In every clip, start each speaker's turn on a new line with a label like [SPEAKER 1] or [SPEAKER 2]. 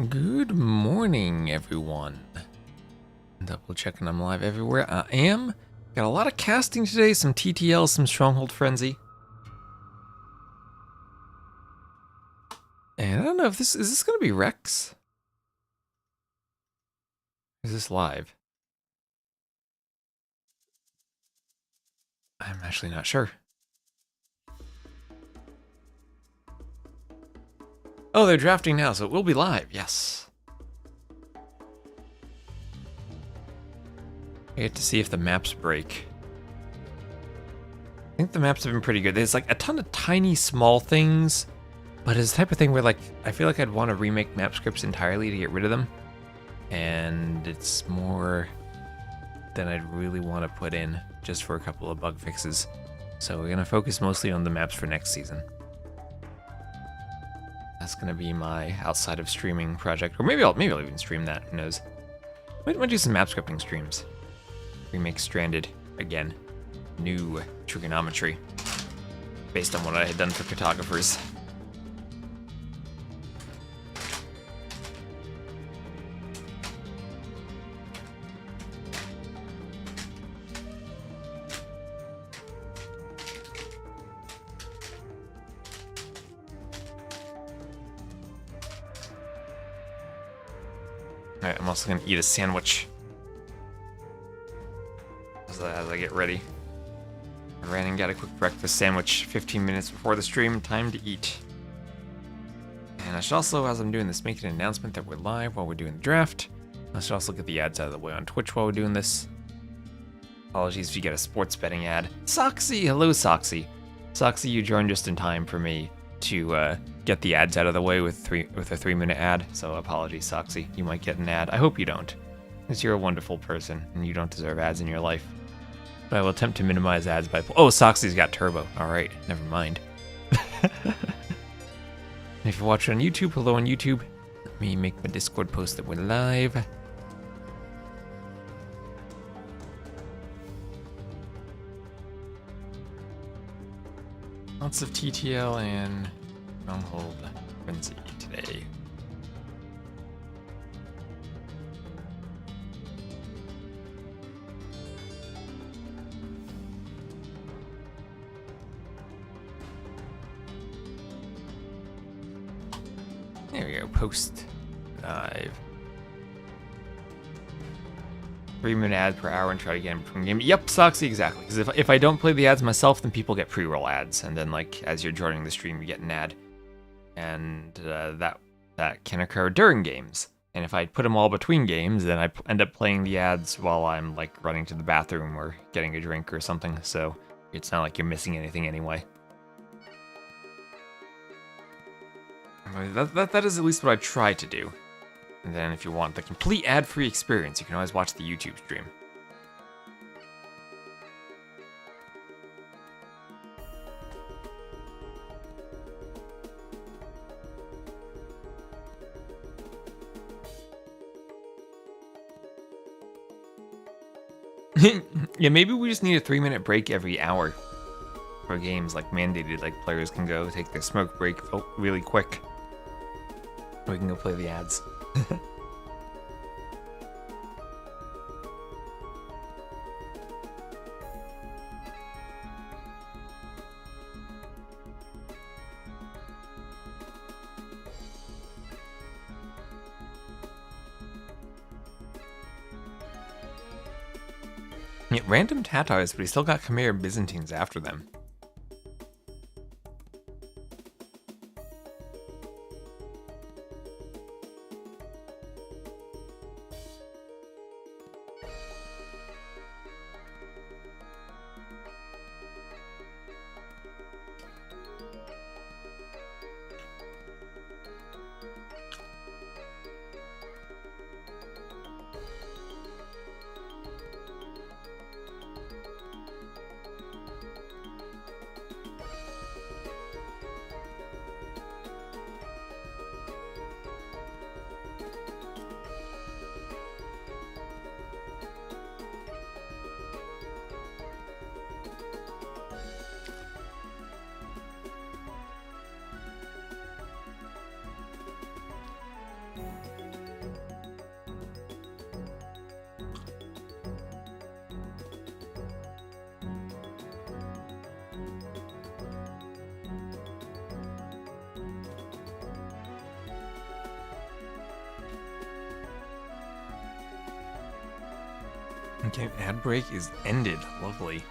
[SPEAKER 1] Good morning, everyone. Double checking I'm live everywhere. I am. Got a lot of casting today, some TTL, some Stronghold Frenzy. And I don't know if is this gonna be Rex? Is this live? I'm actually not sure. Oh, they're drafting now, so it will be live, yes. I get to see if the maps break. I think the maps have been pretty good. There's like a ton of tiny, small things, but it's the type of thing where like I feel like I'd want to remake map scripts entirely to get rid of them. And it's more than I'd really want to put in just for a couple of bug fixes. So we're gonna focus mostly on the maps for next season. That's gonna be my outside of streaming project, or maybe I'll even stream that. Who knows? Might do some map scripting streams. Remake Stranded again. New trigonometry based on what I had done for cartographers. Alright, I'm also gonna eat a sandwich as I get ready. I ran and got a quick breakfast sandwich 15 minutes before the stream. Time to eat. And I should also, as I'm doing this, make an announcement that we're live while we're doing the draft. I should also get the ads out of the way on Twitch while we're doing this. Apologies if you get a sports betting ad. Soxy! Hello, Soxy. Soxy, you joined just in time for me to get the ads out of the way with a 3-minute ad. So apologies, Soxy. You might get an ad. I hope you don't, because you're a wonderful person and you don't deserve ads in your life. But I will attempt to minimize ads by... Oh, Soxy's got turbo. Alright, never mind. If you're watching on YouTube, hello on YouTube. Let me make my Discord post that we're live. Lots of TTL and Stronghold Frenzy today. There we go, post live. 3-minute ad per hour and try to get in between game. Yep, Soxy, exactly. Because if I don't play the ads myself, then people get pre-roll ads, and then like as you're joining the stream, you get an ad, and that can occur during games. And if I put them all between games, then I end up playing the ads while I'm like running to the bathroom or getting a drink or something. So it's not like you're missing anything anyway. That is at least what I try to do. And then if you want the complete ad-free experience, you can always watch the YouTube stream. Yeah, maybe we just need a 3-minute break every hour for games, like mandated, like players can go take their smoke break really quick. We can go play the ads. Yeah, random Tatars, but he still got Khmer Byzantines after them. Okay, ad break is ended. Lovely.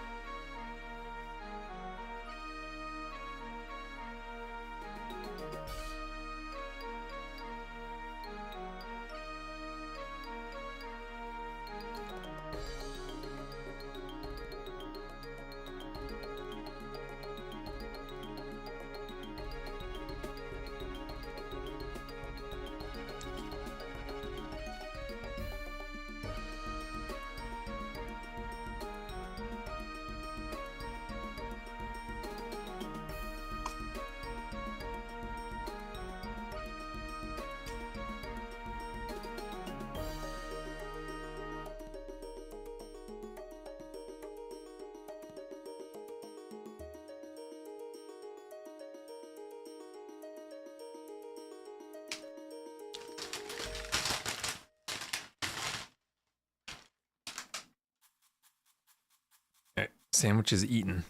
[SPEAKER 1] Sandwich is eaten.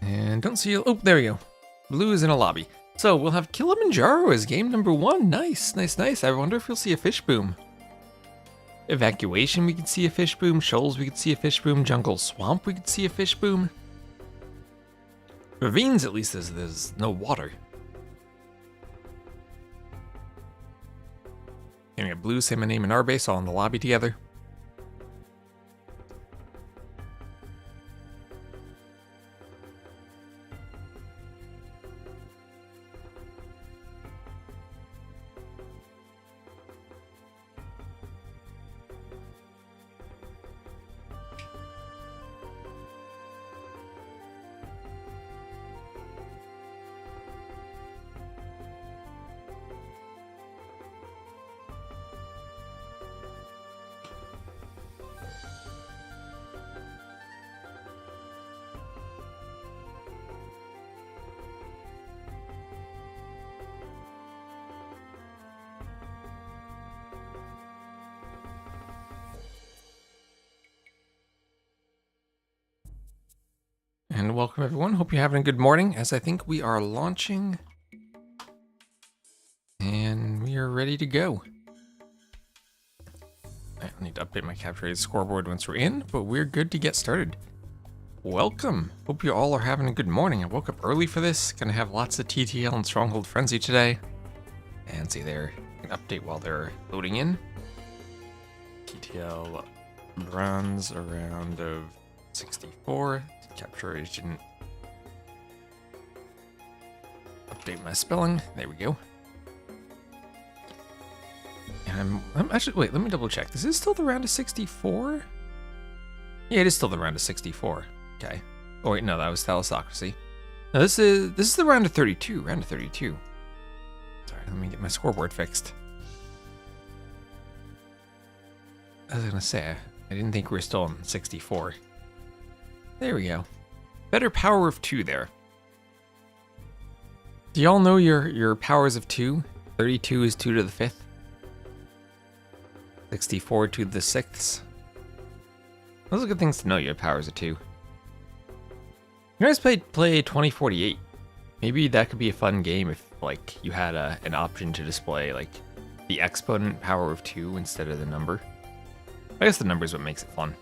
[SPEAKER 1] And don't see you. Oh, there we go. Blue is in a lobby. So we'll have Kilimanjaro as game number 1. Nice, nice, nice. I wonder if we'll see a fish boom. Evacuation, we could see a fish boom. Shoals, we could see a fish boom. Jungle Swamp, we could see a fish boom. Ravines, at least, there's no water. And we have Blue, saymyname, and our base all in the lobby together. And welcome everyone, hope you're having a good morning, as I think we are launching. And we are ready to go. I need to update my capture rate scoreboard once we're in, but we're good to get started. Welcome, hope you all are having a good morning. I woke up early for this, gonna have lots of TTL and Stronghold Frenzy today. And see there, an update while they're loading in. TTL bronze around of 64. Capture rate didn't update my spelling. There we go. And I'm actually, wait, let me double check. This is still the round of 64? Yeah, it is still the round of 64. Okay. Oh wait, no, that was Thalassocracy. No, this is the round of 32. Round of 32. Sorry, let me get my scoreboard fixed. I was gonna say, I didn't think we were still on 64. There we go. Better power of 2 there. Do y'all know your powers of 2? 32 is 2 to the 5th. 64 to the 6th. Those are good things to know, your powers of 2. You guys play 2048. Maybe that could be a fun game if like you had an option to display like the exponent power of 2 instead of the number. I guess the number is what makes it fun.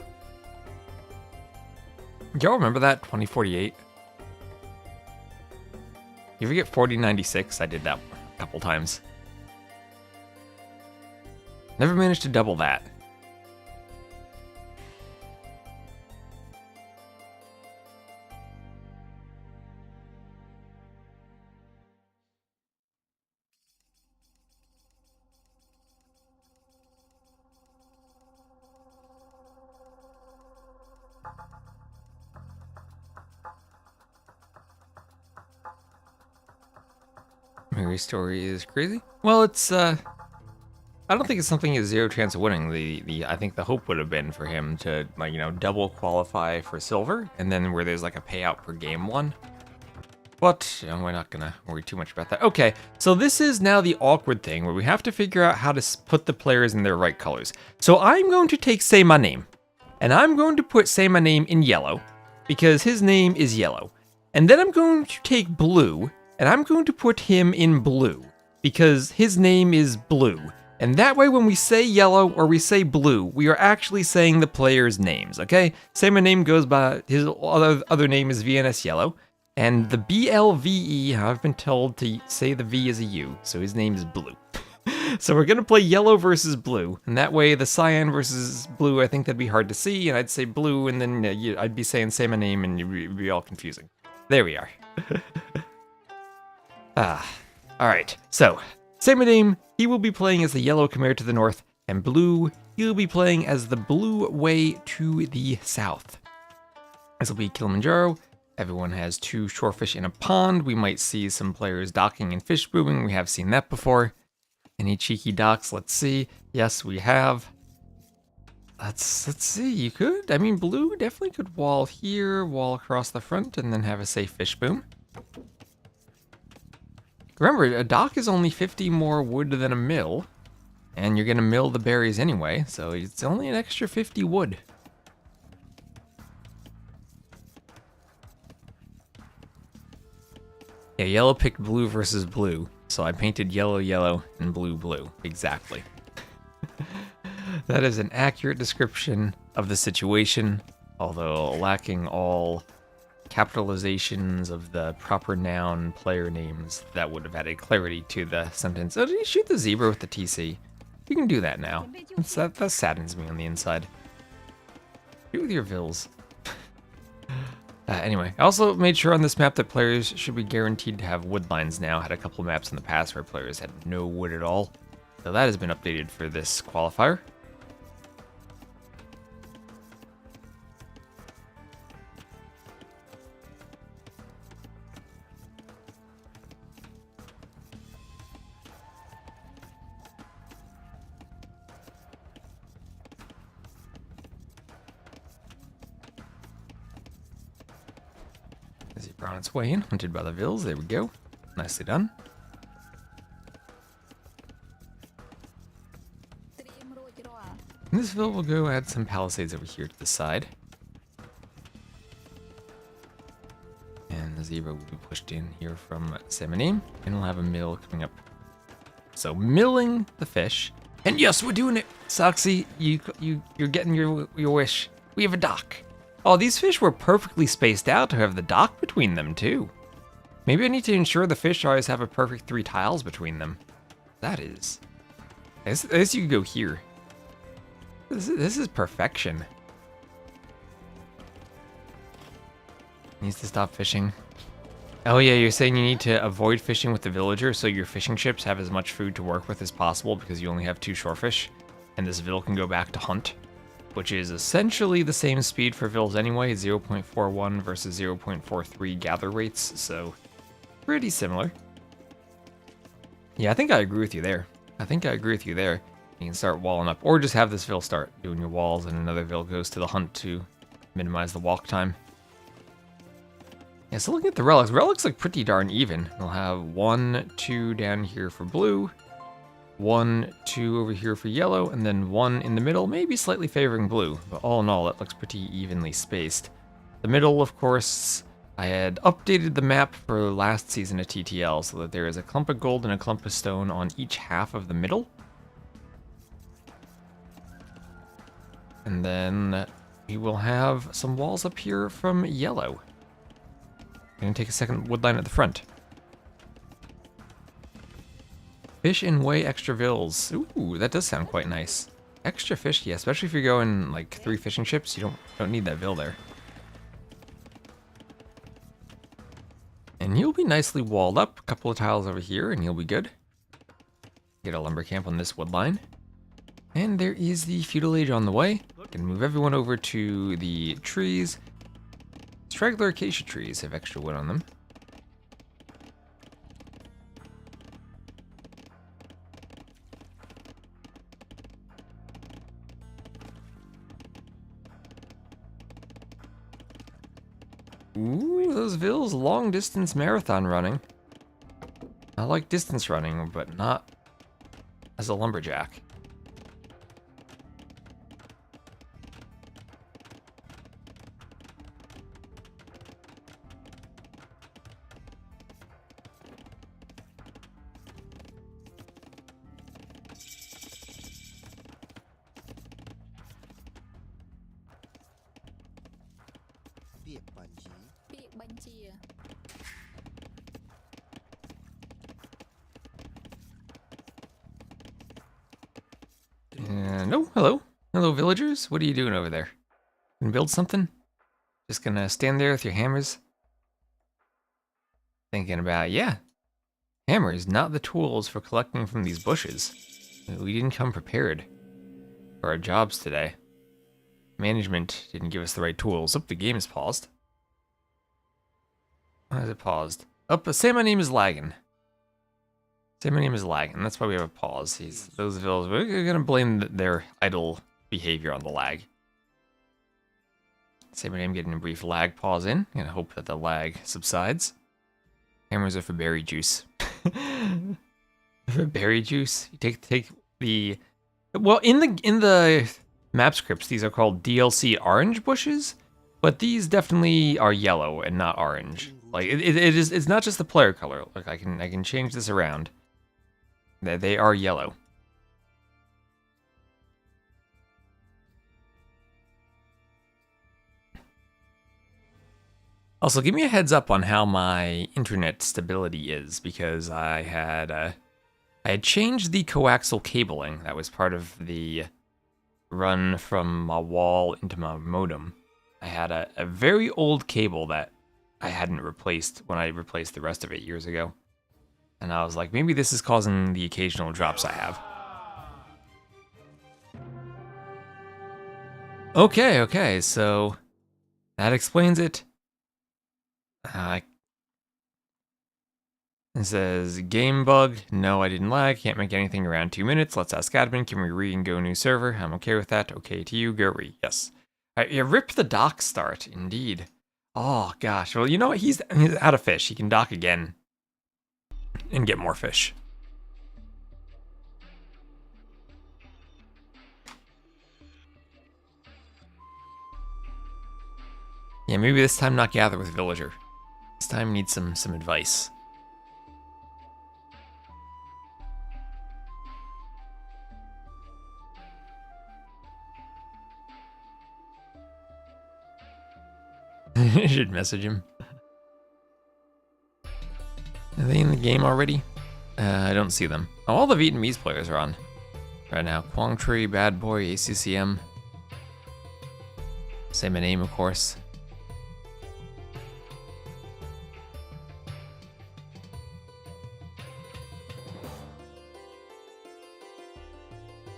[SPEAKER 1] Do y'all remember that, 2048? You ever get 4096? I did that a couple times. Never managed to double that. Mary's story is crazy. Well, it's I don't think it's something is 0 chance of winning. I think the hope would have been for him to, like, you know, double qualify for silver, and then where there's like a payout per game won. But you know, we're not gonna worry too much about that. Okay, so this is now the awkward thing where we have to figure out how to put the players in their right colors. So I'm going to take saymyname, and I'm going to put saymyname in yellow because his name is yellow, and then I'm going to take Blue. And I'm going to put him in blue, because his name is Blue, And that way when we say yellow or we say blue, we are actually saying the players' names, okay? saymyname goes by, his other name is VNS Yellow. And the BLVE, I've been told to say the V as a U, so his name is Blue. So we're gonna play yellow versus blue, and that way the cyan versus blue, I think that'd be hard to see, and I'd say blue, and then I'd be saying saymyname, and it'd be all confusing. There we are. Alright, so, saymyname, he will be playing as the yellow Khmer to the north, and blue, he'll be playing as the blue way to the south. This will be Kilimanjaro. Everyone has 2 shorefish in a pond. We might see some players docking and fish booming. We have seen that before. Any cheeky docks? Let's see. Yes, we have. Let's see. You could. I mean, blue definitely could wall here, wall across the front, and then have a safe fish boom. Remember, a dock is only 50 more wood than a mill, and you're gonna mill the berries anyway, so it's only an extra 50 wood. Yeah, yellow picked blue versus blue, so I painted yellow, yellow, and blue, blue. Exactly. That is an accurate description of the situation, although lacking all capitalizations of the proper noun player names that would have added clarity to the sentence. Oh, did you shoot the zebra with the TC? You can do that now. That saddens me on the inside. Shoot with your vills. Anyway, I also made sure on this map that players should be guaranteed to have wood lines now. Had a couple maps in the past where players had no wood at all. So that has been updated for this qualifier. On its way in, hunted by the vills. There we go. Nicely done. And this vill will go add some palisades over here to the side. And the zebra will be pushed in here from saymyname, and we'll have a mill coming up. So milling the fish, and yes, we're doing it. Soxy, you're getting your wish. We have a dock. Oh, these fish were perfectly spaced out to have the dock between them, too. Maybe I need to ensure the fish always have a perfect 3 tiles between them. That is. I guess you could go here. This is perfection. Needs to stop fishing. Oh yeah, you're saying you need to avoid fishing with the villager so your fishing ships have as much food to work with as possible because you only have 2 shorefish, and this vill can go back to hunt. Which is essentially the same speed for vills anyway, 0.41 versus 0.43 gather rates, so pretty similar. Yeah, I think I agree with you there. You can start walling up, or just have this vill start doing your walls and another vill goes to the hunt to minimize the walk time. Yeah, so looking at the relics look pretty darn even. We'll have 1, 2 down here for blue, 1, 2 over here for yellow, and then 1 in the middle, maybe slightly favoring blue, but all in all, that looks pretty evenly spaced. The middle, of course, I had updated the map for last season of TTL so that there is a clump of gold and a clump of stone on each half of the middle. And then we will have some walls up here from yellow. I'm gonna take a second wood line at the front. Fish in way extra vills. Ooh, that does sound quite nice. Extra fish, yeah, especially if you're going like 3 fishing ships, you don't need that vill there. And he'll be nicely walled up, a couple of tiles over here, and he'll be good. Get a lumber camp on this wood line. And there is the feudal age on the way. Can move everyone over to the trees. Straggler acacia trees have extra wood on them. Ooh, those vills, long distance marathon running. I like distance running, but not as a lumberjack. And oh, hello. Hello, villagers. What are you doing over there? Gonna build something? Just gonna stand there with your hammers? Thinking about, yeah, hammers, not the tools for collecting from these bushes. We didn't come prepared for our jobs today. Management didn't give us the right tools. Oh, the game is paused. Why is it paused? Oh, saymyname is lagging. Saymyname is lagging. That's why we have a pause. Those villagers, we're gonna blame their idle behavior on the lag. Saymyname getting a brief lag pause in, and hope that the lag subsides. Hammers are for berry juice. For berry juice, you take the in the map scripts, these are called DLC orange bushes, but these definitely are yellow and not orange. Like it's not just the player color. Like I can change this around. They are yellow. Also, give me a heads up on how my internet stability is, because I had changed the coaxial cabling that was part of the run from my wall into my modem. I had a very old cable that I hadn't replaced when I replaced the rest of it years ago. And I was like, maybe this is causing the occasional drops I have. Okay, so that explains it. It says, game bug. No, I didn't lag. Can't make anything around 2 minutes. Let's ask admin. Can we re and go new server? I'm okay with that. Okay to you. Go re. Yes. Alright, yeah, rip the dock start. Indeed. Oh, gosh. Well, you know what? He's out of fish. He can dock again and get more fish. Yeah, maybe this time not gather with villager. This time needs some advice. I should message him. Are they in the game already? I don't see them. Oh, all the Vietnamese players are on right now. Quang Tri, Bad Boy, ACCM. saymyname, of course.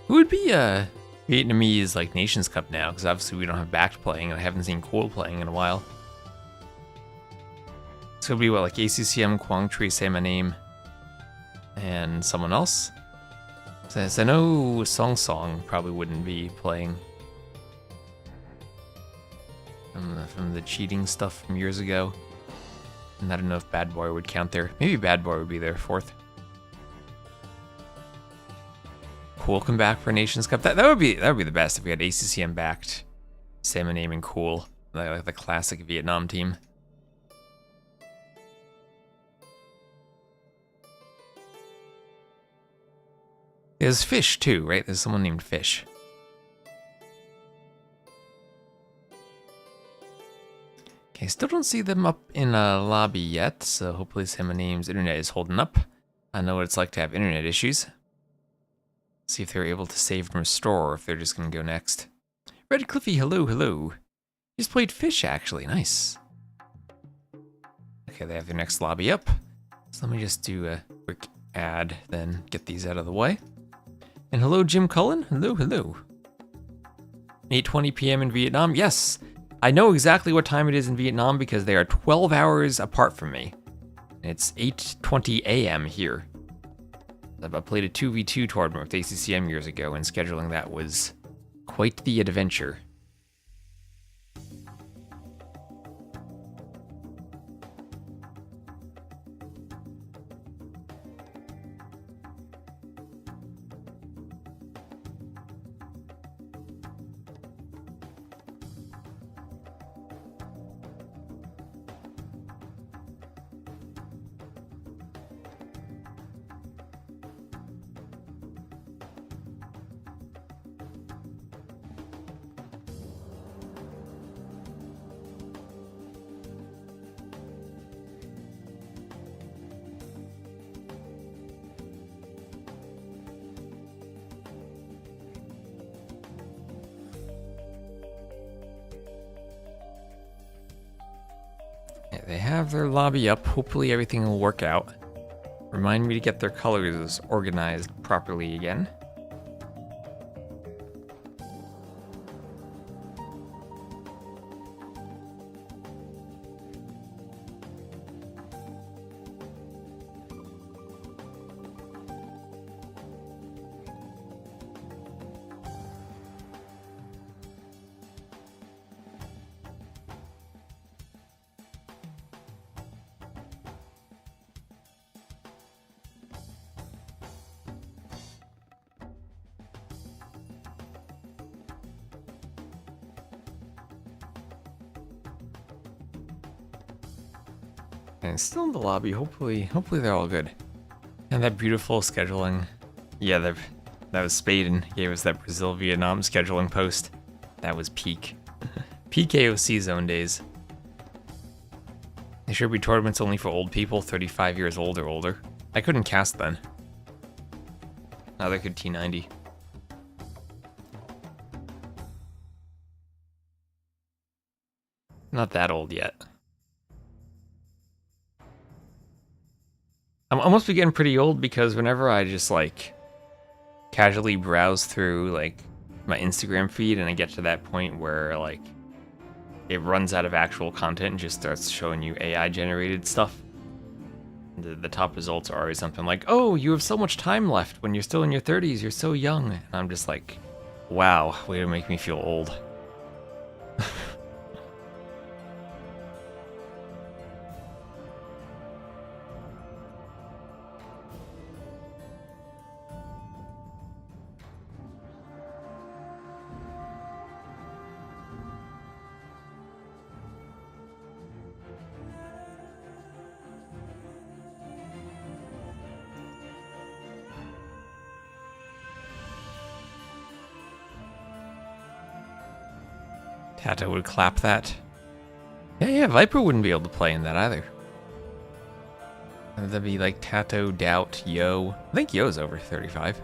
[SPEAKER 1] Who would be Vietnamese like Nations Cup now? Because obviously we don't have Backed playing, and I haven't seen Cool playing in a while. So it'd be what, like ACCM, Quang Tri, saymyname, and someone else. So I know Song probably wouldn't be playing from the cheating stuff from years ago. And I don't know if Bad Boy would count there. Maybe Bad Boy would be there fourth. Cool come back for Nations Cup. That would be the best if we had ACCM backed, saymyname and Cool, like the classic Vietnam team. There's Fish too, right? There's someone named Fish. Okay, still don't see them up in a lobby yet, so hopefully saymyname's internet is holding up. I know what it's like to have internet issues. See if they're able to save and restore, or if they're just gonna go next. Red Cliffy, hello. Just played Fish, actually, nice. Okay, they have their next lobby up. So let me just do a quick ad, then get these out of the way. And hello, Jim Cullen, hello. 8:20 p.m. in Vietnam, yes. I know exactly what time it is in Vietnam because they are 12 hours apart from me. It's 8:20 a.m. here. I played a 2v2 tournament with ACCM years ago, and scheduling that was quite the adventure. They have their lobby up. Hopefully everything will work out. Remind me to get their colors organized properly again. And still in the lobby. Hopefully they're all good. And that beautiful scheduling. Yeah, that was Spaden gave us that Brazil-Vietnam scheduling post. That was peak. Peak AOC zone days. There should be tournaments only for old people, 35 years old or older. I couldn't cast then. Neither could T90. Not that old yet. I'm almost getting pretty old because whenever I just like casually browse through like my Instagram feed and I get to that point where like it runs out of actual content and just starts showing you AI generated stuff. The top results are always something like, oh, you have so much time left when you're still in your 30s, you're so young. And I'm just like, wow, way to make me feel old. Tata would clap that. Yeah, Viper wouldn't be able to play in that either. That'd be like Tato, Doubt, Yo. I think Yo's over 35.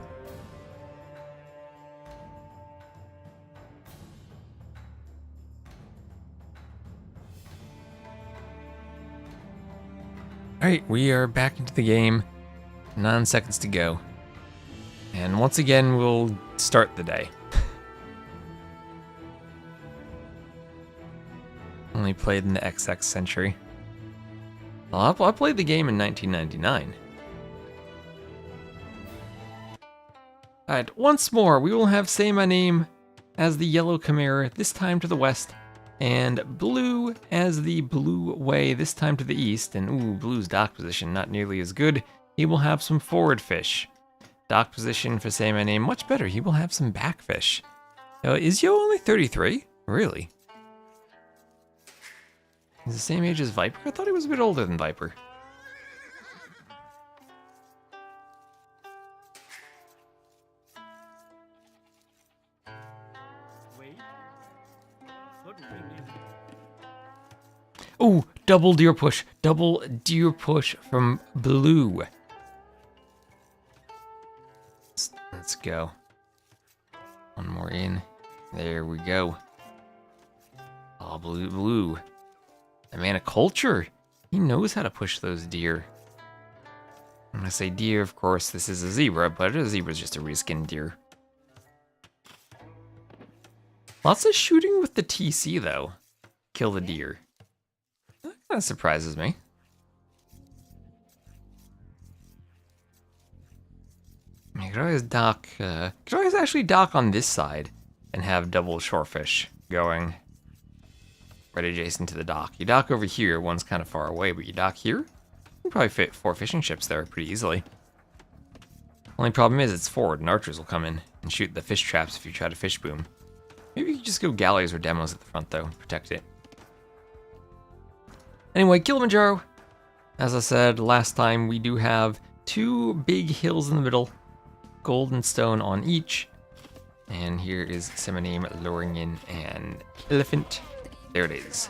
[SPEAKER 1] Alright, we are back into the game. 9 seconds to go. And once again, we'll start the day. Only played in the XX century. Well, I played the game in 1999. Alright, once more, we will have saymyname as the yellow Chimera, this time to the west, and Blue as the blue way, this time to the east. And ooh, Blue's dock position not nearly as good. He will have some forward fish. Dock position for saymyname much better. He will have some back fish. Is Yo only 33? Really? He's the same age as Viper? I thought he was a bit older than Viper. Oh, double deer push. Double deer push from Blue. Let's go. One more in. There we go. Oh, Blue. A man of culture. He knows how to push those deer. When I say deer, of course, this is a zebra, but a zebra's just a reskinned deer. Lots of shooting with the TC, though. Kill the deer. That kind of surprises me. You could always dock, could always actually dock on this side and have double shorefish going right adjacent to the dock. You dock over here, one's kind of far away, but you dock here, you can probably fit 4 fishing ships there pretty easily. Only problem is it's forward and archers will come in and shoot the fish traps if you try to fish boom. Maybe you could just go galleys or demos at the front though, protect it. Anyway, Kilimanjaro. As I said last time, we do have 2 big hills in the middle, golden stone on each. And here is saymyname luring in an elephant. There it is.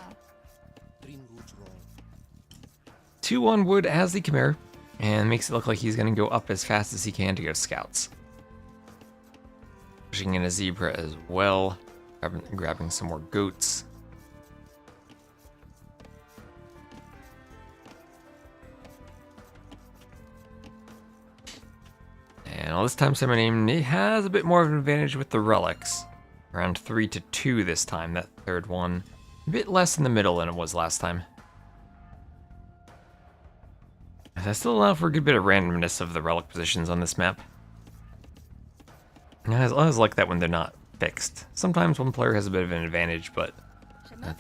[SPEAKER 1] 2 on wood as the Chimera, and makes it look like he's going to go up as fast as he can to go scouts. Pushing in a zebra as well, grabbing some more goats. Now this time saymyname, it has a bit more of an advantage with the relics. Around 3-2 this time, that third one. A bit less in the middle than it was last time. I still allow for a good bit of randomness of the relic positions on this map. I always like that when they're not fixed. Sometimes one player has a bit of an advantage, but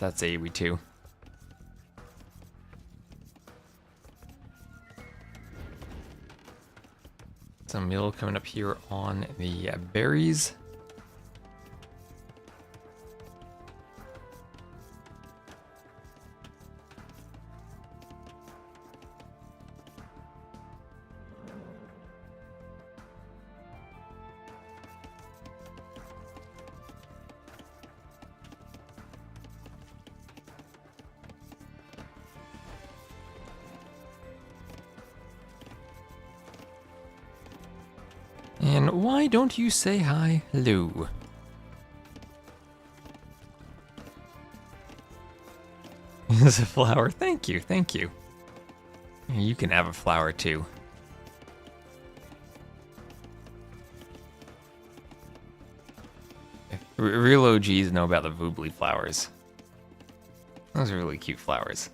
[SPEAKER 1] that's AoE too. Some meal coming up here on the berries. And why don't you say hi, hello? Here's a flower. Thank you, thank you. You can have a flower too. Real OGs know about the Voobly flowers. Those are really cute flowers.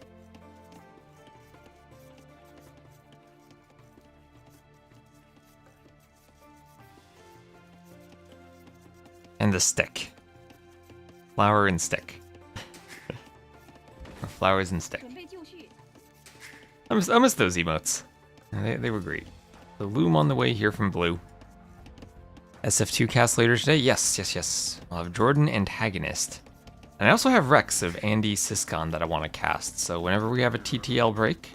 [SPEAKER 1] And the stick. Flower and stick. Or flowers and stick. I miss those emotes. They were great. The loom on the way here from Blue. SF2 cast later today? Yes. I'll have Jordan AntagonisT. And I also have Rex of Andy Ciskhan that I want to cast. So whenever we have a TTL break,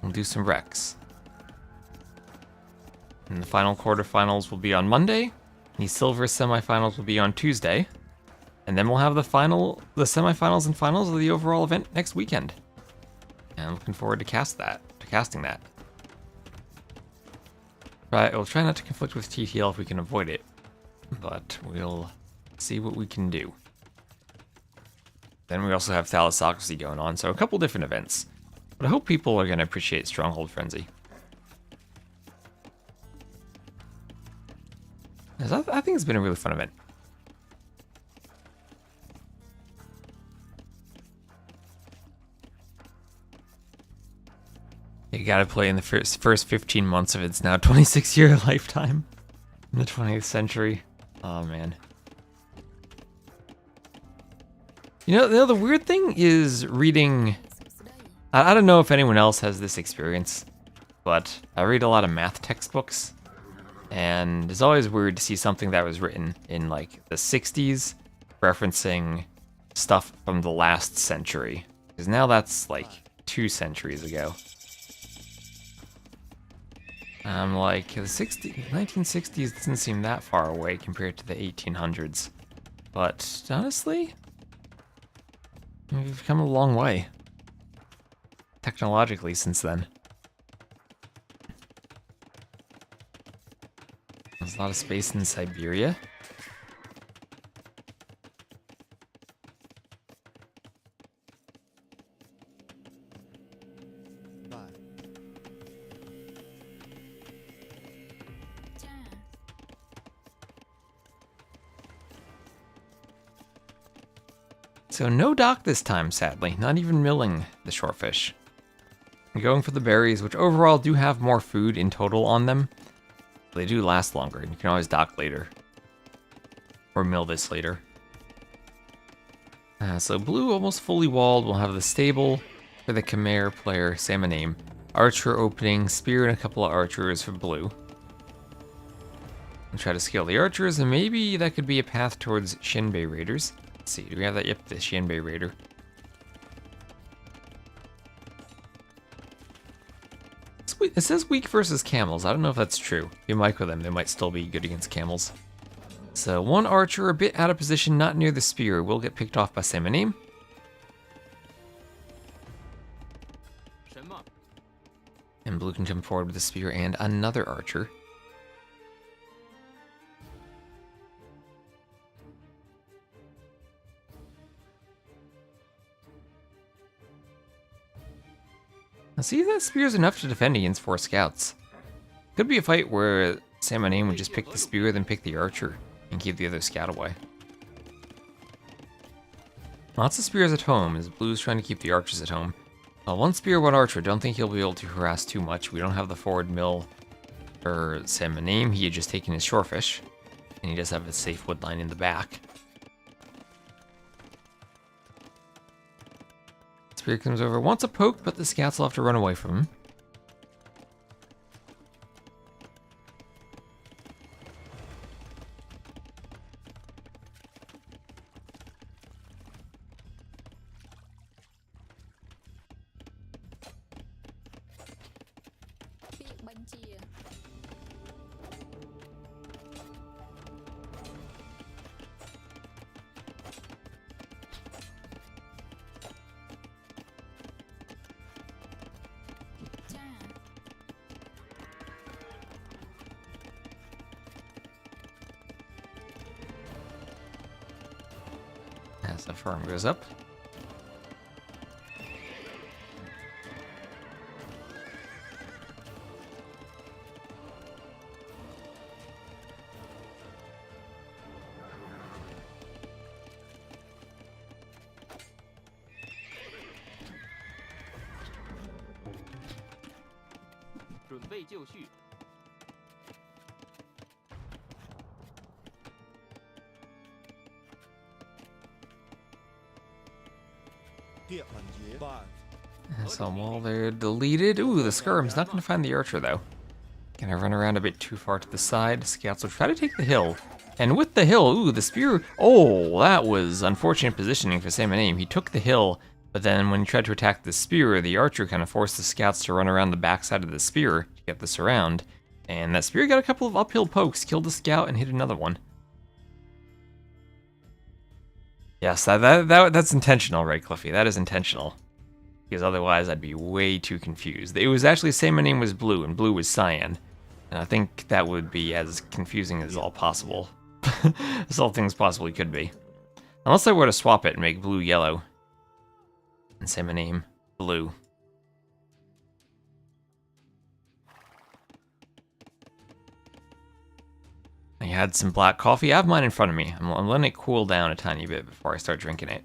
[SPEAKER 1] we'll do some Rex. And the final quarterfinals will be on Monday. The silver semifinals will be on Tuesday. And then we'll have the semifinals and finals of the overall event next weekend. And I'm looking forward to casting that. We'll try not to conflict with TTL if we can avoid it. But we'll see what we can do. Then we also have Thalassocracy going on, so a couple different events. But I hope people are going to appreciate Stronghold Frenzy. I think it's been a really fun event. You gotta play in the first 15 months of its now 26-year lifetime in the 20th century. Oh man. You know, the weird thing is reading... I don't know if anyone else has this experience, but I read a lot of math textbooks. And it's always weird to see something that was written in like the 60s referencing stuff from the last century. Because now that's like 2 centuries ago. I'm like, the 1960s doesn't seem that far away compared to the 1800s. But honestly, we've come a long way technologically since then. There's a lot of space in Siberia. So no dock this time, sadly. Not even milling the shorefish. I'm going for the berries, which overall do have more food in total on them. They do last longer, and you can always dock later. Or mill this later. So blue almost fully walled. We'll have the stable for the Khmer player, saymyname. Archer opening, spear and a couple of archers for blue. I'll try to scale the archers, and maybe that could be a path towards Shinbei Raiders. Let's see, do we have that? Yep, the Shinbei Raider. It says weak versus camels. I don't know if that's true. If you micro them, they might still be good against camels. So one archer a bit out of position, not near the spear, will get picked off by saymyname. And blue can jump forward with the spear and another archer. Now see, that spear's enough to defend against 4 scouts. Could be a fight where saymyname would just pick the spear, then pick the archer, and keep the other scout away. Lots of spears at home, as Blue's trying to keep the archers at home. One spear, one archer. Don't think he'll be able to harass too much. We don't have the forward mill for saymyname. He had just taken his shorefish, and he does have a safe wood line in the back. Spear comes over, wants a poke, but the scouts will have to run away from him. As the farm goes up. So while they're deleted, ooh, the skirm's not going to find the archer though. Gonna run around a bit too far to the side. Scouts will try to take the hill, and with the hill, ooh, the spear. Oh, that was unfortunate positioning for saymyname. He took the hill, but then when he tried to attack the spear, the archer kind of forced the scouts to run around the backside of the spear to get the surround, and that spear got a couple of uphill pokes, killed the scout, and hit another one. Yes, that's intentional, right, Cliffy? That is intentional. Because otherwise I'd be way too confused. It was actually saymyname was blue and blue was cyan. And I think that would be as confusing as all possible. As all things possibly could be. Unless I were to swap it and make blue yellow. And saymyname blue. I had some black coffee. I have mine in front of me. I'm letting it cool down a tiny bit before I start drinking it.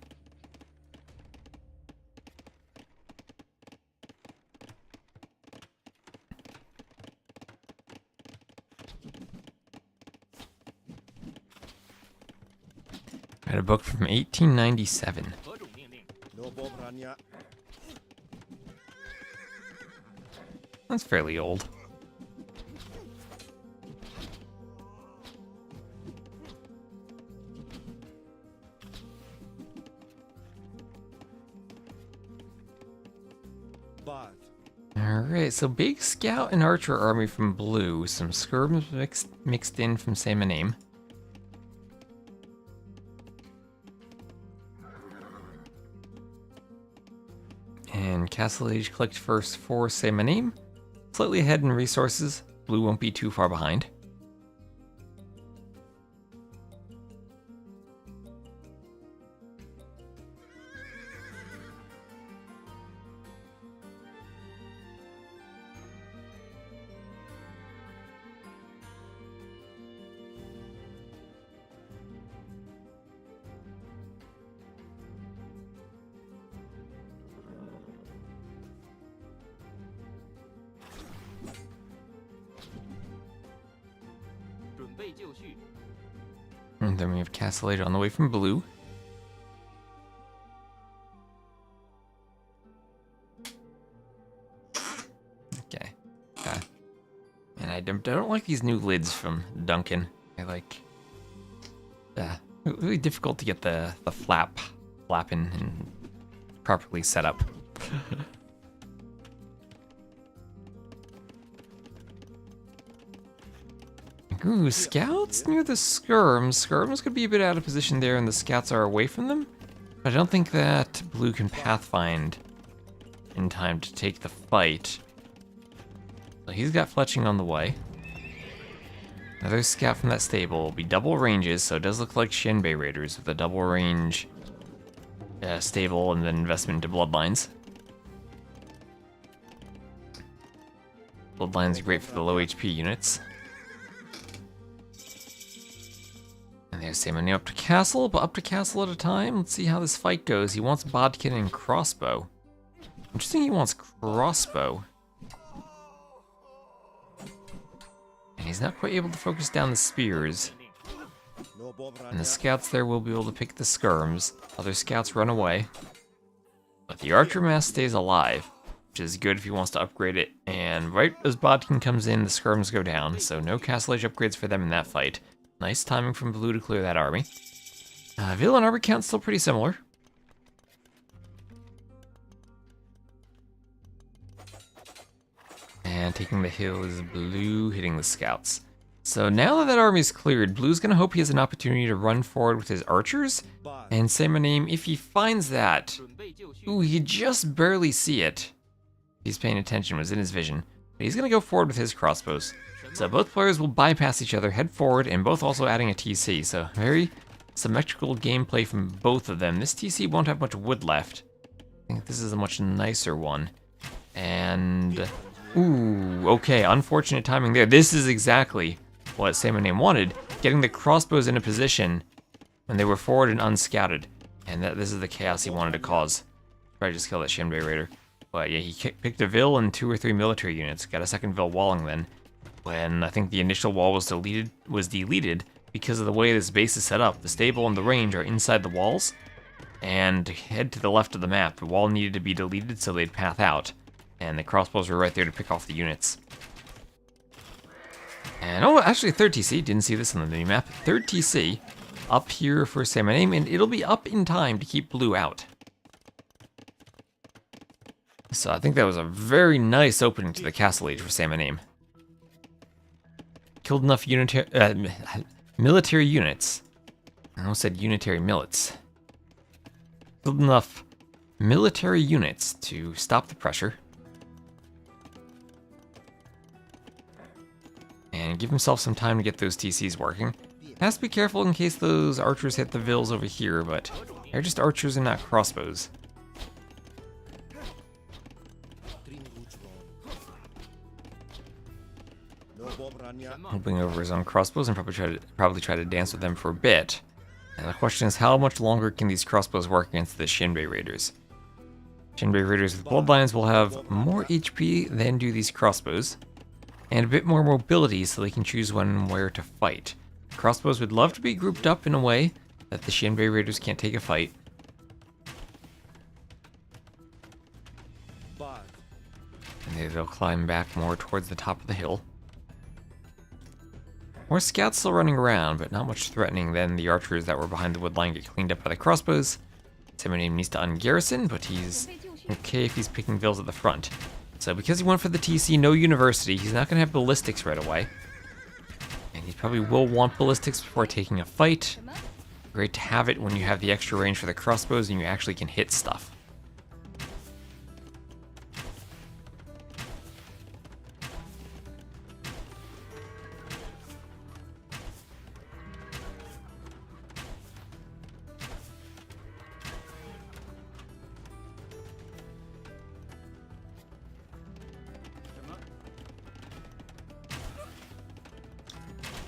[SPEAKER 1] I had a book from 1897. That's fairly old. Alright, so big scout and archer army from blue, some skirms mixed in from saymyname. And Castle Age clicked first for saymyname. Slightly ahead in resources, blue won't be too far behind. And then we have Castle Age on the way from blue. Okay. And I don't like these new lids from Duncan. I like... really difficult to get the flap in and properly set up. Ooh, scouts near the skirms. Skirms could be a bit out of position there and the scouts are away from them. But I don't think that blue can pathfind in time to take the fight. So he's got fletching on the way. Another scout from that stable will be double ranges, so it does look like Shenbei Raiders with a double range stable and then investment into bloodlines. Bloodlines are great for the low HP units. Okay, saymyname up to castle, but up to castle at a time. Let's see how this fight goes. He wants bodkin and crossbow. Interesting, he wants crossbow. And he's not quite able to focus down the spears. And the scouts there will be able to pick the skirms. Other scouts run away. But the archer mass stays alive, which is good if he wants to upgrade it. And right as bodkin comes in, the skirms go down, so no castle age upgrades for them in that fight. Nice timing from blue to clear that army. Villain armor count's still pretty similar. And taking the hill is blue, hitting the scouts. So now that army's cleared, blue's gonna hope he has an opportunity to run forward with his archers. And saymyname, if he finds that, ooh, he just barely see it. He's paying attention, was in his vision. But he's gonna go forward with his crossbows. So both players will bypass each other, head forward, and both also adding a TC. So very symmetrical gameplay from both of them. This TC won't have much wood left. I think this is a much nicer one. And, ooh, okay, unfortunate timing there. This is exactly what saymyname wanted, getting the crossbows in a position when they were forward and unscouted. And this is the chaos he wanted to cause. Probably just kill that Shinbei Raider. But yeah, he picked a Vil and 2 or 3 military units. Got a second Vil walling then. When I think the initial wall was deleted because of the way this base is set up. The stable and the range are inside the walls, and to head to the left of the map, the wall needed to be deleted so they'd path out, and the crossbows were right there to pick off the units. And oh, actually, third TC, didn't see this on the mini-map. Third TC up here for saymyname, and it'll be up in time to keep blue out. So I think that was a very nice opening to the castle age for saymyname. Killed enough military units. I almost said unitary millets. Killed enough military units to stop the pressure. And give himself some time to get those TCs working. Has to be careful in case those archers hit the Vils over here, but they're just archers and not crossbows. Hoping over his own crossbows and probably try to dance with them for a bit. And the question is, how much longer can these crossbows work against the Shinbei Raiders? Shinbei Raiders with bloodlines will have more HP than do these crossbows, and a bit more mobility so they can choose when and where to fight. Crossbows would love to be grouped up in a way that the Shinbei Raiders can't take a fight. And they'll climb back more towards the top of the hill. More scouts still running around, but not much threatening. Then the archers that were behind the wood line get cleaned up by the crossbows. saymyname needs to ungarrison, but he's okay if he's picking Vils at the front. So because he went for the TC, no university, he's not going to have ballistics right away. And he probably will want ballistics before taking a fight. Great to have it when you have the extra range for the crossbows and you actually can hit stuff.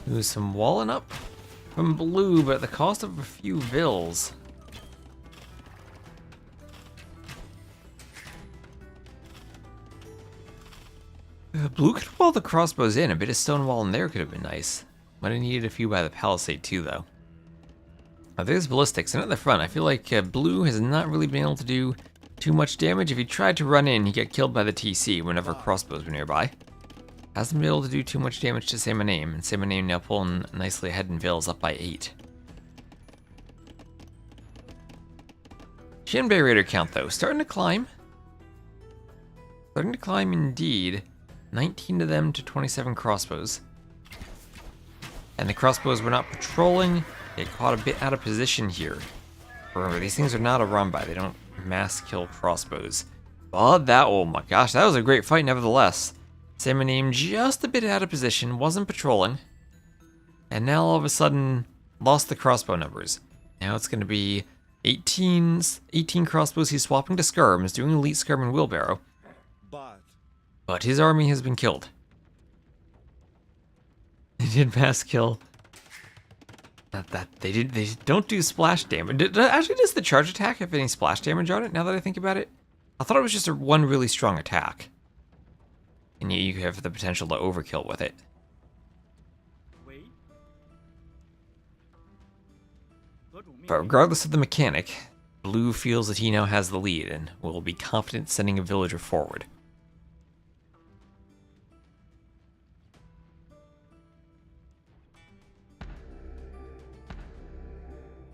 [SPEAKER 1] Do some walling up from blue, but at the cost of a few Vils. Blue could wall the crossbows in. A bit of stone wall in there could have been nice. Might have needed a few by the palisade too, though. There's ballistics, and at the front, I feel like blue has not really been able to do too much damage. If he tried to run in, he'd get killed by the TC whenever crossbows were nearby. Hasn't been able to do too much damage to saymyname, and saymyname now pulling nicely ahead in Vils, up by 8. Shinbei Raider count, though, starting to climb. Starting to climb indeed. 19 of them to 27 crossbows. And the crossbows were not patrolling. They caught a bit out of position here. Remember, these things are not a run-by. They don't mass kill crossbows. But that, oh my gosh, that was a great fight nevertheless. saymyname just a bit out of position, wasn't patrolling, and now all of a sudden lost the crossbow numbers. Now it's going to be 18 crossbows he's swapping to skirms, doing elite skirm and wheelbarrow. But his army has been killed. He did mass kill That they don't do splash damage. Actually, does the charge attack have any splash damage on it? Now that I think about it, I thought it was just one really strong attack, and you have the potential to overkill with it. But regardless of the mechanic, Blue feels that he now has the lead and will be confident sending a villager forward.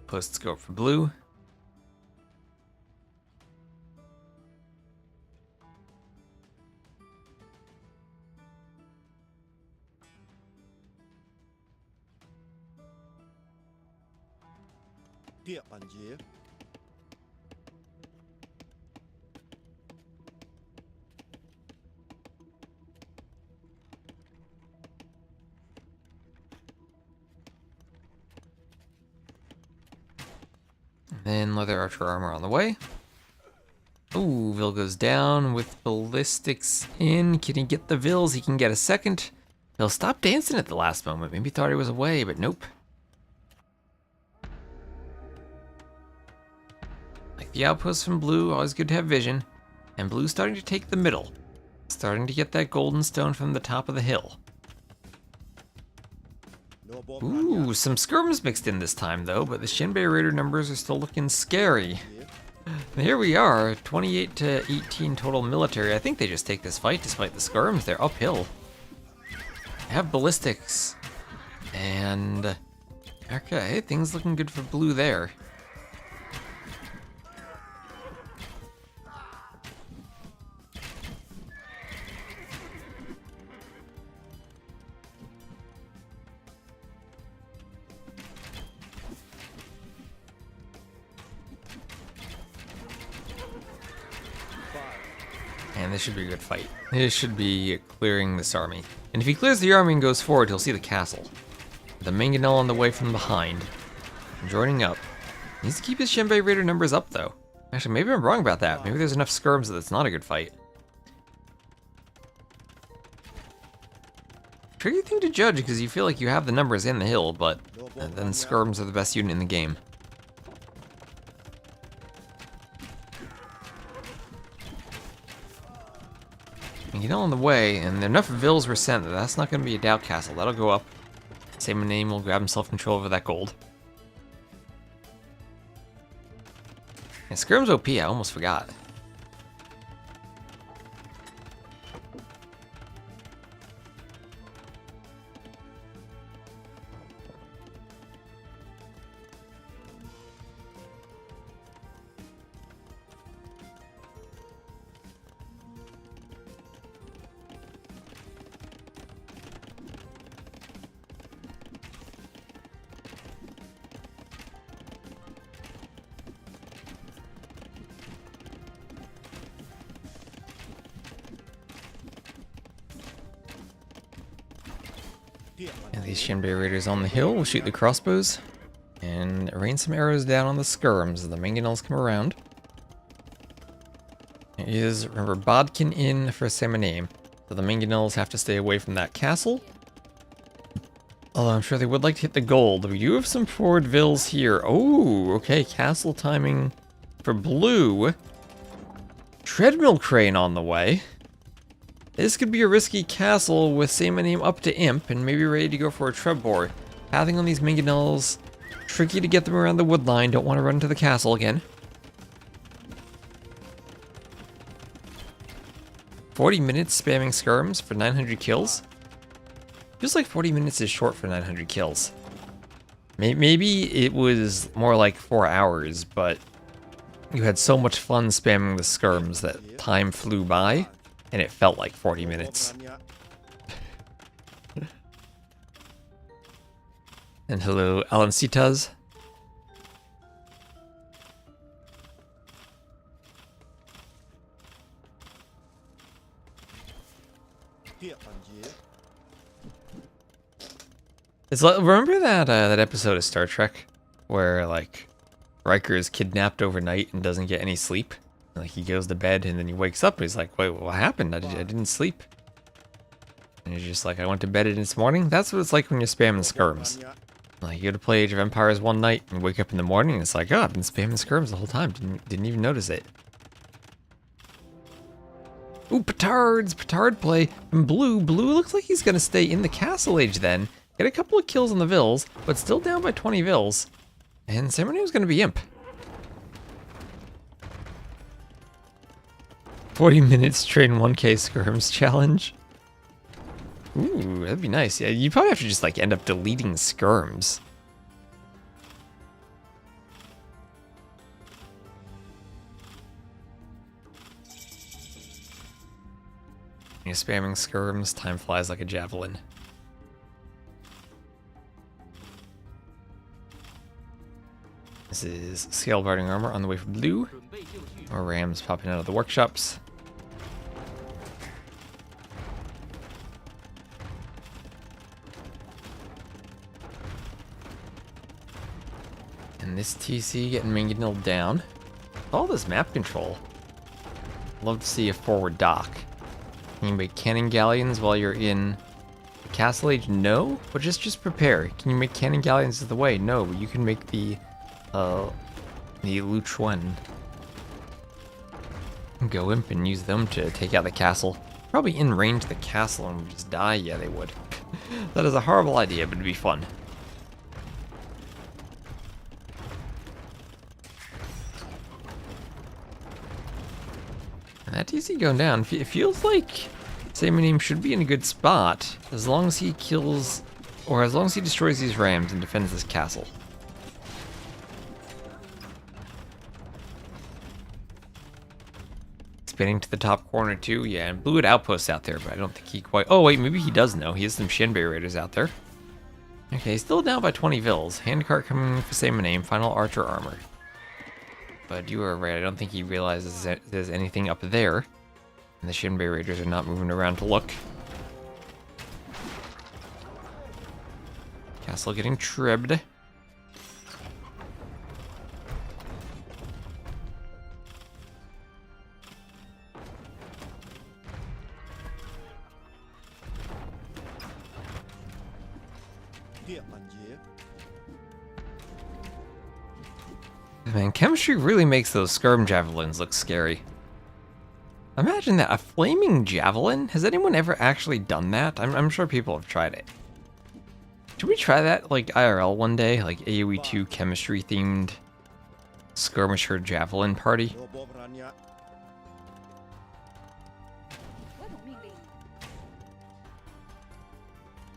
[SPEAKER 1] Posts go up for Blue. Then leather archer armor on the way. Ooh, Vil goes down with ballistics in. Can he get the Vils? He can get a second. He'll stop dancing at the last moment. Maybe thought he was away, but nope. Like the outpost from Blue, always good to have vision. And Blue's starting to take the middle. Starting to get that golden stone from the top of the hill. Ooh, some skirms mixed in this time though, but the Shinbei Raider numbers are still looking scary. And here we are, 28 to 18 total military. I think they just take this fight despite the skirms. They're uphill. They have ballistics. And okay, things looking good for Blue there. And this should be a good fight. This should be clearing this army. And if he clears the army and goes forward, he'll see the castle. The mangonel on the way from behind. Joining up. He needs to keep his Shinbei Raider numbers up, though. Actually, maybe I'm wrong about that. Maybe there's enough skirms that it's not a good fight. Tricky thing to judge, because you feel like you have the numbers in the hill, but then skirms are the best unit in the game. Get on the way, and enough Vils were sent that that's not going to be a doubt castle. That'll go up. Saymyname will grab himself control over that gold. And skirm's OP, I almost forgot. And these Shinbei Raiders on the hill will shoot the crossbows and rain some arrows down on the skirms as the mangonels come around. It is, remember, Bodkin in for Saymyname, so the mangonels have to stay away from that castle. Although I'm sure they would like to hit the gold. We do have some forward Vils here. Oh, okay, castle timing for Blue. Treadmill crane on the way. This could be a risky castle with Saymyname up to Imp and maybe ready to go for a Trebor. Pathing on these mangonels. Tricky to get them around the wood line. Don't want to run into the castle again. 40 minutes spamming skirms for 900 kills. Feels like 40 minutes is short for 900 kills. Maybe it was more like 4 hours, but you had so much fun spamming the skirms that time flew by. And it felt like 40 minutes. And hello, Alancitas. It's like, remember that that episode of Star Trek where like Riker is kidnapped overnight and doesn't get any sleep? Like he goes to bed and then he wakes up and he's like, wait, what happened? I didn't sleep. And he's just like, I went to bed this morning. That's what it's like when you're spamming skirms. Like, you go to play Age of Empires one night and wake up in the morning and it's like, oh, I've been spamming skirms the whole time. Didn't even notice it. Ooh, petards! Petard play from Blue. Blue looks like he's gonna stay in the Castle Age then. Get a couple of kills on the Vills, but still down by 20 Vills. And saymyname's gonna be Imp. 40 minutes train 1k skirms challenge. Ooh, that'd be nice. Yeah, you probably have to just like end up deleting skirms. You're spamming skirms, time flies like a javelin. This is scale guarding armor on the way from Blue. More rams popping out of the workshops. And this TC getting mangled down. All this map control. Love to see a forward dock. Can you make cannon galleons while you're in the Castle Age? No, but just prepare. Can you make cannon galleons as the way? No, but you can make the Luchuan. Go Imp and use them to take out the castle. Probably in range of the castle and would just die. Yeah, they would. That is a horrible idea, but it'd be fun. And that TC going down, it feels like saymyname should be in a good spot as long as he kills, or as long as he destroys these rams and defends this castle. Spinning to the top corner too, yeah, and Blue had outposts out there, but I don't think he quite, oh wait, maybe he does know. He has some Shenbei Raiders out there. Okay, still down by 20 Vills. Handcart coming for saymyname, final archer armor. But you are right, I don't think he realizes that there's anything up there. And the Shenbei Raiders are not moving around to look. Castle getting tribbed. Man, chemistry really makes those skirm javelins look scary. Imagine that, a flaming javelin? Has anyone ever actually done that? I'm sure people have tried it. Should we try that, like, IRL one day? Like, AoE 2 chemistry-themed skirmisher javelin party?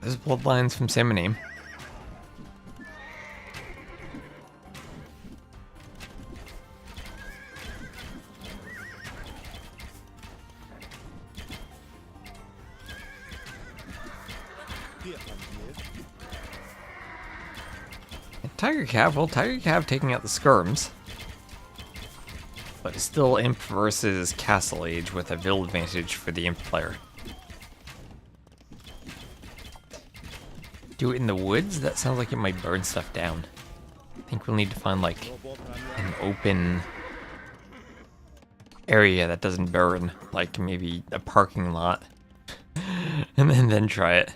[SPEAKER 1] There's bloodlines from saymyname. Tiger Cav, well, Tiger Cav taking out the skirms. But it's still Imp versus Castle Age with a Vil advantage for the Imp player. Do it in the woods? That sounds like it might burn stuff down. I think we'll need to find like an open area that doesn't burn, like maybe a parking lot, and then try it.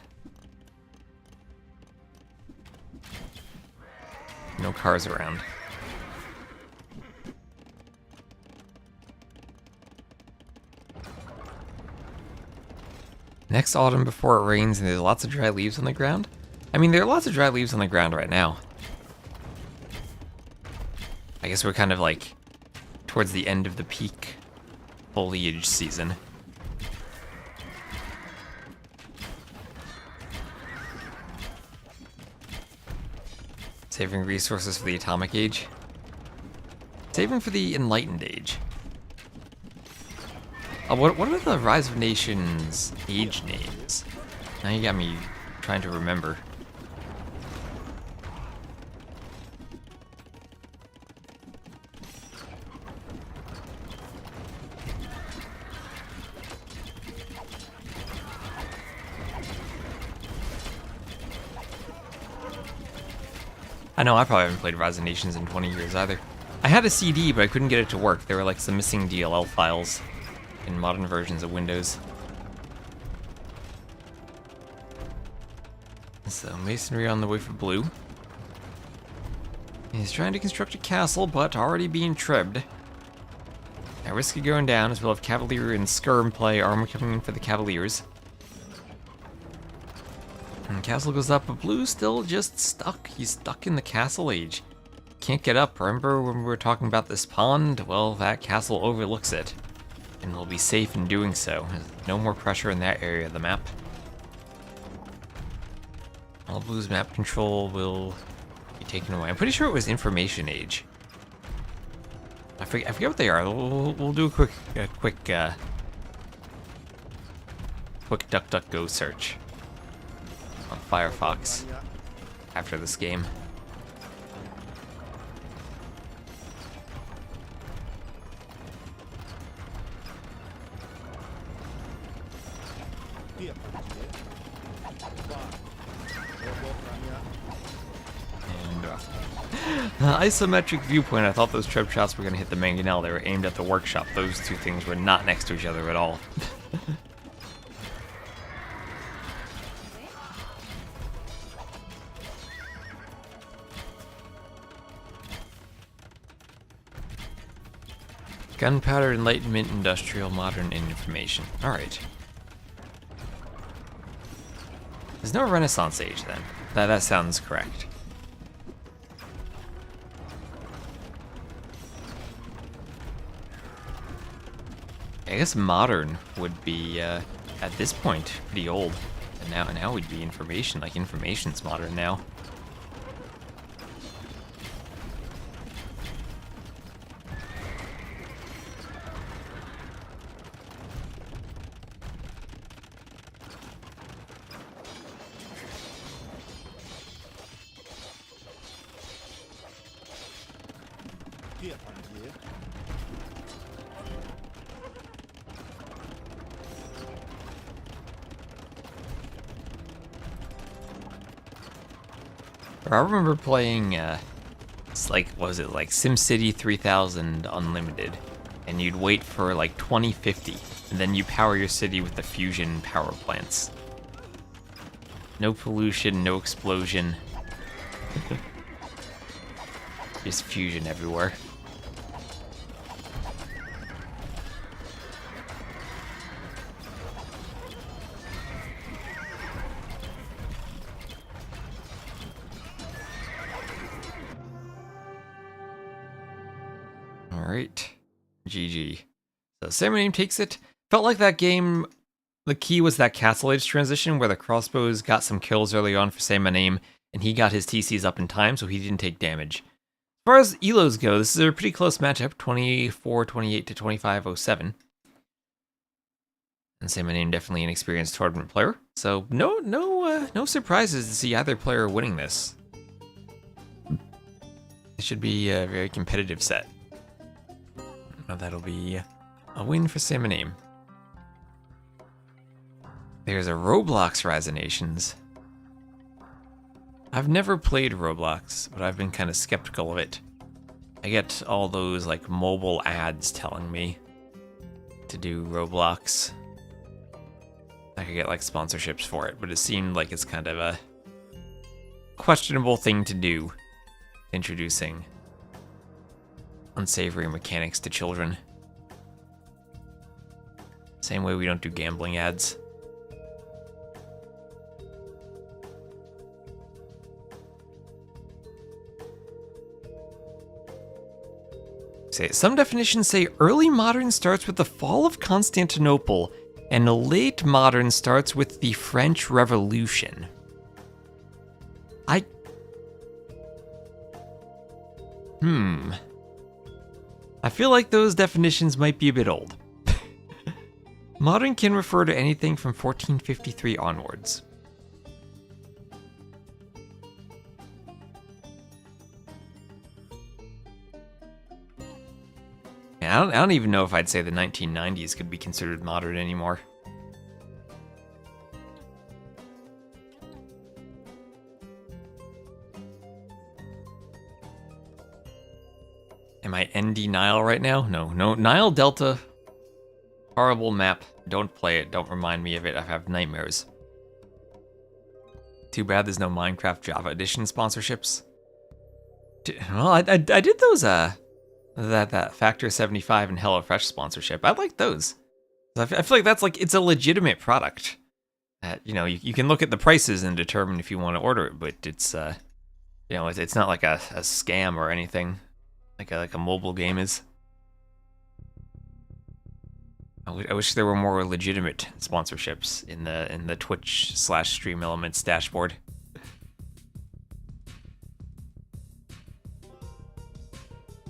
[SPEAKER 1] No cars around. Next autumn before it rains and there's lots of dry leaves on the ground. I mean, there are lots of dry leaves on the ground right now. I guess we're kind of like towards the end of the peak foliage season. Saving resources for the Atomic Age. Saving for the Enlightened Age. What are the Rise of Nations age names? Now you got me trying to remember. I know, I probably haven't played Rise of Nations in 20 years either. I had a CD, but I couldn't get it to work. There were like some missing DLL files in modern versions of Windows. So, Masonry on the way for Blue. He's trying to construct a castle, but already being tribbed. At risk of going down, as we'll have Cavalier and Skirm play, armor coming in for the Cavaliers. And castle goes up, but Blue's still just stuck. He's stuck in the castle age. Can't get up. Remember when we were talking about this pond? Well, that castle overlooks it. And will be safe in doing so. There's no more pressure in that area of the map. All Blue's map control will be taken away. I'm pretty sure it was Information Age. I forget what they are. We'll do a quick DuckDuckGo search on Firefox after this game. Isometric viewpoint, I thought those trip shots were going to hit the mangonel. They were aimed at the workshop. Those two things were not next to each other at all. Gunpowder, Enlightenment, Industrial, Modern, and Information. Alright. There's no Renaissance Age then. That sounds correct. I guess modern would be, at this point, pretty old. And now we'd be information. Like, information's modern now. I remember playing, it's like, what was it, like SimCity 3000 Unlimited, and you'd wait for like 2050, and then you power your city with the fusion power plants. No pollution, no explosion. Just fusion everywhere. Alright, GG. So saymyname takes it. Felt like that game, the key was that Castle Age transition where the crossbows got some kills early on for saymyname, and he got his TCs up in time, so he didn't take damage. As far as elos go, this is a pretty close matchup, 24-28 to 25-07. And saymyname definitely an experienced tournament player, so no surprises to see either player winning this. It should be a very competitive set. Well, that'll be a win for saymyname. There's a Roblox Resonations. I've never played Roblox, but I've been kind of skeptical of it. I get all those like mobile ads telling me to do Roblox. I could get like sponsorships for it, but it seemed like it's kind of a questionable thing to do, introducing unsavory mechanics to children. Same way we don't do gambling ads. Some definitions say early modern starts with the fall of Constantinople, and late modern starts with the French Revolution. I feel like those definitions might be a bit old. Modern can refer to anything from 1453 onwards. I don't even know if I'd say the 1990s could be considered modern anymore. Am I ND Nile right now? No, Nile Delta. Horrible map. Don't play it. Don't remind me of it. I have nightmares. Too bad there's no Minecraft Java Edition sponsorships. Well, I did those that Factor 75 and HelloFresh sponsorship. I like those. I feel like that's like it's a legitimate product. You know, you can look at the prices and determine if you want to order it, but it's you know, it's not like a scam or anything like a mobile game is. I wish there were more legitimate sponsorships in the Twitch/Stream Elements dashboard.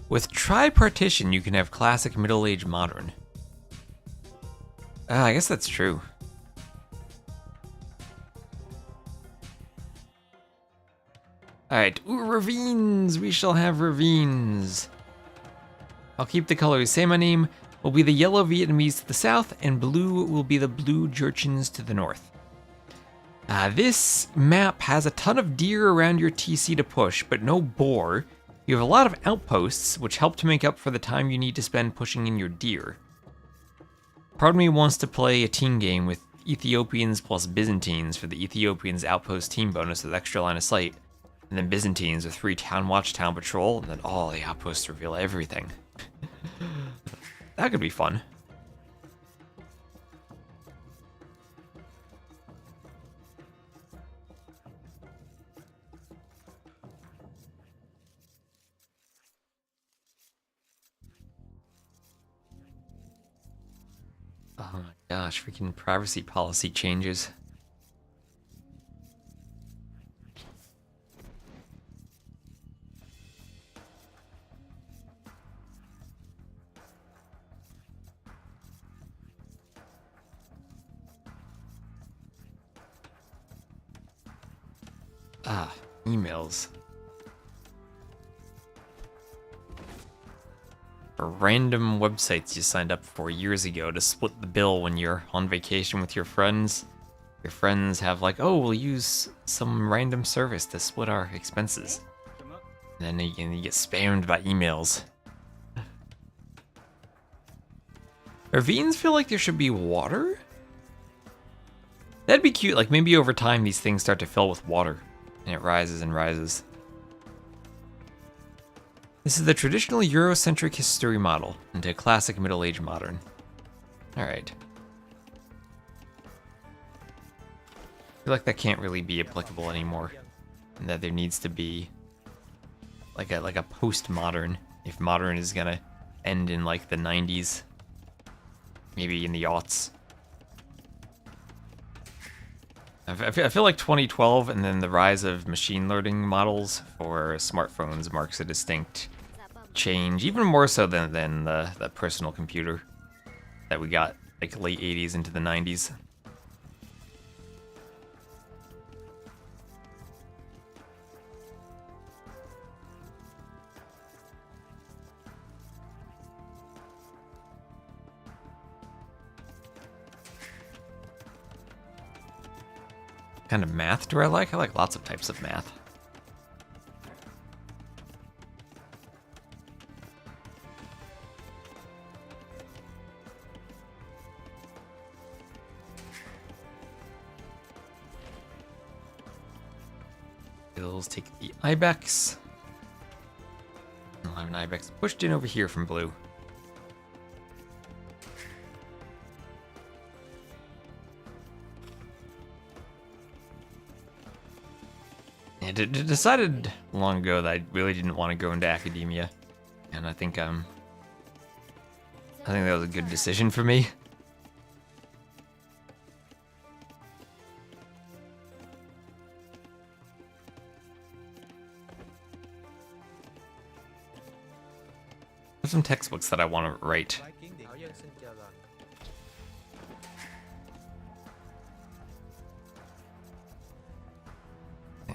[SPEAKER 1] With tripartition, you can have classic, middle age, modern. I guess that's true. Alright, Ravines! We shall have Ravines. I'll keep the colors. Saymyname will be the yellow Vietnamese to the south, and blue will be the blue Jurchens to the north. This map has a ton of deer around your TC to push, but no boar. You have a lot of outposts, which help to make up for the time you need to spend pushing in your deer. Part of me wants to play a team game with Ethiopians plus Byzantines for the Ethiopians outpost team bonus with extra line of sight, and then Byzantines with free town watch, town patrol, and then all the outposts reveal everything. That could be fun. Oh my gosh, freaking privacy policy changes. Emails. For random websites you signed up for years ago to split the bill when you're on vacation with your friends. Your friends have like, oh, we'll use some random service to split our expenses. And then you get spammed by emails. Ravines feel like there should be water? That'd be cute, like maybe over time these things start to fill with water. And it rises and rises. This is the traditional Eurocentric history model into classic Middle Age modern. Alright. I feel like that can't really be applicable anymore. And that there needs to be like a post-modern, if modern is gonna end in like the 90s. Maybe in the aughts. I feel like 2012 and then the rise of machine learning models for smartphones marks a distinct change, even more so than the personal computer that we got like late 80s into the 90s. What kind of math do I like? I like lots of types of math. Bills take the Ibex. I'll have an Ibex pushed in over here from blue. I decided long ago that I really didn't want to go into academia, and I think that was a good decision for me. There's some textbooks that I want to write.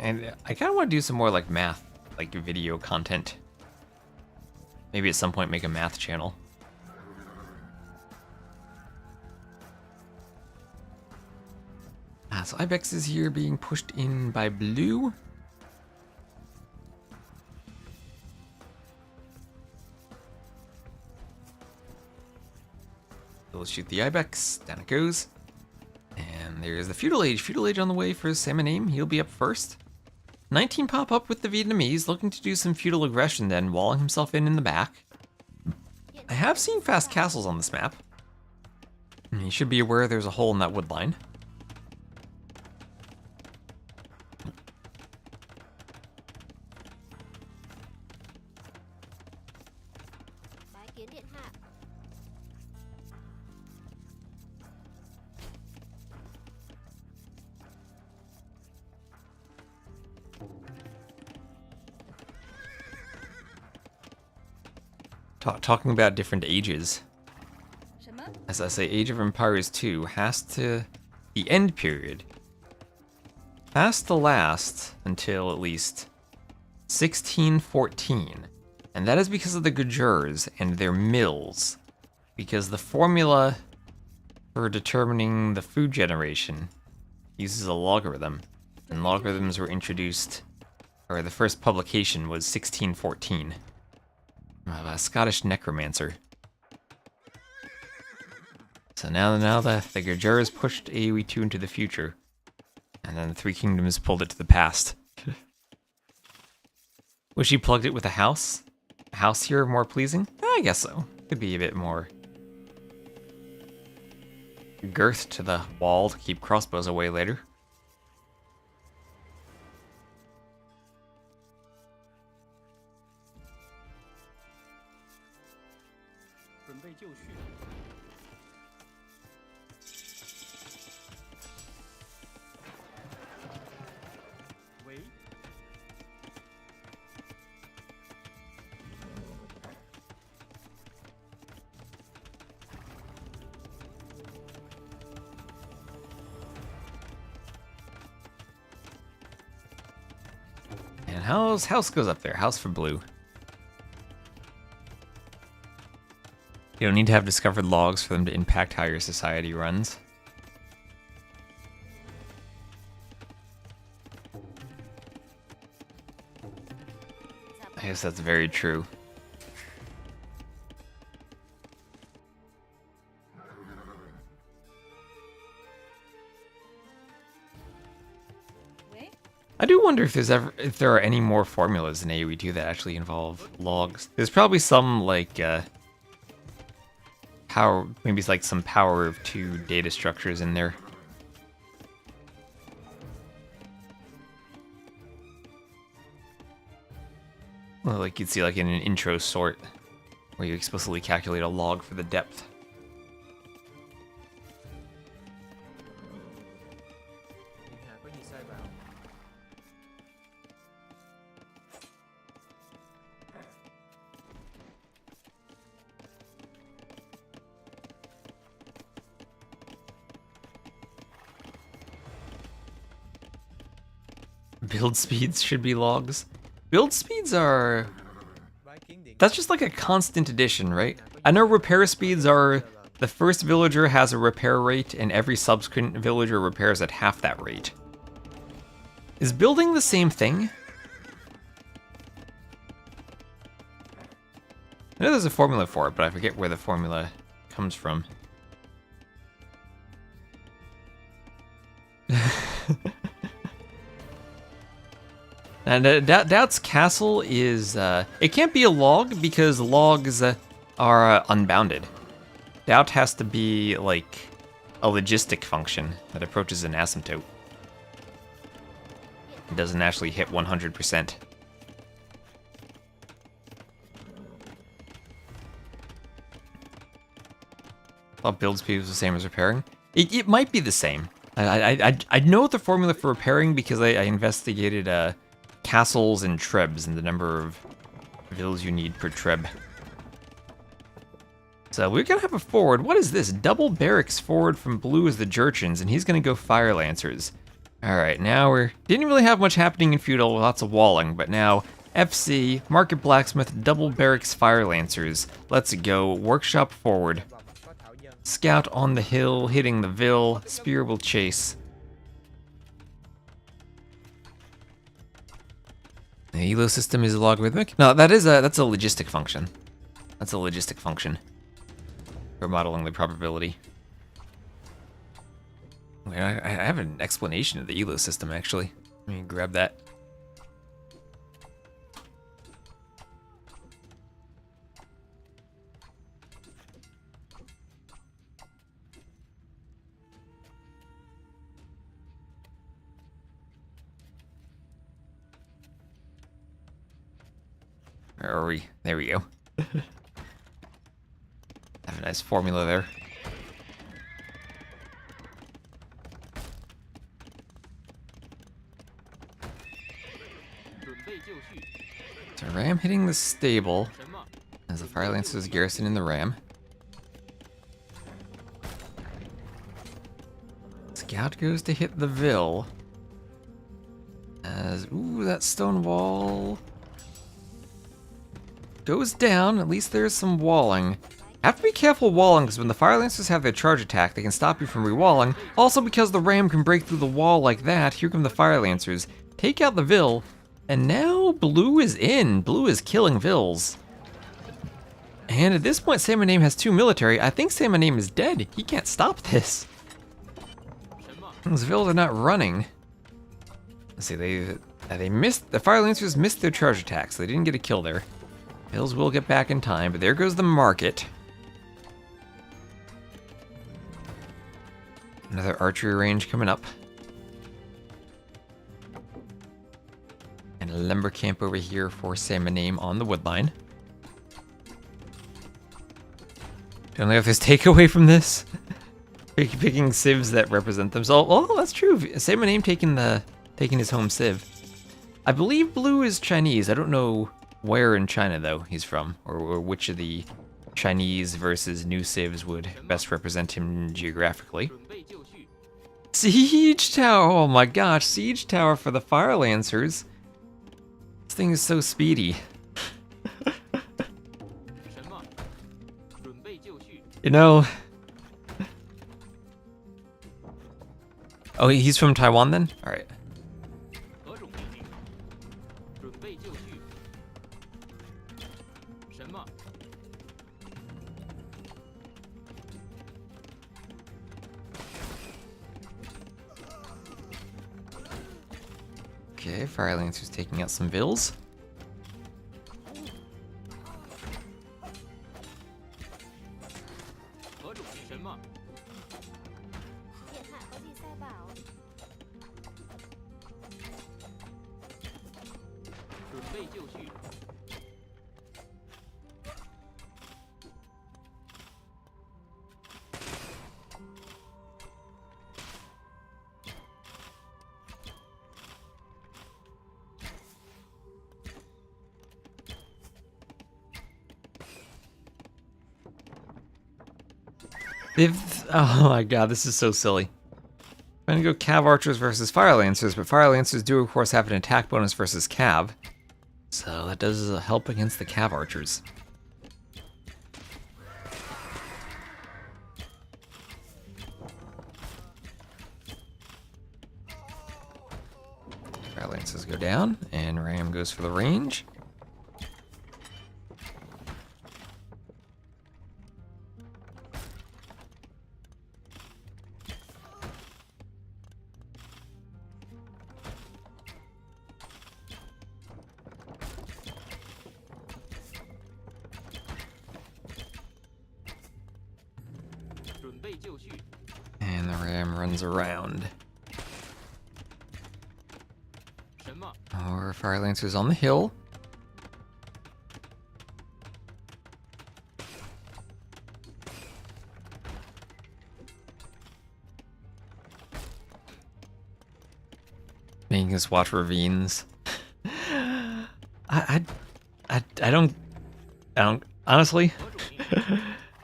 [SPEAKER 1] And I kind of want to do some more like math, like video content. Maybe at some point make a math channel. So Ibex is here being pushed in by blue. So let's shoot the Ibex. Down it goes. And there's the Feudal Age. Feudal Age on the way for Saymyname. He'll be up first. 19 pop up with the Vietnamese, looking to do some feudal aggression then, walling himself in the back. I have seen fast castles on this map. You should be aware there's a hole in that wood line. Talking about different ages. As I say, Age of Empires 2 has to... The end period has to last until at least 1614. And that is because of the Gujars and their mills. Because the formula for determining the food generation uses a logarithm. And logarithms were introduced, or the first publication was 1614. A Scottish necromancer. So now the Gujars pushed AoE 2 into the future. And then the Three Kingdoms pulled it to the past. Wish he plugged it with a house? A house here more pleasing? I guess so. Could be a bit more girth to the wall to keep crossbows away later. And house goes up there. House for blue. You don't need to have discovered logs for them to impact how your society runs. I guess that's very true. I do wonder if there are any more formulas in AoE 2 that actually involve logs. There's probably some like power, maybe it's like some power of 2 data structures in there. Well, like you'd see like in an intro sort, where you explicitly calculate a log for the depth. Build speeds should be logs. Build speeds are... That's just like a constant addition, right? I know repair speeds are... The first villager has a repair rate, and every subsequent villager repairs at half that rate. Is building the same thing? I know there's a formula for it, but I forget where the formula comes from. And Doubt's castle is, it can't be a log because logs are unbounded. Doubt has to be like a logistic function that approaches an asymptote. It doesn't actually hit 100%. Thought build speed was the same as repairing. It might be the same. I know the formula for repairing because I investigated castles and trebs and the number of villas you need per treb. So we're gonna have a forward. What is this? Double barracks forward from blue is the Jurchens, and he's gonna go Fire Lancers. Alright, now didn't really have much happening in feudal, lots of walling, but now FC, Market Blacksmith, double barracks Fire Lancers. Let's go. Workshop forward. Scout on the hill, hitting the Vill. Spear will chase. The elo system is logarithmic? No, that's a logistic function. That's a logistic function for modeling the probability. Wait, I have an explanation of the elo system actually. Let me grab that. Or are we? There we go. Have a nice formula there. So ram hitting the stable as the Fire Lancers garrison in the ram. Scout goes to hit the Vil. As, ooh, that stone wall goes down. At least there's some walling. Have to be careful walling, because when the Fire Lancers have their charge attack, they can stop you from rewalling. Also, because the ram can break through the wall like that, here come the Fire Lancers. Take out the Vil, and now Blue is in. Blue is killing Vils. And at this point, saymyname has 2 military. I think saymyname is dead. He can't stop this. Those Vils are not running. Let's see, they missed, the Fire Lancers missed their charge attack, so they didn't get a kill there. Vils will get back in time, but there goes the market. Another archery range coming up. And a lumber camp over here for saymyname on the woodline. Don't know if there's takeaway from this. Picking civs that represent themselves. Oh, that's true. saymyname taking his home civ. I believe Blue is Chinese. I don't know where in China, though, he's from, or which of the Chinese versus new civs would best represent him geographically. Siege Tower! Oh my gosh, Siege Tower for the Fire Lancers. This thing is so speedy. You know... Oh, he's from Taiwan then? Alright. Okay, Fire Lancer's taking out some Vils. Oh my god, this is so silly. I'm gonna go Cav Archers versus Fire Lancers, but Fire Lancers do of course have an attack bonus versus Cav. So that does help against the Cav Archers. Fire Lancers go down, and Ram goes for the range. And the ram runs around. Our Fire Lancer's on the hill. Making us watch Ravines. I don't honestly.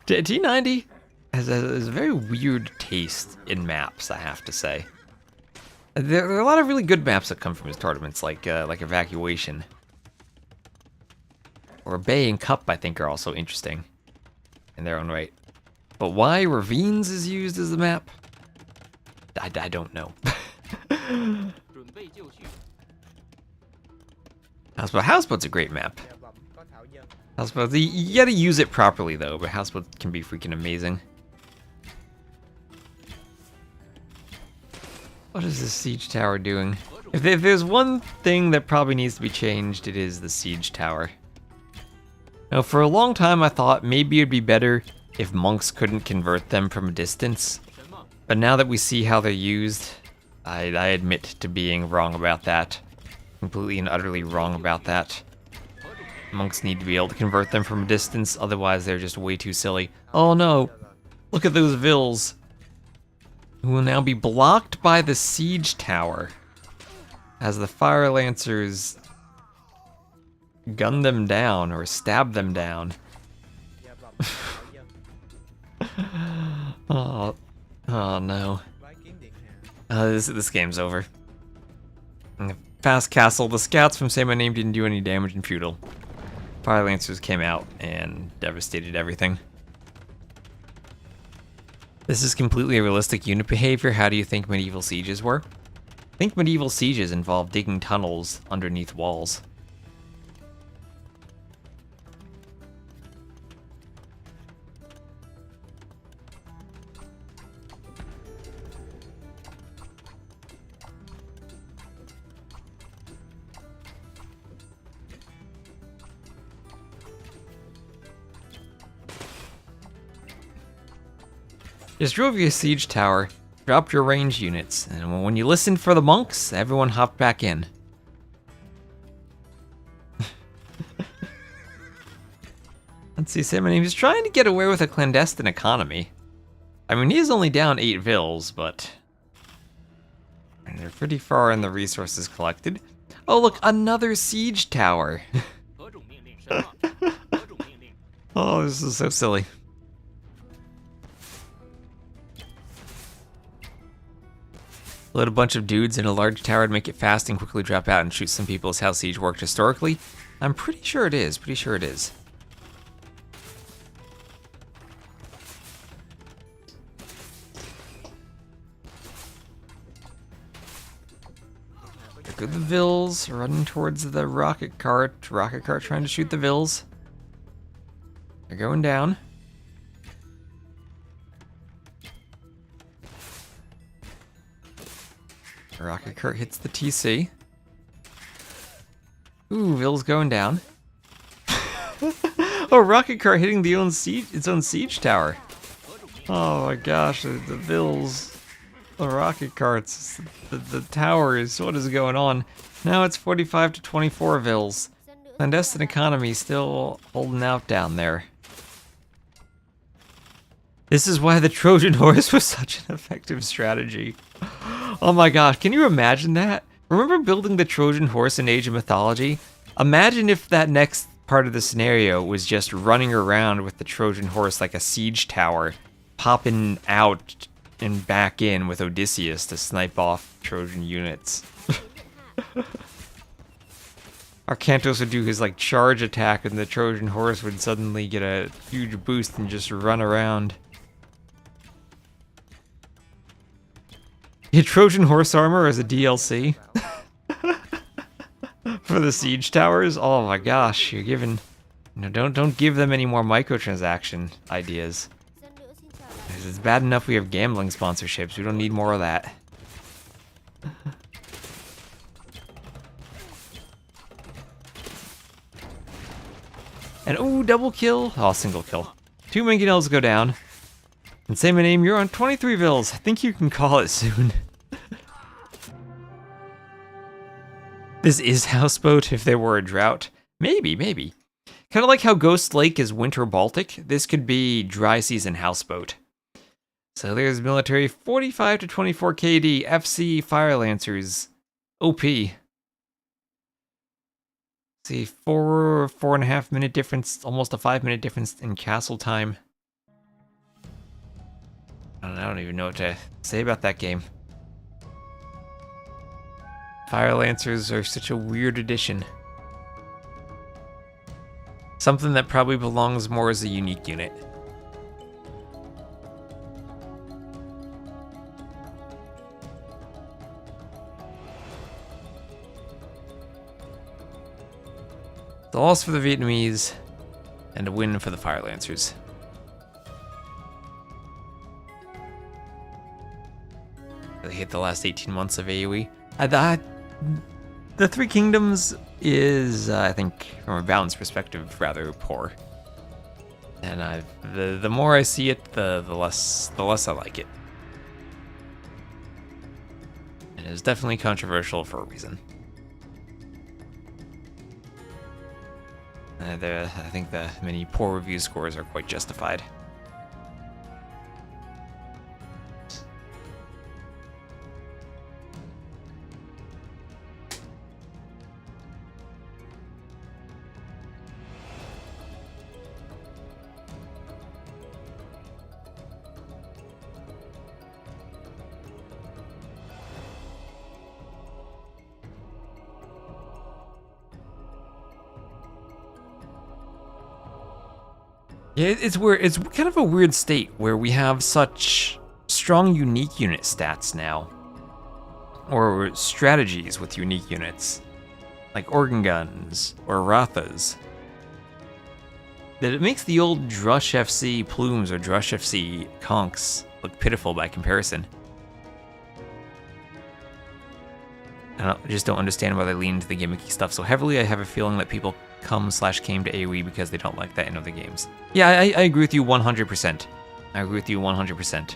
[SPEAKER 1] T90 has a very weird taste in maps, I have to say. There are a lot of really good maps that come from his tournaments, like Evacuation. Or Bay and Cup, I think, are also interesting in their own right. But why Ravines is used as a map? I don't know. Houseboat's a great map. Houseboat, you gotta use it properly though, but Houseboat can be freaking amazing. What is this siege tower doing? If there's one thing that probably needs to be changed, it is the siege tower. Now, for a long time I thought maybe it'd be better if monks couldn't convert them from a distance. But now that we see how they're used, I admit to being wrong about that. Completely and utterly wrong about that. Monks need to be able to convert them from a distance, otherwise they're just way too silly. Oh no! Look at those vills! Who will now be blocked by the siege tower as the fire lancers gun them down or stab them down. Oh no. This game's over. Past castle, the scouts from saymyname didn't do any damage in feudal. Fire lancers came out and devastated everything. This is completely a realistic unit behavior. How do you think medieval sieges were? I think medieval sieges involved digging tunnels underneath walls. Just drove your siege tower, dropped your range units, and when you listened for the monks, everyone hopped back in. Let's see, saymyname is trying to get away with a clandestine economy. I mean, he's only down 8 vills, but they're pretty far in the resources collected. Oh look, another siege tower. Oh, this is so silly. Load a bunch of dudes in a large tower to make it fast and quickly drop out and shoot some people is how siege worked historically. I'm pretty sure it is, There go the vills, running towards the rocket cart. Rocket cart trying to shoot the vills. They're going down. Rocket cart hits the TC. Ooh, Vill's going down. Oh, rocket cart hitting its own siege tower. Oh my gosh, the Vills, the rocket carts, the towers, what is going on? Now it's 45 to 24 Vills. Clandestine economy still holding out down there. This is why the Trojan horse was such an effective strategy. Oh my gosh, can you imagine that? Remember building the Trojan horse in Age of Mythology? Imagine if that next part of the scenario was just running around with the Trojan horse like a siege tower, popping out and back in with Odysseus to snipe off Trojan units. Arcantos would do his like charge attack and the Trojan horse would suddenly get a huge boost and just run around. Get Trojan horse armor as a DLC for the siege towers. Oh my gosh, you're giving, don't give them any more microtransaction ideas. It's bad enough we have gambling sponsorships. We don't need more of that. And ooh, double kill. Oh, single kill. 2 mangonels go down. And saymyname, you're on 23 vills. I think you can call it soon. This is houseboat if there were a drought. Maybe. Kind of like how Ghost Lake is winter Baltic. This could be dry season houseboat. So there's military 45 to 24 KD, FC Fire Lancers, OP. See, 4.5 minute difference, almost a 5-minute difference in castle time. I don't even know what to say about that game. Fire Lancers are such a weird addition. Something that probably belongs more as a unique unit. The loss for the Vietnamese, and a win for the Fire Lancers. They hit the last 18 months of AoE. The Three Kingdoms is, I think, from a balance perspective, rather poor. And the more I see it, the less I like it. It is definitely controversial for a reason. I think the many poor review scores are quite justified. Yeah, it's weird. It's kind of a weird state where we have such strong unique unit stats now, or strategies with unique units, like organ guns or Rathas, that it makes the old Drush FC plumes or Drush FC conks look pitiful by comparison. I just don't understand why they lean into the gimmicky stuff so heavily. I have a feeling that people came to AoE because they don't like that in other games. Yeah, I agree with you 100%. I agree with you 100%.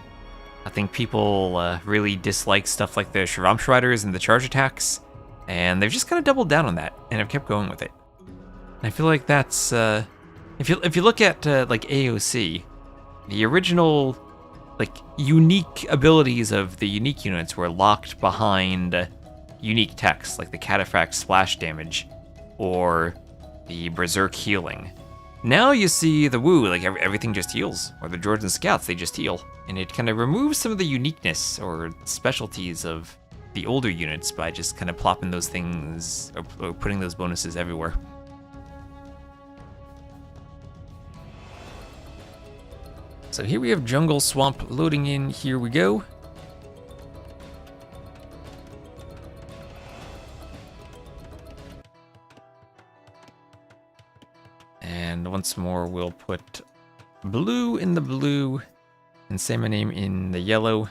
[SPEAKER 1] I think people really dislike stuff like the Shravamshriders and the charge attacks, and they've just kind of doubled down on that, and have kept going with it. And I feel like that's, if you look at like AOC, the original like unique abilities of the unique units were locked behind unique text, like the Cataphract splash damage, or the Berserk healing. Now you see the Wu, like everything just heals, or the Georgian Scouts, they just heal. And it kind of removes some of the uniqueness or specialties of the older units by just kind of plopping those things, or putting those bonuses everywhere. So here we have Jungle Swamp loading in, here we go. And once more, we'll put blue in the blue and saymyname in the yellow.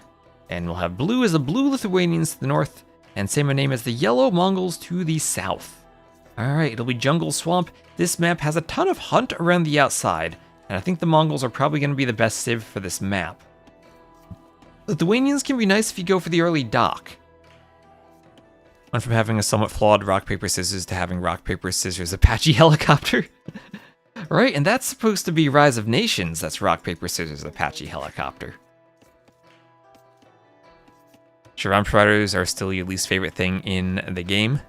[SPEAKER 1] And we'll have blue as the blue Lithuanians to the north and saymyname as the yellow Mongols to the south. All right, it'll be Jungle Swamp. This map has a ton of hunt around the outside, and I think the Mongols are probably going to be the best civ for this map. Lithuanians can be nice if you go for the early dock. Went from having a somewhat flawed rock, paper, scissors to having rock, paper, scissors Apache helicopter. Right, and that's supposed to be Rise of Nations. That's rock, paper, scissors Apache helicopter. Shravamshriders are still your least favorite thing in the game.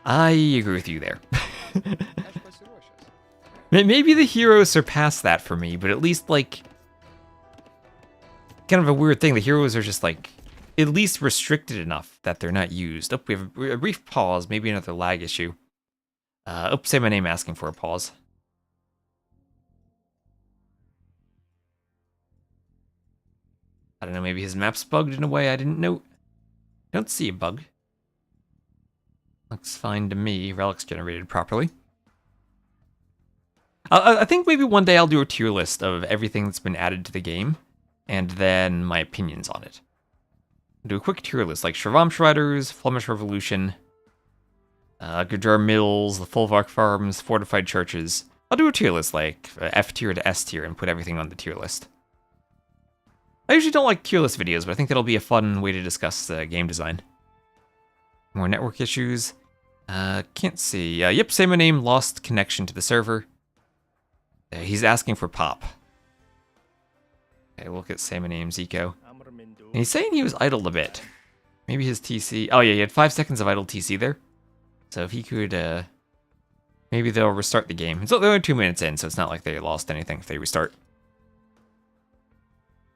[SPEAKER 1] I agree with you there. Maybe the heroes surpass that for me, but at least, like, kind of a weird thing. The heroes are just, like, at least restricted enough that they're not used. Oh, we have a brief pause, maybe another lag issue. Saymyname asking for a pause. I don't know, maybe his map's bugged in a way I didn't know. Don't see a bug. Looks fine to me. Relics generated properly. I think maybe one day I'll do a tier list of everything that's been added to the game, and then my opinions on it. I'll do a quick tier list, like Shravamshriders, Flemish Revolution, Gujar Mills, the Folvark Farms, Fortified Churches. I'll do a tier list, like F tier to S tier, and put everything on the tier list. I usually don't like tier list videos, but I think that'll be a fun way to discuss game design. More network issues. Can't see. Yep, saymyname lost connection to the server. He's asking for pop. Okay, we'll look at saymayname's eco. And he's saying he was idled a bit. Maybe his TC... Oh yeah, he had 5 seconds of idle TC there. So if he could... maybe they'll restart the game. So they're only 2 minutes in, so it's not like they lost anything if they restart.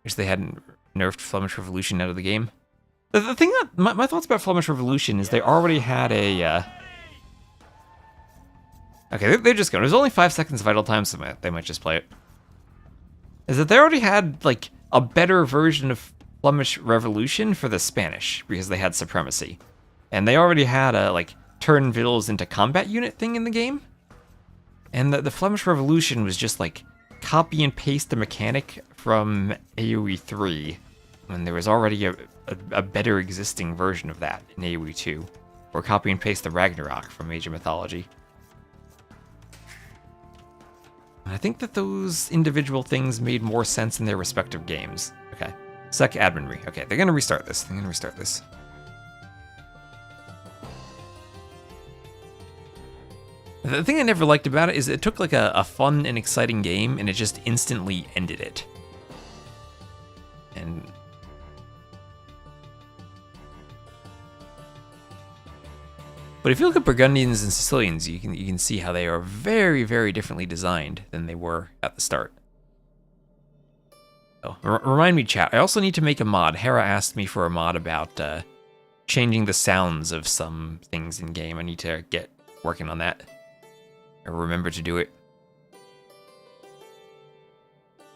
[SPEAKER 1] Wish they hadn't nerfed Flemish Revolution out of the game. The thing that... My thoughts about Flemish Revolution is they already had a... Okay, they're just going. There's only 5 seconds of idle time, so they might just play it. Is that they already had, like, a better version of Flemish Revolution for the Spanish, because they had Supremacy. And they already had a, like, turn villas into combat unit thing in the game. And the Flemish Revolution was just, like, copy and paste the mechanic from AoE 3, when there was already a better existing version of that in AoE 2. Or copy and paste the Ragnarok from Age of Mythology. I think that those individual things made more sense in their respective games. Okay. Sec adminry. Okay, they're gonna restart this. The thing I never liked about it is it took like a fun and exciting game and it just instantly ended it. And but if you look at Burgundians and Sicilians, you can see how they are very, very differently designed than they were at the start. Oh, remind me, chat. I also need to make a mod. Hera asked me for a mod about changing the sounds of some things in game. I need to get working on that. Or remember to do it.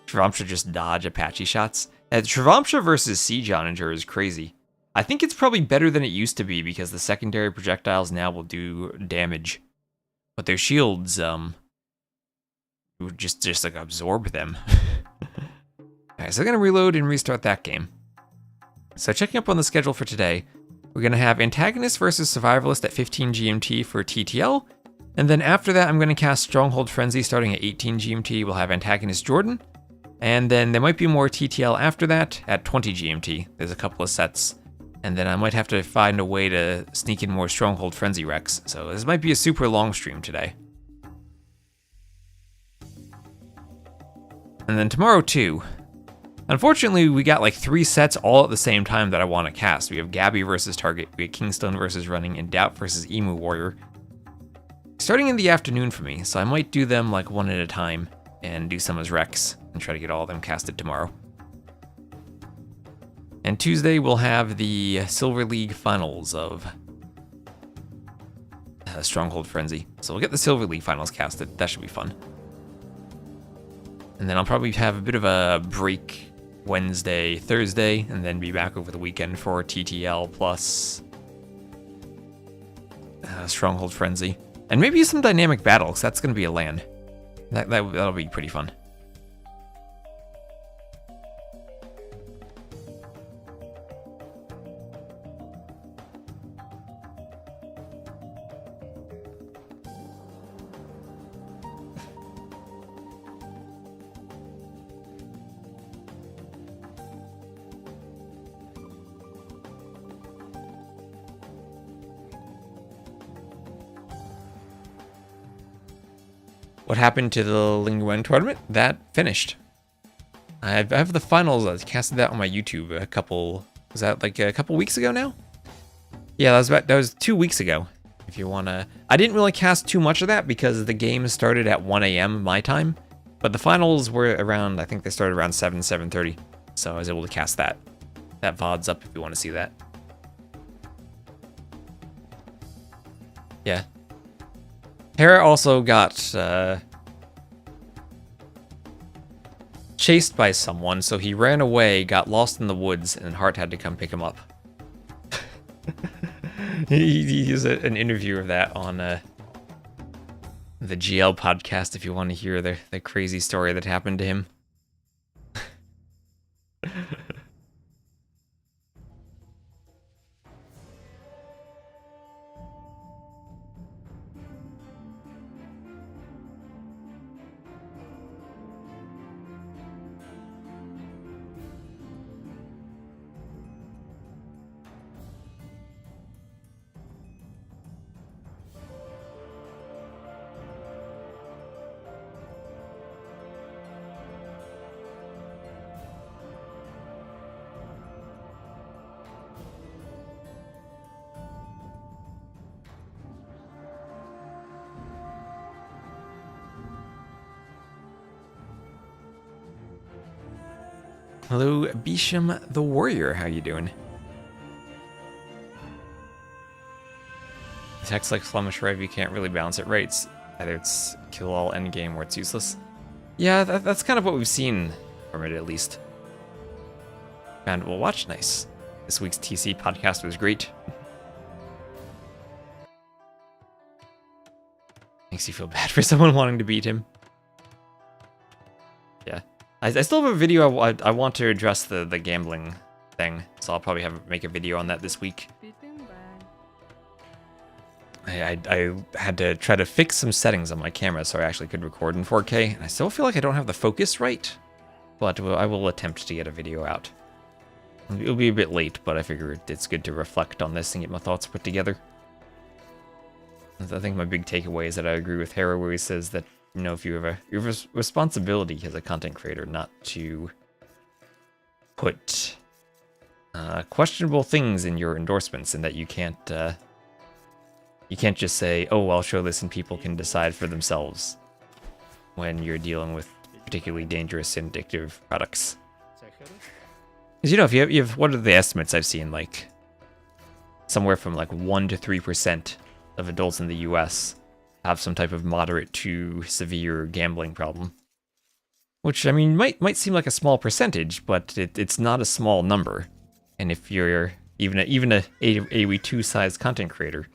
[SPEAKER 1] Trivamsha just dodge Apache shots. Trivamsha versus Siege Onager is crazy. I think it's probably better than it used to be because the secondary projectiles now will do damage. But their shields, would just like absorb them. Alright, so I'm gonna reload and restart that game. So checking up on the schedule for today, we're gonna have AntagonisT versus Survivalist at 15 GMT for TTL, and then after that I'm gonna cast Stronghold Frenzy starting at 18 GMT. We'll have AntagonisT Jordan, and then there might be more TTL after that at 20 GMT. There's a couple of sets, and then I might have to find a way to sneak in more Stronghold Frenzy Rex. So this might be a super long stream today. And then tomorrow too. Unfortunately, we got like 3 sets all at the same time that I want to cast. We have Gabby versus Target, we have Kingstone versus Running, and Doubt versus Emu Warrior. Starting in the afternoon for me, so I might do them like one at a time and do some as Rex and try to get all of them casted tomorrow. And Tuesday we'll have the Silver League finals of Stronghold Frenzy. So we'll get the Silver League finals casted. That should be fun. And then I'll probably have a bit of a break Wednesday, Thursday, and then be back over the weekend for TTL plus Stronghold Frenzy. And maybe some dynamic battle, because that's going to be a LAN. That'll be pretty fun. What happened to the Lingwen tournament? That finished. I have the finals. I casted that on my YouTube a couple. Was that like a couple weeks ago now? Yeah, that was 2 weeks ago. If you wanna, I didn't really cast too much of that because the game started at 1 AM my time, but the finals were around. I think they started around 7:30. So I was able to cast that. That VOD's up if you want to see that. Yeah. Hera also got chased by someone, so he ran away, got lost in the woods, and Hart had to come pick him up. he used an interview of that on the GL podcast if you want to hear the crazy story that happened to him. Hello, Bisham the Warrior. How you doing? Attacks like Flemish Rev, you can't really balance it right. Either it's kill all endgame or it's useless. Yeah, that's kind of what we've seen from it at least. And we'll watch. Nice. This week's TC podcast was great. Makes you feel bad for someone wanting to beat him. Yeah. I still have a video I want to address the gambling thing, so I'll probably make a video on that this week. I had to try to fix some settings on my camera so I actually could record in 4K, and I still feel like I don't have the focus right, but I will attempt to get a video out. It'll be a bit late, but I figure it's good to reflect on this and get my thoughts put together. I think my big takeaway is that I agree with Hera where he says that, you know, if you have you have a responsibility as a content creator not to put questionable things in your endorsements, and that you can't just say, oh, I'll show this and people can decide for themselves when you're dealing with particularly dangerous and addictive products. Because, you know, if you have, what are the estimates I've seen, like somewhere from like 1 to 3% of adults in the US have some type of moderate to severe gambling problem. Which, I mean, might seem like a small percentage, but it's not a small number. And if you're even a AW2 sized content creator,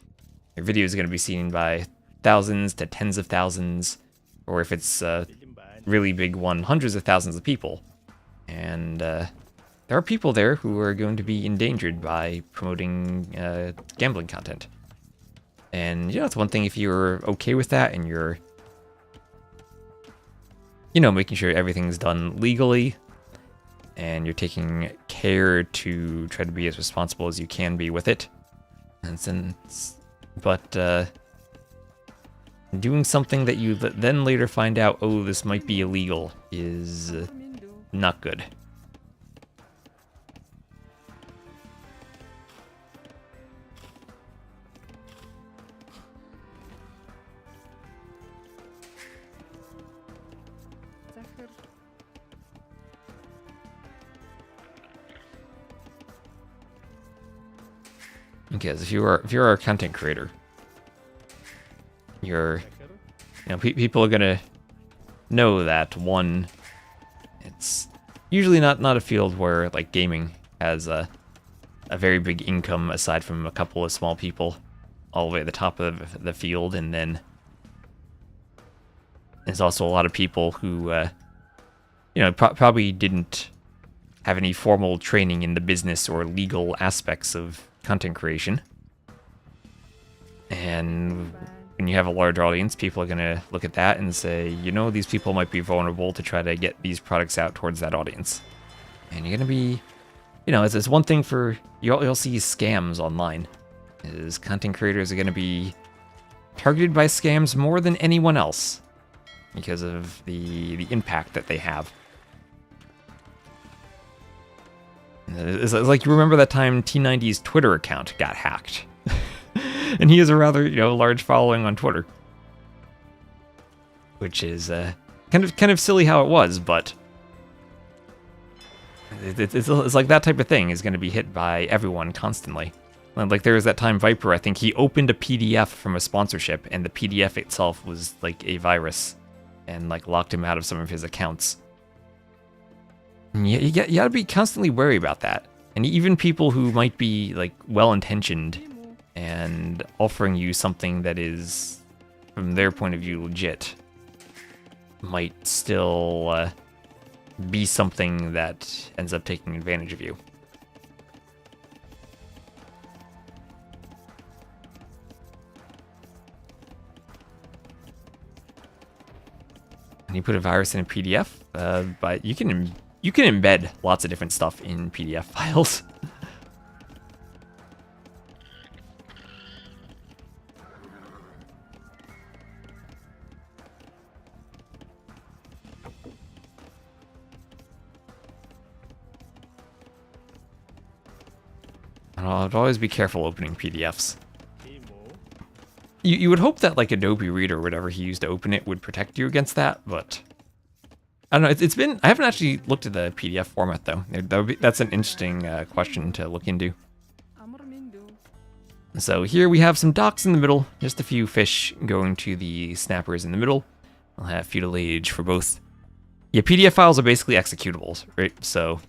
[SPEAKER 1] your video is going to be seen by thousands to tens of thousands, or if it's a really big one, hundreds of thousands of people. And there are people there who are going to be endangered by promoting gambling content. And, you know, it's one thing if you're okay with that and you're, you know, making sure everything's done legally and you're taking care to try to be as responsible as you can be with it. But doing something that you then later find out, oh, this might be illegal, is not good. Because if you're a content creator, people are gonna know that, one, it's usually not a field where like gaming has a very big income aside from a couple of small people all the way at the top of the field, and then there's also a lot of people who probably didn't have any formal training in the business or legal aspects of content creation. And when you have a large audience, people are going to look at that and say, you know, these people might be vulnerable to try to get these products out towards that audience. And you're going to be, you know, it's one thing for, you'll see scams online. Is content creators are going to be targeted by scams more than anyone else because of the impact that they have. It's like, you remember that time T90's Twitter account got hacked. And he has a rather, large following on Twitter. Which is kind of silly how it was, but it's like that type of thing is going to be hit by everyone constantly. Like there was that time Viper, I think he opened a PDF from a sponsorship, and the PDF itself was like a virus, and like locked him out of some of his accounts. And you gotta be constantly wary about that. And even people who might be like well-intentioned and offering you something that is, from their point of view, legit, might still be something that ends up taking advantage of you. And you put a virus in a PDF, but you can embed lots of different stuff in PDF files. And I'd always be careful opening PDFs. You would hope that like Adobe Reader or whatever he used to open it would protect you against that, but I don't know. I haven't actually looked at the PDF format though. That's an interesting question to look into. So here we have some docks in the middle, just a few fish going to the snappers in the middle. I'll have feudal age for both. Yeah, PDF files are basically executables, right? So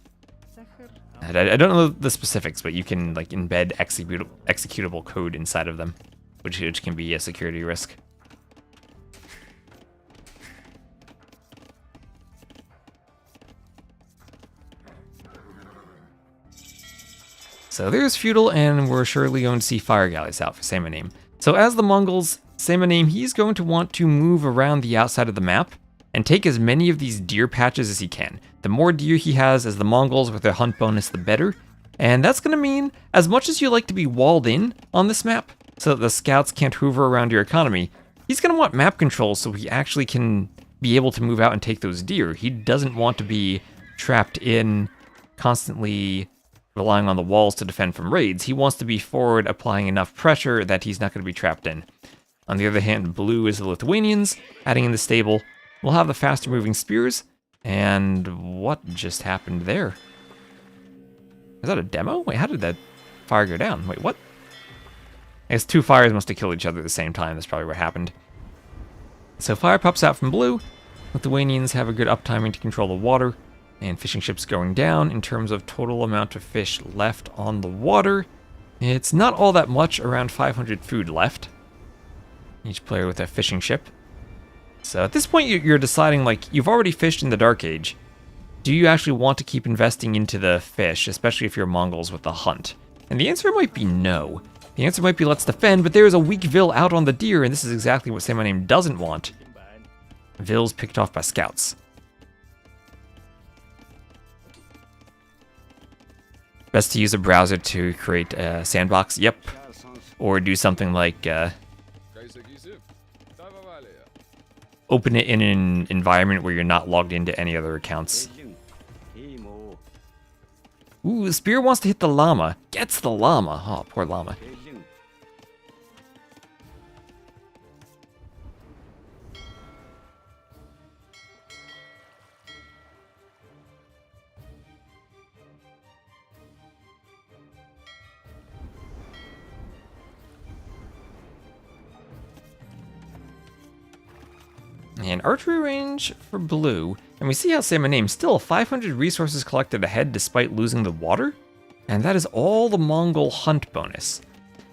[SPEAKER 1] I don't know the specifics, but you can like embed executable code inside of them, which can be a security risk. So there's feudal, and we're surely going to see fire galleys out for saymyname. So as the Mongols, saymyname, he's going to want to move around the outside of the map and take as many of these deer patches as he can. The more deer he has as the Mongols with their hunt bonus, the better. And that's going to mean, as much as you like to be walled in on this map, so that the scouts can't hoover around your economy, he's going to want map control so he actually can be able to move out and take those deer. He doesn't want to be trapped in, constantly relying on the walls to defend from raids. He wants to be forward, applying enough pressure that he's not going to be trapped in. On the other hand, blue is the Lithuanians, adding in the stable. We'll have the faster moving spears. And what just happened there? Is that a demo? Wait, how did that fire go down? Wait, what? I guess two fires must have killed each other at the same time. That's probably what happened. So fire pops out from blue. Lithuanians have a good uptiming to control the water. And fishing ships going down in terms of total amount of fish left on the water. It's not all that much, around 500 food left. Each player with a fishing ship. So at this point you're deciding, like, you've already fished in the Dark Age. Do you actually want to keep investing into the fish, especially if you're Mongols with the hunt? And the answer might be no. The answer might be let's defend, but there is a weak Vil out on the deer, and this is exactly what saymyname doesn't want. Vil's picked off by scouts. Best to use a browser to create a sandbox, yep. Or do something like open it in an environment where you're not logged into any other accounts. Ooh, the spear wants to hit the llama. Gets the llama. Oh, poor llama. And archery range for blue. And we see how saymyname still 500 resources collected ahead despite losing the water. And that is all the Mongol hunt bonus.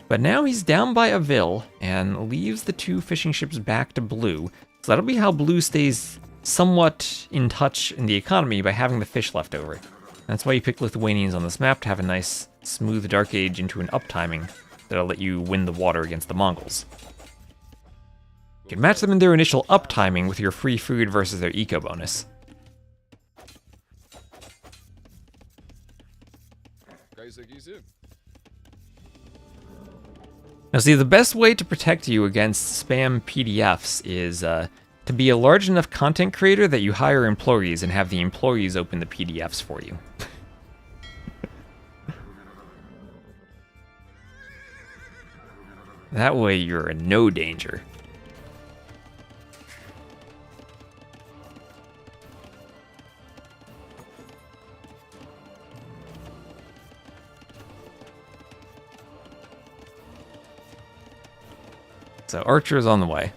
[SPEAKER 1] But now he's down by a Vil and leaves the two fishing ships back to blue. So that'll be how blue stays somewhat in touch in the economy by having the fish left over. That's why you pick Lithuanians on this map, to have a nice smooth Dark Age into an uptiming that'll let you win the water against the Mongols. You can match them in their initial uptiming with your free food versus their eco bonus. Now see, the best way to protect you against spam PDFs is to be a large enough content creator that you hire employees and have the employees open the PDFs for you. That way you're in no danger. So Archer is on the way.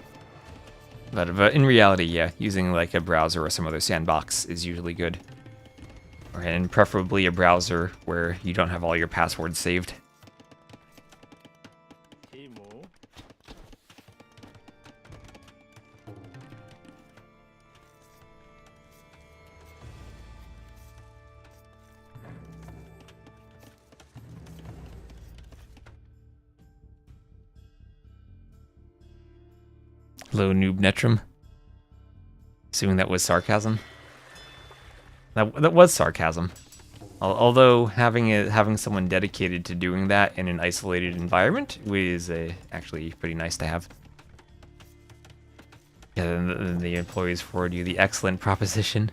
[SPEAKER 1] But in reality, yeah, using like a browser or some other sandbox is usually good. And preferably a browser where you don't have all your passwords saved. Hello, Noob Netrum. Assuming that was sarcasm. That was sarcasm. Although having someone dedicated to doing that in an isolated environment was actually pretty nice to have. Yeah, then the employees forward you the excellent proposition.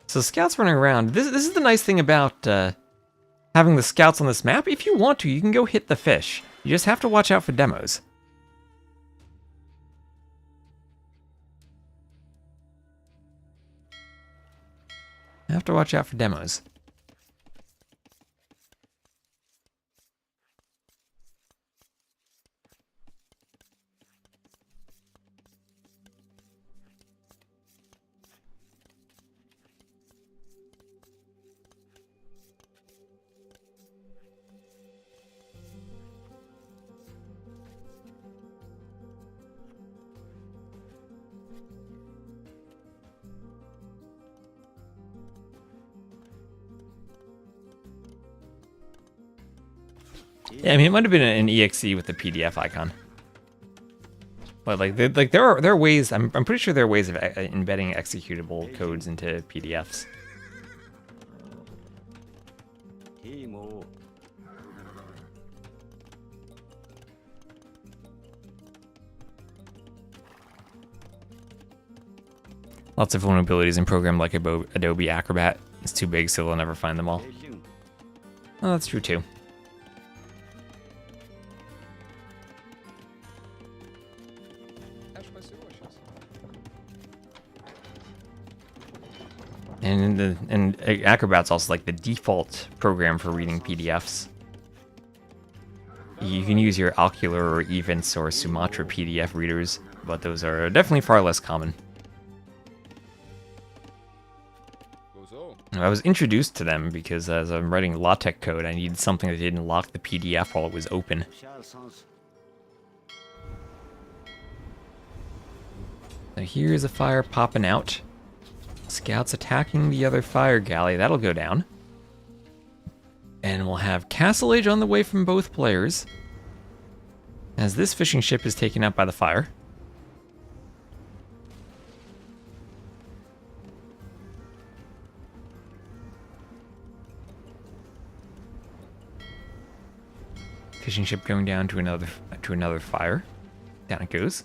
[SPEAKER 1] So scouts running around. This is the nice thing about having the scouts on this map. If you want to, you can go hit the fish. You just have to watch out for demos. You have to watch out for demos. Yeah, I mean, it might have been an EXE with the PDF icon. But like there are ways. I'm pretty sure there are ways of embedding executable codes into PDFs. Lots of vulnerabilities in program like Adobe Acrobat. It's too big, so they'll never find them all. Well, that's true too. And Acrobat's also like the default program for reading PDFs. You can use your Alcular or Events or Sumatra PDF readers, but those are definitely far less common. I was introduced to them because as I'm writing LaTeX code, I needed something that didn't lock the PDF while it was open. So here's a fire popping out. Scouts attacking the other fire galley. That'll go down. And we'll have Castle Age on the way from both players, as this fishing ship is taken out by the fire. Fishing ship going down to another fire. Down it goes.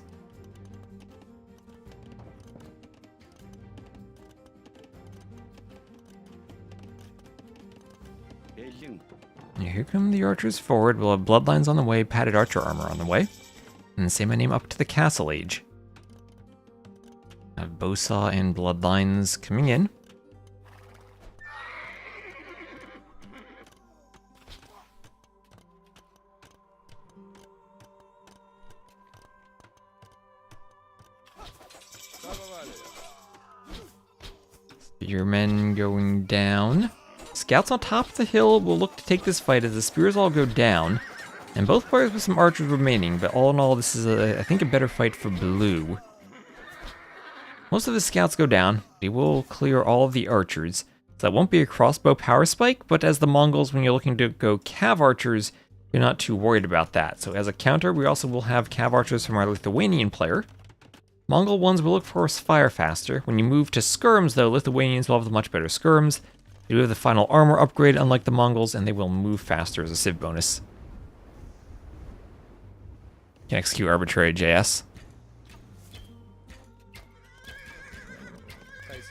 [SPEAKER 1] And here come the archers forward. We'll have bloodlines on the way, padded archer armor on the way. And say my name up to the Castle Age. Have bowsaw and bloodlines coming in. Spearmen going down. Scouts on top of the hill will look to take this fight as the spears all go down. And both players with some archers remaining, but all in all, this is, I think, a better fight for blue. Most of the scouts go down. They will clear all of the archers. So that won't be a crossbow power spike, but as the Mongols, when you're looking to go cav archers, you're not too worried about that. So as a counter, we also will have cav archers from our Lithuanian player. Mongol ones will look for fire faster. When you move to skirms, though, Lithuanians will have the much better skirms. They do have the final armor upgrade, unlike the Mongols, and they will move faster as a civ bonus. Can execute arbitrary JS.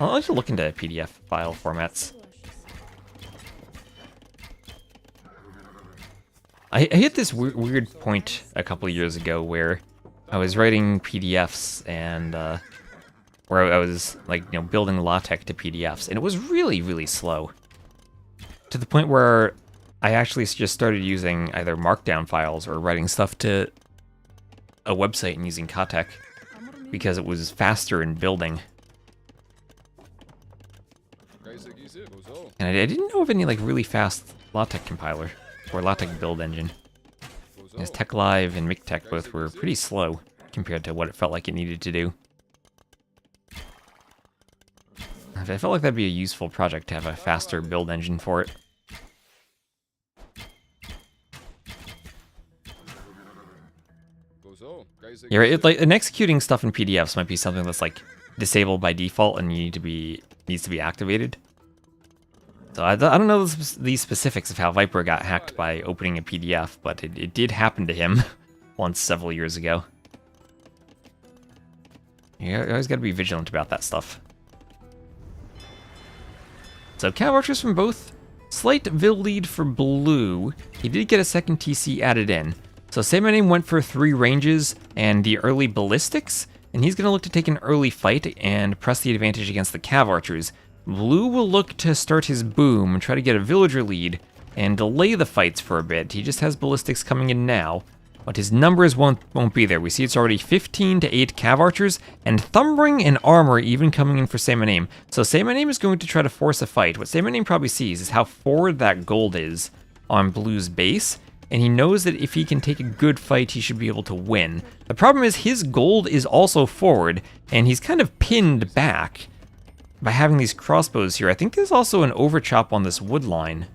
[SPEAKER 1] I'll like to look into PDF file formats. I hit this weird point a couple of years ago where I was writing PDFs and where I was like, you know, building LaTeX to PDFs, and it was really, really slow. To the point where I actually just started using either Markdown files or writing stuff to a website and using Katek because it was faster in building. And I didn't know of any like really fast LaTeX compiler or LaTeX build engine. As TechLive and MikTeX both were pretty slow compared to what it felt like it needed to do. I felt like that'd be a useful project to have a faster build engine for it. Yeah, right, like, and executing stuff in PDFs might be something that's like disabled by default and needs to be activated. So I don't know the specifics of how Viper got hacked by opening a PDF, but it did happen to him once several years ago. You always got to be vigilant about that stuff. So cav archers from both. Slight Vil lead for blue. He did get a second TC added in. So Say My Name went for 3 ranges and the early ballistics, and he's going to look to take an early fight and press the advantage against the cav archers. Blue will look to start his boom and try to get a villager lead and delay the fights for a bit. He just has ballistics coming in now, but his numbers won't be there. We see it's already 15 to 8 cav archers and Thumbring and armor even coming in for Say My Name. So Say My Name is going to try to force a fight. What Say My Name probably sees is how forward that gold is on Blue's base, and he knows that if he can take a good fight, he should be able to win. The problem is his gold is also forward, and he's kind of pinned back by having these crossbows here. I think there's also an overchop on this wood line.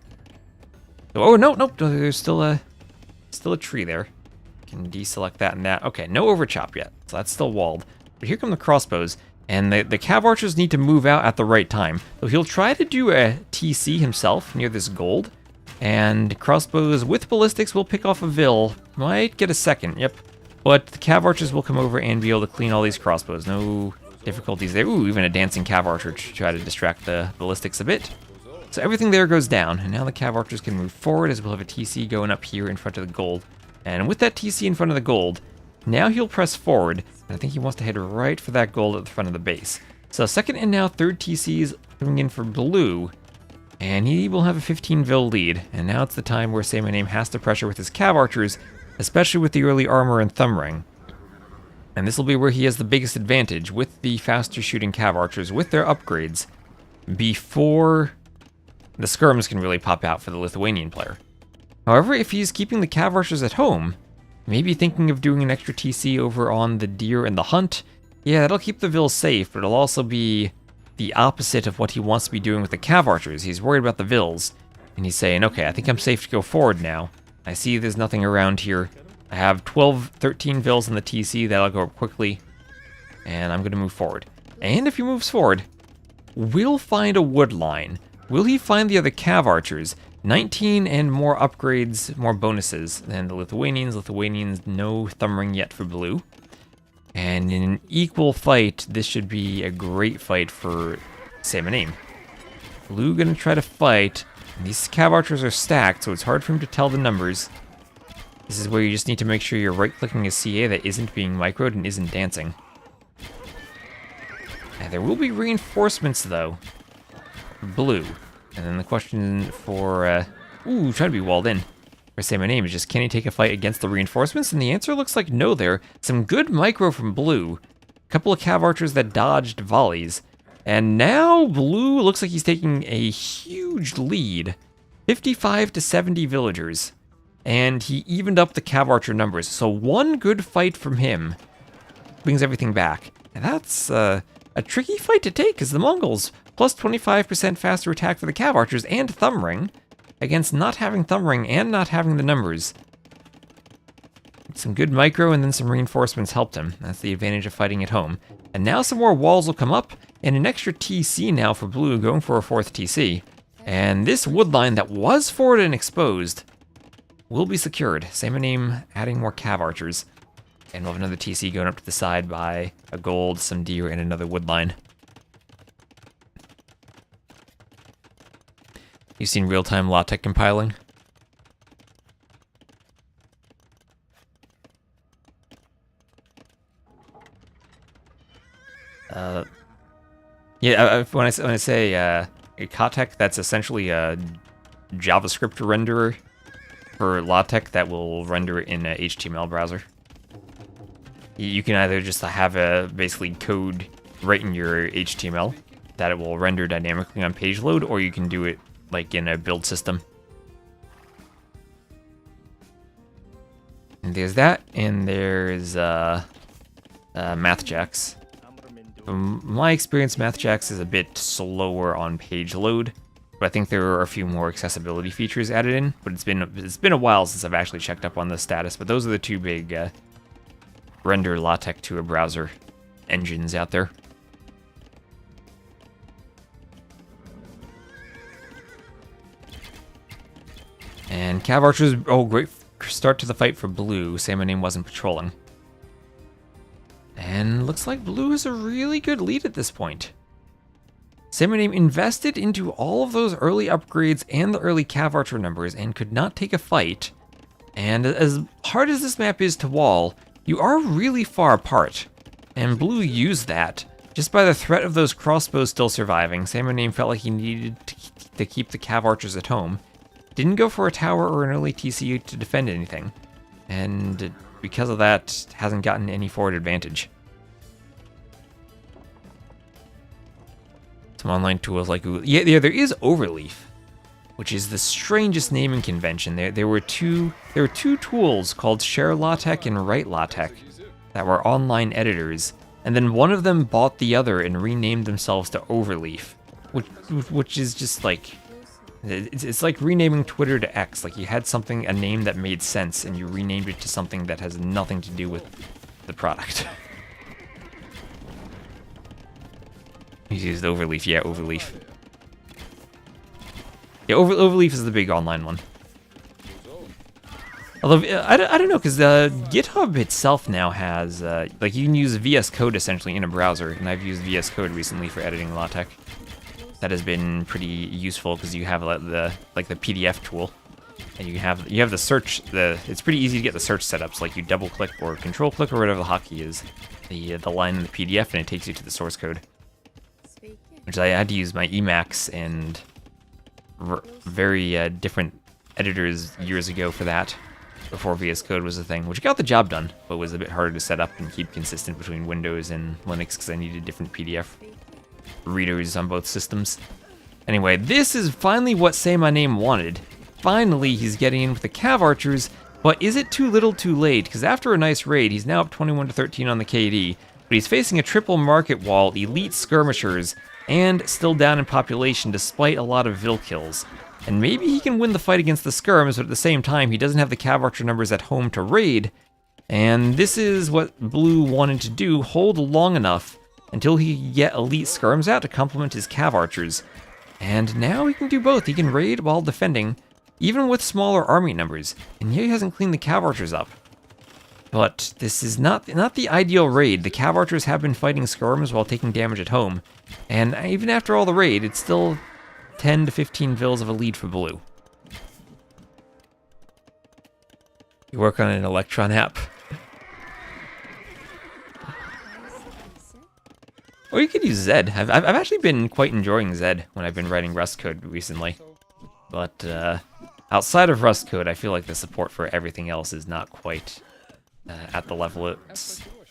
[SPEAKER 1] Oh, no, there's still a tree there. can deselect that and that. Okay, no overchop yet, so that's still walled. But here come the crossbows, and the cav archers need to move out at the right time. So he'll try to do a TC himself near this gold, and crossbows with ballistics will pick off a Vil. Might get a second, yep. But the cav archers will come over and be able to clean all these crossbows. No difficulties there. Ooh, even a dancing cav archer to try to distract the ballistics a bit. So everything there goes down, and now the cav archers can move forward as we'll have a TC going up here in front of the gold. And with that TC in front of the gold, now he'll press forward, and I think he wants to head right for that gold at the front of the base. So second and now third TC's coming in for blue, and he will have a 15 Vil lead. And now it's the time where saymyname has to pressure with his cav archers, especially with the early armor and thumb ring. And this will be where he has the biggest advantage with the faster shooting cav archers with their upgrades before the skirms can really pop out for the Lithuanian player. However, if he's keeping the cav archers at home, maybe thinking of doing an extra TC over on the deer and the hunt, yeah, that'll keep the Vils safe, but it'll also be the opposite of what he wants to be doing with the cav archers. He's worried about the Vils, and he's saying, okay, I think I'm safe to go forward now. I see there's nothing around here. I have 12, 13 Vils in the TC, that'll go up quickly, and I'm going to move forward. And if he moves forward, we'll find a wood line. Will he find the other cav archers? 19 and more upgrades, more bonuses than the Lithuanians. Lithuanians, no thumb ring yet for blue. And in an equal fight, this should be a great fight for saymyname. Blue gonna try to fight. These cav archers are stacked, so it's hard for him to tell the numbers. This is where you just need to make sure you're right-clicking a CA that isn't being microed and isn't dancing. And there will be reinforcements, though. Blue. And then the question for, try to be walled in. For saymyname is just, can he take a fight against the reinforcements? And the answer looks like no there. Some good micro from blue. A couple of cav archers that dodged volleys. And now blue looks like he's taking a huge lead. 55 to 70 villagers. And he evened up the cav archer numbers. So one good fight from him brings everything back. And that's a tricky fight to take, because the Mongols plus 25% faster attack for the cav archers and thumb ring against not having thumb ring and not having the numbers. Some good micro and then some reinforcements helped him. That's the advantage of fighting at home. And now some more walls will come up, and an extra TC now for blue, going for a fourth TC. And this wood line that was forward and exposed will be secured. Saymyname adding more cav archers. And we'll have another TC going up to the side by a gold, some deer, and another wood line. You've seen real-time LaTeX compiling? When I say a LaTeX, that's essentially a JavaScript renderer for LaTeX that will render it in a HTML browser. You can either just have a basically code right in your HTML that it will render dynamically on page load, or you can do it like in a build system. And there's that, and there's MathJax. From my experience, MathJax is a bit slower on page load, but I think there are a few more accessibility features added in. But it's been a while since I've actually checked up on the status. But those are the two big render LaTeX to a browser engines out there. And cav archers, oh, great start to the fight for blue. saymyname wasn't patrolling. And looks like blue has a really good lead at this point. saymyname invested into all of those early upgrades and the early cav archer numbers and could not take a fight. And as hard as this map is to wall, you are really far apart. And blue used that. Just by the threat of those crossbows still surviving, saymyname felt like he needed to keep the cav archers at home. Didn't go for a tower or an early TCU to defend anything, and because of that, hasn't gotten any forward advantage. Some online tools like Google. Yeah, there is Overleaf, which is the strangest naming convention. There were two tools called Share LaTeX and Write LaTeX that were online editors, and then one of them bought the other and renamed themselves to Overleaf, which is just like It's like renaming Twitter to X. Like you had something, a name that made sense, and you renamed it to something that has nothing to do with the product. He's used Overleaf. Yeah, Overleaf. Yeah, Overleaf is the big online one. Although, I don't know, because GitHub itself now has, like, you can use VS Code essentially in a browser, and I've used VS Code recently for editing LaTeX. That has been pretty useful because you have the PDF tool, and you have the search. It's pretty easy to get the search setups. Like you double click or control click or whatever the hotkey is, the line in the PDF, and it takes you to the source code. Which I had to use my Emacs and very different editors years ago for that, before VS Code was a thing, which got the job done, but was a bit harder to set up and keep consistent between Windows and Linux because I needed different PDF readers on both systems. Anyway, this is finally what saymyname wanted. Finally, he's getting in with the Cav Archers, but is it too little too late? Because after a nice raid, he's now up 21 to 13 on the KD, but he's facing a triple market wall, elite skirmishers, and still down in population despite a lot of Vil kills. And maybe he can win the fight against the skirms, but at the same time, he doesn't have the Cav Archer numbers at home to raid. And this is what Blue wanted to do, hold long enough until he could get elite skirms out to complement his Cav Archers. And now he can do both. He can raid while defending, even with smaller army numbers. And here he hasn't cleaned the Cav Archers up. But this is not the ideal raid. The Cav Archers have been fighting skirms while taking damage at home. And even after all the raid, it's still 10 to 15 Vils of a lead for Blue. You work on an Electron app. Or you could use Zed. I've actually been quite enjoying Zed when I've been writing Rust code recently. But outside of Rust code, I feel like the support for everything else is not quite at the level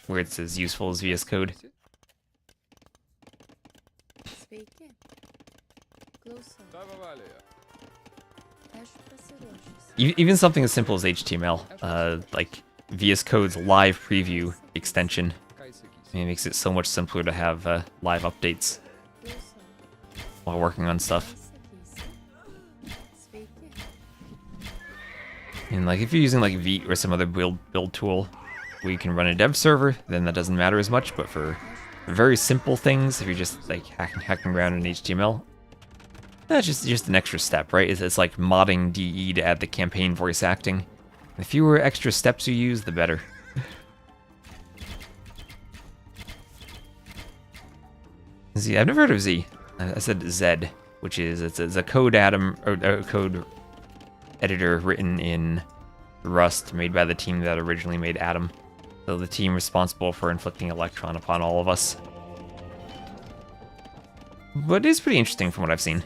[SPEAKER 1] where it's as useful as VS Code. Even something as simple as HTML, like VS Code's live preview extension, it makes it so much simpler to have live updates while working on stuff. And like if you're using like Vite or some other build tool where you can run a dev server, then that doesn't matter as much. But for very simple things, if you're just like hacking around in HTML, that's just an extra step, right? It's like modding DE to add the campaign voice acting. The fewer extra steps you use, the better. Z, I've never heard of Z. I said Zed, which is it's a code code editor written in Rust, made by the team that originally made Atom. So the team responsible for inflicting Electron upon all of us. But it is pretty interesting from what I've seen.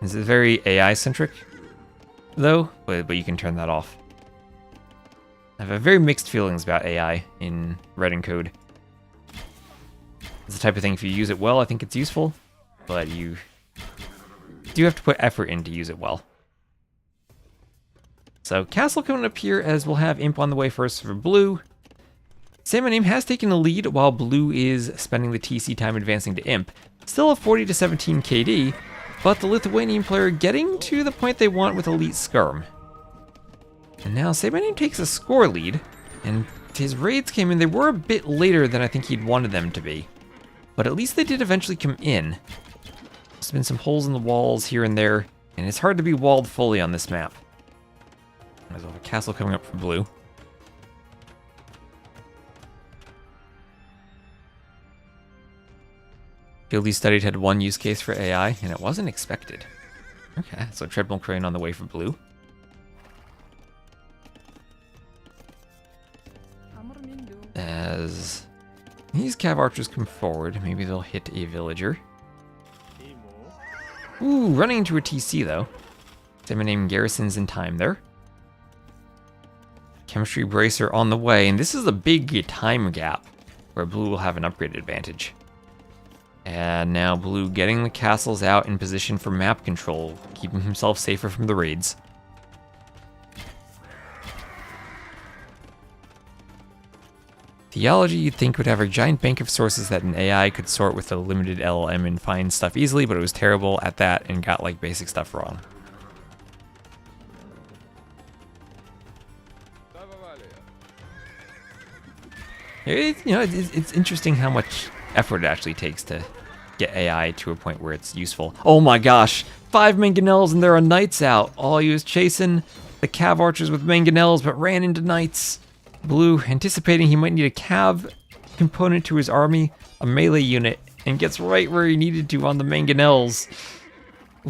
[SPEAKER 1] It's very AI-centric, though, but you can turn that off. I have very mixed feelings about AI in writing code. It's the type of thing, if you use it well, I think it's useful, but you do have to put effort in to use it well. So, Castle coming up here, as we'll have Imp on the way first for Blue. saymyname has taken the lead while Blue is spending the TC time advancing to Imp. Still a 40 to 17 KD, but the Lithuanian player getting to the point they want with Elite Skirm. And now saymyname takes a score lead, and his raids came in, they were a bit later than I think he'd wanted them to be. But at least they did eventually come in. There's been some holes in the walls here and there, and it's hard to be walled fully on this map. There's a castle coming up for Blue. Field you studied had one use case for AI, and it wasn't expected. Okay, so treadmill crane on the way for Blue. As these Cav Archers come forward, maybe they'll hit a villager. Ooh, running into a TC though. saymyname garrisons in time there. Chemistry Bracer on the way, and this is a big time gap where Blue will have an upgrade advantage. And now Blue getting the castles out in position for map control, keeping himself safer from the raids. Theology you'd think would have a giant bank of sources that an AI could sort with a limited LLM and find stuff easily, but it was terrible at that and got like basic stuff wrong. It's interesting how much effort it actually takes to get AI to a point where it's useful. Oh my gosh, 5 mangonels and there are knights out. Oh, he was chasing the cav archers with mangonels, but ran into knights. Blue, anticipating he might need a cav component to his army, a melee unit, and gets right where he needed to on the mangonels.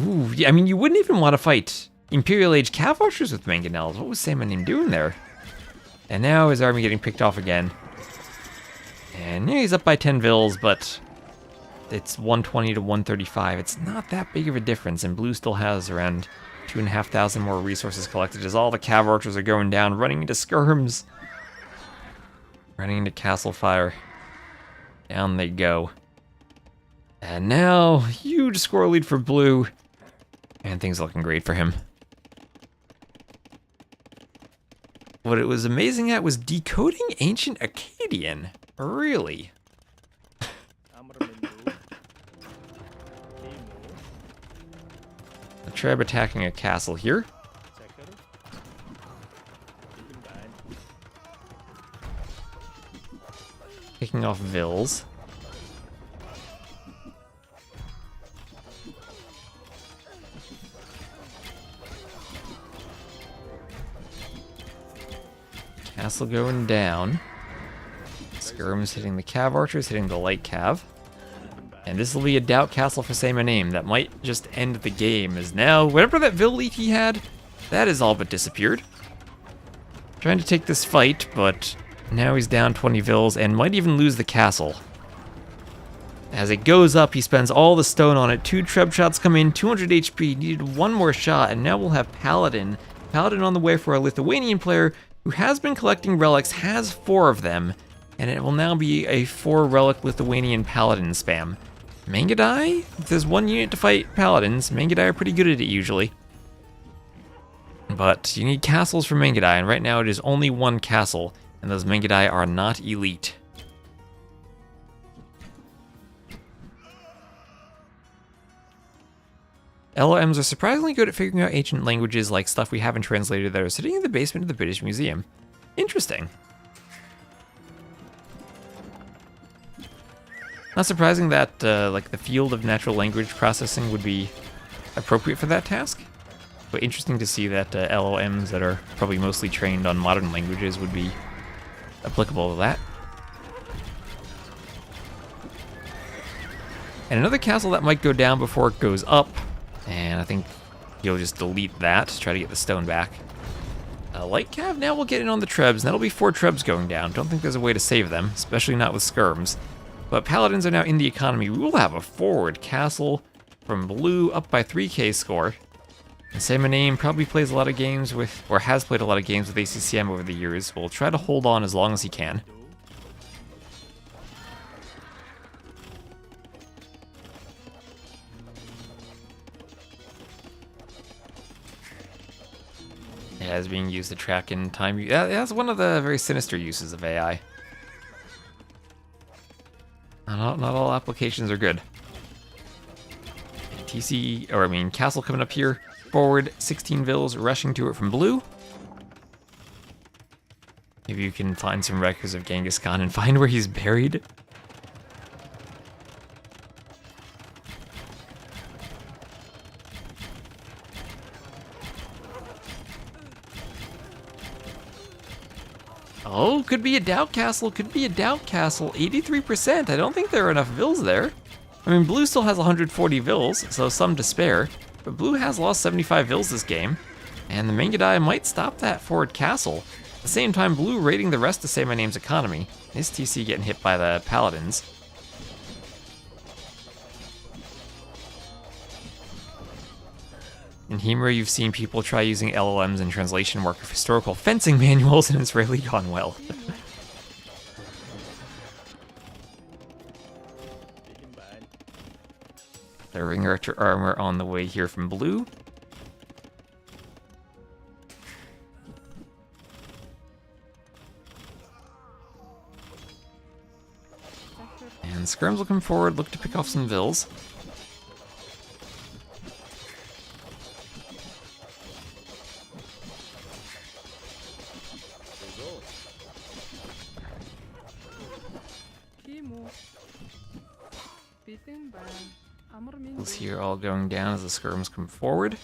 [SPEAKER 1] Ooh, yeah, I mean, you wouldn't even want to fight Imperial Age cav archers with mangonels. What was saymyname doing there? And now his army getting picked off again. And yeah, he's up by 10 vills, but it's 120 to 135. It's not that big of a difference, and blue still has around 2,500 more resources collected as all the cav archers are going down, running into skirms. Running into castle fire. Down they go. And now, huge score lead for blue. And things looking great for him. What it was amazing at was decoding ancient Akkadian. Really? The Treb attacking a castle here. Picking off vills. Castle going down. Skirms hitting the cav archers, hitting the light cav. And this will be a doubt castle for saymyname. That might just end the game, as now, whatever that vill lead he had, that is all but disappeared. Trying to take this fight, but now he's down 20 vills and might even lose the castle. As it goes up, he spends all the stone on it. 2 treb shots come in, 200 HP, needed 1 more shot, and now we'll have Paladin. Paladin on the way for a Lithuanian player who has been collecting relics, has 4 of them, and it will now be a 4 relic Lithuanian Paladin spam. Mangadai? If there's 1 unit to fight Paladins, Mangadai are pretty good at it usually. But you need castles for Mangadai, and right now it is only 1 castle, and those Mangadai are not elite. LLMs are surprisingly good at figuring out ancient languages like stuff we haven't translated that are sitting in the basement of the British Museum. Interesting. Not surprising that like the field of natural language processing would be appropriate for that task, but interesting to see that LLMs that are probably mostly trained on modern languages would be applicable to that. And another castle that might go down before it goes up, and I think he'll just delete that to try to get the stone back. Light cav now will get in on the trebs, and that'll be 4 trebs going down. Don't think there's a way to save them, especially not with skirms. But paladins are now in the economy. We will have a forward castle from blue up by 3k score. And saymyname probably plays a lot of games with, or has played a lot of games with ACCM over the years. We'll try to hold on as long as he can. Yeah, it's being used to track in time. Yeah, that's one of the very sinister uses of AI. Not all applications are good. Castle coming up here. Forward, 16 vills rushing to it from blue. Maybe you can find some records of Genghis Khan and find where he's buried. Oh, could be a doubt castle, could be a doubt castle. 83%, I don't think there are enough vills there. I mean, blue still has 140 vills, so some to spare. But blue has lost 75 vills this game. And the Mangadai might stop that forward castle. At the same time, blue raiding the rest of saymyname's economy. His TC getting hit by the paladins. In Hemra, you've seen people try using LLMs in translation work of historical fencing manuals, and it's rarely gone well. The Ring Archer armor on the way here from blue. And skirms looking forward, look to pick off some vills. Bills here all going down as the skirms come forward.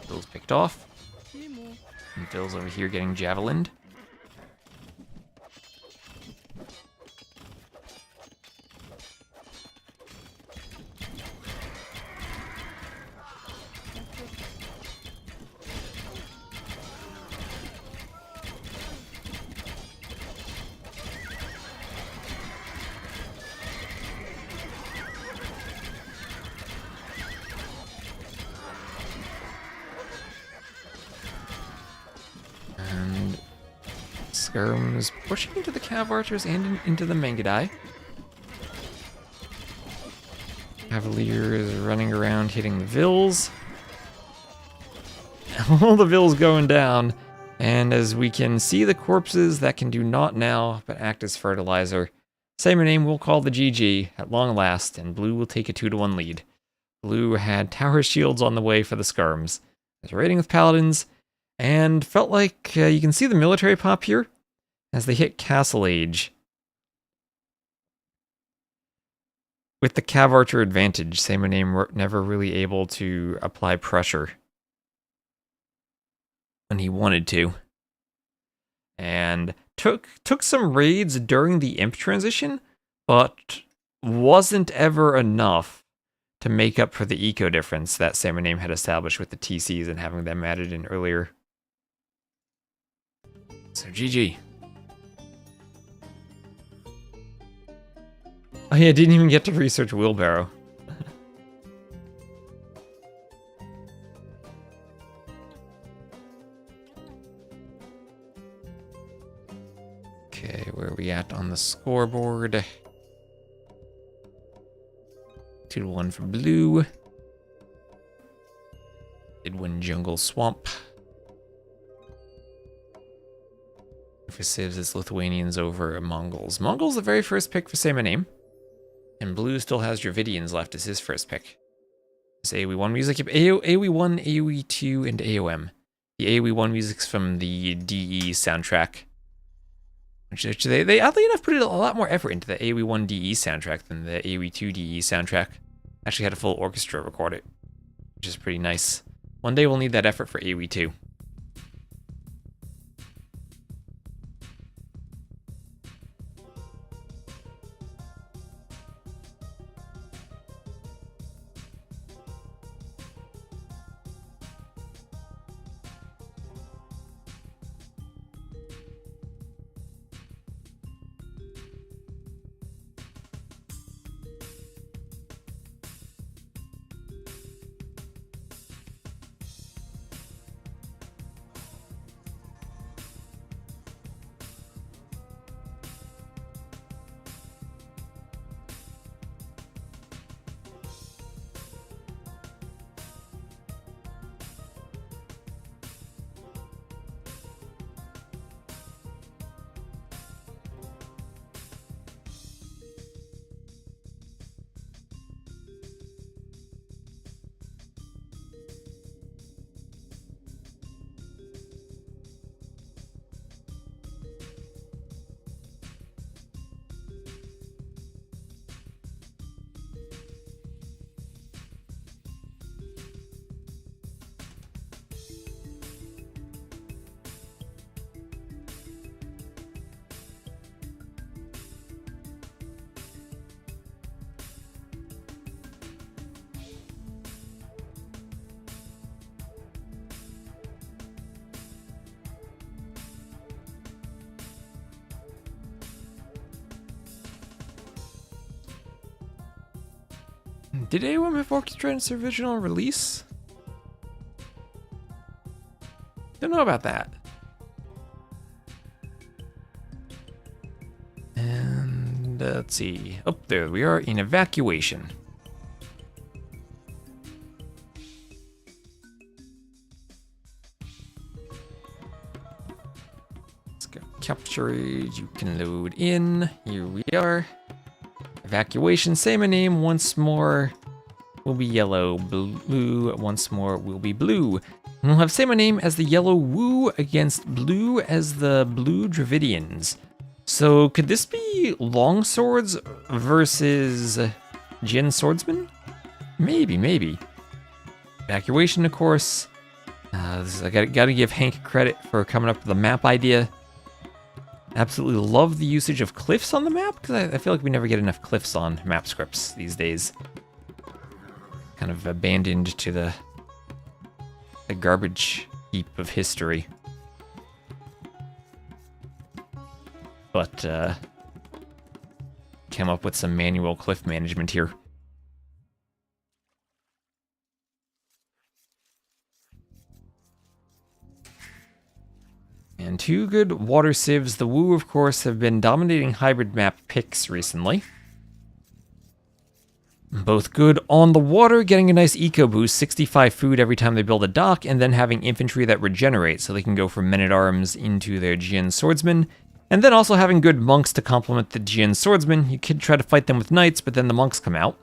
[SPEAKER 1] Bills picked off. And Bill's over here getting javelined. Skirms pushing into the Cav Archers and into the Mangudai. Cavalier is running around hitting the Vills. All the Vills going down. And as we can see the corpses that can do naught now but act as fertilizer, saymyname will call the GG at long last, and Blue will take a 2-1 lead. Blue had tower shields on the way for the Skirms. It's raiding with Paladins, and felt like you can see the military pop here as they hit Castle Age. With the Cav Archer advantage, saymyname never really able to apply pressure when he wanted to. And took some raids during the Imp transition, but wasn't ever enough to make up for the eco difference that saymyname had established with the TCs and having them added in earlier. So GG. Oh yeah, I didn't even get to research Wheelbarrow. Okay, where are we at on the scoreboard? 2-1 for Blue. Did win Jungle Swamp. For Civs, it's Lithuanians over Mongols. Mongols the very first pick for saymyname. And Blue still has Dravidians left as his first pick. It's AoE1 music. AoE1, AoE2, and AOM. The AoE1 music's from the DE soundtrack. Which they oddly enough put a lot more effort into the AoE1 DE soundtrack than the AoE2 DE soundtrack. Actually had a full orchestra record it, which is pretty nice. One day we'll need that effort for AoE2. Did AOM have Orchestra in its original release? Don't know about that. And let's see. Oh, there we are in Evacuation. Let's go capture it. You can load in. Here we are. Evacuation, saymyname once more will be yellow, Blue once more will be blue. And we'll have saymyname as the yellow Woo against Blue as the blue Dravidians. So could this be longswords versus Jin swordsman? Maybe, maybe. Evacuation, of course. I gotta give Hank credit for coming up with a map idea. Absolutely love the usage of cliffs on the map, because I feel like we never get enough cliffs on map scripts these days. Kind of abandoned to the garbage heap of history. But, came up with some manual cliff management here. And two good water civs. The Woo, of course, have been dominating hybrid map picks recently. Both good on the water, getting a nice eco boost, 65 food every time they build a dock, and then having infantry that regenerate, so they can go from men-at-arms into their Jin swordsmen. And then also having good monks to complement the Jin swordsmen. You could try to fight them with knights, but then the monks come out.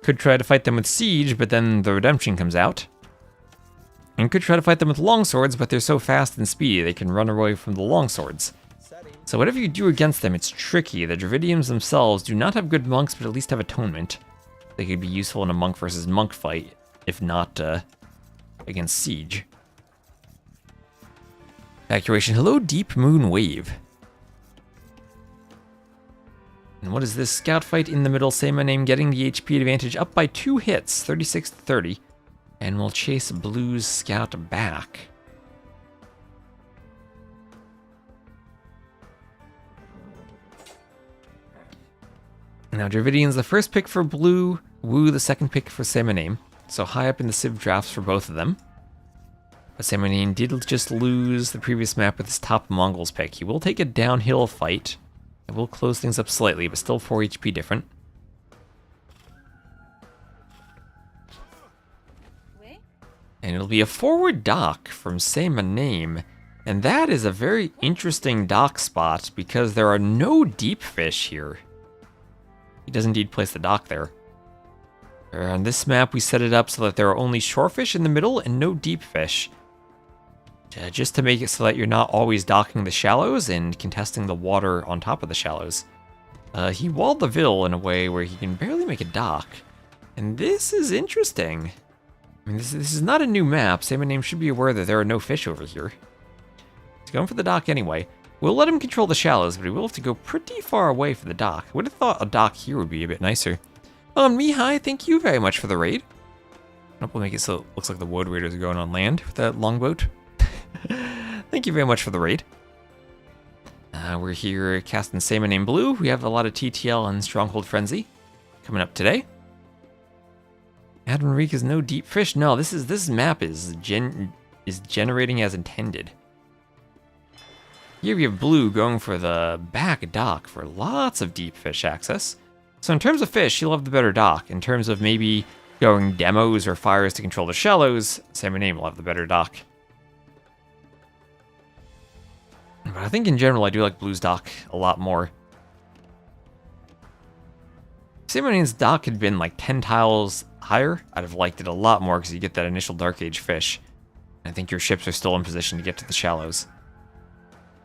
[SPEAKER 1] Could try to fight them with siege, but then the redemption comes out. And could try to fight them with longswords, but they're so fast and speedy they can run away from the longswords. So whatever you do against them, it's tricky. The Dravidians themselves do not have good monks, but at least have atonement. They could be useful in a monk versus monk fight, if not against siege. Evacuation. Hello, Deep Moon Wave. And what is this? Scout fight in the middle, saymyname, getting the HP advantage up by 2 hits, 36 to 30. And we'll chase Blue's scout back. Now, Dravidian's the first pick for Blue, Woo the second pick for saymyname. So high up in the civ drafts for both of them. But saymyname did just lose the previous map with his top Mongols pick. He will take a downhill fight. It will close things up slightly, but still 4 HP different. And it'll be a forward dock from saymyname. And that is a very interesting dock spot because there are no deep fish here. He does indeed place the dock there. On this map, we set it up so that there are only shorefish in the middle and no deep fish. Just to make it so that you're not always docking the shallows and contesting the water on top of the shallows. He walled the Ville in a way where he can barely make a dock. And this is interesting. I mean, this is not a new map. saymyname should be aware that there are no fish over here. He's going for the dock anyway. We'll let him control the shallows, but he will have to go pretty far away for the dock. I would have thought a dock here would be a bit nicer. Mihai, thank you very much for the raid. I hope we'll make it so it looks like the Woad Raiders are going on land with that longboat. Thank you very much for the raid. We're here casting saymyname Blue. We have a lot of TTL and Stronghold Frenzy coming up today. Admiral Reek is no deep fish. No, this map is generating as intended. Here we have Blue going for the back dock for lots of deep fish access. So in terms of fish, you'll have the better dock. In terms of maybe going demos or fires to control the shallows, saymyname will have the better dock. But I think in general, I do like Blue's dock a lot more. Saymane's dock had been like 10 tiles higher, I'd have liked it a lot more because you get that initial Dark Age fish. I think your ships are still in position to get to the shallows.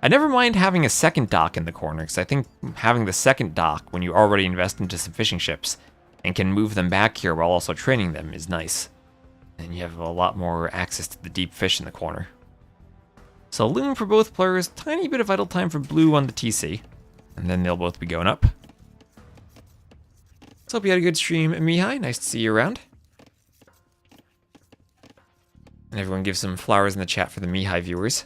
[SPEAKER 1] I never mind having a second dock in the corner, because I think having the second dock when you already invest into some fishing ships and can move them back here while also training them is nice. And you have a lot more access to the deep fish in the corner. So loom for both players, tiny bit of idle time for Blue on the TC, and then they'll both be going up. So hope you had a good stream, Mihai. Nice to see you around. And everyone give some flowers in the chat for the Mihai viewers.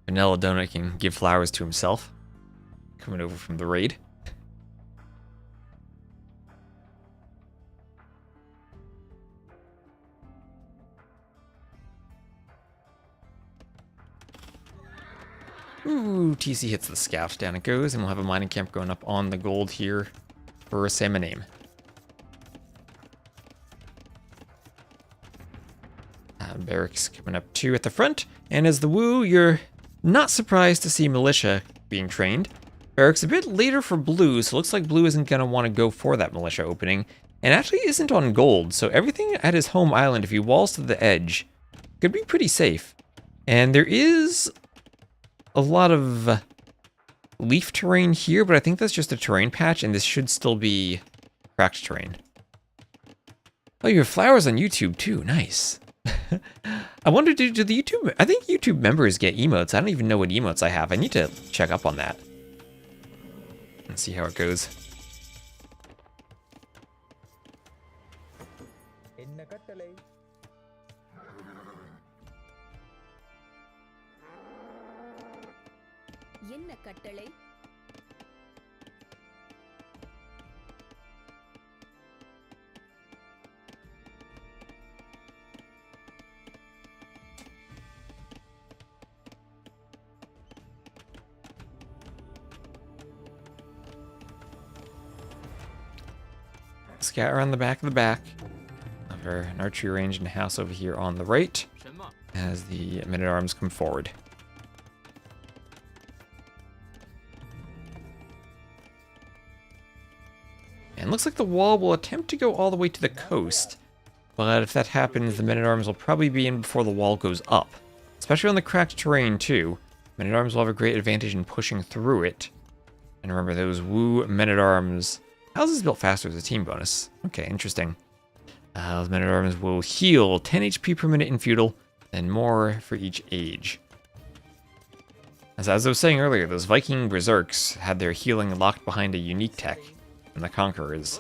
[SPEAKER 1] Vanilla Donut can give flowers to himself. Coming over from the raid. Ooh, TC hits the scout. Down it goes, and we'll have a mining camp going up on the gold here for saymyname. Barracks coming up too at the front. And as the Woo, you're not surprised to see militia being trained. barracks a bit later for blue, so it looks like blue isn't going to want to go for that militia opening. And actually isn't on gold, so everything at his home island, if he walls to the edge, could be pretty safe. And there is a lot of leaf terrain here, but I think that's just a terrain patch, and this should still be cracked terrain. Oh, you have flowers on YouTube too, nice. I wonder, do the YouTube, I think YouTube members get emotes. I don't even know what emotes I have. I need to check up on that. Let's see how it goes. Scout around the back of the back of an archery range and house over here on the right as the men-at-arms come forward. And looks like the wall will attempt to go all the way to the coast, but if that happens, the men-at-arms will probably be in before the wall goes up, especially on the cracked terrain too. Men-at-arms will have a great advantage in pushing through it. And remember, those woo men-at-arms. Houses built faster as a team bonus. Okay, interesting. Those men-at-arms will heal 10 HP per minute in feudal, and more for each age. As I was saying earlier, those Viking berserks had their healing locked behind a unique tech, and the conquerors.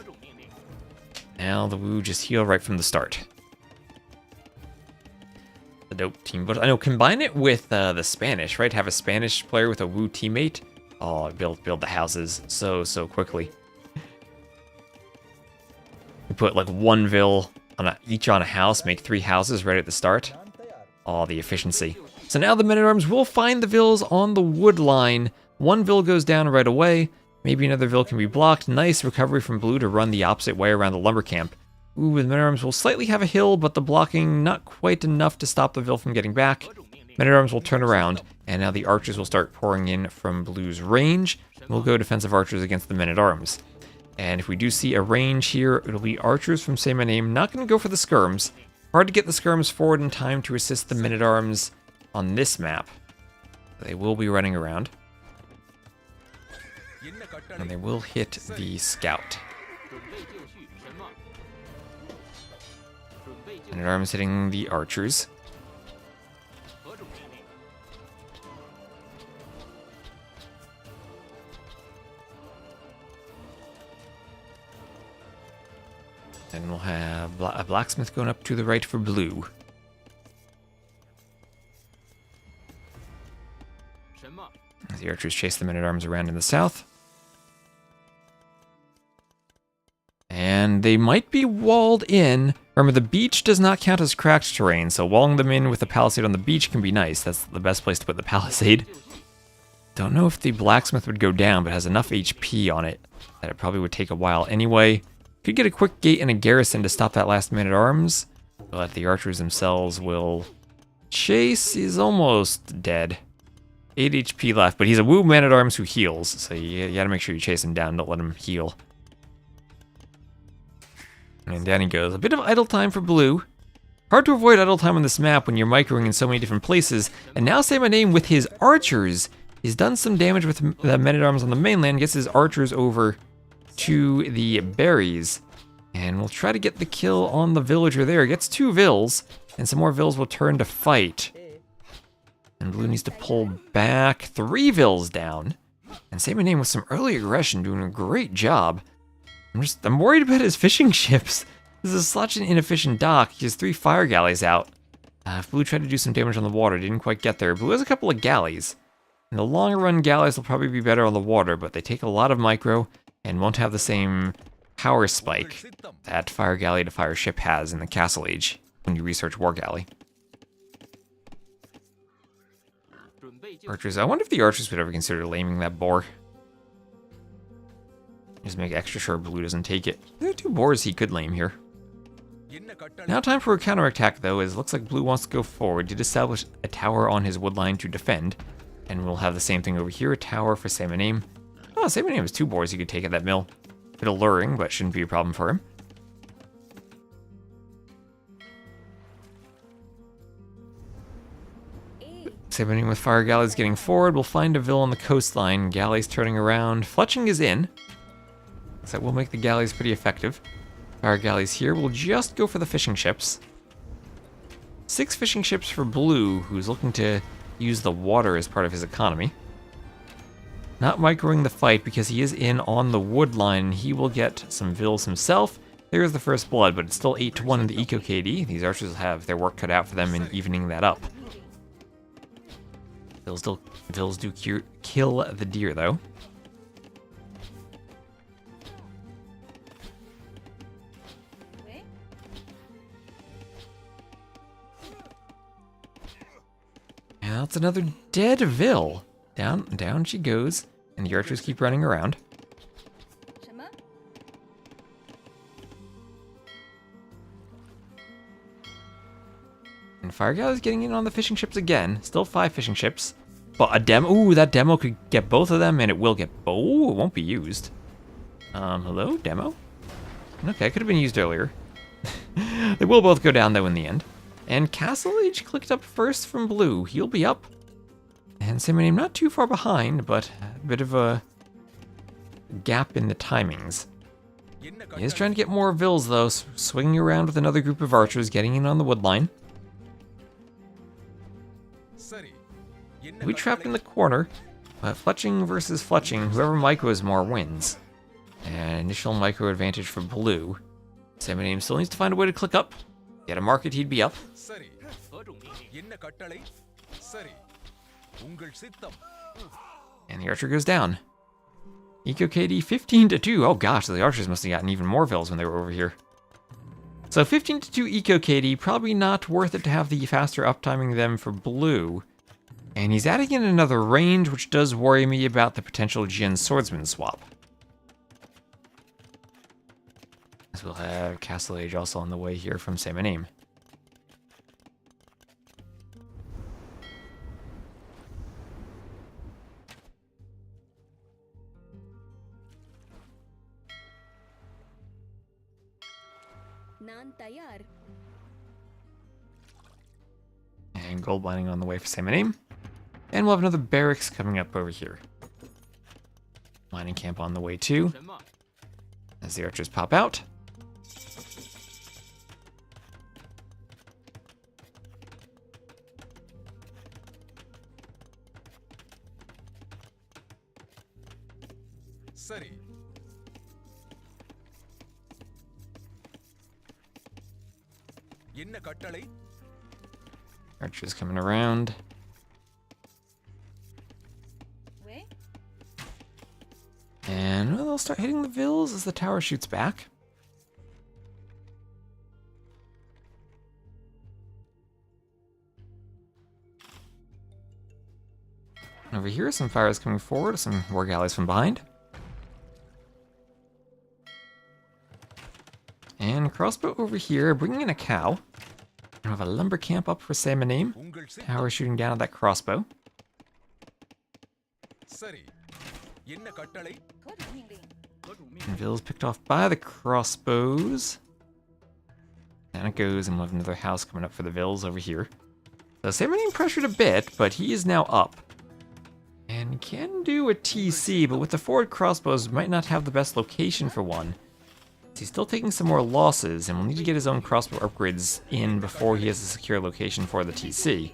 [SPEAKER 1] Now the woo just heal right from the start. The dope team, but I know, combine it with the Spanish, right? Have a Spanish player with a woo teammate. Oh, build the houses so quickly. We put like one vill on each on a house, make 3 houses right at the start. Oh, the efficiency. So now the men-at-arms will find the vills on the wood line. One vill goes down right away. Maybe another vill can be blocked. Nice recovery from blue to run the opposite way around the lumber camp. Ooh, the men-at-arms will slightly have a hill, but the blocking not quite enough to stop the vill from getting back. Men-at-arms will turn around, and now the archers will start pouring in from blue's range. We'll go defensive archers against the men-at-arms. And if we do see a range here, it'll be archers from saymyname. Not going to go for the skirms. Hard to get the skirms forward in time to assist the men-at-arms on this map. They will be running around. And they will hit the scout. Men-at-arms hitting the archers. And we'll have a blacksmith going up to the right for blue. As the archers chase the men-at-arms around in the south. And they might be walled in. Remember, the beach does not count as cracked terrain, so walling them in with a palisade on the beach can be nice. That's the best place to put the palisade. Don't know if the blacksmith would go down, but has enough HP on it that it probably would take a while anyway. Could get a quick gate and a garrison to stop that last man-at-arms, but the archers themselves will chase. He's almost dead. 8 HP left, but he's a woo man-at-arms who heals, so you gotta make sure you chase him down, don't let him heal. And down he goes. A bit of idle time for blue. Hard to avoid idle time on this map when you're microing in so many different places, and now saymyname with his archers. He's done some damage with the men-at-arms on the mainland, gets his archers over to the berries, and we'll try to get the kill on the villager there. Gets 2 vills, and some more vills will turn to fight. And blue needs to pull back. 3 vills down. And saymyname with some early aggression, doing a great job. I'm worried about his fishing ships. This is such an inefficient dock. He has 3 fire galleys out. If blue tried to do some damage on the water, didn't quite get there. Blue has a couple of galleys. In the longer run, galleys will probably be better on the water, but they take a lot of micro and won't have the same power spike that fire galley to fire ship has in the Castle Age when you research War Galley. Archers, I wonder if the archers would ever consider laming that boar. Just make extra sure blue doesn't take it. There are 2 boars he could lame here. Now time for a counterattack though, as it looks like blue wants to go forward. Did establish a tower on his wood line to defend. And we'll have the same thing over here, a tower for saymyname. Oh, saymyname has 2 boars you could take at that mill. Bit alluring, but shouldn't be a problem for him. Saymyname with fire galleys getting forward. We'll find a vill on the coastline. Galleys turning around. Fletching is in. So that will make the galleys pretty effective. Fire galleys here. We'll just go for the fishing ships. 6 fishing ships for Blue, who's looking to use the water as part of his economy. Not microing the fight because he is in on the wood line. He will get some vills himself. There's the first blood, but it's still 8-1 in the eco KD. These archers will have their work cut out for them in evening that up. Vills do kill the deer, though. And that's another dead vill. Down she goes, and the archers keep running around. And fire galleys getting in on the fishing ships again. Still 5 fishing ships. But a demo, ooh, that demo could get both of them, and it will get, oh, it won't be used. Hello, demo? Okay, it could have been used earlier. They will both go down, though, in the end. And Castle Age clicked up first from Blue. He'll be up. And saymyname not too far behind, but a bit of a gap in the timings. He is trying to get more vills, though, swinging around with another group of archers, getting in on the wood line. We trapped in the corner, but fletching versus fletching, whoever micros more wins. And initial micro advantage for Blue. saymyname still needs to find a way to click up. Get a market, he'd be up. And the archer goes down. Eco KD 15-2. Oh gosh, the archers must have gotten even more vills when they were over here. So 15-2 Eco KD, probably not worth it to have the faster uptiming them for Blue. And he's adding in another range, which does worry me about the potential Jin Swordsman swap. As we'll have Castle Age also on the way here from saymyname. And gold mining on the way for saymyname. And we'll have another barracks coming up over here. Mining camp on the way too. As the archers pop out. Archers coming around. And well, they'll start hitting the vills as the tower shoots back. Over here, some fires coming forward, some war galleys from behind. And crossbow over here, bringing in a cow. We have a lumber camp up for saymyname. Tower shooting down at that crossbow. And vills picked off by the crossbows. Down it goes, and we'll have another house coming up for the vills over here. So saymyname pressured a bit, but he is now up. And can do a TC, but with the forward crossbows, might not have the best location for one. He's still taking some more losses, and will need to get his own crossbow upgrades in before he has a secure location for the TC.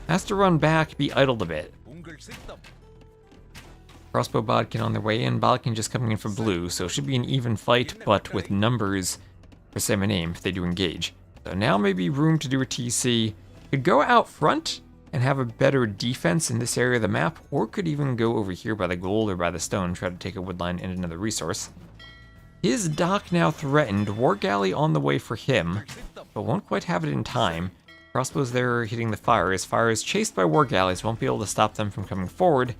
[SPEAKER 1] Has to run back, be idled a bit. Crossbow Bodkin on their way in, Bodkin just coming in for Blue, so it should be an even fight, but with numbers for saymyname if they do engage. So now maybe room to do a TC. Could go out front and have a better defense in this area of the map, or could even go over here by the gold or by the stone, try to take a woodline and another resource. His dock now threatened, war galley on the way for him, but won't quite have it in time. Crossbows there hitting the fire. His fire is chased by war galleys, won't be able to stop them from coming forward.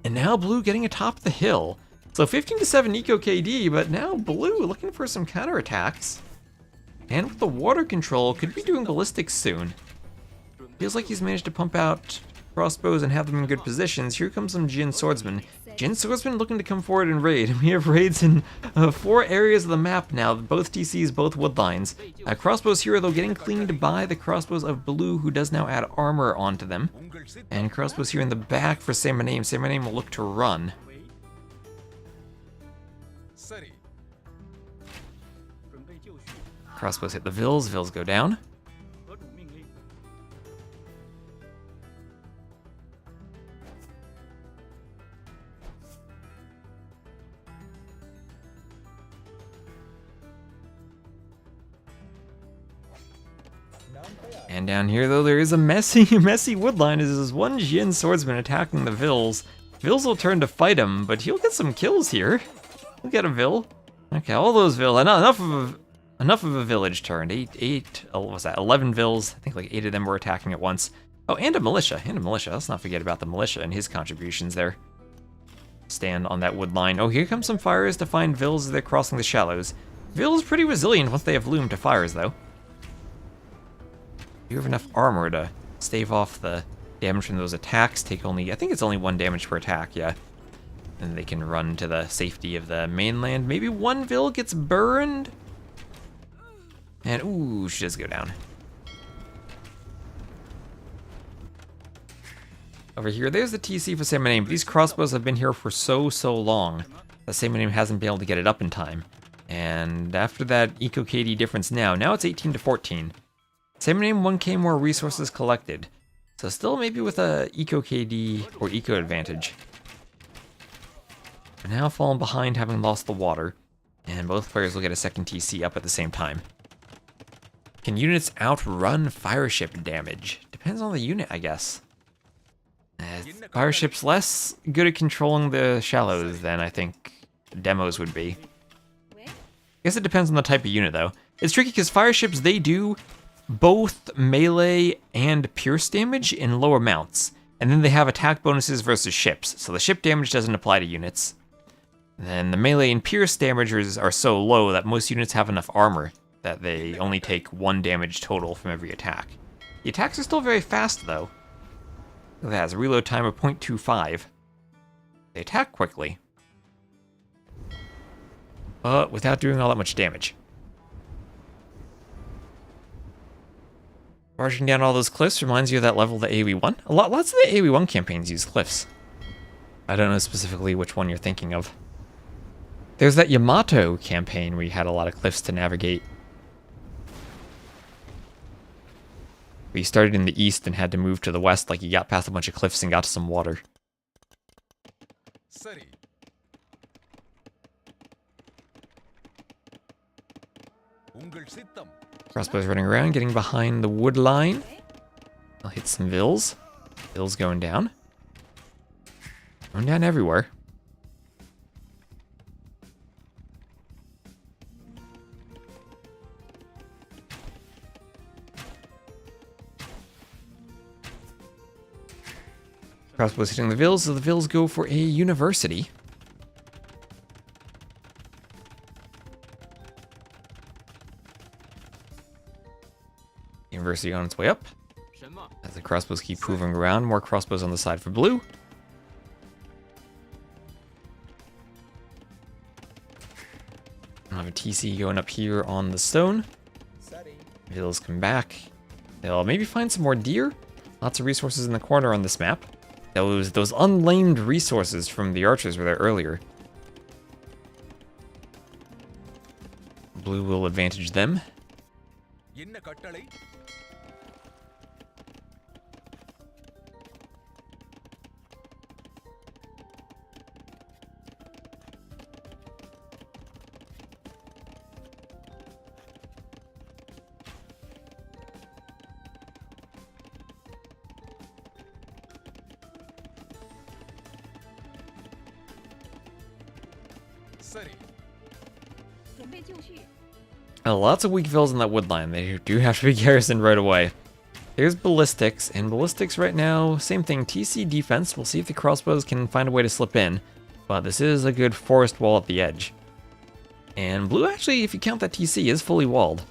[SPEAKER 1] And now Blue getting atop the hill. So 15-7 Eco KD, but now Blue looking for some counterattacks. And with the water control, could be doing ballistics soon. Feels like he's managed to pump out crossbows and have them in good positions. Here comes some Jin Swordsman. Jin Swordsman looking to come forward and raid. We have raids in 4 areas of the map now, both TCs, both woodlines. Crossbows here, though, getting cleaned by the crossbows of Blue, who does now add armor onto them. And crossbows here in the back for saymyname. saymyname will look to run. Crossbows hit the Vils, Vils go down. And down here, though, there is a messy woodline. There's one Jin swordsman attacking the Vils. Vils will turn to fight him, but he'll get some kills here. We'll get a Vil. Okay, all those Vil. Enough of a village turned. What was that? 11 Vils. I think like 8 of them were attacking at once. Oh, and a militia. Let's not forget about the militia and his contributions there. Stand on that wood line. Oh, here come some fires to find Vils as they're crossing the shallows. Vils pretty resilient once they have loom to fires, though. You have enough armor to stave off the damage from those attacks. Take only, I think it's only 1 damage per attack, yeah. And they can run to the safety of the mainland. Maybe 1 Vil gets burned. And, ooh, she does go down. Over here, there's the TC for saymyname. These crossbows have been here for so long that saymyname hasn't been able to get it up in time. And after that eco KD difference now it's 18 to 14. saymyname 1k more resources collected. So still maybe with a eco KD or eco advantage. But now falling behind, having lost the water. And both players will get a second TC up at the same time. Can units outrun fireship damage? Depends on the unit, I guess. Fireship's less good at controlling the shallows than I think demos would be. I guess it depends on the type of unit, though. It's tricky because fireships, they do both melee and pierce damage in lower mounts. And then they have attack bonuses versus ships, so the ship damage doesn't apply to units. Then the melee and pierce damages are so low that most units have enough armor that they only take 1 damage total from every attack. The attacks are still very fast, though. That has a reload time of 0.25. They attack quickly, but without doing all that much damage. Barging down all those cliffs reminds you of that level of the AoE1. Lots of the AoE1 campaigns use cliffs. I don't know specifically which one you're thinking of. There's that Yamato campaign where you had a lot of cliffs to navigate. We started in the east and had to move to the west, like you got past a bunch of cliffs and got to some water. Crossbows running around, getting behind the wood line. I'll hit some Vils. Vils going down. Going down everywhere. Crossbows hitting the Vils, so the Vils go for a university. University on its way up. As the crossbows keep moving around, more crossbows on the side for Blue. I'll have a TC going up here on the stone. Vils come back. They'll maybe find some more deer. Lots of resources in the corner on this map. Those unlamed resources from the archers were there earlier. Blue will advantage them. Lots of weak Vils in that wood line. They do have to be garrisoned right away. There's ballistics, and ballistics right now, same thing, TC defense. We'll see if the crossbows can find a way to slip in, but this is a good forest wall at the edge. And Blue actually, if you count that TC, is fully walled.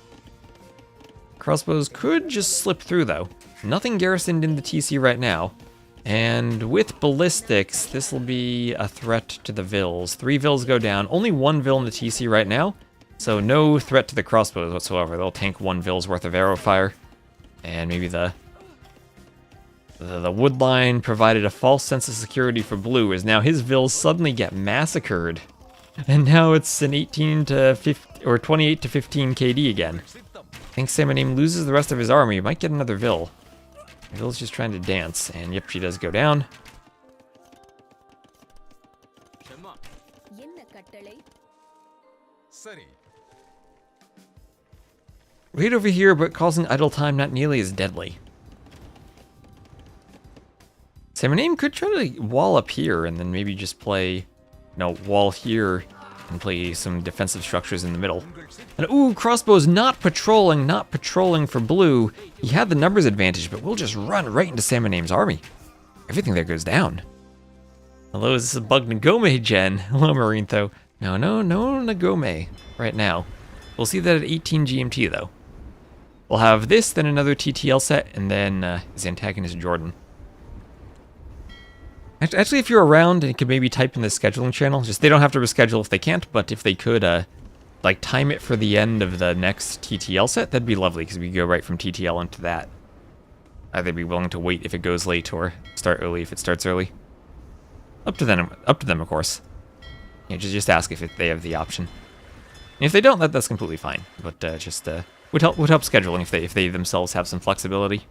[SPEAKER 1] Crossbows could just slip through though. Nothing garrisoned in the TC right now, And with ballistics, this will be a threat to the Vils. 3 Vils go down. Only 1 Vil in the TC right now, so no threat to the crossbows whatsoever. They'll tank 1 Vil's worth of arrow fire. And maybe the wood line provided a false sense of security for Blue, as now his Vils suddenly get massacred. And now it's an 18 to 15, or 28 to 15 KD again. I think saymyname loses the rest of his army. He might get another Vil. Vil's just trying to dance, and yep, she does go down. Right over here, but causing idle time not nearly as deadly. saymyname could try to wall up here, and then maybe just play, wall here, and play some defensive structures in the middle. And ooh, crossbow's not patrolling for Blue. He had the numbers advantage, but we'll just run right into saymyname's army. Everything there goes down. Hello, is this a bug Nagome gen? Hello, Marintho. No Nagome right now. We'll see that at 18 GMT though. We'll have this, then another TTL set, and then his antagonist Jordan. Actually, if you're around and you could maybe type in the scheduling channel, just they don't have to reschedule if they can't, but if they could, like time it for the end of the next TTL set, that'd be lovely, because we go right from TTL into that. Either be willing to wait if it goes late, or start early if it starts early. Up to them, of course. Yeah, just ask if they have the option. And if they don't, that's completely fine. But would help scheduling if they themselves have some flexibility.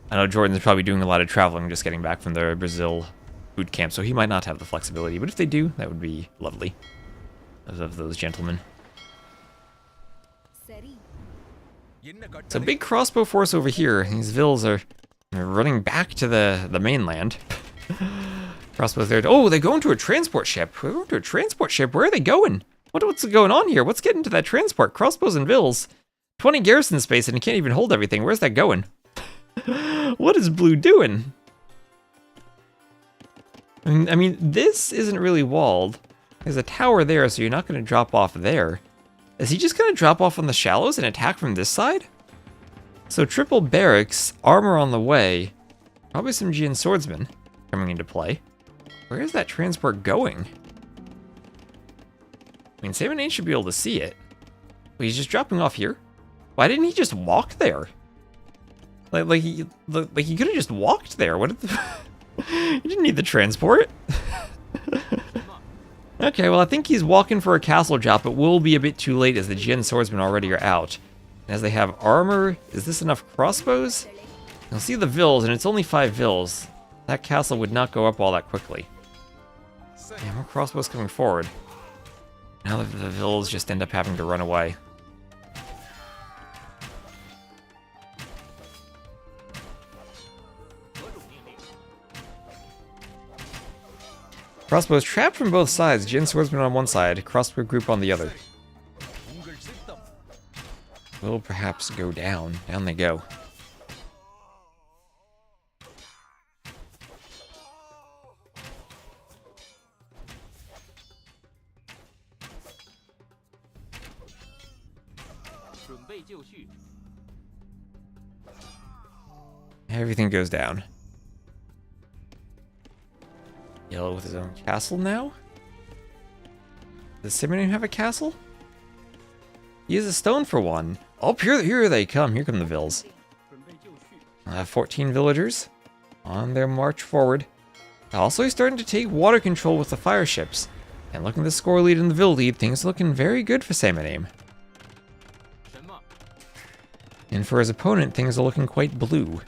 [SPEAKER 1] I know Jordan's probably doing a lot of traveling, just getting back from the Brazil boot camp, so he might not have the flexibility. But if they do, that would be lovely of those gentlemen. So big crossbow force over here. These Vils are running back to the mainland. Crossbows there. Oh, they go into a transport ship. We're going to a transport ship. Where are they going? What's going on here? What's getting to that transport? Crossbows and Vils. 20 garrison space and it can't even hold everything. Where's that going? What is Blue doing? I mean, this isn't really walled. There's a tower there, so you're not going to drop off there. Is he just going to drop off on the shallows and attack from this side? So triple barracks, armor on the way, probably some Jian swordsmen coming into play. Where is that transport going? I mean, saymyname should be able to see it. But he's just dropping off here? Why didn't he just walk there? Like he could have just walked there. What? You didn't need the transport. Okay, well I think he's walking for a castle drop. It will be a bit too late as the Jian swordsmen already are out. And as they have armor, is this enough crossbows? You'll see the Vils, and it's only 5 Vils. That castle would not go up all that quickly. Yeah, more crossbows coming forward. Now the Vils just end up having to run away. Crossbows trapped from both sides. Jian swordsman on one side, crossbow group on the other. Will perhaps go down. Down they go. Everything goes down. Yellow with his own castle now? Does saymyname have a castle? He has a stone for one. Oh, here they come. Here come the Vils. 14 villagers on their march forward. Also, he's starting to take water control with the fire ships. And looking at the score lead and the Vil lead, things are looking very good for saymyname. And for his opponent, things are looking quite blue.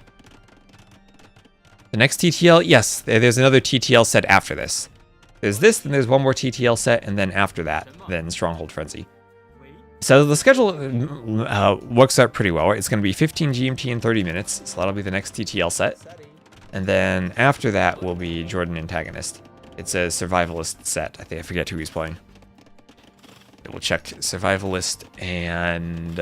[SPEAKER 1] The next TTL, yes, there's another TTL set after this. There's this, then there's one more TTL set, and then after that, then Stronghold Frenzy. So the schedule works out pretty well. It's going to be 15 GMT in 30 minutes, so that'll be the next TTL set. And then after that will be Jordan Antagonist. It's a Survivalist set. I forget who he's playing. We'll check Survivalist and...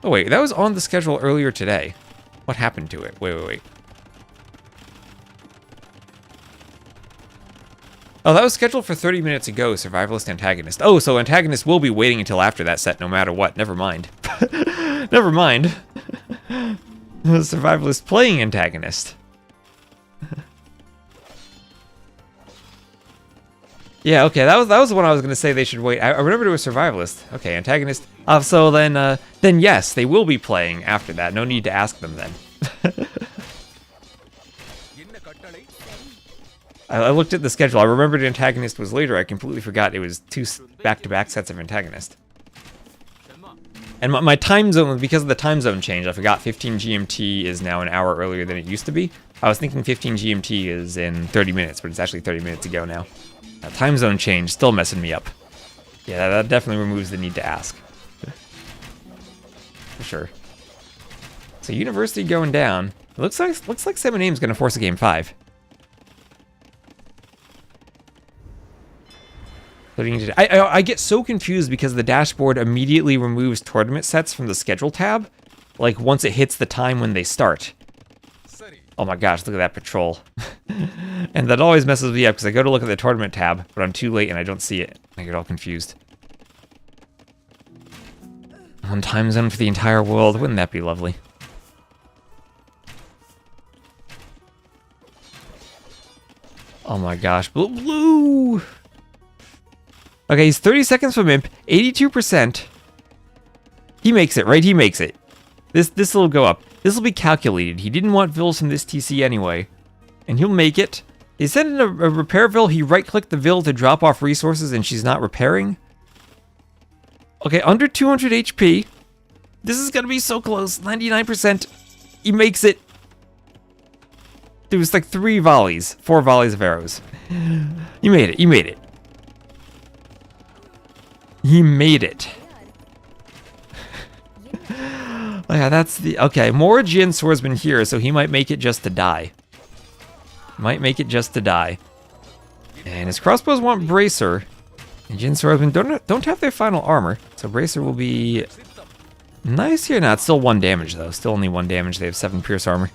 [SPEAKER 1] Oh wait, that was on the schedule earlier today. What happened to it? Wait. Oh, that was scheduled for 30 minutes ago, Survivalist Antagonist. Oh, so Antagonist will be waiting until after that set no matter what. Never mind. Never mind. Survivalist playing Antagonist. Yeah, okay, that was the one I was gonna say they should wait. I remembered it was Survivalist. Okay, Antagonist. So then yes, they will be playing after that. No need to ask them then. I looked at the schedule. I remembered Antagonist was later. I completely forgot it was 2 back-to-back sets of Antagonist. And my time zone, because of the time zone change, I forgot 15 GMT is now an hour earlier than it used to be. I was thinking 15 GMT is in 30 minutes, but it's actually 30 minutes ago now. Time zone change still messing me up. Yeah, that definitely removes the need to ask. For sure. So University going down. It looks like saymyname's gonna force a game 5. I get so confused because the dashboard immediately removes tournament sets from the schedule tab, like once it hits the time when they start. Oh my gosh, look at that patrol. And that always messes me up because I go to look at the tournament tab, but I'm too late and I don't see it. I get all confused. One time zone for the entire world, wouldn't that be lovely? Oh my gosh, blue! Okay, he's 30 seconds from Imp, 82%. He makes it, right? He makes it. This will go up. This will be calculated. He didn't want Vils from this TC anyway. And he'll make it. He sent in a repair Vil. He right-clicked the Vil to drop off resources and she's not repairing. Okay, under 200 HP. This is gonna be so close. 99%. He makes it. There was like 4 volleys of arrows. He made it. He made it. He made it. Oh yeah, that's the... Okay, more Jin Swordsman here, so he might make it just to die. Might make it just to die. And his crossbows want Bracer. And Jin Swordsman don't have their final armor, so Bracer will be nice here. Nah, it's still 1 damage, though. Still only 1 damage. They have 7 pierce armor.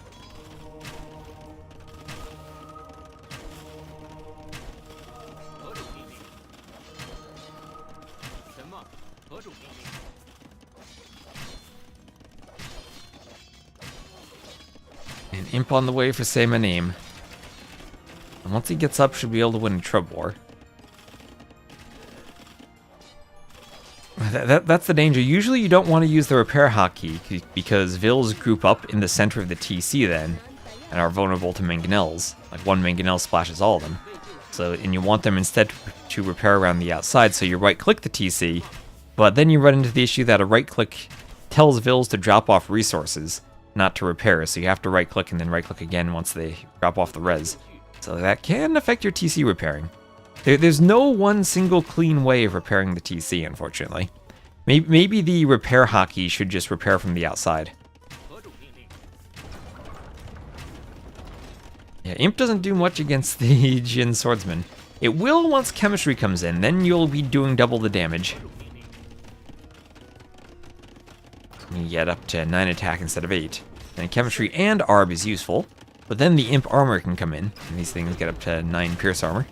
[SPEAKER 1] And Imp on the way for saymyname. And once he gets up, should be able to win a Trub War. That's the danger. Usually you don't want to use the repair hotkey because Vils group up in the center of the TC then and are vulnerable to mangonels. Like 1 mangonel splashes all of them. So, and you want them instead to repair around the outside, so you right-click the TC, but then you run into the issue that a right-click tells Vils to drop off resources, not to repair, so you have to right-click and then right-click again once they drop off the res. So that can affect your TC repairing. There's no one single clean way of repairing the TC, unfortunately. Maybe the repair hotkey should just repair from the outside. Yeah, Imp doesn't do much against the Jin Swordsman. It will once Chemistry comes in, then you'll be doing double the damage. You get up to 9 attack instead of 8. And Chemistry and Arb is useful, but then the Imp armor can come in, and these things get up to 9 pierce armor.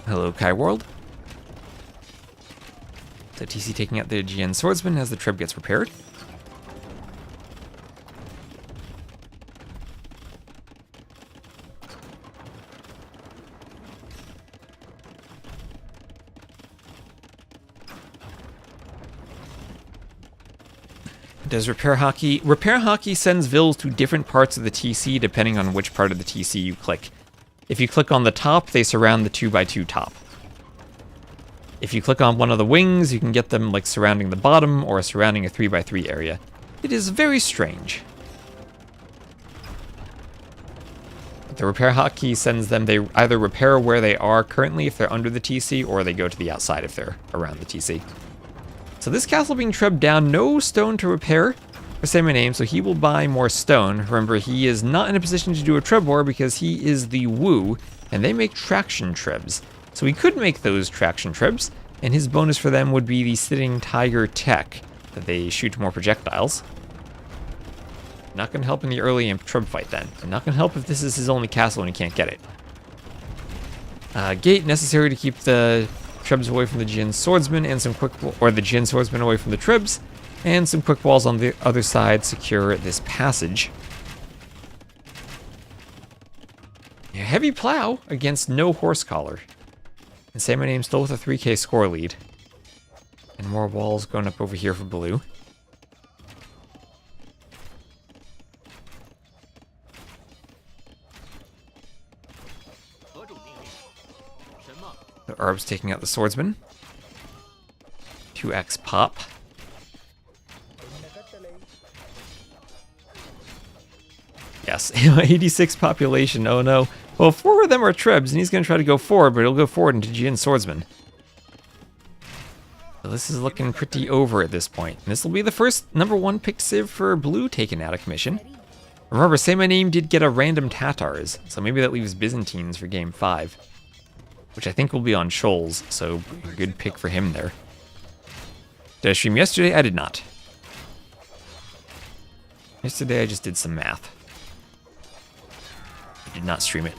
[SPEAKER 1] Hello, Kai World. So TC taking out the Jin Swordsman as the Trib gets repaired. Does Repair Hotkey... Repair Hotkey sends Vils to different parts of the TC depending on which part of the TC you click. If you click on the top, they surround the 2x2 top. If you click on one of the wings, you can get them like surrounding the bottom or surrounding a 3x3 area. It is very strange. The Repair Hotkey sends them, they either repair where they are currently if they're under the TC, or they go to the outside if they're around the TC. So this castle being trebbed down, no stone to repair for saymyname, so he will buy more stone. Remember, he is not in a position to do a treb war because he is the Wu, and they make traction trebs. So he could make those traction trebs, and his bonus for them would be the Sitting Tiger tech, that they shoot more projectiles. Not going to help in the early Imp treb fight then. And not going to help if this is his only castle and he can't get it. Gate necessary to keep the Trebs away from the Jin Swordsman and some quick... or the Jin Swordsman away from the Trebs. And some quick walls on the other side secure this passage. Yeah, heavy plow against no horse collar. And saymyname still with a 3k score lead. And more walls going up over here for blue. The Arb's taking out the Swordsman. 2x pop. Yes, 86 population, oh no. Well, 4 of them are Trebs, and he's going to try to go forward, but he'll go forward into Jin Swordsman. So this is looking pretty over at this point. And this will be the first #1 pick civ for blue taken out of commission. Remember, saymyname did get a random Tatars, so maybe that leaves Byzantines for game 5. Which I think will be on Shoals, so a good pick for him there. Did I stream yesterday? I did not. Yesterday I just did some math. I did not stream it.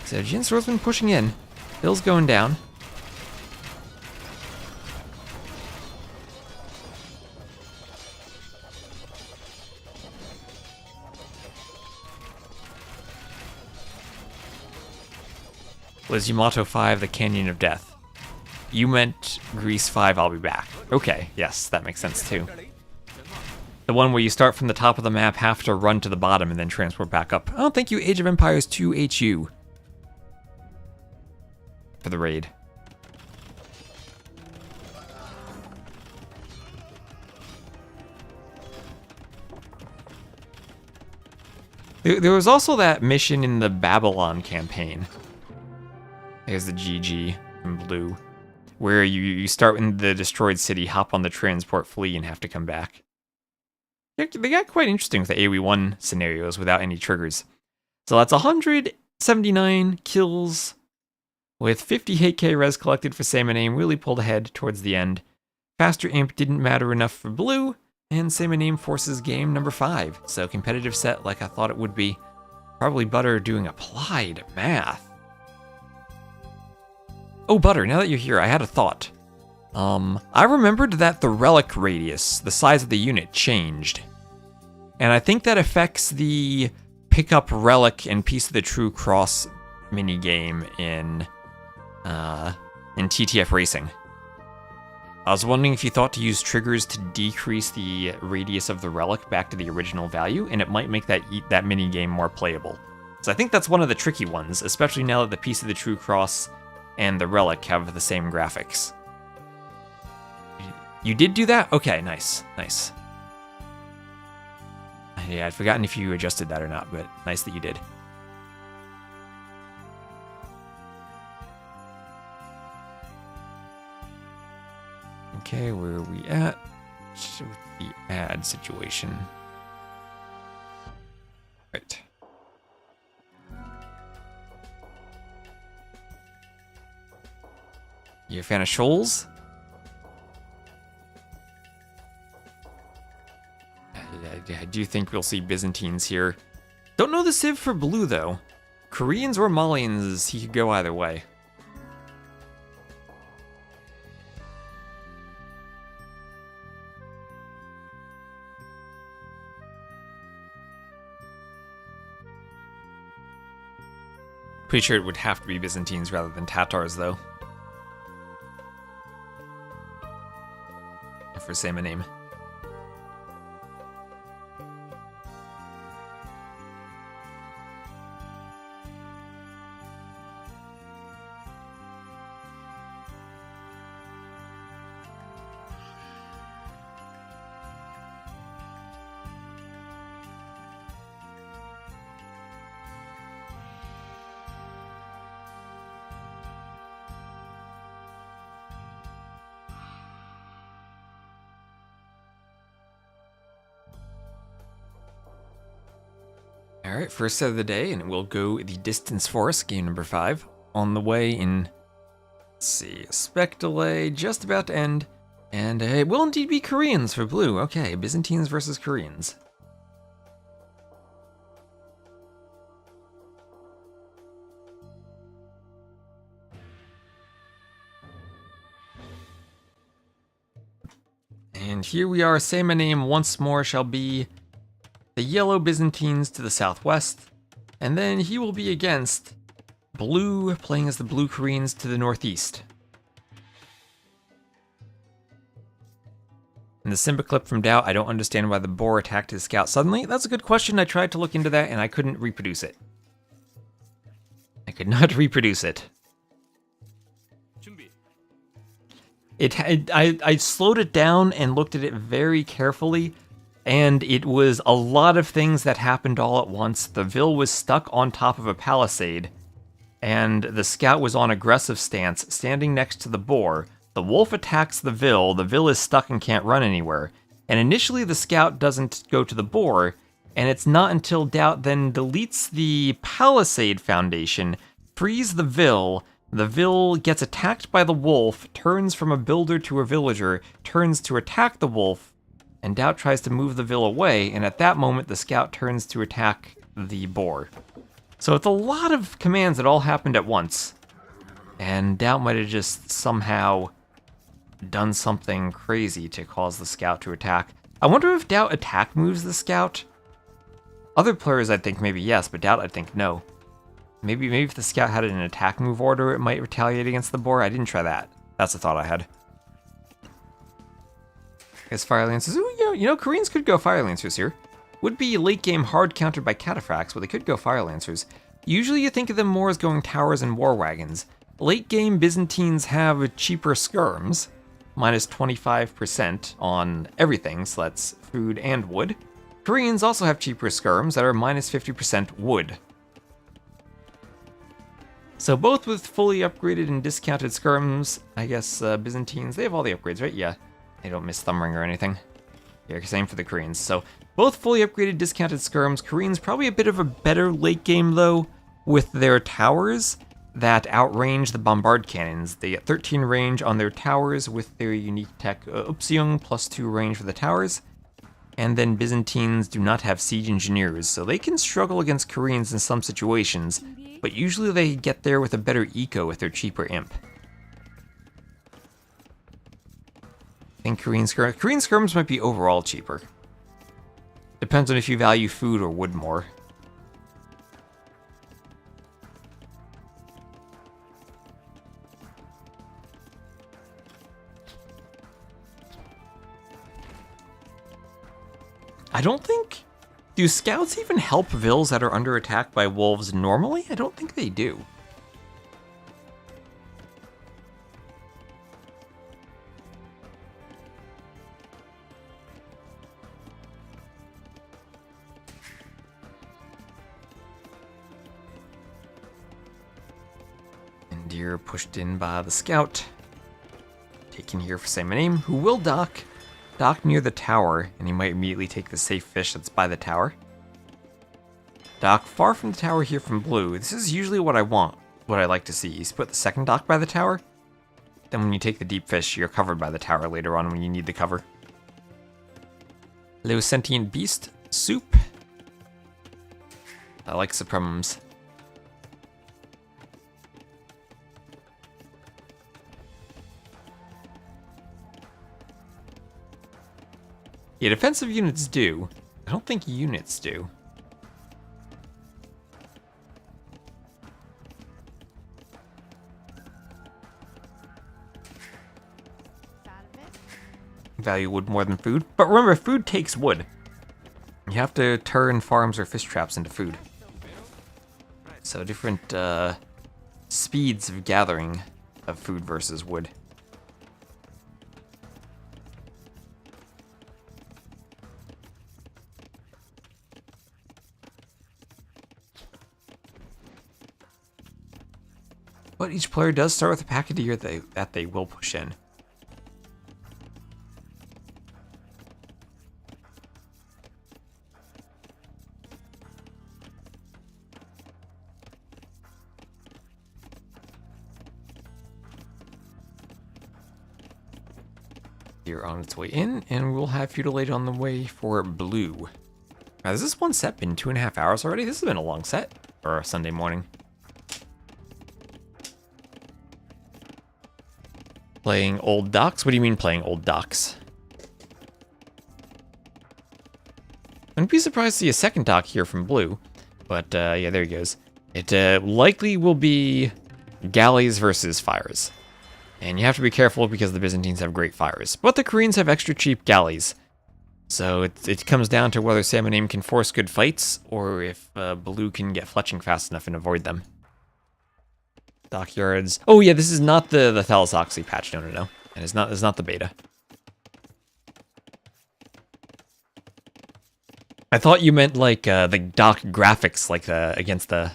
[SPEAKER 1] So Jin Swordsman pushing in. Bill's going down. Lizumato 5, the Canyon of Death. You meant Greece 5, I'll be back. Okay, yes, that makes sense too. The one where you start from the top of the map, have to run to the bottom, and then transport back up. Oh, thank you, Age of Empires 2 HU. For the raid. There was also that mission in the Babylon campaign. There's the GG in blue. Where you start in the destroyed city, hop on the transport, flee, and have to come back. They got quite interesting with the AoE1 scenarios without any triggers. So that's 179 kills with 58k res collected for saymyname. Really pulled ahead towards the end. Faster imp didn't matter enough for blue, and saymyname forces game number 5. So competitive set like I thought it would be. Probably Butter doing applied math. Oh, Butter, now that you're here, I had a thought. I remembered that the relic radius, the size of the unit, changed. And I think that affects the pick up relic and Piece of the True Cross minigame in TTF Racing. I was wondering if you thought to use triggers to decrease the radius of the relic back to the original value, and it might make that minigame more playable. So I think that's one of the tricky ones, especially now that the Piece of the True Cross and the relic have the same graphics. You did do that? Okay, nice, nice. Yeah, I'd forgotten if you adjusted that or not, but nice that you did. Okay, where are we at with the ad situation? Right. You a fan of Shoals? I do think we'll see Byzantines here. Don't know the civ for blue, though. Koreans or Malians, he could go either way. Pretty sure it would have to be Byzantines rather than Tatars, though. For saymyname. Alright, first set of the day, and we'll go the Distance Forest, game number 5. On the way in, let's see, spec delay, just about to end. And it will indeed be Koreans for blue. Okay, Byzantines versus Koreans. And here we are, saymyname once more shall be the yellow Byzantines to the southwest, and then he will be against blue, playing as the blue Koreans to the northeast. In the Simba clip from Doubt, I don't understand why the boar attacked his scout suddenly. That's a good question. I tried to look into that and I couldn't reproduce it. I could not reproduce it. I slowed it down and looked at it very carefully, and it was a lot of things that happened all at once. The Vil was stuck on top of a palisade, and the scout was on aggressive stance, standing next to the boar. The wolf attacks the Vil is stuck and can't run anywhere. And initially the scout doesn't go to the boar, and it's not until Doubt then deletes the palisade foundation, frees the Vil gets attacked by the wolf, turns from a builder to a villager, turns to attack the wolf, and Doubt tries to move the Vil away, and at that moment the scout turns to attack the boar. So it's a lot of commands that all happened at once, and Doubt might have just somehow done something crazy to cause the scout to attack. I wonder if Doubt attack moves the scout? Other players I'd think maybe yes, but Doubt I'd think no. Maybe if the scout had an attack move order, it might retaliate against the boar. I didn't try that. That's the thought I had. I guess Fire Lancers. Ooh, you know, Koreans could go Fire Lancers here. Would be late game hard countered by Cataphracts, but they could go Fire Lancers. Usually you think of them more as going towers and war wagons. Late game Byzantines have cheaper skirms, minus 25% on everything, so that's food and wood. Koreans also have cheaper skirms that are minus 50% wood. So both with fully upgraded and discounted skirms, I guess Byzantines, they have all the upgrades, right? Yeah, they don't miss Thumbring or anything. Yeah, same for the Koreans. So both fully upgraded, discounted skirms. Koreans probably a bit of a better late game though, with their towers that outrange the bombard cannons. They get 13 range on their towers with their unique tech Upsiung, plus 2 range for the towers. And then Byzantines do not have siege engineers, so they can struggle against Koreans in some situations, but usually they get there with a better eco with their cheaper imp. I think Korean skirms might be overall cheaper. Depends on if you value food or wood more. I don't think... Do scouts even help Vils that are under attack by wolves normally? I don't think they do. And you're pushed in by the scout. Taken here for saymyname, who will dock. Dock near the tower, and he might immediately take the safe fish that's by the tower. Dock far from the tower here from blue. This is usually what I want, what I like to see. You put the second dock by the tower, then when you take the deep fish, you're covered by the tower later on when you need the cover. Hello, sentient beast. Soup. I like supremums. Yeah, defensive units do. I don't think units do. Value wood more than food. But remember, food takes wood. You have to turn farms or fish traps into food. So different speeds of gathering of food versus wood. But each player does start with a packeteer that they will push in. You're on its way in, and we'll have Feudal Age on the way for blue. Now, has this one set been 2.5 hours already? This has been a long set for a Sunday morning. Playing old docks? What do you mean playing old docks? wouldn't be surprised to see a second dock here from blue. But yeah, there he goes. It likely will be galleys versus fires. And you have to be careful because the Byzantines have great fires. But the Koreans have extra cheap galleys. So it comes down to whether saymyname can force good fights, or if blue can get fletching fast enough and avoid them. Dockyards. Oh yeah, this is not the Thalasoxy patch. No. And it's not the beta. I thought you meant like the dock graphics, like against the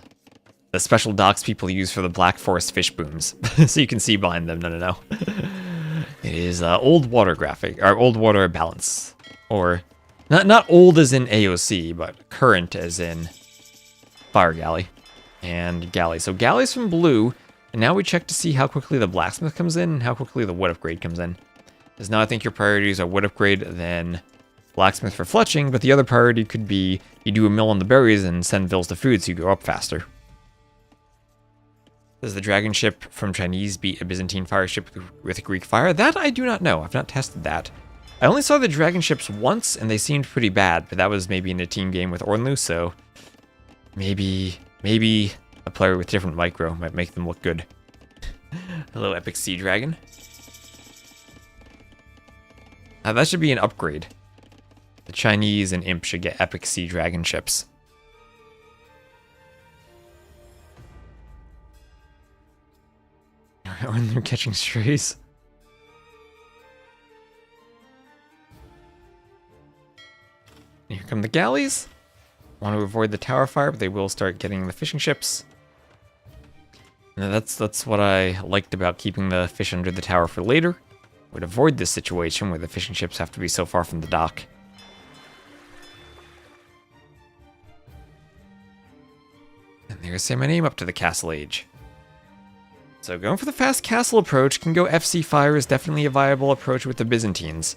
[SPEAKER 1] special docks people use for the Black Forest fish booms, so you can see behind them. No. It is old water graphic, or old water balance, or not old as in AOC, but current as in fire galley and galley. So galleys from blue, and now we check to see how quickly the blacksmith comes in and how quickly the wood upgrade comes in. Because now I think your priorities are wood upgrade, then blacksmith for fletching, but the other priority could be you do a mill on the berries and send vills to food so you go up faster. Does the dragon ship from Chinese beat a Byzantine fire ship with a Greek fire? That I do not know. I've not tested that. I only saw the dragon ships once, and they seemed pretty bad, but that was maybe in a team game with Ornlu, so maybe a player with different micro might make them look good. Hello, Epic Sea Dragon. That should be an upgrade. The Chinese and Imp should get Epic Sea Dragon ships. When they're catching strays. Here come the galleys. Want to avoid the tower fire, but they will start getting the fishing ships. And that's what I liked about keeping the fish under the tower for later. Would avoid this situation where the fishing ships have to be so far from the dock. And there's saymyname up to the castle age. So going for the fast castle approach can go FC fire is definitely a viable approach with the Byzantines.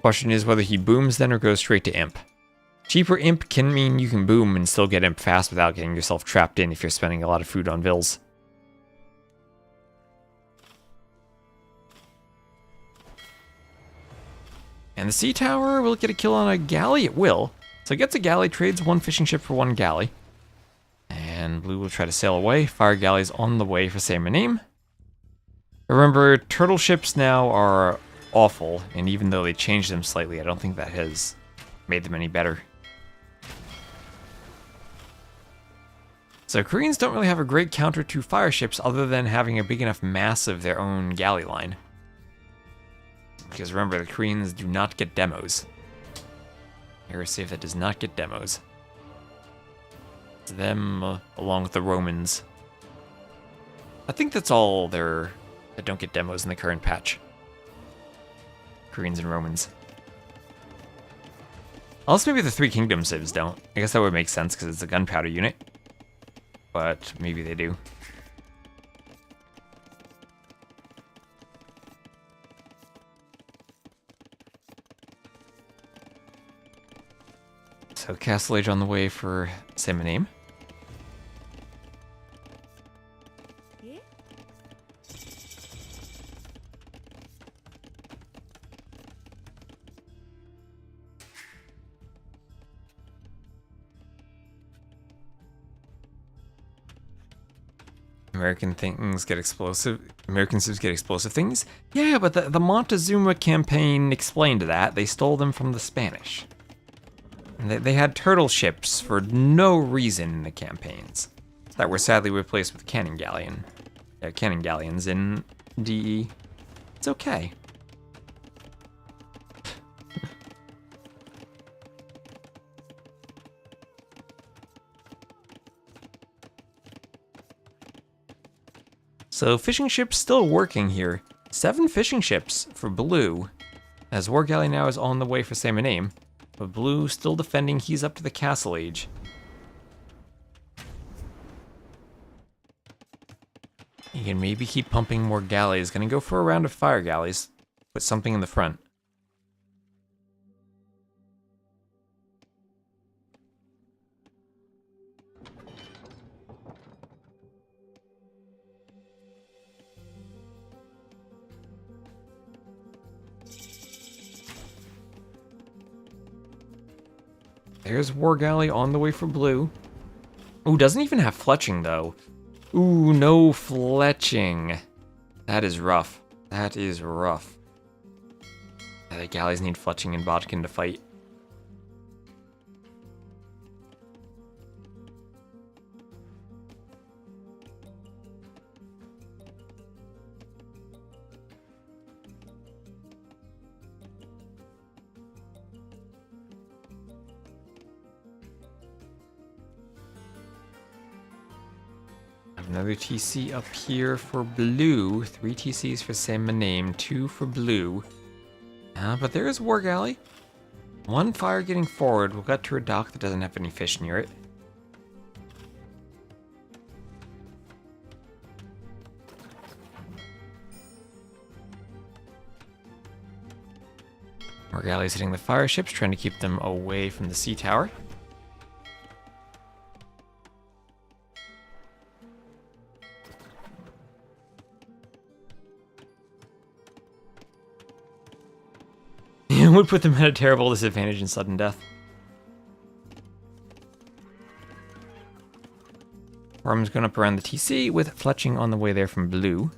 [SPEAKER 1] Question is whether he booms then or goes straight to imp. Cheaper imp can mean you can boom and still get imp fast without getting yourself trapped in if you're spending a lot of food on vills. And the sea tower will get a kill on a galley? It will. So it gets a galley, trades one fishing ship for one galley. And blue will try to sail away. Fire galleys on the way for saymyname. Remember, turtle ships now are awful, and even though they changed them slightly, I don't think that has made them any better. So Koreans don't really have a great counter to fire ships other than having a big enough mass of their own galley line. Because remember, the Koreans do not get demos. Aerosave that does not get demos. It's them along with the Romans. I think that's all that don't get demos in the current patch. Koreans and Romans. Unless maybe the Three Kingdoms civs don't. I guess that would make sense because it's a gunpowder unit. But maybe they do. So Castle Age on the way for saymyname. American things get explosive. American civs get explosive things. Yeah, but the Montezuma campaign explained that. They stole them from the Spanish. And they had turtle ships for no reason in the campaigns that were sadly replaced with cannon galleons in DE. It's okay. So fishing ships still working here. 7 fishing ships for blue, as War Galley now is on the way for saymyname, but blue still defending. He's up to the castle age. He can maybe keep pumping more galleys. Gonna go for a round of fire galleys. Put something in the front. There's War Galley on the way for blue. Ooh, doesn't even have fletching, though. Ooh, no fletching. That is rough. That is rough. The galleys need fletching and bodkin to fight. Another TC up here for blue. 3 TCs for saymyname, 2 for blue. But there is War Galley. 1 fire getting forward. We'll get to a dock that doesn't have any fish near it. War Galley's hitting the fire ships, trying to keep them away from the sea tower. It would put them at a terrible disadvantage in sudden death. Worm's going up around the TC with fletching on the way there from blue.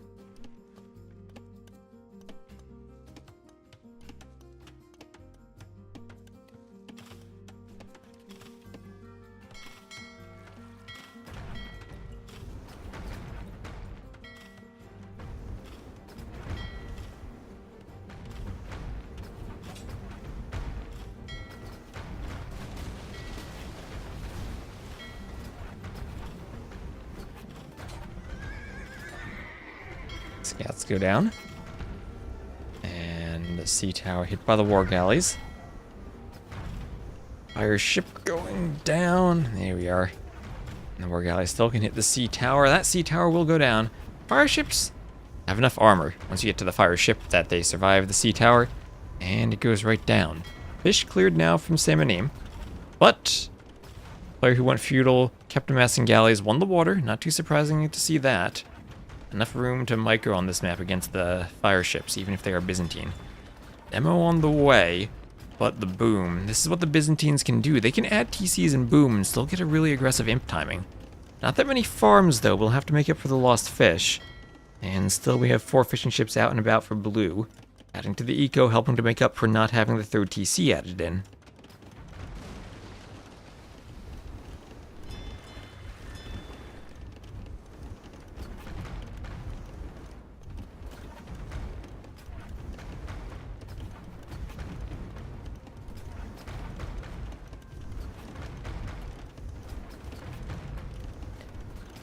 [SPEAKER 1] Scouts go down. And the sea tower hit by the war galleys. Fire ship going down. There we are. And the war galleys still can hit the sea tower. That sea tower will go down. Fire ships have enough armor once you get to the fire ship that they survive the sea tower. And it goes right down. Fish cleared now from saymyname. But player who went feudal, kept amassing galleys, won the water. Not too surprising to see that. Enough room to micro on this map against the fire ships, even if they are Byzantine. Demo on the way, but the boom. This is what the Byzantines can do. They can add TCs and boom and still get a really aggressive imp timing. Not that many farms, though. We'll have to make up for the lost fish. And still we have 4 fishing ships out and about for blue. Adding to the eco, helping to make up for not having the 3rd TC added in.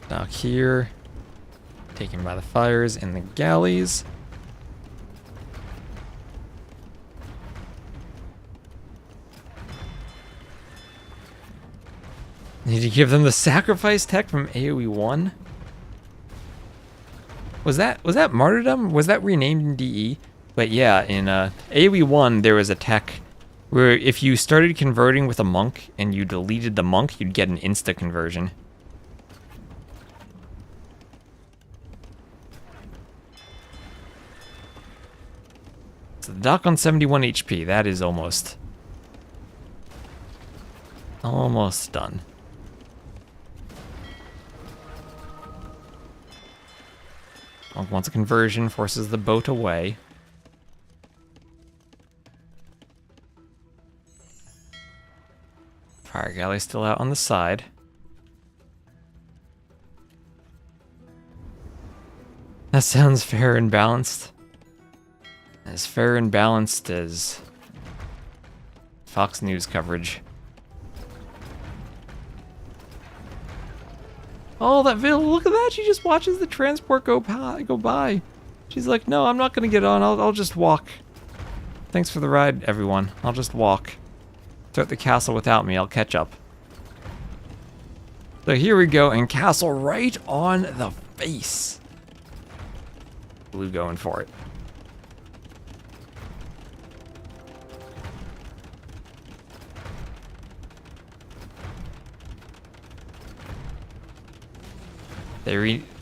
[SPEAKER 1] Dock here, taken by the fires and the galleys. Need to give them the sacrifice tech from AoE 1. Was that martyrdom? Was that renamed in DE? But yeah, in AoE 1 there was a tech where if you started converting with a monk and you deleted the monk, you'd get an insta conversion. So the dock on 71 HP, that is almost done. Monk wants a conversion, forces the boat away. Fire galley still out on the side. That sounds fair and balanced. As fair and balanced as Fox News coverage. Oh, that Vil, look at that! She just watches the transport go by. She's like, no, I'm not gonna get on, I'll just walk. Thanks for the ride, everyone. I'll just walk. Start the castle without me, I'll catch up. So here we go, and castle right on the face. Blue going for it.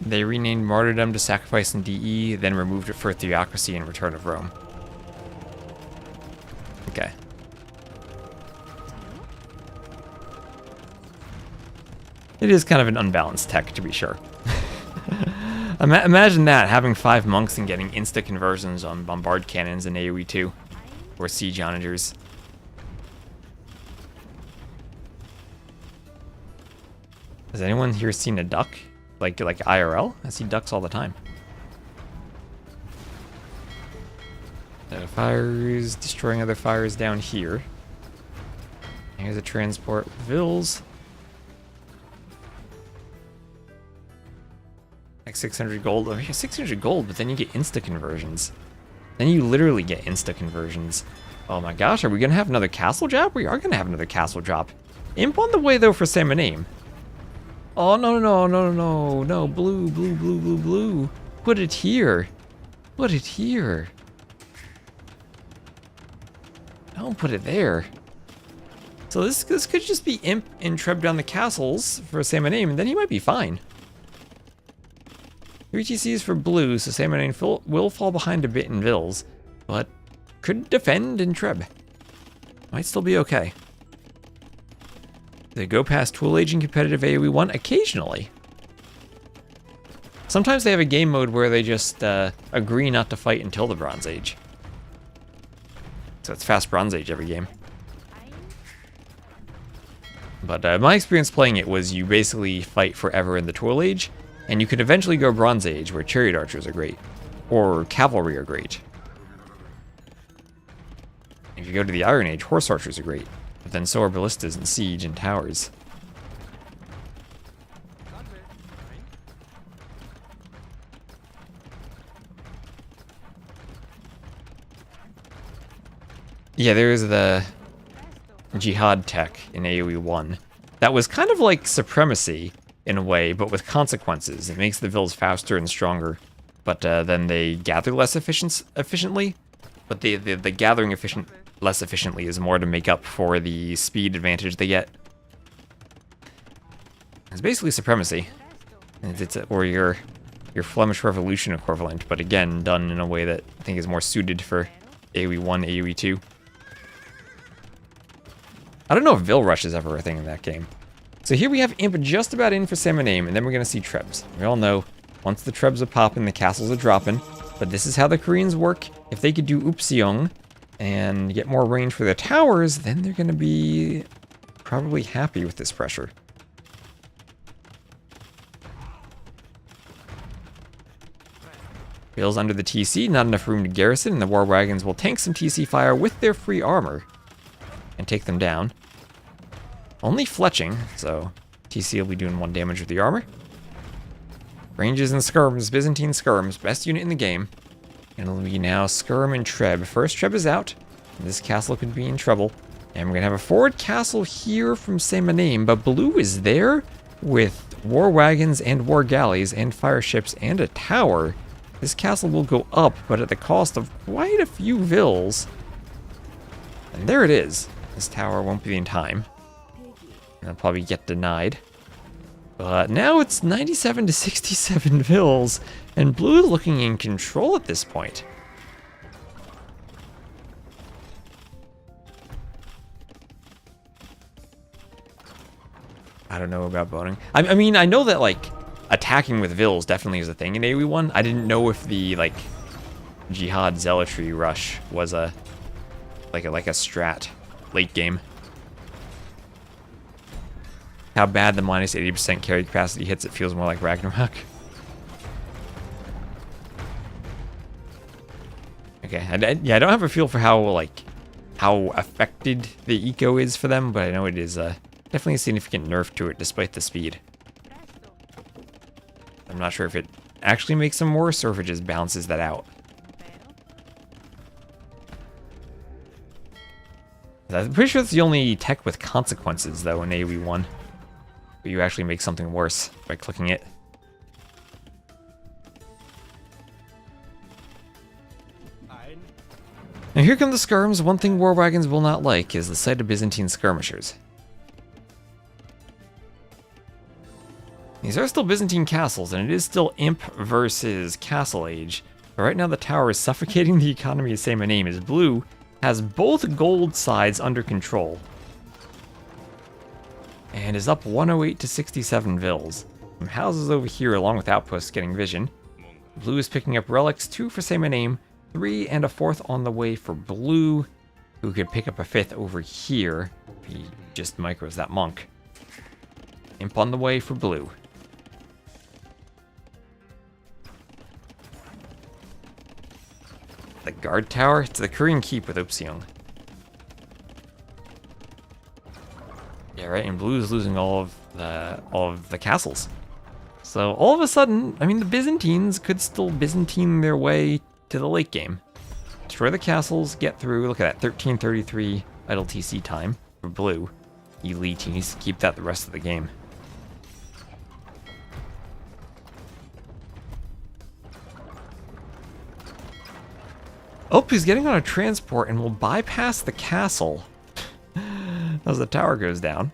[SPEAKER 1] They renamed Martyrdom to Sacrifice in DE, then removed it for Theocracy in Return of Rome. Okay. It is kind of an unbalanced tech, to be sure. Imagine that, having 5 monks and getting insta-conversions on bombard cannons in AoE 2. Or siege onagers. Has anyone here seen a duck? Like IRL? I see ducks all the time. Fires, destroying other fires down here. Here's a transport. Vils. Like 600 gold. Oh, yeah, 600 gold, but then you get insta-conversions. Then you literally get insta-conversions. Oh my gosh, are we going to have another castle drop? We are going to have another castle drop. Imp on the way, though, for saymyname. Oh, no. Blue. Put it here. Put it here. Don't put it there. So this could just be Imp and Treb down the castles for saymyname, and then he might be fine. 3 TCs for blue, so saymyname will fall behind a bit in Vils, but could defend in Treb. Might still be okay. They go past Tool Age in competitive AoE 1 occasionally. Sometimes they have a game mode where they just agree not to fight until the Bronze Age. So it's fast Bronze Age every game. But my experience playing it was you basically fight forever in the Tool Age, and you can eventually go Bronze Age, where Chariot Archers are great, or Cavalry are great. If you go to the Iron Age, Horse Archers are great, but then so are Ballistas and Siege and Towers. Yeah, there's the Jihad tech in AoE 1. That was kind of like Supremacy, in a way, but with consequences. It makes the Vils faster and stronger, but then they gather less efficiently. But the gathering less efficiently is more to make up for the speed advantage they get. It's basically Supremacy. Or your Flemish Revolution equivalent, but again, done in a way that I think is more suited for AoE 1, AoE 2. I don't know if Vil Rush is ever a thing in that game. So here we have Imp just about in for saymyname, and then we're going to see Trebs. We all know, once the Trebs are popping, the castles are dropping. But this is how the Koreans work. If they could do Upseong and get more range for their towers, then they're going to be probably happy with this pressure. Bill's under the TC, not enough room to garrison, and the War Wagons will tank some TC fire with their free armor and take them down. Only fletching, so TC will be doing 1 damage with the armor. Ranges and skirms, Byzantine skirms, best unit in the game. And it'll be now skirm and Treb. First Treb is out, and this castle could be in trouble. And we're gonna have a forward castle here from saymyname, but blue is there with war wagons and war galleys and fire ships and a tower. This castle will go up, but at the cost of quite a few Vils. And there it is. This tower won't be in time. I'll probably get denied. But now it's 97 to 67 Vils, and blue is looking in control at this point. I don't know about boning. I mean, I know that, like, attacking with Vils definitely is a thing in AoE 1. I didn't know if the, like, Jihad Zealotry rush was a strat late game. How bad the minus 80% carry capacity hits, it feels more like Ragnarok. Okay, I don't have a feel for how affected the eco is for them, but I know it is definitely a significant nerf to it despite the speed. I'm not sure if it actually makes them worse or if it just balances that out. I'm pretty sure it's the only tech with consequences, though, in AoE 1. But you actually make something worse by clicking it. Now here come the skirms. One thing war wagons will not like is the sight of Byzantine skirmishers. These are still Byzantine castles, and it is still Imp versus Castle Age. But right now the tower is suffocating the economy of saymyname as blue has both gold sides under control. and is up 108 to 67 vills. Some houses over here along with outposts getting vision. Blue is picking up relics, 2 for saymyname, 3 and a 4th on the way for blue, who could pick up a 5th over here if he just micros that monk. Imp on the way for blue. The guard tower, it's the Korean keep with Opseong. Yeah, right, and blue is losing all of the castles. So all of a sudden, I mean, the Byzantines could still Byzantine their way to the late game. Destroy the castles, get through. Look at that, 1333 idle TC time for blue. Elite, he needs to keep that the rest of the game. Oh, he's getting on a transport and will bypass the castle as the tower goes down.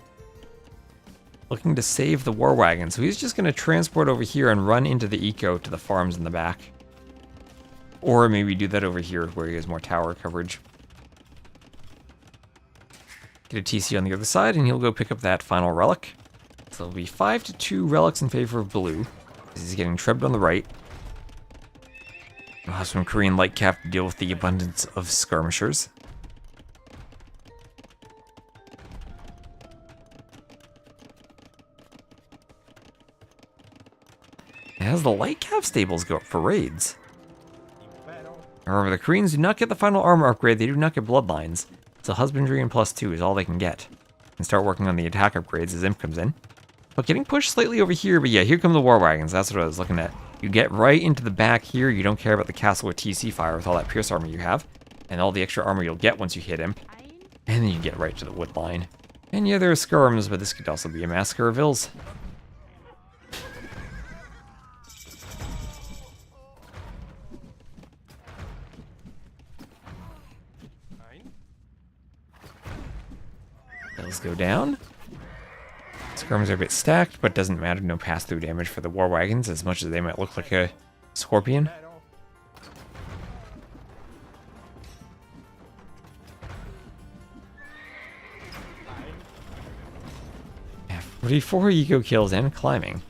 [SPEAKER 1] Looking to save the war wagon, so he's just going to transport over here and run into the eco to the farms in the back. Or maybe do that over here where he has more tower coverage. Get a TC on the other side and he'll go pick up that final relic. So it'll be 5-2 relics in favor of blue. He's getting trebbed on the right. We'll have some Korean light cap to deal with the abundance of skirmishers. As the light cap stables go up for raids. However, the Koreans do not get the final armor upgrade, they do not get bloodlines. So husbandry and +2 is all they can get. And start working on the attack upgrades as Imp comes in. But getting pushed slightly over here, but yeah, here come the war wagons, that's what I was looking at. You get right into the back here, you don't care about the castle with TC fire with all that pierce armor you have. And all the extra armor you'll get once you hit Imp. And then you get right to the wood line. And yeah, there are skirms, but this could also be a massacre of vills. Vills go down. Skirms are a bit stacked, but doesn't matter. No pass-through damage for the war wagons, as much as they might look like a scorpion. Yeah, 44 eco kills and climbing.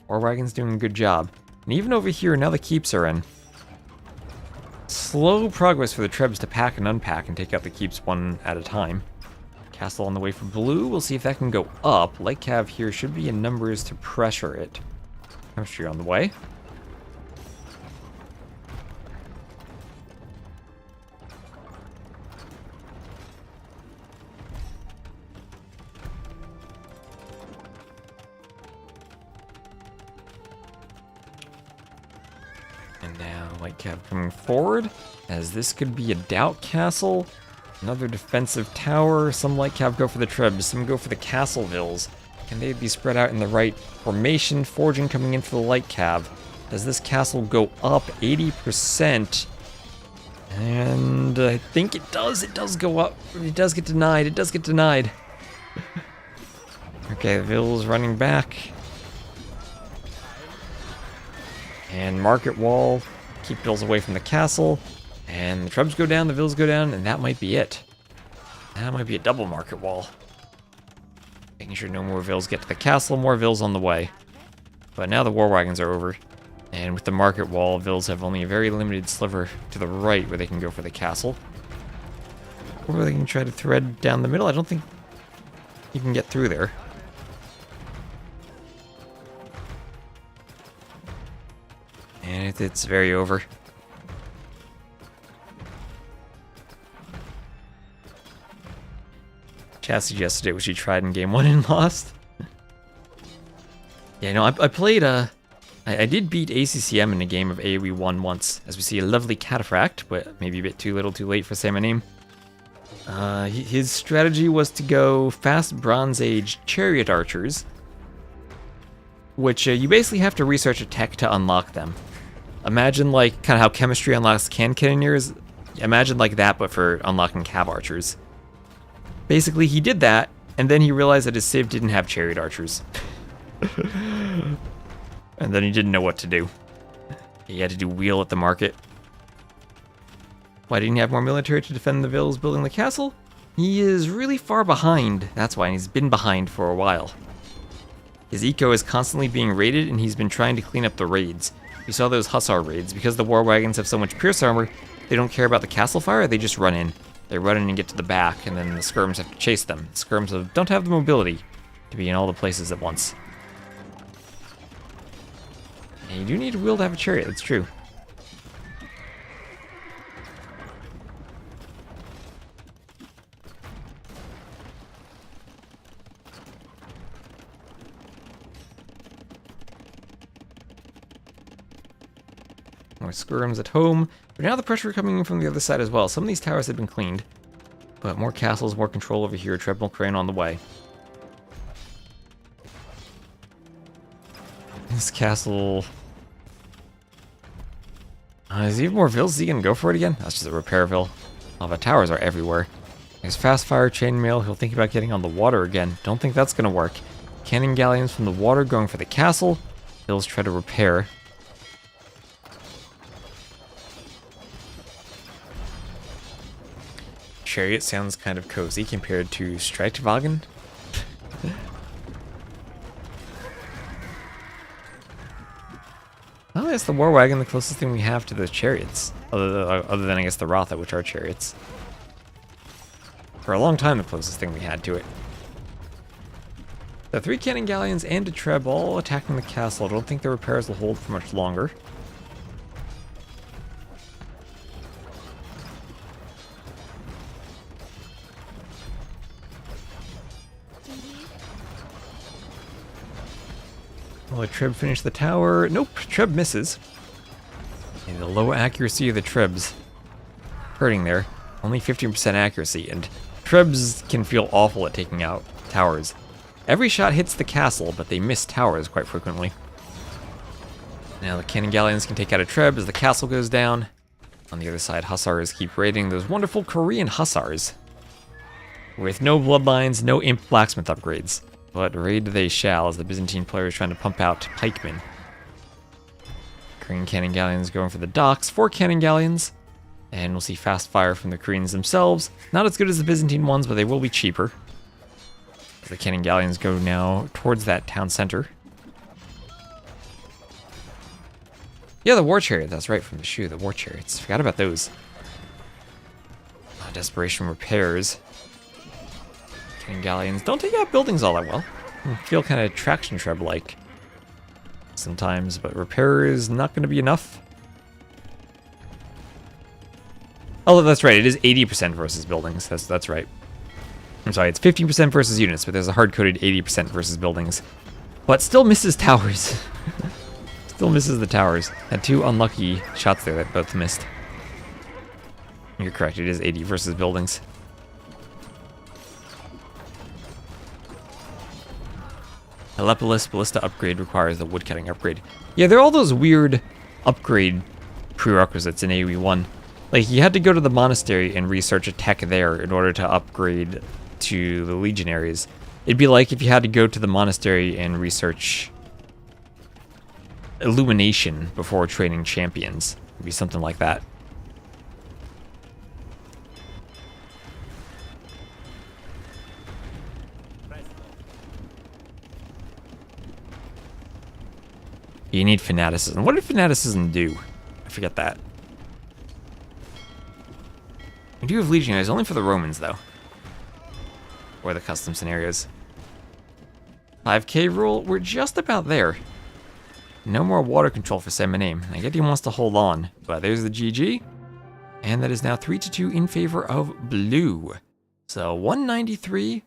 [SPEAKER 1] War wagon's doing a good job. And even over here, now the keeps are in. Slow progress for the trebs to pack and unpack and take out the keeps one at a time. Castle on the way for blue. We'll see if that can go up. Light cav here should be in numbers to pressure it. Chemistry on the way. And now light cav coming forward, as this could be a doubt castle. Another defensive tower. Some light cav go for the trebs, some go for the castle vills. Can they be spread out in the right formation? Forging coming in for the light cav. Does this castle go up 80%? And I think it does. It does go up. It does get denied. It does get denied. Okay, the vills running back. And market wall. Keep vills away from the castle. And the trebs go down, the vills go down, and that might be it. That might be a double market wall. Making sure no more vills get to the castle, more vills on the way. But now the war wagons are over. And with the market wall, vills have only a very limited sliver to the right where they can go for the castle. Or they can try to thread down the middle. I don't think you can get through there. And it's very over. Chaz suggested it, which he tried in game 1 and lost. Yeah, no, I played, I did beat ACCM in a game of AoE 1 once, as we see a lovely cataphract, but maybe a bit too little too late for saymyname. His strategy was to go fast Bronze Age chariot archers, which you basically have to research a tech to unlock them. Imagine like kind of how chemistry unlocks cannoneers. Imagine like that, but for unlocking cav archers. Basically, he did that, and then he realized that his civ didn't have chariot archers. And then he didn't know what to do. He had to do wheel at the market. Why didn't he have more military to defend the vills building the castle? He is really far behind. That's why he's been behind for a while. His eco is constantly being raided, and he's been trying to clean up the raids. You saw those hussar raids. Because the war wagons have so much pierce armor, they don't care about the castle fire, they just run in. They run in and get to the back, and then the skirms have to chase them. The skirms don't have the mobility to be in all the places at once. And you do need a wheel to have a chariot, that's true. More skirms at home, but now the pressure coming in from the other side as well. Some of these towers have been cleaned, but more castles, more control over here. Treadmill crane on the way. This castle... is he even more vills? Is he gonna go for it again? That's just a repairville. Oh, but towers are everywhere. There's fast fire, chainmail. He'll think about getting on the water again. Don't think that's gonna work. Cannon galleons from the water going for the castle. Vills try to repair. Chariot sounds kind of cozy compared to Streitwagen. Oh, it's the war wagon, the closest thing we have to the chariots. Other than, I guess, the Rotha, which are chariots. For a long time, the closest thing we had to it. The 3 cannon galleons and a Treb all attacking the castle. I don't think the repairs will hold for much longer. Will a Treb finish the tower? Nope, Treb misses. And the low accuracy of the Trebs hurting there. Only 15% accuracy, and Trebs can feel awful at taking out towers. Every shot hits the castle, but they miss towers quite frequently. Now the cannon galleons can take out a Treb as the castle goes down. On the other side, hussars keep raiding those wonderful Korean hussars. With no bloodlines, no imp blacksmith upgrades. But raid they shall, as the Byzantine player is trying to pump out pikemen. Korean cannon galleons going for the docks, 4 cannon galleons. And we'll see fast fire from the Koreans themselves. Not as good as the Byzantine ones, but they will be cheaper. The cannon galleons go now towards that town center. Yeah, the war chariot, that's right, from the shoe, the war chariots. Forgot about those. Desperation repairs. Cannon galleons don't take out buildings all that well. I feel kind of traction Treb-like sometimes, but repair is not going to be enough. Oh, that's right, it is 80% versus buildings. That's right. I'm sorry, it's 15% versus units, but there's a hard-coded 80% versus buildings. But still misses towers. Still misses the towers. Had 2 unlucky shots there that both missed. You're correct, it is 80 versus buildings. Telepolis Ballista upgrade requires the woodcutting upgrade. Yeah, there are all those weird upgrade prerequisites in AoE 1. Like, you had to go to the monastery and research a tech there in order to upgrade to the legionaries. It'd be like if you had to go to the monastery and research illumination before training champions. It'd be something like that. You need fanaticism. What did fanaticism do? I forget that. We do have legionaries, only for the Romans, though. Or the custom scenarios. 5k rule, we're just about there. No more water control for saymyname. I get he wants to hold on, but there's the GG. And that is now 3-2 in favor of blue. So 193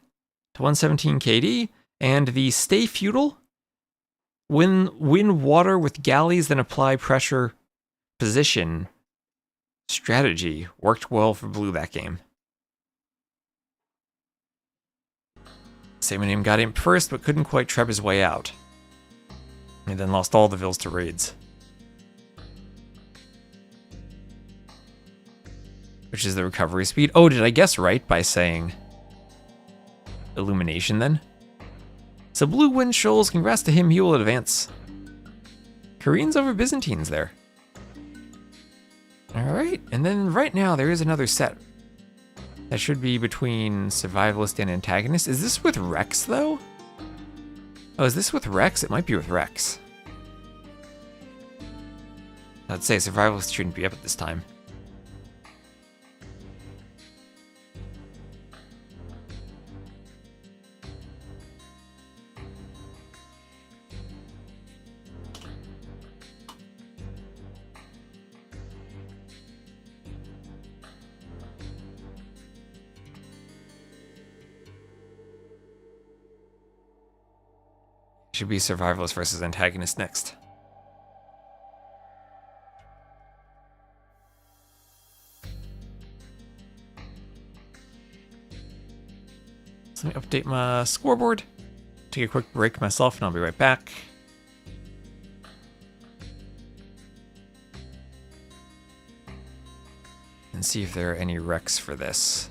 [SPEAKER 1] to 117 KD, and the stay feudal. Win water with galleys, then apply pressure position strategy worked well for blue that game. saymyname got in first, but couldn't quite treb his way out. And then lost all the vills to raids. Which is the recovery speed. Oh, did I guess right by saying illumination then? So blue wins shoals, congrats to him, he will advance. Koreans over Byzantines there. Alright, and then right now there is another set. That should be between Survivalist and Antagonist. Is this with Rex, though? Oh, is this with Rex? It might be with Rex. I'd say Survivalist shouldn't be up at this time. Should be Survivalist versus Antagonist next. So let me update my scoreboard. Take a quick break myself and I'll be right back. And see if there are any wrecks for this.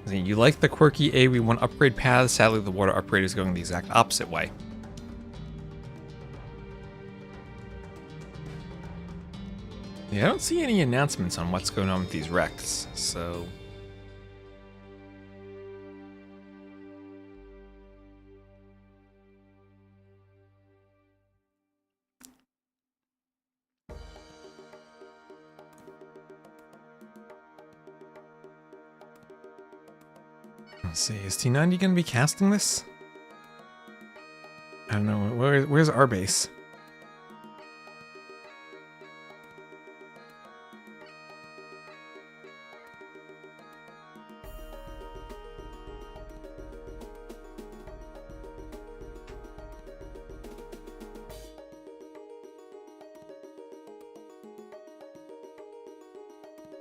[SPEAKER 1] You like the quirky AV1 upgrade path, sadly the water upgrade is going the exact opposite way. Yeah, I don't see any announcements on what's going on with these wrecks, so... Let's see, is T90 going to be casting this? I don't know, where's our base?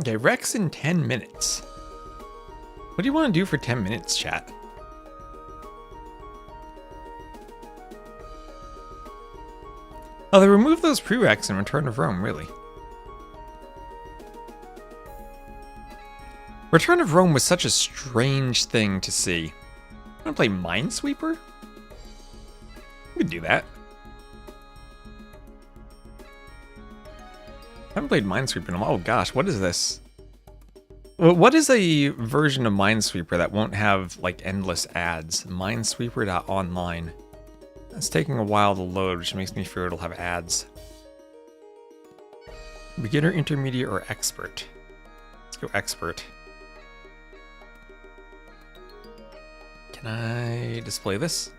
[SPEAKER 1] Okay, Rex in 10 minutes. What do you want to do for 10 minutes, chat? Oh, they removed those prereqs in Return of Rome, really. Return of Rome was such a strange thing to see. Want to play Minesweeper? We could do that. I haven't played Minesweeper in a while. Oh gosh, what is this? What is a version of Minesweeper that won't have like endless ads? Minesweeper.online. It's taking a while to load, which makes me fear it'll have ads. Beginner, intermediate, or expert? Let's go expert. Can I display this?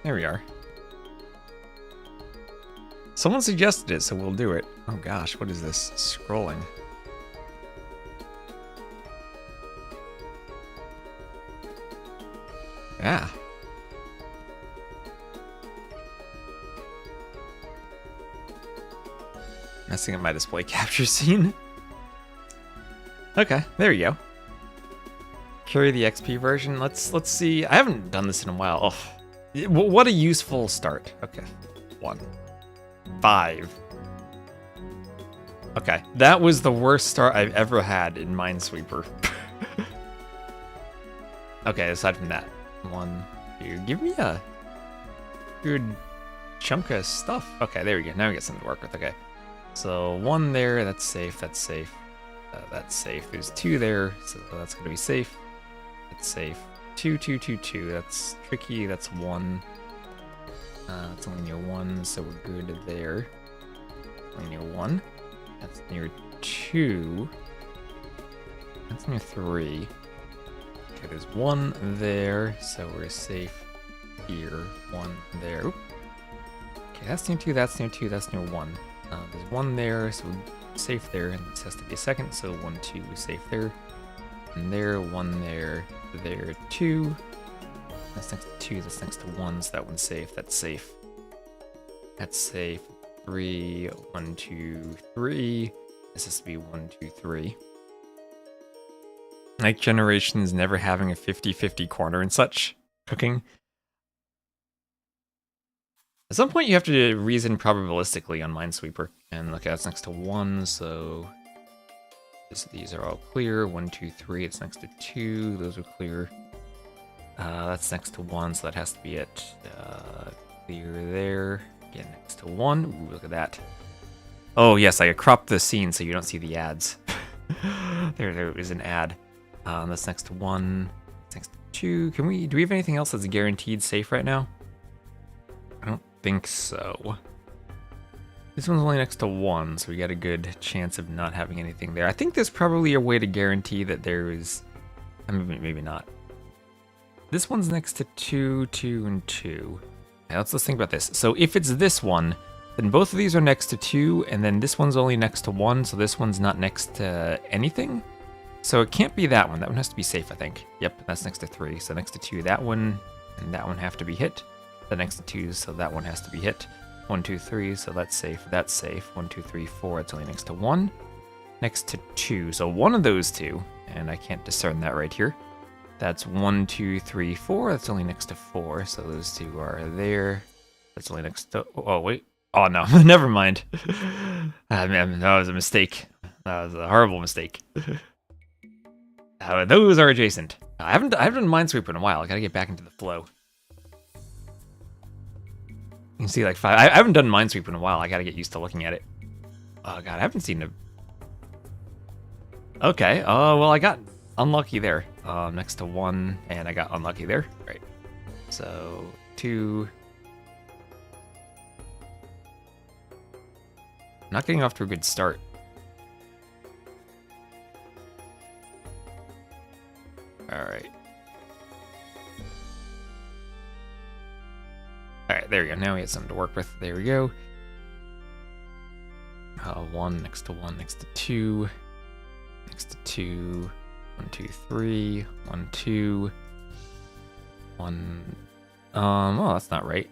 [SPEAKER 1] There we are. Someone suggested it, so we'll do it. Oh gosh, what is this? Scrolling. Yeah. Messing up my display capture scene. Okay, there you go. Carry the XP version. Let's see. I haven't done this in a while. Oh, what a useful start. Okay, 1, 5. Okay, that was the worst start I've ever had in Minesweeper. Okay, aside from that, 1, 2. Give me a good chunk of stuff. Okay, there we go. Now we get something to work with. Okay, so 1 there. That's safe. That's safe. That's safe. There's 2 there, so that's gonna be safe. That's safe. 2, 2, 2, 2. That's tricky. That's 1. It's only near 1, so we're good there. Only near 1. That's near 2. That's near 3. Okay, there's 1 there, so we're safe here. 1 there. Oop. Okay, that's near 2. That's near 2. That's near 1. There's 1 there, so we're safe there, and this has to be a second, so 1, 2, safe there. And there, 1 there, there, 2. That's next to 2, that's next to 1, so that one's safe, that's safe. That's safe. 3, 1, 2, 3. This has to be 1, 2, 3. Like Generations never having a 50-50 corner and such. Cooking. At some point you have to reason probabilistically on Minesweeper. And look, that's next to 1, so these are all clear. 1, 2, 3, it's next to 2, those are clear. That's next to 1, so that has to be it. Clear there. Again, next to 1. Ooh, look at that. Oh yes, I cropped the scene so you don't see the ads. there is an ad. That's next to 1. That's next to 2. Do we have anything else that's guaranteed safe right now? I don't think so. This one's only next to 1, so we got a good chance of not having anything there. I think there's probably a way to guarantee that there is... I mean, maybe not. This one's next to 2, 2, and 2. Okay, let's think about this. So if it's this one, then both of these are next to 2, and then this one's only next to 1, so this one's not next to anything. So it can't be that one. That one has to be safe, I think. Yep, that's next to 3. So next to 2, that one, and that one have to be hit. The next to 2, so that one has to be hit. 1, 2, 3, so that's safe. That's safe. 1, 2, 3, 4. It's only next to 1. Next to 2. So one of those 2, and I can't discern that right here. That's 1, 2, 3, 4. That's only next to 4. So those 2 are there. That's only next to... Oh, wait. Oh, no. Never mind. Man, that was a mistake. That was a horrible mistake. Those are adjacent. I haven't done Minesweeper in a while. I gotta get back into the flow. You can see like 5. I haven't done Minesweeper in a while. I gotta get used to looking at it. Oh god, I haven't seen it. Okay. Oh well, I got unlucky there. Next to 1, and I got unlucky there. Right. So 2. Not getting off to a good start. All right. Alright, there we go. Now we have something to work with. There we go. 1 next to 1, next to 2. Next to 2. 1, 2, 3. 1, 2. 1. Oh, that's not right.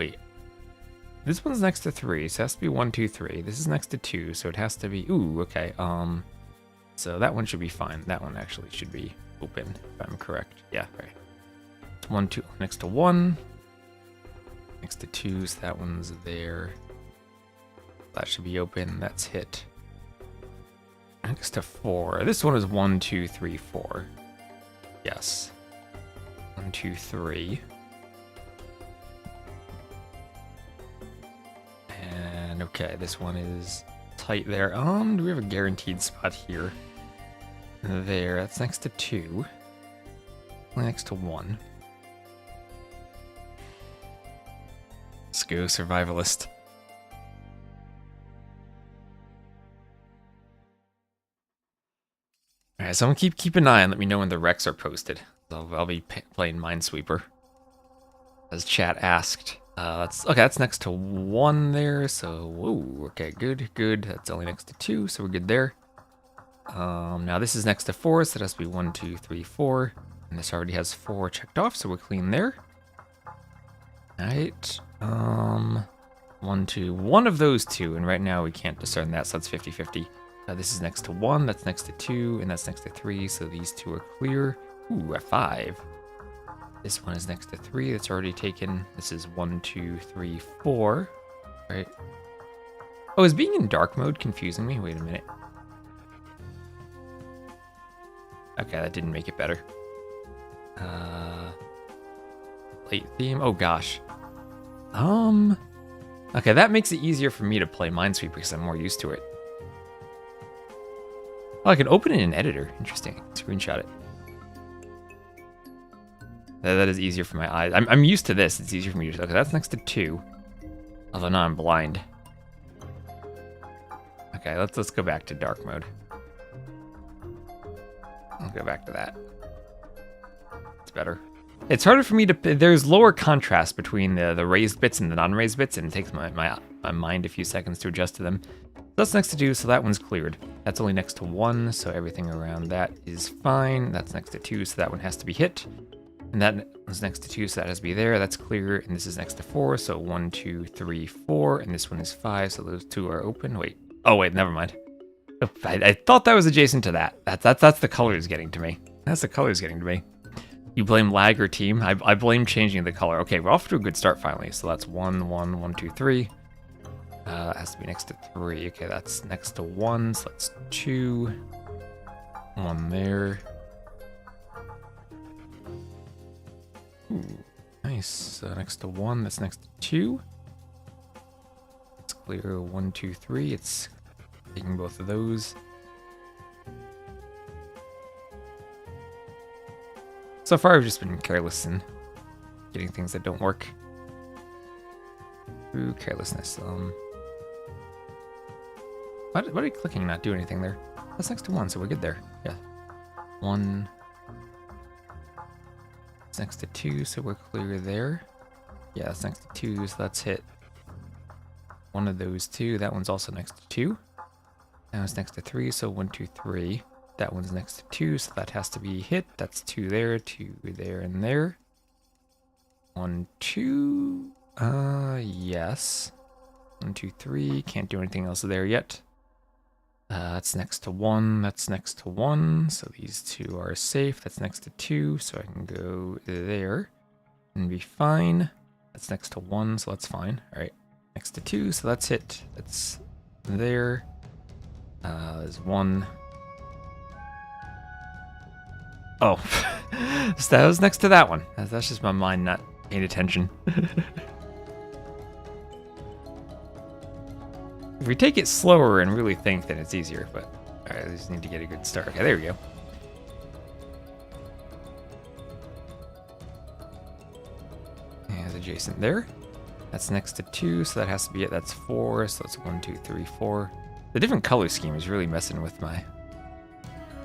[SPEAKER 1] Wait. This one's next to 3, so it has to be 1, 2, 3. This is next to 2, so it has to be... Ooh, okay. So that one should be fine. That one actually should be open, if I'm correct. Yeah, right. 1, 2, next to 1. Next to 2, so that one's there. That should be open. That's hit. Next to 4. This one is 1, 2, 3, 4. Yes. 1, 2, 3. And okay, this one is tight there. Do we have a guaranteed spot here? There. That's next to 2. Next to 1. Let's go, Survivalist. Alright, so I'm gonna keep an eye and let me know when the recs are posted. I'll be playing Minesweeper. As chat asked. That's next to 1 there, so whoa, okay, good. That's only next to 2, so we're good there. Now this is next to 4, so that has to be 1, 2, 3, 4. And this already has 4 checked off, so we're clean there. Alright. 1, 2, one of those 2, and right now we can't discern that, so that's 50-50. This is next to 1, that's next to 2, and that's next to 3, so these 2 are clear. Ooh, a 5. This one is next to 3, that's already taken. This is 1, 2, 3, 4. Right. Oh, is being in dark mode confusing me? Wait a minute. Okay, that didn't make it better. Late theme. Oh gosh. Okay, that makes it easier for me to play Minesweeper because I'm more used to it. Oh, I can open it in an editor. Interesting. Screenshot it. That is easier for my eyes. I'm used to this. It's easier for me to... Okay, that's next to 2. Although now I'm blind. Okay, let's go back to dark mode. I'll go back to that. It's better. It's harder for me to... There's lower contrast between the raised bits and the non-raised bits, and it takes my mind a few seconds to adjust to them. That's next to 2, so that one's cleared. That's only next to 1, so everything around that is fine. That's next to 2, so that one has to be hit. And that one's next to 2, so that has to be there. That's clear. And this is next to 4, so 1, 2, 3, 4. And this one is 5, so those 2 are open. Wait. Oh, wait, never mind. I thought that was adjacent to that. That's the colors getting to me. That's the colors getting to me. You blame lag or team? I blame changing the color. Okay, we're off to a good start finally. So that's 1, 1, 1, 2, 3. Has to be next to 3. Okay, that's next to 1, so that's 2. 1 there. Ooh, nice. Next to 1, that's next to 2. It's clear. 1, 2, 3. It's taking both of those. So far, I've just been careless and getting things that don't work. Ooh, carelessness. Why are you clicking not do anything there? That's next to 1, so we're good there. Yeah. 1. It's next to 2, so we're clear there. Yeah, that's next to 2, so that's hit. One of those 2. That one's also next to 2. That one's next to 3, so 1, 2, 3. That one's next to 2, so that has to be hit. That's 2 there, 2 there, and there. 1, 2. Yes. 1, 2, 3. Can't do anything else there yet. That's next to 1. That's next to 1. So these 2 are safe. That's next to 2, so I can go there and be fine. That's next to 1, so that's fine. All right. Next to 2, so that's hit. That's there. There's 1. Oh, so that was next to that one. That's just my mind not paying attention. If we take it slower and really think, then it's easier, but alright, I just need to get a good start. Okay, there we go. And adjacent there. That's next to 2, so that has to be it. That's 4, so that's 1, 2, 3, 4. The different color scheme is really messing with my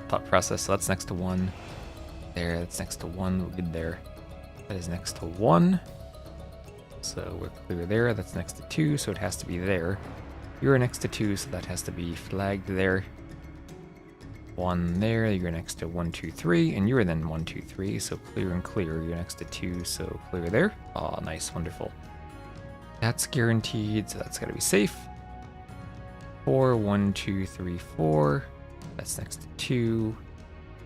[SPEAKER 1] thought process. So that's next to 1. There, that's next to 1. We're good there. That is next to 1. So we're clear there. That's next to 2, so it has to be there. You're next to 2, so that has to be flagged there. 1 there. You're next to 1, 2, 3, and you're then 1, 2, 3. So clear and clear. You're next to 2, so clear there. Oh, nice, wonderful. That's guaranteed, so that's gotta be safe. 4, 1, 2, 3, 4. That's next to 2.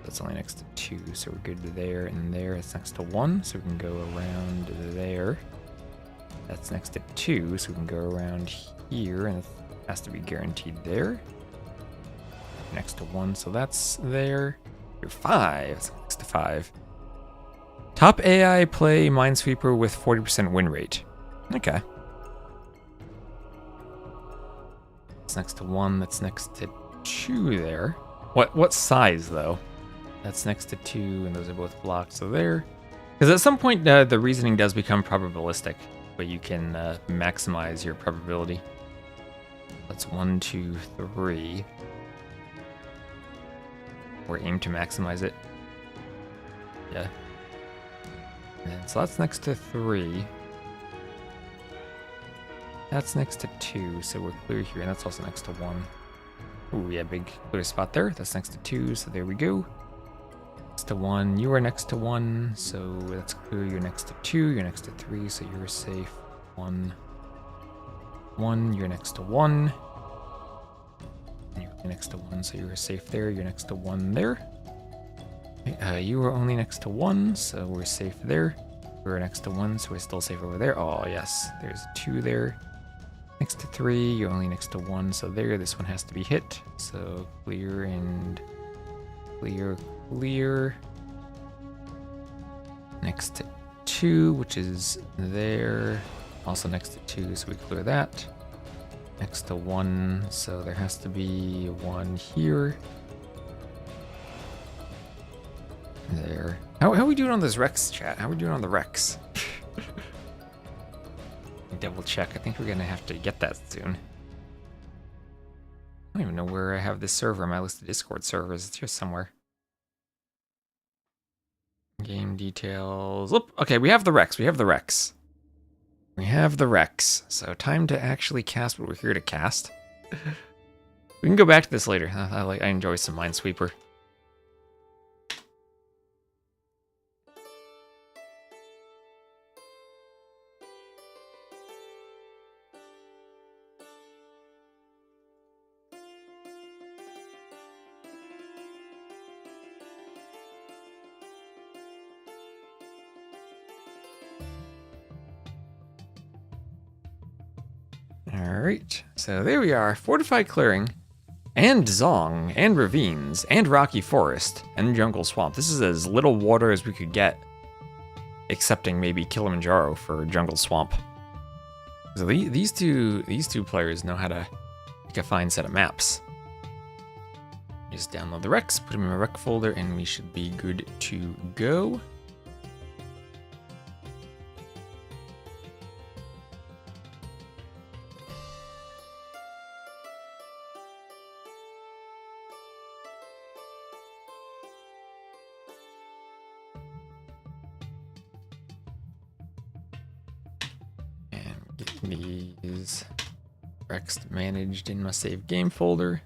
[SPEAKER 1] That's only next to 2, so we're good to there and there. It's next to 1, so we can go around there. That's next to 2, so we can go around here, and it has to be guaranteed there. Next to 1, so that's there. You're 5, it's next to 5. Top AI play Minesweeper with 40% win rate. Okay. That's next to 1, that's next to 2 there. What size, though? That's next to 2, and those are both blocked, so there. Because at some point, the reasoning does become probabilistic, but you can maximize your probability. That's 1, 2, 3. Or aim to maximize it. Yeah. And so that's next to 3. That's next to 2, so we're clear here, and that's also next to 1. Ooh, yeah, big clear spot there. That's next to 2, so there we go. Next to 1, you are next to 1, so that's clear. You're next to 2, you're next to 3, so you're safe. 1, 1, you're next to 1. And you're next to 1, so you're safe there. You're next to 1 there. Okay, you are only next to 1, so we're safe there. We're next to 1, so we're still safe over there. Oh, yes, there's 2 there. Next to 3, you're only next to 1, so there. This one has to be hit. So clear and clear, clear. Next to 2, which is there. Also next to 2, so we clear that. Next to 1, so there has to be 1 here. There. How are we doing on this Rex, chat? How are we doing on the Rex? Double check. I think we're gonna have to get that soon. I don't even know where I have this server on my list of Discord servers. It's here somewhere. Game details. Oop, okay, we have the Rex. We have the Rex. We have the Rex. So time to actually cast what we're here to cast. We can go back to this later. I enjoy some Minesweeper. Alright, so there we are. Fortified Clearing, and Zong, and Ravines, and Rocky Forest, and Jungle Swamp. This is as little water as we could get, excepting maybe Kilimanjaro for Jungle Swamp. So these two players know how to make a fine set of maps. Just download the Recs, put them in my rec folder, and we should be good to go. These Recs managed in my save game folder.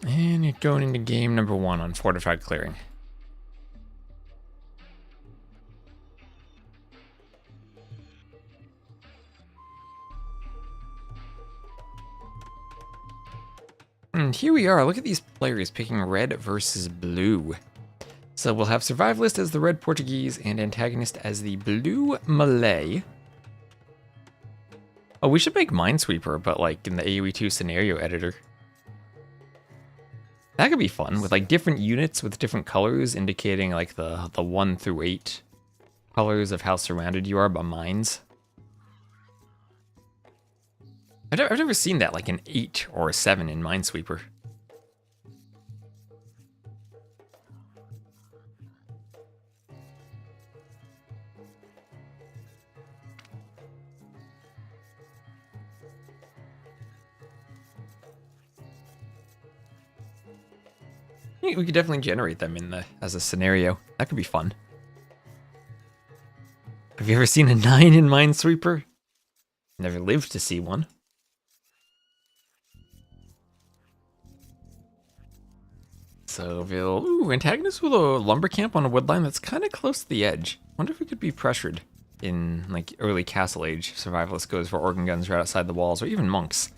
[SPEAKER 1] And you're going into game number 1 on Fortified Clearing. And here we are. Look at these players picking red versus blue. So we'll have Survivalist as the red Portuguese and AntagonisT as the blue Malay. Oh, we should make Minesweeper, but like in the AoE2 scenario editor. That could be fun, with like different units with different colors indicating like the 1 through 8 colors of how surrounded you are by mines. I've never seen that, like an 8 or a 7 in Minesweeper. We could definitely generate them in as a scenario. That could be fun. Have you ever seen a 9 in Minesweeper? Never lived to see one. So ooh, antagonist with a lumber camp on a woodline that's kind of close to the edge. Wonder if we could be pressured in like early castle age. Survivalist goes for organ guns right outside the walls, or even monks.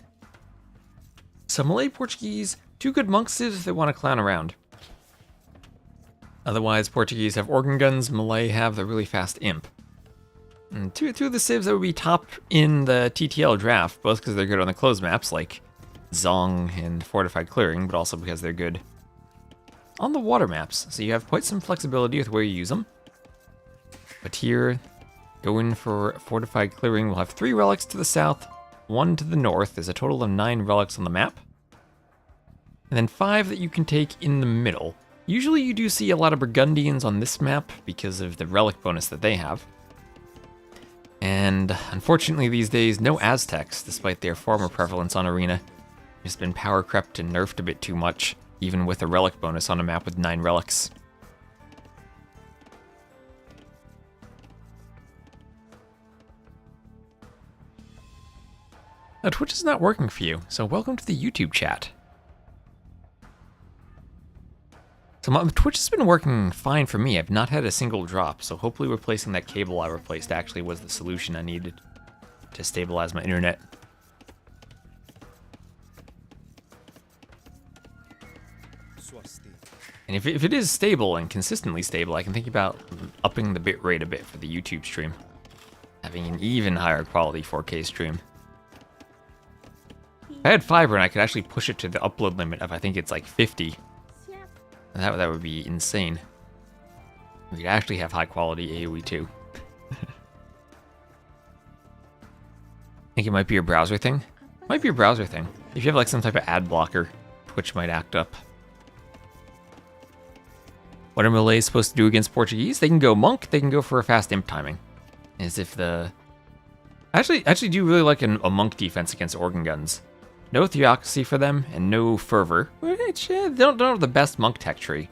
[SPEAKER 1] So Malay Portuguese, two good monk civs if they want to clown around. Otherwise, Portuguese have organ guns, Malay have the really fast imp. And two of the civs that would be top in the TTL draft, both because they're good on the closed maps like Zong and Fortified Clearing, but also because they're good on the water maps. So you have quite some flexibility with where you use them. But here, going for Fortified Clearing, we'll have 3 relics to the south, 1 to the north. There's a total of 9 relics on the map. And then 5 that you can take in the middle. Usually you do see a lot of Burgundians on this map because of the relic bonus that they have. And unfortunately these days, no Aztecs, despite their former prevalence on Arena. Just been power crept and nerfed a bit too much, even with a relic bonus on a map with 9 relics. Now, Twitch is not working for you, so welcome to the YouTube chat. So Twitch has been working fine for me. I've not had a single drop, so hopefully replacing that cable I replaced actually was the solution I needed to stabilize my internet. And if it is stable and consistently stable, I can think about upping the bitrate a bit for the YouTube stream. Having an even higher quality 4K stream. If I had fiber and I could actually push it to the upload limit of I think it's like 50. That would be insane. We could actually have high quality AoE too. I think it might be a browser thing. Might be a browser thing. If you have like some type of ad blocker, Twitch might act up. What are Malays supposed to do against Portuguese? They can go monk, they can go for a fast imp timing. As if the... I actually do really like a monk defense against organ guns. No Theocracy for them, and no Fervor, which they don't have the best monk tech tree.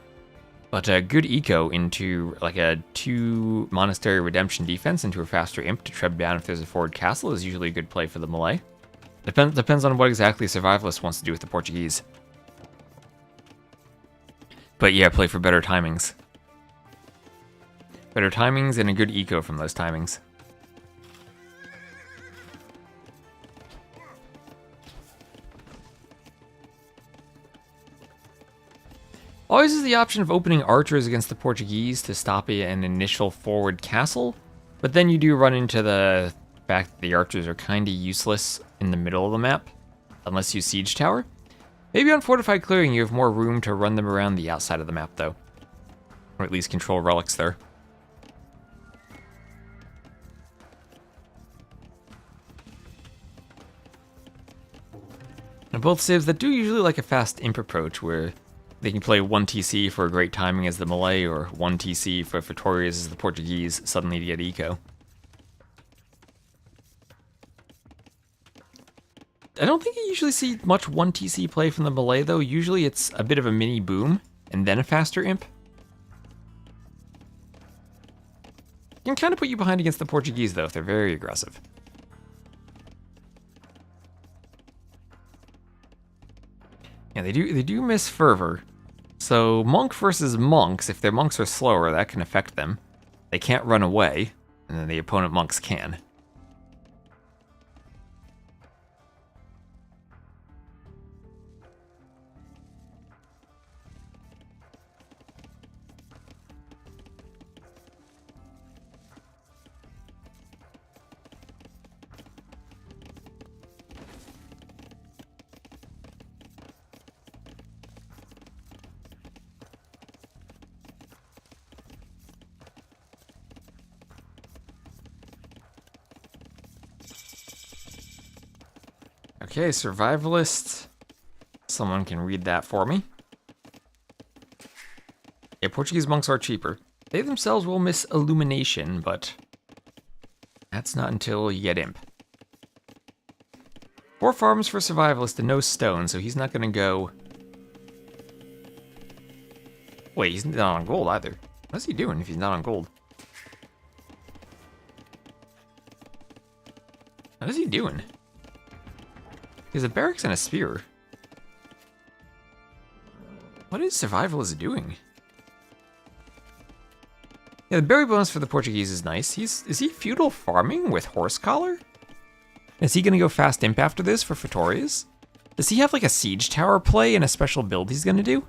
[SPEAKER 1] But a good eco into like a 2 Monastery Redemption defense into a faster imp to tread down if there's a forward castle is usually a good play for the Malay. Depends on what exactly Survivalist wants to do with the Portuguese. But yeah, play for better timings. Better timings and a good eco from those timings. Always is the option of opening archers against the Portuguese to stop an initial forward castle, but then you do run into the fact that the archers are kinda useless in the middle of the map, unless you siege tower. Maybe on Fortified Clearing you have more room to run them around the outside of the map though. Or at least control relics there. And both civs that do usually like a fast imp approach where they can play 1 TC for a great timing as the Malay, or 1 TC for Vitorias as the Portuguese, suddenly to get eco. I don't think you usually see much 1 TC play from the Malay though. Usually it's a bit of a mini boom, and then a faster imp. Can kind of put you behind against the Portuguese though, if they're very aggressive. Yeah, they do miss Fervor. So monk versus monks, if their monks are slower, that can affect them. They can't run away, and then the opponent monks can. Okay, Survivalist. Someone can read that for me. Yeah, Portuguese monks are cheaper. They themselves will miss Illumination, but that's not until you get Imp. 4 farms for Survivalist and no stone, so he's not gonna go... Wait, he's not on gold either. What's he doing if he's not on gold? What is he doing? He has a barracks and a spear. What is Survivalist doing? Yeah, the berry bonus for the Portuguese is nice. Is he feudal farming with horse collar? Is he gonna go fast imp after this for Fetorias? Does he have like a siege tower play and a special build he's gonna do?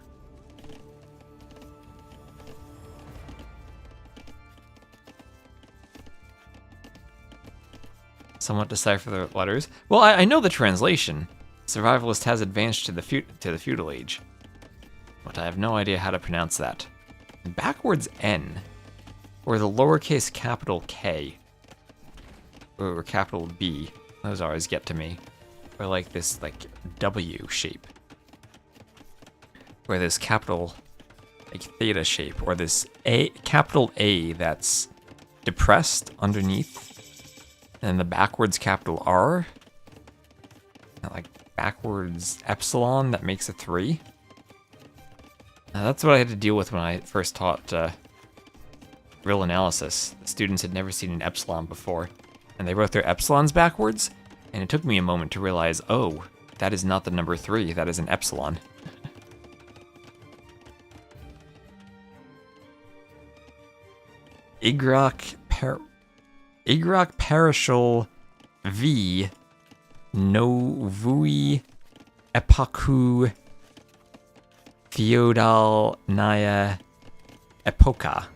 [SPEAKER 1] Somewhat decipher the letters. Well, I know the translation. Survivalist has advanced to the feudal age, but I have no idea how to pronounce that. Backwards N, or the lowercase capital K, or capital B. Those always get to me. Or like this like W shape, or this capital like theta shape, or this capital A that's depressed underneath. And the backwards capital R, like backwards epsilon that makes a 3. Now that's what I had to deal with when I first taught real analysis. The students had never seen an epsilon before, and they wrote their epsilons backwards, and it took me a moment to realize, oh, that is not the number 3, that is an epsilon. Igrok Parashal V Novui Epoku Feudal Naya Epoca.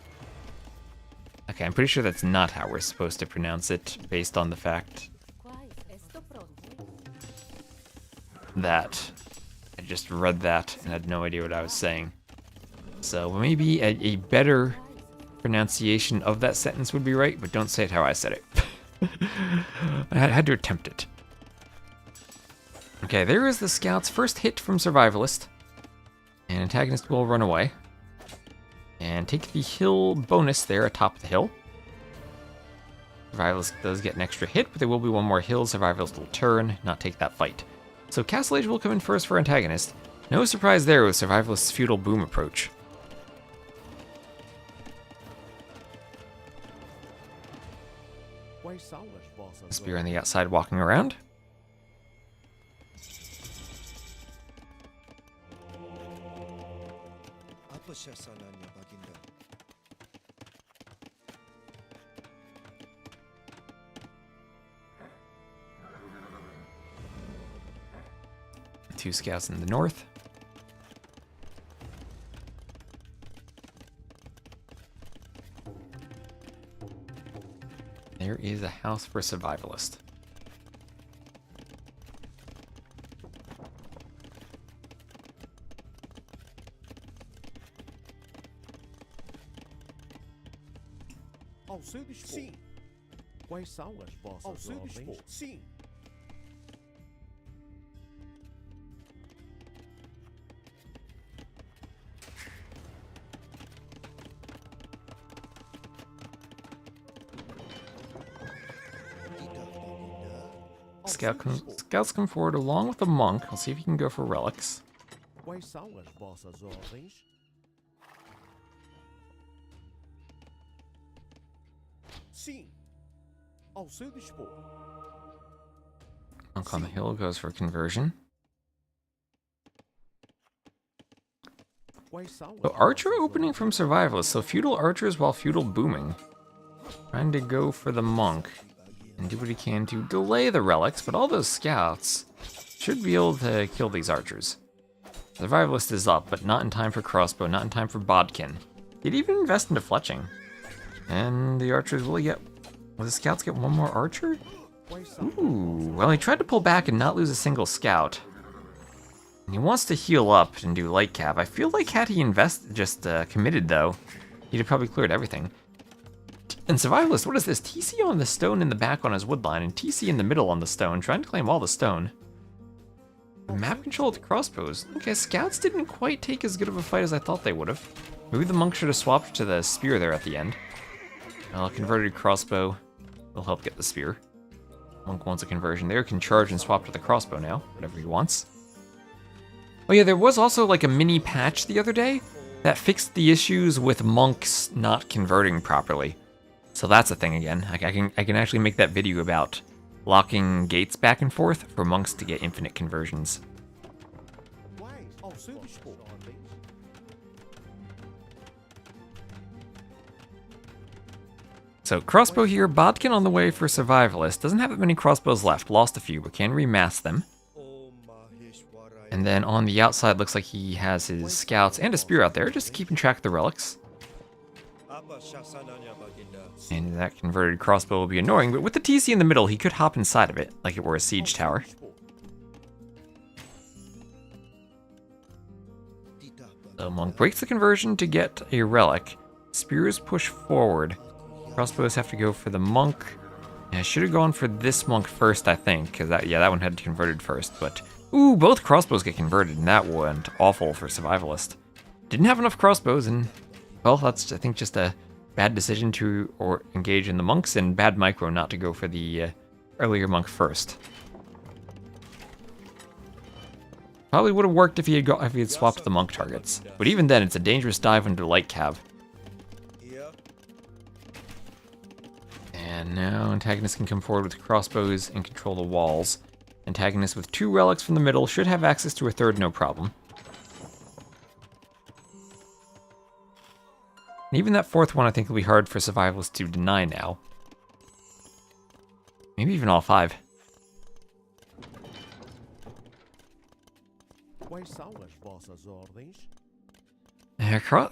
[SPEAKER 1] Okay, I'm pretty sure that's not how we're supposed to pronounce it based on the fact that I just read that and had no idea what I was saying. So maybe a better pronunciation of that sentence would be right, but don't say it how I said it. I had to attempt it. Okay, there is the scout's first hit from Survivalist. And Antagonist will run away. And take the hill bonus there atop the hill. Survivalist does get an extra hit, but there will be one more hill. Survivalist will turn, not take that fight. So Castle Age will come in first for Antagonist. No surprise there with Survivalist's feudal boom approach. Spear on the outside walking around. Two scouts in the north. There is a house for Survivalist.
[SPEAKER 2] Sim. Quais são as vossas ordens? Sim.
[SPEAKER 1] Scouts come forward along with the monk. I'll see if he can go for relics.
[SPEAKER 2] Quais são as vossas ordens? Sim. Ao seu dispor.
[SPEAKER 1] Monk on the hill goes for conversion. So archer opening from Survivalist. So feudal archers while feudal booming. Trying to go for the monk and do what he can to delay the relics, but all those scouts should be able to kill these archers. Survivalist is up, but not in time for crossbow, not in time for bodkin. He'd even invest into fletching. And the archers will the scouts get one more archer? Ooh, well he tried to pull back and not lose a single scout. And he wants to heal up and do light cav. I feel like had he committed though, he'd have probably cleared everything. And Survivalist, what is this? TC on the stone in the back on his woodline, and TC in the middle on the stone, trying to claim all the stone. Map control with the crossbows. Okay, scouts didn't quite take as good of a fight as I thought they would have. Maybe the monk should have swapped to the spear there at the end. Well, a converted crossbow will help get the spear. Monk wants a conversion there, can charge and swap to the crossbow now, whatever he wants. Oh yeah, there was also like a mini patch the other day that fixed the issues with monks not converting properly. So that's a thing again. I can actually make that video about locking gates back and forth for monks to get infinite conversions. So crossbow here, Bodkin on the way for Survivalist. Doesn't have that many crossbows left, lost a few, but can remass them. And then on the outside, looks like he has his scouts and a spear out there, just keeping track of the relics. And that converted crossbow will be annoying, but with the TC in the middle, he could hop inside of it, like it were a siege tower. So Monk breaks the conversion to get a relic. Spears push forward. Crossbows have to go for the Monk. Yeah, I should have gone for this Monk first, I think, because that one had converted first, but... Ooh, both crossbows get converted, and that went awful for Survivalist. Didn't have enough crossbows, and, well, that's, I think, just a bad decision to engage in the Monks, and bad micro not to go for the earlier Monk first. Probably would have worked if he had swapped the Monk targets, but even then, it's a dangerous dive into light cav. And now Antagonist can come forward with crossbows and control the walls. Antagonist with 2 relics from the middle should have access to a third no problem. And even that 4th one I think will be hard for Survivalists to deny now. Maybe even all 5.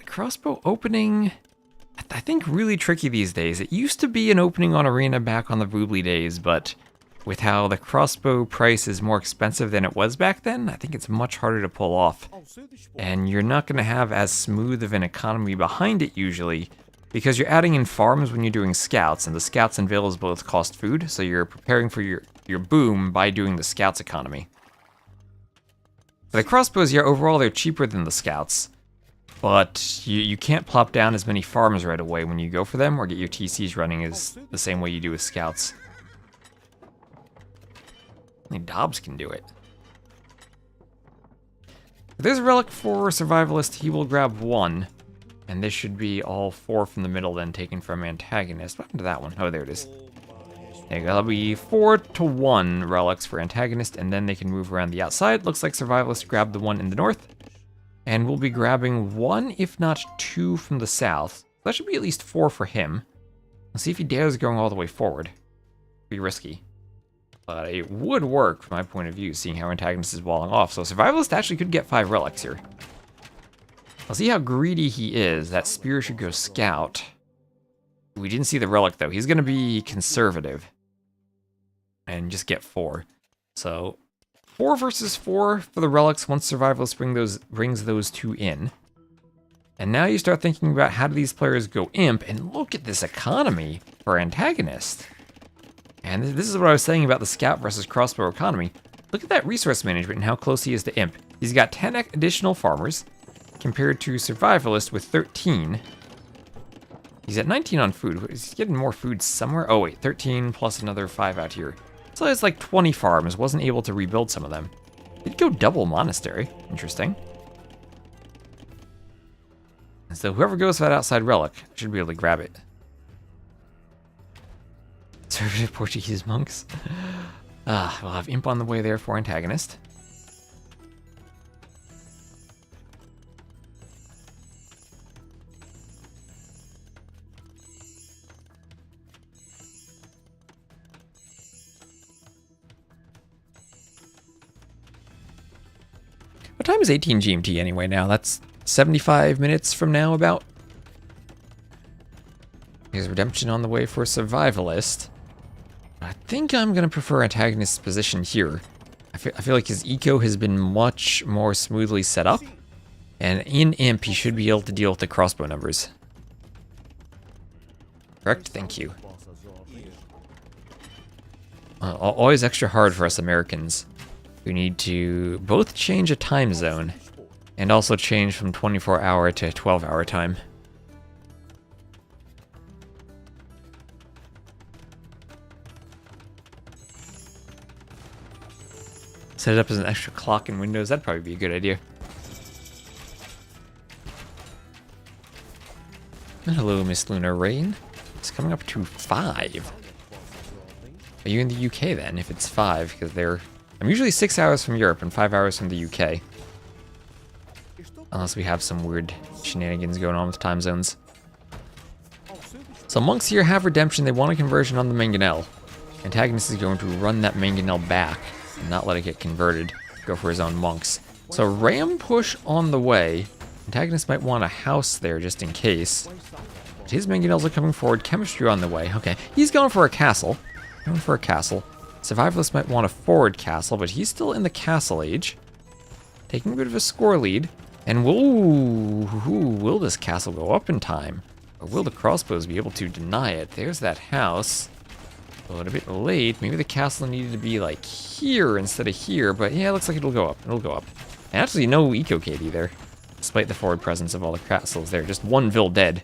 [SPEAKER 1] Crossbow opening, I think really tricky these days. It used to be an opening on Arena back on the Boobly days, but with how the crossbow price is more expensive than it was back then, I think it's much harder to pull off. And you're not going to have as smooth of an economy behind it usually, because you're adding in farms when you're doing scouts, and the scouts and villas both cost food, so you're preparing for your boom by doing the scouts economy. For the crossbows, yeah, overall they're cheaper than the scouts, but you can't plop down as many farms right away when you go for them, or get your TCs running as the same way you do with scouts. Only Dobbs can do it. If there's a relic for Survivalist, he will grab 1. And this should be all 4 from the middle then taken from Antagonist. What happened to that one? Oh, there it is. There you go. That'll be 4 to 1 relics for Antagonist, and then they can move around the outside. Looks like Survivalist grabbed the one in the north. And we'll be grabbing 1, if not 2, from the south. That should be at least 4 for him. Let's see if he dares going all the way forward. Be risky. But it would work from my point of view, seeing how Antagonist is walling off. So Survivalist actually could get 5 relics here. I'll see how greedy he is. That spear should go scout. We didn't see the relic, though. He's going to be conservative. And just get 4. So 4 versus 4 for the relics once Survivalist brings those 2 in. And now you start thinking about how do these players go imp, and look at this economy for Antagonist. And this is what I was saying about the scout versus crossbow economy. Look at that resource management and how close he is to imp. He's got 10 additional farmers, compared to Survivalist with 13. He's at 19 on food. Is he getting more food somewhere? Oh wait, 13 plus another 5 out here. So it's like 20 farms, wasn't able to rebuild some of them. Did go double monastery, interesting. And so whoever goes for that outside relic should be able to grab it. Conservative Portuguese monks. We'll have imp on the way there for Antagonist. What time is 18 GMT anyway now? That's 75 minutes from now about. There's Redemption on the way for Survivalist. I think I'm going to prefer Antagonist's position here. I feel like his eco has been much more smoothly set up. And in imp, he should be able to deal with the crossbow numbers. Correct? Thank you. Always extra hard for us Americans. We need to both change a time zone and also change from 24-hour to 12-hour time. Set it up as an extra clock in Windows, that'd probably be a good idea. And hello, Miss Lunar Rain. It's coming up to 5. Are you in the UK then, if it's 5? Because I'm usually 6 hours from Europe and 5 hours from the UK. Unless we have some weird shenanigans going on with time zones. So monks here have redemption. They want a conversion on the mangonel. Antagonist is going to run that mangonel back and not let it get converted. Go for his own monks. So ram push on the way. Antagonist might want a house there just in case. But his mangonels are coming forward. Chemistry on the way. Okay, he's going for a castle. Going for a castle. Survivalist might want a forward castle, but he's still in the castle age. Taking a bit of a score lead. And will this castle go up in time? Or will the crossbows be able to deny it? There's that house. A little bit late. Maybe the castle needed to be like here instead of here, but yeah, it looks like it'll go up. It'll go up. And actually, no eco-cave either, despite the forward presence of all the castles there. Just one Vil dead.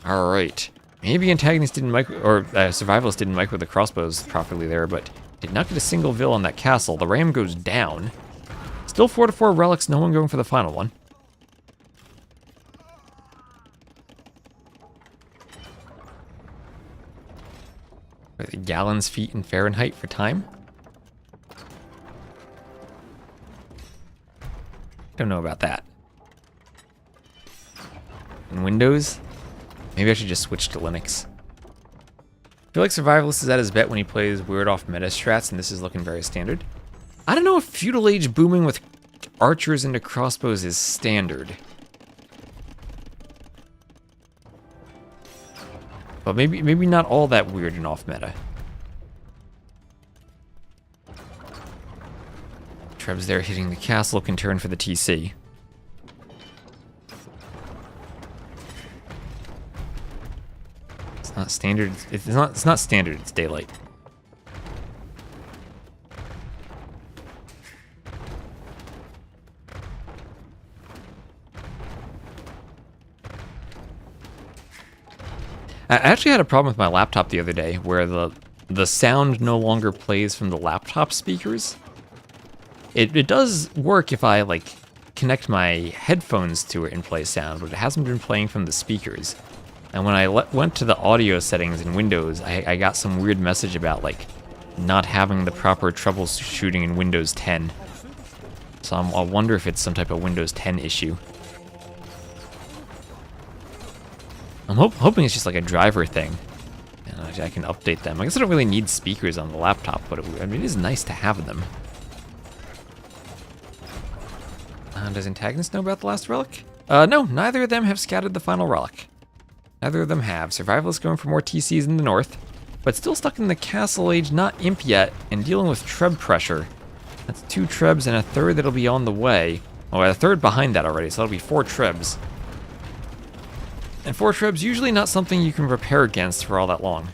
[SPEAKER 1] All right. Maybe Antagonist didn't Survivalist didn't micro the crossbows properly there, but did not get a single Vil on that castle. The ram goes down. Still 4-4 relics. No one going for the final one. Gallons, feet, and Fahrenheit for time. Don't know about that. In Windows, maybe I should just switch to Linux. I feel like Survivalist is at his bet when he plays weird off meta strats, and this is looking very standard. I don't know if Feudal Age booming with archers into crossbows is standard. But maybe not all that weird and off meta. Treb's there hitting the castle, can turn for the TC. It's not standard. It's not standard. It's daylight. I actually had a problem with my laptop the other day where the sound no longer plays from the laptop speakers. It does work if I like connect my headphones to it and play sound, but it hasn't been playing from the speakers. And when I went to the audio settings in Windows, I got some weird message about like not having the proper troubleshooting in Windows 10. So I wonder if it's some type of Windows 10 issue. I'm hoping it's just like a driver thing, and I can update them. I guess I don't really need speakers on the laptop, but I mean, it is nice to have them. Does Antagonist know about the last relic? No, neither of them have scattered the final relic. Neither of them have. Survivalist going for more TCs in the north, but still stuck in the castle age, not imp yet, and dealing with Treb pressure. That's 2 Trebs and a third that'll be on the way. Oh, a third behind that already, so that'll be 4 Trebs. And 4 Trebs usually not something you can prepare against for all that long.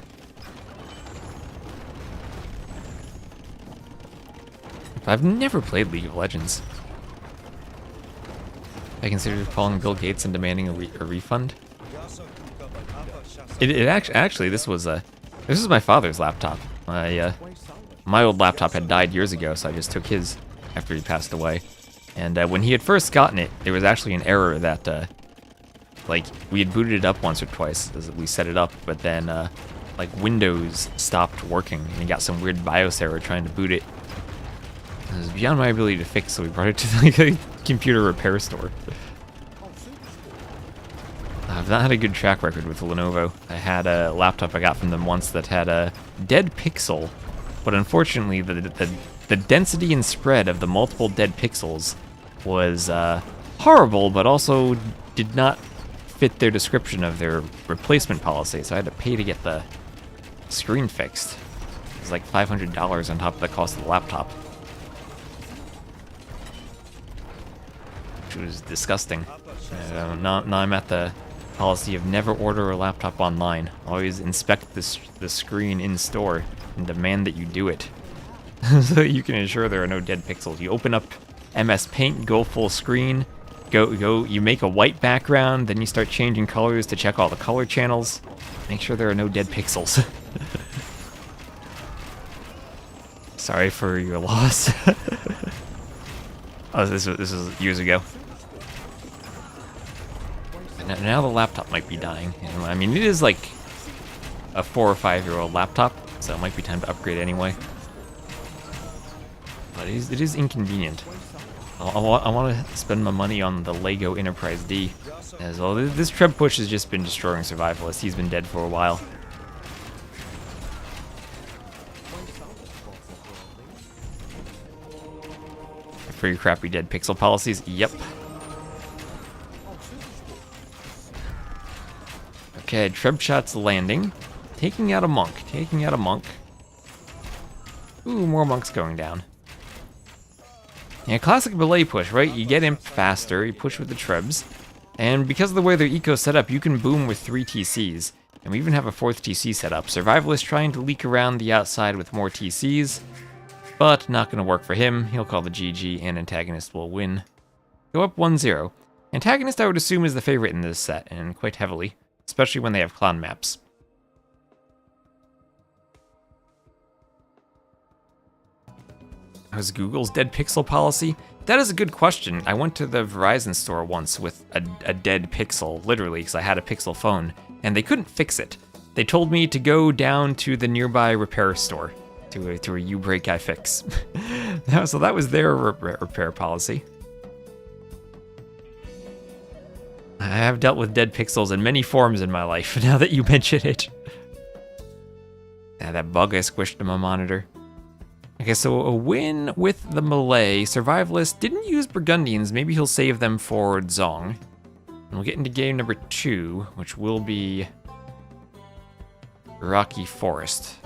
[SPEAKER 1] I've never played League of Legends. I considered calling Bill Gates and demanding a refund. Actually this was my father's laptop. My old laptop had died years ago, so I just took his after he passed away. And when he had first gotten it, there was actually an error that like we had booted it up once or twice as we set it up, but then like Windows stopped working and he got some weird BIOS error trying to boot it. It was beyond my ability to fix, so we brought it to like a computer repair store. I've not had a good track record with Lenovo. I had a laptop I got from them once that had a dead pixel, but unfortunately the density and spread of the multiple dead pixels was horrible, but also did not fit their description of their replacement policy, so I had to pay to get the screen fixed. It was like $500 on top of the cost of the laptop. Which was disgusting. Now I'm at the policy of never order a laptop online. Always inspect the screen in store and demand that you do it. So you can ensure there are no dead pixels. You open up MS Paint, go full screen, you make a white background, then you start changing colors to check all the color channels. Make sure there are no dead pixels. Sorry for your loss. Oh, this was years ago. And now the laptop might be dying. I mean, it is like a 4 or 5 year old laptop, so it might be time to upgrade anyway. But it is inconvenient. I want to spend my money on the Lego Enterprise D as well. This Treb push has just been destroying Survivalist. He's been dead for a while. For your crappy dead pixel policies, yep. Okay, Treb shot's landing. Taking out a monk, taking out a monk. Ooh, more monks going down. Yeah, classic Blve push, right? You get imp faster, you push with the Trebs, and because of the way their eco's set up, you can boom with 3 TCs, and we even have a 4th TC set up. Survivalist trying to leak around the outside with more TCs, but not going to work for him. He'll call the GG, and Antagonist will win. Go up 1-0. Antagonist, I would assume, is the favorite in this set, and quite heavily, especially when they have clan maps. How's Google's dead pixel policy? That is a good question. I went to the Verizon store once with a dead pixel, literally, because I had a Pixel phone, and they couldn't fix it. They told me to go down to the nearby repair store, to a U-break iFix. So that was their repair policy. I have dealt with dead pixels in many forms in my life, now that you mention it. That bug I squished in my monitor. Okay, so a win with the Malay. Survivalist didn't use Burgundians. Maybe he'll save them for Zong. And we'll get into game number 2, which will be Rocky Forest.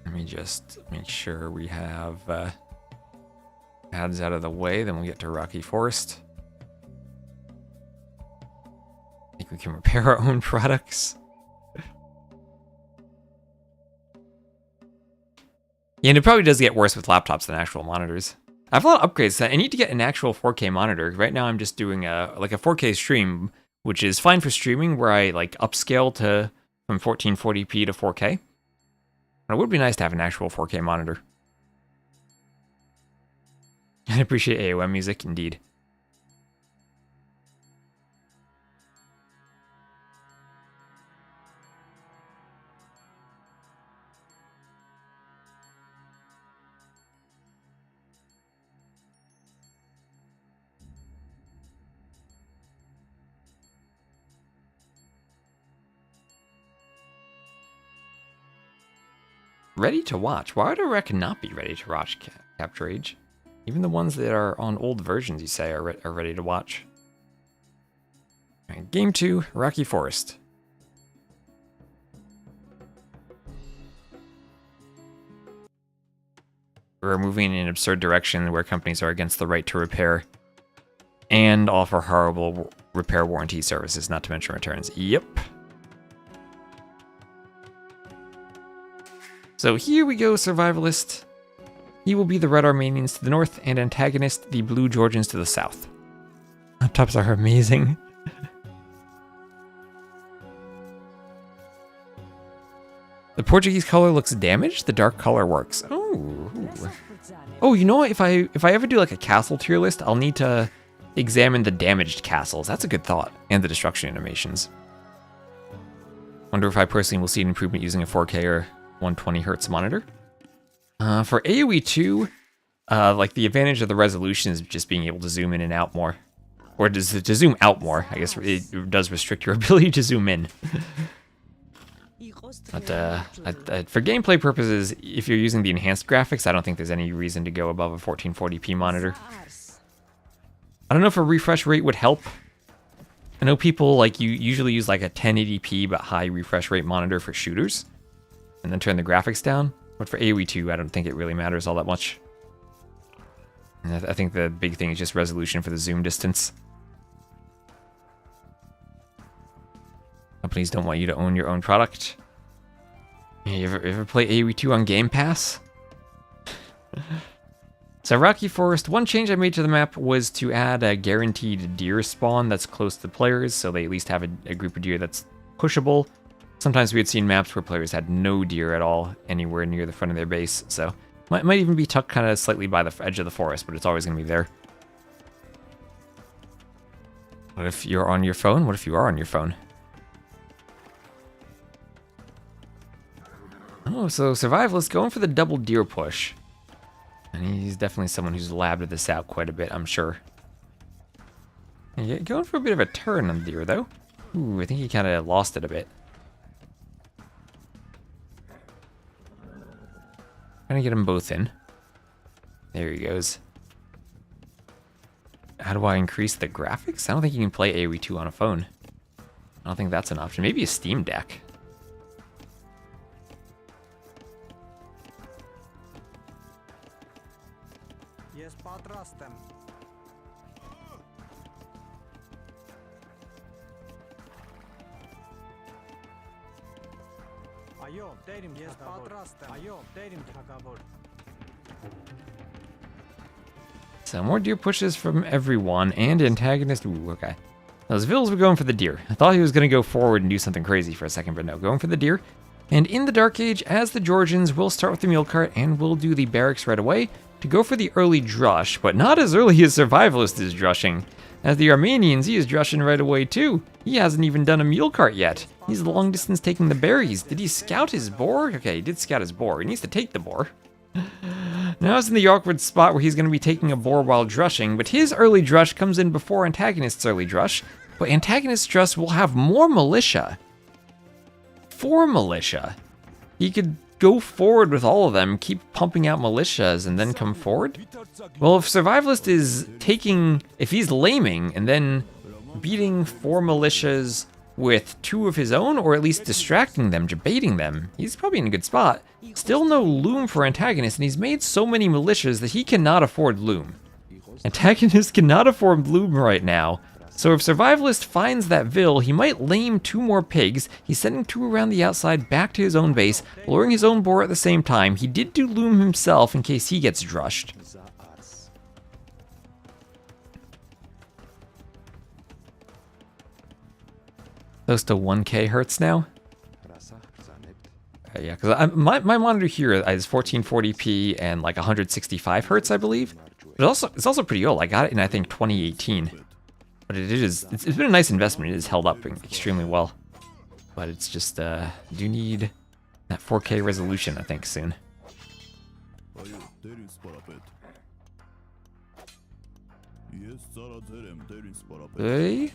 [SPEAKER 1] Let me just make sure we have ads out of the way, then we'll get to Rocky Forest. I think we can repair our own products. Yeah, and it probably does get worse with laptops than actual monitors. I have a lot of upgrades. I need to get an actual 4K monitor. Right now I'm just doing a 4K stream, which is fine for streaming, where I like upscale from 1440p to 4K. But it would be nice to have an actual 4K monitor. I appreciate AOM music, indeed. Ready to watch? Why would a rec not be ready to watch Capture Age? Even the ones that are on old versions, you say, are ready to watch. All right, game 2, Rocky Forest. We're moving in an absurd direction where companies are against the right to repair and offer horrible repair warranty services, not to mention returns. Yep. So here we go, Survivalist. He will be the Red Armenians to the north, and Antagonist, the Blue Georgians to the south. Laptops are amazing. The Portuguese color looks damaged, the dark color works. Oh. Oh, you know what? If I ever do like a castle tier list, I'll need to examine the damaged castles. That's a good thought. And the destruction animations. Wonder if I personally will see an improvement using a 4K or 120 hertz monitor. For AoE 2, like the advantage of the resolution is just being able to zoom in and out more. Or to zoom out more. I guess it does restrict your ability to zoom in. But for gameplay purposes, if you're using the enhanced graphics, I don't think there's any reason to go above a 1440p monitor. I don't know if a refresh rate would help. I know people usually use like a 1080p but high refresh rate monitor for shooters, and then turn the graphics down. But for AoE 2, I don't think it really matters all that much. And I think the big thing is just resolution for the zoom distance. Companies don't want you to own your own product. You ever play AoE 2 on Game Pass? So Rocky Forest, one change I made to the map was to add a guaranteed deer spawn that's close to players, so they at least have a group of deer that's pushable. Sometimes we had seen maps where players had no deer at all anywhere near the front of their base, so might even be tucked kind of slightly by the edge of the forest, but it's always going to be there. What if you're on your phone? What if you are on your phone? Oh, so Survivalist going for the double deer push. And he's definitely someone who's labbed this out quite a bit, I'm sure. Yeah, going for a bit of a turn on the deer, though. Ooh, I think he kind of lost it a bit. Trying to get them both in. There he goes. How do I increase the graphics? I don't think you can play AoE 2 on a phone. I don't think that's an option. Maybe a Steam Deck.
[SPEAKER 3] Yes, patrastem. Ayo, terim yes, patrastem. Ayo, terim tagabor.
[SPEAKER 1] So more deer pushes from everyone, and antagonist. Ooh, okay. Those vills were going for the deer. I thought he was going to go forward and do something crazy for a second, but no, going for the deer. And in the Dark Age, as the Georgians, we'll start with the mule cart, and we'll do the barracks right away to go for the early drush, but not as early as Survivalist is drushing. As the Armenians, he is drushing right away too. He hasn't even done a mule cart yet. He's long distance taking the berries. Did he scout his boar? Okay, he did scout his boar. He needs to take the boar. Now he's in the awkward spot where he's going to be taking a boar while drushing, but his early drush comes in before Antagonist's early drush. But Antagonist's drush will have more militia. 4 militia. He could go forward with all of them, keep pumping out militias, and then come forward? Well, if Survivalist is taking, if he's laming and then beating 4 militias with 2 of his own, or at least distracting them, baiting them, he's probably in a good spot. Still no loom for Antagonist, and he's made so many militias that he cannot afford loom. Antagonist cannot afford loom right now. So if Survivalist finds that Vil, he might lame 2 more pigs. He's sending 2 around the outside back to his own base, luring his own boar at the same time. He did do loom himself in case he gets drushed. Close to 1k hertz now? Yeah, because my monitor here is 1440p and like 165 hertz, I believe. But it's also pretty old. I got it in, I think, 2018. But it's been a nice investment. It has held up extremely well. But it's just, do need that 4K resolution, I think, soon. Hey.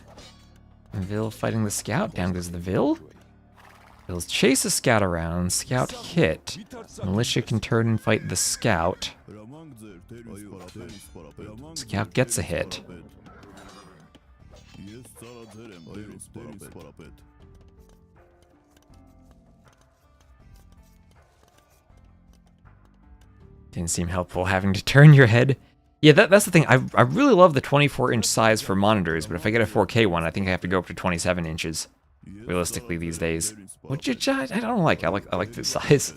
[SPEAKER 1] Vil fighting the scout. Down goes the Vil. Vil's chase a scout around. Scout hit. Militia can turn and fight the scout. Scout gets a hit. Didn't seem helpful having to turn your head. Yeah, that's the thing. I really love the 24-inch size for monitors, but if I get a 4K one, I think I have to go up to 27 inches. Realistically these days. Which I don't like. I like this size.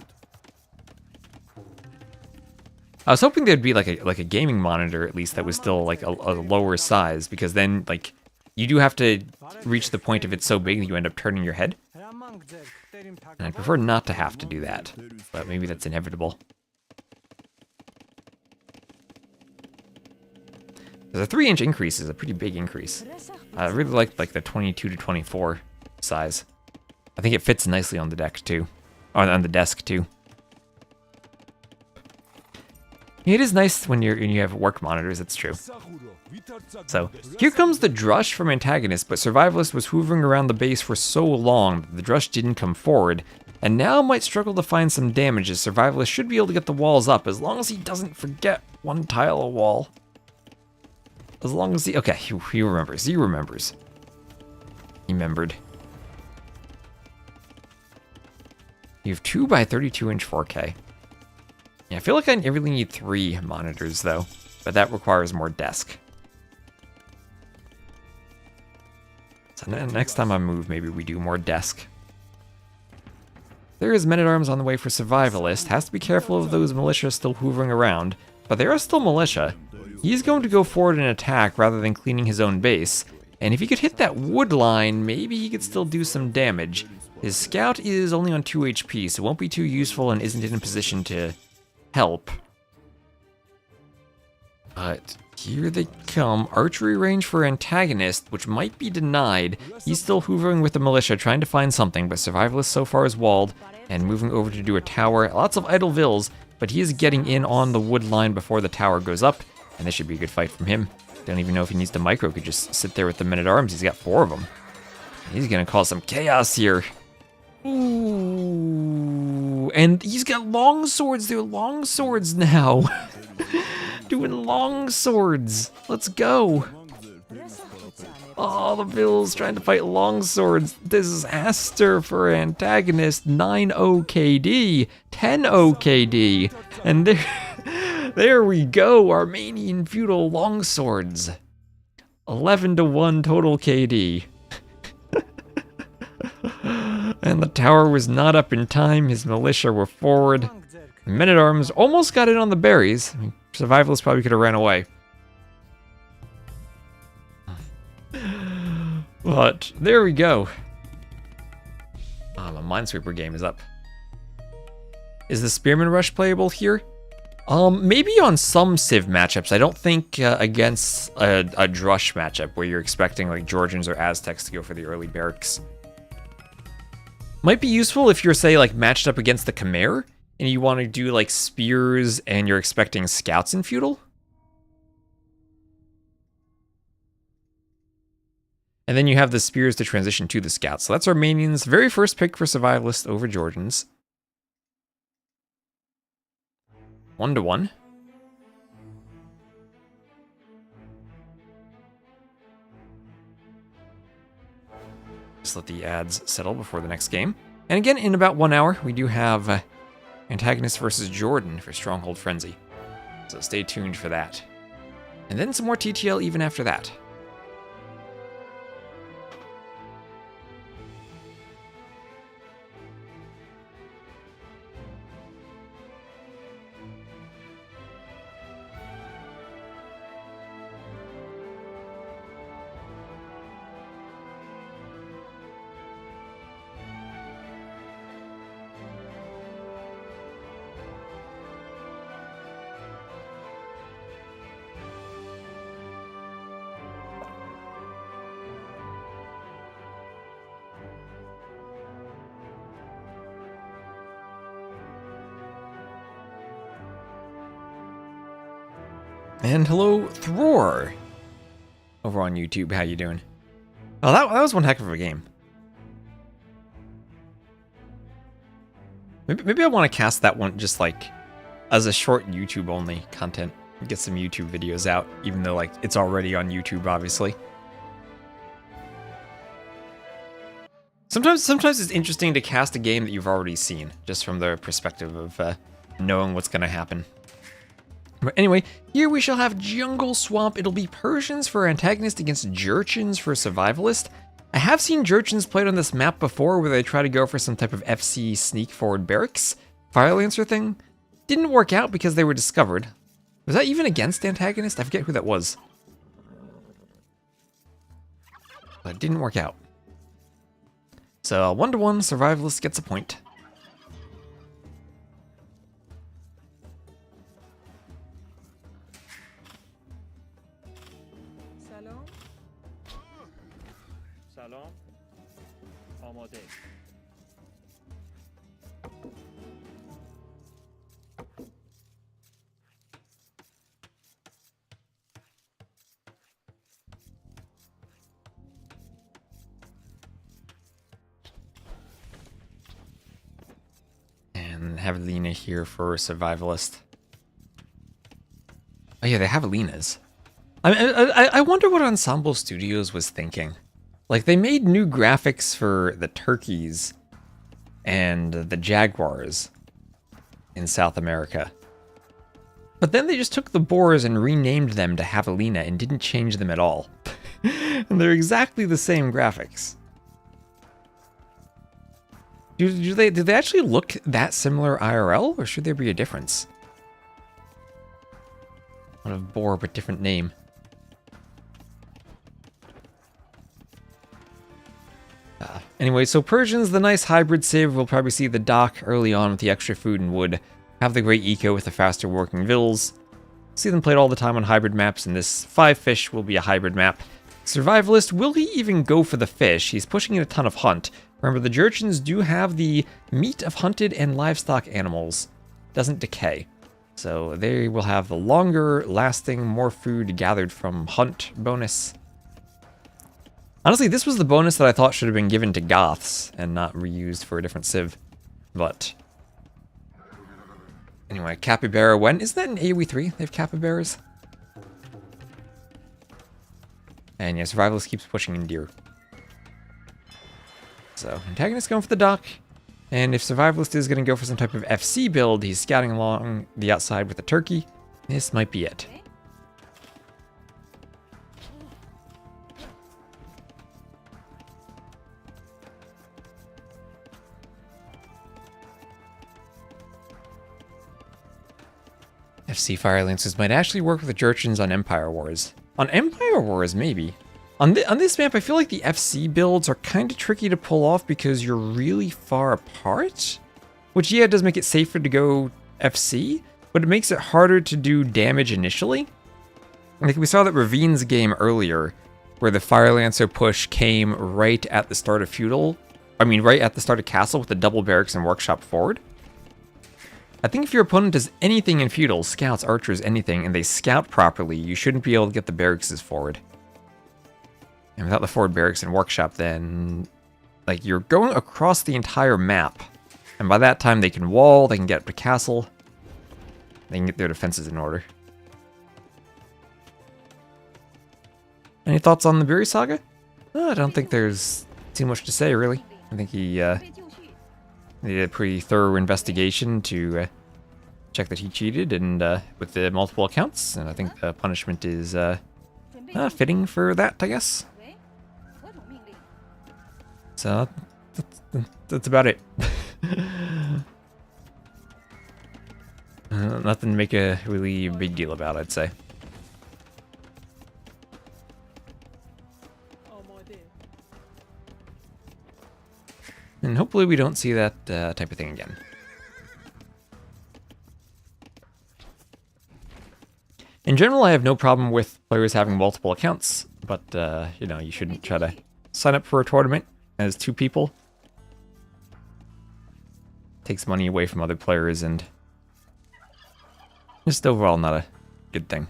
[SPEAKER 1] I was hoping there'd be like a gaming monitor at least that was still like a lower size, because then like you do have to reach the point of it's so big that you end up turning your head. And I'd prefer not to have to do that, but maybe that's inevitable. Because a 3-inch increase is a pretty big increase. I really like the 22 to 24 size. I think it fits nicely on the deck too, or on the desk too. It is nice when you have work monitors, it's true. So, here comes the drush from Antagonist, but Survivalist was hoovering around the base for so long that the drush didn't come forward, and now might struggle to find some damage, as Survivalist should be able to get the walls up, as long as he doesn't forget one tile of wall. As long as he, okay, he remembers, he remembers. He remembered. You have 2 by 32-inch 4K. Yeah, I feel like I really need 3 monitors, though. But that requires more desk. So next time I move, maybe we do more desk. There is men-at-arms on the way for Survivalist. Has to be careful of those militia still hoovering around. But there are still militia. He's going to go forward and attack rather than cleaning his own base. And if he could hit that wood line, maybe he could still do some damage. His scout is only on 2 HP, so won't be too useful and isn't in a position to help. But here they come. Archery range for Antagonist, which might be denied. He's still hoovering with the militia, trying to find something, but Survivalist so far is walled and moving over to do a tower. Lots of idle vills. but he is getting in on the wood line before the tower goes up, and this should be a good fight from him. Don't even know if he needs to micro, could just sit there with the men-at-arms. He's got 4 of them. He's gonna cause some chaos here. Ooh, and he's got long swords. They're long swords now. Doing long swords. Let's go. Oh, the Bills trying to fight long swords. Disaster for Antagonist. 9-0 KD, 10-0 KD, and there we go. Armenian feudal long swords. 11-1 total KD. And the tower was not up in time. His militia were forward. Men-at-arms almost got in on the berries. I mean, Survivalist probably could have ran away. But there we go. My Minesweeper game is up. Is the Spearman Rush playable here? Maybe on some Civ matchups. I don't think against a Drush matchup where you're expecting like Georgians or Aztecs to go for the early barracks. Might be useful if you're, say, like matched up against the Khmer and you want to do like spears and you're expecting scouts in feudal. And then you have the spears to transition to the scouts. So that's Armenians' very first pick for Survivalist over Georgians. 1-1. Just let the ads settle before the next game. And again, in about 1 hour, we do have Antagonist versus Jordan for Stronghold Frenzy. So stay tuned for that. And then some more TTL even after that. And hello, Thror, over on YouTube. How you doing? Oh, that was one heck of a game. Maybe I want to cast that one just like as a short YouTube only content. Get some YouTube videos out, even though like it's already on YouTube, obviously. Sometimes it's interesting to cast a game that you've already seen, just from the perspective of knowing what's going to happen. But anyway, here we shall have Jungle Swamp. It'll be Persians for Antagonist against Jurchens for Survivalist. I have seen Jurchens played on this map before where they try to go for some type of FC sneak forward barracks. Firelancer thing. Didn't work out because they were discovered. Was that even against Antagonist? I forget who that was. But it didn't work out. So 1-1, Survivalist gets a point.
[SPEAKER 4] سلام آماده
[SPEAKER 1] And have Lena here for Survivalist. Oh yeah, they have Lena's. I wonder what Ensemble Studios was thinking. Like, they made new graphics for the turkeys and the jaguars in South America. But then they just took the boars and renamed them to Javelina and didn't change them at all. And they're exactly the same graphics. Do they actually look that similar IRL, or should there be a difference? One of boar, but different name. Anyway, so Persians, the nice hybrid civ, will probably see the dock early on with the extra food and wood, have the great eco with the faster working vills. See them played all the time on hybrid maps, and this 5 fish will be a hybrid map. Survivalist, will he even go for the fish? He's pushing in a ton of hunt. Remember, the Jurchens do have the meat of hunted and livestock animals. doesn't decay. So they will have the longer lasting, more food gathered from hunt bonus. Honestly, this was the bonus that I thought should have been given to Goths and not reused for a different civ. But anyway, Capybara, when? Isn't that an AoE 3? They have Capybaras? And yeah, Survivalist keeps pushing in deer. So, Antagonist going for the dock. And if Survivalist is going to go for some type of FC build, he's scouting along the outside with a turkey. This might be it. FC Fire Lancers might actually work with the Jurchens on Empire Wars. On Empire Wars, maybe. On this map, I feel like the FC builds are kind of tricky to pull off because you're really far apart. Which, yeah, does make it safer to go FC, but it makes it harder to do damage initially. Like we saw that Ravines game earlier, where the Fire Lancer push came right at the start of Feudal. Right at the start of Castle with the double barracks and workshop forward. I think if your opponent does anything in Feudal, scouts, archers, anything, and they scout properly, you shouldn't be able to get the barracks forward. And without the forward barracks and workshop, then like you're going across the entire map. And by that time they can wall, they can get up to castle, they can get their defenses in order. Any thoughts on the Buri Saga? I don't think there's too much to say, really. I think he did a pretty thorough investigation to check that he cheated and with the multiple accounts, and I think the punishment is fitting for that, I guess. So that's about it. Nothing to make a really big deal about, I'd say. And hopefully we don't see that type of thing again. In general, I have no problem with players having multiple accounts, but, you know, you shouldn't try to sign up for a tournament as two people. Takes money away from other players and just overall not a good thing.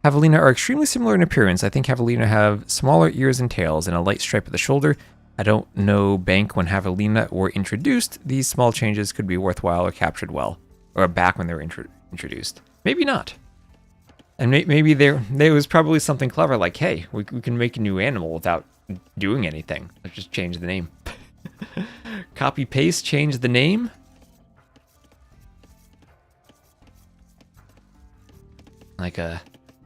[SPEAKER 1] Javelina are extremely similar in appearance. I think Javelina have smaller ears and tails and a light stripe at the shoulder. I don't know Bank when Javelina were introduced. These small changes could be worthwhile or captured well. Or back when they were introduced. Maybe not. And maybe there was probably something clever like, hey, we can make a new animal without doing anything. Let's just change the name. Copy paste, change the name. Like a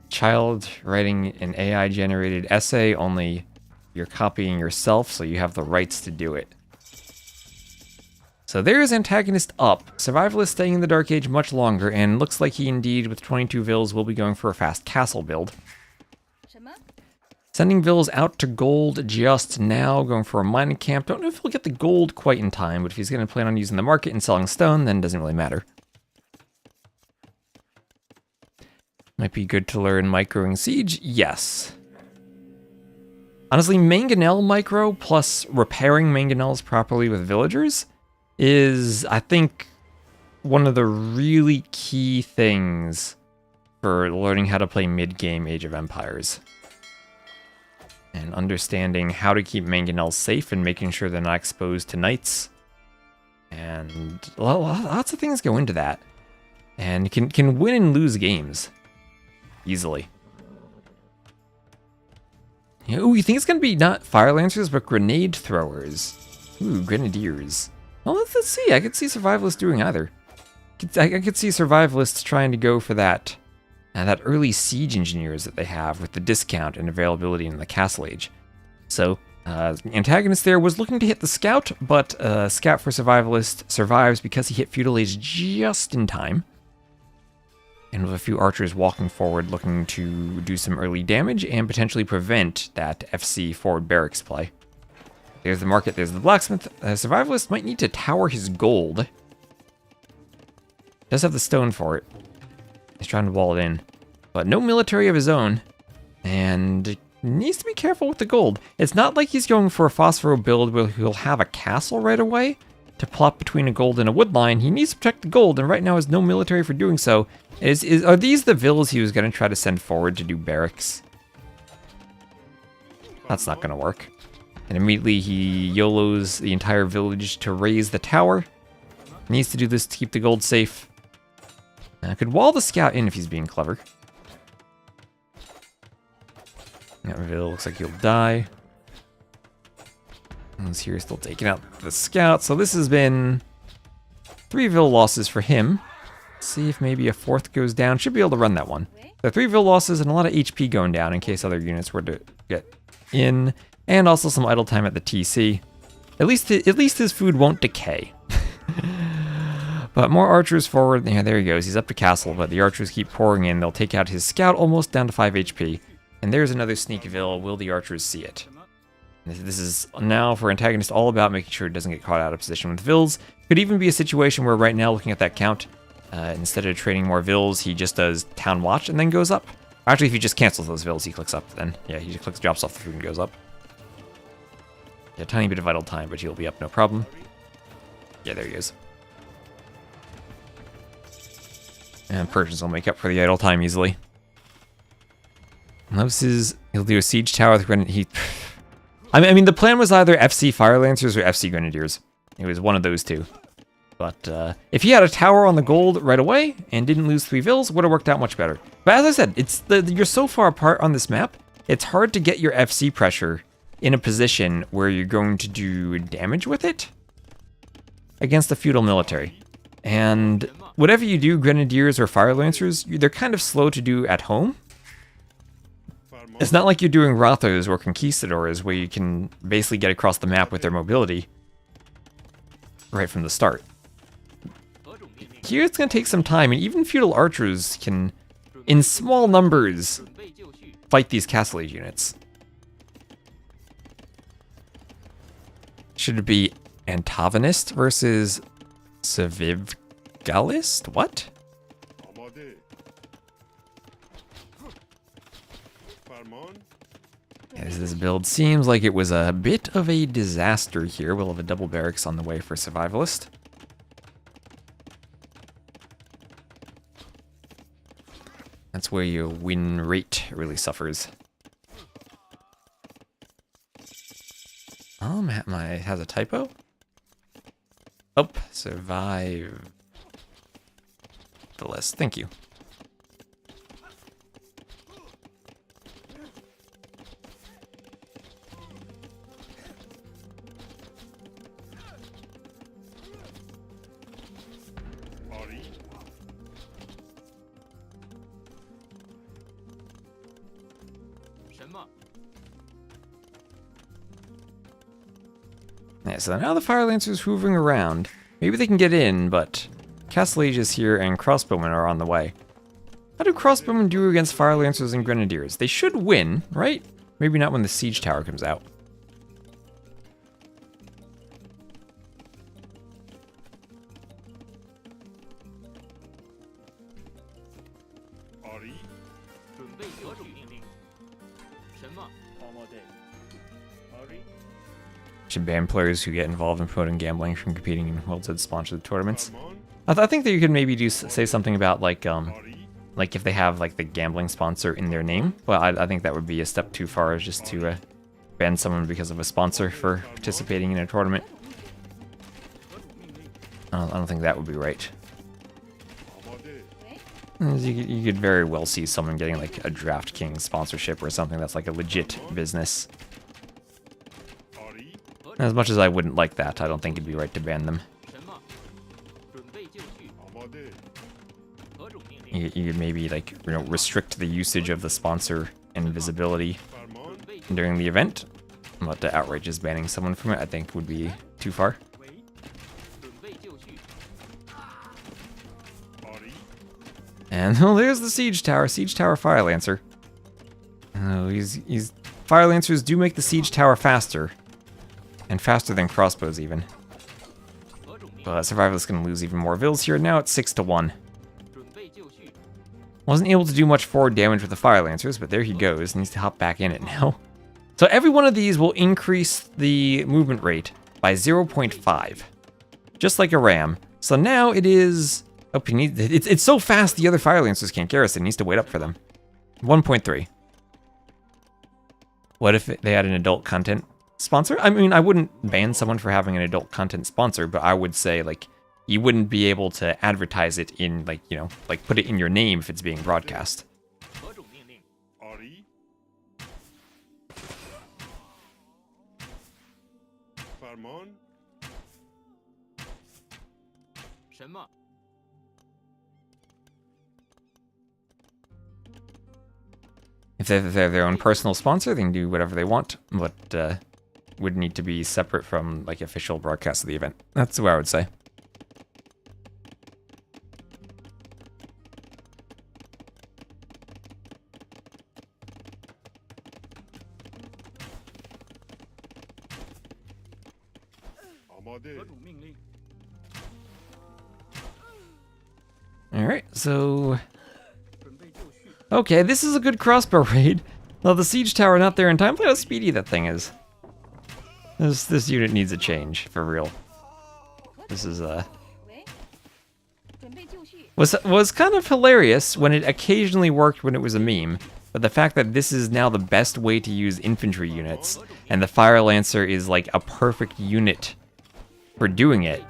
[SPEAKER 1] child writing an AI generated essay, only you're copying yourself, so you have the rights to do it. So there's AntagonisT up. Survivalist staying in the Dark Age much longer, and looks like he indeed, with 22 vills, will be going for a fast castle build. Sending vills out to gold just now, going for a mining camp. Don't know if he'll get the gold quite in time, but if he's going to plan on using the market and selling stone, then it doesn't really matter. Might be good to learn microing siege? Yes. Honestly, mangonel micro plus repairing mangonels properly with villagers is, I think, one of the really key things for learning how to play mid-game Age of Empires. And understanding how to keep mangonels safe and making sure they're not exposed to knights. And lots of things go into that. And can win and lose games easily. Ooh, you think it's going to be not fire lancers, but grenade throwers. Ooh, grenadiers. Well, let's see. I could see Survivalist doing either. I could see Survivalists trying to go for that early siege engineers that they have with the discount and availability in the Castle Age. So, AntagonisT there was looking to hit the Scout, but Scout for Survivalist survives because he hit Feudal Age just in time. And with a few archers walking forward looking to do some early damage and potentially prevent that FC forward barracks play. There's the market, there's the blacksmith. Survivalist might need to tower his gold. Does have the stone for it. He's trying to wall it in. But no military of his own. And needs to be careful with the gold. It's not like he's going for a phosphoro build where he'll have a castle right away to plop between a gold and a wood line. He needs to protect the gold, and right now has no military for doing so. Are these the villas he was going to try to send forward to do barracks? That's not going to work. And immediately he YOLOs the entire village to raise the tower. Needs to do this to keep the gold safe. Could wall the scout in if he's being clever. That Vil looks like he'll die. And here still taking out the scout. So this has been 3 Vil losses for him. Let's see if maybe a 4th goes down. Should be able to run that one. So 3 Vil losses and a lot of HP going down in case other units were to get in. And also some idle time at the TC. At least his food won't decay. But more archers forward. Yeah, there he goes. He's up to castle, but the archers keep pouring in. They'll take out his scout almost down to 5 HP. And there's another sneak Vil. Will the archers see it? This is now for AntagonisT all about making sure it doesn't get caught out of position with Vils. Could even be a situation where right now, looking at that count, instead of training more Vils, he just does Town Watch and then goes up. Actually, if he just cancels those Vils, he clicks up then. Yeah, he just drops off the food and goes up. Yeah, a tiny bit of idle time, but he'll be up no problem. Yeah, there he is. And Persians will make up for the idle time easily. He'll do a siege tower with Grenadiers. I mean, the plan was either FC Fire Lancers or FC Grenadiers. It was one of those two. But if he had a tower on the gold right away and didn't lose 3 Vils, would have worked out much better. But as I said, you're so far apart on this map, it's hard to get your FC pressure in a position where you're going to do damage with it against the feudal military. And whatever you do, Grenadiers or Fire Lancers, they're kind of slow to do at home. It's not like you're doing Rathos or Conquistadors where you can basically get across the map with their mobility right from the start. Here it's going to take some time, and even feudal archers can, in small numbers, fight these castle age units. Should it be AntagonisT versus Survivalist? What? As this build seems like it was a bit of a disaster here. We'll have a double barracks on the way for Survivalist. That's where your win rate really suffers. Has a typo? Oh, survive the list. Thank you. Yeah, so now the Fire Lancers hoovering around. Maybe they can get in, but Castle Age is here and Crossbowmen are on the way. How do Crossbowmen do against Fire Lancers and Grenadiers? They should win, right? Maybe not when the Siege Tower comes out. Should ban players who get involved in promoting gambling from competing in World's End sponsored tournaments. I think that you could maybe say something about like if they have like the gambling sponsor in their name. Well, I think that would be a step too far, just to ban someone because of a sponsor for participating in a tournament. I don't think that would be right. You could very well see someone getting like a DraftKings sponsorship or something that's like a legit business. As much as I wouldn't like that, I don't think it'd be right to ban them. You could maybe like, restrict the usage of the sponsor and visibility during the event. But to outright just banning someone from it, I think would be too far. And well, there's the Siege Tower Fire Lancer. Oh, Fire Lancers do make the Siege Tower faster. And faster than crossbows even. But Survivalist going to lose even more Vils here. Now it's 6-1. Wasn't able to do much forward damage with the Fire Lancers, but there he goes. Needs to hop back in it now. So every one of these will increase the movement rate by 0.5. just like a ram. So now it is... Oh, it's so fast the other fire lancers can't garrison. It needs to wait up for them. 1.3. What if they had an adult content sponsor? I mean, I wouldn't ban someone for having an adult content sponsor, but I would say, like, you wouldn't be able to advertise it in, like, you know, like, put it in your name if it's being broadcast. If they're their own personal sponsor, they can do whatever they want, but would need to be separate from, like, official broadcast of the event. That's what I would say. Alright, so... Okay, this is a good crossbow raid. Well, the siege tower not there in time. Look how speedy that thing is. This unit needs a change, for real. This is, was kind of hilarious when it occasionally worked when it was a meme, but the fact that this is now the best way to use infantry units, and the Fire Lancer is like a perfect unit for doing it,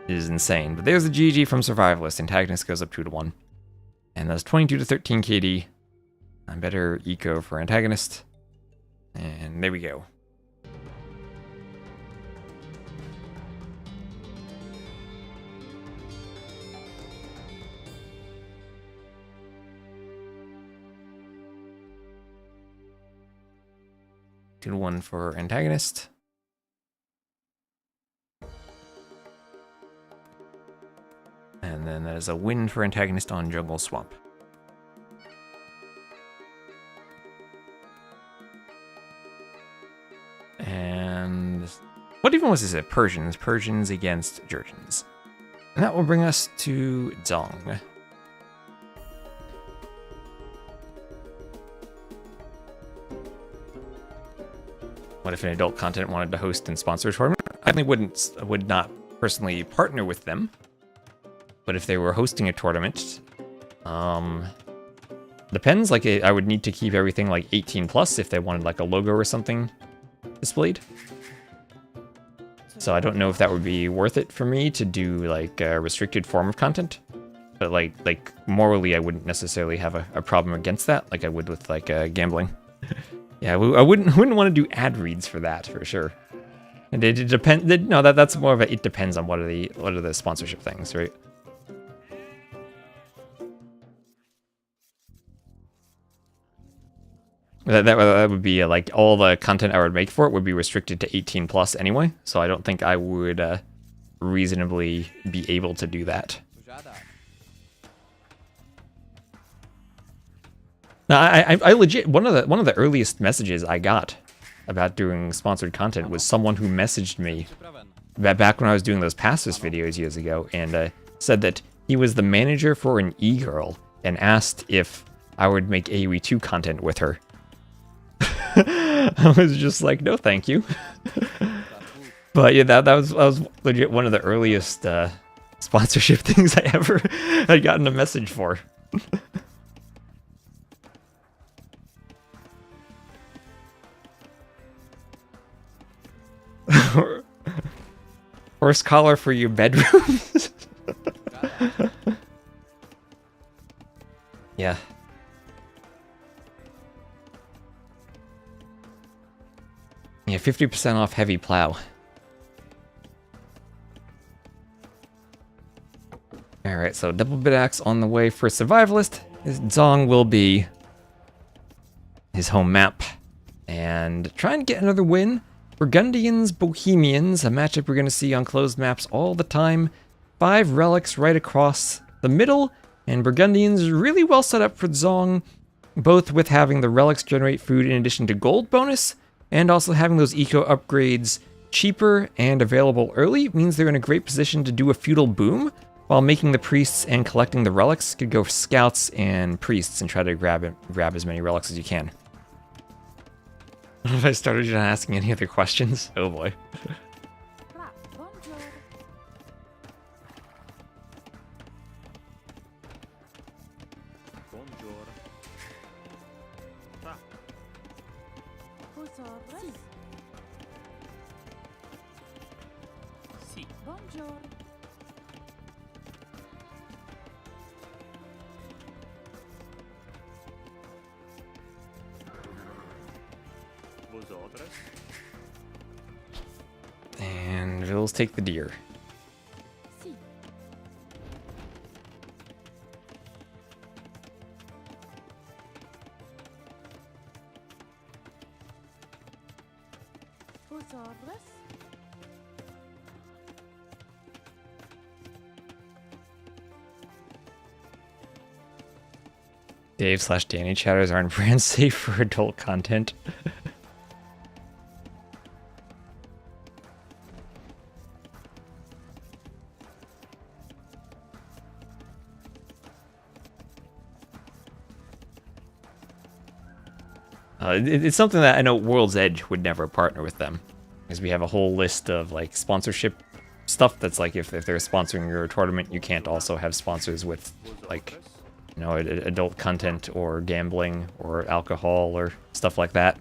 [SPEAKER 1] is insane. But there's the GG from Survivalist. Antagonist goes up 2-1. And that's 22 to 13 KD. I'm better eco for Antagonist. And there we go. Two to 1 for Antagonist. And then that is a win for Antagonist on Jungle Swamp. And what even was this? Persians. Persians against Georgians. And that will bring us to Zong. What if an adult content wanted to host and sponsor a tournament? I would not personally partner with them. But if they were hosting a tournament, depends. Like, I would need to keep everything like 18+ if they wanted like a logo or something displayed. So I don't know if that would be worth it for me to do like a restricted form of content. But like morally, I wouldn't necessarily have a problem against that, like I would with like gambling. Yeah, I wouldn't want to do ad reads for that for sure. And it depends. No, that's more of a. It depends on what are the sponsorship things, right? That would be like all the content I would make for it would be restricted to 18+ anyway, so I don't think I would reasonably be able to do that. Now, I legit one of the earliest messages I got about doing sponsored content was someone who messaged me back when I was doing those Passus videos years ago, and said that he was the manager for an e-girl and asked if I would make AoE 2 content with her. I was just like, no, thank you. But yeah, that was legit one of the earliest sponsorship things I ever had gotten a message for. Horse collar for your bedrooms. Yeah. Yeah, 50% off heavy plow. Alright, so double bit axe on the way for Survivalist. His Zong will be his home map. And try and get another win. Burgundians, Bohemians, a matchup we're going to see on closed maps all the time. 5 relics right across the middle. And Burgundians really well set up for Zong, both with having the relics generate food in addition to gold bonus, and also having those eco upgrades cheaper and available early means they're in a great position to do a feudal boom, while making the priests and collecting the relics. Could go for scouts and priests and try to grab as many relics as you can. If I started just asking any other questions, oh boy.
[SPEAKER 2] Bonjour.
[SPEAKER 4] Ah,
[SPEAKER 5] Sì.
[SPEAKER 3] Bonjour.
[SPEAKER 4] vos autres.
[SPEAKER 1] And Vils take the deer.
[SPEAKER 3] Si. Vos ordres.
[SPEAKER 1] Dave/Danny chatters aren't brand safe for adult content. It's something that I know World's Edge would never partner with them, because we have a whole list of like sponsorship stuff that's like if they're sponsoring your tournament, you can't also have sponsors with like, you know, adult content or gambling or alcohol or stuff like that.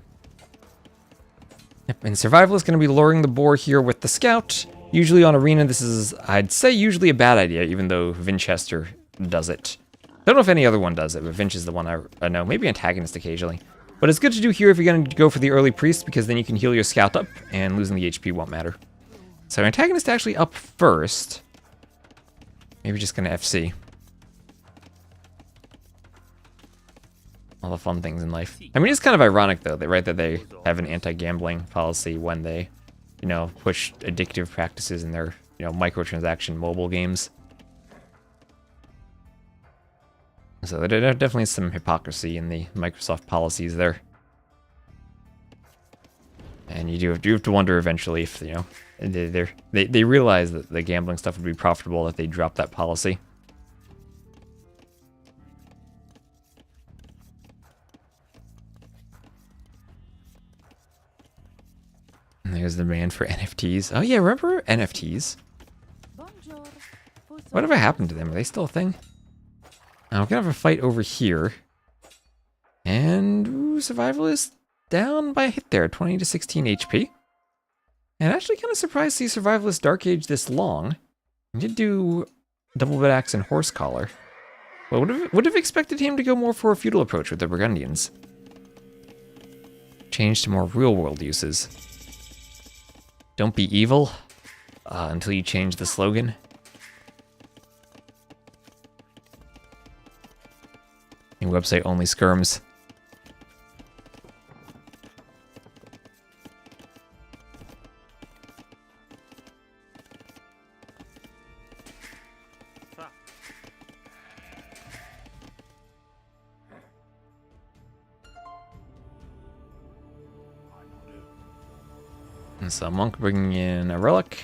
[SPEAKER 1] Yep, and Survivalist is going to be luring the boar here with the scout. Usually on Arena, this is, I'd say, usually a bad idea, even though Vinchester does it. I don't know if any other one does it, but Vinch is the one I know. Maybe Antagonist occasionally. But it's good to do here if you're going to go for the early priest, because then you can heal your scout up, and losing the HP won't matter. So Antagonist actually up first. Maybe just going to FC. All the fun things in life. I mean, it's kind of ironic, though, that they have an anti-gambling policy when they, you know, push addictive practices in their, you know, microtransaction mobile games. So there definitely is some hypocrisy in the Microsoft policies there. And you do have to wonder eventually if, you know, they realize that the gambling stuff would be profitable if they drop that policy. And there's the demand for NFTs. Oh yeah, remember NFTs?
[SPEAKER 3] Bonjour.
[SPEAKER 1] Whatever happened to them? Are they still a thing? Now, we're going to have a fight over here. And ooh, Survivalist down by a hit there, 20 to 16 HP. And actually kind of surprised to see Survivalist Dark Age this long. He did do Double Bit Axe and Horse Collar. But would have expected him to go more for a feudal approach with the Burgundians. Change to more real-world uses. Don't be evil until you change the slogan. New website only skirms.
[SPEAKER 4] Ah,
[SPEAKER 1] And so Monk bringing in a relic.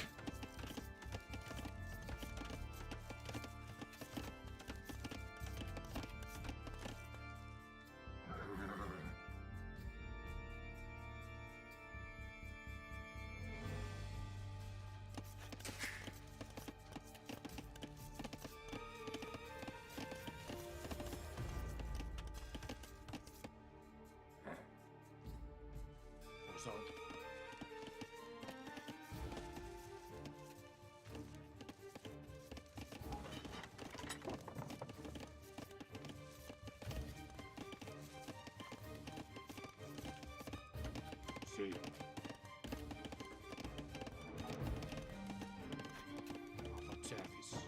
[SPEAKER 2] See. Observis.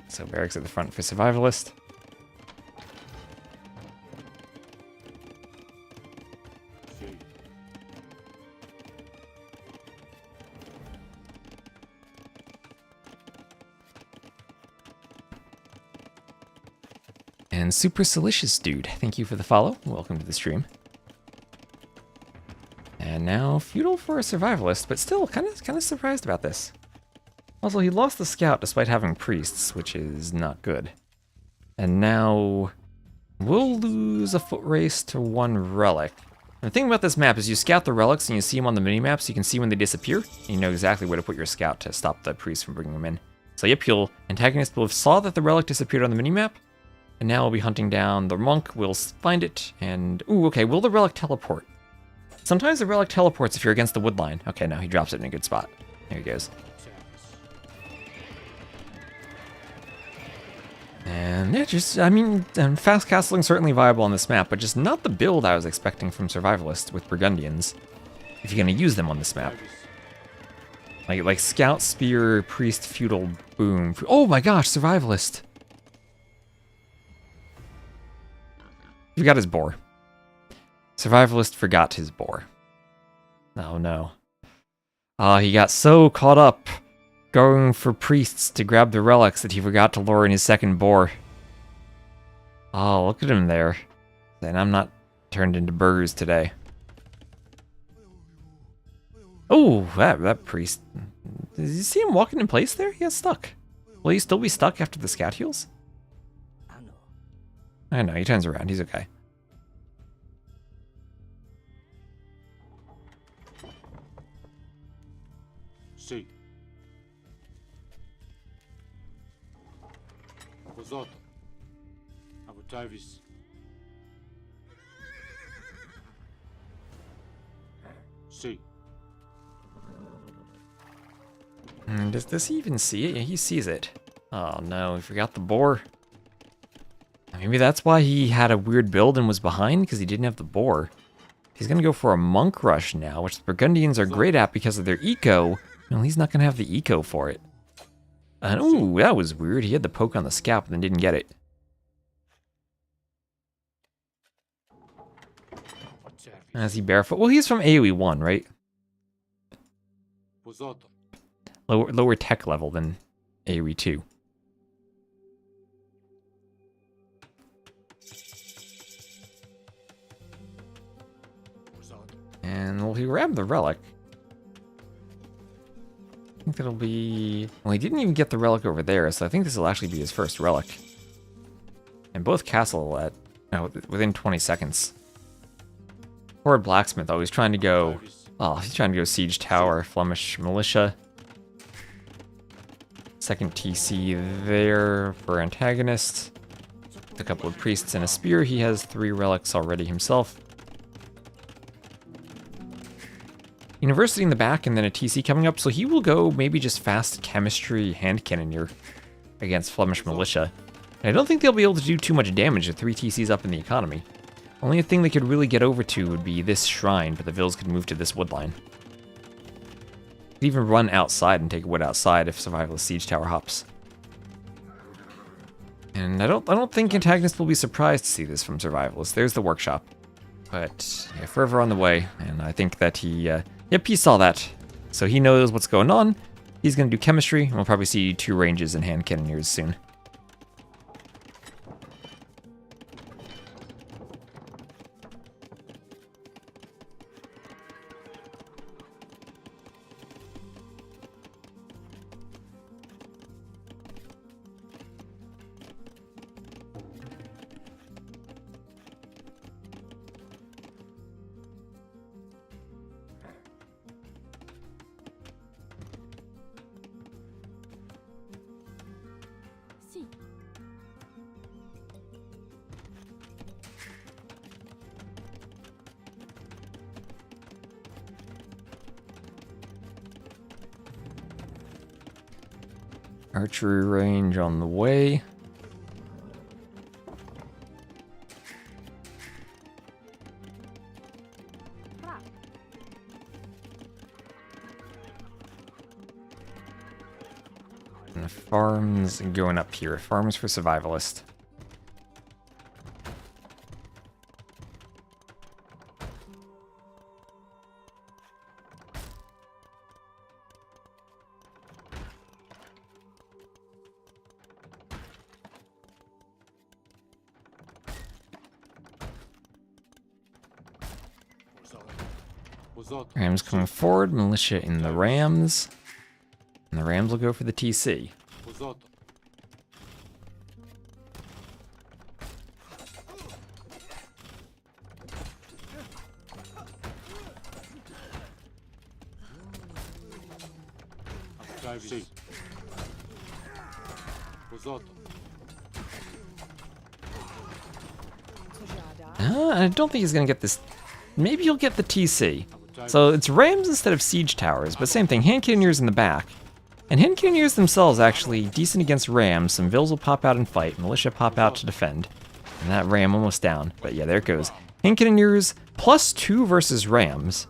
[SPEAKER 1] So barracks at the front for Survivalist.
[SPEAKER 2] See.
[SPEAKER 1] And Super Silicious Dude, thank you for the follow. Welcome to the stream. And now feudal for a Survivalist, but still kind of surprised about this. Also, he lost the scout despite having priests, which is not good. And now we'll lose a foot race to one relic. And the thing about this map is you scout the relics and you see them on the minimap, so you can see when they disappear, and you know exactly where to put your scout to stop the priest from bringing them in. So yep, Antagonist will have saw that the relic disappeared on the minimap, And now we'll be hunting down the monk. We'll find it, and... Ooh, okay, will the relic teleport? Sometimes the relic teleports if you're against the wood line. Okay, no, he drops it in a good spot. There he goes. And yeah, just, I mean, fast castling certainly viable on this map, but just not the build I was expecting from Survivalist with Burgundians, if you're going to use them on this map. Like Scout, Spear, Priest, Feudal, Boom. Oh my gosh, Survivalist! He forgot his boar. Survivalist forgot his boar. Oh no. He got so caught up going for priests to grab the relics that he forgot to lure in his second boar. Oh, look at him there. And I'm not turned into burgers today. Oh, that priest. Did you see him walking in place there? He got stuck. Will he still be stuck after the scout heals? I know, he turns around. He's okay.
[SPEAKER 2] See. Позото. Абутайвис. See.
[SPEAKER 1] Does he even see it? Yeah, he sees it. Oh no, he forgot the boar. Maybe that's why he had a weird build and was behind, because he didn't have the boar. He's going to go for a monk rush now, which the Burgundians are great at because of their eco. Well, he's not going to have the eco for it. And ooh, that was weird. He had the poke on the scalp and then didn't get it. Is he barefoot? Well, he's from AoE 1, right?
[SPEAKER 2] Позото.
[SPEAKER 1] Lower tech level than AoE 2. And well, he grabbed the relic. I think that'll be... Well, he didn't even get the relic over there, so I think this will actually be his first relic. And both castle at... No, within 20 seconds. Poor blacksmith, though, he's trying to go... Oh, he's trying to go siege tower, Flemish militia. Second TC there for AntagonisT. A couple of priests and a spear. He has 3 relics already himself. University in the back and then a TC coming up, so he will go maybe just fast chemistry hand cannoneer against Flemish militia. And I don't think they'll be able to do too much damage with 3 TCs up in the economy. Only thing they could really get over to would be this shrine, but the Vils could move to this woodline. Could even run outside and take wood outside if Survivalist Siege Tower hops. And I don't think AntagonisT will be surprised to see this from Survivalist. There's the workshop. But yeah, forever on the way, and I think that he yep, he saw that. So he knows what's going on. He's going to do chemistry, and we'll probably see 2 ranges and hand cannoneers soon. Archery range on the way. And the farms going up here. Farms for Survivalist. Rams coming forward, militia in the Rams. And the Rams will go for the TC. I don't think he's gonna get this. Maybe he'll get the TC. So it's rams instead of siege towers, but same thing, hand cannoneers in the back. And hand cannoneers themselves actually decent against rams. Some vills will pop out and fight, militia pop out to defend. And that ram almost down, but yeah, there it goes. Hand cannoneers +2 versus rams.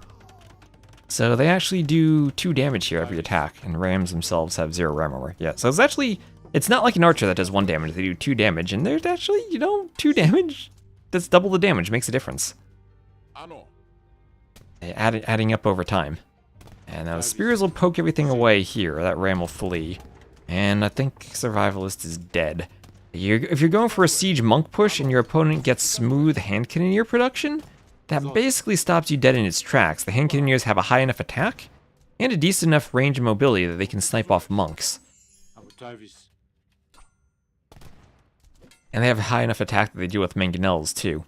[SPEAKER 1] So they actually do 2 damage here every attack, and rams themselves have 0 ram armor. Yeah, so it's actually, it's not like an archer that does 1 damage, they do 2 damage, and there's actually, you know, 2 damage. That's double the damage, makes a difference. Adding up over time. And now the spears will poke everything away here. That ram will flee. And I think Survivalist is dead. If you're going for a siege monk push and your opponent gets smooth hand cannoneer production, that basically stops you dead in its tracks. The hand cannoneers have a high enough attack and a decent enough range and mobility that they can snipe off monks. And they have a high enough attack that they deal with mangonels too.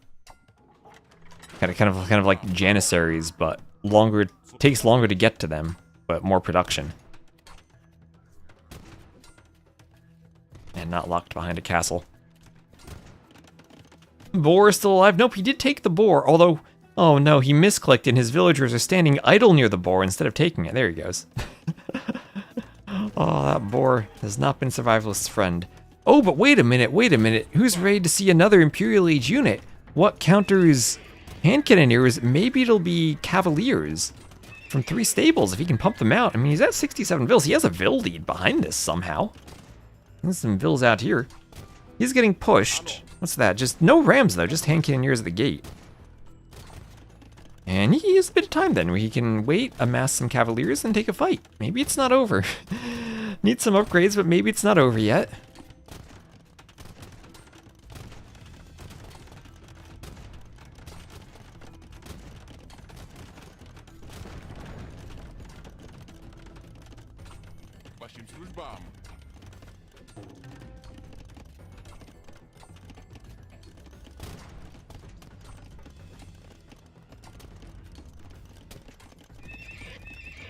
[SPEAKER 1] Kind of like Janissaries, but longer. Takes longer to get to them, but more production. And not locked behind a castle. Boar is still alive. Nope, he did take the boar, although, oh no, he misclicked and his villagers are standing idle near the boar instead of taking it. There he goes. Oh, that boar has not been Survivalist's friend. Oh, but wait a minute. Who's ready to see another Imperial Age unit? What counters hand cannoneers? Maybe it'll be Cavaliers from 3 stables if he can pump them out. I mean, he's at 67 vills. He has a vill lead behind this somehow. There's some vills out here. He's getting pushed. What's that? Just no rams though, just hand cannoneers at the gate. And he has a bit of time then where he can wait, amass some cavaliers, and take a fight. Maybe it's not over. Needs some upgrades, but maybe it's not over yet.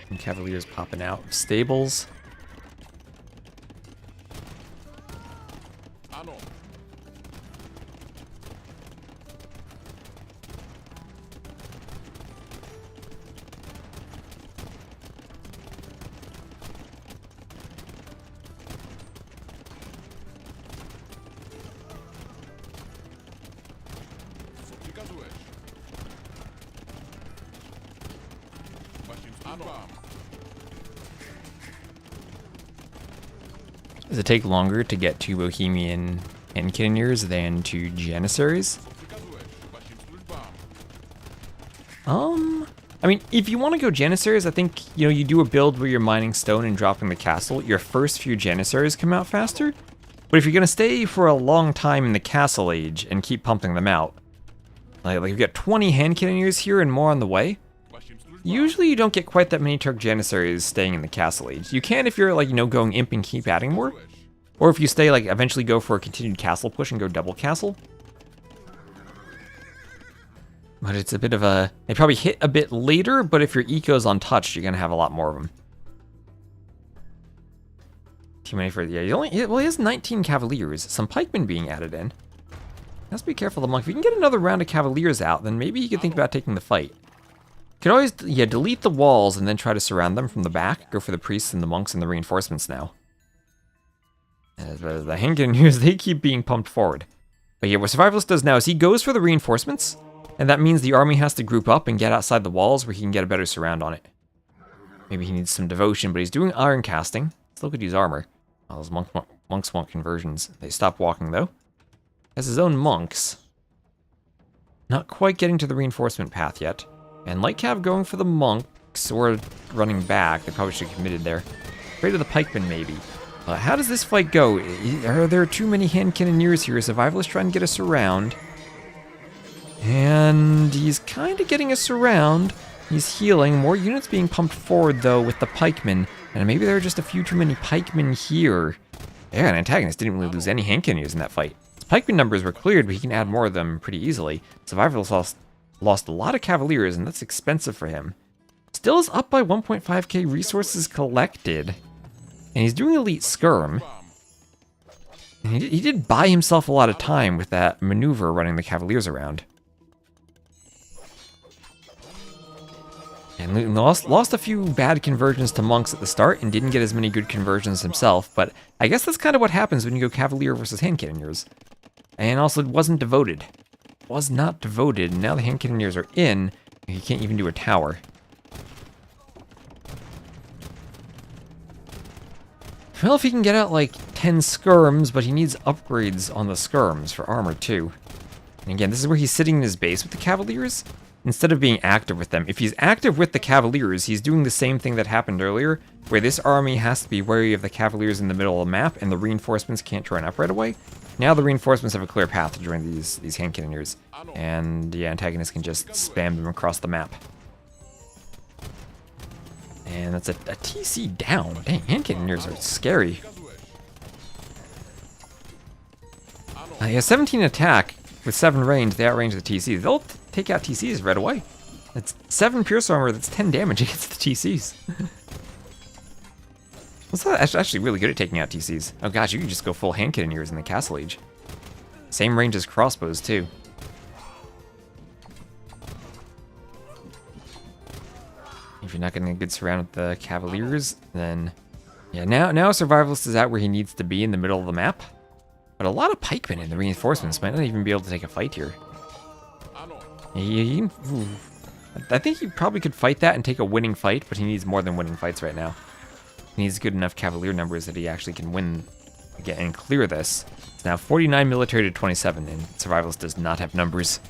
[SPEAKER 1] And cavaliers popping out of stables. Does it take longer to get to Bohemian hand cannoneers than to Janissaries? I mean, if you want to go Janissaries, I think, you know, you do a build where you're mining stone and dropping the castle. Your first few Janissaries come out faster. But if you're going to stay for a long time in the castle age and keep pumping them out, like you've got 20 hand cannoneers here and more on the way, usually you don't get quite that many Turk Janissaries staying in the castle age. You can if you're, like, you know, going imp and keep adding more. Or if you stay, like, eventually go for a continued castle push and go double castle. But it's a bit of a... They probably hit a bit later, but if your eco's untouched, you're going to have a lot more of them. Too many for... Yeah, well, he has 19 Cavaliers. Some pikemen being added in. Has to be careful of the monk. If you can get another round of Cavaliers out, then maybe you could think about taking the fight. You could always, yeah, delete the walls and then try to surround them from the back. Go for the priests and the monks and the reinforcements now. The hand cannoneers, they keep being pumped forward. But yeah, what Survivalist does now is he goes for the reinforcements, and that means the army has to group up and get outside the walls where he can get a better surround on it. Maybe he needs some devotion, but he's doing iron casting. Still could use armor. Oh, those monks want conversions. They stop walking, though. Has his own monks. Not quite getting to the reinforcement path yet. And Light Cav going for the monks, or running back. They probably should have committed there. Afraid of the pikemen, maybe. How does this fight go? Are there too many hand cannoneers here? Survivalist trying to get us around. And he's kind of getting us around. He's healing. More units being pumped forward, though, with the pikemen. And maybe there are just a few too many pikemen here. Yeah, an antagonist didn't really lose any hand cannoneers in that fight. His pikemen numbers were cleared, but he can add more of them pretty easily. Survivalist lost a lot of cavaliers, and that's expensive for him. Still is up by 1.5k resources collected. And he's doing elite skirm. And he did buy himself a lot of time with that maneuver running the cavaliers around. And lost a few bad conversions to monks at the start and didn't get as many good conversions himself, but I guess that's kind of what happens when you go Cavalier versus Hand Cannoneers. And also wasn't devoted. Was not devoted, and now the Hand Cannoneers are in, and he can't even do a tower. Well, if he can get out like 10 skirms, but he needs upgrades on the skirms for armor too. And again, this is where he's sitting in his base with the Cavaliers, instead of being active with them. If he's active with the Cavaliers, he's doing the same thing that happened earlier, where this army has to be wary of the Cavaliers in the middle of the map, and the reinforcements can't join up right away. Now the reinforcements have a clear path to join these Hand Cannoneers, and the antagonist can just spam them across the map. And that's a TC down. Dang, Hand Cannoneers are scary. He has 17 attack with 7 range. They outrange the TCs. They'll take out TCs right away. That's 7 pierce armor. That's 10 damage against the TCs. That's actually really good at taking out TCs. Oh gosh, you can just go full Hand Cannoneers in the Castle Age. Same range as crossbows too. If you're not getting a good surround with the Cavaliers, then yeah, now Survivalist is out where he needs to be in the middle of the map. But a lot of pikemen in the reinforcements might not even be able to take a fight here. I think he probably could fight that and take a winning fight, but he needs more than winning fights right now. He needs good enough Cavalier numbers that he actually can win again and clear this. It's now 49 military to 27, and Survivalist does not have numbers.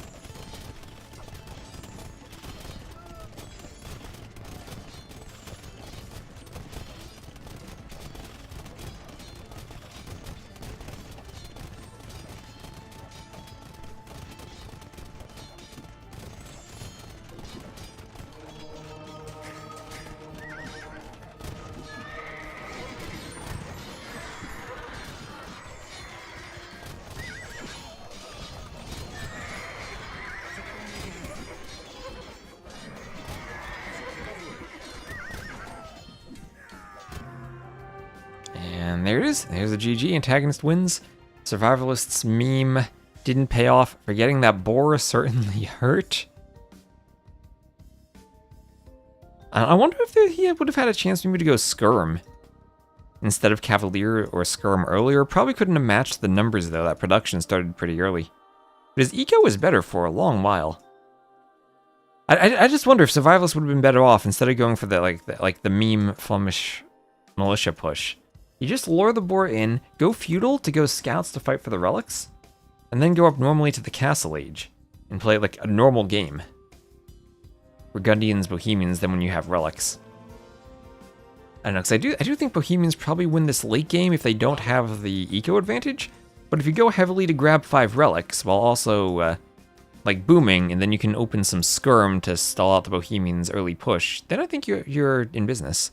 [SPEAKER 1] And there it is. There's a GG. Antagonist wins. Survivalist's meme didn't pay off. Forgetting that boar certainly hurt. I wonder if he would have had a chance maybe to go skirm instead of Cavalier or skirm earlier. Probably couldn't have matched the numbers though. That production started pretty early. But his eco was better for a long while. I just wonder if Survivalist would have been better off instead of going for the meme Flemish militia push. You just lure the boar in, go feudal to go scouts to fight for the relics, and then go up normally to the Castle Age and play like a normal game. Burgundians, Bohemians, then when you have relics. I don't know, because I do think Bohemians probably win this late game if they don't have the eco advantage, but if you go heavily to grab 5 relics while also like booming, and then you can open some skirm to stall out the Bohemians' early push, then I think you're in business.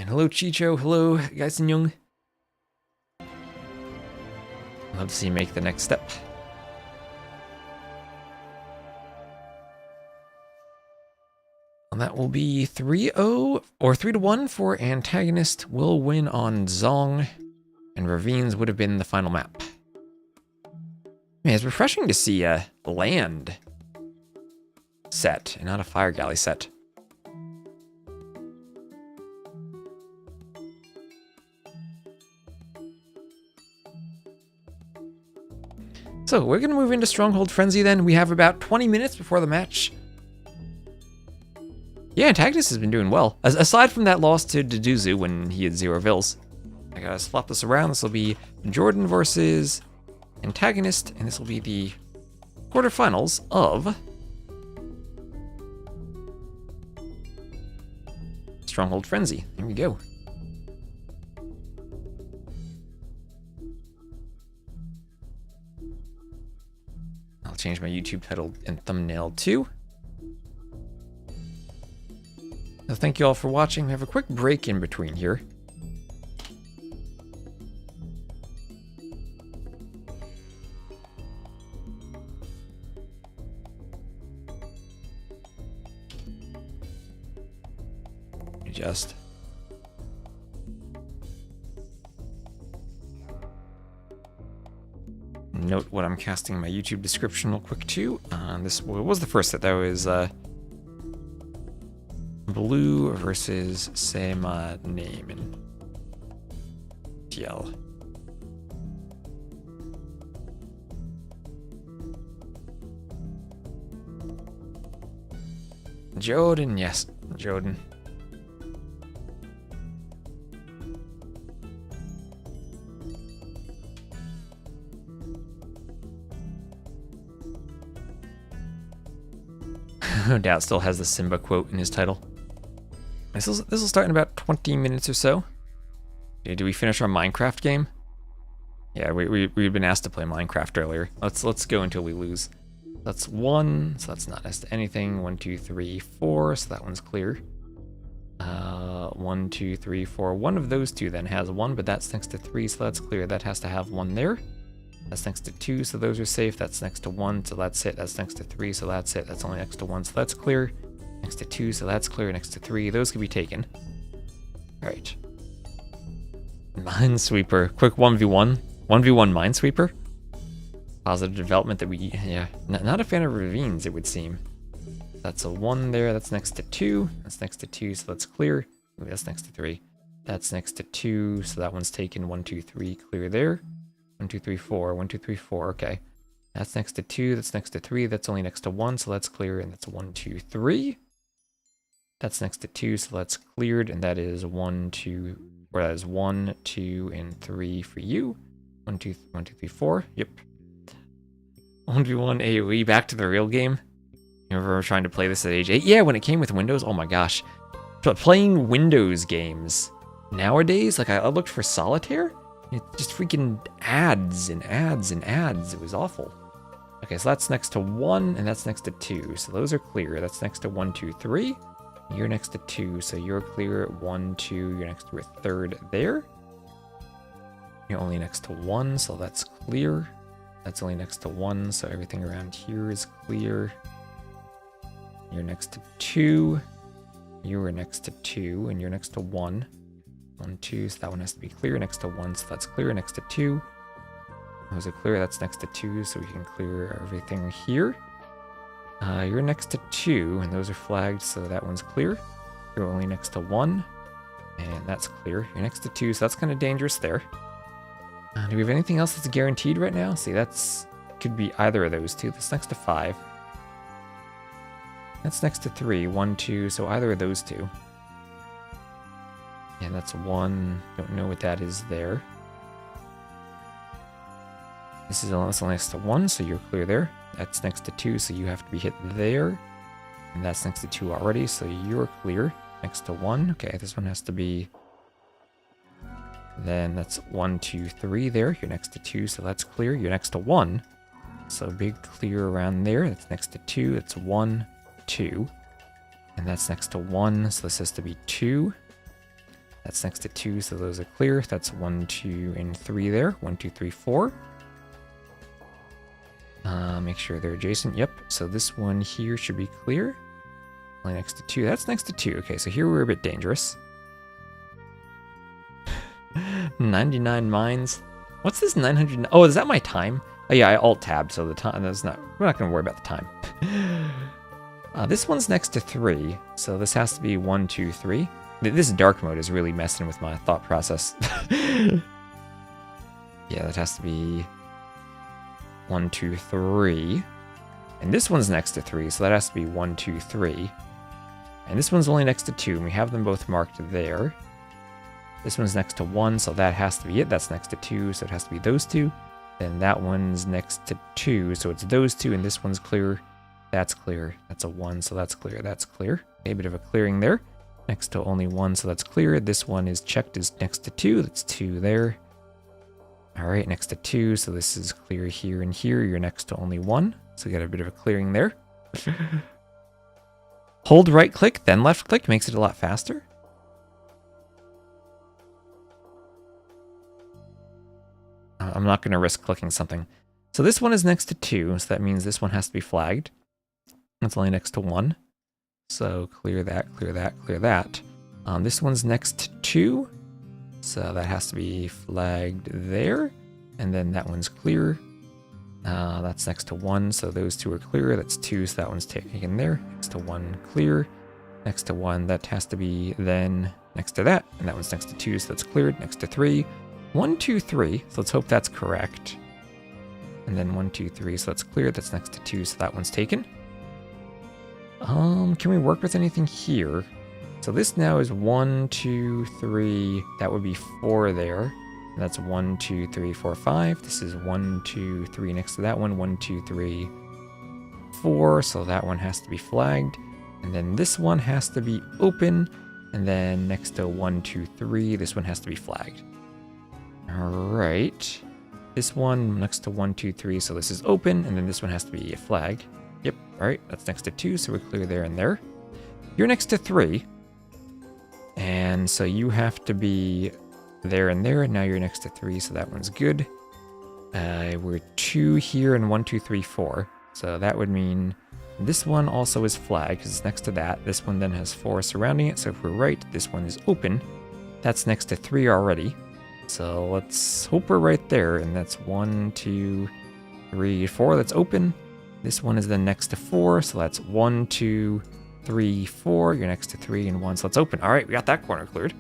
[SPEAKER 1] And hello Chicho, hello Geisen Jung. Love to see you make the next step. And that will be 3-0 or 3-1 for Antagonist. Will win on Zong, and Ravines would have been the final map. Man, it's refreshing to see a land set and not a fire galley set. So we're going to move into Stronghold Frenzy then. We have about 20 minutes before the match. Yeah, Antagonist has been doing well. Aside from that loss to Deduzu when he had 0 vills. I gotta swap this around. This will be Jordan versus Antagonist, and this will be the quarterfinals of Stronghold Frenzy. Here we go. I'll change my YouTube title and thumbnail too. So thank you all for watching. We have a quick break in between here. Adjust. note what I'm casting in my YouTube description real quick too. This was the first set. That was Blue versus saymyname in TTL. Jordan, yes, Jordan. No doubt still has the Simba quote in his title. This will start in about 20 minutes or so. Okay, do we finish our Minecraft game? Yeah, we've been asked to play Minecraft earlier. Let's go until we lose. That's 1, so that's not next to anything. 1, 2, 3, 4, so that one's clear. 1, 2, 3, 4. One of those two then has 1, but that's next to 3, so that's clear. That has to have 1 there. That's next to 2, so those are safe. That's next to 1, so that's it. That's next to 3, so that's it. That's only next to 1, so that's clear. Next to 2, so that's clear. Next to 3, those can be taken. Alright. Minesweeper. Quick 1v1. 1v1 Minesweeper. Positive development that we... Yeah. Not a fan of Ravines, it would seem. That's a 1 there. That's next to 2. That's next to 2, so that's clear. Ooh, that's next to 3. That's next to 2, so that one's taken. 1, 2, 3, clear there. 1, 2, 3, 4. 1, 2, 3, 4. Okay. That's next to 2. That's next to 3. That's only next to 1, so that's clear. And that's 1, 2, 3. That's next to 2, so that's cleared. And that is 1, 2... Or that is 1, 2, and 3 for you. 1, 2, 3, 4. Yep. 1v1 AoE. Back to the real game. You remember trying to play this at age 8? Yeah, when it came with Windows. Oh my gosh. But playing Windows games nowadays, like I looked for Solitaire. It's just freaking ads and ads and ads. It was awful. Okay, so that's next to 1 and that's next to 2. So those are clear. That's next to 1, 2, 3. You're next to 2, so you're clear. 1, 2. You're next to a third there. You're only next to 1, so that's clear. That's only next to 1, so everything around here is clear. You're next to 2. You are next to 2, and you're next to 1. 1, 2, so that one has to be clear. Next to 1, so that's clear. Next to 2. Those are clear. That's next to 2, so we can clear everything here. You're next to 2, and those are flagged, so that one's clear. You're only next to 1, and that's clear. You're next to 2, so that's kind of dangerous there. Do we have anything else that's guaranteed right now? See, that's could be either of those two. That's next to 5. That's next to 3. 1, 2, so either of those two. And that's 1. Don't know what that is there. This is only next to 1, so you're clear there. That's next to 2, so you have to be hit there. And that's next to 2 already, so you're clear. Next to 1. Okay, this one has to be... Then that's 1, 2, 3 there. You're next to 2, so that's clear. You're next to 1. So big clear around there. That's next to 2. That's 1, 2. And that's next to 1, so this has to be 2. That's next to 2, so those are clear. That's 1, 2, and 3 there. 1, 2, 3, 4. Make sure they're adjacent. Yep. So this one here should be clear. Only next to 2. That's next to 2. Okay, so here we're a bit dangerous. 99 mines. What's this 900? Oh, is that my time? Oh yeah, I alt tab, so the time that's not. We're not gonna worry about the time. This one's next to 3, so this has to be 1, 2, 3. This dark mode is really messing with my thought process. Yeah, that has to be 1, 2, 3. And this one's next to 3, so that has to be 1, 2, 3. And this one's only next to 2, and we have them both marked there. This one's next to 1, so that has to be it. That's next to 2, so it has to be those two. Then that one's next to 2, so it's those two, and this one's clear. That's clear. That's a 1, so that's clear. That's clear. A bit of a clearing there. Next to only 1, so that's clear. This one is checked as next to 2. That's 2 there. Alright, next to 2, so this is clear here and here. You're next to only 1, so we got a bit of a clearing there. Hold right click, then left click, makes it a lot faster. I'm not going to risk clicking something. So this one is next to 2, so that means this one has to be flagged. It's only next to 1. So clear that, clear that, clear that. This one's next to 2, so that has to be flagged there. And then that one's clear. That's next to 1, so those two are clear. That's 2, so that one's taken there. Next to 1, clear. Next to 1, that has to be then next to that, and that one's next to 2, so that's cleared. Next to 3, 1, 2, 3, so let's hope that's correct. And then 1, 2, 3, so that's cleared. That's next to 2, so that one's taken. Can we work with anything here? So this now is 1, 2, 3, that would be 4 there. And that's 1, 2, 3, 4, 5. This is 1, 2, 3 next to that one. 1, 2, 3, 4. So that one has to be flagged. And then this one has to be open. And then next to 1, 2, 3, this one has to be flagged. Alright. This one next to 1, 2, 3, so this is open. And then this one has to be a flag. Yep, alright, that's next to 2, so we're clear there and there. You're next to 3. And so you have to be there and there, and now you're next to 3, so that one's good. We're 2 here and 1, 2, 3, 4. So that would mean this one also is flagged because it's next to that. This one then has 4 surrounding it, so if we're right, this one is open. That's next to 3 already. So let's hope we're right there, and that's 1, 2, 3, 4, that's open. This one is then next to 4, so that's 1, 2, 3, 4. You're next to 3 and 1, so let's open. Alright, we got that corner cleared.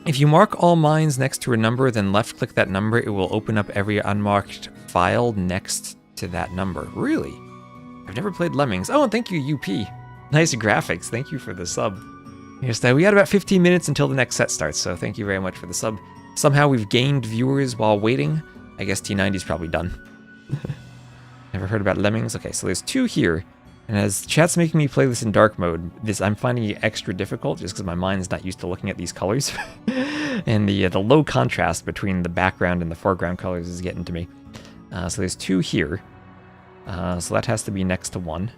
[SPEAKER 1] If you mark all mines next to a number, then left-click that number, it will open up every unmarked file next to that number. Really? I've never played Lemmings. Oh, and thank you, UP. Nice graphics. Thank you for the sub. Yes, we got about 15 minutes until the next set starts, so thank you very much for the sub. Somehow we've gained viewers while waiting. I guess T90's probably done. Never heard about Lemmings? Okay, so there's 2 here. And as chat's making me play this in dark mode, I'm finding it extra difficult just because my mind's not used to looking at these colors. And the low contrast between the background and the foreground colors is getting to me. So there's 2 here. So that has to be next to 1.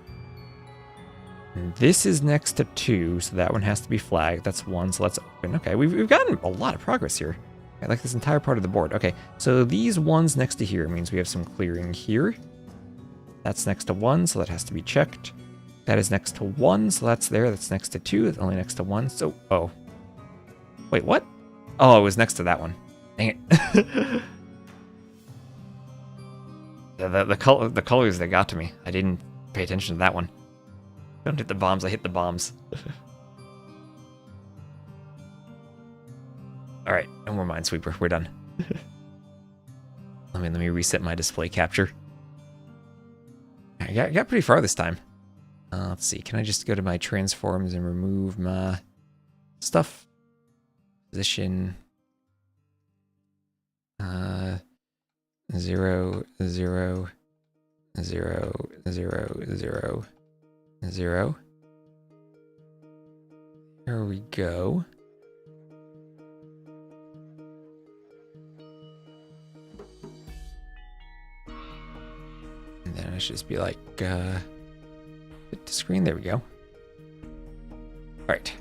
[SPEAKER 1] And this is next to 2, so that one has to be flagged. That's 1, so let's open. Okay, we've gotten a lot of progress here. I like this entire part of the board. Okay, so these ones next to here means we have some clearing here. That's next to 1, so that has to be checked. That is next to 1, so that's there. That's next to 2, that's only next to 1, so... Oh. Wait, what? Oh, it was next to that one. Dang it. the colors, they got to me. I didn't pay attention to that one. Don't hit the bombs, I hit the bombs. Alright, no more Minesweeper, we're done. Let me reset my display capture. I got pretty far this time. Let's see, can I just go to my transforms and remove my stuff? Position. 0, 0, 0, 0, 0, 0. There we go. And then I should just be like, hit the screen. There we go. Alright.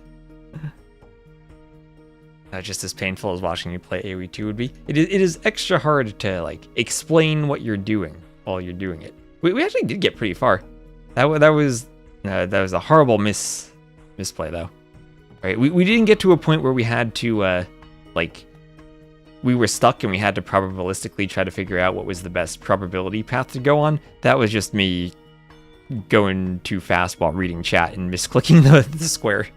[SPEAKER 1] Just as painful as watching you play AoE 2 would be. It is extra hard to like explain what you're doing while you're doing it. We actually did get pretty far. That was a horrible misplay though. Right, we didn't get to a point where we had to like we were stuck and we had to probabilistically try to figure out what was the best probability path to go on. That was just me going too fast while reading chat and misclicking the square.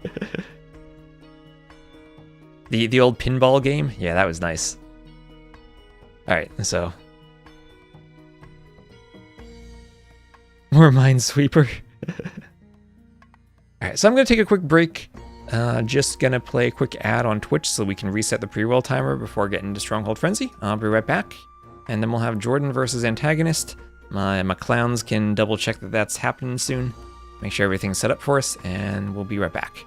[SPEAKER 1] The old pinball game? Yeah, that was nice. Alright, so... More Minesweeper. Alright, so I'm going to take a quick break. Just going to play a quick ad on Twitch so we can reset the pre-roll timer before getting into Stronghold Frenzy. I'll be right back. And then we'll have Jordan versus AntagonisT. My clowns can double check that that's happening soon. Make sure everything's set up for us, and we'll be right back.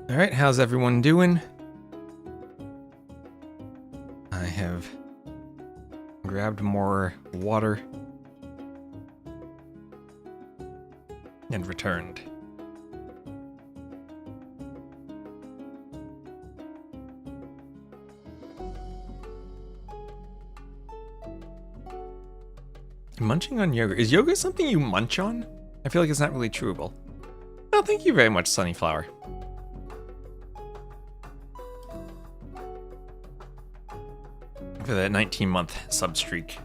[SPEAKER 1] All right, how's everyone doing? I have grabbed more water and returned. Munching on yogurt. Is yogurt something you munch on? I feel like it's not really chewable. Oh, thank you very much, Sunnyflower. For that 19-month sub streak.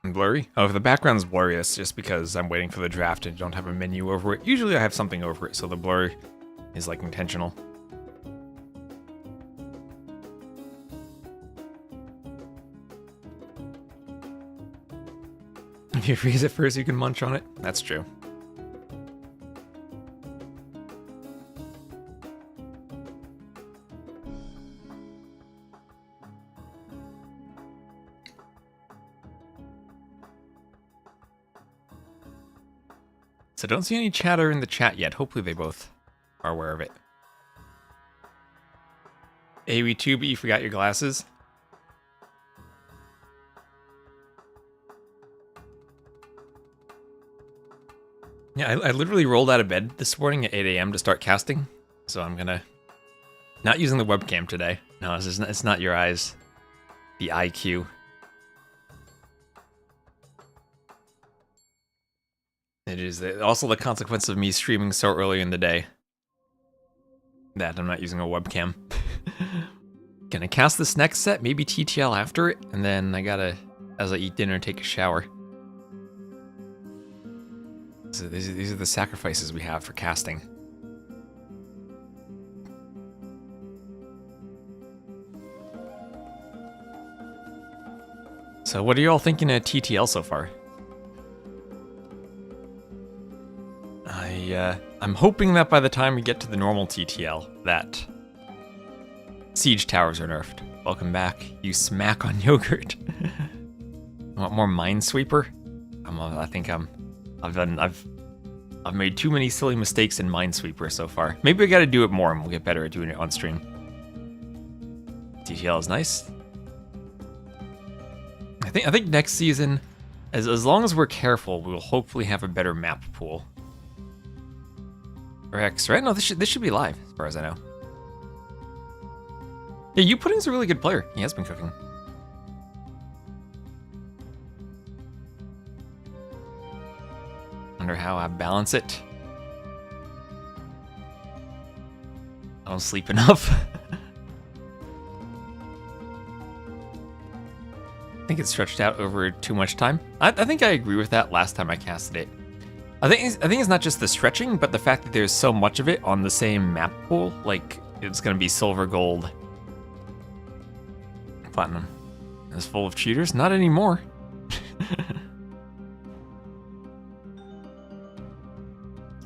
[SPEAKER 1] Blurry? Oh, if the background's blurry, that's just because I'm waiting for the draft and don't have a menu over it. Usually I have something over it, so the blur is like intentional. If you freeze it first, you can munch on it. That's true. So don't see any chatter in the chat yet. Hopefully they both are aware of it. AW2, but you forgot your glasses. Yeah, I literally rolled out of bed this morning at 8 a.m. to start casting. So I'm gonna... Not using the webcam today. No, it's not your eyes. The IQ. It is also the consequence of me streaming so early in the day that I'm not using a webcam. Gonna cast this next set, maybe TTL after it, and then I gotta, as I eat dinner, take a shower. So these are the sacrifices we have for casting. So what are you all thinking of TTL so far? I'm hoping that by the time we get to the normal TTL, that siege towers are nerfed. Welcome back, you smack on yogurt. Want more Minesweeper? I've made too many silly mistakes in Minesweeper so far. Maybe I gotta do it more and we'll get better at doing it on stream. TTL is nice. I think next season, As long as we're careful, we'll hopefully have a better map pool. Rex, right? No, this should be live, as far as I know. Yeah, UPudding's a really good player. He has been cooking. Wonder how I balance it. I don't sleep enough. I think it's stretched out over too much time. I think I agree with that last time I casted it. I think it's not just the stretching, but the fact that there's so much of it on the same map pool. Like, it's gonna be silver, gold, platinum. It's full of cheaters? Not anymore.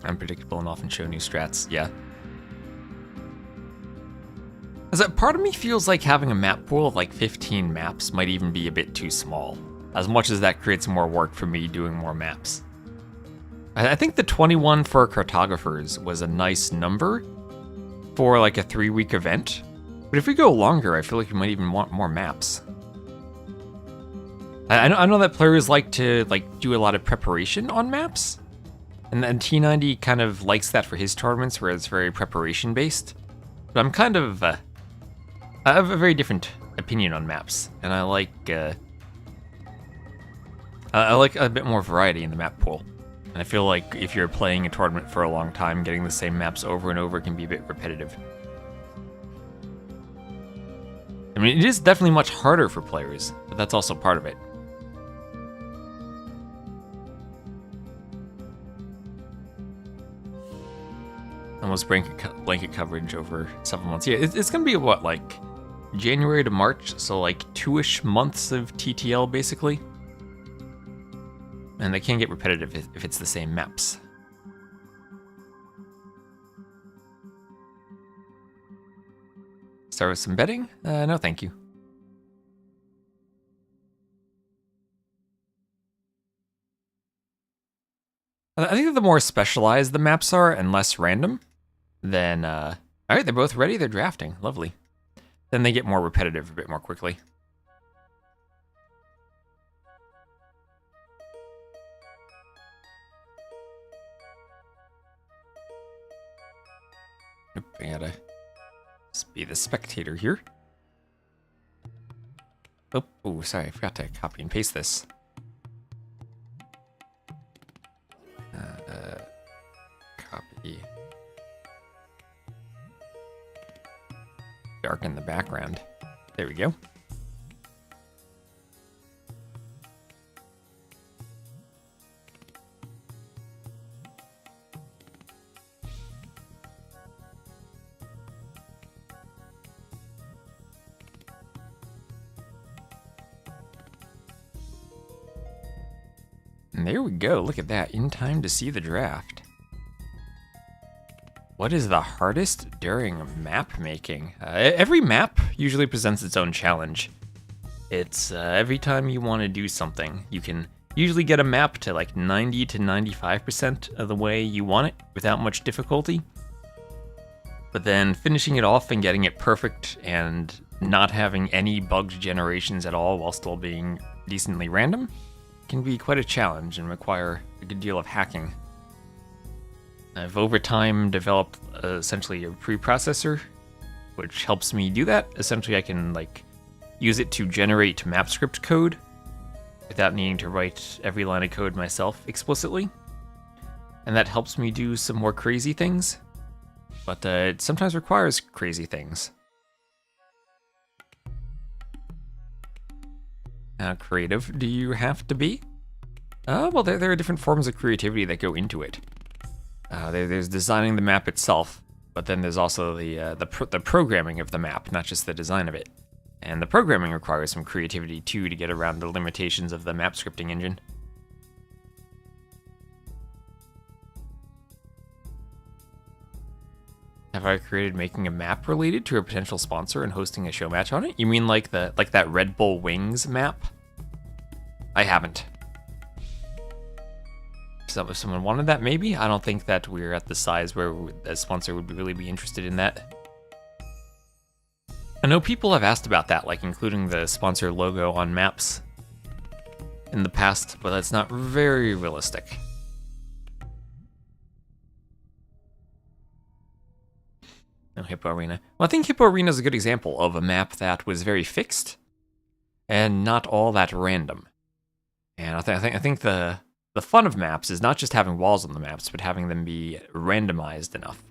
[SPEAKER 1] Unpredictable and often show new strats, yeah. As that part of me feels like having a map pool of like 15 maps might even be a bit too small, as much as that creates more work for me doing more maps. I think the 21 for cartographers was a nice number for like a 3-week event, but if we go longer, I feel like we might even want more maps. I know that players like to do a lot of preparation on maps, and T90 kind of likes that for his tournaments where it's very preparation based. But I'm kind of I have a very different opinion on maps, and I like a bit more variety in the map pool. And I feel like if you're playing a tournament for a long time, getting the same maps over and over can be a bit repetitive. I mean, it is definitely much harder for players, but that's also part of it. Almost blanket coverage over several months. Yeah, it's gonna be what, like January to March, so like 2-ish months of TTL basically. And they can get repetitive if it's the same maps. Start with some betting? No, thank you. I think that the more specialized the maps are and less random, then, all right, they're both ready, they're drafting, lovely. Then they get more repetitive a bit more quickly. Oop, I gotta just be the spectator here. Oh, sorry, I forgot to copy and paste this. Copy. Darken the background. There we go. And there we go. Look at that. In time to see the draft. What is the hardest during map making? Every map usually presents its own challenge. It's every time you want to do something, you can usually get a map to like 90 to 95% of the way you want it without much difficulty. But then finishing it off and getting it perfect and not having any bugged generations at all while still being decently random can be quite a challenge and require a good deal of hacking. I've over time developed essentially a preprocessor, which helps me do that. Essentially, I can like use it to generate map script code without needing to write every line of code myself explicitly. And that helps me do some more crazy things, but it sometimes requires crazy things. How creative do you have to be? Well, there are different forms of creativity that go into it. There's designing the map itself, but then there's also the programming of the map, not just the design of it. And the programming requires some creativity too to get around the limitations of the map scripting engine. Have I created making a map related to a potential sponsor and hosting a show match on it? You mean like that Red Bull Wings map? I haven't. So if someone wanted that, maybe. I don't think that we're at the size where a sponsor would really be interested in that. I know people have asked about that, like including the sponsor logo on maps. in the past, but that's not very realistic. No Hippo Arena. Well, I think Hippo Arena is a good example of a map that was very fixed and not all that random. And I think the fun of maps is not just having walls on the maps, but having them be randomized enough.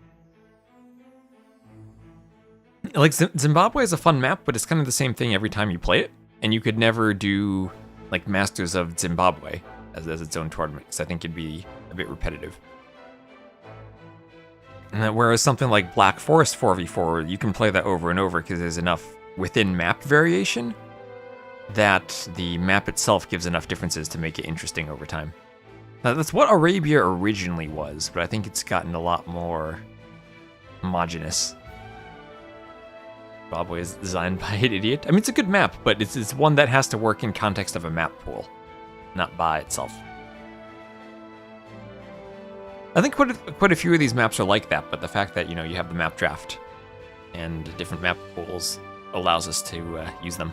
[SPEAKER 1] Like, Zimbabwe is a fun map, but it's kind of the same thing every time you play it. And you could never do, like, Masters of Zimbabwe as its own tournament, because I think it'd be a bit repetitive. And whereas something like Black Forest 4v4, you can play that over and over because there's enough within map variation that the map itself gives enough differences to make it interesting over time. Now, that's what Arabia originally was, but I think it's gotten a lot more homogenous. Zimbabwe is designed by an idiot. I mean, it's a good map, but it's one that has to work in context of a map pool, not by itself. I think quite a few of these maps are like that, but the fact that, you know, you have the map draft and different map pools allows us to use them.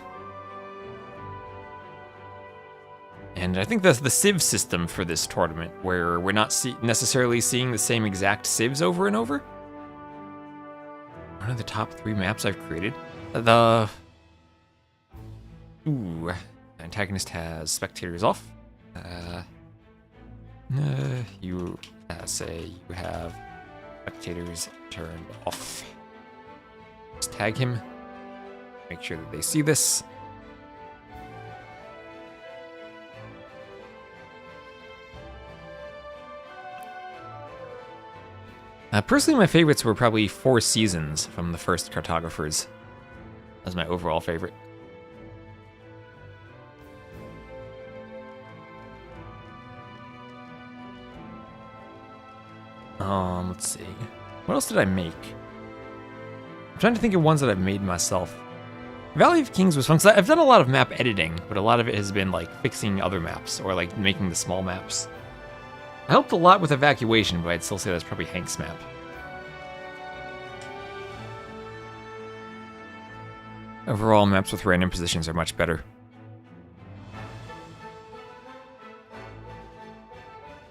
[SPEAKER 1] And I think that's the civ system for this tournament, where we're not necessarily seeing the same exact civs over and over. One of the top 3 maps I've created. Antagonist has spectators off. You say you have spectators turned off. Just tag him. Make sure that they see this. Personally, my favorites were probably 4 Seasons from the first Cartographers. That's my overall favorite. Let's see. What else did I make? I'm trying to think of ones that I've made myself. Valley of Kings was fun, because I've done a lot of map editing, but a lot of it has been like fixing other maps, or like making the small maps. I helped a lot with Evacuation, but I'd still say that's probably Hank's map. Overall, maps with random positions are much better.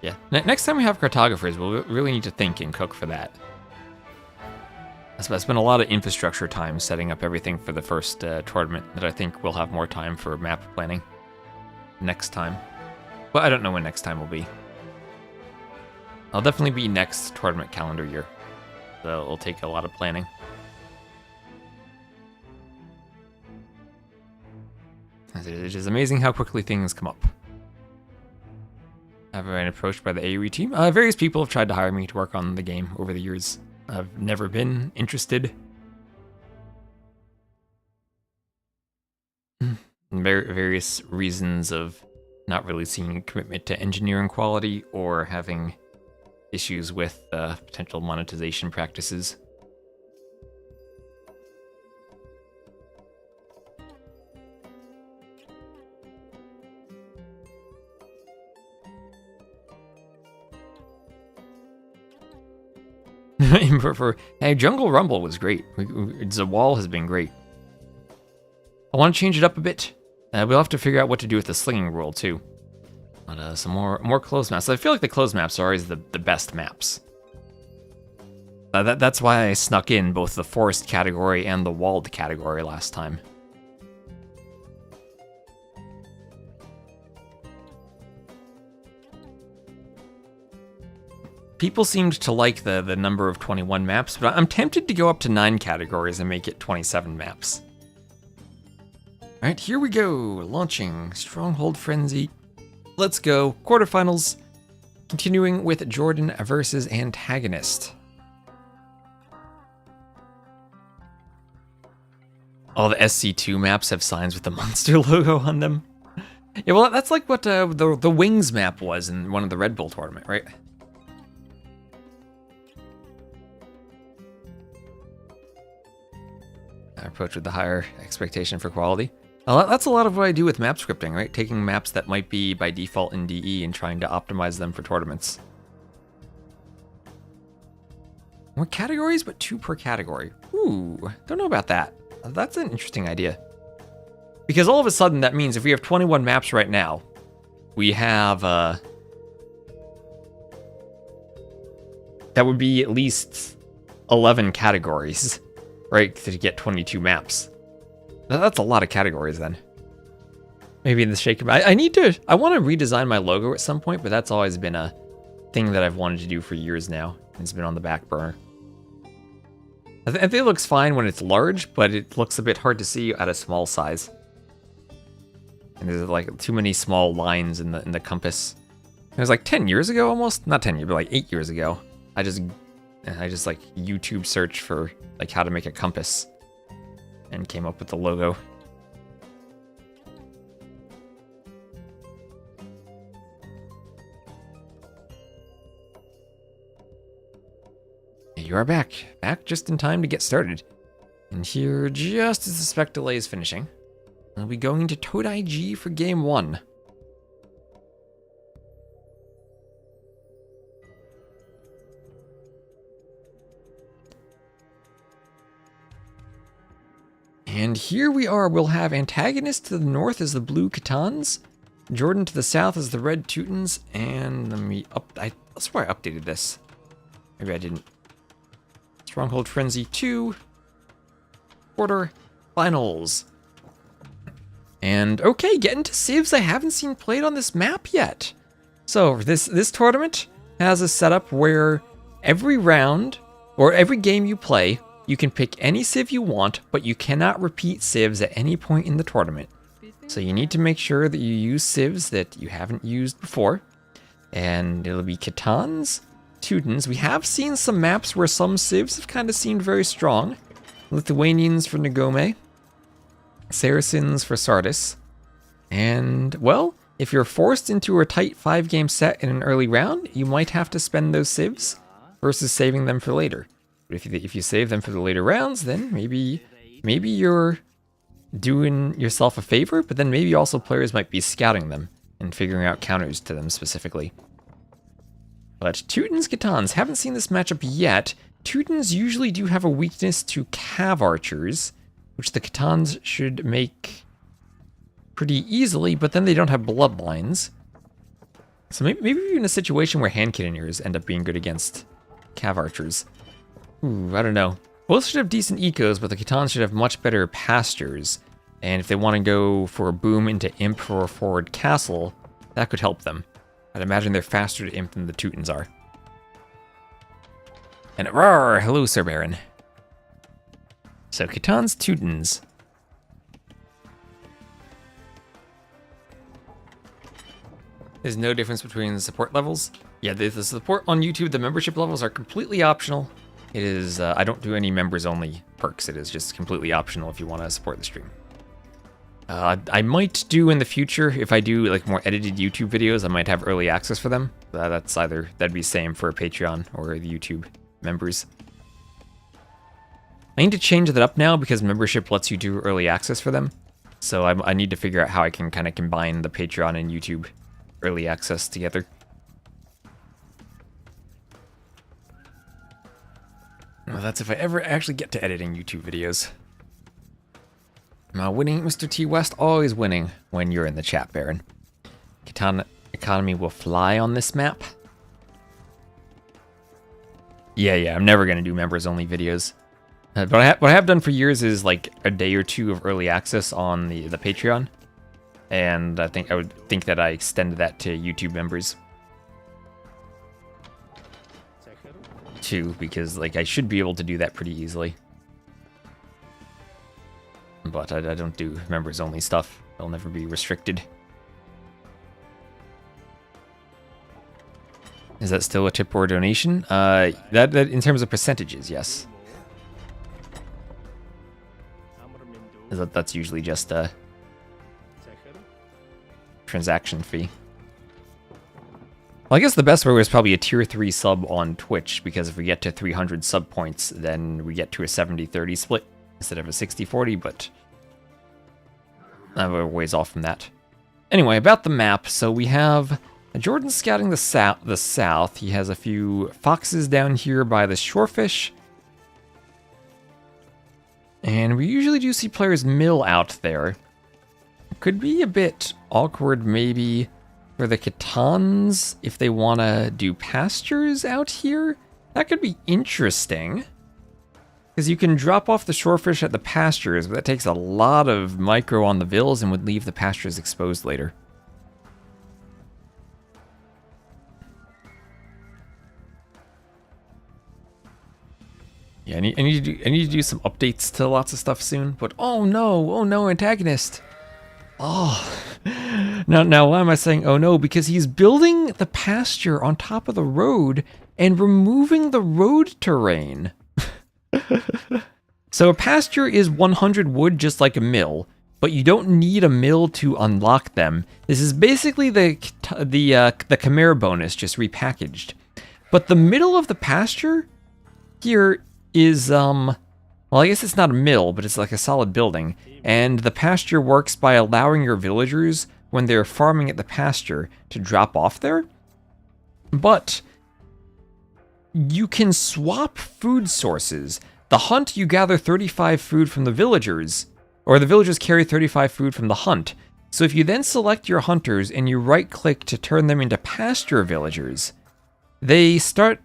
[SPEAKER 1] Yeah, next time we have Cartographers, we'll really need to think and cook for that. I spent a lot of infrastructure time setting up everything for the first tournament that I think we'll have more time for map planning next time. But I don't know when next time will be. I'll definitely be next tournament calendar year, so it'll take a lot of planning. It is amazing how quickly things come up. I've been approached by the AoE team. Various people have tried to hire me to work on the game over the years. I've never been interested. Various reasons of not really seeing commitment to engineering quality or having issues with potential monetization practices. Hey, Jungle Rumble was great. Zawal has been great. I want to change it up a bit. We'll have to figure out what to do with the slinging rule too. But some more closed maps. I feel like the closed maps are always the best maps. That's why I snuck in both the forest category and the walled category last time. People seemed to like the number of 21 maps, but I'm tempted to go up to 9 categories and make it 27 maps. Alright, here we go. Launching Stronghold Frenzy. Let's go. Quarterfinals. Continuing with Jordan versus AntagonisT. All the SC2 maps have signs with the monster logo on them. Yeah, well, that's like what the Wings map was in one of the Red Bull tournament, right? I approach with the higher expectation for quality. That's a lot of what I do with map scripting, right? Taking maps that might be by default in DE and trying to optimize them for tournaments. More categories, but 2 per category. Ooh, don't know about that. That's an interesting idea. Because all of a sudden that means if we have 21 maps right now, we have that would be at least 11 categories, right, to get 22 maps. That's a lot of categories then. Maybe in the shaker. I want to redesign my logo at some point, but that's always been a thing that I've wanted to do for years now. It's been on the back burner. I think it looks fine when it's large, but it looks a bit hard to see at a small size. And there's like too many small lines in the compass. It was like 10 years ago almost, not 10 years, but like 8 years ago. I just like YouTube searched for like how to make a compass and came up with the logo. You are back just in time to get started. And here, just as the spec delay is finishing, I'll be going to Toad IG for game 1. And here we are. We'll have AntagonisT to the north as the blue Catans, Jordan to the south as the red Teutons, and let me I swear I updated this. Maybe I didn't. Stronghold Frenzy 2, Quarterfinals. And okay, getting to civs I haven't seen played on this map yet. So this tournament has a setup where every round, or every game you play, you can pick any civ you want, but you cannot repeat civs at any point in the tournament. So you need to make sure that you use civs that you haven't used before. And it'll be Catans, Teutons. We have seen some maps where some civs have kind of seemed very strong. Lithuanians for Ngome, Saracens for Sardis. And, well, if you're forced into a tight 5-game set in an early round, you might have to spend those civs versus saving them for later. But if you save them for the later rounds, then maybe you're doing yourself a favor, but then maybe also players might be scouting them and figuring out counters to them specifically. But Teutons, Catans, haven't seen this matchup yet. Teutons usually do have a weakness to cav archers, which the Catans should make pretty easily, but then they don't have bloodlines. So maybe you're in a situation where hand cannoneers end up being good against cav archers. Ooh, I don't know. Both should have decent ecos, but the Catans should have much better pastures. And if they want to go for a boom into imp or a forward castle, that could help them. I'd imagine they're faster to imp than the Teutons are. And roar, hello, Sir Baron. So Catans, Teutons. There's no difference between the support levels. Yeah, the support on YouTube, the membership levels are completely optional. It is, I don't do any members only perks. It is just completely optional if you want to support the stream. I might do in the future, if I do like more edited YouTube videos, I might have early access for them. That's either, that'd be same for Patreon or the YouTube members. I need to change that up now because membership lets you do early access for them. So I need to figure out how I can kind of combine the Patreon and YouTube early access together. Well, that's if I ever actually get to editing YouTube videos. Winning, Mr. T West, always winning when you're in the chat, Baron. Catan economy will fly on this map. Yeah, I'm never going to do members-only videos. But what I have done for years is like a day or two of early access on the Patreon. And I would think that I extended that to YouTube members. Too, because like I should be able to do that pretty easily. But I don't do members only stuff. I'll never be restricted. Is that still a tip or a donation? That in terms of percentages, yes. That's usually just a transaction fee. Well, I guess the best way was probably a tier 3 sub on Twitch, because if we get to 300 sub points, then we get to a 70-30 split instead of a 60-40, but we're ways off from that. Anyway, about the map, so we have Jordan scouting the south. He has a few foxes down here by the shorefish. And we usually do see players mill out there. Could be a bit awkward, maybe, for the Khitans, if they want to do pastures out here, that could be interesting. Because you can drop off the shorefish at the pastures, but that takes a lot of micro on the vills and would leave the pastures exposed later. Yeah, I need to do some updates to lots of stuff soon. But oh no, Antagonist. Oh, now why am I saying oh no? Because he's building the pasture on top of the road and removing the road terrain. So a pasture is 100 wood, just like a mill, but you don't need a mill to unlock them. This is basically the Chimera bonus, just repackaged. But the middle of the pasture here is, well, I guess it's not a mill, but it's like a solid building. And the pasture works by allowing your villagers, when they're farming at the pasture, to drop off there. But you can swap food sources. The hunt, you gather 35 food from the villagers, or the villagers carry 35 food from the hunt. So if you then select your hunters and you right-click to turn them into pasture villagers, they start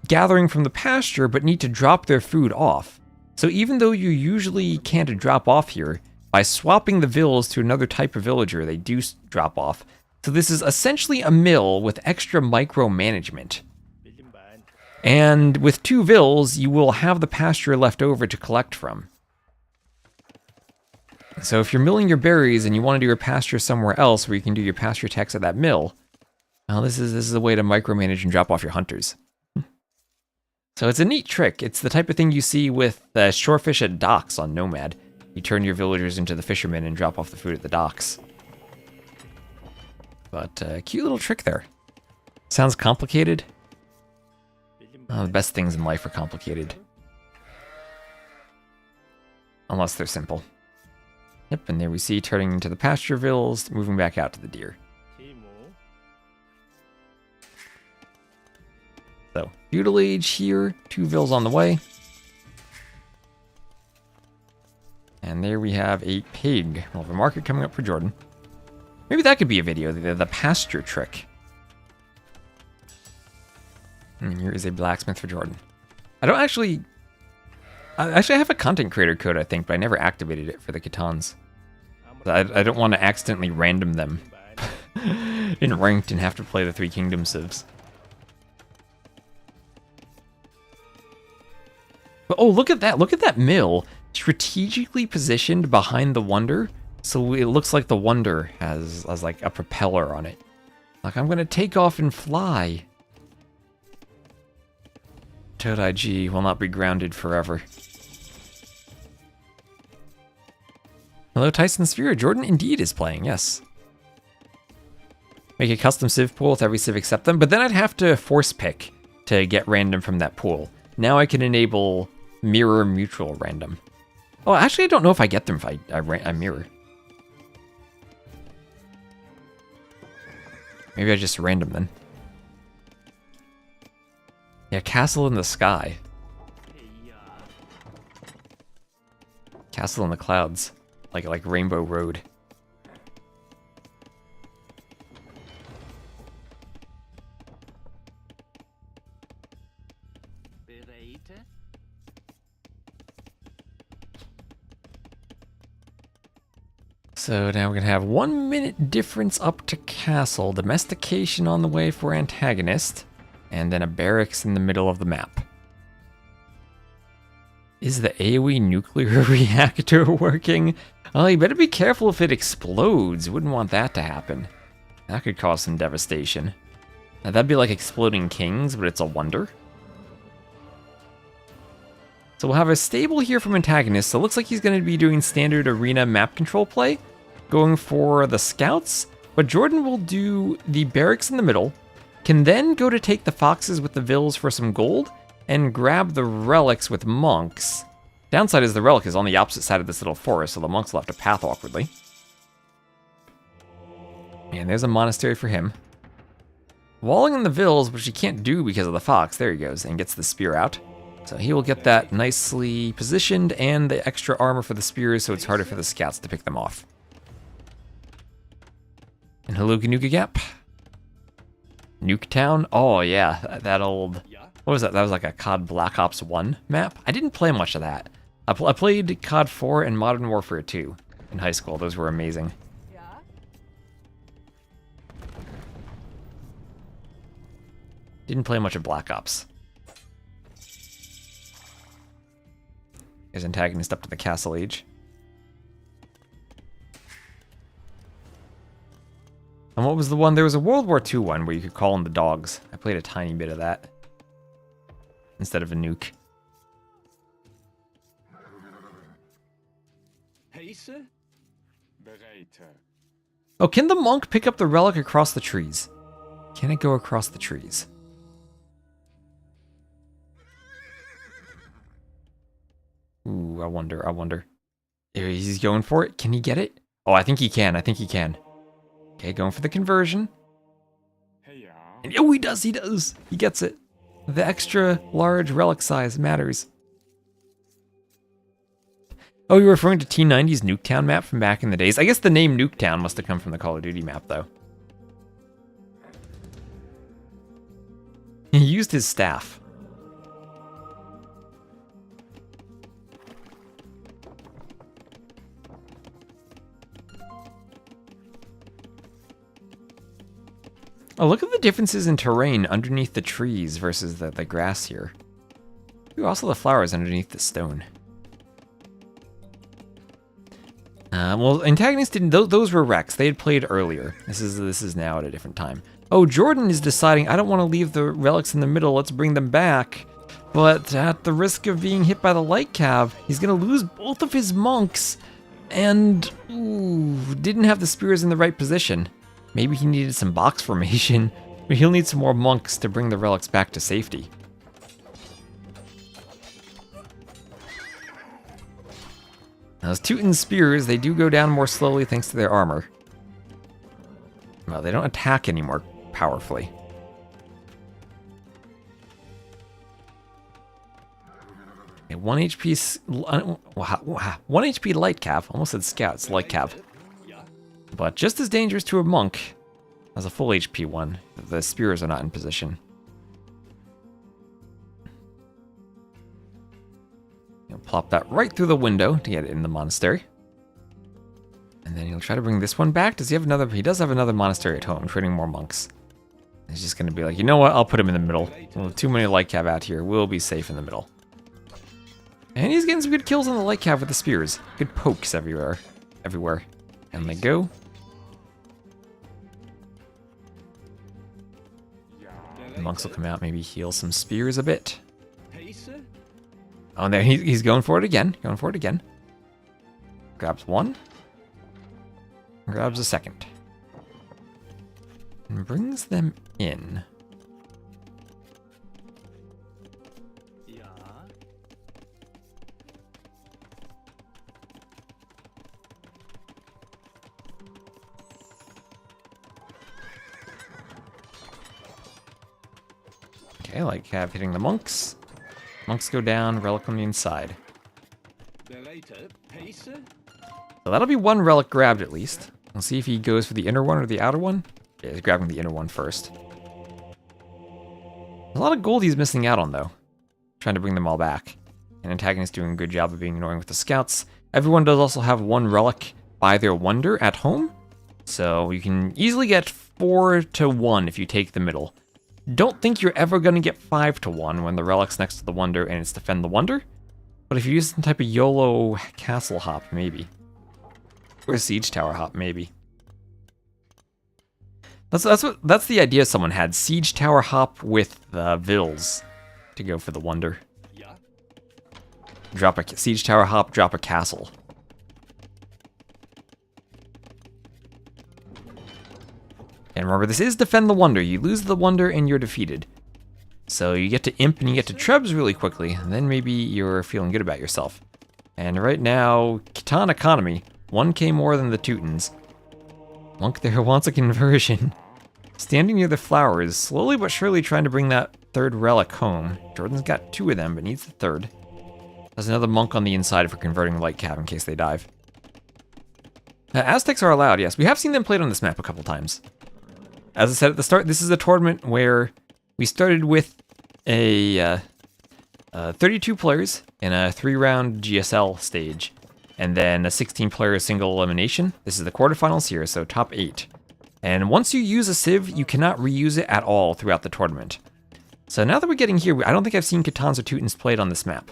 [SPEAKER 1] gathering from the pasture but need to drop their food off. So even though you usually can't drop off here, by swapping the vills to another type of villager, they do drop off. So this is essentially a mill with extra micromanagement. And with 2 vills, you will have the pasture left over to collect from. So if you're milling your berries and you want to do your pasture somewhere else where you can do your pasture tax at that mill, well, this is a way to micromanage and drop off your hunters. So it's a neat trick. It's the type of thing you see with shorefish at docks on Nomad. You turn your villagers into the fishermen and drop off the food at the docks. But cute little trick there. Sounds complicated. The best things in life are complicated. Unless they're simple. Yep, and there we see turning into the pasture vills, moving back out to the deer. So, feudal age here, 2 vills on the way. And there we have a pig. We'll have a market coming up for Jordan. Maybe that could be a video, the pasture trick. And here is a blacksmith for Jordan. I don't actually... I have a content creator code, I think, but I never activated it for the Khitans. I don't want to accidentally random them in ranked and have to play the 3 Kingdom civs. But oh, look at that! Look at that mill! Strategically positioned behind the Wonder, so it looks like the Wonder has like a propeller on it. Like, I'm gonna take off and fly. Toad IG will not be grounded forever. Hello, Tyson Sphere. Jordan indeed is playing, yes. Make a custom civ pool with every civ except them, but then I'd have to force pick to get random from that pool. Now I can enable mirror mutual random. Oh, actually I don't know if I get them if I mirror. Maybe I just random then. Yeah, castle in the sky. Castle in the clouds. Like Rainbow Road. So now we're gonna have 1 minute difference up to castle, domestication on the way for Antagonist, and then a barracks in the middle of the map. Is the AoE nuclear reactor working? Oh, you better be careful if it explodes. Wouldn't want that to happen. That could cause some devastation. Now, that'd be like exploding kings, but it's a wonder. So we'll have a stable here from Antagonist. So it looks like he's going to be doing standard arena map control play, going for the scouts. But Jordan will do the barracks in the middle, can then go to take the foxes with the vills for some gold, and grab the relics with monks. Downside is the relic is on the opposite side of this little forest, so the monks will have to path awkwardly. And there's a monastery for him. Walling in the vills, which he can't do because of the fox. There he goes, and gets the spear out. So he will get that nicely positioned, and the extra armor for the spears, so it's harder for the scouts to pick them off. And Haluka Nuka Gap. Nuketown. Oh yeah, that old. What was that? That was like a COD Black Ops 1 map. I didn't play much of that. I played COD 4 and Modern Warfare 2 in high school. Those were amazing. Didn't play much of Black Ops. Is Antagonist up to the Castle Age? And what was the one? There was a World War II one where you could call in the dogs. I played a tiny bit of that instead of a nuke. Oh, can the monk pick up the relic across the trees? Can it go across the trees? Ooh, I wonder. He's going for it. Can he get it? Oh, I think he can. Okay, going for the conversion. And, oh, he does. He gets it. The extra large relic size matters. Oh, you're referring to T90's Nuketown map from back in the days? I guess the name Nuketown must have come from the Call of Duty map, though. He used his staff. Oh, look at the differences in terrain underneath the trees versus the grass here. Ooh, also the flowers underneath the stone. Well, Antagonist didn't. Those were wrecks. They had played earlier. This is now at a different time. Oh, Jordan is deciding, I don't want to leave the relics in the middle. Let's bring them back. But at the risk of being hit by the light cab, he's going to lose both of his monks. And, ooh, didn't have the spears in the right position. Maybe he needed some box formation, but he'll need some more monks to bring the relics back to safety. Now, those Teuton spears, they do go down more slowly thanks to their armor. Well, they don't attack anymore powerfully. Okay, 1 HP, 1 HP light cav. Almost said scouts, light cav. But just as dangerous to a monk as a full HP one. The spears are not in position. He'll plop that right through the window to get it in the monastery. And then he'll try to bring this one back. Does he have another? He does have another monastery at home, training more monks. He's just going to be like, you know what? I'll put him in the middle. Well, too many light cav out here. We'll be safe in the middle. And he's getting some good kills on the light cav with the spears. Good pokes everywhere. And they go. The monks will come out, maybe heal some spears a bit. Oh, and there he's going for it again. Grabs one. Grabs a second. And brings them in. Okay, like have hitting the monks. Monks go down, relic on the inside. So that'll be one relic grabbed at least. We'll see if he goes for the inner one or the outer one. Yeah, he's grabbing the inner one first. A lot of gold he's missing out on though. Trying to bring them all back. And Antagonist doing a good job of being annoying with the scouts. Everyone does also have one relic by their wonder at home. So you can easily get 4 to 1 if you take the middle. Don't think you're ever going to get 5 to 1 when the relic's next to the wonder and it's defend the wonder. But if you use some type of YOLO castle hop, maybe. Or siege tower hop, maybe. That's the idea someone had. Siege tower hop with the Vils to go for the wonder. Drop a siege tower hop, drop a castle. And remember, this is defend the wonder. You lose the wonder and you're defeated. So you get to imp and you get to trebs really quickly, and then maybe you're feeling good about yourself. And right now, Khitan economy, 1k more than the Teutons. Monk there wants a conversion. Standing near the flowers, slowly but surely trying to bring that third relic home. Jordan's got 2 of them, but needs the third. There's another monk on the inside for converting light cav in case they dive. Aztecs are allowed, yes. We have seen them played on this map a couple times. As I said at the start, this is a tournament where we started with a 32 players in a 3-round GSL stage, and then a 16-player single elimination. This is the quarterfinals here, so top 8. And once you use a Civ, you cannot reuse it at all throughout the tournament. So now that we're getting here, I don't think I've seen Khitans or Teutons played on this map.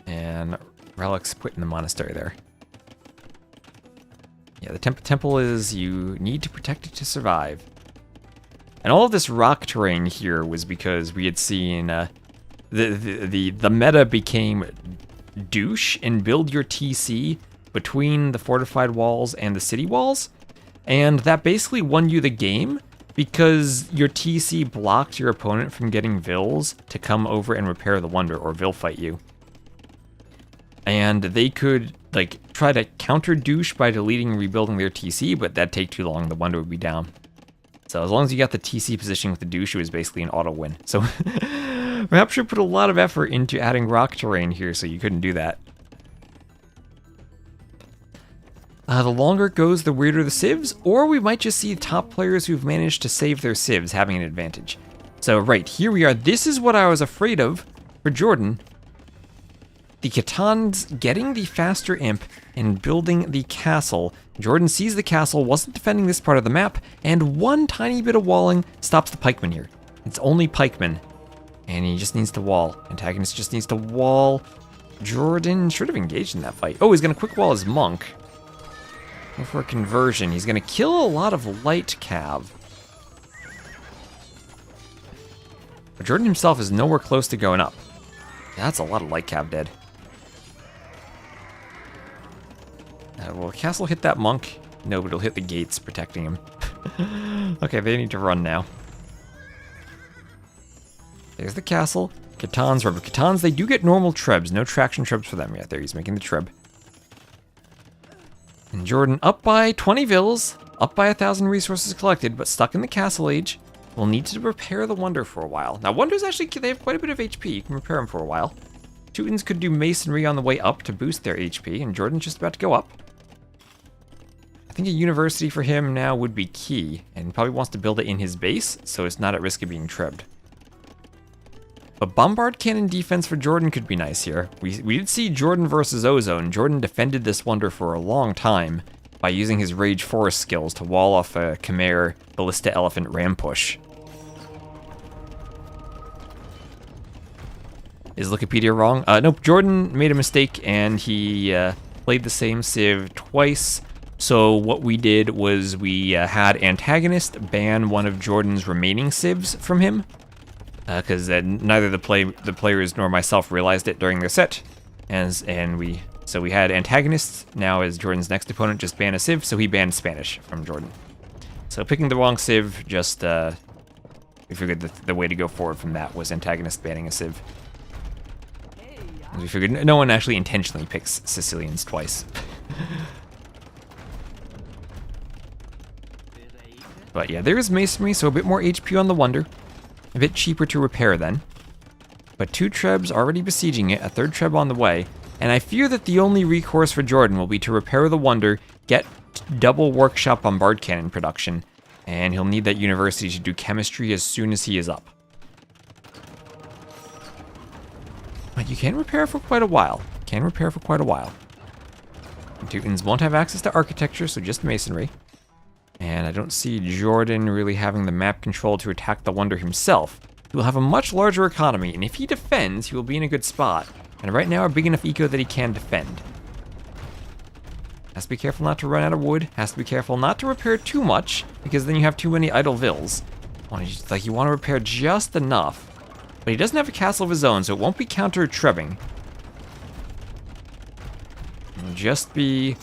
[SPEAKER 1] And Relic's put in the monastery there. Yeah, the temple is, you need to protect it to survive. And all of this rock terrain here was because we had seen the meta became douche and build your TC between the fortified walls and the city walls. And that basically won you the game because your TC blocked your opponent from getting Vils to come over and repair the wonder or Vil fight you. And they could like try to counter douche by deleting and rebuilding their TC, but that'd take too long, the wonder would be down. So as long as you got the TC positioning with the douche, it was basically an auto win. So perhaps you put a lot of effort into adding rock terrain here, so you couldn't do that. The longer it goes, the weirder the civs, or we might just see top players who've managed to save their civs having an advantage. So right, here we are. This is what I was afraid of for Jordan. The Khitans getting the faster imp and building the castle. Jordan sees the castle, wasn't defending this part of the map, and one tiny bit of walling stops the pikeman here. It's only pikeman, and he just needs to wall. Antagonist just needs to wall. Jordan should have engaged in that fight. Oh, he's gonna quick wall his monk. Go for a conversion. He's gonna kill a lot of light cav. But Jordan himself is nowhere close to going up. That's a lot of light cav dead. Will the castle hit that monk? No, but it'll hit the gates protecting him. Okay, they need to run now. There's the castle. Khitans, rubber Khitans, they do get normal trebs. No traction trebs for them yet. There, he's making the treb. And Jordan up by 20 Vils, up by 1,000 resources collected, but stuck in the castle age. Will need to repair the wonder for a while. Now, wonders actually, they have quite a bit of HP. You can repair them for a while. Teutons could do masonry on the way up to boost their HP, and Jordan's just about to go up. I think a university for him now would be key, and probably wants to build it in his base, so it's not at risk of being trebbed. But bombard cannon defense for Jordan could be nice here. We did see Jordan versus Ozone. Jordan defended this wonder for a long time by using his Rage Forest skills to wall off a Khmer Ballista Elephant ram push. Is Wikipedia wrong? Nope, Jordan made a mistake and he played the same civ twice. So what we did was we had AntagonisT ban one of Jordan's remaining civs from him. Because neither the players nor myself realized it during their set. So we had AntagonisT now as Jordan's next opponent just ban a civ, so he banned Spanish from Jordan. So picking the wrong civ, just we figured that the way to go forward from that was AntagonisT banning a civ. We figured no one actually intentionally picks Sicilians twice. But yeah, there is masonry, so a bit more HP on the wonder. A bit cheaper to repair then. But 2 trebs already besieging it, a 3rd treb on the way, and I fear that the only recourse for Jordan will be to repair the wonder, get double workshop bombard cannon production, and he'll need that university to do chemistry as soon as he is up. But you can repair for quite a while. Teutons won't have access to architecture, so just masonry. And I don't see Jordan really having the map control to attack the wonder himself. He will have a much larger economy, and if he defends, he will be in a good spot. And right now, a big enough eco that he can defend. Has to be careful not to run out of wood. Has to be careful not to repair too much, because then you have too many idle Vils. You want to repair just enough. But he doesn't have a castle of his own, so it won't be counter-trebbing. It'll just be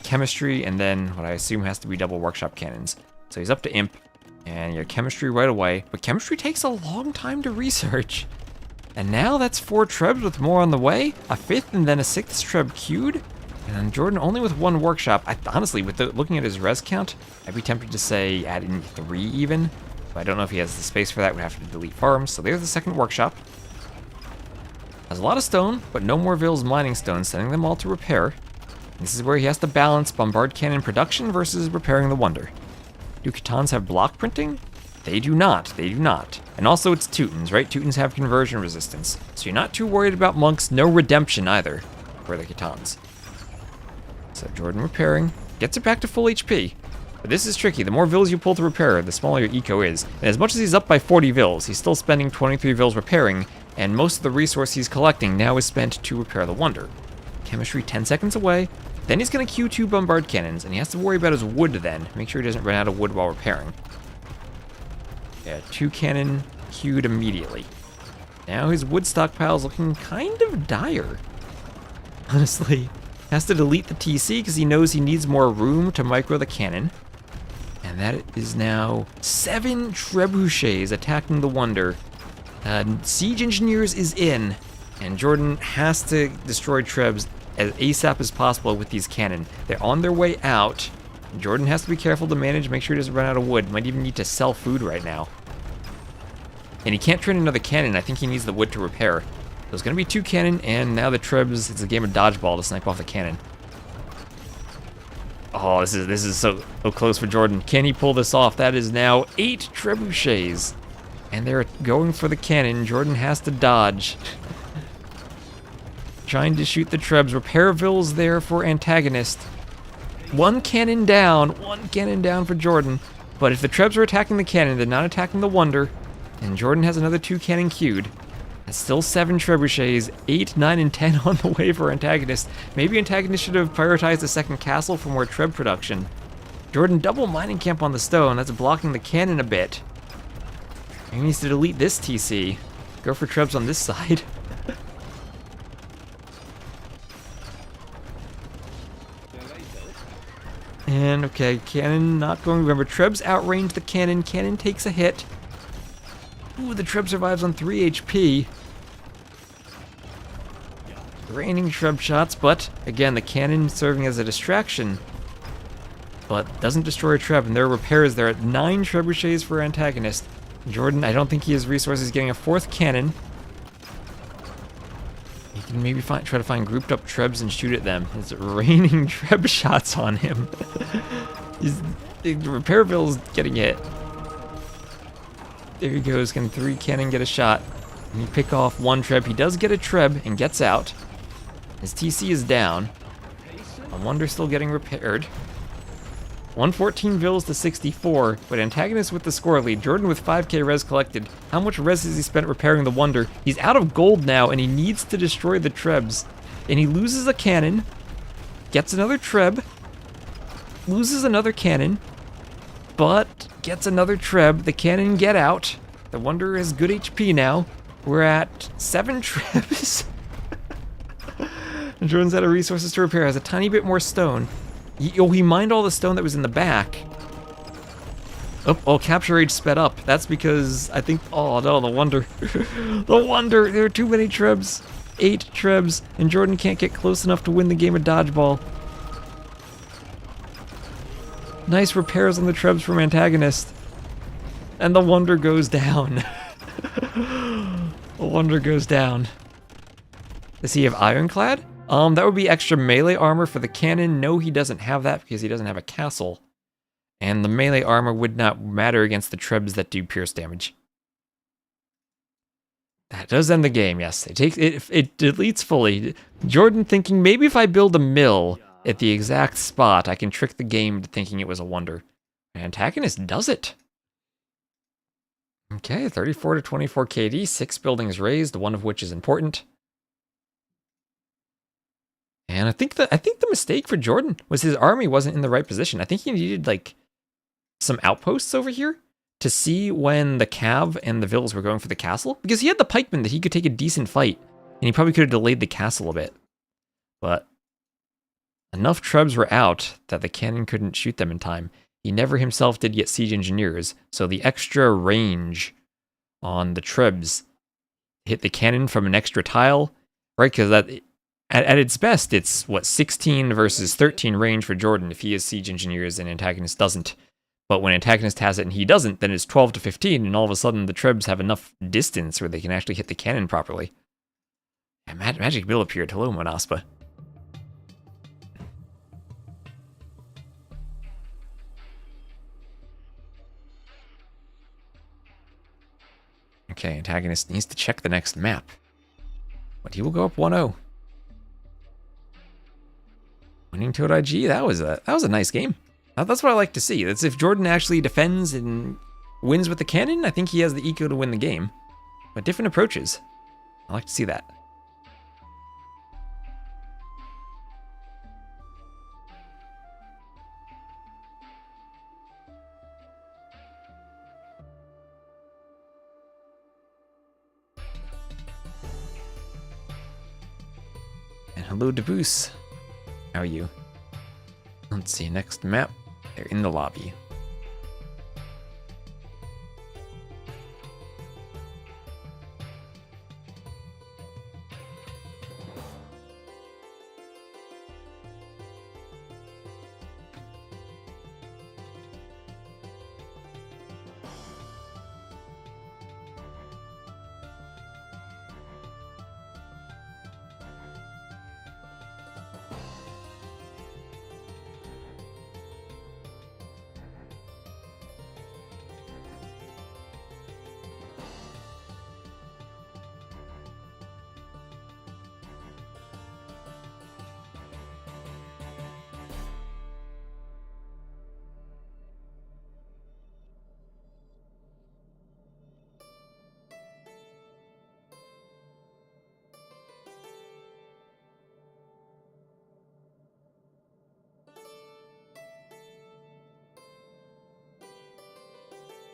[SPEAKER 1] chemistry, and then what I assume has to be double workshop cannons. So he's up to imp, and your chemistry right away. But chemistry takes a long time to research. And now that's 4 trebs with more on the way, a 5th and then a 6th treb queued. And Jordan only with 1 workshop. Honestly, looking at his res count, I'd be tempted to say add in 3 even. But I don't know if he has the space for that. We'd have to delete farms. So there's the 2nd workshop. Has a lot of stone, but no more Vils mining stone, sending them all to repair. This is where he has to balance bombard cannon production versus repairing the Wonder. Do Khitans have block printing? They do not, they do not. And also it's Teutons, right? Teutons have conversion resistance. So you're not too worried about monks, no redemption either for the Khitans. So Jordan repairing, gets it back to full HP. But this is tricky, the more Vils you pull to repair, the smaller your eco is. And as much as he's up by 40 Vils, he's still spending 23 Vils repairing, and most of the resource he's collecting now is spent to repair the Wonder. Chemistry 10 seconds away, then he's gonna queue 2 bombard cannons, and he has to worry about his wood then, make sure he doesn't run out of wood while repairing. Yeah, 2 cannon queued immediately. Now his wood stockpile's looking kind of dire. Honestly, has to delete the TC because he knows he needs more room to micro the cannon. And that is now 7 trebuchets attacking the Wonder. Siege Engineers is in, and Jordan has to destroy Trebs as ASAP as possible with these cannon. They're on their way out. Jordan has to be careful to manage, make sure he doesn't run out of wood. Might even need to sell food right now. And he can't train another cannon. I think he needs the wood to repair. So it's going to be 2 cannon, and now the Trebs, it's a game of dodgeball to snipe off the cannon. Oh, this is so close for Jordan. Can he pull this off? That is now 8 trebuchets. And they're going for the cannon. Jordan has to dodge. Trying to shoot the Trebs. Repair Vils there for AntagonisT. 1 cannon down for Jordan. But if the Trebs are attacking the cannon, they're not attacking the Wonder. And Jordan has another 2 cannon queued. That's still 7 trebuchets, 8, 9, and 10 on the way for AntagonisT. Maybe AntagonisT should have prioritized the second castle for more Treb production. Jordan double mining camp on the stone. That's blocking the cannon a bit. He needs to delete this TC. Go for Trebs on this side. And okay, cannon not going. Remember, Trebs outrange the cannon. Cannon takes a hit. Ooh, the Treb survives on 3 HP. Raining Treb shots, but again, the cannon serving as a distraction. But doesn't destroy a Treb, and there are repairs. There are 9 trebuchets for AntagonisT. Jordan, I don't think he has resources getting a 4th cannon. He can maybe try to find grouped up Trebs and shoot at them. It's raining Treb shots on him. The Repairville's getting hit. There he goes, can 3 cannon get a shot? And you pick off 1 Treb. He does get a Treb and gets out. His TC is down. A Wonder still getting repaired. 114 Vils to 64, but AntagonisT with the score lead. Jordan with 5k res collected. How much res has he spent repairing the Wonder? He's out of gold now, and he needs to destroy the Trebs. And he loses a cannon, gets another Treb, loses another cannon, but gets another Treb. The cannon get out. The Wonder has good HP now. We're at 7 Trebs. And Jordan's out of resources to repair. Has a tiny bit more stone. He mined all the stone that was in the back. Oh, capture rate sped up. That's because I think, oh no, the Wonder. The Wonder, there are too many Trebs. 8 Trebs, and Jordan can't get close enough to win the game of dodgeball. Nice repairs on the Trebs from AntagonisT. And the Wonder goes down. The Wonder goes down. Does he have Ironclad? That would be extra melee armor for the cannon. No, he doesn't have that because he doesn't have a castle. And the melee armor would not matter against the Trebs that do pierce damage. That does end the game, yes. It deletes fully. Jordan thinking, maybe if I build a mill at the exact spot, I can trick the game into thinking it was a Wonder. AntagonisT does it. Okay, 34 to 24 KD, 6 buildings raised, one of which is important. And I think the mistake for Jordan was his army wasn't in the right position. I think he needed like some outposts over here to see when the Cav and the Vils were going for the castle, because he had the pikemen that he could take a decent fight, and he probably could have delayed the castle a bit. But enough Trebs were out that the cannon couldn't shoot them in time. He never himself did get siege engineers, so the extra range on the Trebs hit the cannon from an extra tile, right? Because that at its best, it's what, 16 versus 13 range for Jordan if he has siege engineers and AntagonisT doesn't. But when AntagonisT has it and he doesn't, then it's 12 to 15, and all of a sudden the Trebs have enough distance where they can actually hit the cannon properly. Yeah, Magic Bill appeared. Hello, Monaspa. Okay, Antagonist needs to check the next map. But he will go up 1-0. Winning Toad IG, that was a nice game. That's what I like to see. That's if Jordan actually defends and wins with the cannon, I think he has the eco to win the game. But different approaches. I like to see that. And hello, Debus. How are you? Let's see, next map. They're in the lobby.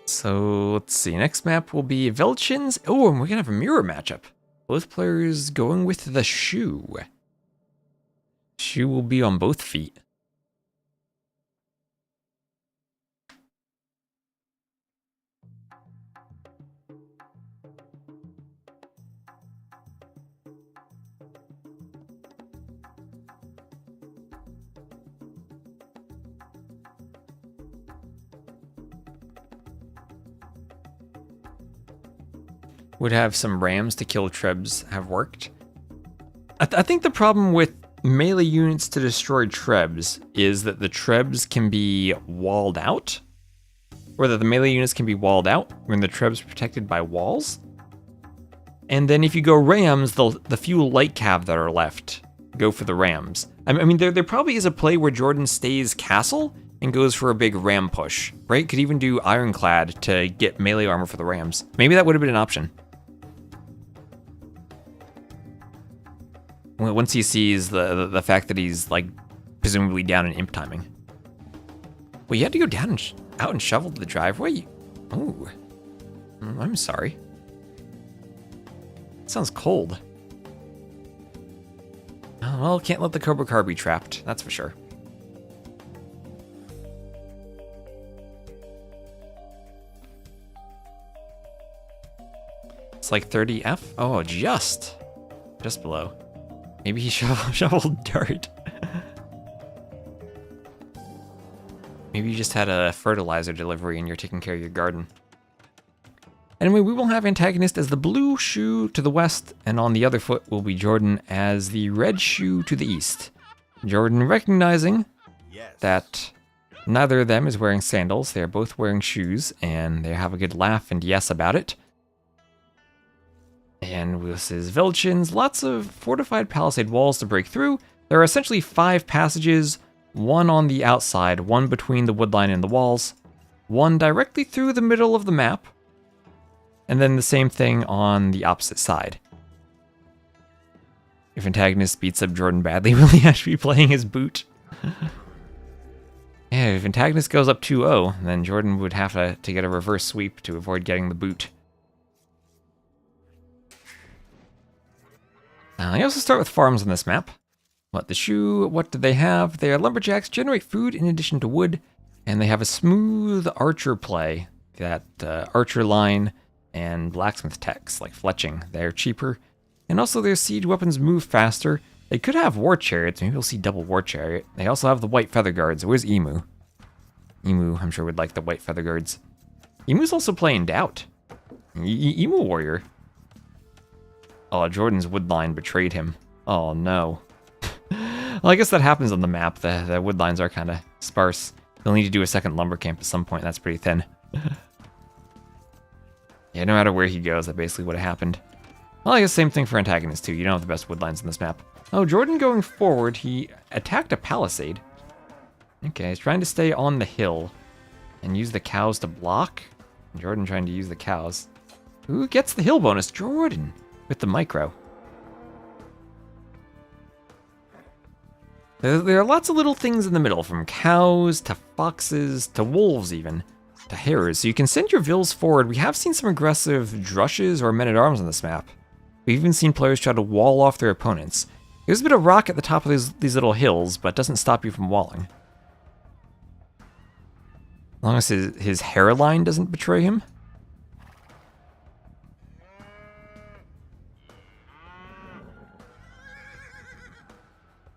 [SPEAKER 1] So let's see. Next map will be Velchin's. Oh, and we're gonna have a mirror matchup. Both players going with the shoe. Shoe will be on both feet. Would have some rams to kill trebs have worked. I think the problem with melee units to destroy trebs is that the trebs can be walled out, or that the melee units can be walled out when the trebs are protected by walls. And then if you go rams, the few light cav that are left go for the rams. I mean, there probably is a play where Jordan stays castle and goes for a big ram push, right? Could even do ironclad to get melee armor for the rams. Maybe that would have been an option. Once he sees the fact that he's like presumably down in imp timing. Well, you had to go down and out and shovel the driveway. Oh, I'm sorry. That sounds cold. Oh, well, can't let the Cobra Car be trapped. That's for sure. It's like 30 F. Oh, just below. Maybe he shoveled dirt. Maybe you just had a fertilizer delivery and you're taking care of your garden. Anyway, we will have Antagonist as the blue shoe to the west, and on the other foot will be Jordan as the red shoe to the east. Jordan recognizing that neither of them is wearing sandals. They are both wearing shoes, and they have a good laugh and yes about it. And this is Velchin's. Lots of fortified palisade walls to break through. There are essentially 5 passages, one on the outside, one between the woodline and the walls, one directly through the middle of the map, and then the same thing on the opposite side. If Antagonist beats up Jordan badly, will he actually be playing his boot? Yeah, if Antagonist goes up 2-0, then Jordan would have to get a reverse sweep to avoid getting the boot. I also start with farms on this map. What the shoe, what do they have? They are lumberjacks, generate food in addition to wood, and they have a smooth archer play. That archer line and blacksmith techs, like fletching, they're cheaper. And also their siege weapons move faster. They could have war chariots, maybe we'll see double war chariot. They also have the white feather guards. Where's Emu? Emu, I'm sure would like the white feather guards. Emu's also playing Doubt. Emu warrior. Oh, Jordan's wood line betrayed him. Oh, no. Well, I guess that happens on the map. The wood lines are kind of sparse. They'll need to do a second lumber camp at some point. That's pretty thin. Yeah, no matter where he goes, that basically would have happened. Well, I guess same thing for Antagonist, too. You don't have the best wood lines in this map. Oh, Jordan going forward. He attacked a palisade. Okay, he's trying to stay on the hill and use the cows to block. Jordan trying to use the cows. Who gets the hill bonus? Jordan with the micro. There are lots of little things in the middle, from cows to foxes to wolves even, to hares. So you can send your vills forward. We have seen some aggressive drushes or men-at-arms on this map. We've even seen players try to wall off their opponents. There's a bit of rock at the top of these little hills, but it doesn't stop you from walling. As long as his hairline doesn't betray him.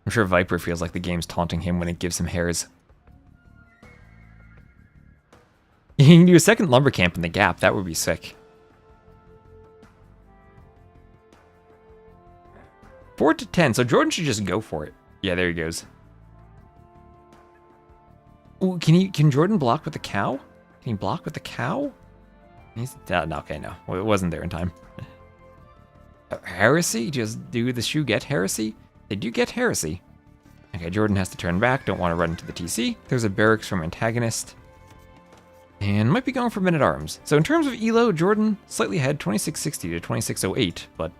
[SPEAKER 1] I'm sure Viper feels like the game's taunting him when it gives him hairs. You can do a second lumber camp in the gap. That would be sick. 4 to 10. So Jordan should just go for it. Yeah, there he goes. Ooh, can Jordan block with the cow? Can he block with the cow? He's no, okay, no. Well, it wasn't there in time. Heresy? Just do the shoe get heresy? They do get heresy. Okay, Jordan has to turn back. Don't want to run into the TC. There's a barracks from Antagonist. And might be going for men-at-arms. So in terms of elo, Jordan slightly ahead, 2660 to 2608. But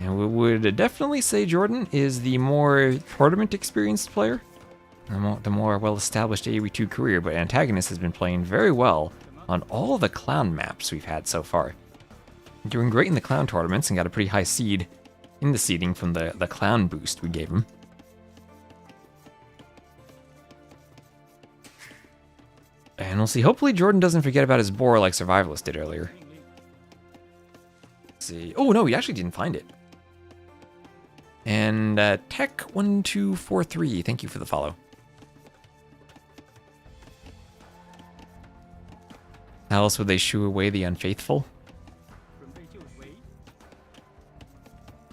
[SPEAKER 1] we would definitely say Jordan is the more tournament-experienced player. The more well-established AoE2 career. But Antagonist has been playing very well on all the clown maps we've had so far. Doing great in the clown tournaments and got a pretty high seed in the seeding from the clown boost we gave him. And we'll see. Hopefully Jordan doesn't forget about his boar like Survivalist did earlier. Let's see. Oh, no, he actually didn't find it. And Tech1243, thank you for the follow. How else would they shoo away the unfaithful?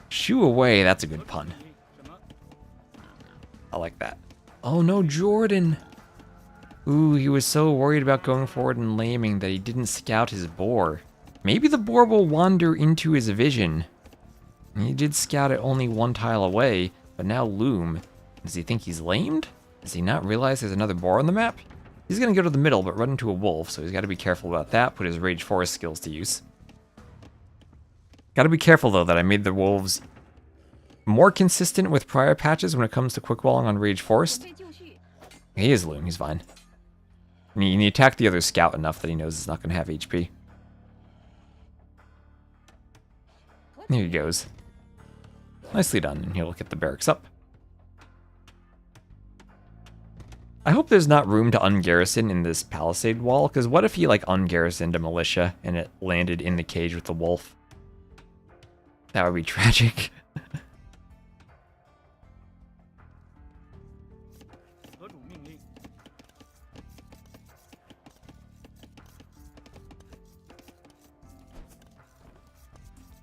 [SPEAKER 1] Shoo away, that's a good pun. I like that. Oh no, Jordan! Ooh, he was so worried about going forward and laming that he didn't scout his boar. Maybe the boar will wander into his vision. He did scout it only one tile away, but now loom. Does he think he's lamed? Does he not realize there's another boar on the map? He's gonna go to the middle, but run into a wolf, so he's gotta be careful about that, put his Rage Forest skills to use. Gotta be careful, though, that I made the wolves more consistent with prior patches when it comes to quick walling on Rage Forest. He is loom, he's fine. And he attacked the other scout enough that he knows it's not gonna have HP. There he goes. Nicely done, and he'll get the barracks up. I hope there's not room to ungarrison in this palisade wall, because what if he like ungarrisoned a militia and it landed in the cage with the wolf? That would be tragic.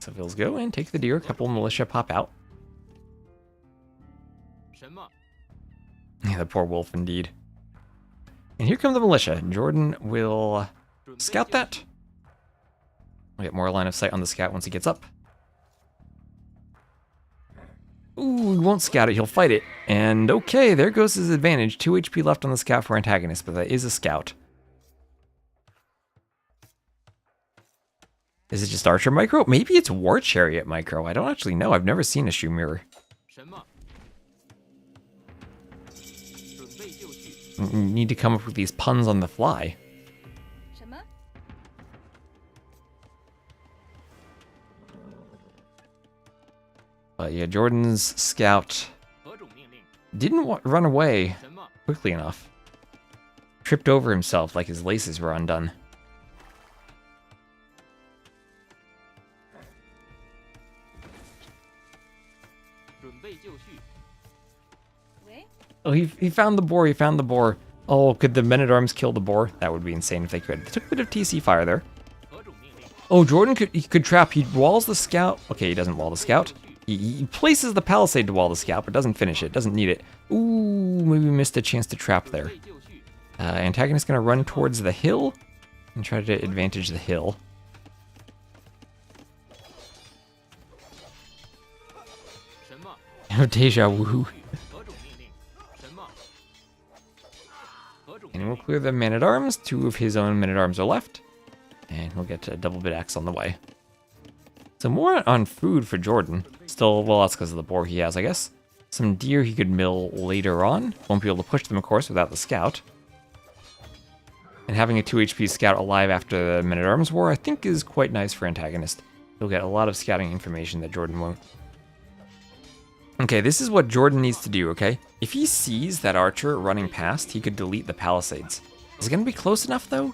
[SPEAKER 1] Civils go and take the deer. A couple militia pop out. Yeah, the poor wolf indeed. And here come the militia. Jordan will scout that. We'll get more line of sight on the scout once he gets up. Ooh, he won't scout it, he'll fight it. And okay, there goes his advantage. 2 HP left on the scout for Antagonist, but that is a scout. Is it just Archer Micro? Maybe it's War Chariot Micro. I don't actually know. I've never seen a shoe mirror. You need to come up with these puns on the fly. But yeah, Jordan's scout didn't run away quickly enough. Tripped over himself like his laces were undone. Oh, he found the boar, he found the boar. Oh, could the men-at-arms kill the boar? That would be insane if they could. They took a bit of TC fire there. Oh, Jordan could trap. He walls the scout. Okay, he doesn't wall the scout. He places the palisade to wall the scout, but doesn't finish it. Doesn't need it. Ooh, maybe we missed a chance to trap there. Antagonist gonna run towards the hill and try to advantage the hill. Deja vu. And we'll clear the man-at-arms. 2 of his own men-at-arms are left. And we'll get a double bit axe on the way. So more on food for Jordan. Still, well, that's because of the boar he has, I guess. Some deer he could mill later on. Won't be able to push them, of course, without the scout. And having a 2 HP scout alive after the men-at-arms war, I think is quite nice for Antagonist. He'll get a lot of scouting information that Jordan won't. Okay, this is what Jordan needs to do, okay? If he sees that archer running past, he could delete the palisades. Is it going to be close enough, though?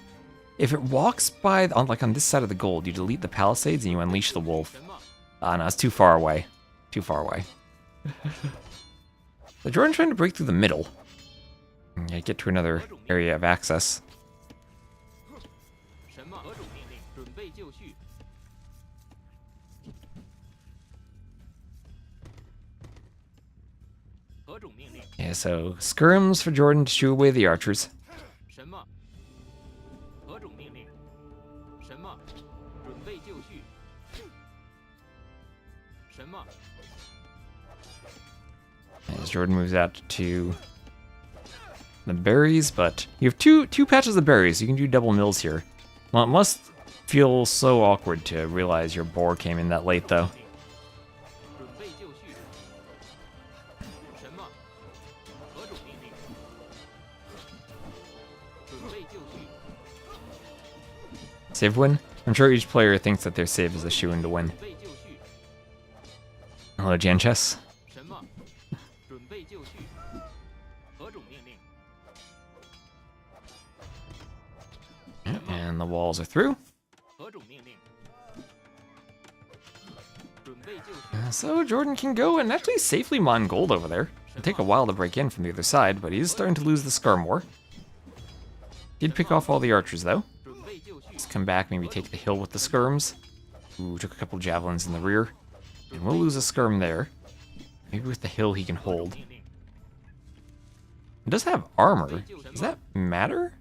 [SPEAKER 1] If it walks by, on this side of the gold, you delete the palisades and you unleash the wolf. No, it's too far away. Too far away. So Jordan's trying to break through the middle. Yeah, get to another area of access. Yeah, so skirms for Jordan to shoo away the archers. As Jordan moves out to the berries, but you have two patches of berries. You can do double mills here. Well, it must feel so awkward to realize your boar came in that late, though. Save win? I'm sure each player thinks that their save is a shoo-in to win. Hello, Janchess. And the walls are through. So Jordan can go and actually safely mine gold over there. It'll take a while to break in from the other side, but he's starting to lose the skirm war. Did pick off all the archers, though. Let's come back, maybe take the hill with the skirms. Ooh, took a couple javelins in the rear. And we'll lose a skirm there. Maybe with the hill he can hold. It does have armor. Does that matter?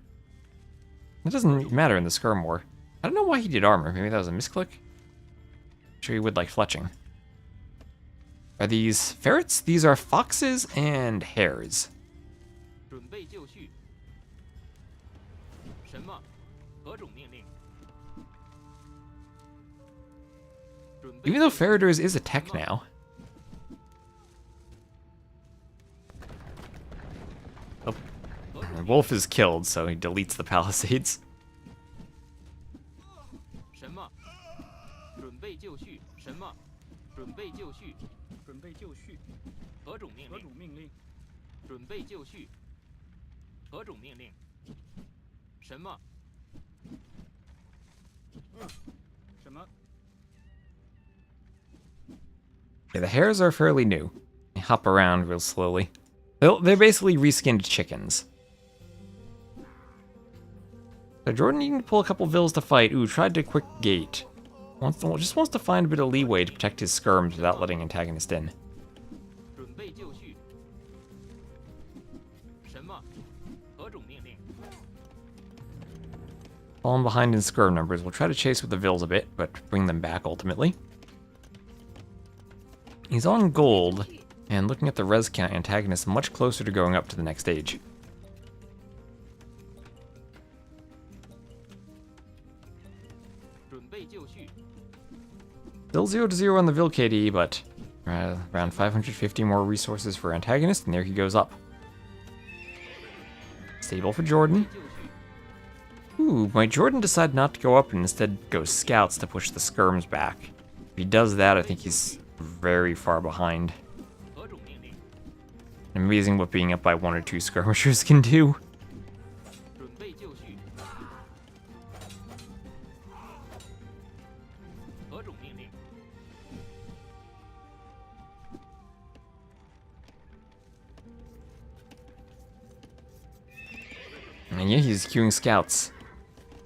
[SPEAKER 1] It doesn't matter in the skirm war. I don't know why he did armor. Maybe that was a misclick? I'm sure he would like fletching. Are these ferrets? These are foxes and hares. Even though Ferreters is a tech now. Oh. The wolf is killed, so he deletes the palisades. Yeah, the hares are fairly new. They hop around real slowly. They're basically reskinned chickens. So Jordan needing to pull a couple vills to fight. Ooh, tried to quick gate. Just wants to find a bit of leeway to protect his skirms without letting Antagonist in. Falling behind in skirm numbers. We'll try to chase with the vills a bit, but bring them back ultimately. He's on gold, and looking at the res count, Antagonist much closer to going up to the next stage. Still 0-0 on the Vil KD, but around 550 more resources for Antagonist, and there he goes up. Stable for Jordan. Ooh, might Jordan decide not to go up and instead go scouts to push the skirms back? If he does that, I think he's very far behind. Amazing what being up by 1 or 2 skirmishers can do. And yeah, he's queuing scouts.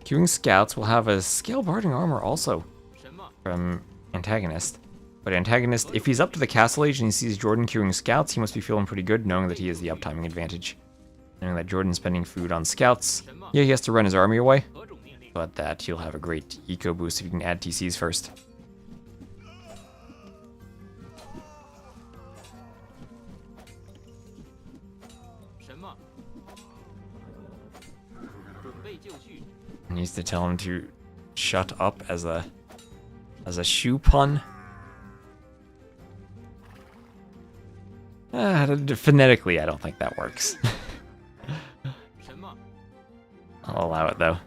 [SPEAKER 1] Queuing scouts will have a scale barding armor also from Antagonist. But Antagonist, if he's up to the castle age and he sees Jordan queuing scouts, he must be feeling pretty good knowing that he has the uptiming advantage. Knowing that Jordan's spending food on scouts. Yeah, he has to run his army away, but that he'll have a great eco boost if he can add TCs first. He needs to tell him to shut up as a shoe pun. Phonetically, I don't think that works. I'll allow it though.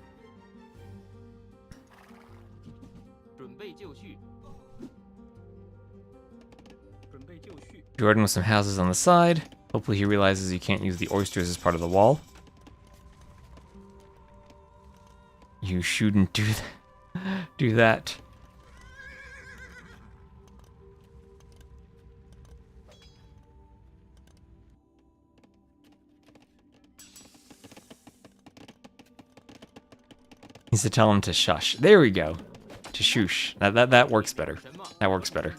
[SPEAKER 1] Jordan with some houses on the side. Hopefully he realizes he can't use the oysters as part of the wall. You shouldn't do that. Needs to tell him to shush. There we go. To shush. That works better. That works better.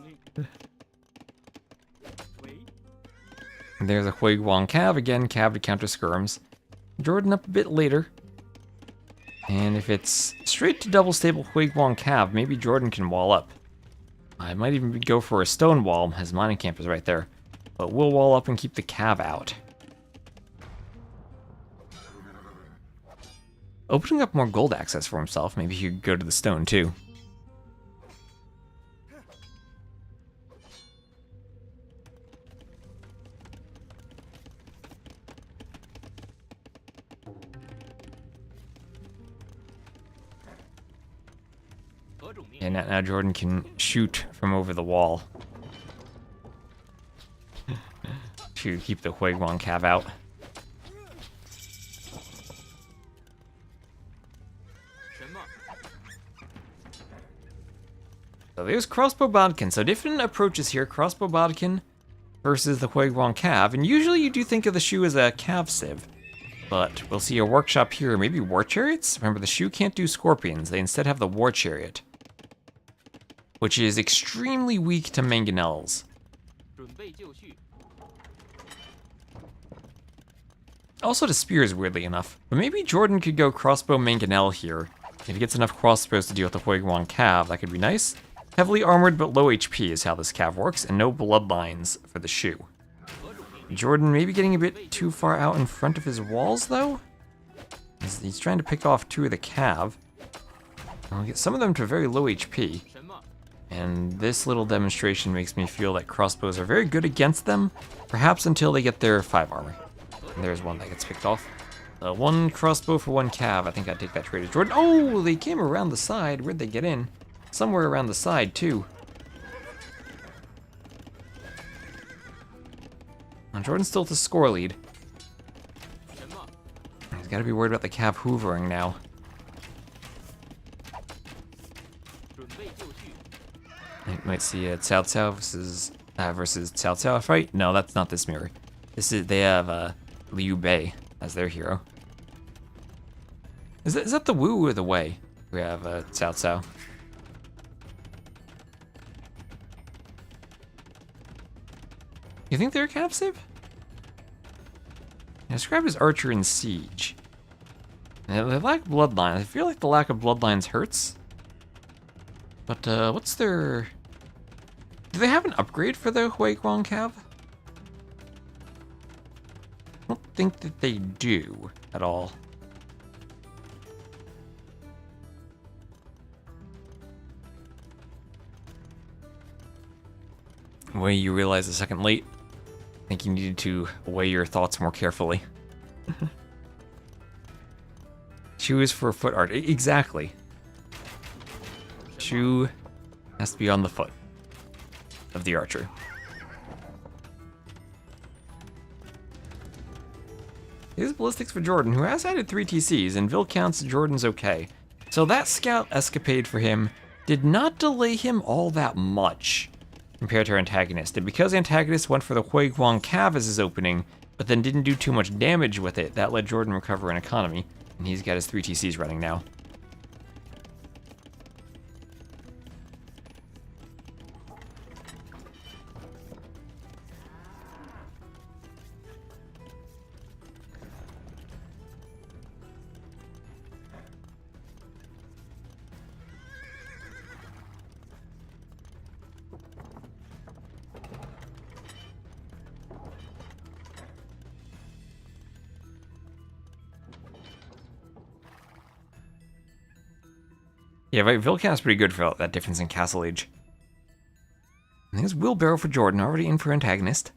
[SPEAKER 1] There's a Huiguang Cav again. Cav to counter skirms. Jordan up a bit later. And if it's straight to double stable Huiguang Cav, maybe Jordan can wall up. I might even go for a stone wall, as mining camp is right there. But we'll wall up and keep the Cav out. Opening up more gold access for himself. Maybe he could go to the stone too. And now Jordan can shoot from over the wall to keep the Huiguang Cav out. So there's Crossbow Bodkin. So different approaches here. Crossbow Bodkin versus the Huiguang Cav. And usually you do think of the shoe as a Cav Civ. But we'll see a workshop here. Maybe War Chariots? Remember, the shoe can't do Scorpions. They instead have the War Chariot, which is extremely weak to mangonels. Also to spears, weirdly enough. But maybe Jordan could go crossbow mangonel here. If he gets enough crossbows to deal with the Huiguang Cav, that could be nice. Heavily armored but low HP is how this Cav works, and no bloodlines for the shoe. Jordan maybe getting a bit too far out in front of his walls, though? He's trying to pick off two of the Cav. I'll get some of them to very low HP. And this little demonstration makes me feel that crossbows are very good against them, perhaps until they get their 5 armor. And there's one that gets picked off. One crossbow for one Cav. I think I'd take that trade as Jordan. Oh, they came around the side. Where'd they get in? Somewhere around the side, too. Now, Jordan's still to score lead. He's got to be worried about the Cav hoovering now. You might see a Cao Cao versus Cao Cao fight. No, that's not this mirror. They have Liu Bei as their hero. Is that the Wu or the Wei? We have Cao Cao. You think they're a Cav Civ? Described as Archer in Siege. They lack bloodline. I feel like the lack of bloodlines hurts. But what's their... Do they have an upgrade for the Huiguang Cav? I don't think that they do at all. Wei, you realize a second late. I think you needed to weigh your thoughts more carefully. Shoe is for foot art. Exactly. Shoe has to be on the foot of the archer. Here's ballistics for Jordan, who has added 3 TCs, and Vil counts Jordan's okay. So that scout escapade for him did not delay him all that much compared to our Antagonist. And because Antagonist went for the Huiguang Cav as his opening, but then didn't do too much damage with it, that let Jordan recover an economy, and he's got his 3 TCs running now. Yeah, right, Vilcat's pretty good for that difference in castle age. And there's Wheelbarrow for Jordan, already in for Antagonist.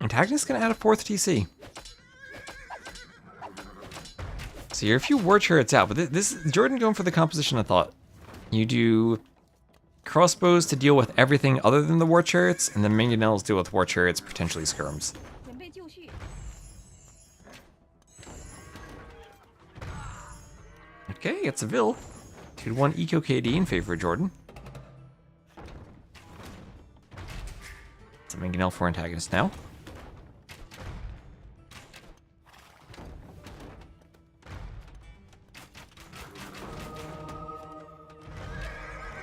[SPEAKER 1] Antagonist gonna add a 4th TC. So you're a few war chariots out, but this Jordan going for the composition I thought. You do crossbows to deal with everything other than the war chariots, and then mangonels deal with war chariots, potentially skirms.
[SPEAKER 5] 准备就绪。
[SPEAKER 1] Okay, it's a Vil. 2-1 Eco KD in favor of Jordan. It's a mangonel for Antagonist now.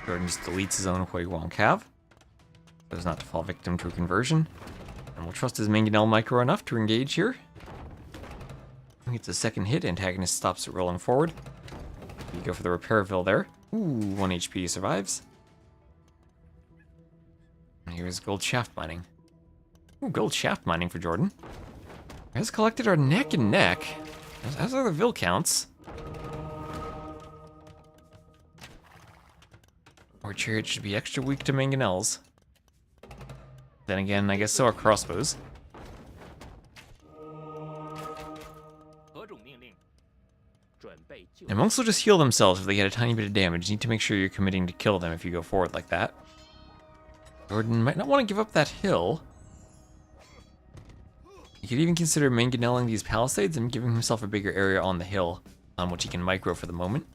[SPEAKER 1] Jordan just deletes his own Huiguang Cav, so as not to fall victim to a conversion. And we'll trust his mangonel micro enough to engage here. He gets a second hit, Antagonist stops it rolling forward. You go for the Repairville there. Ooh, 1 HP survives. And here's gold shaft mining. Ooh, gold shaft mining for Jordan. Has collected our neck and neck. As are the Vil counts. Our chariot should be extra weak to mangonels. Then again, I guess so are crossbows.
[SPEAKER 4] 何种命令？准备就
[SPEAKER 1] And monks will just heal themselves if they get a tiny bit of damage. You need to make sure you're committing to kill them if you go forward like that. Jordan might not want to give up that hill. He could even consider mangoneling these palisades and giving himself a bigger area on the hill on which he can micro for the moment.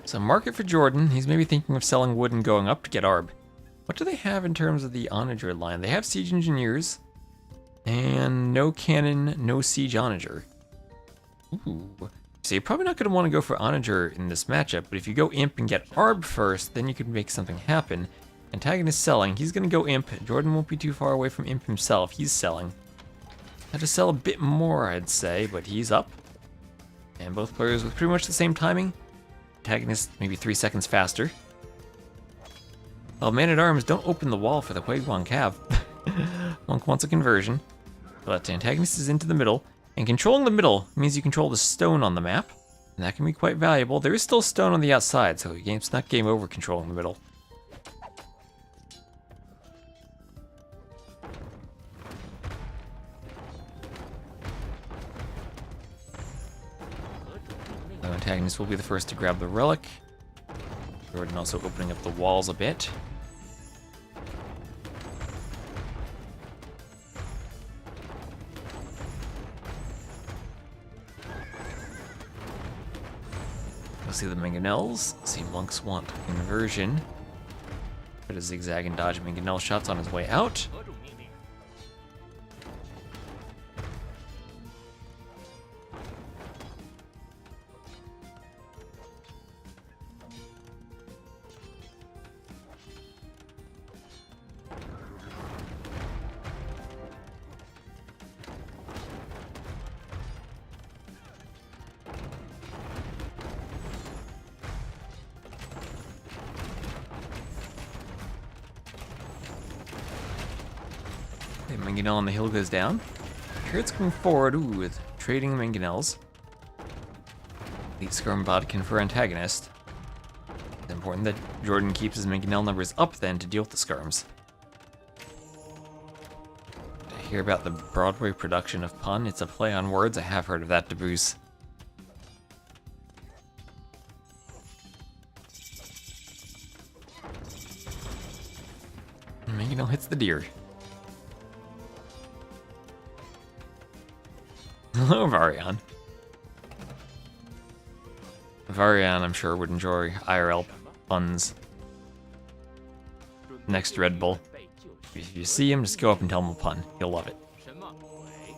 [SPEAKER 1] So market for Jordan. He's maybe thinking of selling wood and going up to get Arb. What do they have in terms of the Onager line? They have Siege Engineers. And no Cannon, no Siege Onager. Ooh. So you're probably not going to want to go for Onager in this matchup, but if you go Imp and get Arb first, then you can make something happen. Antagonist selling. He's going to go Imp. Jordan won't be too far away from Imp himself. He's selling. Had to sell a bit more, I'd say, but he's up. And both players with pretty much the same timing. Antagonist maybe 3 seconds faster. Well, Man-at-Arms don't open the wall for the Huiguang Cav. Monk wants a conversion. But Antagonist is into the middle. And controlling the middle means you control the stone on the map. And that can be quite valuable. There is still stone on the outside, so it's not game over controlling the middle. The Antagonist will be the first to grab the relic. Jordan also opening up the walls a bit. We'll see the mangonels. See monks want conversion. Put a zigzag and dodge mangonel shots on his way out.
[SPEAKER 4] 何种命令？
[SPEAKER 1] Okay, mangonel on the hill goes down. Turret's coming forward, ooh, with trading mangonels. Elite Skirm Bodkin for Antagonist. It's important that Jordan keeps his mangonel numbers up then to deal with the skirms. Did I hear about the Broadway production of Pun? It's a play on words. I have heard of that, Debuse. Mangonel hits the deer. Hello, Varian. Varian, I'm sure, would enjoy IRL puns. Next Red Bull. If you see him, just go up and tell him a pun. He'll love it.
[SPEAKER 4] 什么鬼？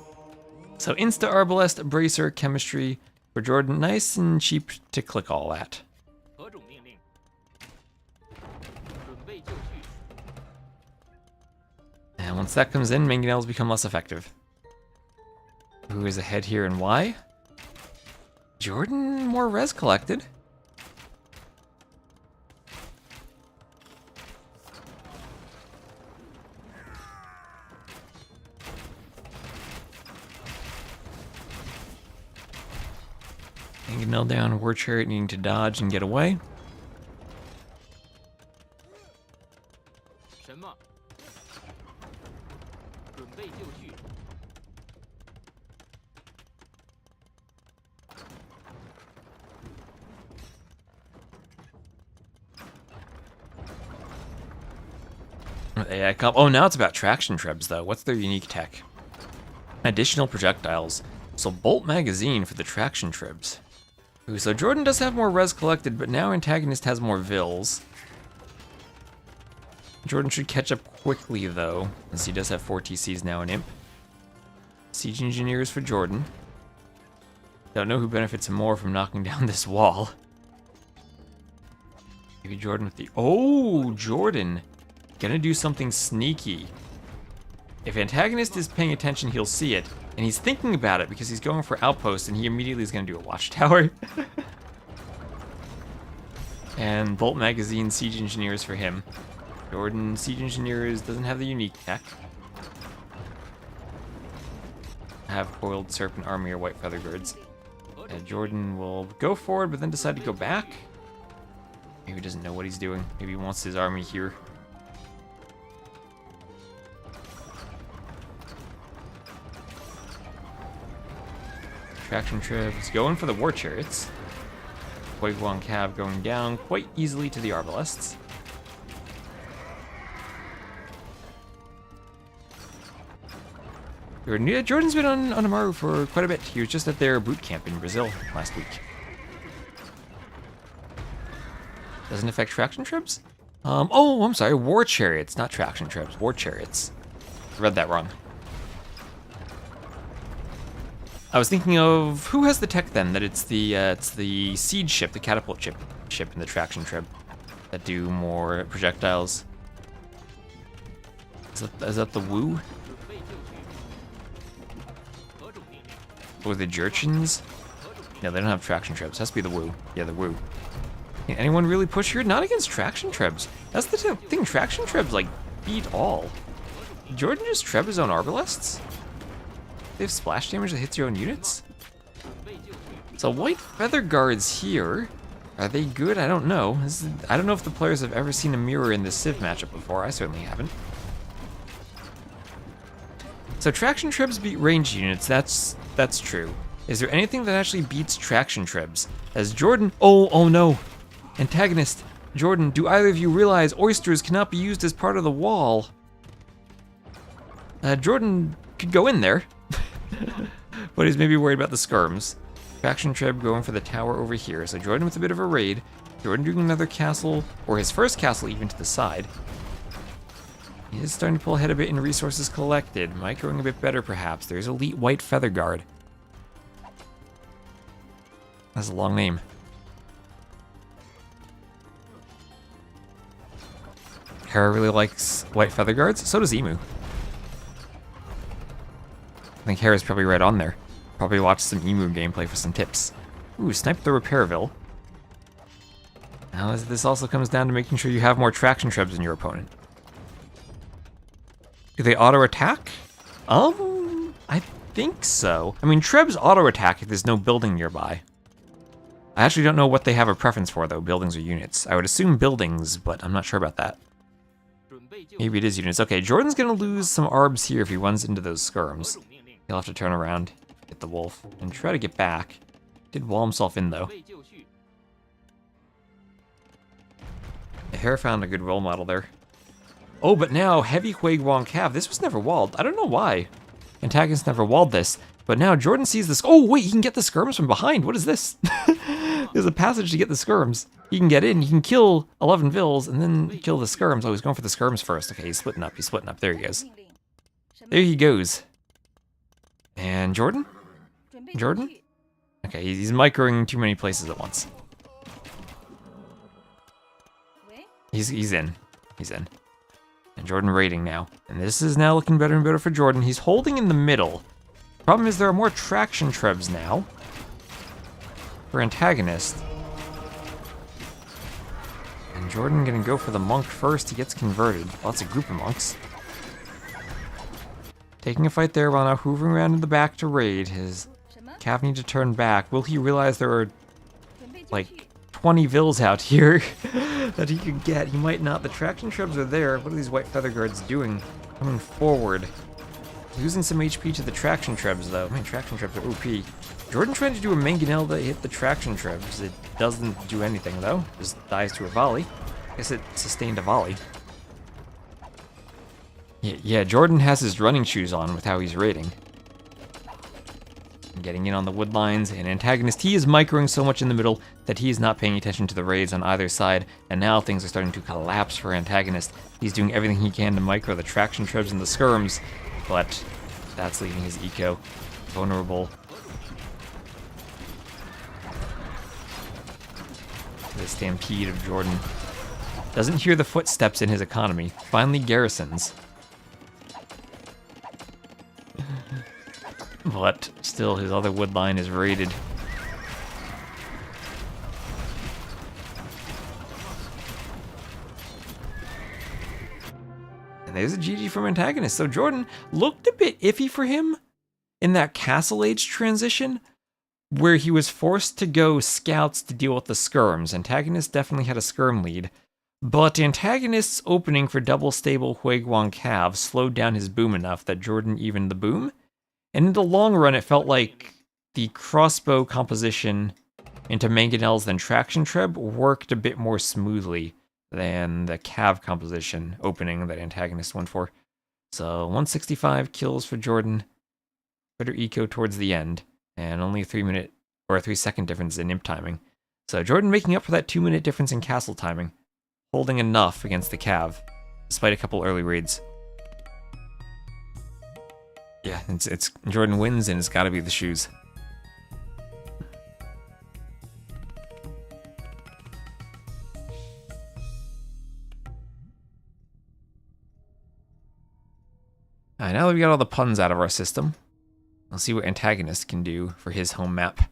[SPEAKER 1] So Insta Arbalest, Bracer, Chemistry for Jordan. Nice and cheap to click all that.
[SPEAKER 4] 何种命令？准备就绪。
[SPEAKER 1] And once that comes in, mangonels become less effective. Who is ahead here and why? Jordan, more res collected. And get nailed down, War Chariot needing to dodge and get away.
[SPEAKER 4] 什么？准备就绪。
[SPEAKER 1] AICAM. Oh, now it's about traction trebs, though. What's their unique tech? Additional projectiles. So bolt magazine for the traction trebs. Ooh, so Jordan does have more res collected, but now AntagonisT has more vills. Jordan should catch up quickly, though, as he does have 4 TCs now in Imp. Siege Engineers for Jordan. Don't know who benefits more from knocking down this wall. Maybe Jordan with the... Oh, Jordan! Gonna do something sneaky. If AntagonisT is paying attention, he'll see it. And he's thinking about it because he's going for outpost, and he immediately is gonna do a watchtower. And bolt magazine, siege engineers for him. Jordan, siege engineers, doesn't have the unique tech. Have coiled serpent army or white feather guards. Jordan will go forward, but then decide to go back. Maybe he doesn't know what he's doing. Maybe he wants his army here. Traction Tribs going for the War Chariots. Huiguang Cav going down quite easily to the Arbalists. Jordan's been on Amaru for quite a bit. He was just at their boot camp in Brazil last week. Doesn't affect Traction Tribs? Oh, I'm sorry, War Chariots, not Traction Tribs, War Chariots. Read that wrong. I was thinking of who has the tech then? That it's the siege ship, the catapult ship in the traction trib that do more projectiles. Is that the Wu? Or the Jurchens? No, they don't have traction tribs. Has to be the Wu. Yeah, the Wu. Can anyone really push here? Not against traction tribs. That's the thing. Traction tribs like beat all. Did Jordan just treb his own Arbalists? They have splash damage that hits your own units? So white feather guards here. Are they good? I don't know. I don't know if the players have ever seen a mirror in this Civ matchup before. I certainly haven't. So traction tribs beat ranged units. That's true. Is there anything that actually beats traction tribs? As Jordan... Oh no. AntagonisT. Jordan, do either of you realize oysters cannot be used as part of the wall? Jordan could go in there. But he's maybe worried about the skirms. Traction trib going for the tower over here. So Jordan with a bit of a raid. Jordan doing another castle, or his first castle even to the side. He is starting to pull ahead a bit in resources collected. Microing a bit better perhaps. There's elite white feather guard. That's a long name. Hera really likes white feather guards. So does Emu. I think Hera's probably right on there. Probably watched some Emu gameplay for some tips. Ooh, snipe the Repairville. Now this also comes down to making sure you have more traction trebs than your opponent. Do they auto-attack? I think so. I mean, trebs auto-attack if there's no building nearby. I actually don't know what they have a preference for, though, buildings or units. I would assume buildings, but I'm not sure about that. Maybe it is units. Okay, Jordan's gonna lose some arbs here if he runs into those skirms. He'll have to turn around, hit the wolf, and try to get back. Did wall himself in, though. Hera found a good role model there. Oh, but now, heavy Huiguang Cav. This was never walled. I don't know why. AntagonisT never walled this. But now Jordan sees this. Oh, wait, he can get the skirms from behind. What is this? There's a passage to get the skirms. He can get in, he can kill 11 vills, and then kill the skirms. Oh, he's going for the skirms first. Okay, he's splitting up. There he goes. There he goes. And Jordan? Jordan? Okay, he's microing too many places at once. He's in. He's in. And Jordan raiding now. And this is now looking better and better for Jordan. He's holding in the middle. Problem is there are more traction trebs now for AntagonisT. And Jordan gonna go for the monk first. He gets converted. Lots of group of monks. Taking a fight there while now hoovering around in the back to raid. His Cav need to turn back. Will he realize there are like 20 vills out here that he could get? He might not. The traction shrubs are there. What are these white feather guards doing? Coming forward. Losing some HP to the traction trebs, though. Man, traction trebs are OP. Jordan trying to do a mangonel to hit the traction trebs. It doesn't do anything, though. Just dies to a volley. I guess it sustained a volley. Yeah, Jordan has his running shoes on with how he's raiding. Getting in on the wood lines, and AntagonisT, he is microing so much in the middle that he is not paying attention to the raids on either side, and now things are starting to collapse for AntagonisT. He's doing everything he can to micro the traction trebs and the skirms, but that's leaving his eco vulnerable to the stampede of Jordan. Doesn't hear the footsteps in his economy. Finally garrisons. But still, his other wood line is raided. And there's a GG from AntagonisT. So Jordan looked a bit iffy for him in that Castle Age transition, where he was forced to go scouts to deal with the skirms. AntagonisT definitely had a skirm lead, but AntagonisT's opening for double stable Huiguang Cav slowed down his boom enough that Jordan evened the boom. And in the long run, it felt like the crossbow composition into mangonels than traction treb worked a bit more smoothly than the Cav composition opening that AntagonisT went for. So 165 kills for Jordan. Better eco towards the end, and only a 3-minute or a 3-second difference in imp timing. So Jordan making up for that 2-minute difference in castle timing, holding enough against the Cav, despite a couple early raids. Yeah, it's Jordan wins, and it's got to be the shoes. Alright, now that we got all the puns out of our system, we'll see what AntagonisT can do for his home map.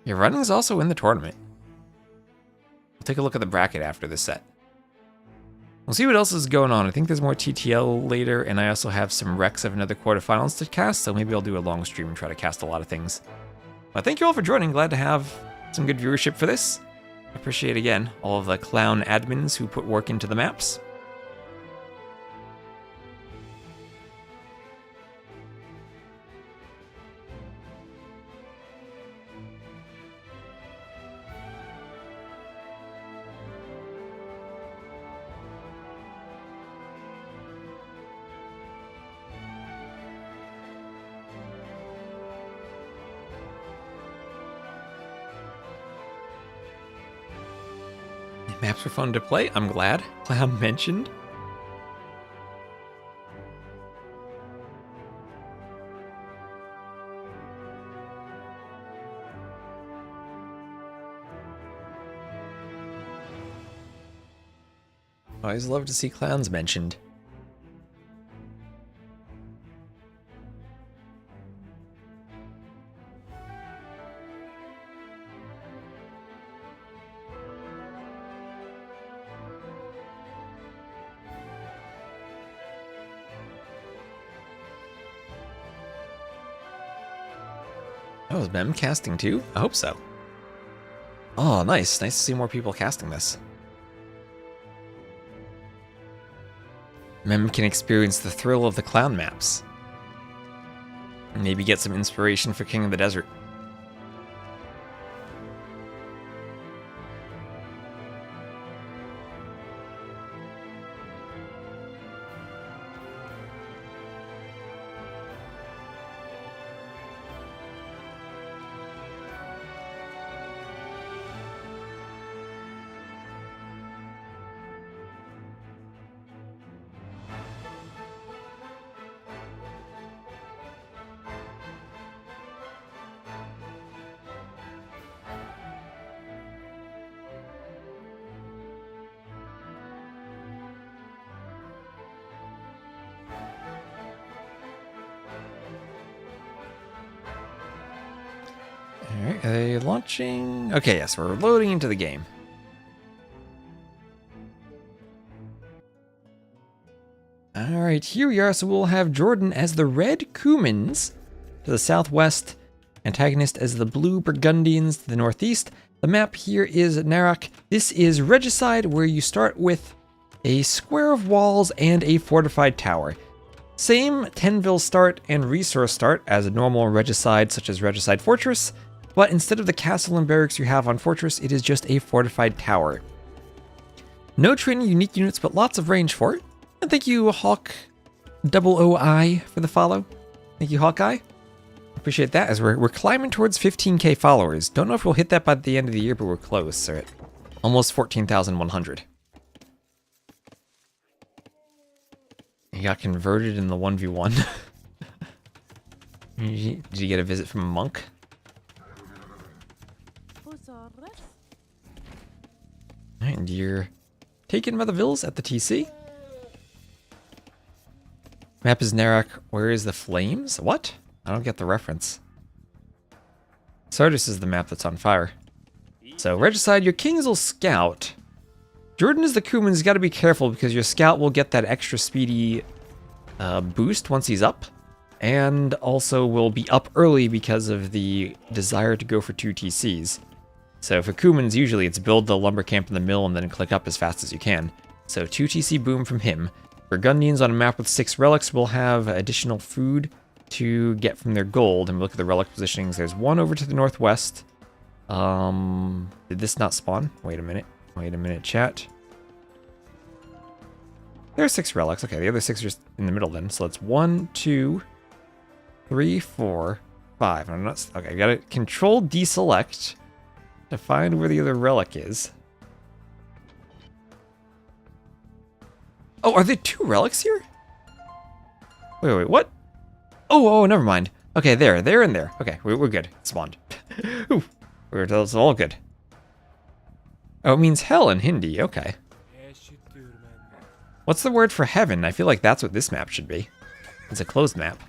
[SPEAKER 1] Yeah, running is also in the tournament. We'll take a look at the bracket after this set. We'll see what else is going on. I think there's more TTL later, and I also have some recs of another quarterfinals to cast, so maybe I'll do a long stream and try to cast a lot of things. But thank you all for joining. Glad to have some good viewership for this. I appreciate, again, all of the clown admins who put work into the maps. Maps were fun to play, I'm glad. Clown mentioned. I always love to see clowns mentioned. Oh, is Mem casting too? I hope so. Oh, nice. Nice to see more people casting this. Mem can experience the thrill of the clown maps. Maybe get some inspiration for King of the Desert. Alright, are they launching? Okay, yes, we're loading into the game. Alright, here we are. So we'll have Jordan as the red Cumans to the southwest, AntagonisT as the blue Burgundians to the northeast. The map here is Narak. This is Regicide, where you start with a square of walls and a fortified tower. Same Tenville start and resource start as a normal Regicide, such as Regicide Fortress, but instead of the castle and barracks you have on Fortress, it is just a fortified tower. No training unique units, but lots of range for it. And thank you, Hawk0OI, for the follow. Thank you, Hawkeye. Appreciate that, as we're climbing towards 15k followers. Don't know if we'll hit that by the end of the year, but we're close. We're at almost 14,100. He got converted in the 1v1. Did you get a visit from a monk? And you're taken by the Vills at the TC. Map is Narak. Where is the flames? What? I don't get the reference. Sardis is the map that's on fire. So, Regicide, your kings will scout. Jordan is the Cuman's. You gotta be careful because your scout will get that extra speedy boost once he's up. And also will be up early because of the desire to go for 2 TCs. So for Cuman's, usually it's build the lumber camp in the mill and then click up as fast as you can. So 2 TC boom from him. Burgundians on a map with 6 relics will have additional food to get from their gold. And we look at the relic positionings. There's one over to the northwest. Did this not spawn? Wait a minute. Wait a minute, chat. There are 6 relics. Okay, the other 6 are in the middle then. So it's 1, 2, 3, 4, 5. I'm not. Okay, I gotta control deselect to find where the other relic is. Oh, are there 2 relics here? Wait, what? Oh, never mind. Okay, they're in there. Okay, we're good. It spawned. Ooh, it's all good. Oh, it means hell in Hindi. Okay. What's the word for heaven? I feel like that's what this map should be. It's a closed map.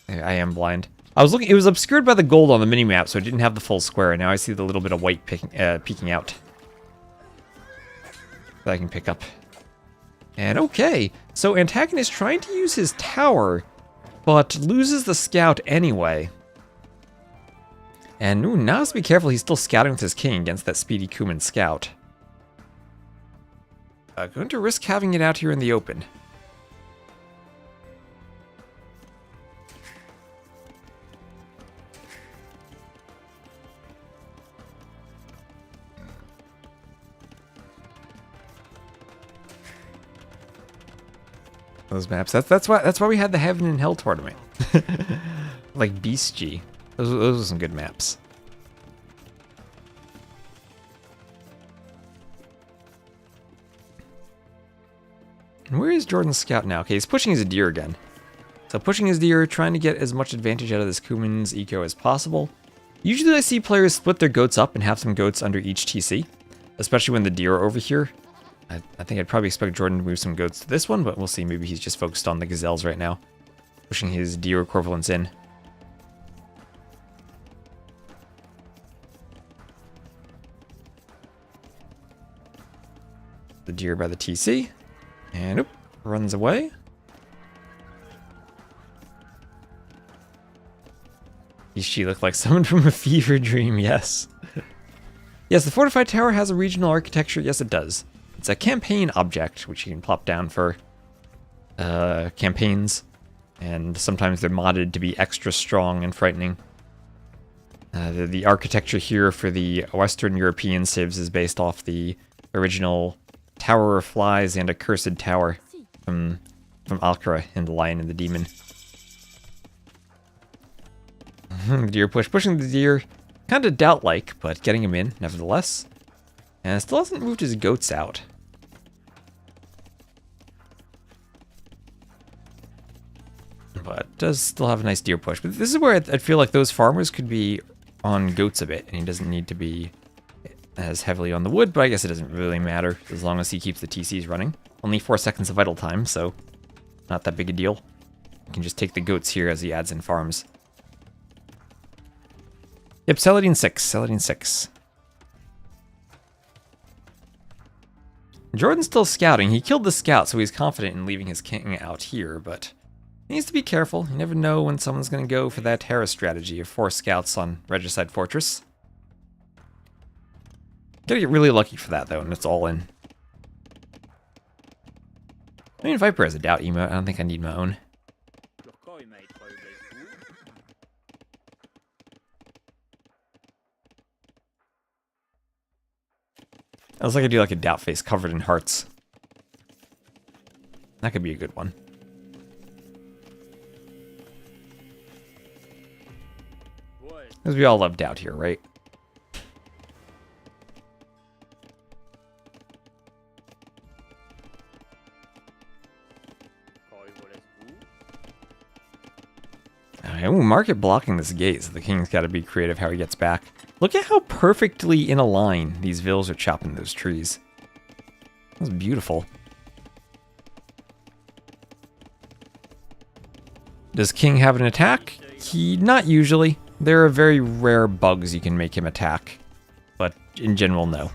[SPEAKER 1] I am blind. I was looking. It was obscured by the gold on the minimap, so it didn't have the full square. And now I see the little bit of white peeking out that I can pick up. And okay, so AntagonisT trying to use his tower, but loses the scout anyway. And ooh, now let's be careful. He's still scouting with his king against that speedy Cuman scout. Going to risk having it out here in the open. Those maps. That's why we had the Heaven and Hell tournament. Like Beast G. Those are some good maps. And where is Jordan's scout now? Okay, he's pushing his deer again. So pushing his deer, trying to get as much advantage out of this Cuman's eco as possible. Usually I see players split their goats up and have some goats under each TC. Especially when the deer are over here. I think I'd probably expect Jordan to move some goats to this one, but we'll see. Maybe he's just focused on the gazelles right now. Pushing his deer equivalents in. The deer by the TC. And oop, runs away. She looked like someone from a fever dream, yes. Yes, the fortified tower has a regional architecture. Yes, it does. It's a campaign object, which you can plop down for campaigns. And sometimes they're modded to be extra strong and frightening. The architecture here for the Western European civs is based off the original Tower of Flies and Accursed Tower from Alkra in The Lion and the Demon. The deer pushing the deer. Kind of doubt-like, but getting him in, nevertheless. And still hasn't moved his goats out. But does still have a nice deer push. But this is where I feel like those farmers could be on goats a bit. And he doesn't need to be as heavily on the wood, but I guess it doesn't really matter as long as he keeps the TCs running. Only 4 seconds of idle time, so not that big a deal. You can just take the goats here as he adds in farms. Yep, Saladin 6. Saladin 6. Jordan's still scouting. He killed the scout, so he's confident in leaving his king out here, but he needs to be careful. You never know when someone's going to go for that terror strategy of 4 scouts on Regicide Fortress. Gotta get really lucky for that, though, and it's all in. I mean, Viper has a doubt emote. I don't think I need my own. I was like I do like a doubt face covered in hearts. That could be a good one. Because we all love doubt here, right? Ooh, market blocking this gate, so the king's got to be creative how he gets back. Look at how perfectly in a line these vills are chopping those trees. That's beautiful. Does king have an attack? Not usually. There are very rare bugs you can make him attack. But in general, no.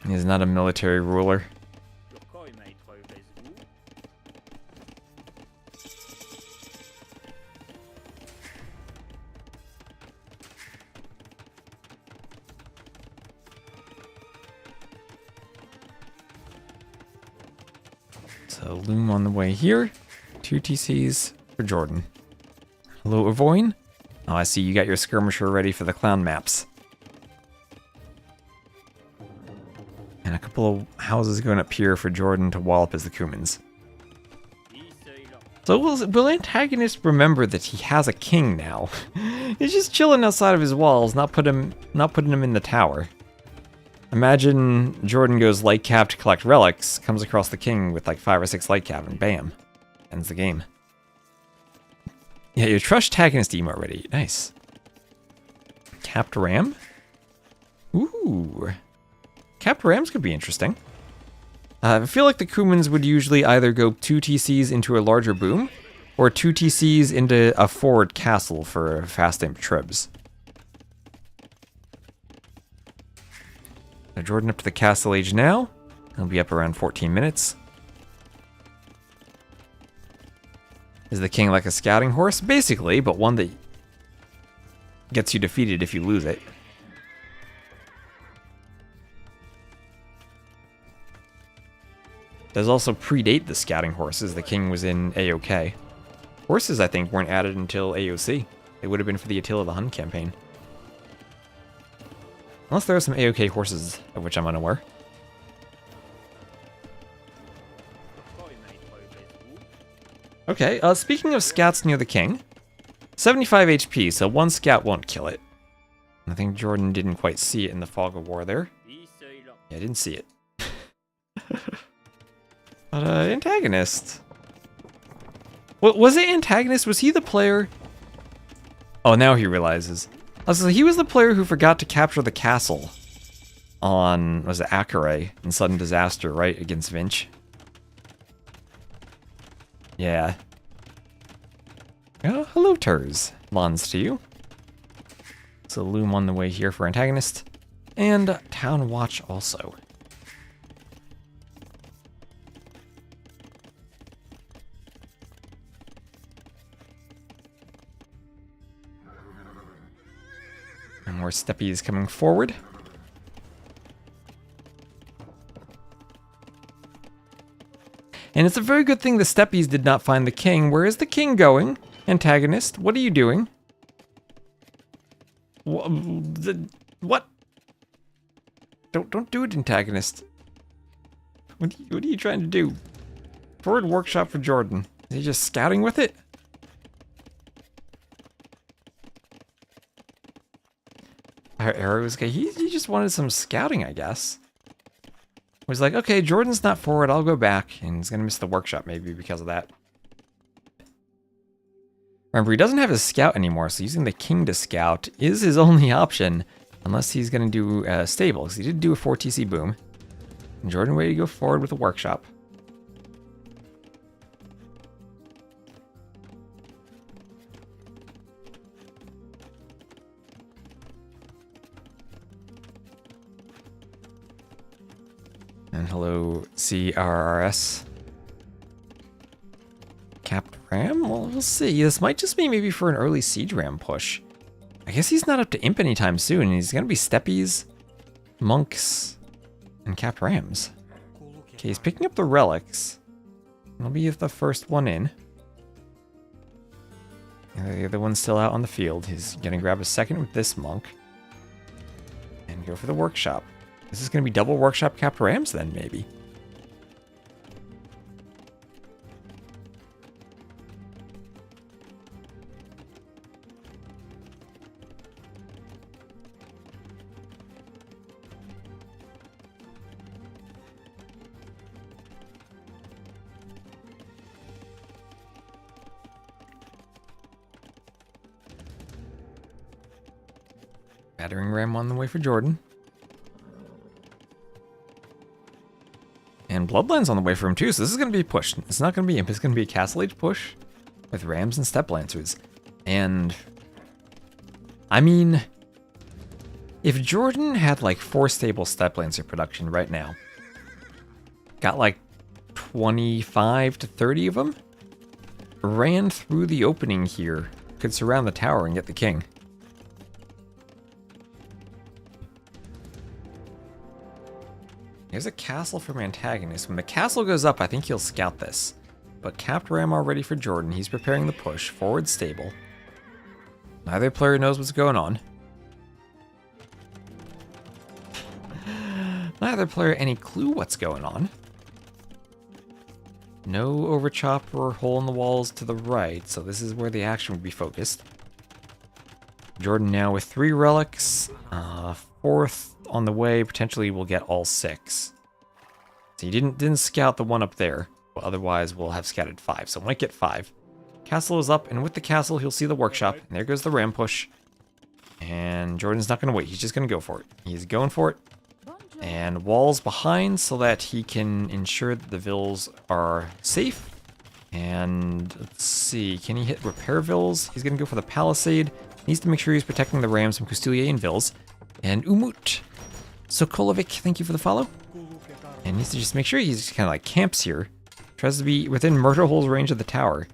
[SPEAKER 1] He's not a military ruler. So loom on the way here. 2 TCs for Jordan. Hello, Avoin. Oh, I see you got your skirmisher ready for the clown maps. And a couple of houses going up here for Jordan to wall up as the Cumans. So will Antagonist remember that he has a king now? He's just chilling outside of his walls, not putting him in the tower. Imagine Jordan goes light cap to collect relics, comes across the king with like 5 or 6 light cap, and bam, ends the game. Yeah, your trust antagonist emote ready. Nice. Capped ram. Ooh. Capped rams could be interesting. I feel like the Cumans would usually either go 2 TCs into a larger boom, or 2 TCs into a forward castle for fast aim tribs. Now Jordan up to the castle age now. He'll be up around 14 minutes. Is the king like a scouting horse? Basically, but one that gets you defeated if you lose it. Does also predate the scouting horses. The king was in AOK. Horses, I think, weren't added until AOC. They would have been for the Attila the Hun campaign. Unless there are some AOK horses of which I'm unaware. Okay, speaking of scouts near the king, 75 HP, so 1 scout won't kill it. I think Jordan didn't quite see it in the fog of war there. Yeah, I didn't see it. But, Antagonist. What was it Antagonist? Was he the player? Oh, now he realizes. Oh, so he was the player who forgot to capture the castle on, was it Akare in Sudden Disaster, right, against Vinch? Yeah. Oh, hello, Turs. Lons to you. So loom on the way here for Antagonist. And Town Watch also. And more steppies coming forward. And it's a very good thing the steppies did not find the king. Where is the king going? Antagonist, what are you doing? What? Don't do it, Antagonist. What are you trying to do? Forward workshop for Jordan. Is he just scouting with it? Our arrows guy, he just wanted some scouting, I guess. Was like, okay, Jordan's not forward, I'll go back, and he's gonna miss the workshop maybe because of that. Remember, he doesn't have his scout anymore, so using the king to scout is his only option, unless he's gonna do stable, because he did do a 4 TC boom. And Jordan ready to go forward with the workshop. And hello, CRRS. Capped Ram? Well, we'll see. This might just be maybe for an early Siege Ram push. I guess he's not up to Imp anytime soon. He's going to be Steppies, Monks, and Capped Rams. Okay, he's picking up the Relics. He'll be the first one in. And the other one's still out on the field. He's going to grab a second with this Monk. And go for the Workshop. This is going to be double Workshop Capped Rams then, maybe. Battering Ram on the way for Jordan. And Bloodline's on the way for him too, so this is going to be a push. It's not going to be Imp, it's going to be a Castle Age push with Rams and Step Lancers. And, I mean, if Jordan had like 4 stable Step Lancer production right now, got like 25 to 30 of them, ran through the opening here, could surround the tower and get the king. Here's a castle from Antagonist. When the castle goes up, I think he'll scout this. But Capped Ram already for Jordan. He's preparing the push. Forward stable. Neither player knows what's going on. Neither player any clue what's going on. No overchop or hole in the walls to the right, so this is where the action would be focused. Jordan now with 3 relics. 4th on the way, potentially we'll get all 6. So he didn't scout the one up there, but otherwise we'll have scouted 5, so might get 5. Castle is up, and with the castle he'll see the workshop, and there goes the ram push. And Jordan's not going to wait, he's just going to go for it. He's going for it. And walls behind so that he can ensure that the vills are safe. And let's see, can he hit repair vills? He's going to go for the palisade. Needs to make sure he's protecting the rams from Custilier and vills. And Umut Sokolovic, thank you for the follow. And needs to just make sure he's kind of like camps here. Tries to be within murder hole's range of the tower.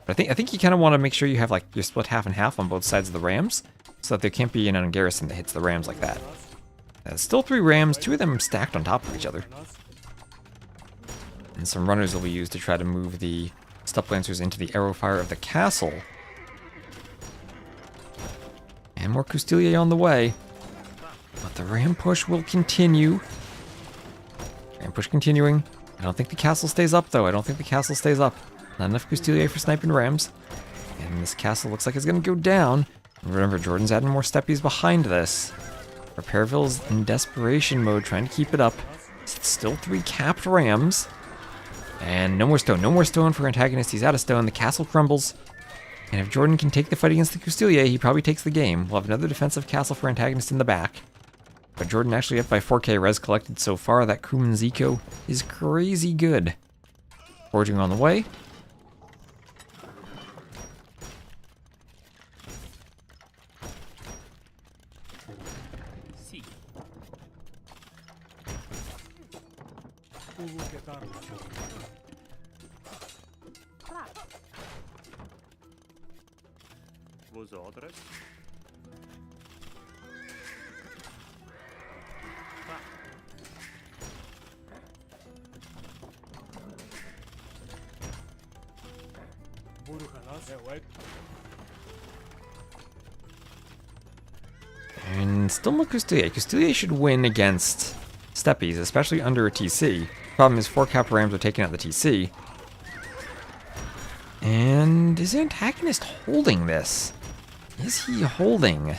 [SPEAKER 1] But I think you kind of want to make sure you have like you're split half and half on both sides of the rams, so that there can't be an garrison that hits the rams like that. Still 3 rams, 2 of them stacked on top of each other. And some runners will be used to try to move the Step Lancers into the arrow fire of the castle. And more Custilier on the way. But the ram push will continue. Ram push continuing. I don't think the castle stays up though. I don't think the castle stays up. Not enough Custilier for sniping rams. And this castle looks like it's going to go down. And remember, Jordan's adding more steppies behind this. Repairville's in desperation mode, trying to keep it up. Still 3 capped rams. And no more stone. No more stone for Antagonist. He's out of stone. The castle crumbles. And if Jordan can take the fight against the Custilier, he probably takes the game. We'll have another defensive castle for Antagonist in the back. But Jordan actually up by 4k res collected so far. That Kuman Zico is crazy good. Forging on the way.
[SPEAKER 2] Vos orders?
[SPEAKER 1] And still no Custilier. Custilier should win against Steppies, especially under a TC. Problem is 4 capped rams are taking out the TC. And is Antagonist holding this? Is he holding? He's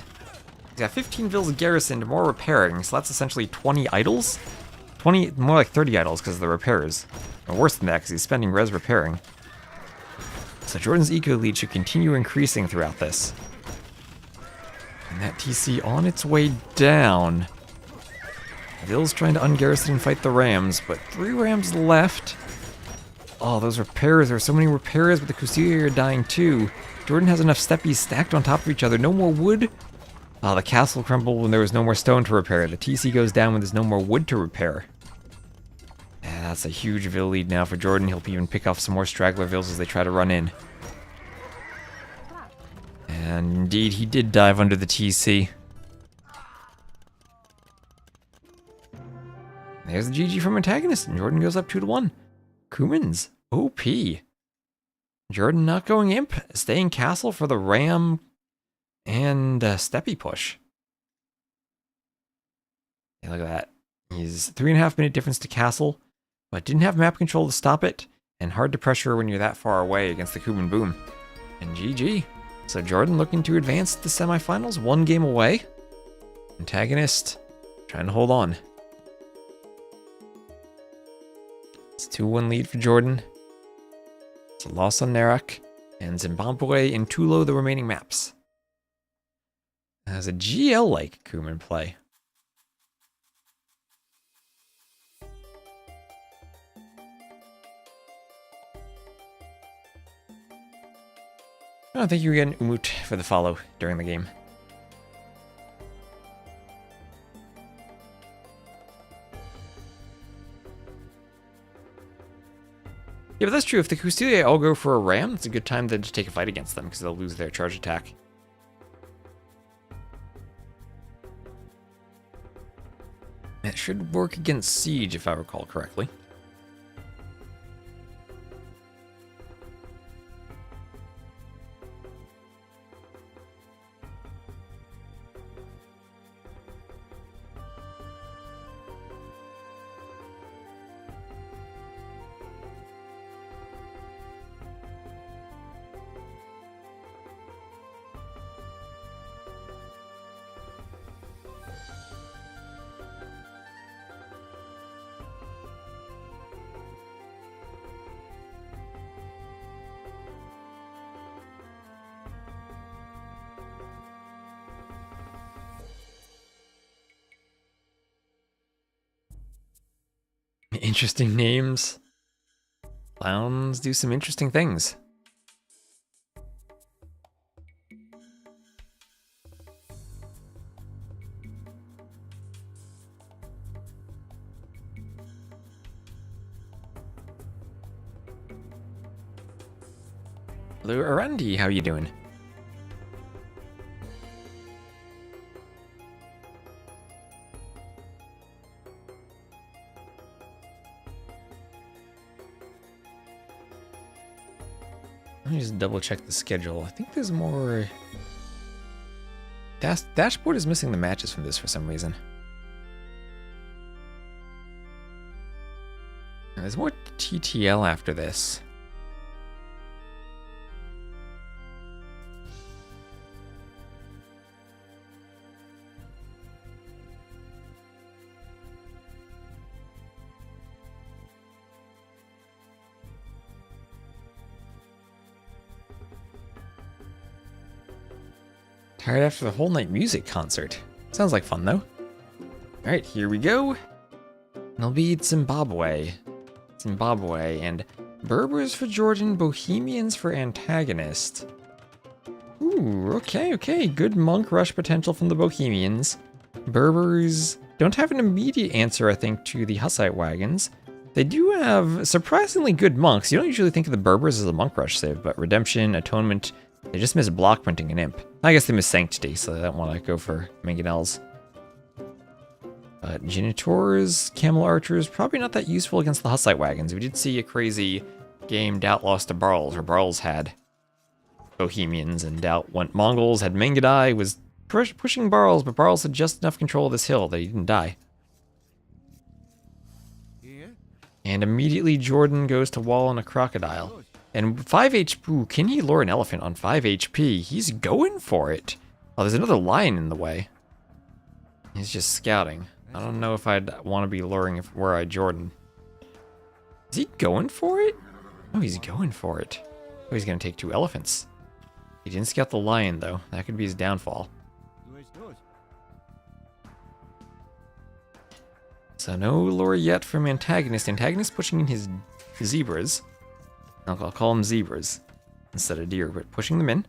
[SPEAKER 1] got 15 vills garrisoned, more repairing, so that's essentially 20 idols? 20, more like 30 idols because of the repairs. Or worse than that because he's spending res repairing. So Jordan's eco lead should continue increasing throughout this. And that TC on its way down. Vill's trying to ungarrison and fight the rams, but 3 rams left. Oh, those repairs. There are so many repairs, but the Custilier are dying too. Jordan has enough steppies stacked on top of each other. No more wood. Oh, the castle crumbled when there was no more stone to repair. The TC goes down when there's no more wood to repair. That's a huge Ville lead now for Jordan. He'll even pick off some more straggler Villes as they try to run in. And indeed, he did dive under the TC. There's the GG from Antagonist, and Jordan goes up 2-1. Kumans, OP. Jordan not going imp, staying castle for the ram and steppy push. Yeah, look at that. He's 3.5 minute difference to castle, but didn't have map control to stop it, and hard to pressure when you're that far away against the Kuman Boom. And GG. So Jordan looking to advance to the semifinals, 1 game away. Antagonist trying to hold on. It's 2-1 lead for Jordan. It's a loss on Narak, and Zimbabwe and Tulo the remaining maps. As a GL-like Kuman play. Oh, thank you again, Umut, for the follow during the game. Yeah, but that's true. If the Custodia all go for a ram, it's a good time then to take a fight against them because they'll lose their charge attack. That should work against Siege, if I recall correctly. Interesting names. Clowns do some interesting things. Hello, Arandi, how you doing? Let me just double check the schedule. I think there's more... Dashboard is missing the matches from this for some reason. There's more TTL after this. Tired after the whole night music concert. Sounds like fun though. Alright, here we go. It'll be Zimbabwe. And Berbers for Jordan, Bohemians for Antagonist. Ooh, okay. Good monk rush potential from the Bohemians. Berbers don't have an immediate answer, I think, to the Hussite wagons. They do have surprisingly good monks. You don't usually think of the Berbers as a monk rush save, but Redemption, Atonement, they just miss block printing and imp. I guess they miss Sanctity, so they don't want to go for mangonels. But Genitors, Camel Archers, probably not that useful against the Hussite wagons. We did see a crazy game Doubt lost to Barles, where Barles had Bohemians and Doubt went Mongols, had Mangudai, was pushing Barles, but Barles had just enough control of this hill that he didn't die. And immediately Jordan goes to wall on a crocodile. And 5 HP, ooh, can he lure an elephant on 5 HP? He's going for it. Oh, there's another lion in the way. He's just scouting. I don't know if I'd want to be luring if were I Jordan. Is he going for it? Oh, he's going for it. Oh, he's going to take 2 elephants. He didn't scout the lion, though. That could be his downfall. So no lure yet from Antagonist. Antagonist pushing in his zebras. I'll call them zebras instead of deer, but pushing them in.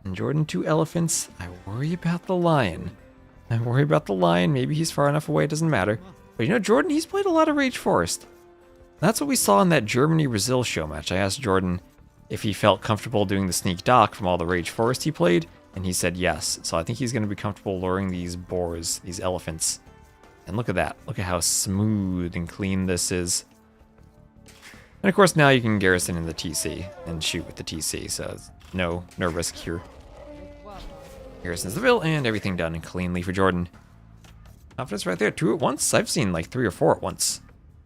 [SPEAKER 1] And Jordan 2 elephants. I worry about the lion. Maybe he's far enough away, it doesn't matter. But you know, Jordan, he's played a lot of Rage Forest. That's what we saw in that Germany-Brazil show match. I asked Jordan if he felt comfortable doing the sneak dock from all the Rage Forest he played, and he said yes. So I think he's going to be comfortable luring these boars, these elephants. And look at that. Look at how smooth and clean this is. And of course now you can garrison in the TC and shoot with the TC, so no risk here. Garrisons the Ville, and everything done cleanly for Jordan. Confidence right there. 2 at once? I've seen like 3 or 4 at once.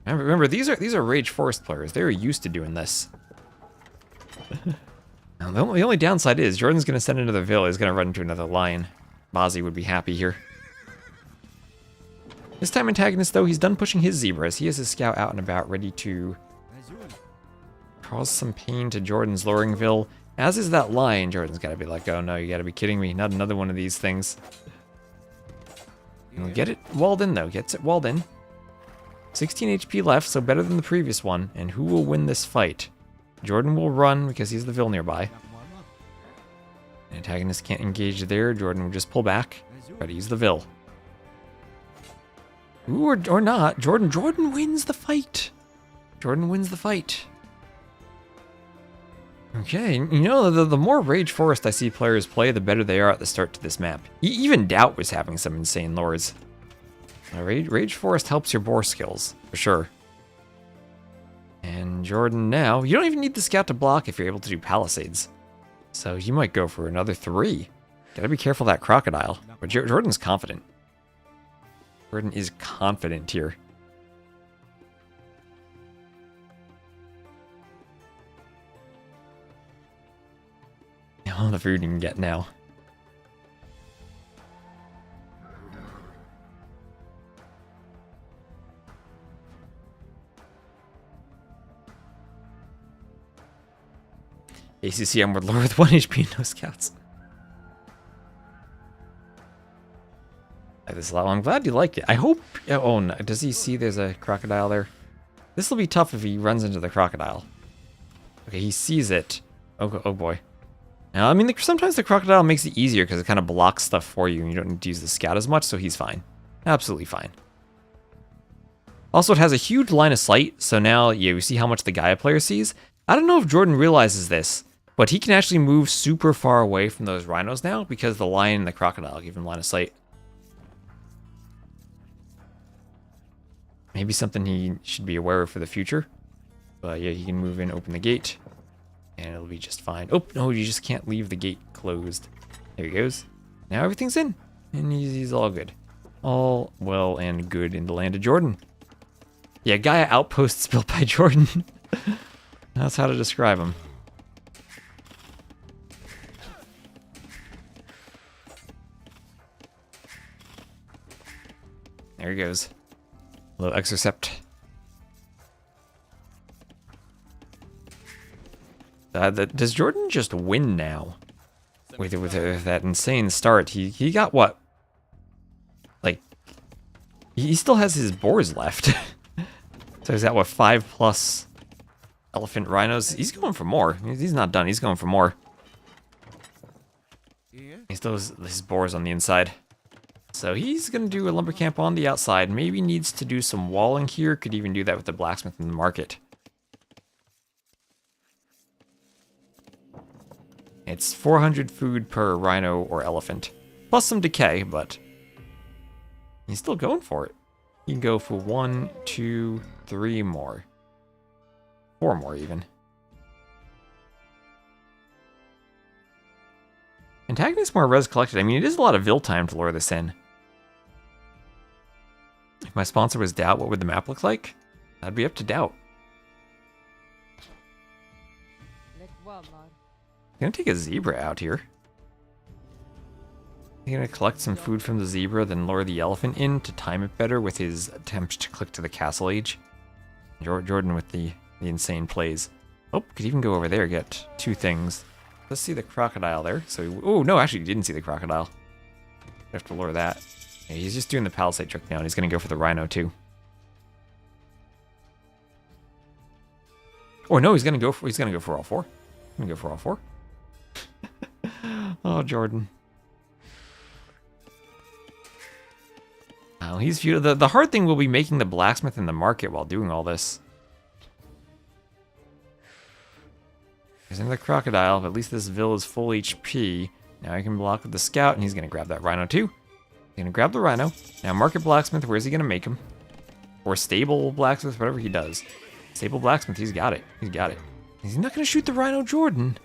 [SPEAKER 1] Remember, these are Rage Forest players. They're used to doing this. Now, the only downside is Jordan's going to send into the Ville. He's going to run into another lion. Bozzy would be happy here. This time Antagonist, though, he's done pushing his zebras. He has his scout out and about, ready to cause some pain to Jordan's luring Ville. As is that lion. Jordan's got to be like, oh no, you got to be kidding me. Not another one of these things. And we'll get it walled in, though. Gets it walled in. 16 HP left, so better than the previous one. And who will win this fight? Jordan will run because he's the Ville nearby. Antagonist can't engage there. Jordan will just pull back. But he's the Ville. Ooh, or not. Jordan wins the fight. Jordan wins the fight. Okay, you know, the more Rage Forest I see players play, the better they are at the start to this map. Even Doubt was having some insane lures. Rage Forest helps your boar skills, for sure. And Jordan now, you don't even need the scout to block if you're able to do palisades. So you might go for another 3. Gotta be careful of that crocodile. But Jordan's confident. Jordan is confident here. All the food you can get now. ACC Onward Lore with 1 HP and no scouts. This is a lot. I'm glad you liked it. I hope... Oh, no. Does he see there's a crocodile there? This will be tough if he runs into the crocodile. Okay, he sees it. Oh boy. Now, I mean, sometimes the crocodile makes it easier because it kind of blocks stuff for you and you don't need to use the scout as much, so he's fine. Absolutely fine. Also, it has a huge line of sight, so now, yeah, we see how much the Gaia player sees. I don't know if Jordan realizes this, but he can actually move super far away from those rhinos now because the lion and the crocodile give him line of sight. Maybe something he should be aware of for the future. But yeah, he can move in, open the gate, and it'll be just fine. Oh, no, you just can't leave the gate closed. There he goes. Now everything's in, and he's all good. All well and good in the land of Jordan. Yeah, Gaia outposts built by Jordan. That's how to describe him. There he goes. A little exorcept. Does Jordan just win now? With that insane start, he got what? Like, he still has his boars left. So he's got what, 5+ elephant rhinos? He's going for more. He's not done. He's going for more. He still has his boars on the inside. So he's going to do a lumber camp on the outside. Maybe needs to do some walling here. Could even do that with the blacksmith in the market. It's 400 food per rhino or elephant. Plus some decay, but he's still going for it. He can go for 1, 2, 3 more. 4 more even. Antagonist more res collected. I mean, it is a lot of Ville time to lure this in. If my sponsor was Doubt, what would the map look like? That'd be up to Doubt. I'm gonna take a zebra out here. I'm gonna collect some food from the zebra, then lure the elephant in to time it better with his attempt to click to the castle age. Jordan with the insane plays. Oh, could even go over there, get 2 things. Let's see the crocodile there. So, oh no, actually he didn't see the crocodile. Have to lure that. Yeah, he's just doing the palisade trick now, and he's gonna go for the rhino too. Or no, he's gonna go for all 4. He's gonna go for all 4. Oh, Jordan. Oh, he's the hard thing will be making the blacksmith in the market while doing all this. There's another crocodile, but at least this Vil is full HP. Now he can block with the scout, and he's going to grab that rhino too. He's going to grab the rhino. Now market blacksmith, where's he going to make him? Or stable blacksmith, whatever he does. Stable blacksmith, he's got it. He's got it. He's not going to shoot the rhino, Jordan.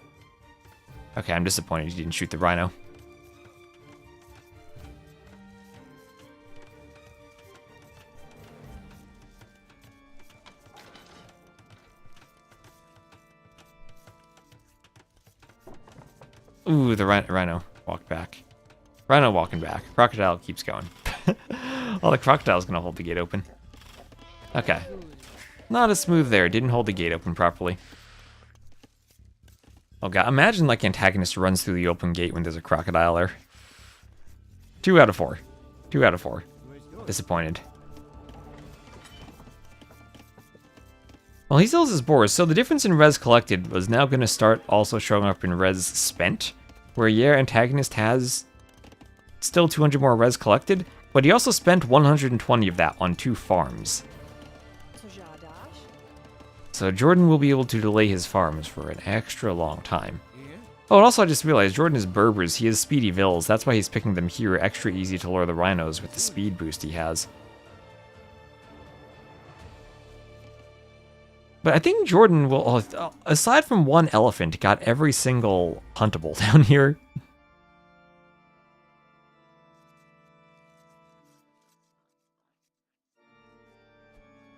[SPEAKER 1] Okay, I'm disappointed he didn't shoot the rhino. Ooh, the rhino walked back. Rhino walking back. Crocodile keeps going. Oh, the crocodile's gonna hold the gate open. Okay. Not as smooth there. Didn't hold the gate open properly. Oh god, imagine like Antagonist runs through the open gate when there's a crocodile there. 2 out of 4. 2 out of 4. Disappointed. Well, he sells his boars, so the difference in res collected was now going to start also showing up in res spent, where yeah, Antagonist has still 200 more res collected, but he also spent 120 of that on 2 farms. So Jordan will be able to delay his farms for an extra long time. Oh, and also I just realized Jordan is Berbers, he has speedy Vils, that's why he's picking them here, extra easy to lure the rhinos with the speed boost he has. But I think Jordan will, aside from one elephant, got every single huntable down here.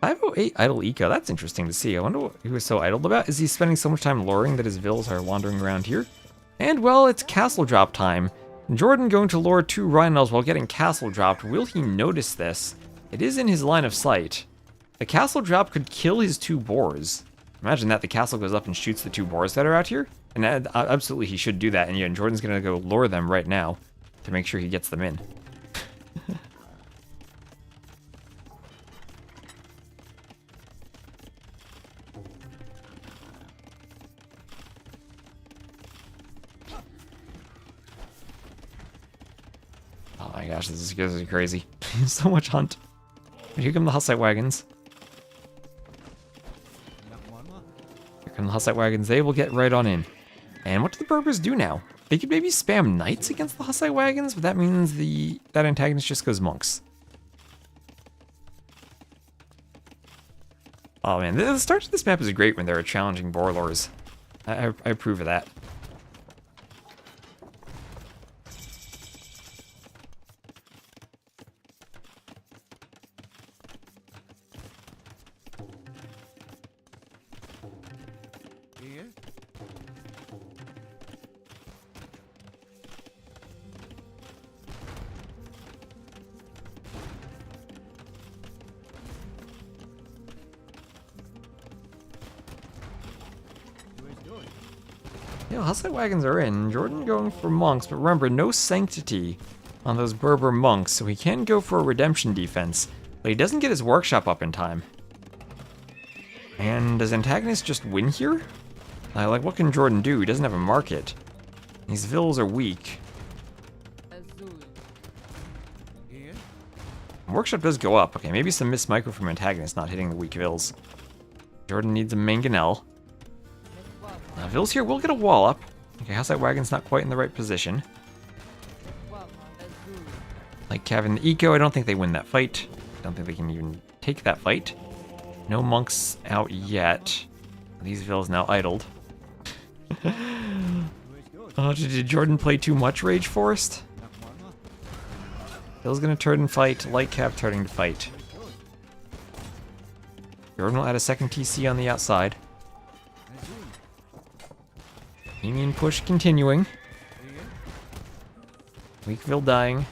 [SPEAKER 1] $508 idle eco, that's interesting to see. I wonder what he was so idled about. Is he spending so much time luring that his Vils are wandering around here? And well, it's castle drop time. Jordan going to lure 2 rhinos while getting castle dropped. Will he notice this? It is in his line of sight. The castle drop could kill his 2 boars. Imagine that, the castle goes up and shoots the 2 boars that are out here. And absolutely he should do that, and yeah, Jordan's gonna go lure them right now to make sure he gets them in. Oh my gosh, this is crazy. So much hunt. Here come the Hussite wagons. Here come the Hussite wagons. They will get right on in. And what do the Berbers do now? They could maybe spam knights against the Hussite wagons, but that means that Antagonist just goes monks. Oh man, the start to this map is great when there are challenging boar lures. I approve of that. Yeah, Hussite wagons are in. Jordan going for monks, but remember, no sanctity on those Berber monks, so he can go for a redemption defense, but he doesn't get his workshop up in time. And does Antagonist just win here? Like, what can Jordan do? He doesn't have a market. These Vils are weak. Workshop does go up. Okay, maybe some miss micro from Antagonist not hitting the weak Vils. Jordan needs a mangonel. Vils here will get a wall up. Okay, Hussite wagon's not quite in the right position. Like Kevin the Eco, I don't think they win that fight. I don't think they can even take that fight. No monks out yet. These Vils now idled. Oh, did Jordan play too much Rage Forest? Vils gonna turn and fight. Light Cap turning to fight. Jordan will add a second TC on the outside. Bohemian push continuing. Weak Vil dying.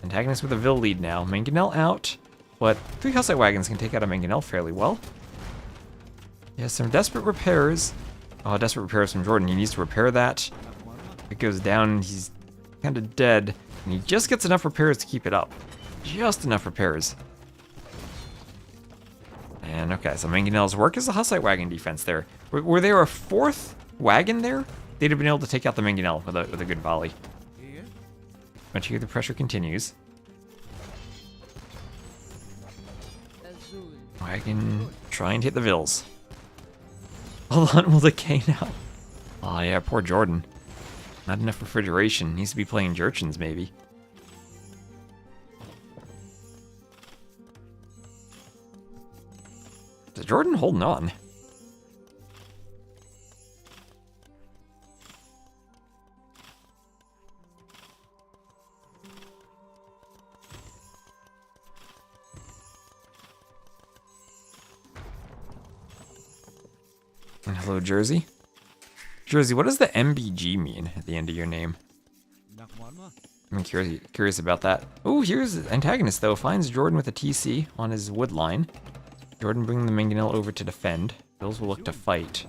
[SPEAKER 1] Antagonist with a Vil lead now. Mangonel out, but 3 Hussite wagons can take out a Mangonel fairly well. He has some desperate repairs. Oh, desperate repairs from Jordan. He needs to repair that. If it goes down, he's kind of dead. And he just gets enough repairs to keep it up. Just enough repairs. And okay, so Mangonel's work as a Hussite wagon defense there. Were there a 4th wagon there? They'd have been able to take out the Mangonel with a good volley. But here the pressure continues. Wagon trying to hit the Vils. Well, the hunt will decay now. Oh yeah, poor Jordan. Not enough refrigeration. Needs to be playing Jerchins, maybe. Is Jordan holding on? And hello, Jersey. Jersey, what does the MBG mean at the end of your name? I'm curious about that. Oh, here's AntagonisT, though. Finds Jordan with a TC on his wood line. Jordan bringing the mangonel over to defend. Vills will look to fight.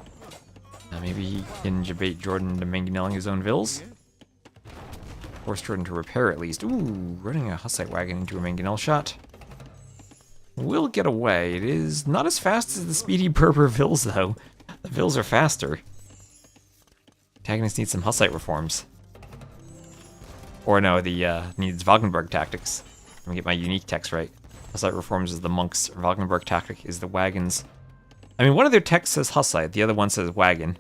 [SPEAKER 1] Maybe he can debate Jordan to mangoneling his own Vills. Force Jordan to repair at least. Ooh, running a Hussite wagon into a mangonel shot. Will get away. It is not as fast as the speedy Berber Vills, though. The Vills are faster. AntagonisT needs some Hussite reforms. Or no, needs Wagenburg tactics. Let me get my unique text right. Hussite reforms is the monks. Wagenburg tactic is the wagons. I mean, one of their texts says Hussite, the other one says wagon.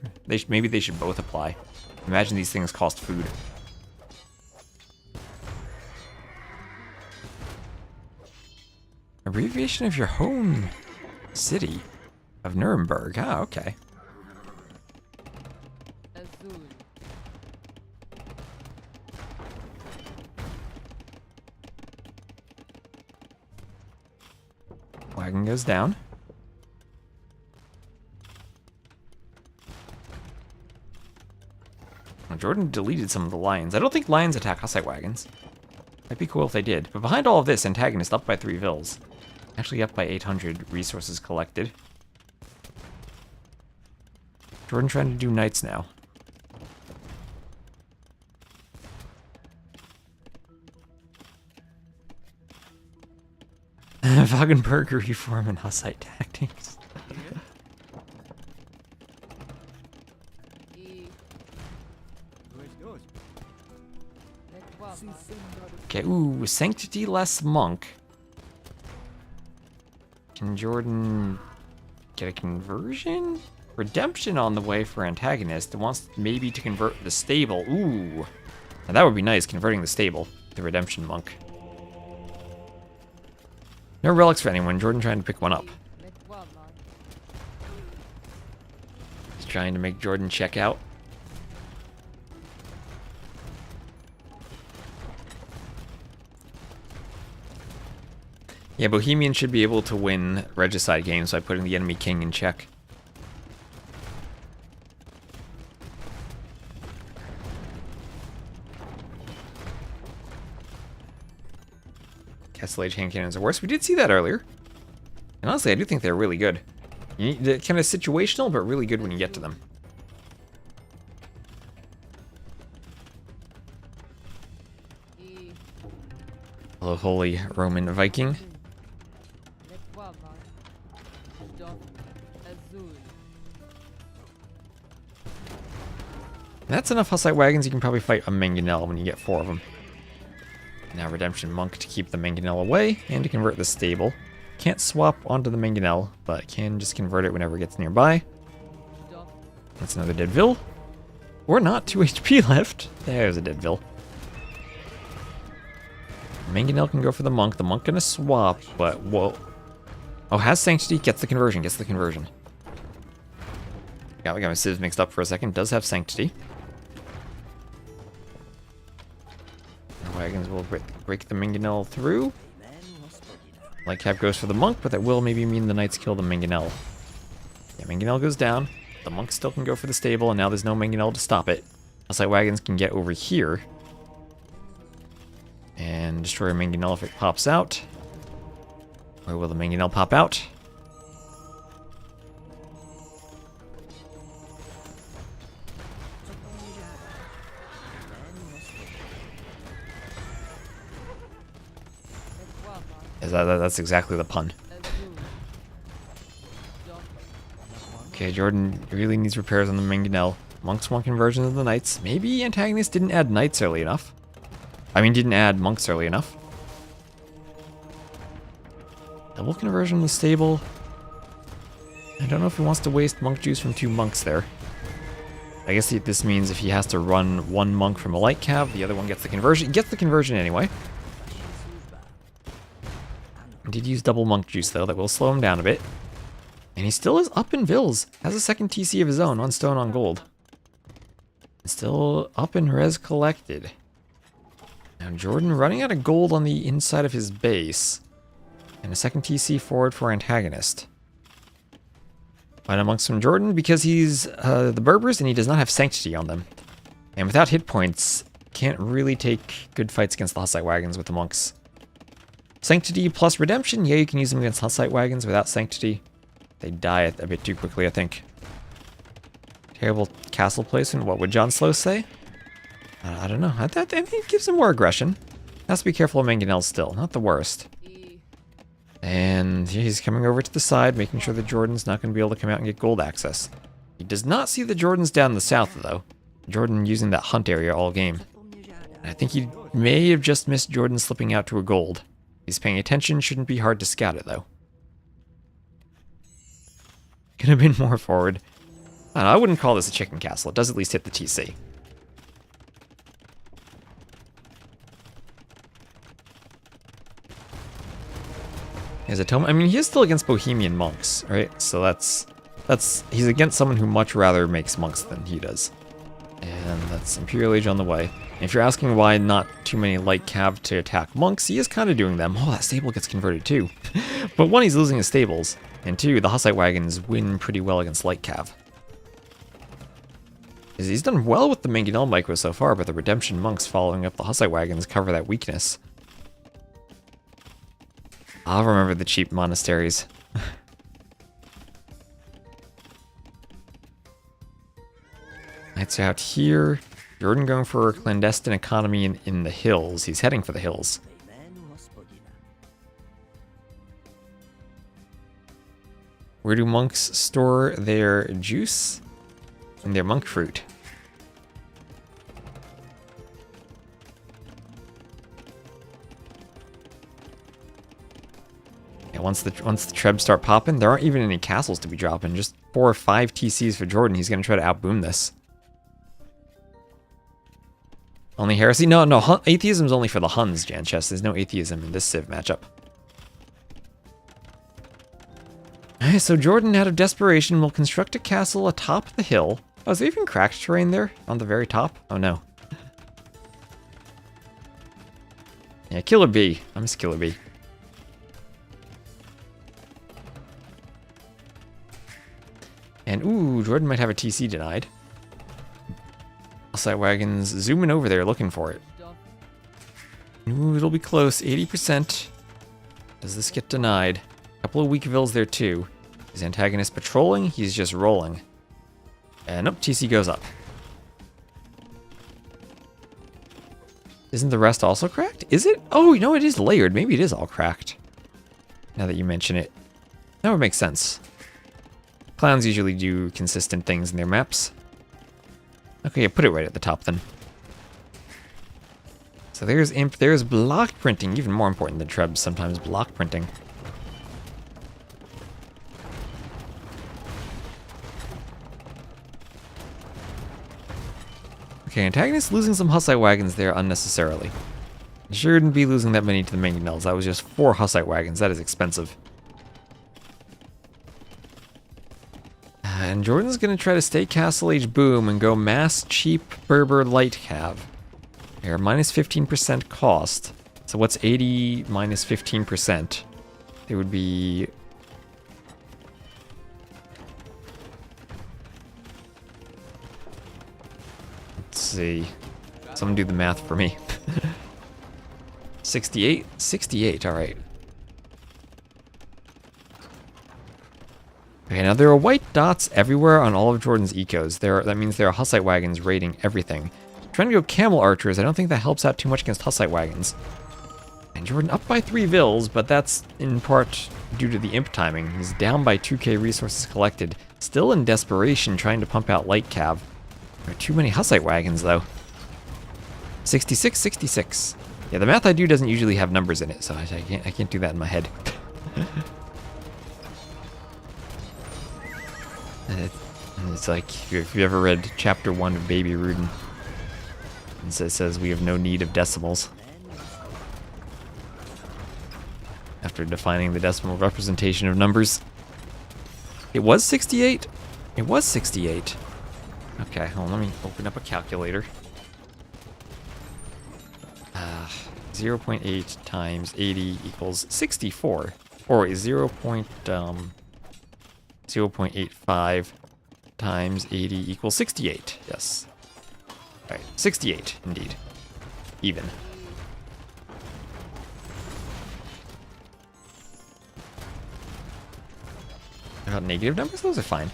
[SPEAKER 1] Maybe they should both apply. Imagine these things cost food. Abbreviation of your home city of Nuremberg. Ah, okay. Wagon goes down. Well, Jordan deleted some of the lions. I don't think lions attack Hussite wagons. Might be cool if they did. But behind all of this, AntagonisT up by 3 Vills. Actually up by 800 resources collected. Jordan trying to do knights now. Wagenburg reform and Hussite tactics. Okay, ooh, Sanctity less monk. Can Jordan get a conversion? Redemption on the way for AntagonisT. It wants maybe to convert the stable. Ooh. Now that would be nice, converting the stable. The redemption monk. No relics for anyone. Jordan trying to pick one up. He's trying to make Jordan check out. Yeah, Bohemian should be able to win Regicide games by putting the enemy king in check. Castle Age hand cannons are worse. We did see that earlier. And honestly, I do think they're really good. They're kind of situational, but really good when you get to them. Hello, Holy Roman Viking. That's enough Hussite wagons. You can probably fight a mangonel when you get 4 of them. Now Redemption Monk to keep the mangonel away and to convert the stable. Can't swap onto the mangonel, but can just convert it whenever it gets nearby. That's another dead Vil. Or not, 2 HP left. There's a dead Vil. Mangonel can go for the monk. The monk gonna swap, but whoa. Oh, has Sanctity, gets the conversion, Got my civs mixed up for a second. Does have Sanctity. Wagons will break the mangonel through. Light cap goes for the monk, but that will maybe mean the knights kill the mangonel. Yeah, mangonel goes down. The monk still can go for the stable, and now there's no mangonel to stop it. Hussite wagons can get over here and destroy a mangonel if it pops out. Where will the mangonel pop out? That's exactly the pun. Okay, Jordan really needs repairs on the mangonel. Monks want conversion of the knights. Maybe AntagonisT didn't add knights early enough. I mean, didn't add monks early enough. Double conversion of the stable. I don't know if he wants to waste monk juice from 2 monks there. I guess this means if he has to run one monk from a light cav, the other one gets the conversion. He gets the conversion anyway. He did use double monk juice though, that will slow him down a bit. And he still is up in Vils. Has a second TC of his own, 1 stone on gold. Still up in res collected. Now Jordan running out of gold on the inside of his base. And a second TC forward for AntagonisT. Find amongst from Jordan because he's the Berbers and he does not have Sanctity on them. And without hit points, can't really take good fights against the Hussite wagons with the monks. Sanctity plus Redemption, yeah, you can use them against Hussite wagons without Sanctity. They die a bit too quickly, I think. Terrible castle placement. What would John Slow say? I don't know. I think it gives him more aggression. Has to be careful of mangonels still. Not the worst. And he's coming over to the side, making sure that Jordan's not going to be able to come out and get gold access. He does not see the Jordans down in the south, though. Jordan using that hunt area all game. And I think he may have just missed Jordan slipping out to a gold. He's paying attention. Shouldn't be hard to scout it, though. Could have been more forward. I wouldn't call this a chicken castle. It does at least hit the TC. His atonement. I mean, he is still against Bohemian monks, right? So that's he's against someone who much rather makes monks than he does. And that's Imperial Age on the way. And if you're asking why not too many light cav to attack monks, he is kind of doing them. Oh, that stable gets converted too. But one, he's losing his stables. And two, the Hussite wagons win pretty well against light cav. He's done well with the Mangonel micro so far, but the Redemption monks following up the Hussite wagons cover that weakness. I'll remember the cheap monasteries. Knights are out here. Jordan going for a clandestine economy in the hills. He's heading for the hills. Where do monks store their juice? And their monk fruit. Yeah, once the trebs start popping, there aren't even any castles to be dropping. Just 4 or 5 TCs for Jordan. He's gonna try to outboom this. Only heresy? No. Atheism's only for the Huns, Janchess. There's no atheism in this Civ matchup. Alright, so Jordan, out of desperation, will construct a castle atop the hill. Oh, is there even cracked terrain there on the very top? Oh no. Yeah, Killer Bee. I miss Killer Bee. And ooh, Jordan might have a TC denied. Hussite wagons zooming over there looking for it. Ooh, it'll be close. 80%. Does this get denied? A couple of weak vills there too. Is AntagonisT patrolling? He's just rolling. And nope, TC goes up. Isn't the rest also cracked? Is it? Oh, no, it is layered. Maybe it is all cracked. Now that you mention it. That would make sense. Clowns usually do consistent things in their maps. Okay, yeah, put it right at the top then. So there's Imp, there's block printing, even more important than trebs sometimes, block printing. Okay, AntagonisT losing some Hussite wagons there unnecessarily. Shouldn't be losing that many to the Mangonels. That was just 4 Hussite wagons. That is expensive. And Jordan's going to try to stay Castle Age Boom and go mass cheap Berber light cav. Here, minus 15% cost. So what's 80 minus 15%? It would be... Let's see. Someone do the math for me. 68? 68, alright. Okay, now there are white dots everywhere on all of Jordan's ecos. That means there are Hussite wagons raiding everything. Trying to go camel archers, I don't think that helps out too much against Hussite wagons. And Jordan up by 3 vills, but that's in part due to the imp timing. He's down by 2k resources collected. Still in desperation trying to pump out light cav. There are too many Hussite wagons though. 66, 66. Yeah, the math I do doesn't usually have numbers in it, so I can't do that in my head. And it's like, if you ever read chapter 1 of Baby Rudin, it says we have no need of decimals. After defining the decimal representation of numbers. It was 68? It was 68. Okay, hold on, let me open up a calculator. 0.8 times 80 equals 64. Or 0.85 times 80 equals 68. Yes. Alright, 68, indeed. Even. Negative numbers? Those are fine.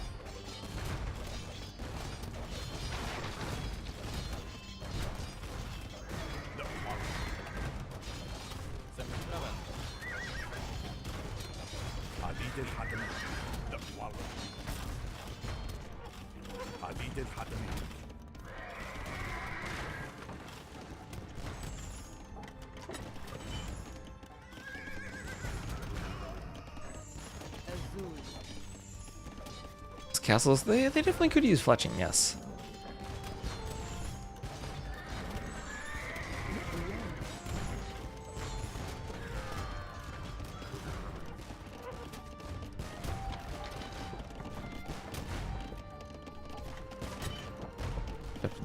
[SPEAKER 1] Castles, they definitely could use fletching, yes.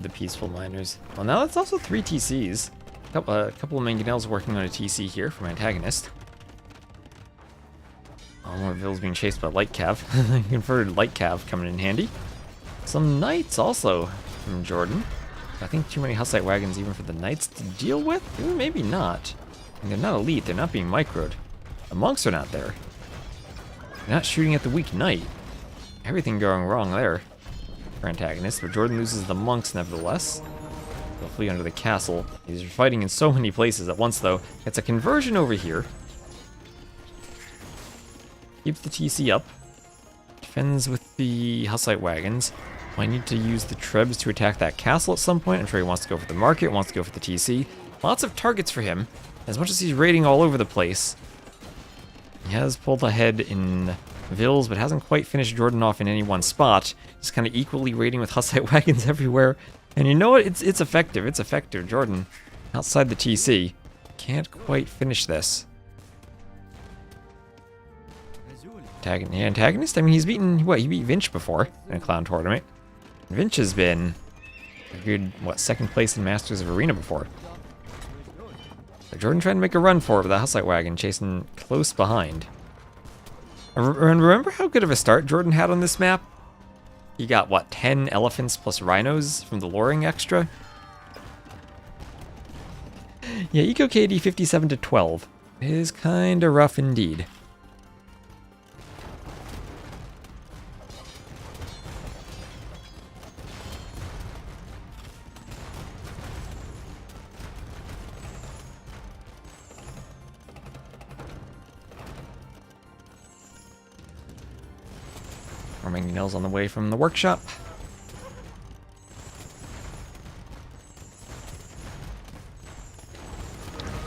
[SPEAKER 1] The peaceful miners. Well, now that's also 3 TCs. A couple of mangonels working on a TC here from AntagonisT. More vills being chased by light cav. Converted light cav coming in handy. Some knights also from Jordan. I think too many Hussite wagons even for the knights to deal with? Ooh, maybe not. And they're not elite, they're not being microed. The monks are not there. They're not shooting at the weak knight. Everything going wrong there for AntagonisT, but Jordan loses the monks nevertheless. They'll flee under the castle. He's fighting in so many places at once though. It's a conversion over here. Keeps the TC up. Defends with the Hussite wagons. Might need to use the Trebs to attack that castle at some point. I'm sure he wants to go for the market, wants to go for the TC. Lots of targets for him. As much as he's raiding all over the place. He has pulled ahead in vills, but hasn't quite finished Jordan off in any one spot. Just kind of equally raiding with Hussite wagons everywhere. And you know what? It's effective. It's effective. Jordan, outside the TC, can't quite finish this. AntagonisT, I mean, he's beaten, what, he beat Vinch before in a clown tournament. Vinch has been a good, what, 2nd place in Masters of Arena before. So Jordan trying to make a run for it with a Hussite wagon, chasing close behind. And remember how good of a start Jordan had on this map? He got, what, 10 elephants plus rhinos from the luring extra? Yeah, Eco KD 57 to 12. It is kinda rough indeed. More mangonels on the way from the workshop.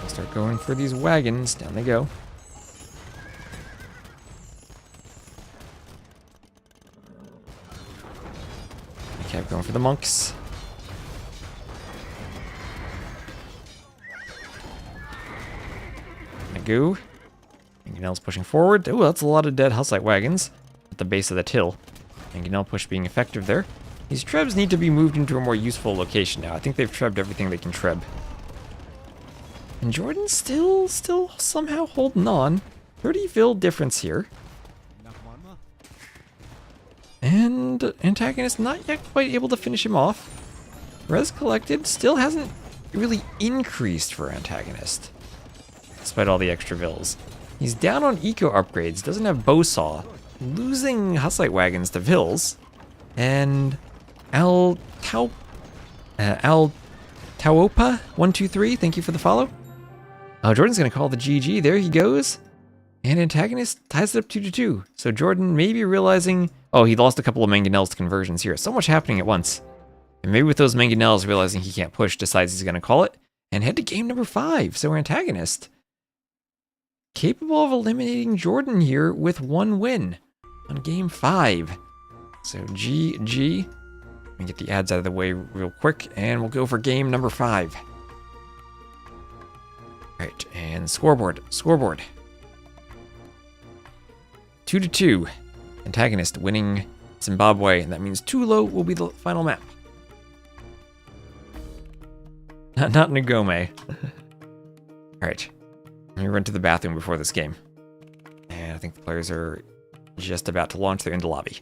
[SPEAKER 1] I'll start going for these wagons. Down they go. I kept going for the monks. Magoo. Mangonels pushing forward. Oh, that's a lot of dead Hussite wagons at the base of that hill. Mangonel push being effective there. These trebs need to be moved into a more useful location now. I think they've trebbed everything they can treb. And Jordan's still somehow holding on. 30 vil difference here. And AntagonisT not yet quite able to finish him off. Res collected still hasn't really increased for AntagonisT, despite all the extra vills. He's down on eco upgrades, doesn't have bowsaw, losing Hussite wagons to vills, and Tauopa 123, thank you for the follow. Oh, Jordan's gonna call the GG. There he goes. And AntagonisT ties it up 2-2. So Jordan maybe realizing, oh, he lost a couple of mangonels to conversions here. So much happening at once. And maybe with those mangonels realizing he can't push, decides he's gonna call it and head to game number 5. So AntagonisT capable of eliminating Jordan here with 1 win on game 5. So GG. Let me get the ads out of the way real quick, and we'll go for game number 5. Alright, and scoreboard. 2-2. Antagonist winning Zimbabwe, and that means Tulo will be the final map. Not Ngome. Alright, let me run to the bathroom before this game. And I think the players are just about to launch their into lobby.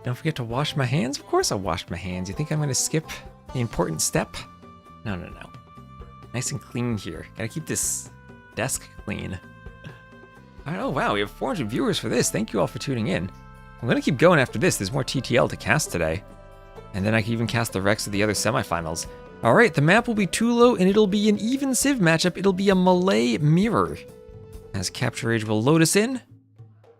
[SPEAKER 1] Don't forget to wash my hands. Of course I washed my hands. You think I'm going to skip the important step? No. Nice and clean here. Gotta keep this desk clean. Oh wow, we have 400 viewers for this. Thank you all for tuning in. I'm going to keep going after this. There's more TTL to cast today. And then I can even cast the Rex of the other semifinals. Alright, the map will be Tulo, and it'll be an even Civ matchup. It'll be a Malay mirror. As Capture Age will load us in.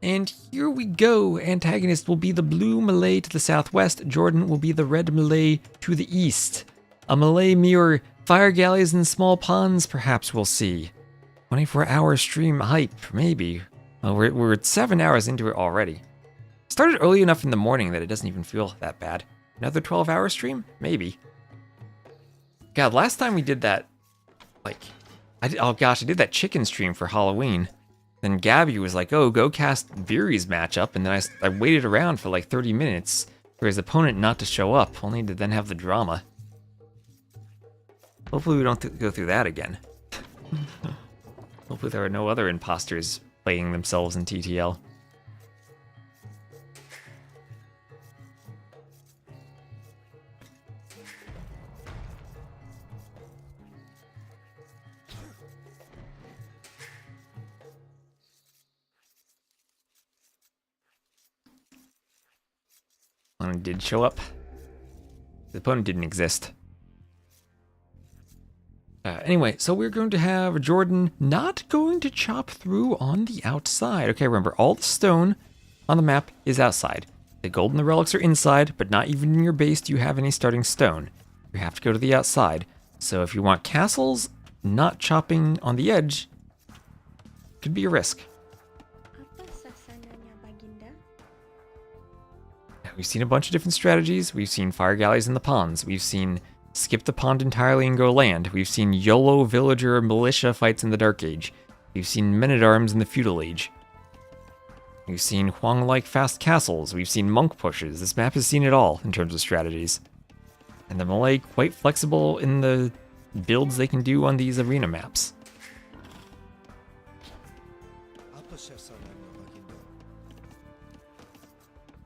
[SPEAKER 1] And here we go. Antagonist will be the blue Malay to the southwest. Jordan will be the red Malay to the east. A Malay mirror. Fire galleys and small ponds, perhaps we'll see. 24-hour stream hype, maybe. Well, we're 7 hours into it already. Started early enough in the morning that it doesn't even feel that bad. Another 12-hour stream? Maybe. God, last time we did that, I did that chicken stream for Halloween. Then Gabby was like, oh, go cast Viri's matchup, and then I waited around for like 30 minutes for his opponent not to show up, only to then have the drama. Hopefully we don't go through that again. Hopefully there are no other imposters playing themselves in TTL. Opponent did show up. The opponent didn't exist. Anyway, so we're going to have Jordan not going to chop through on the outside. Okay, remember, all the stone on the map is outside. The gold and the relics are inside, but not even in your base do you have any starting stone. You have to go to the outside. So if you want castles, not chopping on the edge could be a risk. We've seen a bunch of different strategies. We've seen fire galleys in the ponds. We've seen skip the pond entirely and go land. We've seen YOLO villager militia fights in the Dark Age. We've seen men-at-arms in the Feudal Age. We've seen Huang-like fast castles. We've seen monk pushes. This map has seen it all in terms of strategies. And the Malay quite flexible in the builds they can do on these arena maps.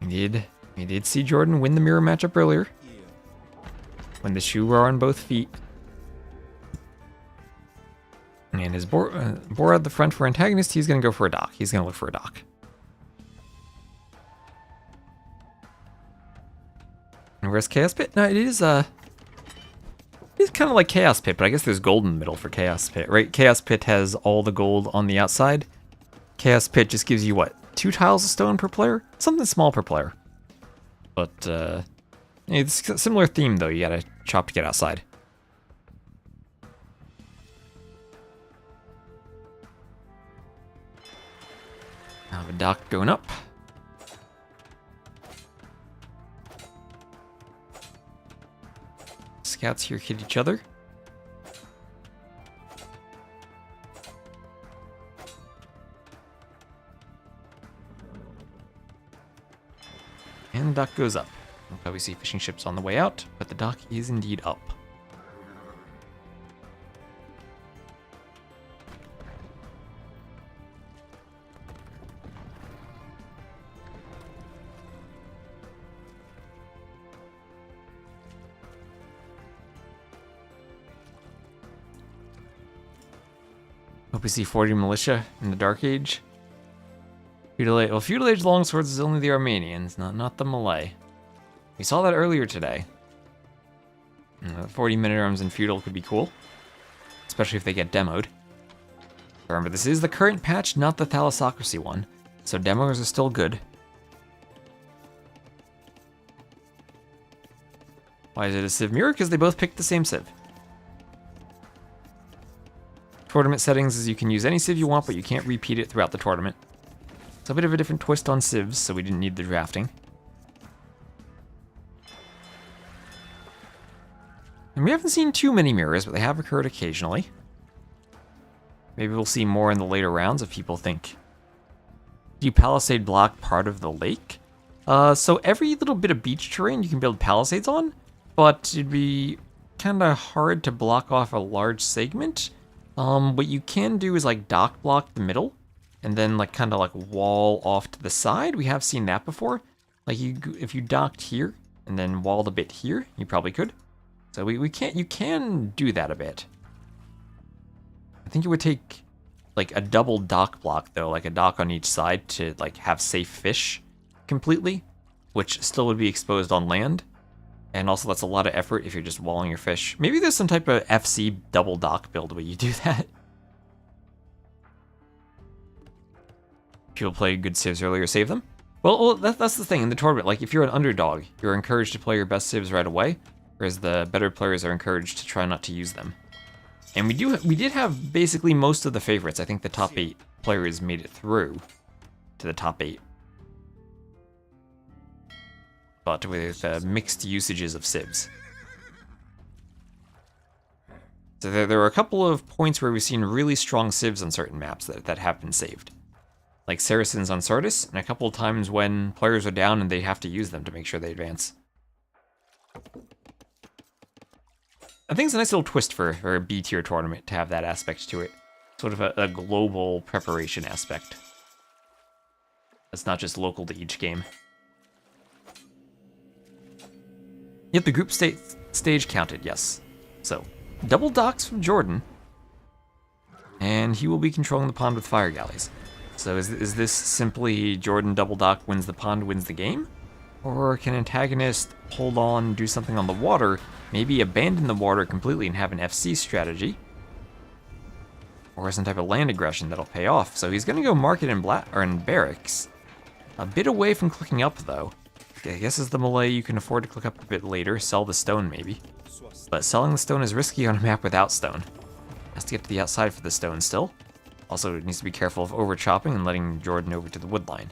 [SPEAKER 1] We did see Jordan win the mirror matchup earlier, when the shoe were on both feet. And his board at the front for Antagonist, he's going to go for a dock. He's going to look for a dock. And where's Chaos Pit? No, it is kind of like Chaos Pit, but I guess there's gold in the middle for Chaos Pit, right? Chaos Pit has all the gold on the outside. Chaos Pit just gives you, what, 2 tiles of stone per player? Something small per player. But, it's a similar theme, though. You gotta chop to get outside. Now the dock going up. Scouts here hit each other. And the dock goes up. We'll probably see fishing ships on the way out, but the dock is indeed up. Hope we see 40 militia in the Dark Age. Feudal Age, well, Feudal Age longswords is only the Armenians, not the Malay. We saw that earlier today. 40 men-at-arms in Feudal could be cool, especially if they get demoed. Remember, this is the current patch, not the Thalassocracy one, so demos are still good. Why is it a Civ mirror? Because they both picked the same Civ. Tournament settings is you can use any Civ you want, but you can't repeat it throughout the tournament. It's a bit of a different twist on Civs, so we didn't need the drafting. And we haven't seen too many mirrors, but they have occurred occasionally. Maybe we'll see more in the later rounds if people think. Do you palisade block part of the lake? So every little bit of beach terrain you can build palisades on, but it'd be kind of hard to block off a large segment. What you can do is like dock block the middle, and then like kind of like wall off to the side. We have seen that before. Like if you docked here and then walled a bit here, you probably could. So you can do that a bit. I think it would take like a double dock block though, like a dock on each side to like have safe fish completely, which still would be exposed on land. And also that's a lot of effort if you're just walling your fish. Maybe there's some type of FC double dock build where you do that. People played good civs earlier, save them. Well, that's the thing in the tournament. Like if you're an underdog, you're encouraged to play your best civs right away, whereas the better players are encouraged to try not to use them. And we did have basically most of the favorites. I think the top 8 players made it through to the top 8. But with mixed usages of civs. So there are a couple of points where we've seen really strong civs on certain maps that have been saved. Like Saracens on Sardis, and a couple of times when players are down and they have to use them to make sure they advance. I think it's a nice little twist for a B-tier tournament to have that aspect to it. Sort of a global preparation aspect. It's not just local to each game. Yep, the group stage counted, yes. So, double docks from Jordan. And he will be controlling the pond with fire galleys. So is this simply Jordan double dock wins the pond, wins the game? Or can Antagonist hold on, do something on the water, maybe abandon the water completely and have an FC strategy? Or some type of land aggression that'll pay off. So he's going to go market in barracks. A bit away from clicking up, though. I guess as the Malay, you can afford to click up a bit later, sell the stone maybe. But selling the stone is risky on a map without stone. Has to get to the outside for the stone still. Also, it needs to be careful of over chopping and letting Jordan over to the wood line.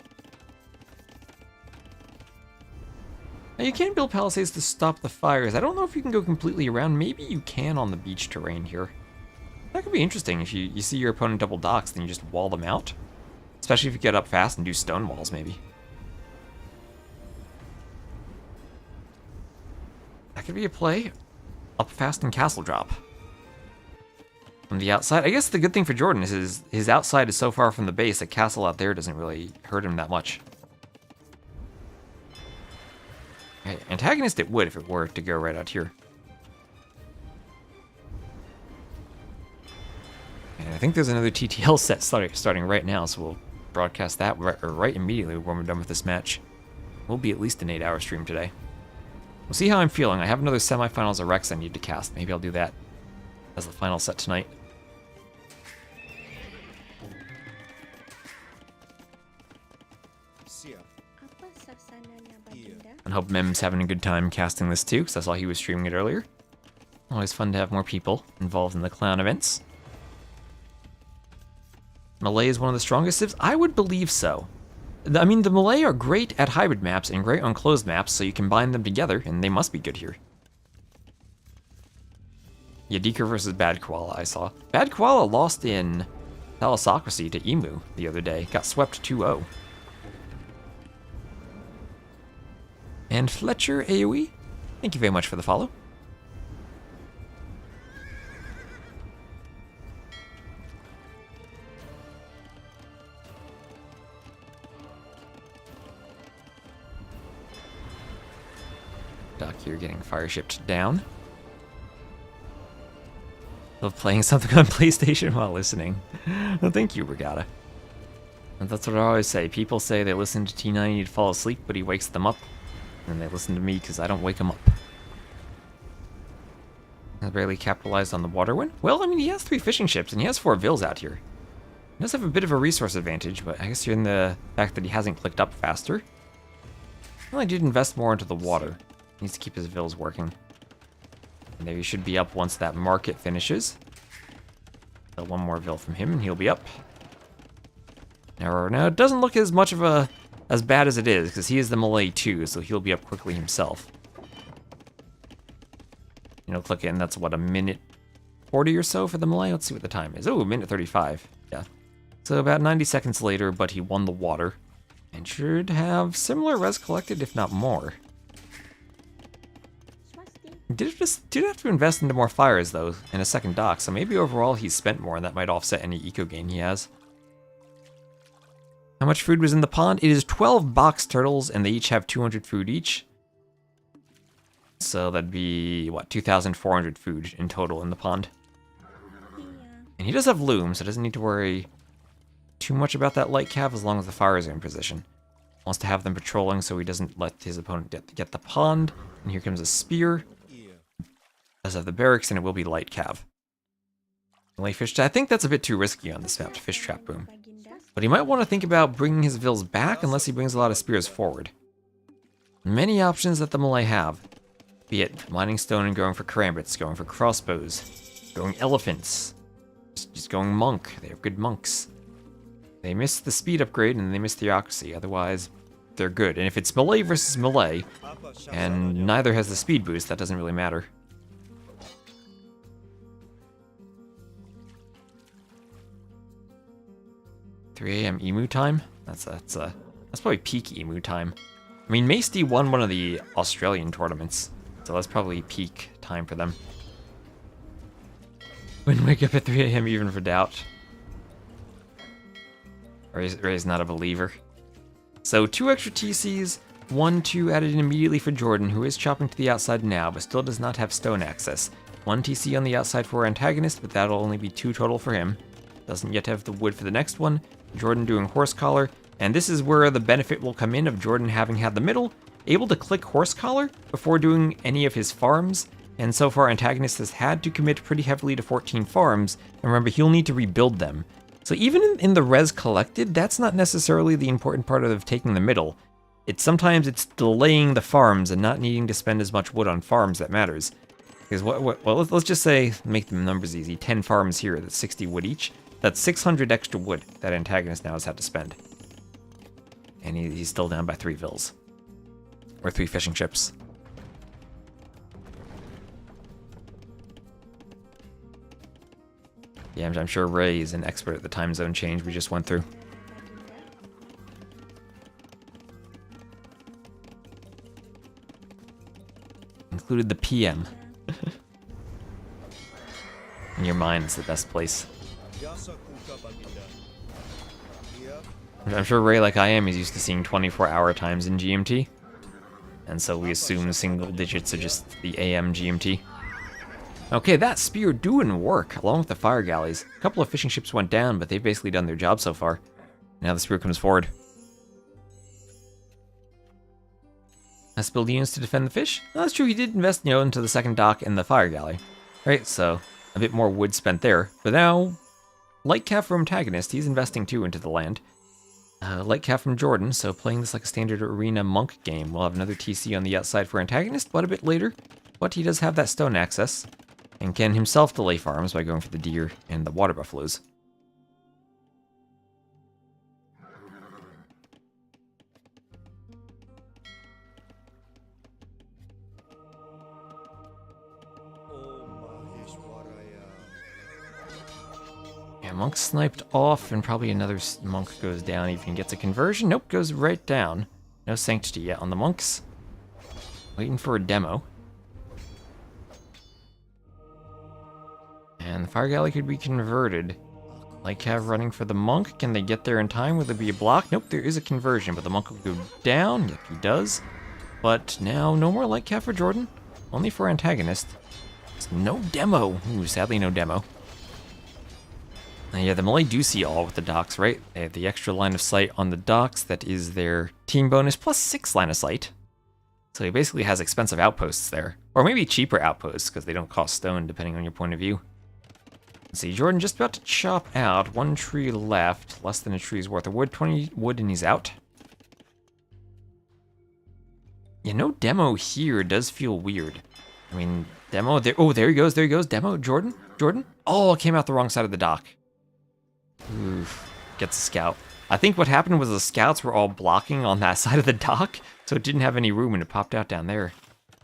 [SPEAKER 1] Now, you can build palisades to stop the fires. I don't know if you can go completely around. Maybe you can on the beach terrain here. That could be interesting if you see your opponent double docks, then you just wall them out. Especially if you get up fast and do stone walls, maybe. That could be a play. Up fast and castle drop. From the outside, I guess the good thing for Jordan is his outside is so far from the base that castle out there doesn't really hurt him that much. Okay, Antagonist it would if it were to go right out here. And I think there's another TTL set starting right now, so we'll broadcast that right immediately when we're done with this match. We'll be at least an 8-hour stream today. We'll see how I'm feeling. I have another semifinals of Rex I need to cast. Maybe I'll do that as the final set tonight. And hope Mem's having a good time casting this too, because I saw he was streaming it earlier. Always fun to have more people involved in the clown events. Melee is one of the strongest civs? I would believe so. I mean, the Melee are great at hybrid maps and great on closed maps, so you combine them together, and they must be good here. Yadika versus Bad Koala, I saw. Bad Koala lost in Thalassocracy to Emu the other day. Got swept 2-0. And Fletcher AoE, thank you very much for the follow. Doc here getting fire shipped down. Love playing something on PlayStation while listening. Well, thank you, Regatta. And that's what I always say. People say they listen to T90 to fall asleep, but he wakes them up. And they listen to me because I don't wake them up. I barely capitalized on the water win. Well, I mean, he has 3 fishing ships and he has 4 vills out here. He does have a bit of a resource advantage, but I guess you're in the fact that he hasn't clicked up faster. Well, I did invest more into the water. He needs to keep his vills working. And there he should be up once that market finishes. So 1 more vill from him and he'll be up. Now it doesn't look as much of a as bad as it is, because he is the Melee too, so he'll be up quickly himself. You know, click in, that's what, a minute 40 or so for the Melee? Let's see what the time is. Oh, a minute 35. Yeah. So about 90 seconds later, but he won the water. And should have similar res collected, if not more. Did have to invest into more fires, though, in a second dock, so maybe overall he's spent more, and that might offset any eco gain he has. How much food was in the pond? It is 12 box turtles, and they each have 200 food each. So that'd be, what, 2,400 food in total in the pond. And he does have loom, so doesn't need to worry too much about that light cav as long as the fires are in position. Wants to have them patrolling so he doesn't let his opponent get the pond. And here comes a spear. Does have the barracks, and it will be light cav. Melee fish, I think that's a bit too risky on this map to fish trap boom. But he might want to think about bringing his vills back unless he brings a lot of spears forward. Many options that the Melee have. Be it mining stone and going for karambits, going for crossbows, going elephants, just going monk. They have good monks. They miss the speed upgrade and they miss theocracy, otherwise they're good. And if it's Melee versus Melee, and neither has the speed boost, that doesn't really matter. AM emu time? That's probably peak emu time. I mean, Maesty won one of the Australian tournaments, so that's probably peak time for them. Wouldn't wake up at 3 AM even for doubt. Ray's not a believer. So 2 extra TCs, 1-2 added in immediately for Jordan, who is chopping to the outside now, but still does not have stone access. 1 TC on the outside for Antagonist, but that'll only be 2 total for him. Doesn't yet have the wood for the next one. Jordan doing horse collar, and this is where the benefit will come in of Jordan having had the middle, able to click horse collar before doing any of his farms, and so far Antagonist has had to commit pretty heavily to 14 farms, and remember he'll need to rebuild them. So even in the res collected, that's not necessarily the important part of taking the middle. Sometimes it's delaying the farms and not needing to spend as much wood on farms that matters. Because well, let's just say, make the numbers easy, 10 farms here, that's 60 wood each. That's 600 extra wood that Antagonist now has had to spend. And he's still down by 3 vills. or 3 fishing ships. Yeah, I'm sure Ray is an expert at the time zone change we just went through. Included the PM. In your mind, it's the best place. I'm sure Ray, like I am, is used to seeing 24-hour times in GMT. And so we assume single digits are just the AM GMT. Okay, that spear doing work, along with the fire galleys. A couple of fishing ships went down, but they've basically done their job so far. Now the spear comes forward. Has build units to defend the fish? No, that's true, he did invest, into the second dock and the fire galley. Right, so a bit more wood spent there. But now, light cav from Antagonist, he's investing too into the land. Light cav from Jordan, so playing this like a standard arena monk game. We'll have another TC on the outside for Antagonist, but a bit later. But he does have that stone access, and can himself delay farms by going for the deer and the water buffaloes. Yeah, monk sniped off, and probably another monk goes down, even gets a conversion. Nope, goes right down. No sanctity yet on the monks. Waiting for a demo. And the fire galley could be converted. Light cav running for the monk. Can they get there in time? Will there be a block? Nope, there is a conversion, but the monk will go down. Yep, he does. But now, no more light cav for Jordan. Only for Antagonist. There's no demo. Ooh, sadly no demo. Yeah, the Malay do see all with the docks, right? They have the extra line of sight on the docks. That is their team bonus plus 6 line of sight. So he basically has expensive outposts there. Or maybe cheaper outposts, because they don't cost stone, depending on your point of view. Let's see, Jordan just about to chop out. 1 tree left. Less than a tree's worth of wood. 20 wood and he's out. Yeah, no demo here does feel weird. I mean, demo there. Oh, there he goes. There he goes. Demo, Jordan. Jordan. Oh, it came out the wrong side of the dock. Oof. Gets a scout. I think what happened was the scouts were all blocking on that side of the dock, so it didn't have any room and it popped out down there.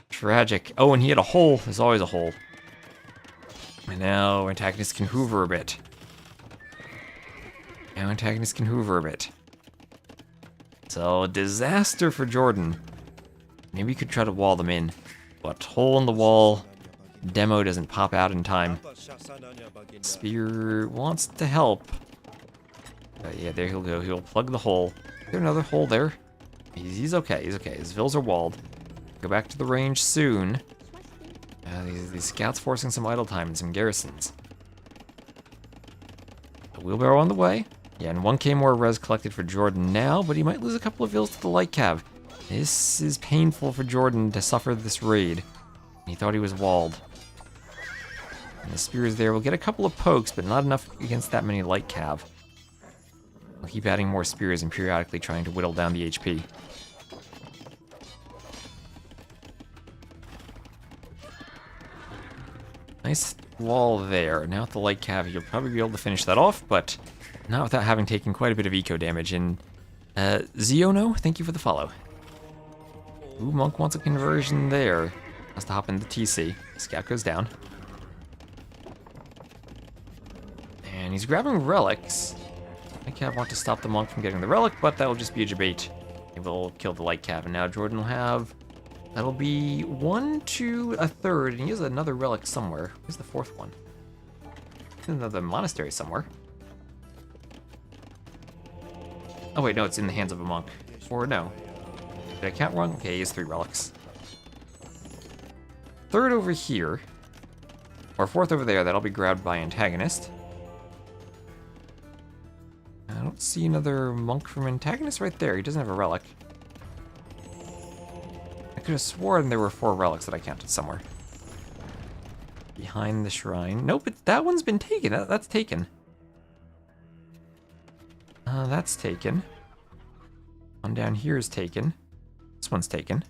[SPEAKER 1] Tragic. Oh, and he had a hole. There's always a hole. And now Antagonist can hoover a bit. Now Antagonist can hoover a bit. So, disaster for Jordan. Maybe you could try to wall them in. But hole in the wall. Demo doesn't pop out in time. Spear wants to help. Yeah, there he'll go. He'll plug the hole. Is there another hole there? He's okay. He's okay. His vills are walled. Go back to the range soon. These scouts forcing some idle time and some garrisons. A wheelbarrow on the way. Yeah, and 1k more res collected for Jordan now, but he might lose a couple of vills to the light cav. This is painful for Jordan to suffer this raid. He thought he was walled. And the spears there will get a couple of pokes, but not enough against that many light cav. I'll keep adding more spears and periodically trying to whittle down the HP. Nice wall there. Now with the light cav, you'll probably be able to finish that off, but not without having taken quite a bit of eco damage. And Ziono, thank you for the follow. Ooh, Monk wants a conversion there. Has to hop in the TC. Scout goes down. And he's grabbing relics. Light cav want to stop the monk from getting the relic, but that will just be a debate. He will kill the light cav, and now Jordan will have... That'll be 1, 2, a third, and he has another relic somewhere. Where's the 4th one? Another monastery somewhere. Oh wait, no, it's in the hands of a monk. Or no. Did I count wrong? Okay, he has 3 relics. 3rd over here. Or 4th over there, that'll be grabbed by Antagonist. I don't see another monk from Antagonist right there. He doesn't have a relic. I could have sworn there were 4 relics that I counted somewhere. Behind the shrine. Nope, that one's been taken. That's taken. That's taken. One down here is taken. This one's taken.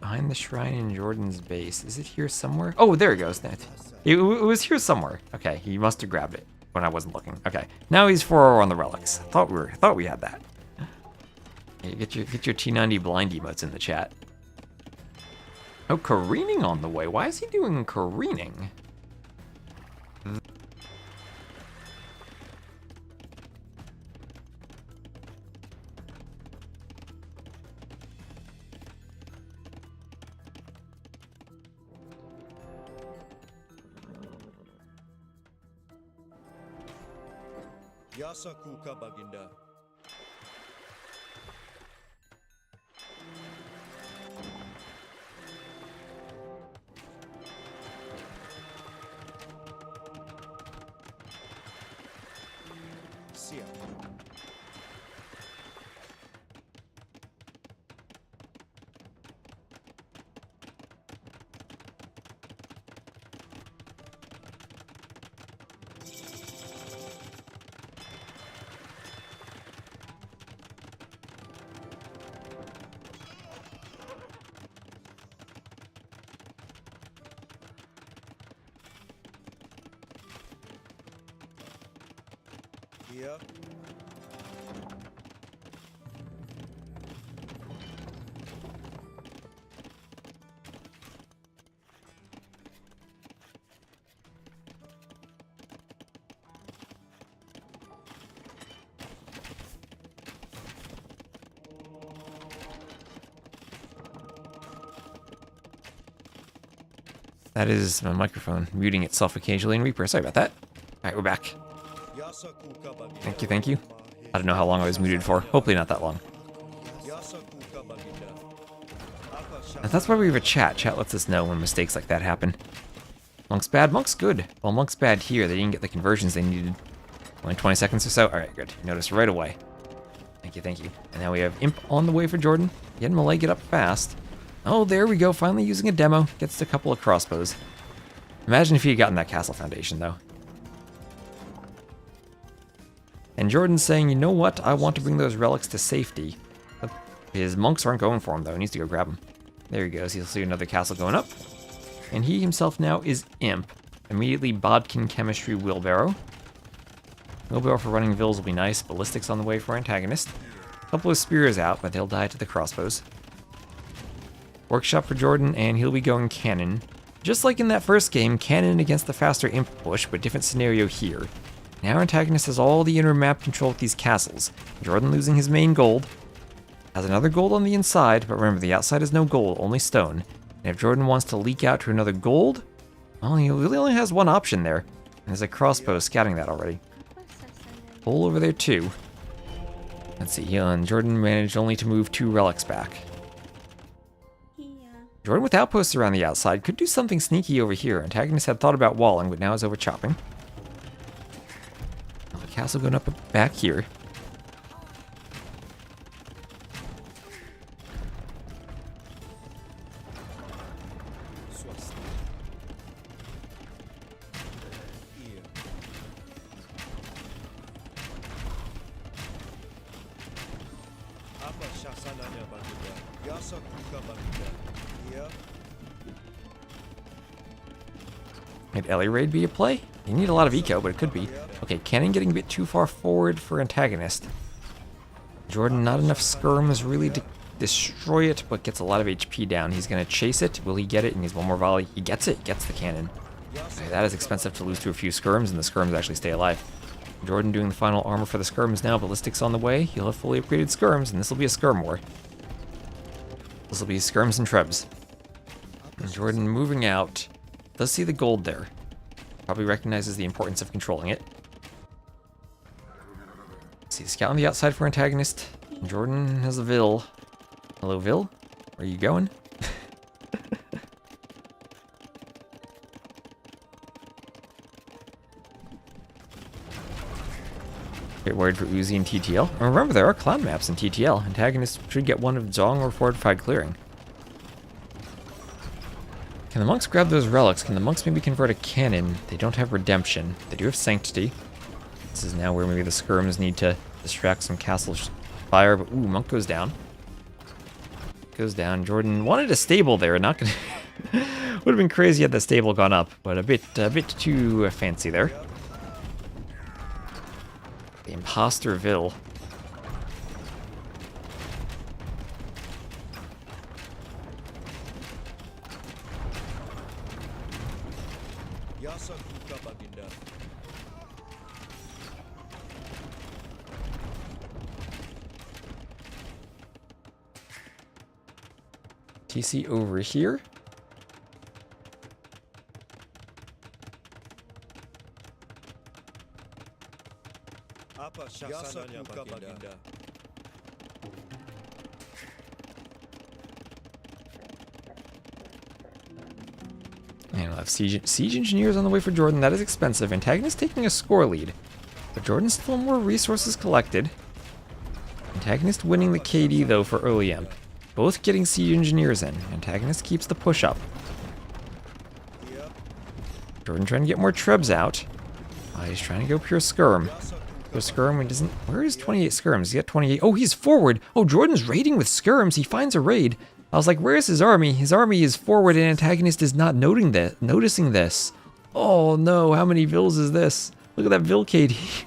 [SPEAKER 1] Behind the shrine in Jordan's base. Is it here somewhere? Oh, there it goes. It was here somewhere. Okay, he must have grabbed it when I wasn't looking. Okay, now he's 4 on the relics. Thought we had that. Hey, get your T90 blind emotes in the chat. Oh, careening on the way. Why is he doing careening?
[SPEAKER 2] Yasakuka Baginda. Sia. Here.
[SPEAKER 1] That is my microphone muting itself occasionally in Reaper. Sorry about that. Alright, we're back.
[SPEAKER 2] Yasakuka Baginda.
[SPEAKER 1] Thank you, thank you. I don't know how long I was muted for. Hopefully not that long.
[SPEAKER 2] Yasakuka Baginda.
[SPEAKER 1] And that's why we have a chat. Chat lets us know when mistakes like that happen. Monk's bad, Monk's good. Well, Monk's bad here. They didn't get the conversions they needed. Only 20 seconds or so. Alright, good. Notice right away. Thank you, thank you. And now we have Imp on the way for Jordan. Getting Malay get up fast. Oh, there we go. Finally using a demo. Gets a couple of crossbows. Imagine if he had gotten that castle foundation, though. And Jordan's saying, you know what? I want to bring those relics to safety. But his monks aren't going for him, though. He needs to go grab them. There he goes. He'll see another castle going up. And he himself now is Imp. Immediately Bodkin Chemistry Wheelbarrow. Wheelbarrow for running Vills will be nice. Ballistics on the way for Antagonist. A couple of spears out, but they'll die to the crossbows. Workshop for Jordan, and he'll be going Cannon. Just like in that first game, Cannon against the faster Imp push, but different scenario here. Now Antagonist has all the inner map control with these castles. Jordan losing his main gold. Has another gold on the inside, but remember the outside is no gold, only stone. And if Jordan wants to leak out to another gold, well, he really only has one option there. And there's a crossbow scouting that already. Hole over there too. Let's see, and Jordan managed only to move 2 relics back. Jordan with outposts around the outside could do something sneaky over here. Antagonist had thought about walling, but now is over chopping. The castle going up back here. Might Ellie Raid be a play? You need a lot of eco, but it could be. Okay, Cannon getting a bit too far forward for Antagonist. Jordan, not enough skirms really to destroy it, but gets a lot of HP down. He's going to chase it. Will he get it? And he's one more volley. He gets it. Gets the cannon. Okay, that is expensive to lose to a few skirms, and the skirms actually stay alive. Jordan doing the final armor for the skirms now. Ballistics on the way. He'll have fully upgraded skirms, and this will be a skirm war. This will be skirms and trebs. And Jordan moving out. Does see the gold there. Probably recognizes the importance of controlling it. See the scout on the outside for Antagonist. Jordan has a Vil. Hello, Vil. Where are you going? Great word for Uzi and TTL. And remember, there are clown maps in TTL. Antagonist should get one of Zong or Fortified Clearing. Can the monks grab those relics? Can the monks maybe convert a cannon? They don't have redemption. They do have sanctity. This is now where maybe the skirms need to distract some castle fire, but ooh, monk goes down. Goes down. Jordan wanted a stable there, not gonna would have been crazy had the stable gone up, but a bit too fancy there. The imposter Vil. TC over here. And we'll have siege engineers on the way for Jordan. That is expensive. Antagonist taking a score lead. But Jordan's still more resources collected. Antagonist winning the KD though for early imp. Both getting siege engineers in. Antagonist keeps the push up. Jordan trying to get more trebs out. He's trying to go pure skirm. Pure skirm, he doesn't. Where is 28 skirms? He's got 28. Oh, he's forward. Oh, Jordan's raiding with skirms. He finds a raid. I was like, where's his army? His army is forward and Antagonist is not noticing this. Oh no, how many vills is this? Look at that vill KD.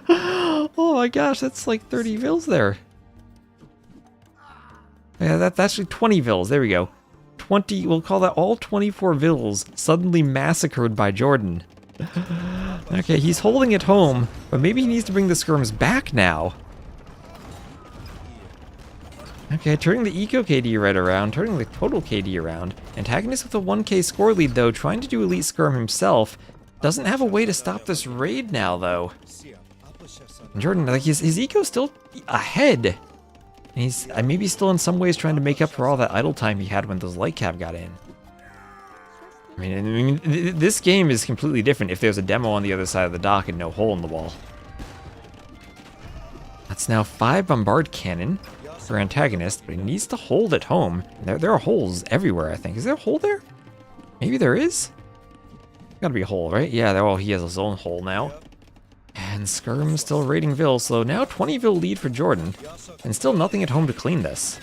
[SPEAKER 1] Oh my gosh, that's like 30 vills there. Yeah, that's actually 20 vills. There we go. 20, we'll call that all 24 vills suddenly massacred by Jordan. Okay, he's holding it home, but maybe he needs to bring the skirms back now. Okay, turning the eco KD right around, turning the total KD around. Antagonist with a 1k score lead though, trying to do elite skirm himself. Doesn't have a way to stop this raid now though. And Jordan, like his eco's still ahead. And he's maybe still in some ways trying to make up for all that idle time he had when those light cab got in. I mean, this game is completely different if there's a demo on the other side of the dock and no hole in the wall. That's now 5 bombard cannon for Antagonist, but he needs to hold it home. There are holes everywhere, I think. Is there a hole there? Maybe there is? Gotta be a hole, right? Yeah, he has his own hole now. And Skirm's still raiding Vil, so now 20 Vil lead for Jordan, and still nothing at home to clean this.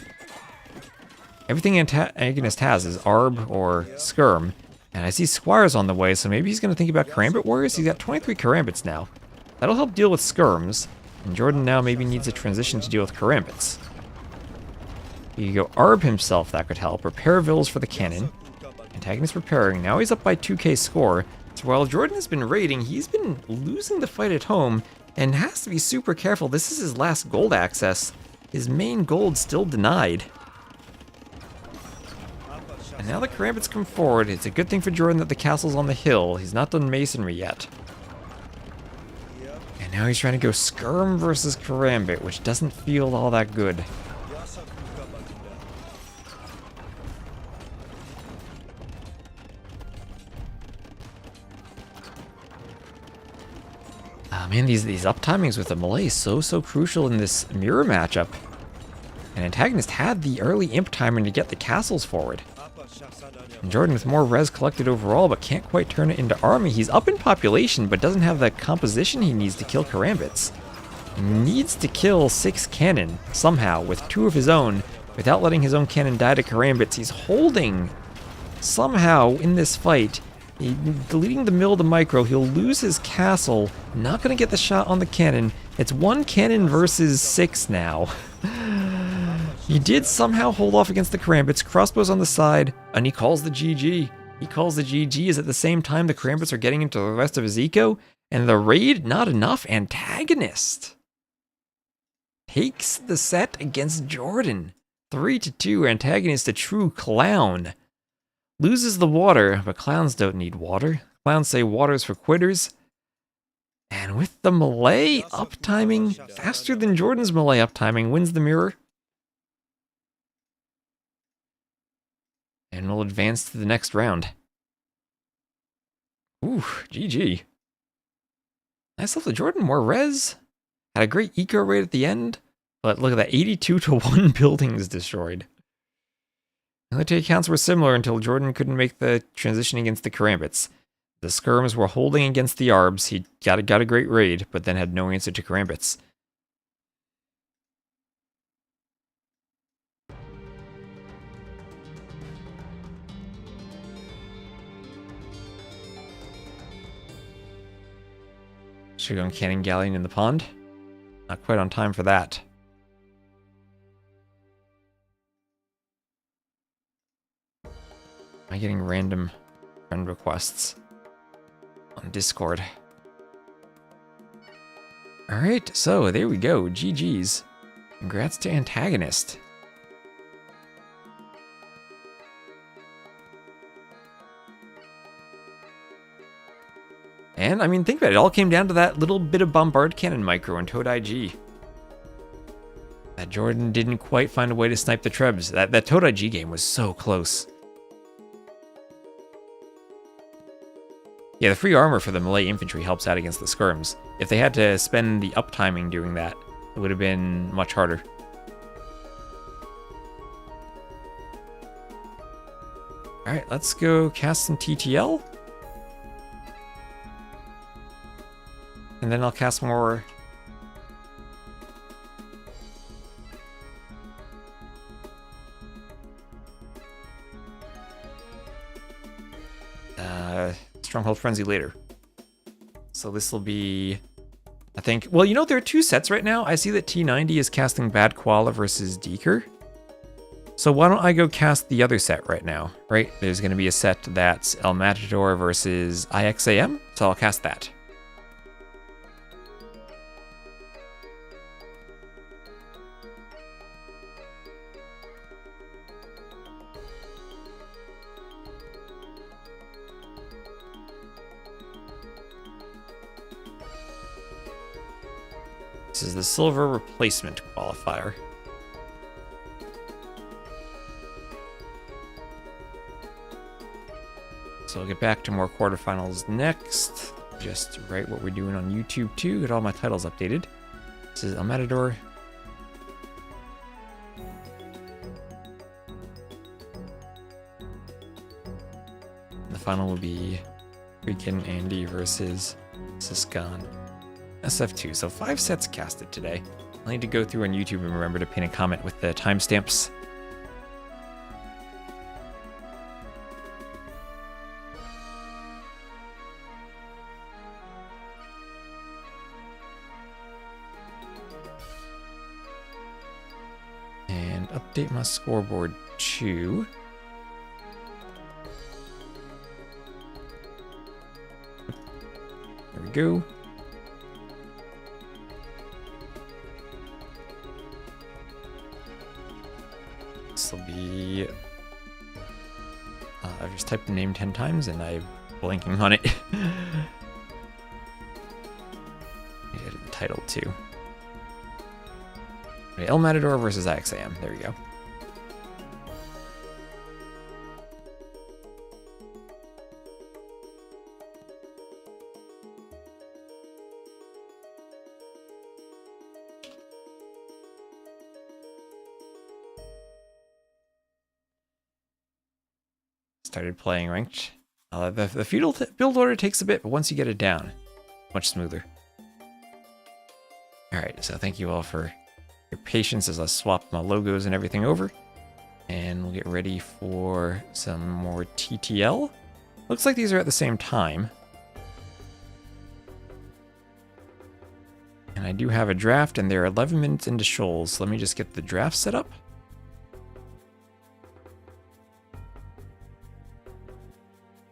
[SPEAKER 1] Everything Antagonist has is Arb or Skirm, and I see Squires on the way, so maybe he's going to think about Karambit Warriors. He's got 23 Karambits now. That'll help deal with Skirms, and Jordan now maybe needs a transition to deal with Karambits. You go Arb himself, that could help. Repair Vils for the cannon. Antagonist repairing. Now he's up by 2k score. So while Jordan has been raiding, he's been losing the fight at home and has to be super careful. This is his last gold access. His main gold still denied. And now the Karambits come forward. It's a good thing for Jordan that the castle's on the hill. He's not done masonry yet. And now he's trying to go Skirm versus Karambit, which doesn't feel all that good. Man, these up timings with the Malay is so crucial in this mirror matchup. And Antagonist had the early imp timing to get the castles forward. And Jordan with more res collected overall, but can't quite turn it into army. He's up in population, but doesn't have the composition he needs to kill Karambits. He needs to kill 6 cannon somehow with 2 of his own without letting his own cannon die to Karambits. He's holding somehow in this fight. Deleting the mill to micro, he'll lose his castle. Not gonna get the shot on the cannon. It's 1 cannon versus 6 now. He did somehow hold off against the Karambits. Crossbows on the side, and he calls the GG. He calls the GGs at the same time the Karambits are getting into the rest of his eco, and the raid, not enough. Antagonist takes the set against Jordan. 3-2, Antagonist, a true clown. Loses the water, but clowns don't need water. Clowns say water's for quitters. And with the Malay uptiming, faster than Jordan's Malay uptiming, wins the mirror. And we'll advance to the next round. Ooh, GG. Nice left of Jordan, more res. Had a great eco rate at the end. But look at that, 82-1 buildings destroyed. The other 2 accounts were similar until Jordan couldn't make the transition against the Karambits. The Skirms were holding against the Arbs. He got a great raid, but then had no answer to Karambits. Should we go on Cannon Galleon in the pond? Not quite on time for that. Am I getting random friend requests on Discord? Alright, so there we go. GG's. Congrats to Antagonist. And, I mean, think about it. It all came down to that little bit of bombard cannon micro and Toad IG. That Jordan didn't quite find a way to snipe the Trebs. That Toad IG game was so close. Yeah, the free armor for the melee infantry helps out against the skirms. If they had to spend the uptiming doing that, it would have been much harder. Alright, let's go cast some TTL. And then I'll cast more... Stronghold Frenzy later. So this will be... I think... Well, you know, there are two sets right now. I see that T90 is casting Bad Koala versus Deeker. So why don't I go cast the other set right now, right? There's going to be a set that's El Matador versus IXAM, so I'll cast that. This is the silver replacement qualifier. So I'll get back to more quarterfinals next. Just write what we're doing on YouTube too. Get all my titles updated. This is El Matador. The final will be FreakinAndy versus Ciskhan. SF2. So 5 sets casted today. I'll need to go through on YouTube and remember to pin a comment with the timestamps. And update my scoreboard too. There we go. This will be... I've just typed the name 10 times and I'm blanking on it. I did the title too. Okay, El Matador versus IXAM. There we go. Started playing ranked. The feudal build order takes a bit, but once you get it down, much smoother. Alright, so thank you all for your patience as I swap my logos and everything over. And we'll get ready for some more TTL. Looks like these are at the same time. And I do have a draft, and they're 11 minutes into shoals. So let me just get the draft set up.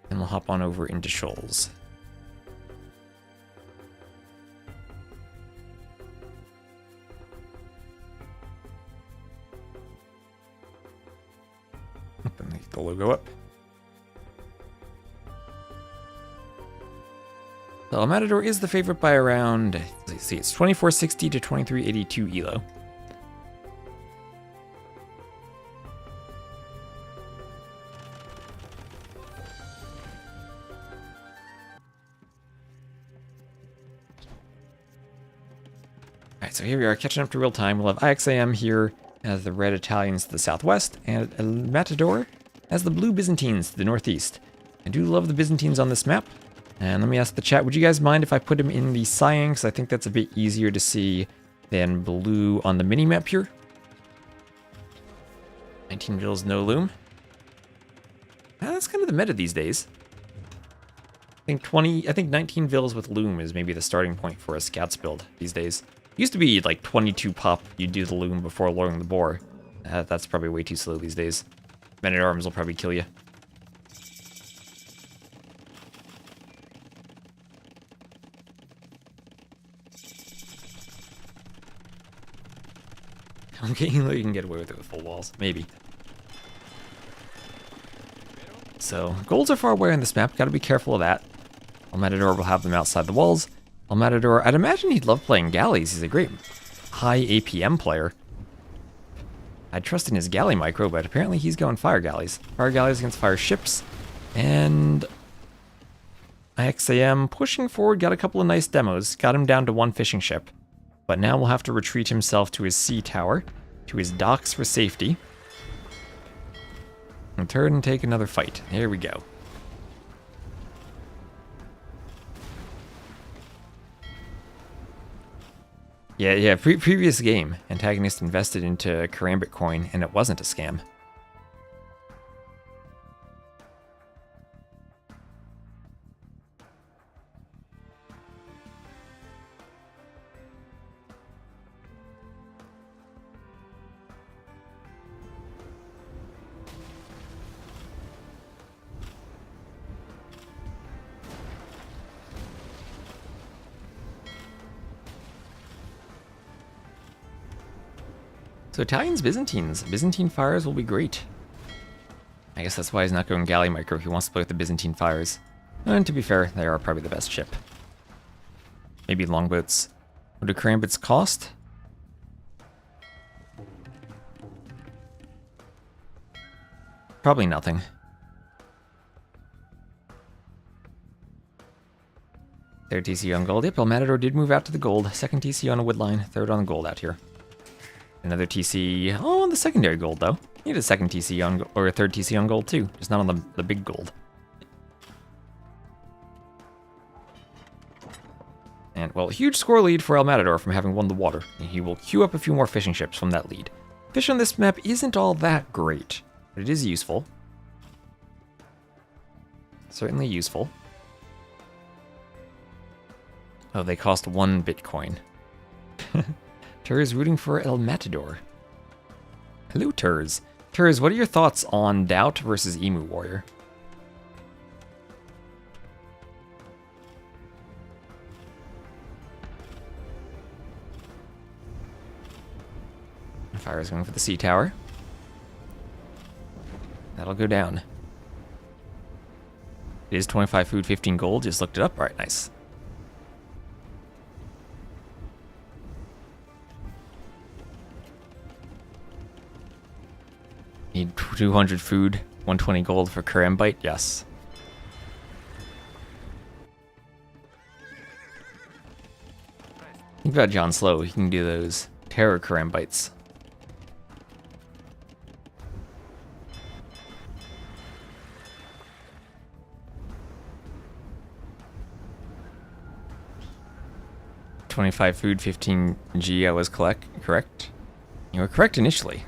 [SPEAKER 1] And we'll hop on over into shoals. Open the logo up. So El Matador is the favorite by around, let's see, it's 2460 to 2382 elo. Alright, so here we are catching up to real time. We'll have IXAM here as the red Italians to the southwest, and El Matador as the blue Byzantines to the northeast. I do love the Byzantines on this map. And let me ask the chat, would you guys mind if I put them in the cyan? Because I think that's a bit easier to see than blue on the mini-map here. 19 vils, no loom. That's kind of the meta these days. I think 19 vils with loom is maybe the starting point for a scouts build these days. It used to be like 22 pop, you do the loom before lowering the boar. That's probably way too slow these days. Men-at-Arms will probably kill you. Okay, you can get away with it with full walls. Maybe. So, golds are far away on this map. Gotta be careful of that. El Matador will have them outside the walls. El Matador, I'd imagine he'd love playing galleys. He's a great high APM player. I'd trust in his galley micro, but apparently he's going fire galleys. Fire galleys against fire ships. And IXAM pushing forward, got a couple of nice demos. Got him down to 1 fishing ship. But now we'll have to retreat himself to his sea tower, to his docks for safety. And turn and take another fight. Here we go. Yeah, previous game, Antagonist invested into Karambit coin, and it wasn't a scam. So Italians, Byzantines. Byzantine fires will be great. I guess that's why he's not going galley micro. He wants to play with the Byzantine fires. And to be fair, they are probably the best ship. Maybe longboats. What do Karambits cost? Probably nothing. Third TC on gold. Yep, El Matador did move out to the gold. Second TC on a wood line. Third on the gold out here. Another TC on the secondary gold, though. Need a second TC on, or a third TC on gold, too. Just not on the big gold. And, well, huge score lead for El Matador from having won the water. And he will queue up a few more fishing ships from that lead. Fish on this map isn't all that great, but it is useful. Certainly useful. Oh, they cost 1 Bitcoin. Tur is rooting for El Matador. Hello, Turs. Turs, what are your thoughts on Doubt versus Emu Warrior? Fire is going for the sea tower. That'll go down. It is 25 food, 15 gold. Just looked it up. All right, nice. Need 200 food, 120 gold for Karambite? Yes. Think about John Slow. He can do those terror Karambites. $25 food, 15 G. I was correct. You were correct initially.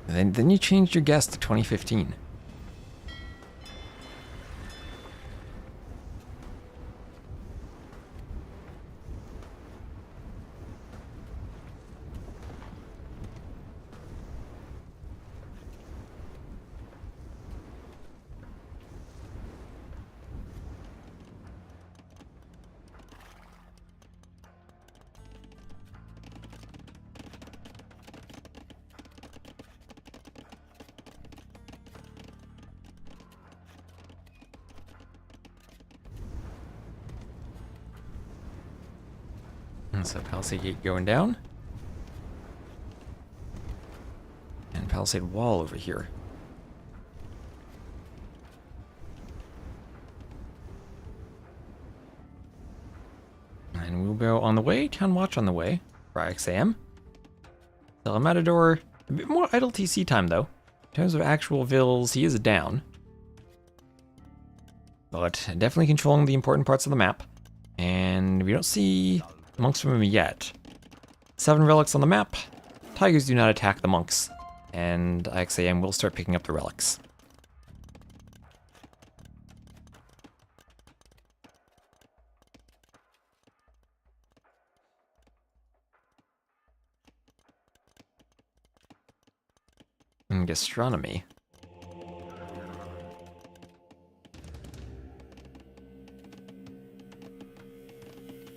[SPEAKER 1] Then you changed your guess to 2015. So Palisade Gate going down. And Palisade Wall over here. And we'll go on the way. Town Watch on the way. For IXAM. El Matador, a bit more idle TC time though. In terms of actual vills, he is down. But definitely controlling the important parts of the map. And we don't see monks from him yet. 7 relics on the map. Tigers do not attack the monks. And IXAM will start picking up the relics. And gastronomy.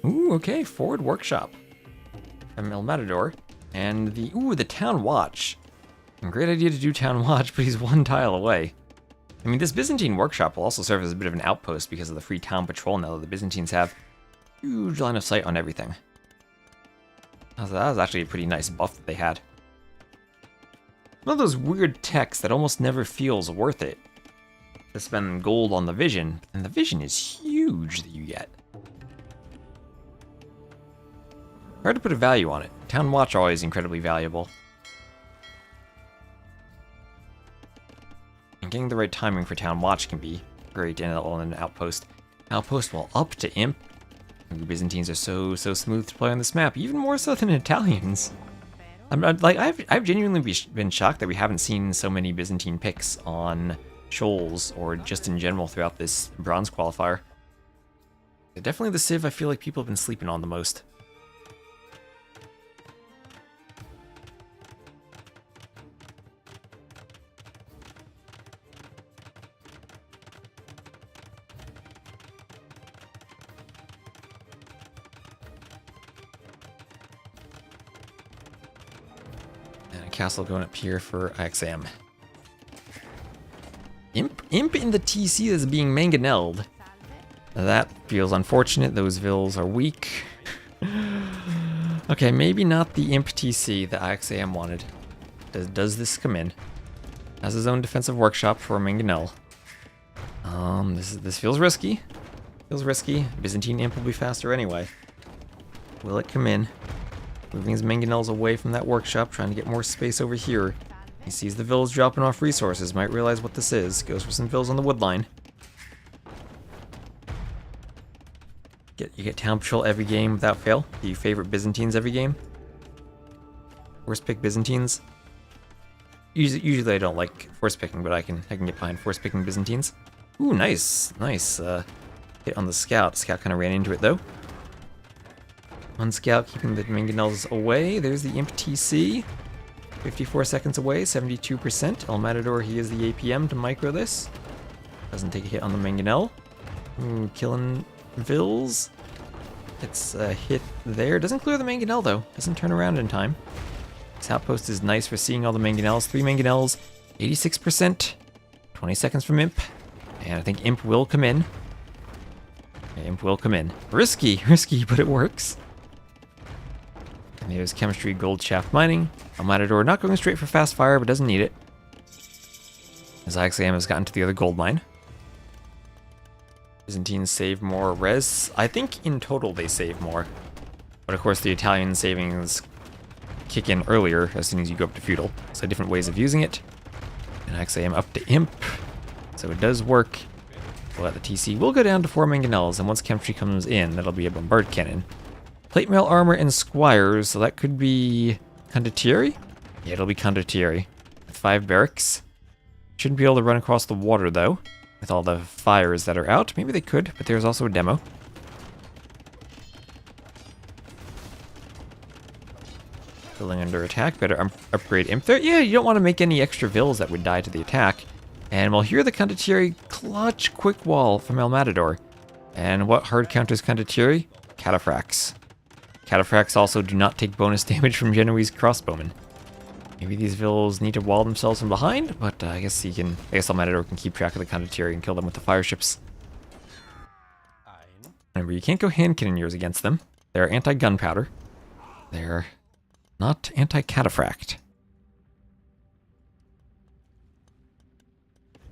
[SPEAKER 1] Ooh, okay, Forward Workshop from El Matador. And the Town Watch. Great idea to do Town Watch, but he's 1 tile away. I mean, this Byzantine workshop will also serve as a bit of an outpost because of the free town patrol now that the Byzantines have huge line of sight on everything. That was actually a pretty nice buff that they had. One of those weird techs that almost never feels worth it to spend gold on the vision, and the vision is huge that you get. Hard to put a value on it. Town Watch always incredibly valuable. And getting the right timing for Town Watch can be great in an outpost. Outpost will up to Imp. The Byzantines are so smooth to play on this map, even more so than Italians. I've genuinely been shocked that we haven't seen so many Byzantine picks on shoals or just in general throughout this bronze qualifier. Definitely the Civ I feel like people have been sleeping on the most. Castle going up here for IXAM. Imp in the TC is being mangonelled. That feels unfortunate. Those vills are weak. Okay, maybe not the Imp TC that IXAM wanted. Does this come in? Has his own defensive workshop for mangonel. This feels risky. Feels risky. Byzantine Imp will be faster anyway. Will it come in? Moving his mangonels away from that workshop, trying to get more space over here. He sees the villas dropping off resources, might realize what this is. Goes for some villas on the wood line. You get town patrol every game without fail. Do you favorite Byzantines every game? Force pick Byzantines. Usually I don't like force picking, but I can get behind force picking Byzantines. Ooh, nice hit on the scout. Scout kind of ran into it though. One scout keeping the mangonels away. There's the Imp TC. 54 seconds away, 72%. El Matador, he is the APM to micro this. Doesn't take a hit on the mangonel. Ooh, killing vills. It's a hit there. Doesn't clear the mangonel though. Doesn't turn around in time. This outpost is nice for seeing all the mangonels. 3 mangonels, 86%. 20 seconds from Imp. And I think Imp will come in. Yeah, Imp will come in. Risky, but it works. And there's chemistry, gold shaft mining. El Matador not going straight for fast fire, but doesn't need it. As IXAM has gotten to the other gold mine. Byzantines save more res. I think in total they save more. But of course the Italian savings kick in earlier as soon as you go up to feudal. So different ways of using it. And IXAM up to Imp. So it does work. We'll let the TC will go down to 4 mangonels, and once chemistry comes in, that'll be a bombard cannon. Plate mail armor and squires, so that could be condottieri? Yeah, it'll be condottieri. With 5 barracks. Shouldn't be able to run across the water though, with all the fires that are out. Maybe they could, but there's also a demo. Building under attack, better upgrade Imp there. Yeah, you don't want to make any extra vills that would die to the attack. And we'll hear the condottieri clutch quick wall from El Matador. And what hard counters condottieri? Cataphracts. Cataphracts also do not take bonus damage from Genoese crossbowmen. Maybe these vills need to wall themselves from behind, but I guess El Matador can keep track of the condottieri and kill them with the fire ships. Remember, you can't go hand cannoneers against them. They're anti-gunpowder. They're not anti-cataphract.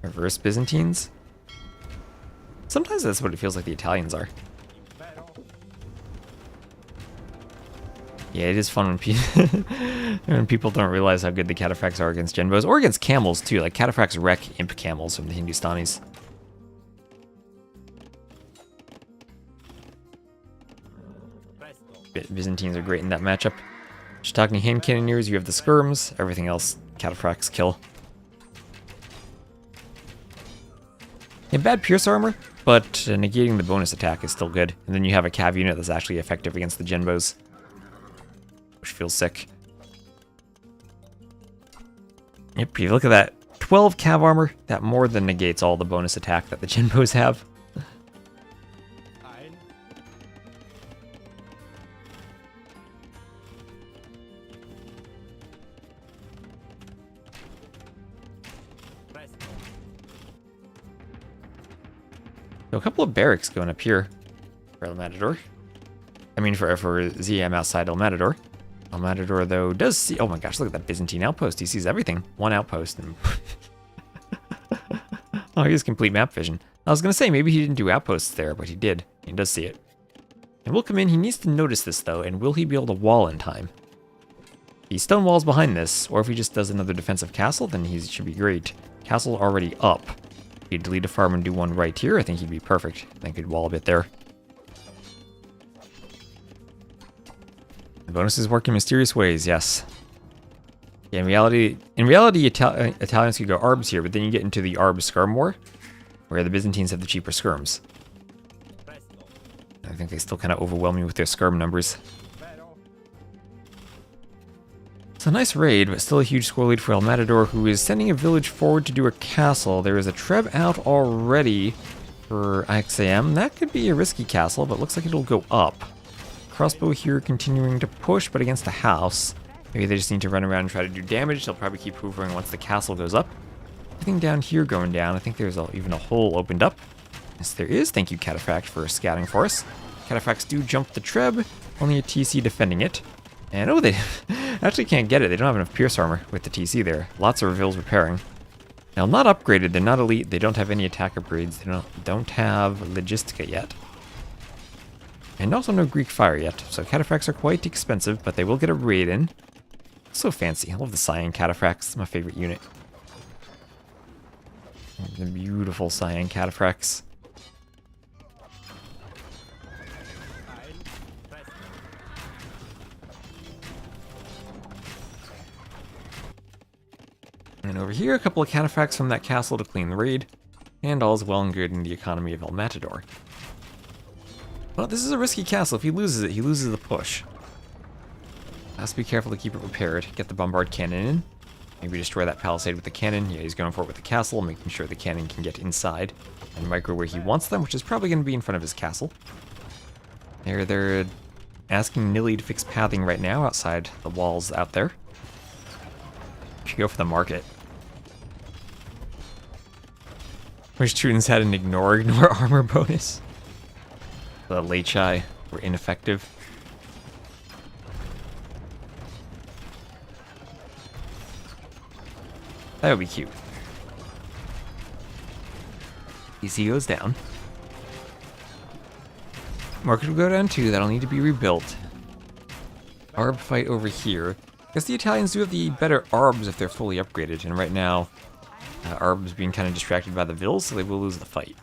[SPEAKER 1] Reverse Byzantines? Sometimes that's what it feels like the Italians are. Yeah, it is fun when people don't realize how good the cataphracts are against genbos, or against camels too. Like cataphracts wreck imp camels from the Hindustanis. Byzantines are great in that matchup. Shiitake hand cannoneers, you have the skirms. Everything else, cataphracts kill. Yeah, bad pierce armor, but negating the bonus attack is still good. And then you have a cav unit that's actually effective against the genbos, which feels sick. Yep, if you look at that 12 cav armor, that more than negates all the bonus attack that the genbos have. So a couple of barracks going up here for El Matador. I mean, for ZM outside El Matador. El Matador, though, does see... Oh my gosh, look at that Byzantine outpost. He sees everything. One outpost. And oh, he has complete map vision. I was going to say, maybe he didn't do outposts there, but he did. He does see it. And we'll come in. He needs to notice this, though, and will he be able to wall in time? If he stone walls behind this, or if he just does another defensive castle, then he should be great. Castle already up. If he'd delete a farm and do one right here, I think he'd be perfect. I think he'd wall a bit there. The bonuses work in mysterious ways, yes. Yeah, in reality, Italians could go Arbs here, but then you get into the Arb-Skirm War, where the Byzantines have the cheaper skirms. I think they still kind of overwhelm you with their skirm numbers. It's a nice raid, but still a huge score lead for El Matador, who is sending a village forward to do a castle. There is a Treb out already for IXAM. That could be a risky castle, but looks like it'll go up. Crossbow here continuing to push, but against a house. Maybe they just need to run around and try to do damage. They'll probably keep hoovering once the castle goes up. Everything down here going down. I think there's even a hole opened up. Yes, there is. Thank you, Cataphract, for scouting for us. Cataphracts do jump the Treb. Only a TC defending it. And oh, they actually can't get it. They don't have enough Pierce armor with the TC there. Lots of reveals repairing. Now, not upgraded. They're not elite. They don't have any attack upgrades. They don't have Logistica yet. And also no Greek fire yet, so cataphracts are quite expensive, but they will get a raid in. So fancy. I love the cyan cataphracts. It's my favorite unit. The beautiful cyan cataphracts. And over here, a couple of cataphracts from that castle to clean the raid. And all is well and good in the economy of El Matador. Well, this is a risky castle. If he loses it, he loses the push. Has to be careful to keep it repaired. Get the bombard cannon in. Maybe destroy that palisade with the cannon. Yeah, he's going for it with the castle, making sure the cannon can get inside and micro where he wants them, which is probably going to be in front of his castle. They're asking Nilly to fix pathing right now outside the walls out there. Should go for the market. Wish students had an ignore armor bonus. The Lechai were ineffective. That would be cute. EC goes down. Market will go down too. That'll need to be rebuilt. Arb fight over here. I guess the Italians do have the better Arbs if they're fully upgraded, and right now, Arb's being kind of distracted by the Vils, so they will lose the fight.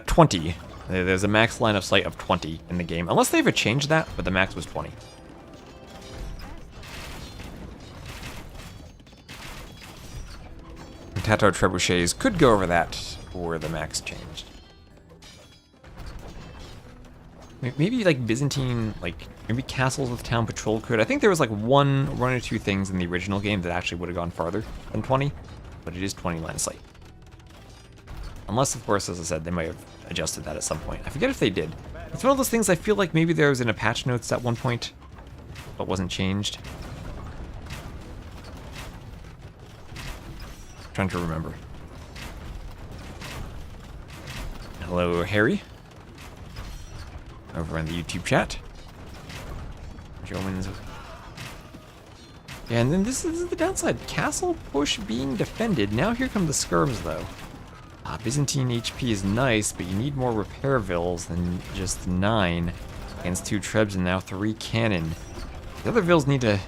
[SPEAKER 1] 20. There's a max line of sight of 20 in the game. Unless they ever changed that, but the max was 20. Tatar trebuchets could go over that, or the max changed. Maybe like Byzantine, maybe castles with town patrol could. I think there was like one or two things in the original game that actually would have gone farther than 20, but it is 20 line of sight. Unless, of course, as I said, they might have adjusted that at some point. I forget if they did. It's one of those things I feel like maybe there was in a patch notes at one point, but wasn't changed. I'm trying to remember. Hello, Harry. Over on the YouTube chat. Yeoman's. Yeah, and then this is the downside. Castle push being defended. Now here come the skirms, though. Byzantine HP is nice, but you need more repair vills than just 9 against 2 trebs and now 3 cannon. The other vills need to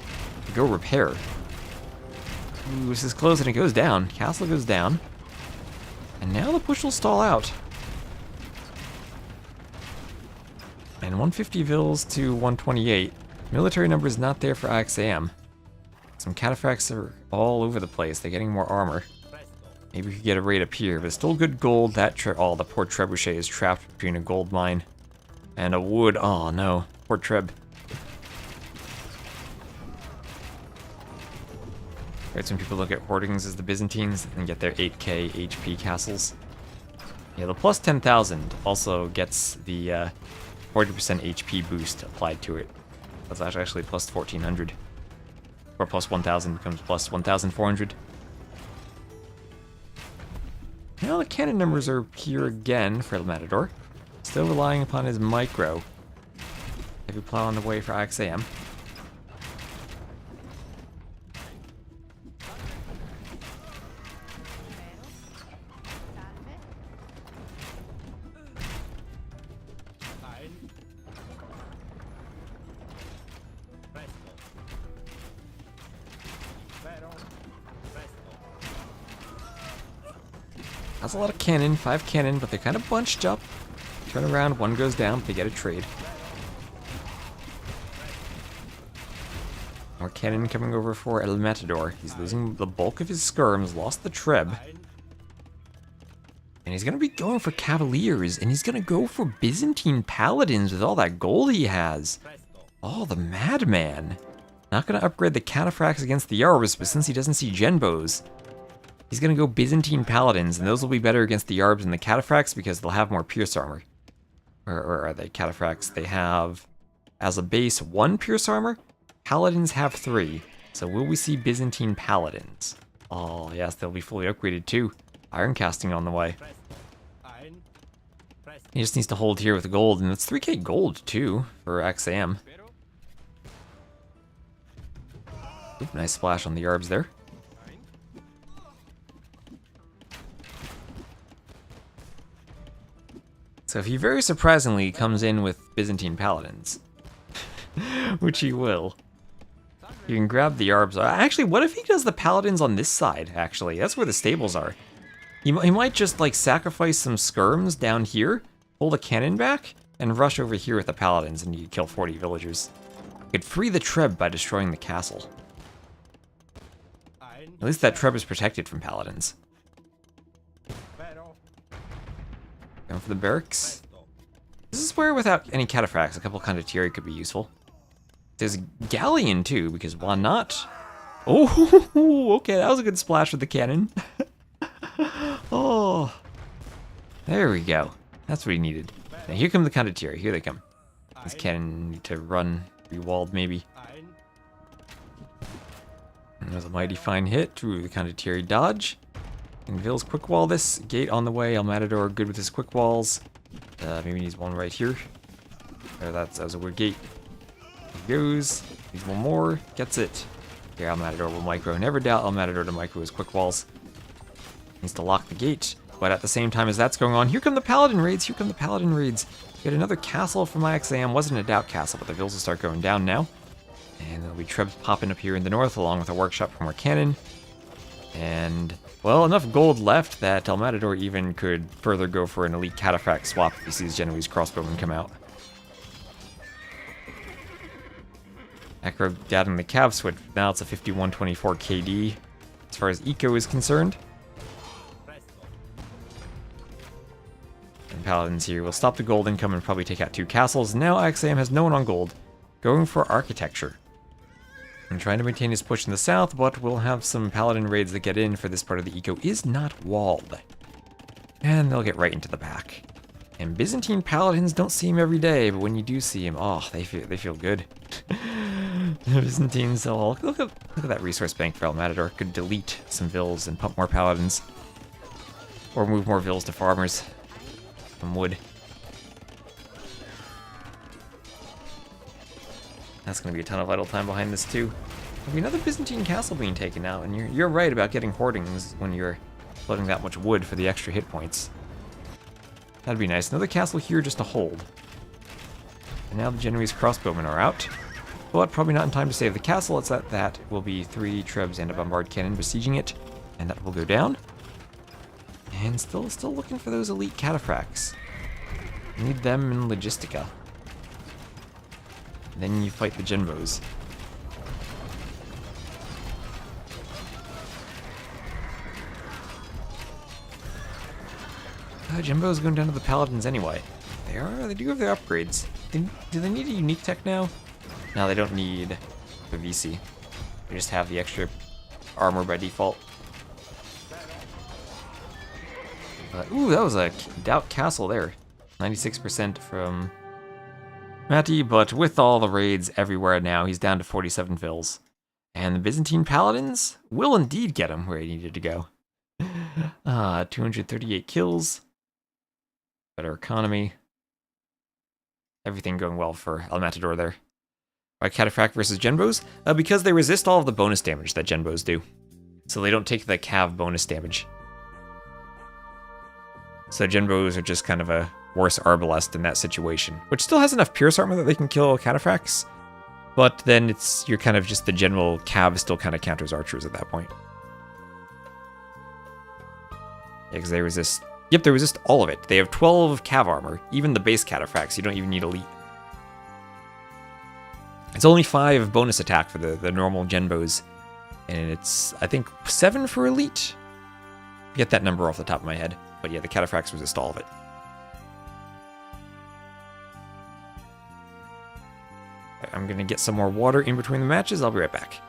[SPEAKER 1] go repair. Ooh, this is close and it goes down. Castle goes down. And now the push will stall out. And 150 vills to 128. Military number is not there for IXAM. Some cataphracts are all over the place. They're getting more armor. Maybe we could get a raid up here, but still good gold. That oh, the poor trebuchet is trapped between a gold mine and a wood. Oh no, poor Treb. Right, some people look at hoardings as the Byzantines and get their 8k HP castles. Yeah, the plus 10,000 also gets the 40% HP boost applied to it. That's actually plus 1,400. Or plus 1,000 becomes plus 1,400. Now the cannon numbers are here again for the Matador. Still relying upon his micro. Heavy plow on the way for IXAM. That's a lot of cannon, 5 cannon, but they're kind of bunched up. Turn around, one goes down, but they get a trade. More cannon coming over for El Matador. He's losing the bulk of his skirms, lost the treb. And he's going to be going for Cavaliers, and he's going to go for Byzantine Paladins with all that gold he has. Oh, the madman. Not going to upgrade the Cataphracts against the Yarbs, but since he doesn't see Genbos, he's going to go Byzantine Paladins, and those will be better against the Yarbs and the Cataphracts because they'll have more Pierce Armor. Or are they Cataphracts? They have, as a base, 1 Pierce Armor. Paladins have 3. So will we see Byzantine Paladins? Oh, yes, they'll be fully upgraded too. Iron Casting on the way. He just needs to hold here with gold, and it's 3k gold too for IXAM. Oop, nice splash on the Yarbs there. So if he very surprisingly comes in with Byzantine Paladins, which he will, you can grab the Yarbs. Actually, what if he does the Paladins on this side, actually? That's where the stables are. He might just, like, sacrifice some skirms down here, pull the cannon back, and rush over here with the Paladins, and you kill 40 villagers. You could free the Treb by destroying the castle. At least that Treb is protected from Paladins. Going for the barracks. This is where, without any Cataphracts, a couple Condottieri could be useful. There's Galleon, too, because why not? Oh, okay, that was a good splash with the cannon. Oh, there we go. That's what he needed. Now, here come the Condottieri. Here they come. This cannon need to run rewalled, maybe. And there's a mighty fine hit. Ooh, the Condottieri dodge. And Vils quick wall this. Gate on the way. El Matador good with his quick walls. Maybe needs one right here. There, that was a weird gate. Here goes. Needs one more. Gets it. Okay, El Matador will micro. Never doubt El Matador to micro his quick walls. Needs to lock the gate. But at the same time as that's going on, here come the Paladin raids. Here come the Paladin raids. Get another castle from IXAM. Wasn't a doubt castle, but the Vils will start going down now. And there'll be Trebs popping up here in the north, along with a workshop for more cannon. And, well, enough gold left that El Matador even could further go for an elite Cataphract swap if he sees Genoese crossbowmen come out. Acro down the Cav switch. Now it's a 5124 KD as far as eco is concerned. And Paladins here will stop the gold income and probably take out 2 castles. Now IXAM has no one on gold. Going for architecture. And trying to maintain his push in the south, but we'll have some Paladin raids that get in for this part of the eco is not walled. And they'll get right into the back. And Byzantine Paladins don't see him every day, but when you do see him, oh, they feel good. The Byzantines, oh, look at that resource bank for El Matador. Could delete some Vils and pump more Paladins. Or move more Vils to farmers. Some wood. That's going to be a ton of idle time behind this, too. There'll be another Byzantine castle being taken out, and you're right about getting hoardings when you're loading that much wood for the extra hit points. That'd be nice. Another castle here just to hold. And now the Genoese crossbowmen are out. But probably not in time to save the castle. It's that will be 3 Trebs and a bombard cannon besieging it. And that will go down. And still looking for those elite Cataphracts. Need them in Logistica. Then you fight the Genbos. Genbos going down to the Paladins anyway. They do have their upgrades. Do they need a unique tech now? No, they don't need the VC. They just have the extra armor by default. Ooh, that was a doubt castle there. 96% from Matty, but with all the raids everywhere now, he's down to 47 fills. And the Byzantine Paladins will indeed get him where he needed to go. 238 kills. Better economy. Everything going well for El Matador there. Why Cataphract versus Genbos? Because they resist all of the bonus damage that Genbos do. So they don't take the Cav bonus damage. So Genbos are just kind of a worse Arbalest in that situation. Which still has enough Pierce armor that they can kill Cataphracts. But then you're kind of just the general Cav still kind of counters archers at that point. Yeah, because they resist... Yep, they resist all of it. They have 12 Cav armor. Even the base Cataphracts, you don't even need Elite. It's only 5 bonus attack for the normal Genbos. And it's, I think, 7 for Elite? I get that number off the top of my head. But yeah, the Cataphracts resist all of it. I'm going to get some more water in between the matches. I'll be right back.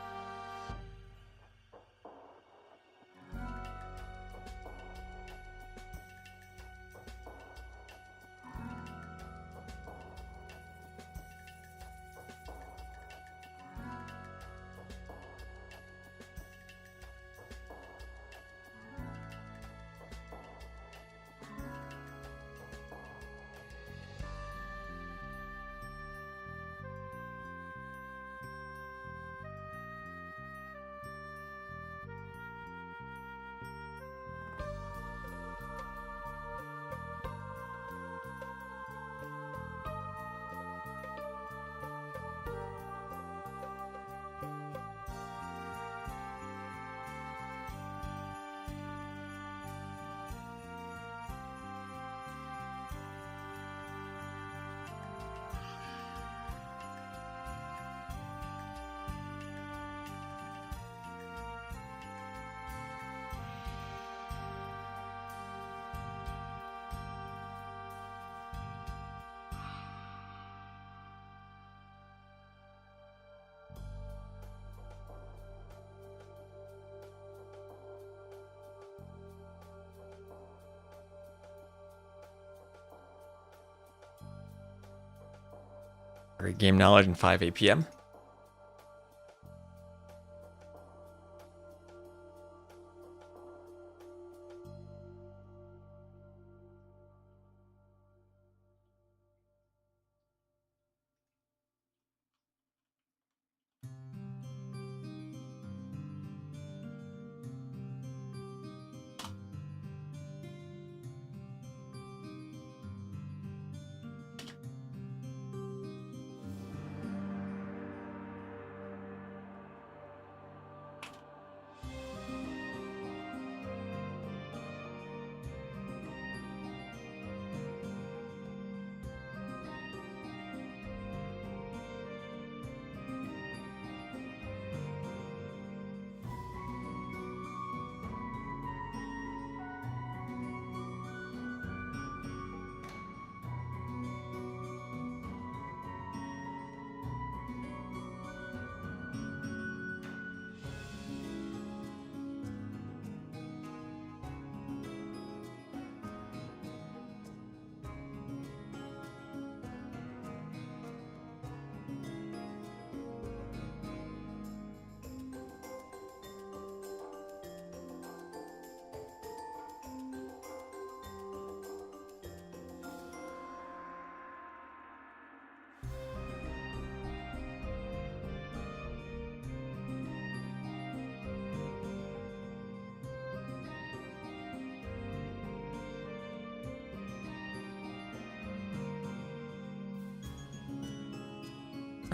[SPEAKER 1] Great game knowledge and 5 APM.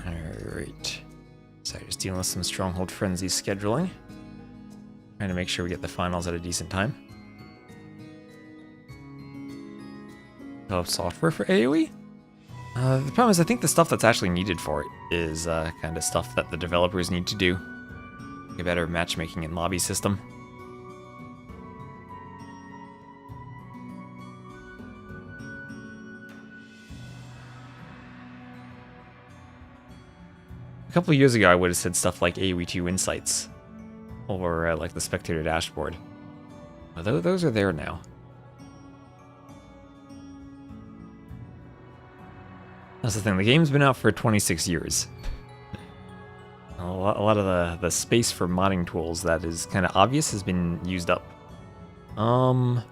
[SPEAKER 1] Alright. So just dealing with some Stronghold Frenzy scheduling. Trying to make sure we get the finals at a decent time. Develop software for AoE? The problem is I think the stuff that's actually needed for it is kind of stuff that the developers need to do. A better matchmaking and lobby system. A couple of years ago, I would have said stuff like AoE2 Insights, or like the Spectator Dashboard. Although those are there now. That's the thing, the game's been out for 26 years. A lot of the space for modding tools that is kind of obvious has been used up. You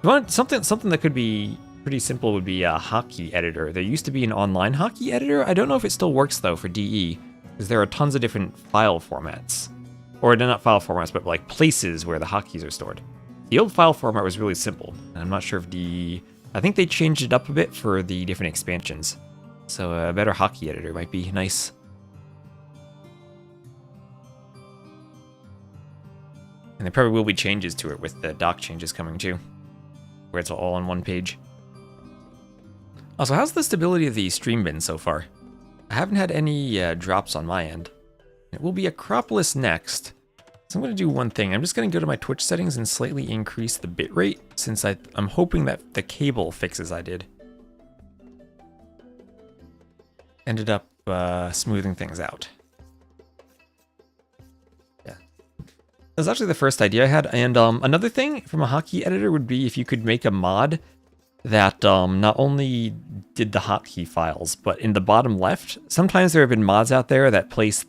[SPEAKER 1] want something that could be pretty simple would be a hockey editor. There used to be an online hockey editor. I don't know if it still works though for DE, because there are tons of different file formats. Or not file formats, but like places where the hotkeys are stored. The old file format was really simple, and I'm not sure if I think they changed it up a bit for the different expansions. So a better hockey editor might be nice. And there probably will be changes to it with the dock changes coming too, where it's all on one page. Also, how's the stability of the stream been so far? I haven't had any drops on my end. It will be Acropolis next. So I'm going to do one thing. I'm just going to go to my Twitch settings and slightly increase the bitrate, since I'm hoping that the cable fixes I did ended up smoothing things out. Yeah. That was actually the first idea I had. And another thing from a hotkey editor would be if you could make a mod that not only did the hotkey files, but in the bottom left, sometimes there have been mods out there that place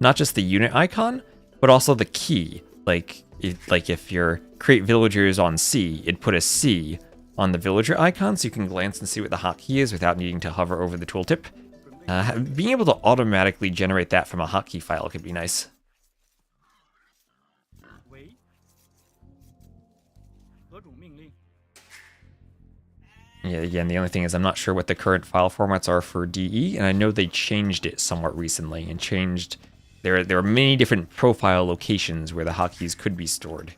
[SPEAKER 1] not just the unit icon, but also the key. Like if your create villagers on C, it'd put a C on the villager icon so you can glance and see what the hotkey is without needing to hover over the tooltip. Being able to automatically generate that from a hotkey file could be nice. Yeah, again, the only thing is I'm not sure what the current file formats are for DE, and I know they changed it somewhat recently and changed. There are many different profile locations where the hotkeys could be stored.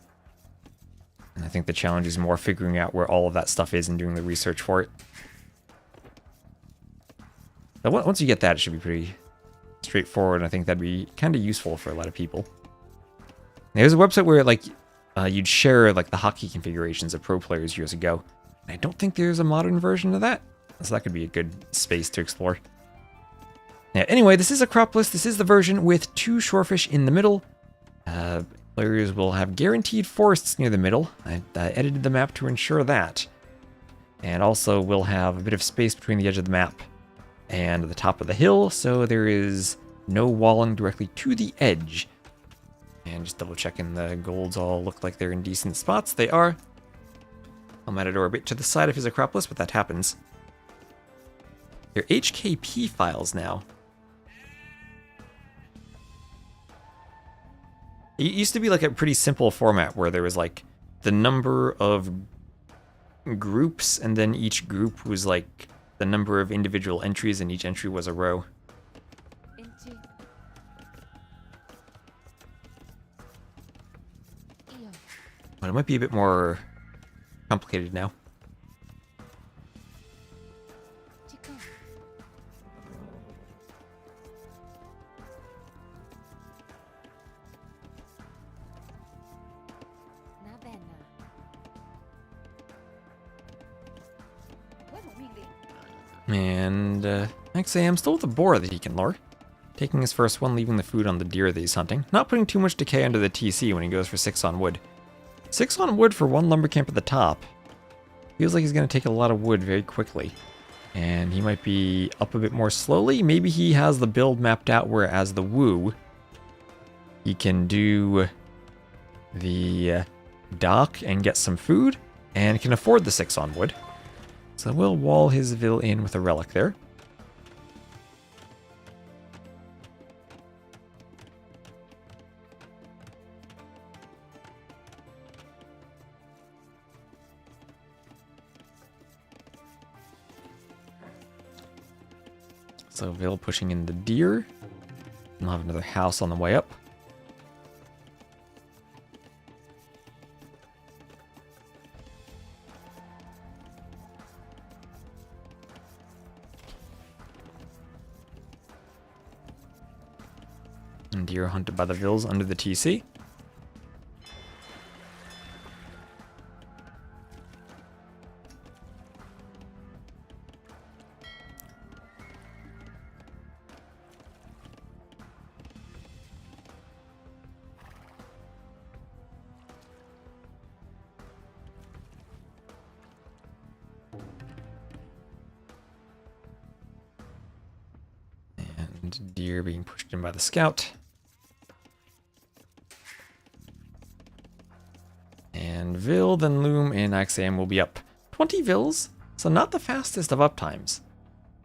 [SPEAKER 1] And I think the challenge is more figuring out where all of that stuff is and doing the research for it. But once you get that, it should be pretty straightforward, and I think that'd be kind of useful for a lot of people. There's a website where like you'd share like the hotkey configurations of pro players years ago. And I don't think there's a modern version of that, so that could be a good space to explore. Yeah, anyway, this is Acropolis. This is the version with 2 shorefish in the middle. Players will have guaranteed forests near the middle. I edited the map to ensure that. And also we'll have a bit of space between the edge of the map and the top of the hill, so there is no walling directly to the edge. And just double checking the golds all look like they're in decent spots. They are. Matador a bit to the side of his Acropolis, but that happens. They're HKP files now. It used to be like a pretty simple format where there was like the number of groups, and then each group was like the number of individual entries, and each entry was a row. But it might be a bit more complicated now. And IXAM still with the boar that he can lure. Taking his first one, leaving the food on the deer that he's hunting. Not putting too much decay under the TC when he goes for 6 on wood. 6 on wood for 1 lumber camp at the top. Feels like he's going to take a lot of wood very quickly. And he might be up a bit more slowly. Maybe he has the build mapped out where as the woo, he can do the dock and get some food and can afford the 6 on wood. So we'll wall his vill in with a relic there. So Vill pushing in the deer. We'll have another house on the way up. And deer hunted by the Vills under the TC. And deer being pushed in by the scout. And Vil, then Loom, and IXAM will be up 20 Vils, so not the fastest of uptimes.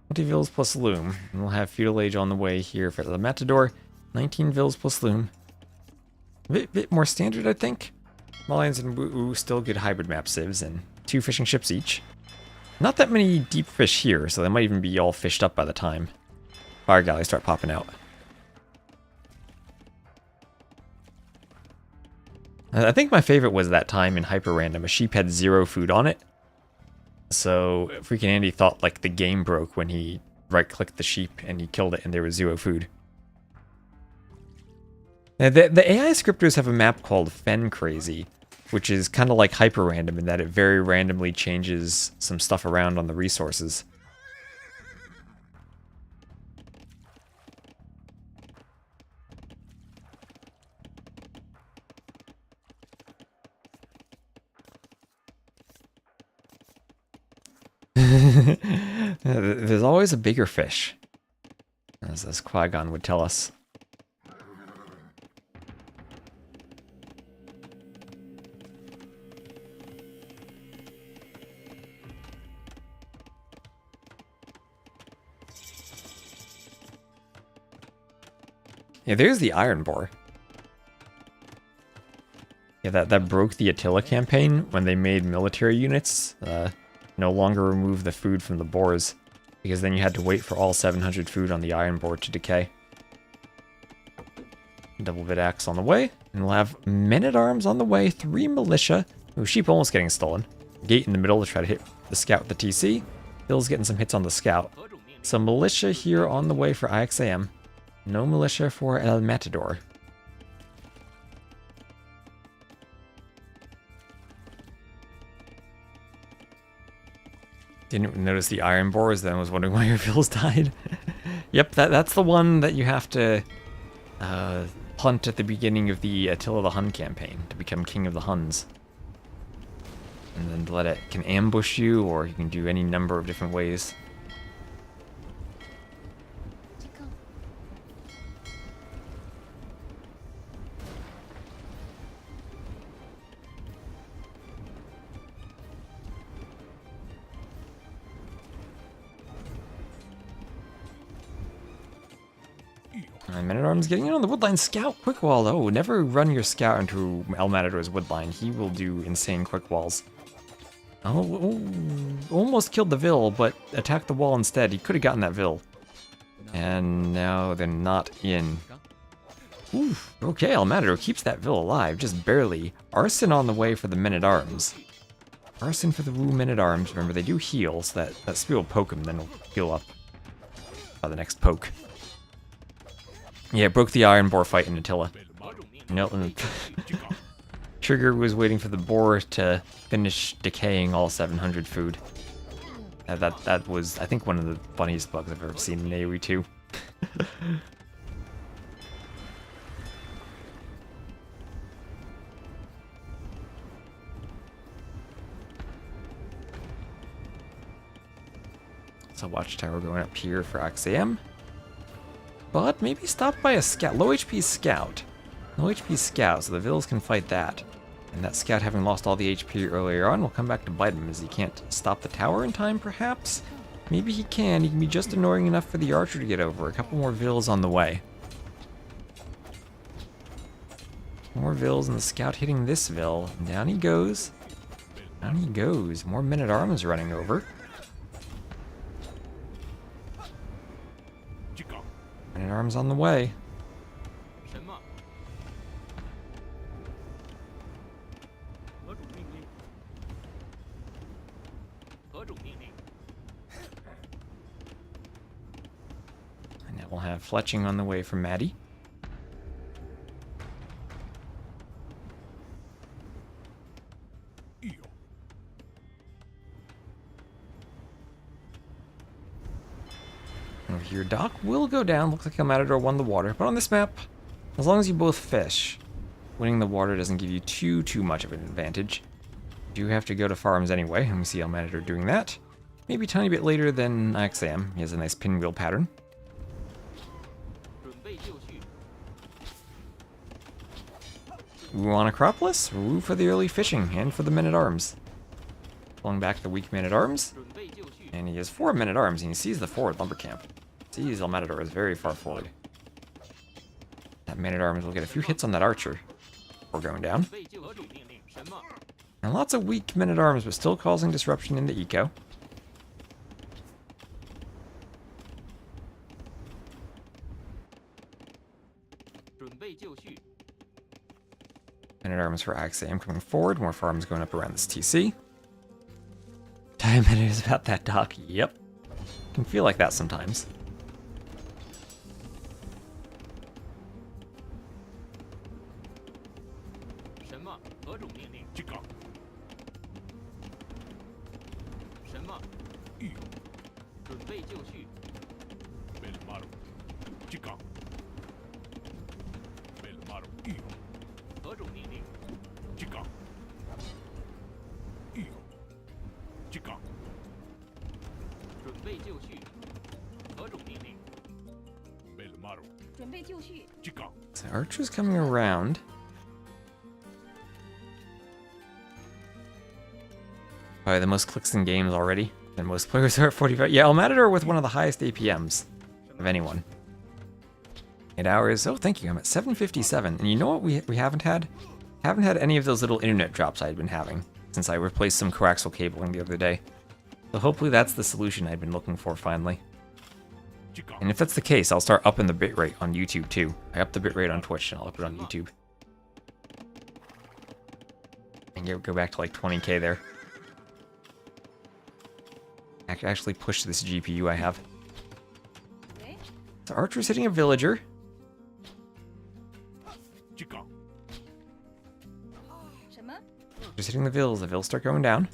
[SPEAKER 1] 20 Vils plus Loom, and we'll have Feudal Age on the way here for the Matador. 19 Vils plus Loom. A bit more standard, I think. Malians and Woo still good hybrid map civs, and 2 fishing ships each. Not that many deep fish here, so they might even be all fished up by the time fire galleys start popping out. I think my favorite was that time in Hyper Random. A sheep had 0 food on it. So FreakinAndy thought like the game broke when he right-clicked the sheep and he killed it and there was 0 food. Now, the AI scripters have a map called Fen Crazy, which is kind of like Hyper Random in that it very randomly changes some stuff around on the resources. There's always a bigger fish, as Qui-Gon would tell us. Yeah, there's the Iron Boar. Yeah, that broke the Attila campaign when they made military units no longer remove the food from the boars, because then you had to wait for all 700 food on the Iron Boar to decay. Double bit axe on the way, and we'll have men-at-arms on the way, 3 militia. Ooh, sheep almost getting stolen. Gate in the middle to try to hit the scout with the TC. Bill's getting some hits on the scout. So militia here on the way for IXAM. No militia for El Matador. Didn't notice the Iron Boars, then was wondering why your Vils died. Yep, that's the one that you have to hunt at the beginning of the Attila the Hun campaign to become king of the Huns. And then it can ambush you, or you can do any number of different ways. Men-at-Arms getting in on the woodline. Scout quick wall. Oh, never run your scout into El Matador's woodline. He will do insane quick walls. Oh, almost killed the Vil, but attacked the wall instead. He could have gotten that Vil. And now they're not in. Oof. Okay, El Matador keeps that Vil alive, just barely. Arson on the way for the Men-at-Arms. Arson for the Woo Men-at-Arms. Remember, they do heal, so that spear will poke him, then he'll heal up by the next poke. Yeah, it broke the Iron Boar fight in Attila. No, Trigger was waiting for the boar to finish decaying all 700 food. That was, I think, one of the funniest bugs I've ever seen in AoE 2. So Watchtower going up here for IXAM. But maybe stopped by a scout. Low HP scout. Low HP scout, so the Vils can fight that. And that scout, having lost all the HP earlier on, will come back to bite him, as he can't stop the tower in time, perhaps? Maybe he can. He can be just annoying enough for the archer to get over. A couple more Vils on the way. More Vils, and the scout hitting this Vil. Down he goes. Down he goes. More Men-at-Arms running over. Men-at-Arms on the way. And now we'll have fletching on the way from Maddie. Over here, Dock will go down. Looks like El Matador won the water. But on this map, as long as you both fish, winning the water doesn't give you too much of an advantage. You do have to go to farms anyway, and we see El Matador doing that. Maybe a tiny bit later than IXAM. He has a nice pinwheel pattern. Ooh on Acropolis, ooh for the early fishing, and for the men-at-arms. Pulling back the weak men-at-arms,
[SPEAKER 4] 准备就绪，
[SPEAKER 1] and he has 4 men-at-arms, and he sees the forward lumber camp. Sees El Matador is very far forward. That man-at-arms will get a few hits on that archer before going down.
[SPEAKER 4] 准备就何种命令？什么？
[SPEAKER 1] And lots of weak men-at-arms, but still causing disruption in the eco.
[SPEAKER 4] 准备就绪，
[SPEAKER 1] Men-at-arms for IXAM coming forward, more farms going up around this TC. Diamond is about that dock, yep. Can feel like that sometimes.
[SPEAKER 4] 什么？何种命令？去搞。什么？预。准备就绪。贝勒马鲁，去搞。贝勒马鲁，预。何种命令？去搞。预。去搞。准备就绪。何种命令？贝勒马鲁，
[SPEAKER 5] 准备就绪。
[SPEAKER 4] 去搞。
[SPEAKER 1] So Archer's coming around. Probably the most clicks in games already. And most players are at 45. Yeah, El Matador with one of the highest APMs of anyone. 8 hours. Oh, thank you. I'm at 757. And you know what we haven't had? Haven't had any of those little internet drops I'd been having since I replaced some coaxial cabling the other day. So hopefully that's the solution I'd been looking for finally. And if that's the case, I'll start upping the bitrate on YouTube too. I up the bitrate on Twitch and I'll up it on YouTube. And go back to like 20k there. Actually push this GPU I have. So Archer's hitting a villager.
[SPEAKER 5] 什么？
[SPEAKER 1] Just hitting the vills. The vills start going down.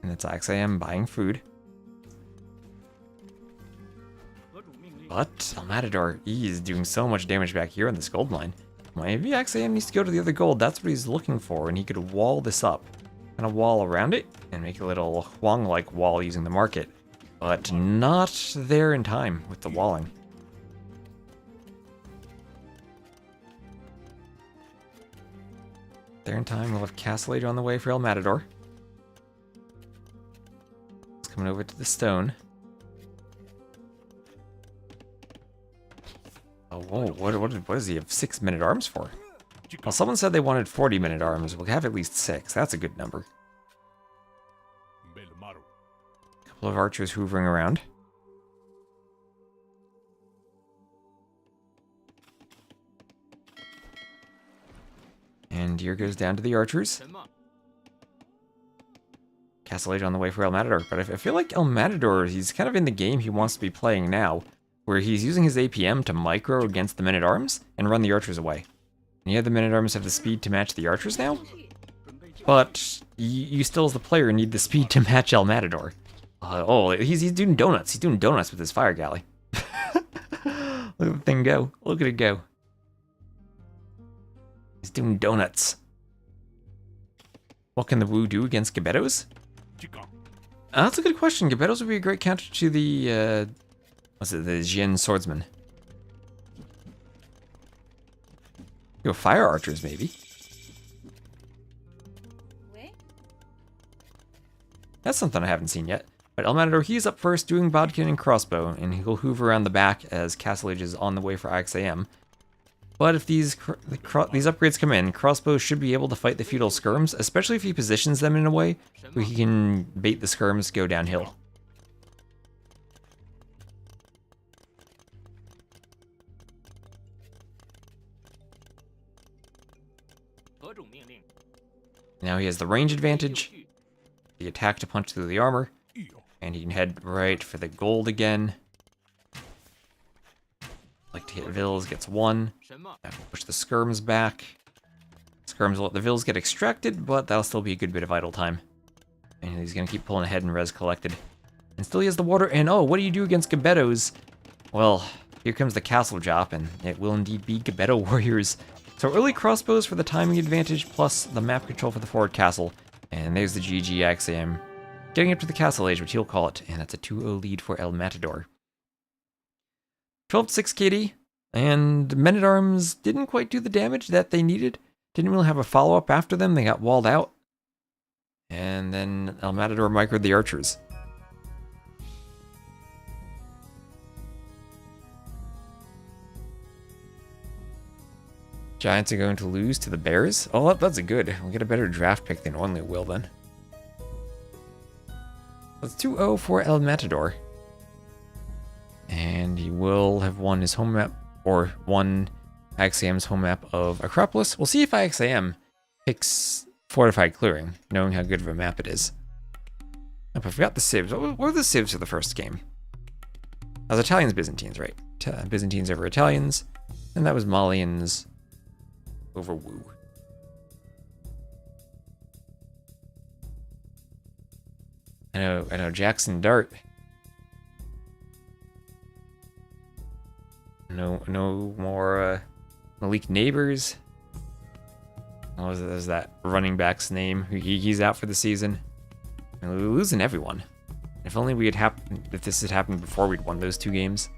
[SPEAKER 1] And it's IXAM buying food.
[SPEAKER 4] 何种命令？
[SPEAKER 1] But El Matador, he's doing so much damage back here on this gold line. Maybe IXAM needs to go to the other gold. That's what he's looking for. And he could wall this up. Kind of wall around it and make a little Huang-like wall using the market. But not there in time with the walling. There in time, we'll have Castle Age on the way for El Matador. It's coming over to the stone. Oh, whoa, what does he have 6 men-at-arms for? Well, someone said they wanted 40 men-at-arms. We'll have at least 6. That's a good number. A couple of archers hoovering around. And here goes down to the archers.
[SPEAKER 4] 什么？
[SPEAKER 1] Castle Age on the way for El Matador. But I feel like El Matador, he's kind of in the game he wants to be playing now, where he's using his APM to micro against the men-at-arms and run the archers away. And yeah, the men-at-arms have the speed to match the archers now, but you still, as the player, need the speed to match El Matador. Oh, he's doing donuts. He's doing donuts with his fire galley. Look at the thing go. Look at it go. He's doing donuts. What can the Wu do against Gebettos? That's a good question. Gebettos would be a great counter to the, what's it, the Jin swordsman. Go fire archers, maybe. That's something I haven't seen yet. But El Matador, he's up first doing bodkin and crossbow, and he'll hoover around the back as Castle Age is on the way for IXAM. But if these upgrades come in, crossbow should be able to fight the feudal skirms, especially if he positions them in a way where he can bait the skirms go downhill. Now he has the range advantage, the attack to punch through the armor, and he can head right for the gold again. Like to hit Vills, gets 1. Push the skirms back. Skirms will let the Vills get extracted, but that'll still be a good bit of idle time. And he's going to keep pulling ahead and res collected. And still he has the water, and oh, what do you do against Gebettos? Well, here comes the castle drop, and it will indeed be Gebetto warriors. So early crossbows for the timing advantage, plus the map control for the forward castle. And there's the GG IXAM. Getting up to the Castle Age, which he'll call it, and that's a 2-0 lead for El Matador. 12-6 KD. And Men-at-Arms didn't quite do the damage that they needed. Didn't really have a follow-up after them. They got walled out. And then El Matador microed the archers. Giants are going to lose to the Bears. Oh, that's a good. We'll get a better draft pick than normally will then. That's 2-0 for El Matador. And he will have won his home map, or won IXAM's home map of Acropolis. We'll see if IXAM picks Fortified Clearing, knowing how good of a map it is. Oh, I forgot the civs. What were the civs for the first game? That was Italians, Byzantines, right? Byzantines over Italians. And that was Malians over Wu. I know Jackson Dart. No more Malik Neighbors. What was that running back's name? He's out for the season. And we're losing everyone. If only we had if this had happened before we'd won those 2 games.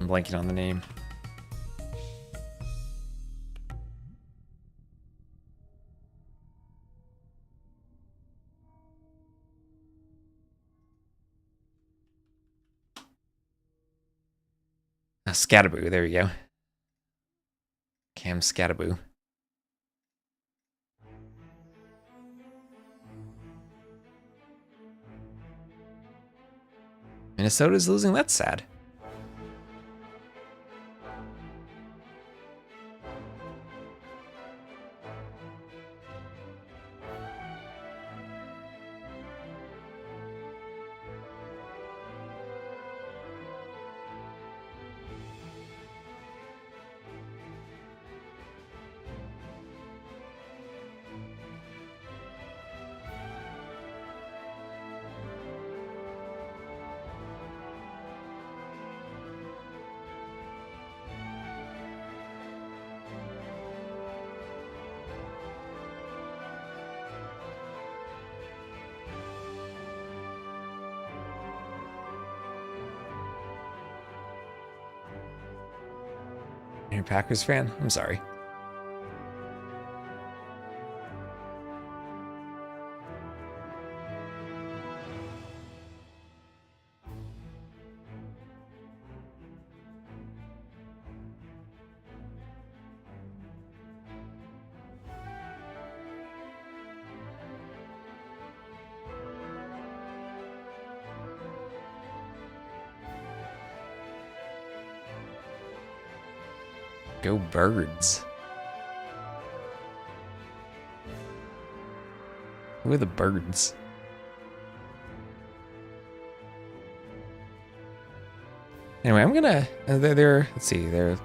[SPEAKER 1] I'm blanking on the name. Scataboo, there we go. Cam Scataboo. Minnesota's losing, that's sad. You're a Packers fan? I'm sorry. Go Birds. Who are the Birds? Anyway, I'm gonna... They're let's see, they're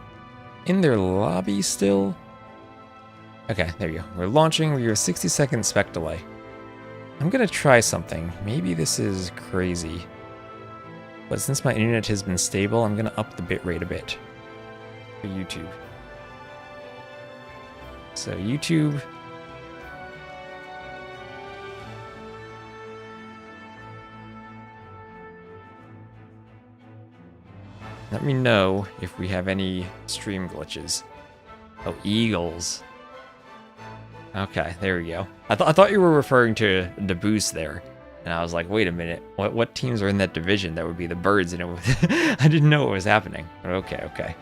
[SPEAKER 1] in their lobby still. Okay, there you go. We're launching. We're a 60-second spec delay. I'm gonna try something. Maybe this is crazy. But since my internet has been stable, I'm gonna up the bitrate a bit for YouTube. So YouTube, let me know if we have any stream glitches. Oh, Eagles. Okay, there we go. I thought you were referring to the boost there, and I was like, wait a minute, what teams are in that division that would be the Birds? And it was I didn't know what was happening. But okay.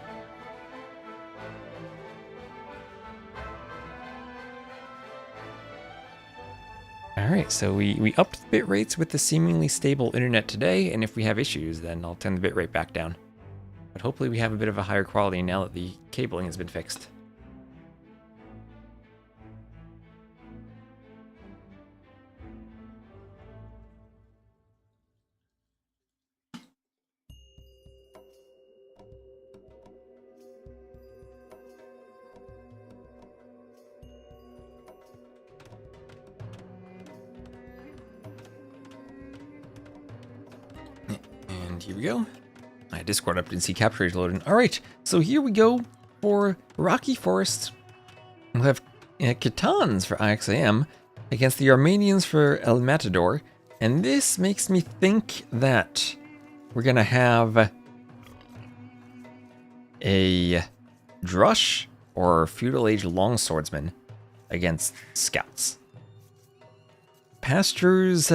[SPEAKER 1] Alright, so we upped the bit rates with the seemingly stable internet today, and if we have issues, then I'll turn the bit rate back down. But hopefully we have a bit of a higher quality now that the cabling has been fixed. And here we go. My Discord up didn't see capture loading. Alright, so here we go for Rocky Forest. We'll have Khitans for IXAM against the Armenians for El Matador. And this makes me think that we're going to have a Drush or Feudal Age Longswordsman against Scouts. Pastures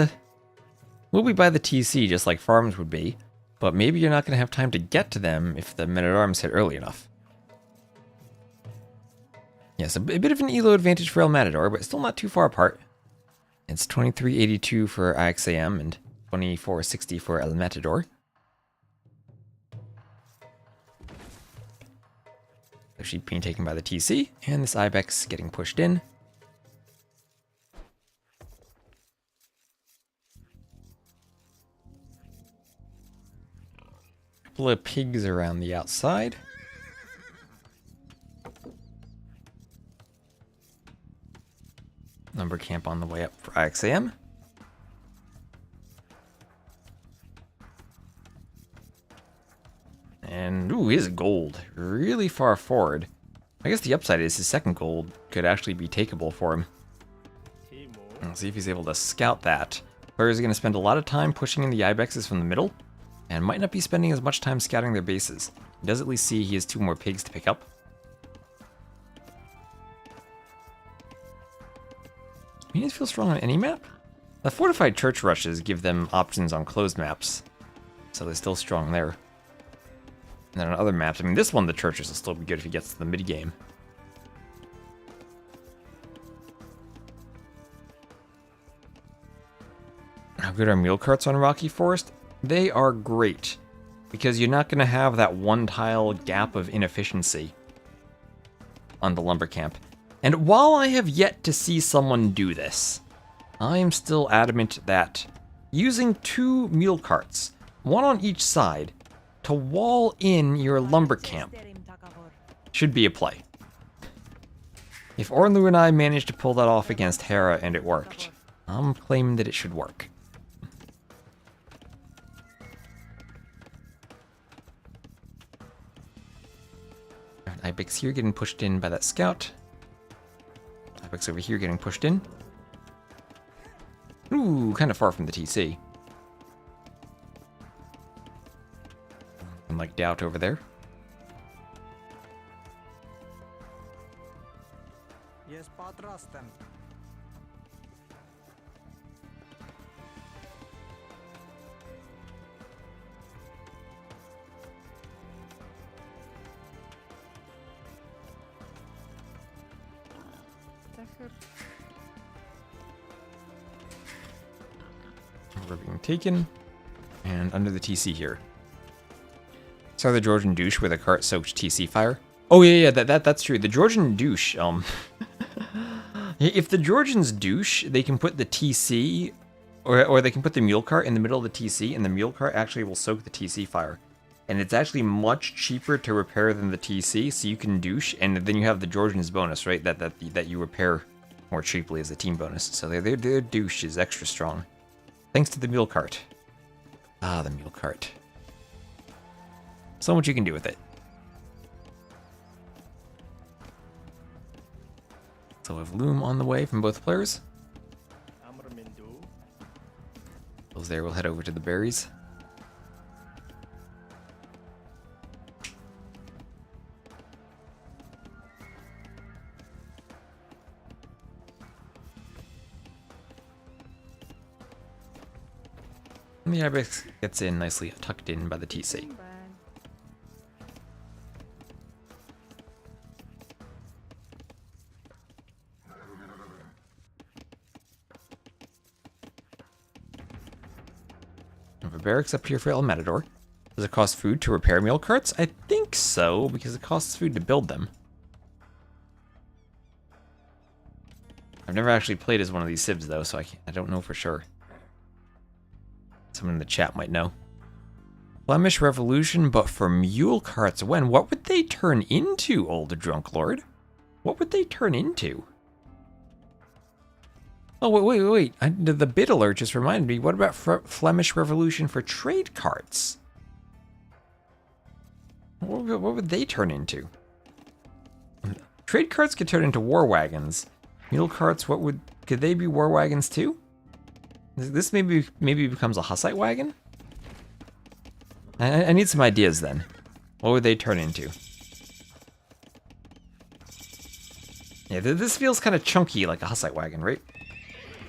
[SPEAKER 1] will be by the TC just like farms would be, but maybe you're not going to have time to get to them if the men-at-arms hit early enough. Yes, a bit of an elo advantage for El Matador, but still not too far apart. It's 2382 for IXAM and 2460 for El Matador. The sheep being taken by the TC, and this Ibex getting pushed in. Couple of pigs around the outside. Lumber camp on the way up for IXAM. And, ooh, his gold. Really far forward. I guess the upside is his second gold could actually be takeable for him. Let's see if he's able to scout that. Players are going to spend a lot of time pushing in the Ibexes from the middle, and might not be spending as much time scouting their bases. He does at least see he has 2 more pigs to pick up. Armenians feel strong on any map? The fortified church rushes give them options on closed maps, so they're still strong there. And then on other maps, I mean, this one, the churches will still be good if he gets to the mid game. How good are mule carts on Rocky Forest? They are great, because you're not going to have that one tile gap of inefficiency on the lumber camp. And while I have yet to see someone do this, I am still adamant that using 2 mule carts, one on each side, to wall in your lumber camp should be a play. If Orlu and I managed to pull that off against Hera and it worked, I'm claiming that it should work. Ibex here getting pushed in by that scout. Ibex over here getting pushed in. Ooh, kind of far from the TC. And like Doubt over there.
[SPEAKER 3] Yes, patrastem.
[SPEAKER 1] We're being taken. And under the TC here. Saw the Georgian douche with a cart soaked TC fire. Oh yeah, that's true. The Georgian douche, if the Georgians douche, they can put the TC, or they can put the mule cart in the middle of the TC, and the mule cart actually will soak the TC fire. And it's actually much cheaper to repair than the TC, so you can douche, and then you have the Georgians bonus, right? That you repair more cheaply as a team bonus. So their douche is extra strong, thanks to the mule cart. Ah, the mule cart. So much you can do with it. So we have Loom on the way from both players. Those there will head over to the berries. And the Ibex gets in nicely tucked in by the TC. Barracks up here for El Matador. Does it cost food to repair mule carts? I think so, because it costs food to build them. I've never actually played as one of these civs though, so I don't know for sure. Someone in the chat might know. Flemish Revolution, but for mule carts when? What would they turn into, old drunk lord? What would they turn into? Oh, wait. The bid alert just reminded me. What about Flemish Revolution for trade carts? What would they turn into? Trade carts could turn into war wagons. Mule carts, could they be war wagons too? This maybe becomes a Hussite wagon? I need some ideas then. What would they turn into? Yeah, this feels kind of chunky like a Hussite wagon, right?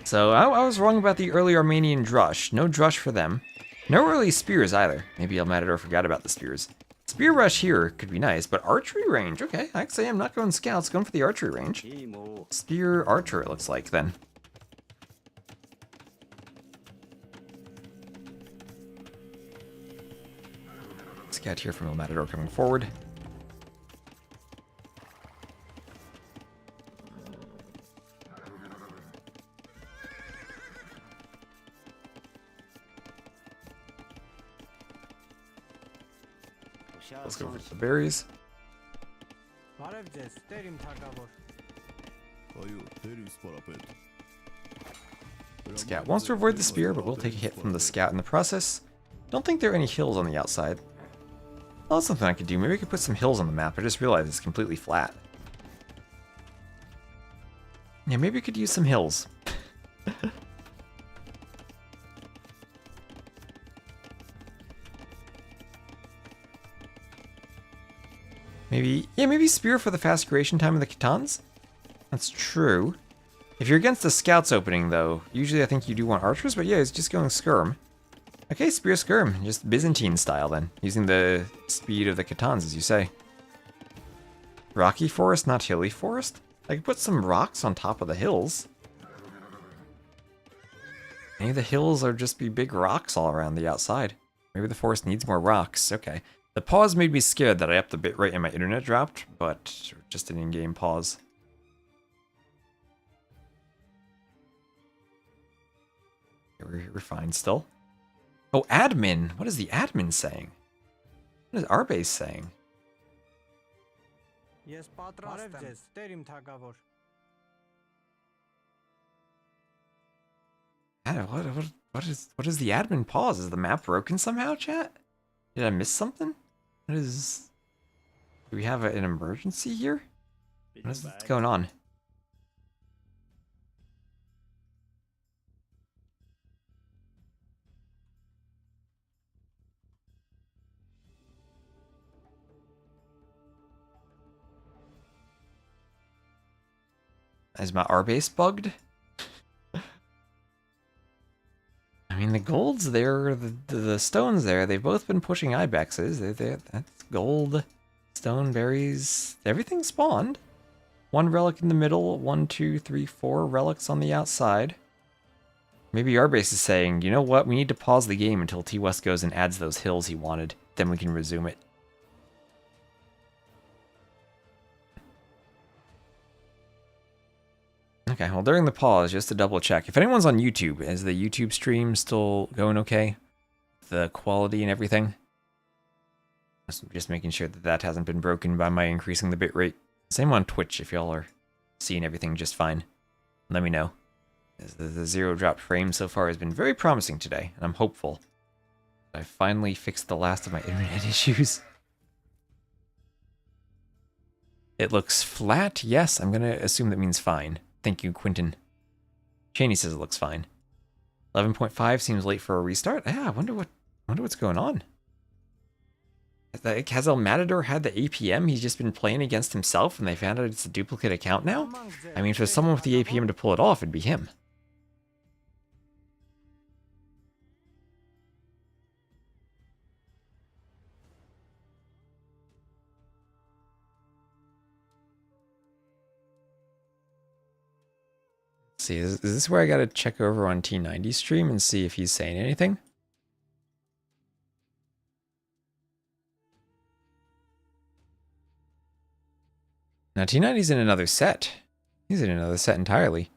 [SPEAKER 1] So I was wrong about the early Armenian drush. No drush for them. No early spears either. Maybe El Matador forgot about the spears. Spear rush here could be nice, but archery range, okay. Actually, I'm not going scouts, going for the archery range. Spear archer, it looks like, then. Scout here from El Matador coming forward. Let's go for the berries.
[SPEAKER 3] Բարև տերիմ թագավոր։
[SPEAKER 2] Այո, դերիս պարապետ։
[SPEAKER 1] Scout wants to avoid the spear, but we'll take a hit from the scout in the process. Don't think there are any hills on the outside. Well, that's something I could do. Maybe I could put some hills on the map. I just realized it's completely flat. Yeah, maybe I could use some hills. Maybe spear for the fast creation time of the Khitans? That's true. If you're against the scouts opening, though, usually I think you do want archers, but yeah, it's just going skirm. Okay, spear skirm, just Byzantine style then, using the speed of the Khitans, as you say. Rocky forest, not hilly forest? I could put some rocks on top of the hills. Maybe the hills are just be big rocks all around the outside. Maybe the forest needs more rocks, okay. The pause made me scared that I upped the bitrate and my internet dropped, but just an in-game pause. We're fine still. Oh, admin! What is the admin saying? What is our base saying?
[SPEAKER 3] Ես պատրաստ եմ, տերիմ թագավոր։
[SPEAKER 1] What is the admin pause? Is the map broken somehow, chat? Did I miss something? What is... Do we have an emergency here? What is going on? Is my R base bugged? I mean, the gold's there, the stone's there. They've both been pushing ibexes. That's gold, stone, berries. Everything spawned. One relic in the middle. 1, 2, 3, 4 relics on the outside. Maybe our base is saying, you know what? We need to pause the game until T-West goes and adds those hills he wanted. Then we can resume it. Okay, well, during the pause, just to double check, if anyone's on YouTube, is the YouTube stream still going okay? The quality and everything? Just making sure that that hasn't been broken by my increasing the bitrate. Same on Twitch, if y'all are seeing everything just fine. Let me know. The zero drop frame so far has been very promising today, and I'm hopeful. I finally fixed the last of my internet issues. It looks flat, yes, I'm gonna assume that means fine. Thank you, Quentin. Cheney says it looks fine. 11.5 seems late for a restart. Yeah, I wonder what's going on. Has El Matador had the APM? He's just been playing against himself and they found out it's a duplicate account now? I mean, if there's someone with the APM to pull it off, it'd be him. See, is this where I gotta check over on T90's stream and see if he's saying anything? Now T90's in another set. He's in another set entirely.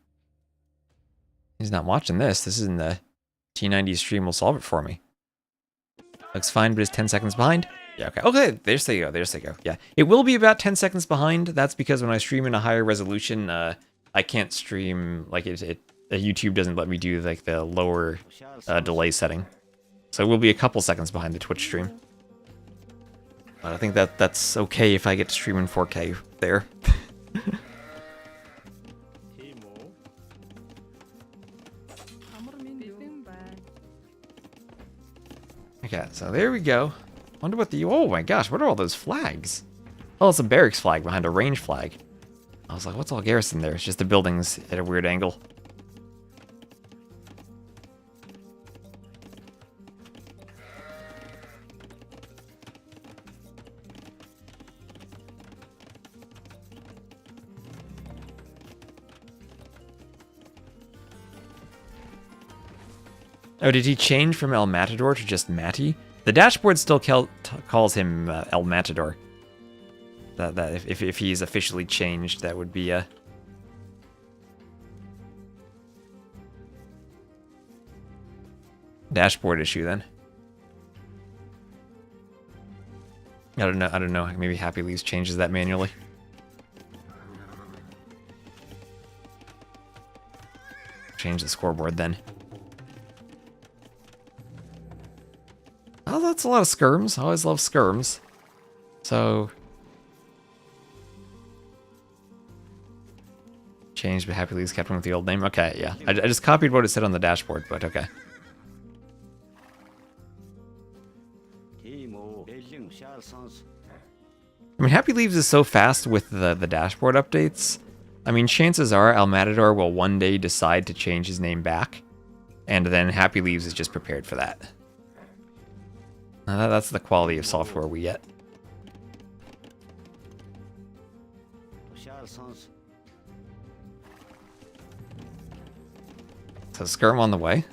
[SPEAKER 1] He's not watching this. This is in the T90 stream will solve it for me. Looks fine, but is 10 seconds behind. Yeah, okay. Okay, there's they go. There's they go. Yeah, it will be about 10 seconds behind. That's because when I stream in a higher resolution, I can't stream, like, YouTube doesn't let me do, like, the lower delay setting. So we'll be a couple seconds behind the Twitch stream. But I think that's okay if I get to stream in 4K there. So there we go. Wonder what the... Oh my gosh, what are all those flags? Oh, it's a barracks flag behind a range flag. I was like, what's all garrison there? It's just the buildings at a weird angle. Oh, did he change from El Matador to just Matty? The dashboard still calls him El Matador. That if he's officially changed, that would be a dashboard issue then. I don't know. Maybe Happy Leaves changes that manually. Change the scoreboard then. Oh, that's a lot of skirms. I always love skirms. So... Changed, but Happy Leaves kept one with the old name. Okay, yeah. I just copied what it said on the dashboard, but okay. I mean, Happy Leaves is so fast with the dashboard updates. I mean, chances are El Matador will one day decide to change his name back. And then Happy Leaves is just prepared for that. That's the quality of software we get. So Skirm on the way.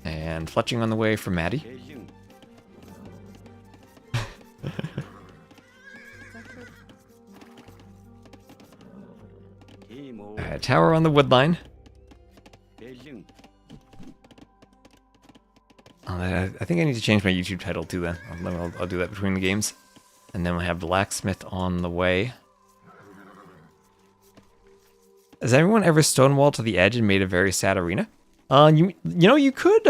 [SPEAKER 1] And Fletching on the way for Maddie. Alright, tower on the wood line. I think I need to change my YouTube title too then. I'll do that between the games. And then we'll have Blacksmith on the way. Has anyone ever stonewalled to the edge and made a very sad arena? You know, you could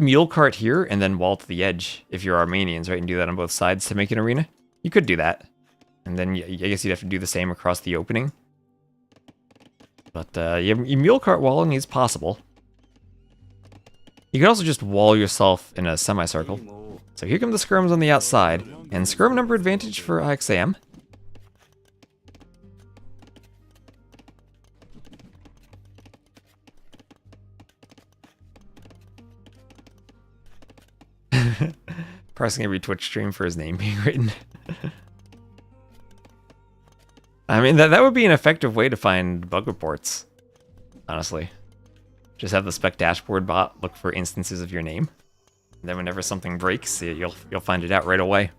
[SPEAKER 1] mule cart here and then wall to the edge if you're Armenians, right? And do that on both sides to make an arena. You could do that. And then I guess you'd have to do the same across the opening. But yeah, mule cart walling is possible. You could also just wall yourself in a semicircle. So here come the skirms on the outside, and skirm number advantage for IXAM. Parsing every Twitch stream for his name being written. I mean, that would be an effective way to find bug reports, honestly. Just have the spec dashboard bot look for instances of your name. And then whenever something breaks, you'll find it out right away.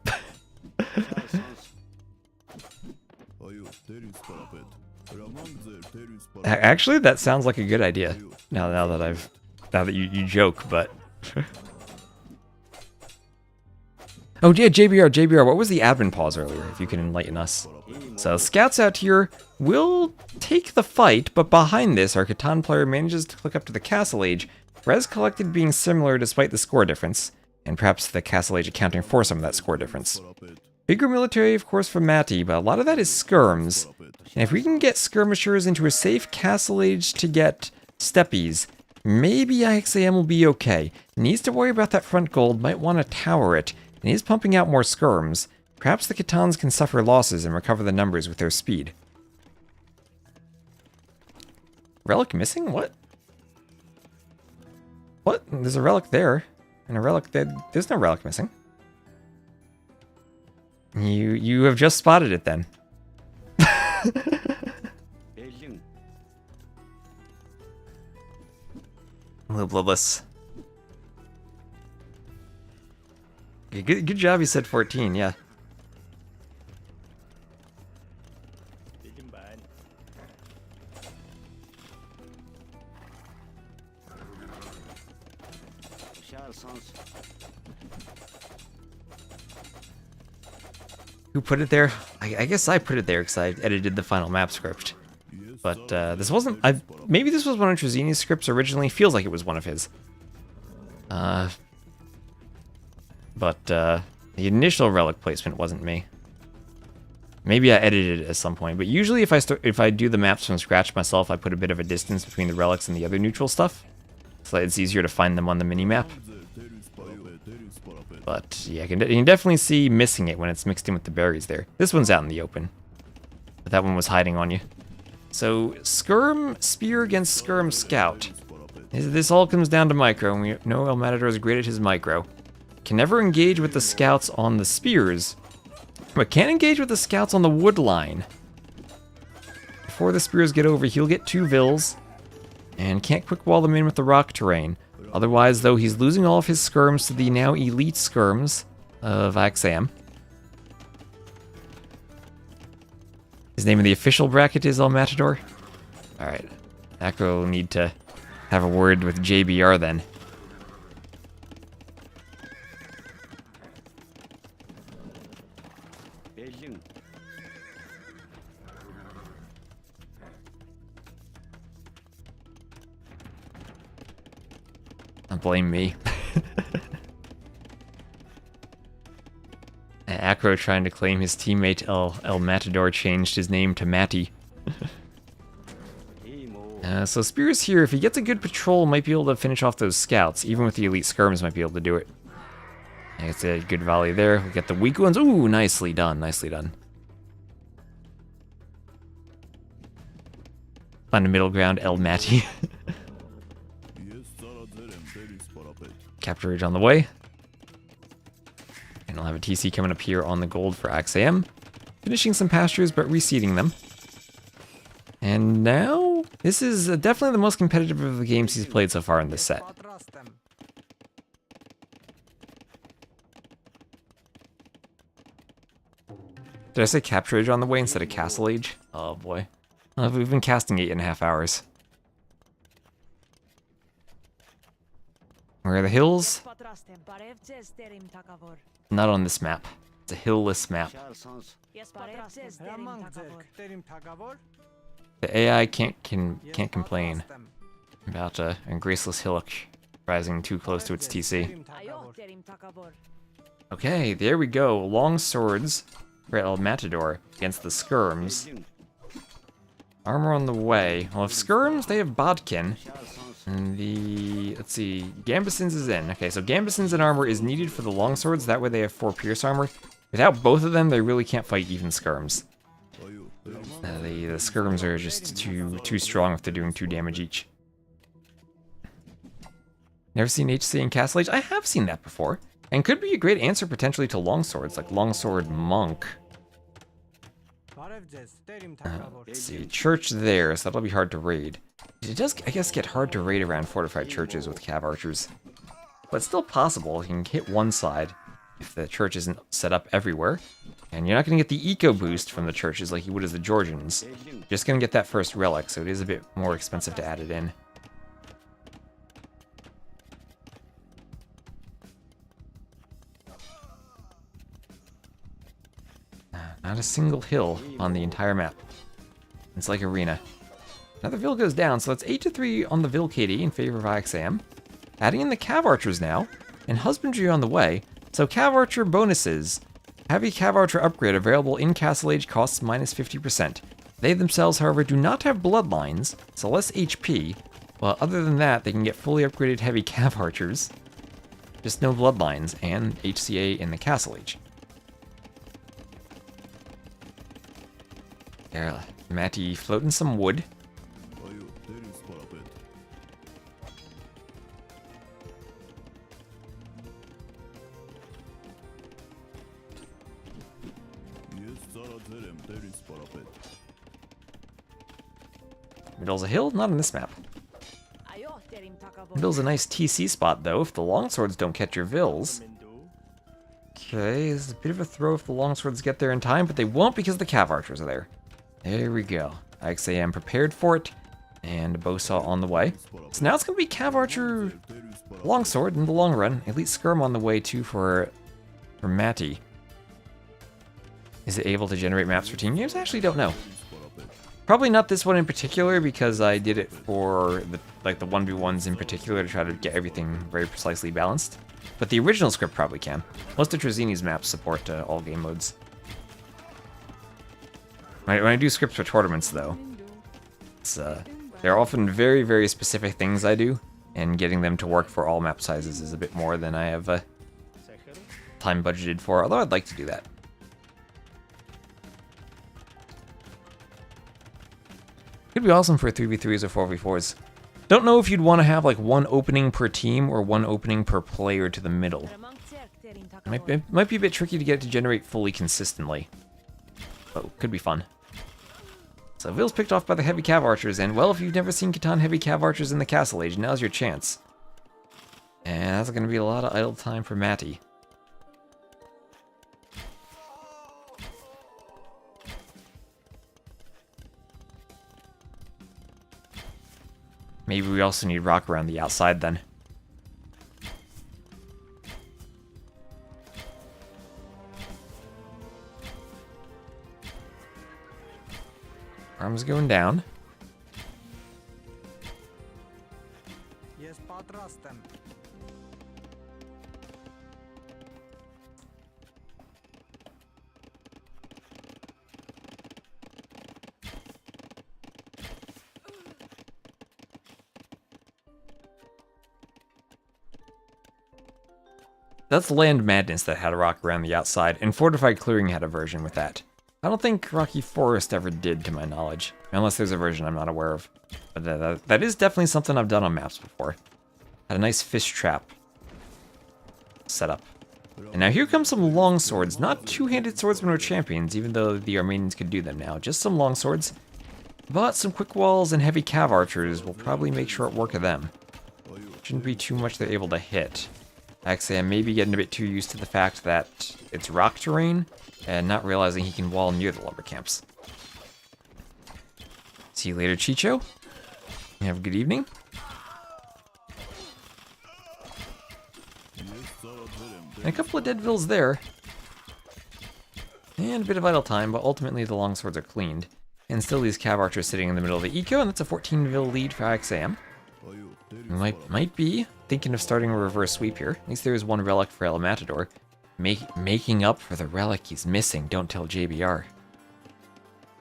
[SPEAKER 1] Actually, that sounds like a good idea. Now that you joke, but oh yeah, JBR, what was the admin pause earlier? If you can enlighten us. So scouts out here will take the fight, but behind this, our Catan player manages to click up to the castle age. Res collected being similar despite the score difference, and perhaps the castle age accounting for some of that score difference. Bigger military, of course, from Matty, but a lot of that is skirms. And if we can get skirmishers into a safe castle age to get steppies, maybe IXAM will be okay. Needs to worry about that front gold, might want to tower it, and he's pumping out more skirms. Perhaps the Catans can suffer losses and recover the numbers with their speed. Relic missing? What? What? There's a relic there. And a relic there. There's no relic missing. You have just spotted it then. A little bloodless. Good job you said 14, yeah. Who put it there? I guess I put it there because I edited the final map script. But this wasn't... maybe this was one of Trezini's scripts originally. Feels like it was one of his. But the initial relic placement wasn't me. Maybe I edited it at some point. But usually if I do the maps from scratch myself, I put a bit of a distance between the relics and the other neutral stuff. So it's easier to find them on the mini-map. But yeah, you can definitely see missing it when it's mixed in with the berries there. This one's out in the open. But that one was hiding on you. So, Skirm Spear against Skirm Scout. This all comes down to micro, and we know El Matador is great at his micro. Can never engage with the scouts on the spears, but can engage with the scouts on the wood line. Before the spears get over, he'll get 2 vills, and can't quick wall them in with the rock terrain. Otherwise, though, he's losing all of his skirms to the now elite skirms of IXAM. His name in the official bracket is El Matador. Alright, Acro will need to have a word with JBR then. Don't blame me. Acro trying to claim his teammate El Matador changed his name to Matty. So Spears here, if he gets a good patrol, might be able to finish off those scouts. Even with the elite skirms, might be able to do it. It's a good volley there. We get the weak ones. Ooh, nicely done, nicely done. Find a middle ground, El Matty. Capture Ridge on the way. And I'll have a TC coming up here on the gold for IXAM. Finishing some pastures, but reseeding them. And now, this is definitely the most competitive of the games he's played so far in this set. Did I say Capture Age on the way instead of Castle Age? Oh boy. We've been casting 8.5 hours. Where are the hills? Not on this map. It's a hillless map. The AI can't complain about a graceless hillock rising too close to its TC. Okay, there we go. Long swords for El Matador against the skirms. Armor on the way. Well, if skirms, they have Bodkin. And the, let's see, Gambesons is in. Okay, so Gambesons in armor is needed for the longswords. That way they have 4 pierce armor. Without both of them, they really can't fight even skirms. The skirms are just too strong if they're doing 2 damage each. Never seen HC in Castle Age? I have seen that before. And could be a great answer potentially to longswords, like Longsword Monk. Let's see, church there, so that'll be hard to raid. It does, I guess, get hard to raid around fortified churches with cav archers. But it's still possible. You can hit one side if the church isn't set up everywhere. And you're not going to get the eco boost from the churches like you would as the Georgians. You're just going to get that first relic, so it is a bit more expensive to add it in. Not a single hill on the entire map. It's like arena. Another Vil goes down, so that's 8-3 on the Vil KD in favor of IXAM. Adding in the Cav Archers now, and Husbandry on the way. So Cav Archer bonuses. Heavy Cav Archer upgrade available in Castle Age costs minus 50%. They themselves, however, do not have bloodlines, so less HP. Well, other than that, they can get fully upgraded Heavy Cav Archers. Just no bloodlines, and HCA in the Castle Age. There, Matty floating some wood. Middle's a hill? Not on this map. Middle's a nice TC spot, though, if the longswords don't catch your Vils. Okay, this is a bit of a throw if the longswords get there in time, but they won't because the Cav Archers are there. There we go. IXAM prepared for it, and Bowsaw on the way. So now it's going to be Cav Archer Longsword in the long run. Elite Skirm on the way, too, for Matty. Is it able to generate maps for team games? I actually don't know. Probably not this one in particular, because I did it for the 1v1s in particular to try to get everything very precisely balanced. But the original script probably can. Most of Trezini's maps support all game modes. When I do scripts for tournaments, though, they're often very, very specific things I do, and getting them to work for all map sizes is a bit more than I have time budgeted for, although I'd like to do that. Could be awesome for 3v3s or 4v4s. Don't know if you'd want to have like one opening per team or one opening per player to the middle. Might be a bit tricky to get it to generate fully consistently. Oh, could be fun. So Ville's picked off by the heavy cav archers, and well, if you've never seen Catan heavy cav archers in the castle age, now's your chance. And that's going to be a lot of idle time for Matty. Maybe we also need rock around the outside then. Arms going down.
[SPEAKER 3] Yes, patrastem.
[SPEAKER 1] That's Land Madness that had a rock around the outside, and Fortified Clearing had a version with that. I don't think Rocky Forest ever did, to my knowledge. Unless there's a version I'm not aware of. But that is definitely something I've done on maps before. Had a nice fish trap set up. And now here comes some long swords. Not two-handed swordsmen or champions, even though the Armenians could do them now. Just some long swords. But some quick walls and heavy cav archers will probably make short work of them. Shouldn't be too much they're able to hit. Actually, I may be getting a bit too used to the fact that it's rock terrain, and not realizing he can wall near the lumber camps. See you later, Chicho. Have a good evening. And a couple of dead vills there. And a bit of idle time, but ultimately the longswords are cleaned. And still these cav archers sitting in the middle of the eco, and that's a 14 vil lead for IXAM. Might be thinking of starting a reverse sweep here. At least there is one relic for El Matador. Making up for the relic he's missing, don't tell JBR.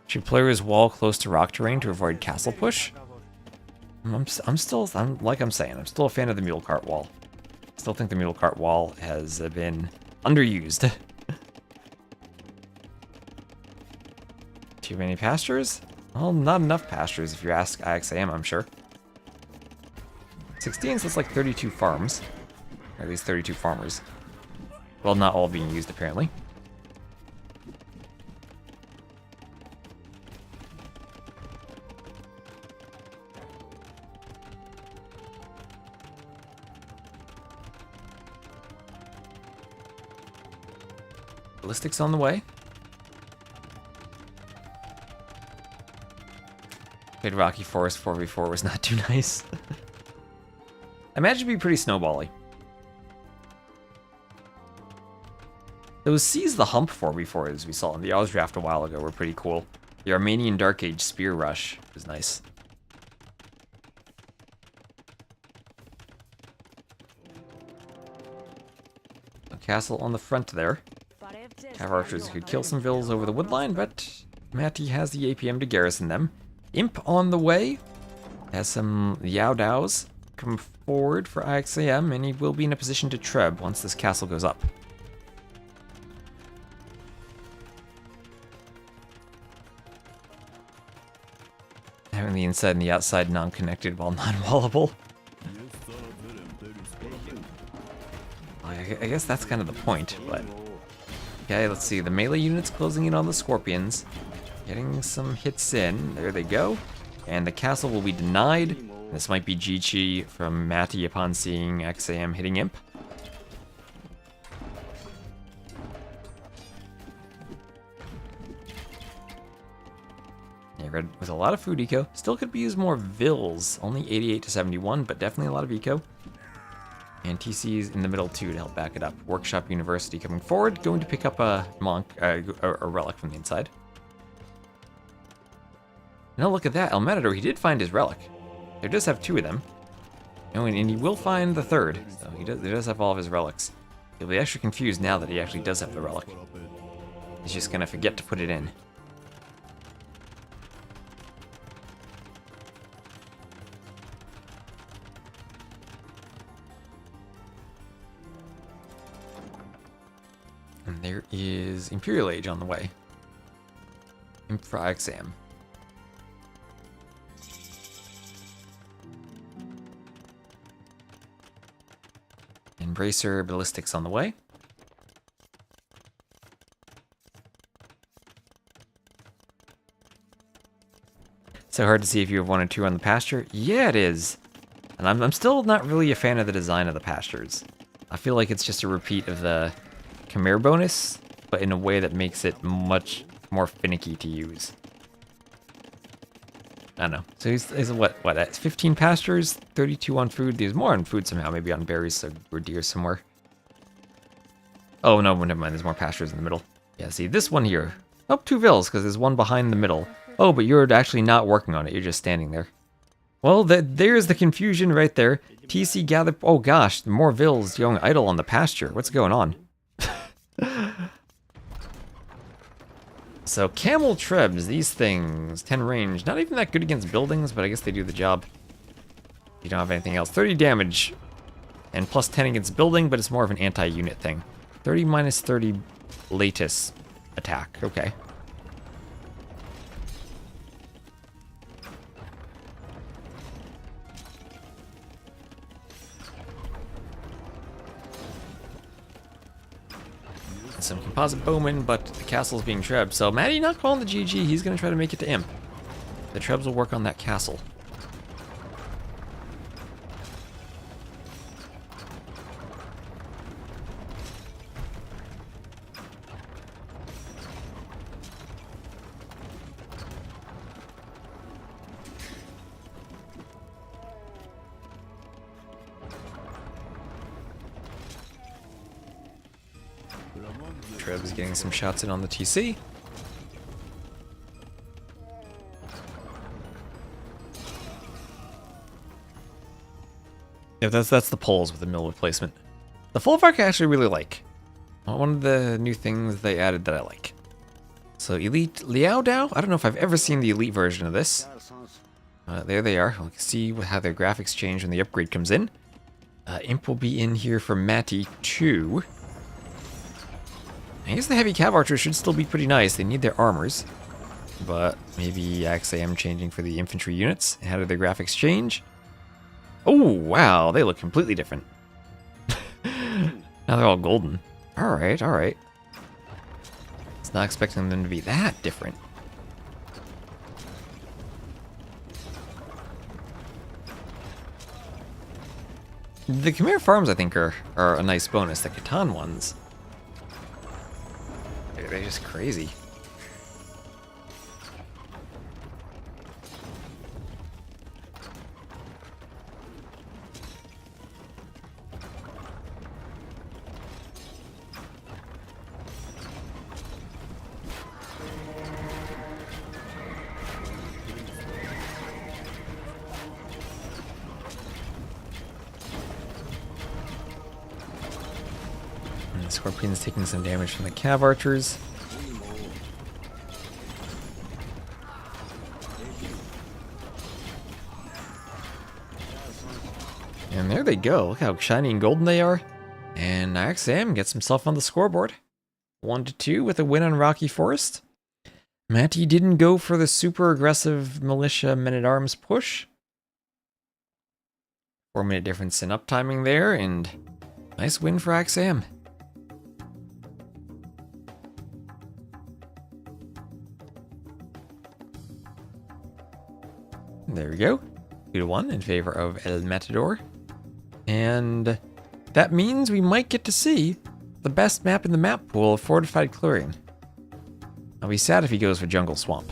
[SPEAKER 1] Should players wall close to rock terrain to avoid castle push? I'm still a fan of the mule cart wall. Still think the mule cart wall has been underused. Too many pastures? Well, not enough pastures if you ask IXAM, I'm sure. 16, so that's like 32 farms. Or at least 32 farmers. Well, not all being used, apparently. Ballistics on the way. Played Rocky Forest 4v4 was not too nice. I imagine it'd be pretty snowbally. Those Seize the Hump 4v4s we saw in the Oz draft a while ago were pretty cool. The Armenian Dark Age Spear Rush was nice. A castle on the front there. Cav archers could kill some vills over the woodline, but Matty has the APM to garrison them. Imp on the way. Has some Yao Daos come forward for IXAM, and he will be in a position to treb once this castle goes up. Having the inside and the outside non-connected while non-wallable. I guess that's kind of the point, but... Okay, let's see. The melee unit's closing in on the Scorpions. Getting some hits in. There they go. And the castle will be denied. This might be GG from Matty upon seeing IXAM hitting Imp. Yeah, red with a lot of food eco. Still could be used more vills. Only 88 to 71, but definitely a lot of eco. And TC's in the middle too to help back it up. Workshop University coming forward, going to pick up a monk, a relic from the inside. Now look at that, El Matador, he did find his relic. There does have two of them. Oh, and he will find the third. So he does have all of his relics. He'll be extra confused now that he actually does have the relic. He's just gonna forget to put it in. Imperial Age on the way. Infra IXAM. Embracer Ballistics on the way. So hard to see if you have 1 or 2 on the pasture. Yeah, it is. And I'm still not really a fan of the design of the pastures. I feel like it's just a repeat of the Khmer bonus, but in a way that makes it much more finicky to use. I don't know. So he's what? That's 15 pastures, 32 on food. There's more on food somehow, maybe on berries or deer somewhere. Oh no, never mind. There's more pastures in the middle. Yeah, see this one here. Oh, 2 vills because there's one behind the middle. Oh, but you're actually not working on it. You're just standing there. Well, there's the confusion right there. TC gather. Oh gosh, more vills going idle on the pasture. What's going on? So camel trebs, these things, 10 range, not even that good against buildings, but I guess they do the job. You don't have anything else. 30 damage and plus 10 against building, but it's more of an anti-unit thing. 30 minus 30 latest attack. Okay. Some composite bowmen, but the castle's being trebbed. So Matty not calling the GG. He's going to try to make it to Imp. The trebs will work on that castle. Treb's getting some shots in on the TC. Yeah, that's the poles with the mill replacement. The full arc I actually really like. One of the new things they added that I like. So Elite Liao Dao. I don't know if I've ever seen the Elite version of this. There they are. We can see how their graphics change when the upgrade comes in. Imp will be in here for Matty too. I guess the heavy cav archers should still be pretty nice. They need their armors. But maybe IXAM changing for the infantry units. How do their graphics change? Oh, wow. They look completely different. Now they're all golden. Alright, alright. I was not expecting them to be that different. The Khmer farms, I think, are a nice bonus. The Catan ones. They're just crazy. And the Scorpion's taking some damage from the cav archers. And there they go. Look how shiny and golden they are. And IXAM gets himself on the scoreboard. 1-2 with a win on Rocky Forest. Matty didn't go for the super aggressive militia men-at-arms push. 4-minute difference in uptiming there, and nice win for IXAM. There we go. 2-1 in favor of El Matador. And that means we might get to see the best map in the map pool of Fortified Clearing. I'll be sad if he goes for Jungle Swamp.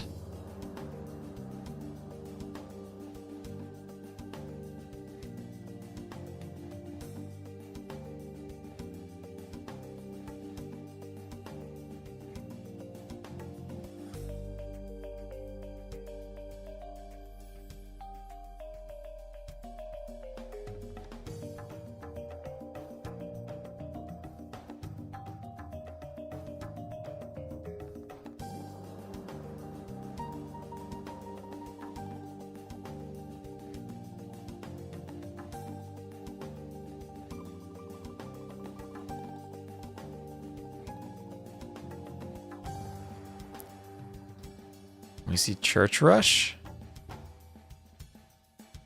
[SPEAKER 1] We see Church Rush.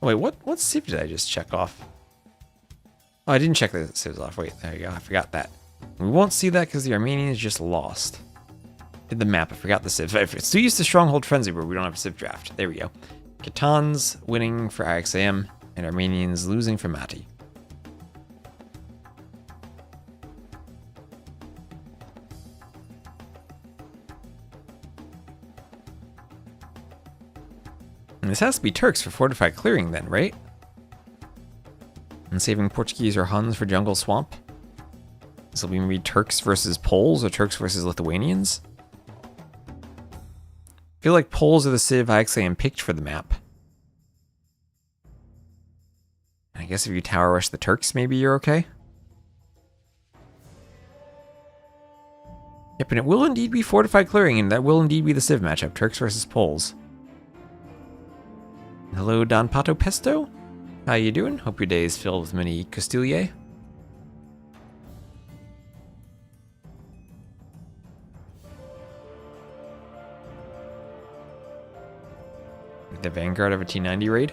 [SPEAKER 1] Oh, wait, what civ did I just check off? Oh, I didn't check the civs off. Wait, there you go. I forgot that. We won't see that because the Armenians just lost. Did the map. I forgot the civ. It's still used to Stronghold Frenzy where we don't have a civ draft. There we go. Katan's winning for IXAM and Armenians losing for Mati. And this has to be Turks for fortified clearing then, right? And saving Portuguese or Huns for jungle swamp. So we maybe Turks versus Poles or Turks versus Lithuanians. I feel like Poles are the civ IXAM picked for the map. I guess if you tower rush the Turks, maybe you're okay. Yep, and it will indeed be fortified clearing, and that will indeed be the civ matchup, Turks versus Poles. Hello, Don Pato Pesto. How you doing? Hope your day is filled with many Castilier. The Vanguard of a T90 raid.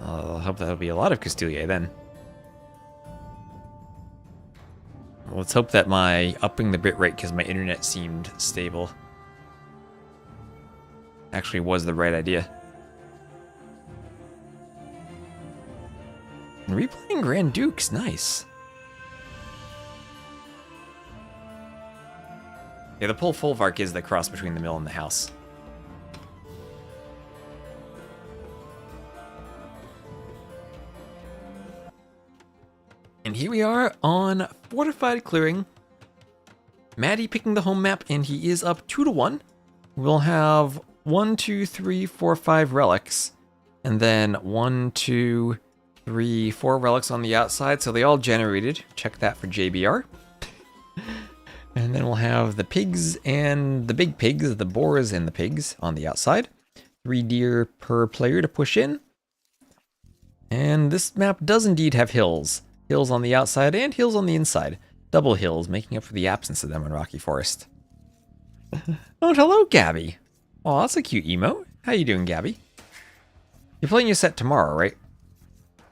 [SPEAKER 1] I'll hope that'll be a lot of Castilier then. Let's hope that my upping the bitrate because my internet seemed stable actually was the right idea. And replaying Grand Dukes, nice. Yeah, the Pole Folvark is the cross between the mill and the house. And here we are on Fortified Clearing. Maddie picking the home map, and he is up 2-1. We'll have 1, 2, 3, 4, 5 relics. And then 1, 2, 3, 4 relics on the outside. So they all generated. Check that for JBR. And then we'll have the pigs and the big pigs, the boars and the pigs on the outside. 3 deer per player to push in. And this map does indeed have hills. Hills on the outside and hills on the inside. Double hills, making up for the absence of them in Rocky Forest. Oh, hello, Gabby. Oh, that's a cute emo. How you doing, Gabby? You're playing your set tomorrow, right?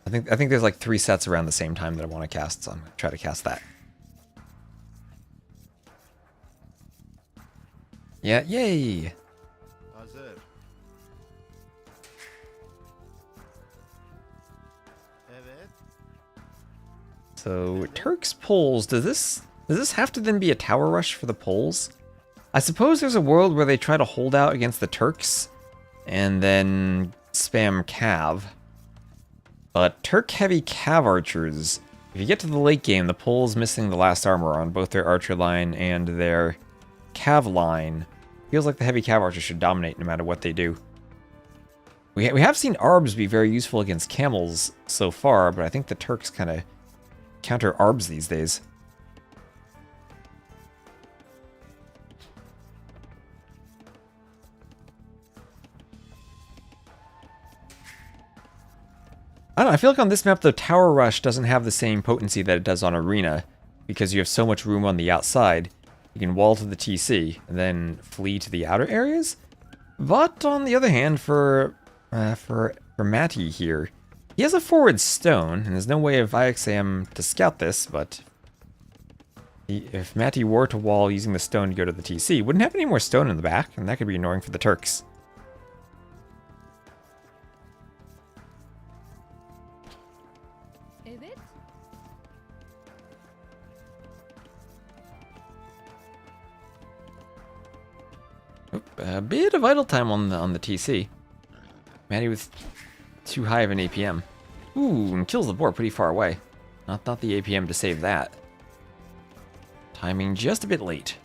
[SPEAKER 1] I think there's like 3 sets around the same time that I want to cast, so I'm going to try to cast that. Yeah, yay! So, Turks, Poles, does this have to then be a tower rush for the Poles? I suppose there's a world where they try to hold out against the Turks and then spam cav. But Turk-heavy cav archers, if you get to the late game, the Poles missing the last armor on both their archer line and their cav line. Feels like the heavy cav archers should dominate no matter what they do. We have seen Arbs be very useful against camels so far, but I think the Turks kind of counter Arbs these days. I don't know, I feel like on this map the Tower Rush doesn't have the same potency that it does on Arena, because you have so much room on the outside. You can wall to the TC, and then flee to the outer areas. But on the other hand, for Matty here, he has a forward stone, and there's no way of IXAM to scout this, but if Matty were to wall using the stone to go to the TC, wouldn't have any more stone in the back, and that could be annoying for the Turks. A bit of idle time on the TC. Matty with too high of an APM. Ooh, and kills the boar pretty far away. Not the APM to save that. Timing just a bit late.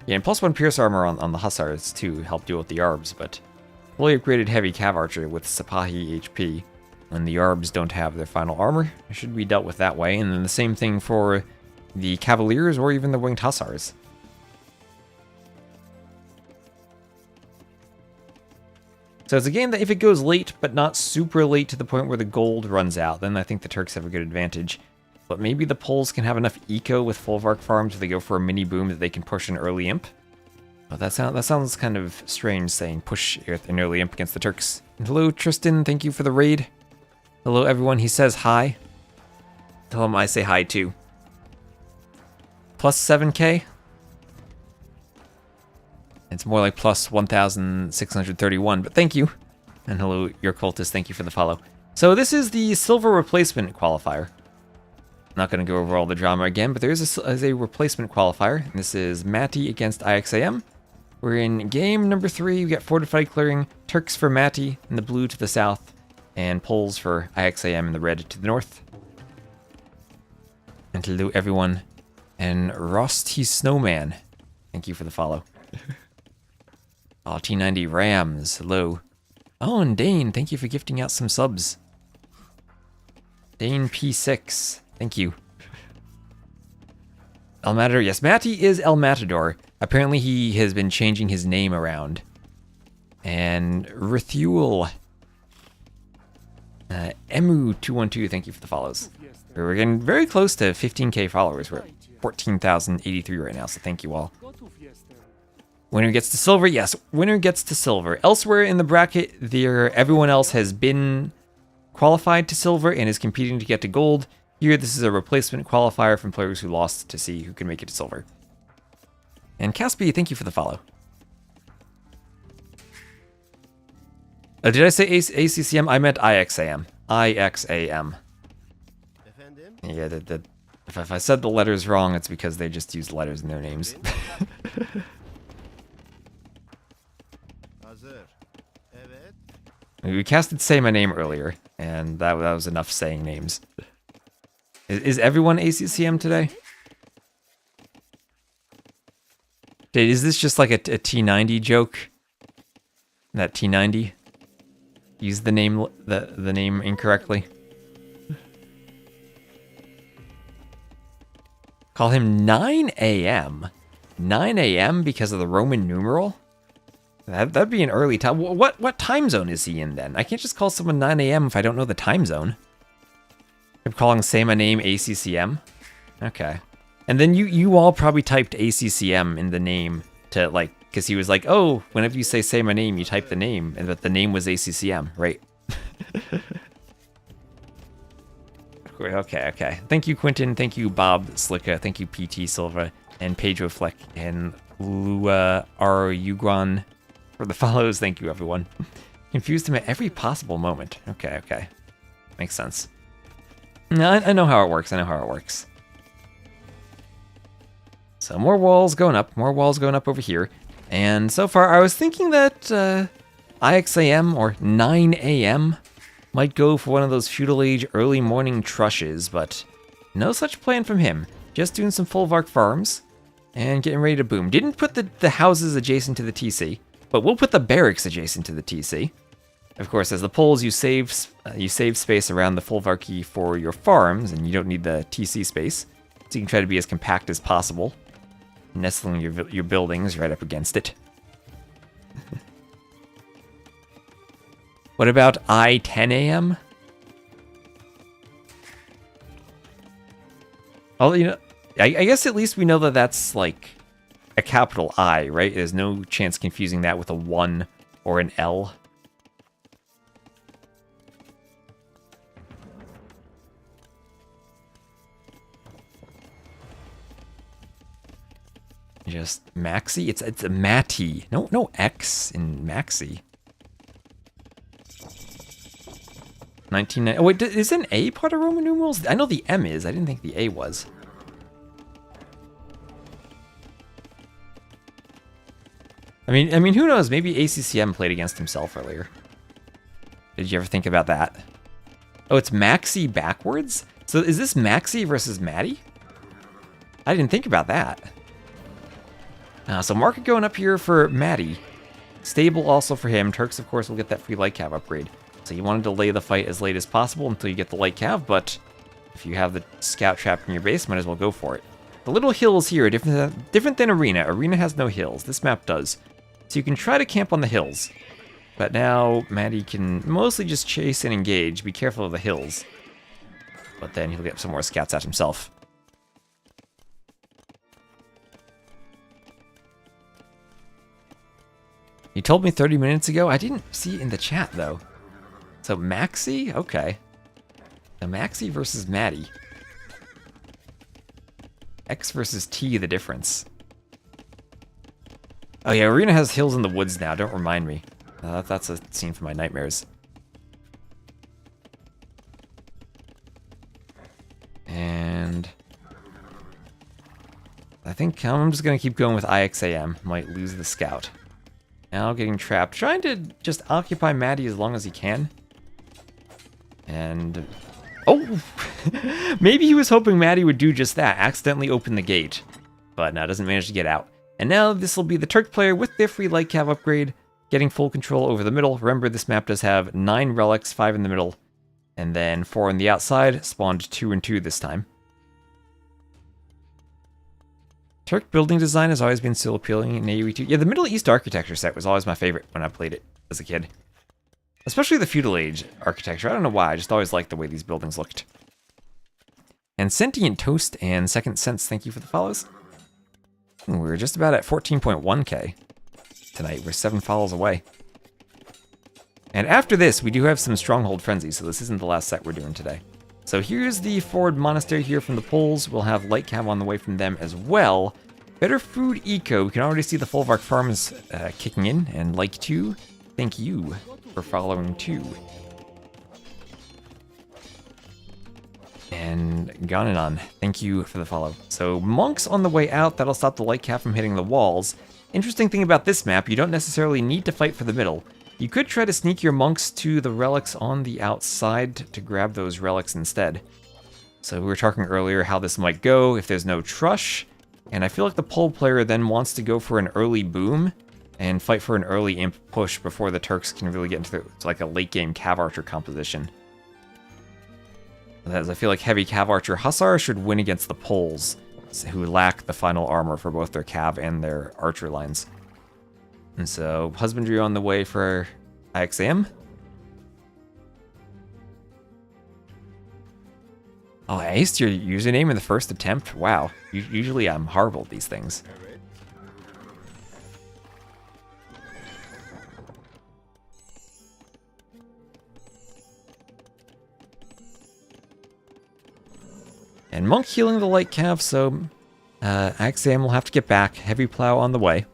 [SPEAKER 1] Yeah, and +1 Pierce armor on the Hussars to help deal with the Arbs, but fully upgraded heavy cav archer with Sipahi HP. When the Arbs don't have their final armor, it should be dealt with that way, and then the same thing for the Cavaliers or even the Winged Hussars. So it's a game that if it goes late, but not super late to the point where the gold runs out, then I think the Turks have a good advantage. But maybe the Poles can have enough eco with Folvark farms if they go for a mini boom that they can push an early imp. Oh, that sounds kind of strange saying push an early imp against the Turks. And hello, Tristan. Thank you for the raid. Hello, everyone. He says hi. Tell him I say hi, too. Plus 7k? It's more like plus 1,631, but thank you. And hello, your cultist. Thank you for the follow. So this is the silver replacement qualifier. Not going to go over all the drama again, but there is a replacement qualifier. And this is Matty against IXAM. We're in game number 3. We got fortified clearing, Turks for Matty in the blue to the south, and Poles for IXAM in the red to the north. And hello everyone. And Rusty Snowman, thank you for the follow. Oh, T90 Rams, hello. Oh, and Dane, thank you for gifting out some subs. Dane P6, thank you. El Matador, yes, Matty is El Matador. Apparently he has been changing his name around. And Rithuel, Emu212, thank you for the follows. We're getting very close to 15k followers. We're at 14,083 right now, so thank you all. Winner gets to silver, yes, winner gets to silver. Elsewhere in the bracket, everyone else has been qualified to silver and is competing to get to gold. Here, this is a replacement qualifier from players who lost to see who can make it to silver. And Caspi, thank you for the follow. Did I say ACCM? I meant IXAM. IXAM. Yeah, if I said the letters wrong, it's because they just used letters in their names. We casted Say My Name earlier, and that was enough saying names. Is everyone ACCM today? Is this just like a T90 joke? That T90 used the name the name incorrectly. Call him 9 a.m. 9 a.m. because of the Roman numeral? That'd be an early time. What time zone is he in then? I can't just call someone 9 a.m. if I don't know the time zone. I'm calling Say My Name ACCM. Okay. And then you all probably typed ACCM in the name to like, because he was like, oh, whenever you say My Name, you type the name, and that the name was ACCM, right? Okay. Thank you, Quentin. Thank you, Bob Slicka. Thank you, PT Silva and Pedro Fleck and Lua Arguan for the follows. Thank you, everyone. Confused him at every possible moment. Okay. Makes sense. No, I know how it works. So more walls going up over here. And so far, I was thinking that IXAM or 9 a.m. might go for one of those feudal age early morning trushes, but no such plan from him. Just doing some Folvark farms and getting ready to boom. Didn't put the houses adjacent to the TC, but we'll put the barracks adjacent to the TC. Of course, as the Poles, you save space around the Folvarki for your farms, and you don't need the TC space, so you can try to be as compact as possible, nestling your buildings right up against it. What about I 10 a.m.? Oh, you know, I guess at least we know that that's like a capital I, right? There's no chance confusing that with a 1 or an L. Just Maxi? It's a Matty. No X in Maxi. 1990. Oh wait, is an A part of Roman numerals? I know the M is. I didn't think the A was. I mean, who knows? Maybe ACCM played against himself earlier. Did you ever think about that? Oh, it's Maxi backwards? So is this Maxi versus Matty? I didn't think about that. So market going up here for Matty. Stable also for him. Turks, of course, will get that free light cav upgrade. So you want to delay the fight as late as possible until you get the light cav, but if you have the scout trap in your base, might as well go for it. The little hills here are different than Arena. Arena has no hills. This map does. So you can try to camp on the hills. But now Matty can mostly just chase and engage. Be careful of the hills. but then he'll get some more scouts out himself. He told me 30 minutes ago. I didn't see it in the chat, though. So, Maxi? Okay. So, Maxi versus Maddie. X versus T, the difference. Oh, yeah, Arena has hills in the woods now. Don't remind me. That's a scene from my nightmares. And I think I'm just going to keep going with IXAM. Might lose the scout. Now getting trapped. Trying to just occupy Maddie as long as he can. And... oh! Maybe he was hoping Maddie would do just that. Accidentally open the gate. But no, doesn't manage to get out. And now this will be the Turk player with their free light cav upgrade. Getting full control over the middle. Remember, this map does have 9 relics, 5 in the middle. And then 4 on the outside. Spawned 2 and 2 this time. Turk building design has always been so appealing in AoE 2. Yeah, the Middle East architecture set was always my favorite when I played it as a kid. Especially the feudal age architecture. I don't know why, I just always liked the way these buildings looked. And Sentient Toast and Second Sense, thank you for the follows. We're just about at 14.1k tonight. We're 7 follows away. And after this, we do have some Stronghold Frenzy, so this isn't the last set we're doing today. So here's the forward monastery here from the Poles. We'll have light cav on the way from them as well. Better food eco. We can already see the Folvark farms kicking in. And like 2, thank you for following 2. And Ganenon, thank you for the follow. So monks on the way out. That'll stop the light cav from hitting the walls. Interesting thing about this map, you don't necessarily need to fight for the middle. You could try to sneak your monks to the relics on the outside to grab those relics instead. So we were talking earlier how this might go if there's no trush. And I feel like the pole player then wants to go for an early boom and fight for an early imp push before the Turks can really get into like a late game cav archer composition. As I feel like heavy cav archer hussar should win against the Poles, who lack the final armor for both their cav and their archer lines. And so, husbandry on the way for IXAM. Oh, I aced your username in the first attempt? Wow. Usually I'm horrible at these things. And Monk healing the light cav, so IXAM will have to get back. Heavy plow on the way.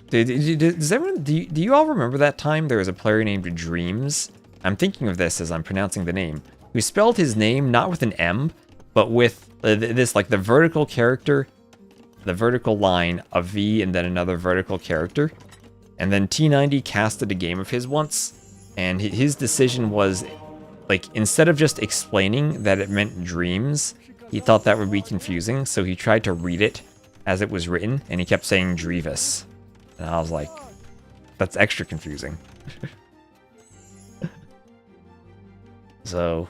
[SPEAKER 1] Does everyone, do you all remember that time there was a player named Dreams? I'm thinking of this as I'm pronouncing the name. Who spelled his name not with an M, but with this, like the vertical character, the vertical line, a V, and then another vertical character. And then T90 casted a game of his once, and his decision was, like, instead of just explaining that it meant dreams, he thought that would be confusing, so he tried to read it as it was written, and he kept saying Drevis. And I was like, that's extra confusing. So,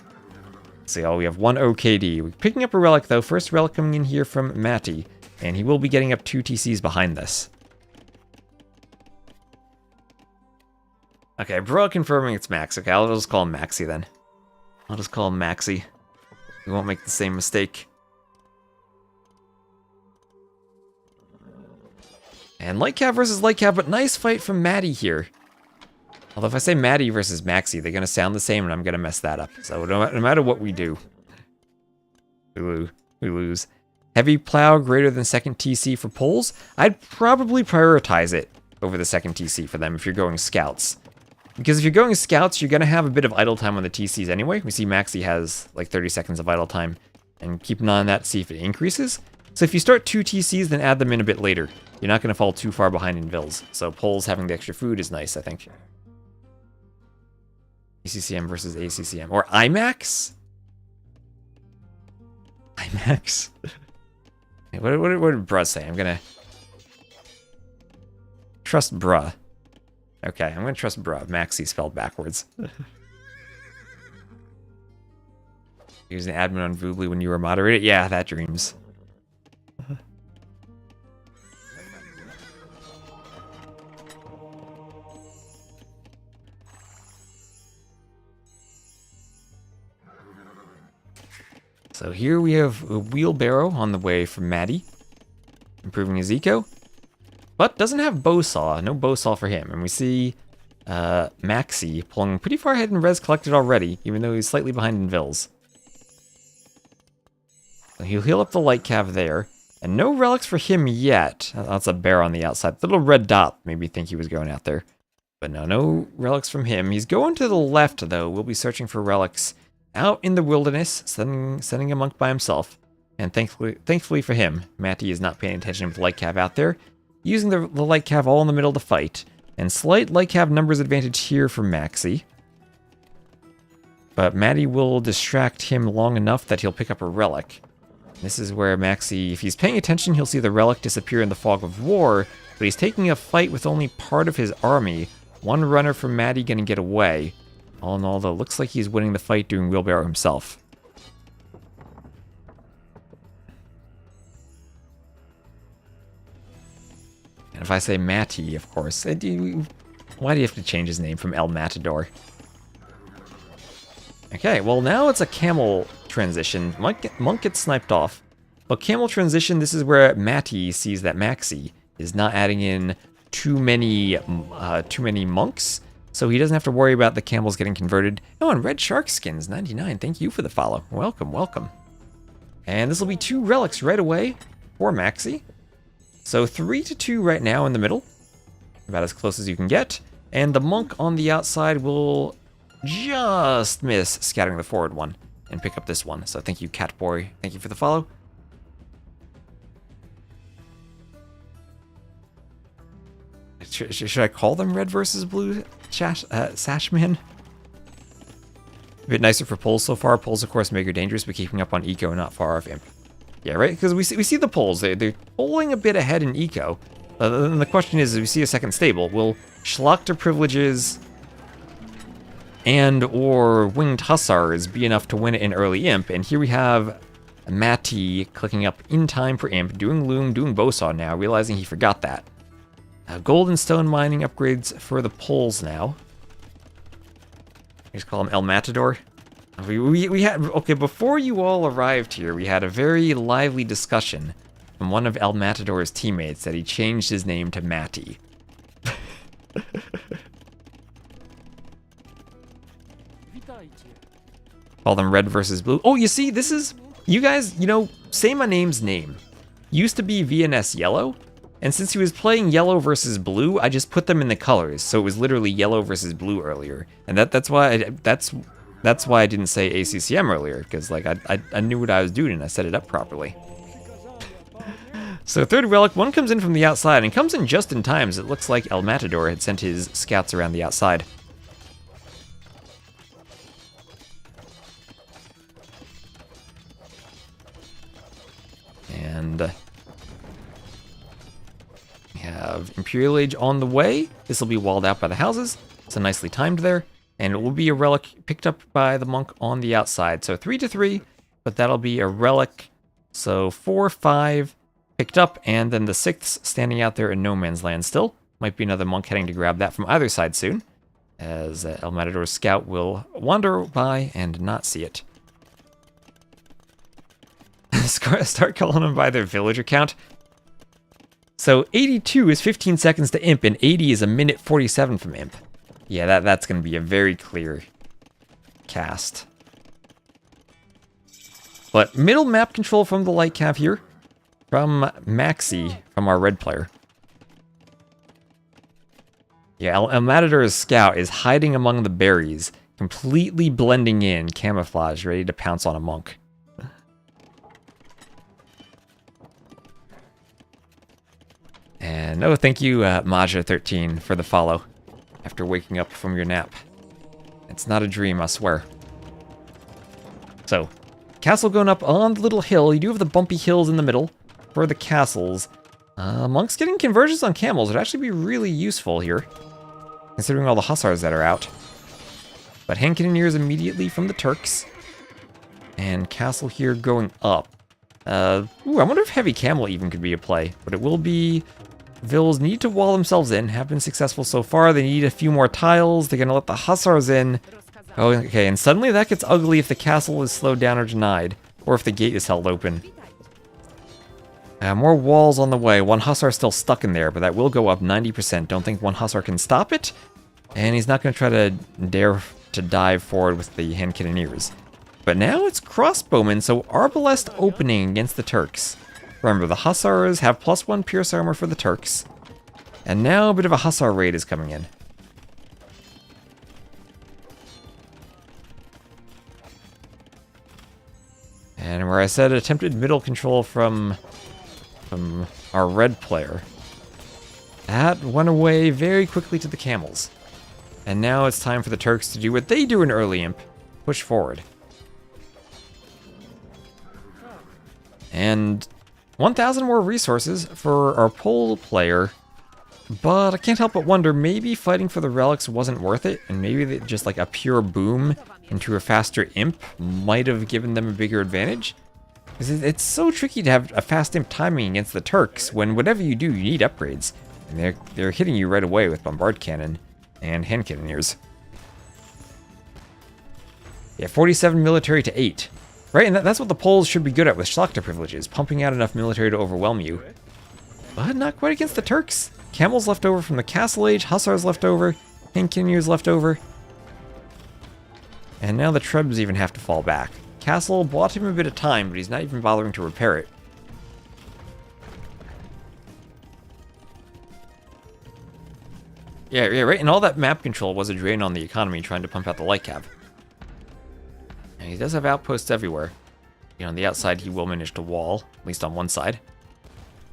[SPEAKER 1] let's see, we have 1 OKD. We're picking up a relic, though. First relic coming in here from Matty, and he will be getting up 2 TCs behind this. Okay, bro confirming it's Max. Okay, I'll just call him Maxi then. I'll just call him Maxi. We won't make the same mistake. And light cav versus light cav, but nice fight from Maddie here. Although if I say Maddie versus Maxi, they're going to sound the same and I'm going to mess that up. So no matter what we do, we lose. Heavy plow greater than second TC for Poles. I'd probably prioritize it over the second TC for them if you're going scouts. Because if you're going scouts, you're going to have a bit of idle time on the TCs anyway. We see Maxi has like 30 seconds of idle time. And keep an eye on that to see if it increases. So if you start 2 TCs, then add them in a bit later. You're not going to fall too far behind in Vils. So Poles having the extra food is nice, I think. ACCM versus ACCM. Or IMAX? IMAX? What did Bruh say? I'm going to trust Bruh. Okay, I'm going to trust Bruh. Maxi spelled backwards. Using admin on Voobly when you were moderated? Yeah, that dreams. So here we have a wheelbarrow on the way from Maddie, improving his eco, but doesn't have bowsaw. No bowsaw for him. And we see Maxi pulling pretty far ahead in res collected already, even though he's slightly behind in Vils. So he'll heal up the light cav there. And no relics for him yet. That's a bear on the outside. The little red dot made me think he was going out there. But no relics from him. He's going to the left, though. We'll be searching for relics out in the wilderness, sending a monk by himself. And thankfully for him, Matty is not paying attention to the light cav out there, using the light cav all in the middle of the fight. And slight light cav numbers advantage here for Maxi. But Matty will distract him long enough that he'll pick up a relic. This is where Maxi, if he's paying attention, he'll see the relic disappear in the fog of war, but he's taking a fight with only part of his army. One runner from Matty gonna get away. All in all, though, looks like he's winning the fight doing wheelbarrow himself. And if I say Matty, of course, why do you have to change his name from El Matador? Okay, well now it's a camel transition. Monk gets sniped off. But camel transition, this is where Matty sees that Maxi is not adding in too many monks, so he doesn't have to worry about the camels getting converted. Oh, and Red Shark Skins, 99, thank you for the follow. Welcome, welcome. And this will be 2 relics right away for Maxi. So 3-2 right now in the middle. About as close as you can get. And the monk on the outside will just miss scattering the forward one and pick up this one. So thank you, Catboy. Thank you for the follow. Should I call them red versus blue, Sashman? A bit nicer for pulls so far. Pulls, of course, make her dangerous, but keeping up on eco, not far off imp. Yeah, right? Because we see the pulls. They're pulling a bit ahead in eco. And the question is, if we see a second stable, will Schlachter privileges and or winged hussars be enough to win it in early imp? And here we have Matty clicking up in time for imp, doing loom, doing bowsaw now, realizing he forgot that. Gold and stone mining upgrades for the pulls now. Just call him El Matador. We had, okay, before you all arrived here, we had a very lively discussion from one of El Matador's teammates that he changed his name to Matty. Call them red versus blue. Oh, you see, this is, you guys, you know, say my name's name. Used to be VNS yellow, and since he was playing yellow versus blue, I just put them in the colors, so it was literally yellow versus blue earlier. And that's why I didn't say ACCM earlier, because like I knew what I was doing and I set it up properly. So third relic, one comes in from the outside and comes in just in time, as it looks like El Matador had sent his scouts around the outside. And we have Imperial Age on the way. This will be walled out by the houses, so nicely timed there. And it will be a relic picked up by the monk on the outside. So 3-3, but that'll be a relic. So 4-5 picked up, and then the 6th standing out there in no man's land still. Might be another monk heading to grab that from either side soon, as El Matador's scout will wander by and not see it. Start calling them by their villager count. So 82 is 15 seconds to imp, and 80 is a minute 47 from imp. Yeah, that's going to be a very clear cast. But middle map control from the light cav here, from Maxi, from our red player. Yeah, El Matador's scout is hiding among the berries, completely blending in, camouflage, ready to pounce on a monk. And oh, thank you, Maja13, for the follow after waking up from your nap. It's not a dream, I swear. So, castle going up on the little hill. You do have the bumpy hills in the middle for the castles. Monks getting conversions on camels would actually be really useful here, considering all the hussars that are out. But hand cannoneers immediately from the Turks. And castle here going up. Ooh, I wonder if heavy camel even could be a play, but it will be. Vils need to wall themselves in, have been successful so far. They need a few more tiles. They're going to let the hussars in. Oh, okay, and suddenly that gets ugly if the castle is slowed down or denied. or if the gate is held open. More walls on the way. One Hussar still stuck in there, but that will go up 90%. Don't think one Hussar can stop it. And he's not going to try to dare to dive forward with the hand cannoneers. But now it's crossbowmen, so arbalest opening against the Turks. Remember, the Hussars have +1 pierce armor for the Turks. And now a bit of a Hussar raid is coming in. And where I said attempted middle control from our red player, that went away very quickly to the camels. And now it's time for the Turks to do what they do in early imp, push forward. And 1,000 more resources for our pole player, but I can't help but wonder, maybe fighting for the relics wasn't worth it, and maybe just like a pure boom into a faster imp might have given them a bigger advantage? Because it's so tricky to have a fast imp timing against the Turks when whatever you do, you need upgrades. And they're hitting you right away with bombard cannon and hand cannoneers. Yeah, 47 military to 8. Right, and that's what the Poles should be good at with Schlachter privileges, pumping out enough military to overwhelm you. But not quite against the Turks. Camels left over from the Castle Age, Hussars left over, hand cannoneers left over. And now the Trebs even have to fall back. Castle bought him a bit of time, but he's not even bothering to repair it. Yeah, right, and all that map control was a drain on the economy trying to pump out the light cap. And he does have outposts everywhere. You know, on the outside he will manage to wall, at least on one side.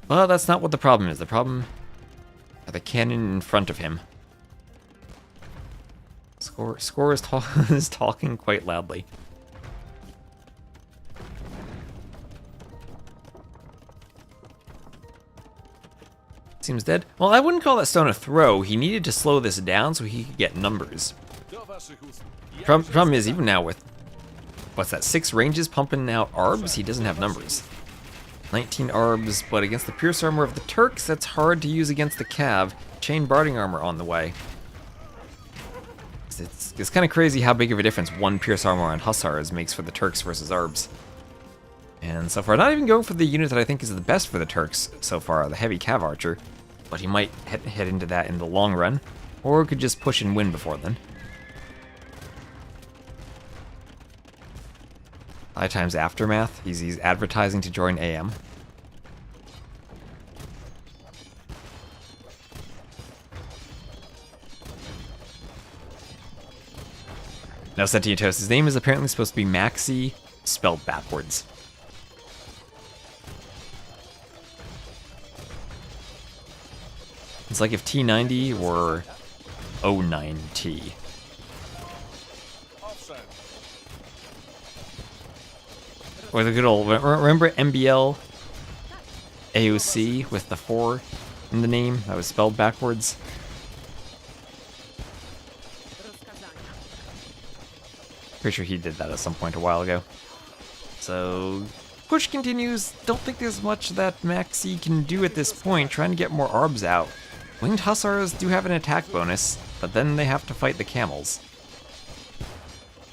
[SPEAKER 1] But that's not what the problem is. The problem are the cannon in front of him. Score is talking quite loudly. Seems dead. Well, I wouldn't call that stone a throw. He needed to slow this down so he could get numbers. Problem is, even now with, what's that, 6 ranges pumping out arbs, he doesn't have numbers. 19 arbs, but against the pierce armor of the Turks, that's hard to use against the Cav. Chain barding armor on the way. It's kind of crazy how big of a difference 1 pierce armor on Hussars makes for the Turks versus arbs. And so far, not even going for the unit that I think is the best for the Turks so far, the heavy Cav archer. But he might head into that in the long run, or could just push and win before then. High Times Aftermath, he's advertising to join AM. Now, Sentientos, his name is apparently supposed to be Maxi, spelled backwards. It's like if T90 were O9T. Or the good old, remember MBL AOC with the 4 in the name? That was spelled backwards. Pretty sure he did that at some point a while ago. So, push continues. Don't think there's much that Maxi can do at this point, trying to get more arbs out. Winged Hussars do have an attack bonus, but then they have to fight the camels.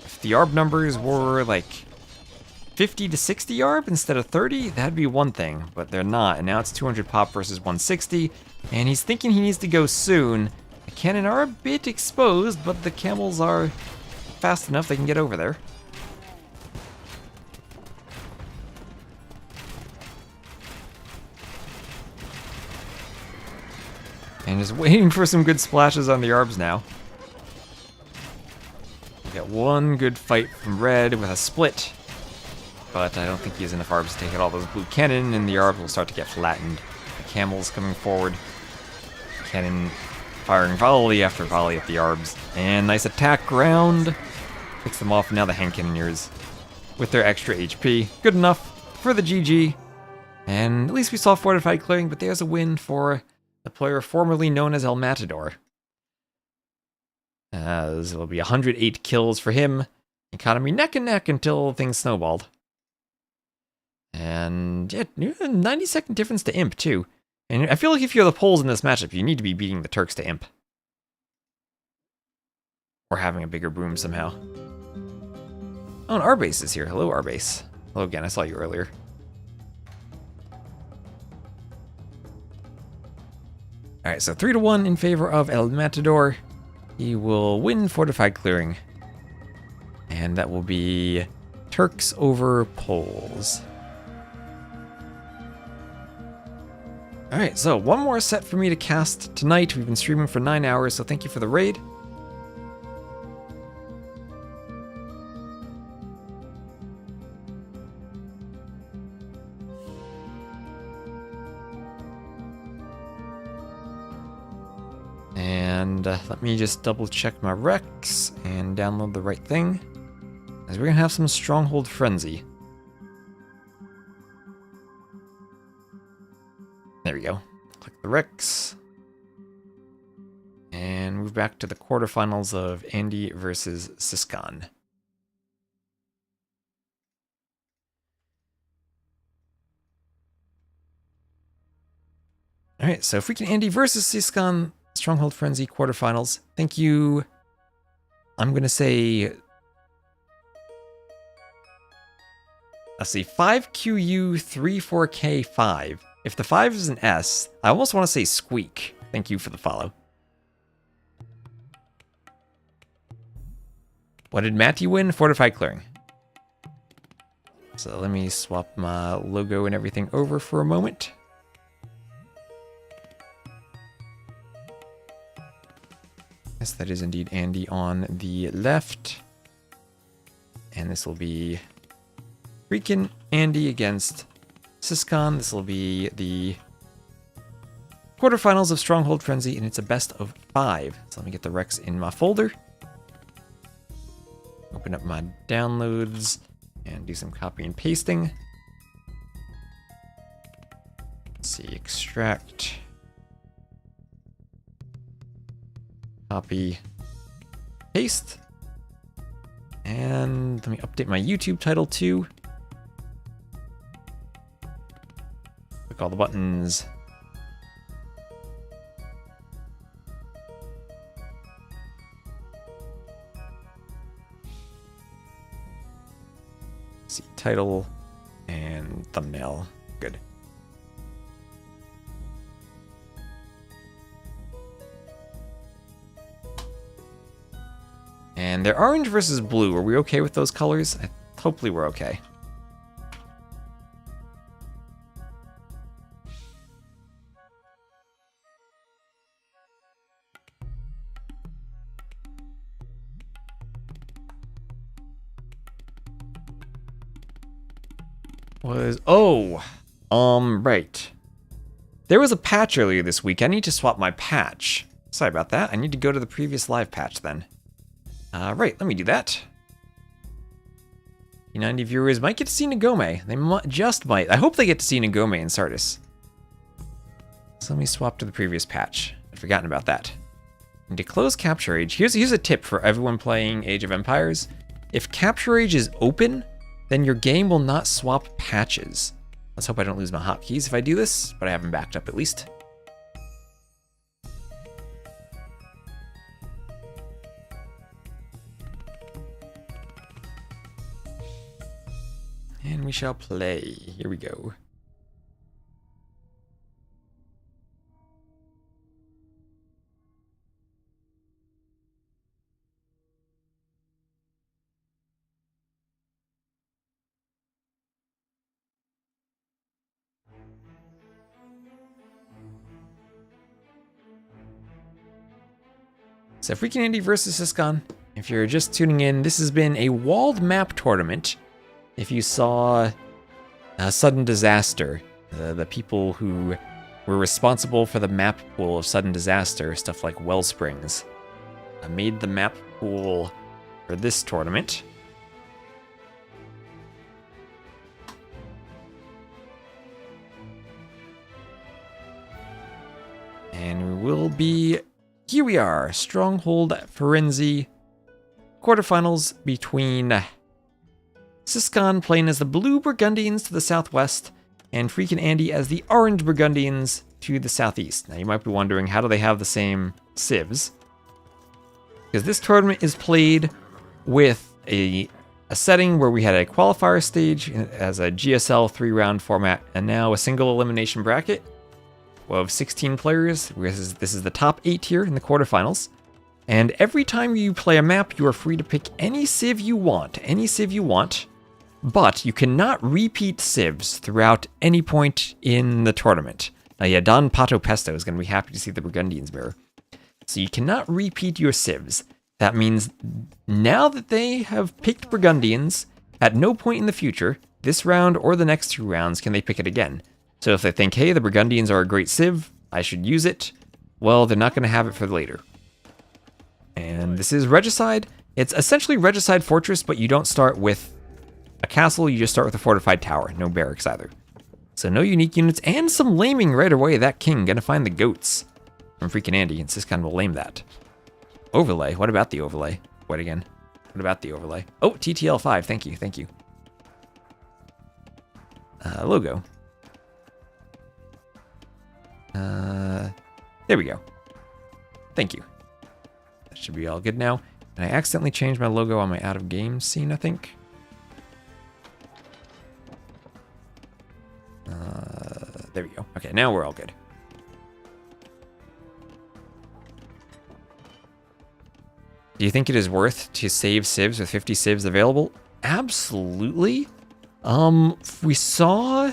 [SPEAKER 1] If the arb numbers were like 50 to 60 arb instead of 30, that'd be one thing, but they're not, and now it's 200 pop versus 160, and he's thinking he needs to go soon. The cannon are a bit exposed, but the camels are fast enough they can get over there. And just waiting for some good splashes on the arbs now. We got one good fight from red with a split. But I don't think he has enough arbs to take out all those blue cannon, and the arbs will start to get flattened. The camels coming forward. Cannon firing volley after volley at the arbs. And nice attack round. Picks them off, and now the hand cannoneers with their extra HP. Good enough for the GG. And at least we saw fortified clearing, but there's a win for the player formerly known as El Matador. As it will be 108 kills for him. Economy neck and neck until things snowballed. And yeah, 90-second difference to Imp too. And I feel like if you're the Poles in this matchup, you need to be beating the Turks to Imp. Or having a bigger boom somehow. Oh, and Arbase is here. Hello, Arbase. Hello again, I saw you earlier. Alright, so 3-1 in favor of El Matador. He will win Fortified Clearing. And that will be Turks over Poles. Alright, so one more set for me to cast tonight. We've been streaming for 9 hours, so thank you for the raid. And let me just double check my recs and download the right thing. As we're going to have some Stronghold Frenzy. There we go. Click the recs. And move back to the quarterfinals of Andy versus Ciskhan. Alright, so FreakinAndy versus Ciskhan, Stronghold Frenzy quarterfinals. Thank you. I'm going to say... Let's see, 5QU34K5. If the 5 is an S, I almost want to say squeak. Thank you for the follow. What did Matty win? Fortified Clearing. So let me swap my logo and everything over for a moment. Yes, that is indeed Andy on the left. And this will be FreakinAndy against Ciskhan. This will be the quarterfinals of Stronghold Frenzy, and it's a best of 5. So let me get the recs in my folder. Open up my downloads and do some copy and pasting. Let's see, extract. Copy. Paste. And let me update my YouTube title too. Click all the buttons. Let's see, title and thumbnail. Good. And they're orange versus blue. Are we okay with those colors? Hopefully we're okay. Right. There was a patch earlier this week. I need to swap my patch. Sorry about that. I need to go to the previous live patch then. Right, let me do that. 90 viewers might get to see Ngome. They just might. I hope they get to see Ngome and Sardis. So let me swap to the previous patch. I'd forgotten about that. And to close Capture Age, here's a tip for everyone playing Age of Empires. If Capture Age is open, then your game will not swap patches. Let's hope I don't lose my hotkeys if I do this, but I have them backed up at least. And we shall play. Here we go. So FreakinAndy versus Ciskhan. If you're just tuning in, this has been a walled map tournament. If you saw Sudden Disaster, the people who were responsible for the map pool of Sudden Disaster, stuff like Wellsprings, made the map pool for this tournament. And we will be, here we are, Stronghold Frenzy, quarterfinals between Ciskhan playing as the Blue Burgundians to the southwest, and FreakinAndy as the Orange Burgundians to the southeast. Now you might be wondering, how do they have the same civs? Because this tournament is played with a a setting where we had a qualifier stage as a GSL 3-round format, and now a single elimination bracket of 16 players. This is the top 8 here in the quarterfinals. And every time you play a map, you are free to pick any civ you want, but you cannot repeat civs throughout any point in the tournament. Now, yeah, Don Pato Pesto is going to be happy to see the Burgundians mirror. So you cannot repeat your civs. That means now that they have picked Burgundians, at no point in the future, this round or the next 2 rounds, can they pick it again. So if they think, hey, the Burgundians are a great civ, I should use it, well, they're not going to have it for later. And this is Regicide. It's essentially Regicide Fortress, but you don't start with a castle, you just start with a fortified tower. No barracks either. So no unique units, and some laming right away. That king gonna find the goats from FreakinAndy, and Ciskhan will lame that. Overlay, what about the overlay? Wait again. What about the overlay? Oh, TTL 5, thank you, thank you. Logo. There we go. Thank you. That should be all good now. And I accidentally changed my logo on my out of game scene, I think. There we go. Okay, now we're all good. Do you think it is worth to save civs with 50 civs available? Absolutely. We saw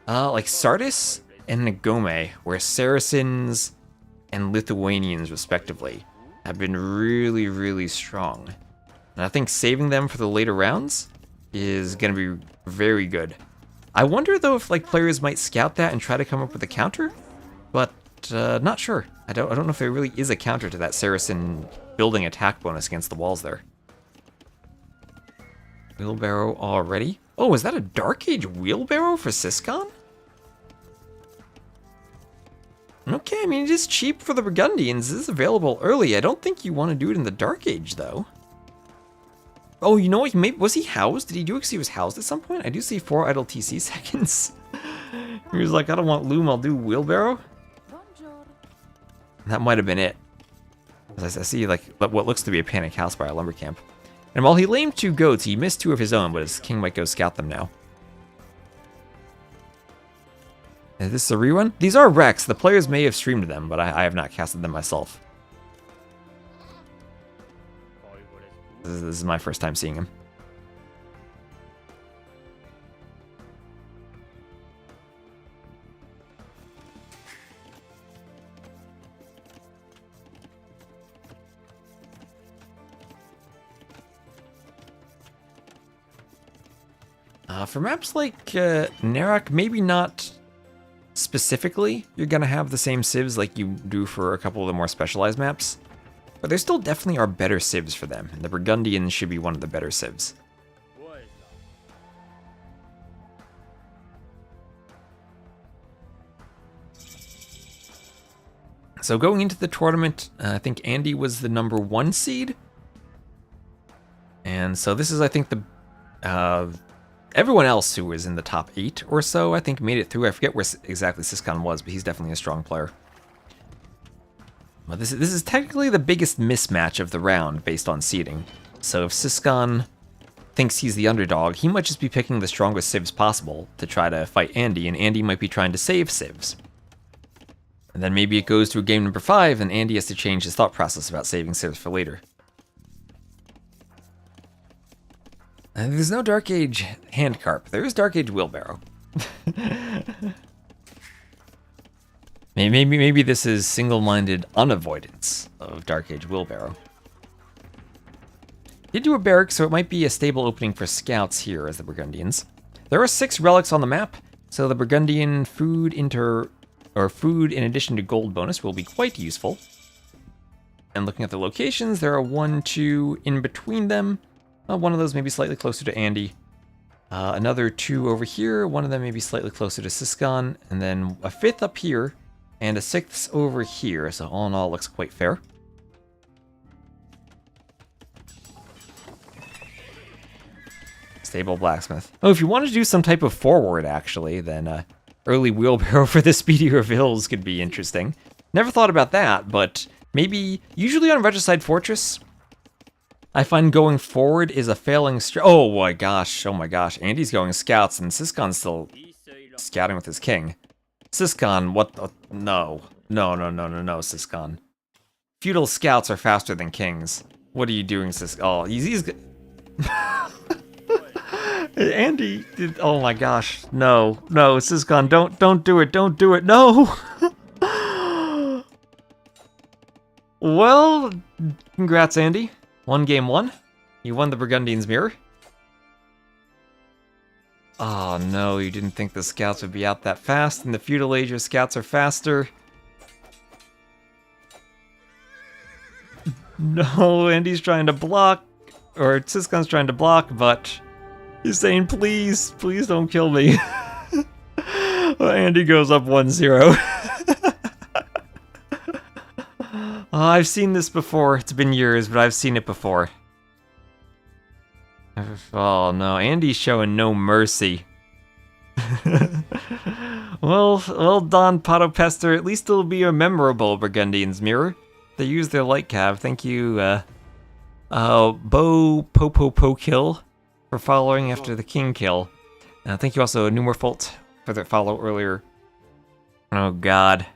[SPEAKER 1] like Sardis and Nagome, where Saracens and Lithuanians respectively have been really, really strong. And I think saving them for the later rounds is going to be very good. I wonder though if like players might scout that and try to come up with a counter, but not sure. I don't know if there really is a counter to that Saracen building attack bonus against the walls there. Wheelbarrow already? Oh, is that a Dark Age wheelbarrow for Ciskhan? Okay, I mean, it is cheap for the Burgundians. This is available early. I don't think you want to do it in the Dark Age, though. Oh, you know what? Maybe, was he housed? Did he do it because he was housed at some point? I do see 4 idle TC seconds. He was like, I don't want loom, I'll do wheelbarrow. That might have been it. As I see, like, what looks to be a panic house by a lumber camp. And while he lamed 2 goats, he missed 2 of his own, but his king might go scout them now. Is this a rerun? These are Rex. The players may have streamed them, but I have not casted them myself. This is my first time seeing him. For maps like Narak, maybe not specifically you're going to have the same civs like you do for a couple of the more specialized maps. But there still definitely are better civs for them, and the Burgundians should be one of the better civs. So going into the tournament, I think Andy was the #1 seed. And so this is, I think, the everyone else who was in the top 8 or so, I think, made it through. I forget where exactly Ciskhan was, but he's definitely a strong player. Well, this is technically the biggest mismatch of the round based on seeding. So if Ciskhan thinks he's the underdog, he might just be picking the strongest civs possible to try to fight Andy, and Andy might be trying to save civs. And then maybe it goes to game number 5, and Andy has to change his thought process about saving civs for later. And there's no Dark Age handcarp. There is Dark Age wheelbarrow. Maybe this is single-minded unavoidance of Dark Age wheelbarrow. Did do a barrack, so it might be a stable opening for scouts here as the Burgundians. There are 6 relics on the map, so the Burgundian food in addition to gold bonus will be quite useful. And looking at the locations, there are 1, 2 in between them. One of those may be slightly closer to Andy. Another 2 over here. One of them may be slightly closer to Ciskhan. And then a 5th up here. And a 6th over here. So all in all, it looks quite fair. Stable blacksmith. Oh, if you want to do some type of forward, actually, then early wheelbarrow for the speedy reveals could be interesting. Never thought about that, but maybe, usually on Regicide Fortress, I find going forward is a failing oh my gosh, Andy's going scouts and Ciskhan's still scouting with his king. Ciskhan, what the, no, Ciskhan. Feudal scouts are faster than kings. What are you doing, Ciskhan? Oh, he's Andy did, oh my gosh, no, Ciskhan, don't do it, no! Well, congrats, Andy. 1 game 1. You won the Burgundian's Mirror. Oh no, you didn't think the scouts would be out that fast. In the feudal age, your scouts are faster. No, Andy's trying to block, or Ciskhan's trying to block, but he's saying, please don't kill me. Well, Andy goes up 1-0. Oh, I've seen this before. It's been years, but I've seen it before. Oh no, Andy's showing no mercy. well done, Potopester. At least it'll be a memorable Burgundian's Mirror. They used their light cav. Thank you, Bo Popo Kill for following after the King kill. Thank you also, Numerfault, for their follow earlier. Oh god.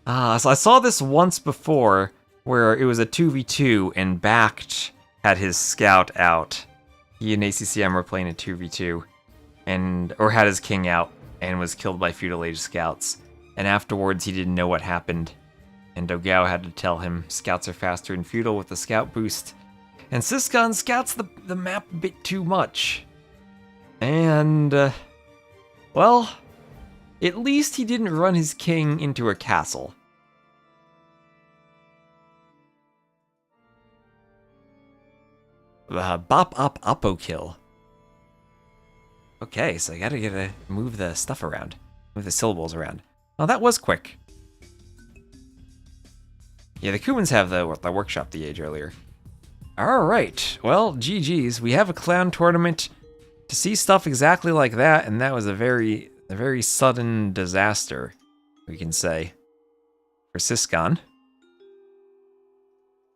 [SPEAKER 1] So I saw this once before, where it was a 2v2 and Backed had his scout out. He and ACCM were playing a 2v2, or had his king out and was killed by feudal age scouts. And afterwards he didn't know what happened. And Dogao had to tell him scouts are faster in feudal with the scout boost. And Ciskhan scouts the map a bit too much. And, well, at least he didn't run his king into a castle. Bop up oppo kill. Okay, so I gotta move the stuff around. Move the syllables around. Oh, that was quick. Yeah, the Kumans have the workshop the age earlier. Alright, well, GG's. We have a clown tournament. To see stuff exactly like that, and that was a very sudden disaster, we can say, for Ciskhan.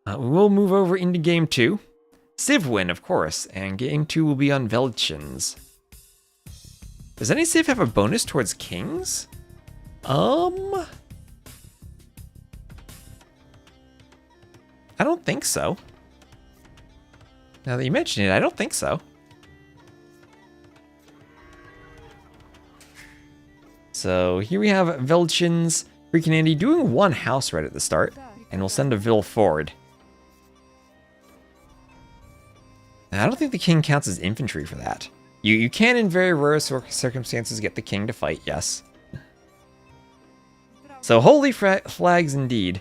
[SPEAKER 1] We will move over into game 2. Civ win, of course, and game 2 will be on Velchins. Does any Civ have a bonus towards kings? I don't think so. Now that you mention it, I don't think so. So here we have Velchins, FreakinAndy doing 1 house right at the start, and we'll send a Vil forward. Now, I don't think the king counts as infantry for that. You can, in very rare circumstances, get the king to fight, yes. So holy flags indeed.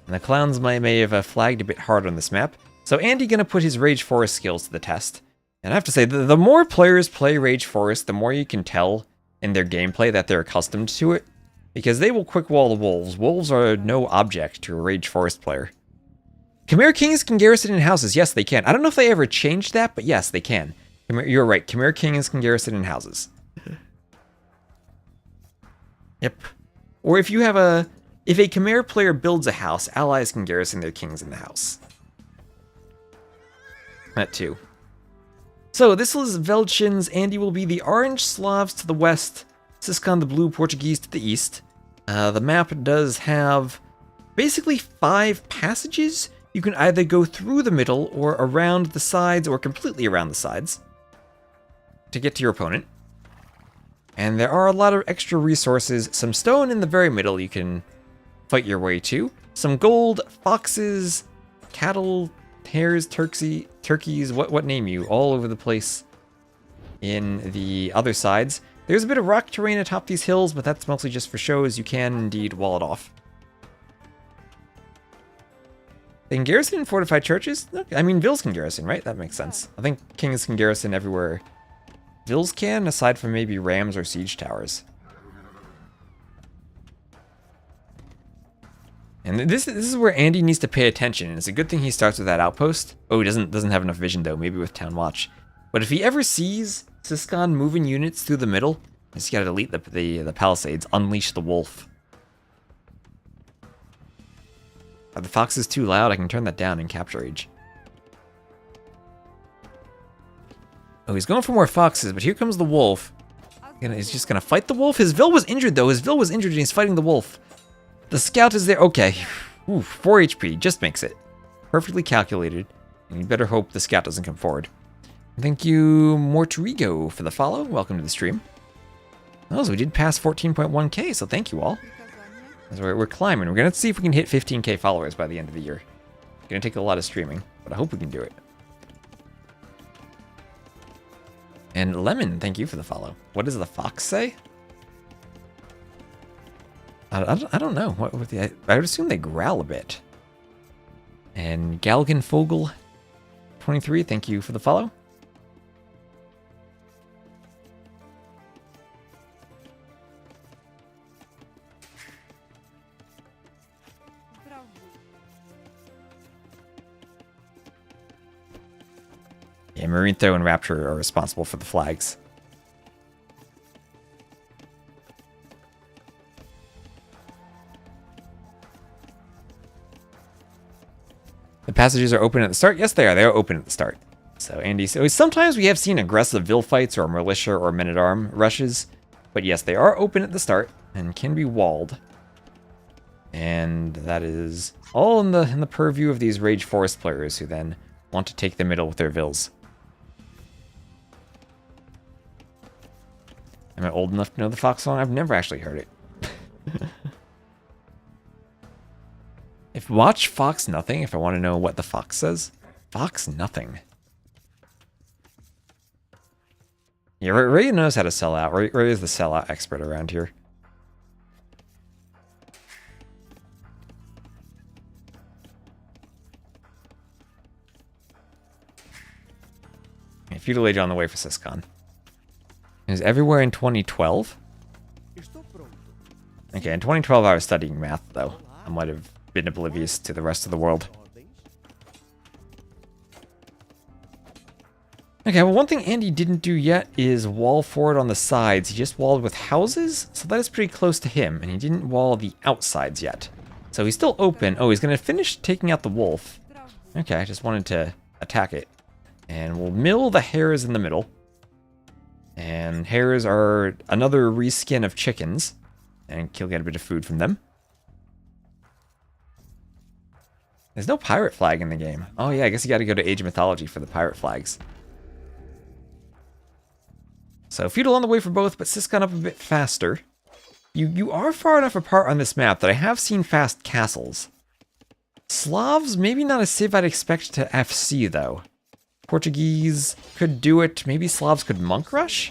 [SPEAKER 1] And the clowns may have flagged a bit hard on this map. So Andy gonna put his Rage Forest skills to the test. And I have to say, the more players play Rage Forest, the more you can tell in their gameplay that they're accustomed to it. Because they will quick wall the wolves. Wolves are no object to a Rage Forest player. Khmer Kings can garrison in houses. Yes, they can. I don't know if they ever changed that, but yes, they can. You're right. Khmer Kings can garrison in houses. Yep. Or if you have if a Khmer player builds a house, allies can garrison their kings in the house. That too. So this is Velchins. Andy will be the orange Slavs to the west, Ciskhan the blue Portuguese to the east. The map does have basically 5 passages. You can either go through the middle or around the sides or completely around the sides to get to your opponent. And there are a lot of extra resources. Some stone in the very middle you can fight your way to. Some gold, foxes, cattle, hares, turkeys, what name you, all over the place in the other sides. There's a bit of rock terrain atop these hills, but that's mostly just for shows. You can indeed wall it off. They can garrison in fortified churches? I mean, Vils can garrison, right? That makes sense. I think kings can garrison everywhere Vils can, aside from maybe rams or siege towers. And this is where Andy needs to pay attention, and it's a good thing he starts with that outpost. Oh, he doesn't have enough vision, though, maybe with Town Watch. But if he ever sees Ciskhan moving units through the middle, he's got to delete the palisades, unleash the wolf. Are the foxes too loud? I can turn that down in Capture Age. Oh, he's going for more foxes, but here comes the wolf. He's just gonna fight the wolf. His Vil was injured though. His Vil was injured and he's fighting the wolf. The scout is there. Okay. Ooh, 4 HP. Just makes it. Perfectly calculated. And you better hope the scout doesn't come forward. Thank you, Mortrigo, for the follow. Welcome to the stream. Oh, so we did pass 14.1k, so thank you all. So we're climbing. We're going to see if we can hit 15k followers by the end of the year. It's going to take a lot of streaming, but I hope we can do it. And Lemon, thank you for the follow. What does the fox say? I don't know. I would assume they growl a bit. And Galgenfogel 23, thank you for the follow. Yeah, Marintho and Rapture are responsible for the flags. The passages are open at the start? Yes, they are. They are open at the start. So, Andy, so sometimes we have seen aggressive Vil fights or militia or men-at-arm rushes. But yes, they are open at the start and can be walled. And that is all in the purview of these Rage Forest players who then want to take the middle with their Vils. Am I old enough to know the fox song? I've never actually heard it. If watch Fox Nothing, if I want to know what the fox says. Fox Nothing. Yeah, Ray knows how to sell out. Ray is the sellout expert around here. Okay, Feudal Age on the way for Ciskhan. It was everywhere in 2012? Okay, in 2012 I was studying math, though. I might have been oblivious to the rest of the world. Okay, well, one thing Andy didn't do yet is wall forward on the sides. He just walled with houses, so that is pretty close to him, and he didn't wall the outsides yet. So he's still open. Oh, he's going to finish taking out the wolf. Okay, I just wanted to attack it. And we'll mill the hares in the middle. And hares are another reskin of chickens. And he'll get a bit of food from them. There's no pirate flag in the game. Oh yeah, I guess you gotta go to Age of Mythology for the pirate flags. So feudal on the way for both, but Ciskhan up a bit faster. You are far enough apart on this map that I have seen fast castles. Slavs, maybe not a civ I'd expect to FC though. Portuguese could do it. Maybe Slavs could monk rush?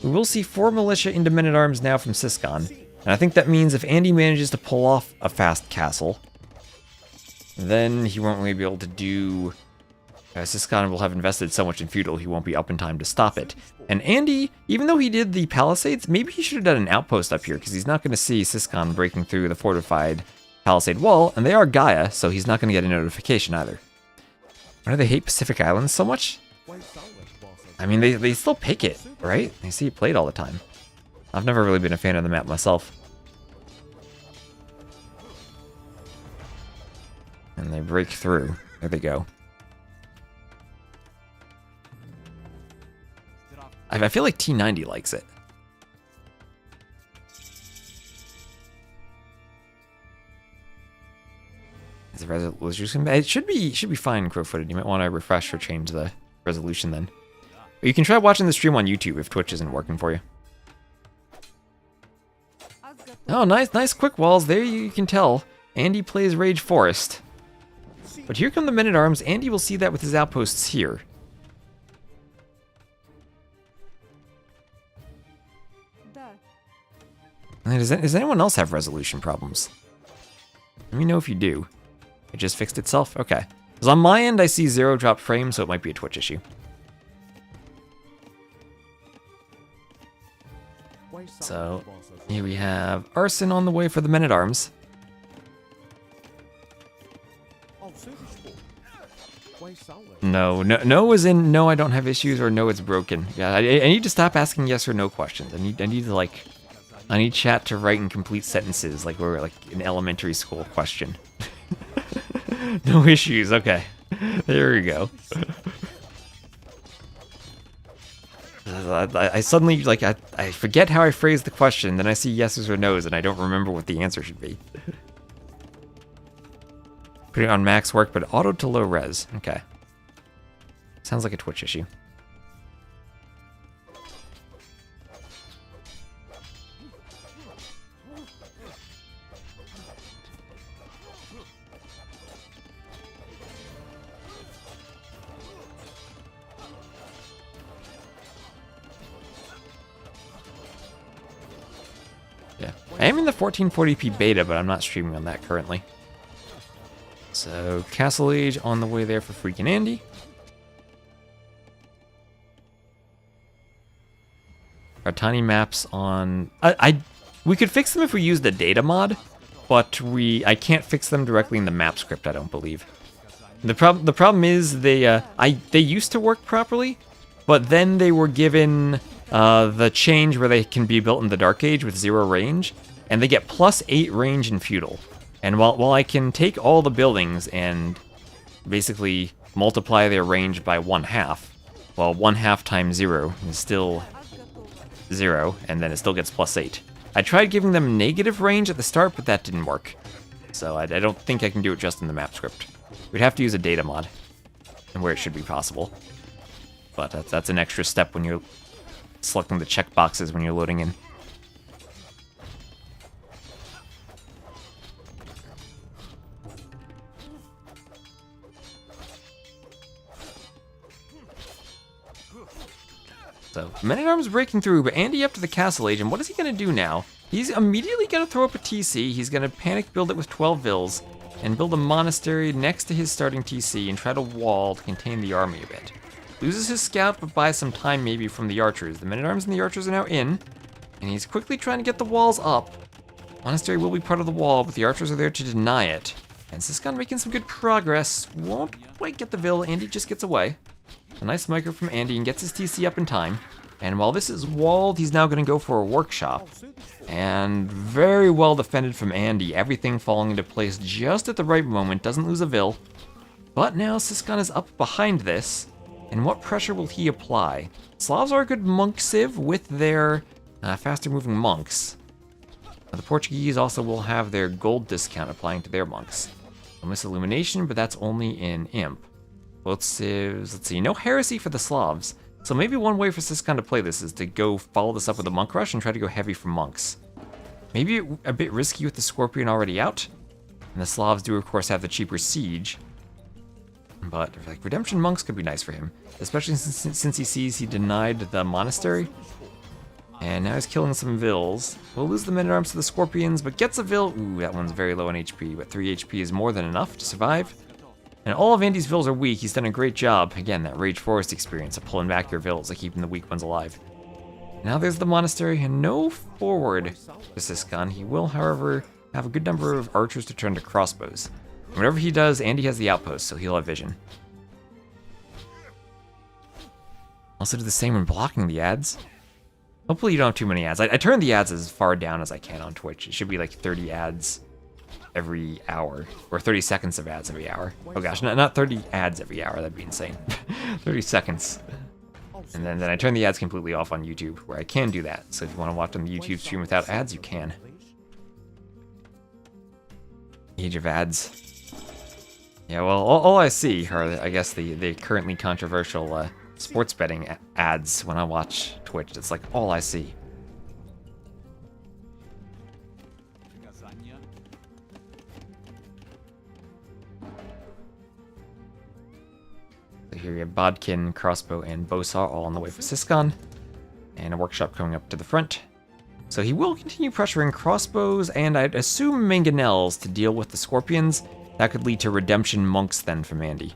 [SPEAKER 1] We will see 4 militia into men-at-arms now from Ciskhan. And I think that means if Andy manages to pull off a fast castle, then he won't really be able to do... Ciskhan will have invested so much in feudal, he won't be up in time to stop it. And Andy, even though he did the palisades, maybe he should have done an outpost up here, because he's not going to see Ciskhan breaking through the fortified palisade wall, and they are Gaia, so he's not going to get a notification either. Why do they hate Pacific Islands so much? I mean, they still pick it, right? They see it played all the time. I've never really been a fan of the map myself. And they break through. There they go. I feel like T90 likes it. Is the resolution? It should be fine, crow-footed. You might want to refresh or change the resolution then. But you can try watching the stream on YouTube if Twitch isn't working for you. Oh, nice quick walls. There you can tell. Andy plays Rage Forest. But here come the men-at-arms. Andy will see that with his outposts here. Does anyone else have resolution problems? Let me know if you do. It just fixed itself? Okay. Because on my end, I see 0 drop frames, so it might be a Twitch issue. So, here we have Arson on the way for the men-at-arms. No as in no, I don't have issues, or no, it's broken. Yeah, I need to stop asking yes or no questions. I need chat to write in complete sentences, like we're like an elementary school question. No issues, okay. There we go. I suddenly, like, I forget how I phrased the question, then I see yeses or nos, and I don't remember what the answer should be. Putting it on max work, but auto to low res. Okay. Sounds like a Twitch issue. Yeah. I am in the 1440p beta, but I'm not streaming on that currently. So, Castle Age on the way there for FreakinAndy. Our tiny maps on... we could fix them if we used the data mod, but I can't fix them directly in the map script, I don't believe. The problem is they used to work properly, but then they were given the change where they can be built in the Dark Age with 0 range, and they get +8 range in Feudal. And while I can take all the buildings and basically multiply their range by 1/2, well, 1/2 times 0 is still 0, and then it still gets +8. I tried giving them negative range at the start, but that didn't work. So I don't think I can do it just in the map script. We'd have to use a data mod, and where it should be possible. But that's an extra step when you're selecting the checkboxes when you're loading in. So, Men-at-Arms breaking through, but Andy up to the Castle Age, and what is he going to do now? He's immediately going to throw up a TC, he's going to panic build it with 12 Vils, and build a monastery next to his starting TC and try to wall to contain the army a bit. Loses his scout, but buys some time maybe from the archers. The Men-at-Arms and the archers are now in, and he's quickly trying to get the walls up. Monastery will be part of the wall, but the archers are there to deny it. And Ciskhan making some good progress. Won't quite get the Vil, Andy just gets away. A nice micro from Andy and gets his TC up in time. And while this is walled, he's now going to go for a workshop. And very well defended from Andy. Everything falling into place just at the right moment. Doesn't lose a Vil. But now Ciskhan is up behind this. And what pressure will he apply? Slavs are a good monk civ with their faster moving monks. The Portuguese also will have their gold discount applying to their monks. They'll miss Illumination, but that's only in Imp. Both civs, let's see, no heresy for the Slavs. So maybe one way for Ciskhan to play this is to go follow this up with a monk rush and try to go heavy for monks. Maybe a bit risky with the Scorpion already out. And the Slavs do of course have the cheaper siege. But like Redemption monks could be nice for him. Especially since he sees he denied the monastery. And now he's killing some Vils. We'll lose the Men-at-Arms to the Scorpions, but gets a Vil. Ooh, that one's very low on HP, but 3 HP is more than enough to survive. And all of Andy's Vils are weak. He's done a great job. Again, that Rage Forest experience of pulling back your Vils and keeping the weak ones alive. Now there's the monastery, and no forward to Ciskhan. He will, however, have a good number of archers to turn to crossbows. And whatever he does, Andy has the outpost, so he'll have vision. Also do the same when blocking the ads. Hopefully you don't have too many ads. I turn the ads as far down as I can on Twitch. It should be like 30 ads every hour, or 30 seconds of ads every hour. Oh gosh, not 30 ads every hour, that'd be insane. 30 seconds. And then I turn the ads completely off on YouTube, where I can do that. So if you want to watch on the YouTube stream without ads, you can. Age of ads. Yeah, well, all I see are, I guess, the currently controversial sports betting ads when I watch Twitch. It's like all I see. So here you have Bodkin, Crossbow, and Bowsaw all on the way for Ciskhan. And a workshop coming up to the front. So he will continue pressuring crossbows and I'd assume mangonels to deal with the Scorpions. That could lead to Redemption monks then from Andy.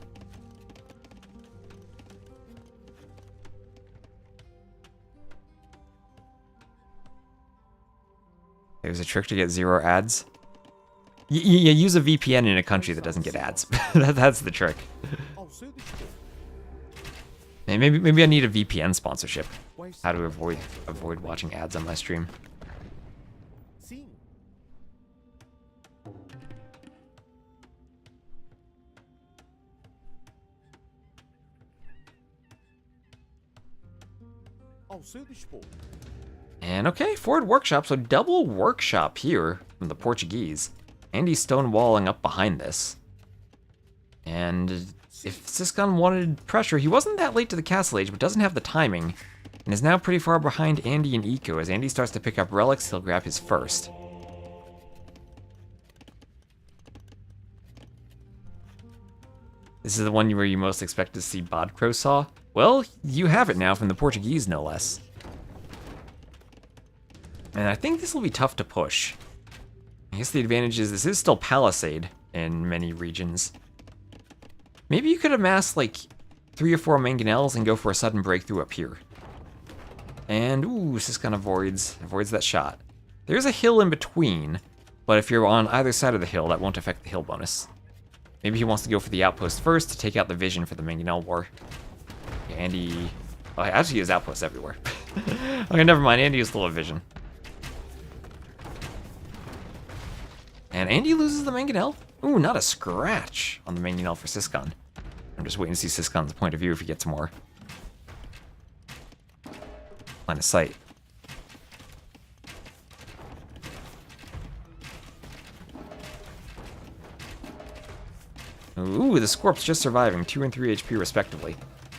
[SPEAKER 1] There's a trick to get 0 ads. You use a VPN in a country that doesn't get ads. That's the trick. Maybe I need a VPN sponsorship. How to avoid watching ads on my stream.
[SPEAKER 2] Ao seu dispor.
[SPEAKER 1] And okay, forward workshop, so double workshop here from the Portuguese. Andy's stonewalling up behind this. And if Ciskhan wanted pressure, he wasn't that late to the castle age, but doesn't have the timing. And is now pretty far behind Andy and Eco. As Andy starts to pick up relics, he'll grab his first. This is the one where you most expect to see Bodcrow saw. Well, you have it now from the Portuguese, no less. And I think this will be tough to push. I guess the advantage is this is still Palisade in many regions. Maybe you could amass like 3 or 4 mangonels and go for a sudden breakthrough up here. And ooh, Ciskhan avoids that shot. There's a hill in between, but if you're on either side of the hill, that won't affect the hill bonus. Maybe he wants to go for the outpost first to take out the vision for the mangonel war. Okay, Andy... Oh, actually he has outposts everywhere. Okay, never mind, Andy is still a vision. And Andy loses the mangonel. Ooh, not a scratch on the mangonel for Ciskhan. I'm just waiting to see Ciskhan's point of view if he gets more. Line of sight. Ooh, the Scorp's just surviving, 2 and 3 HP respectively.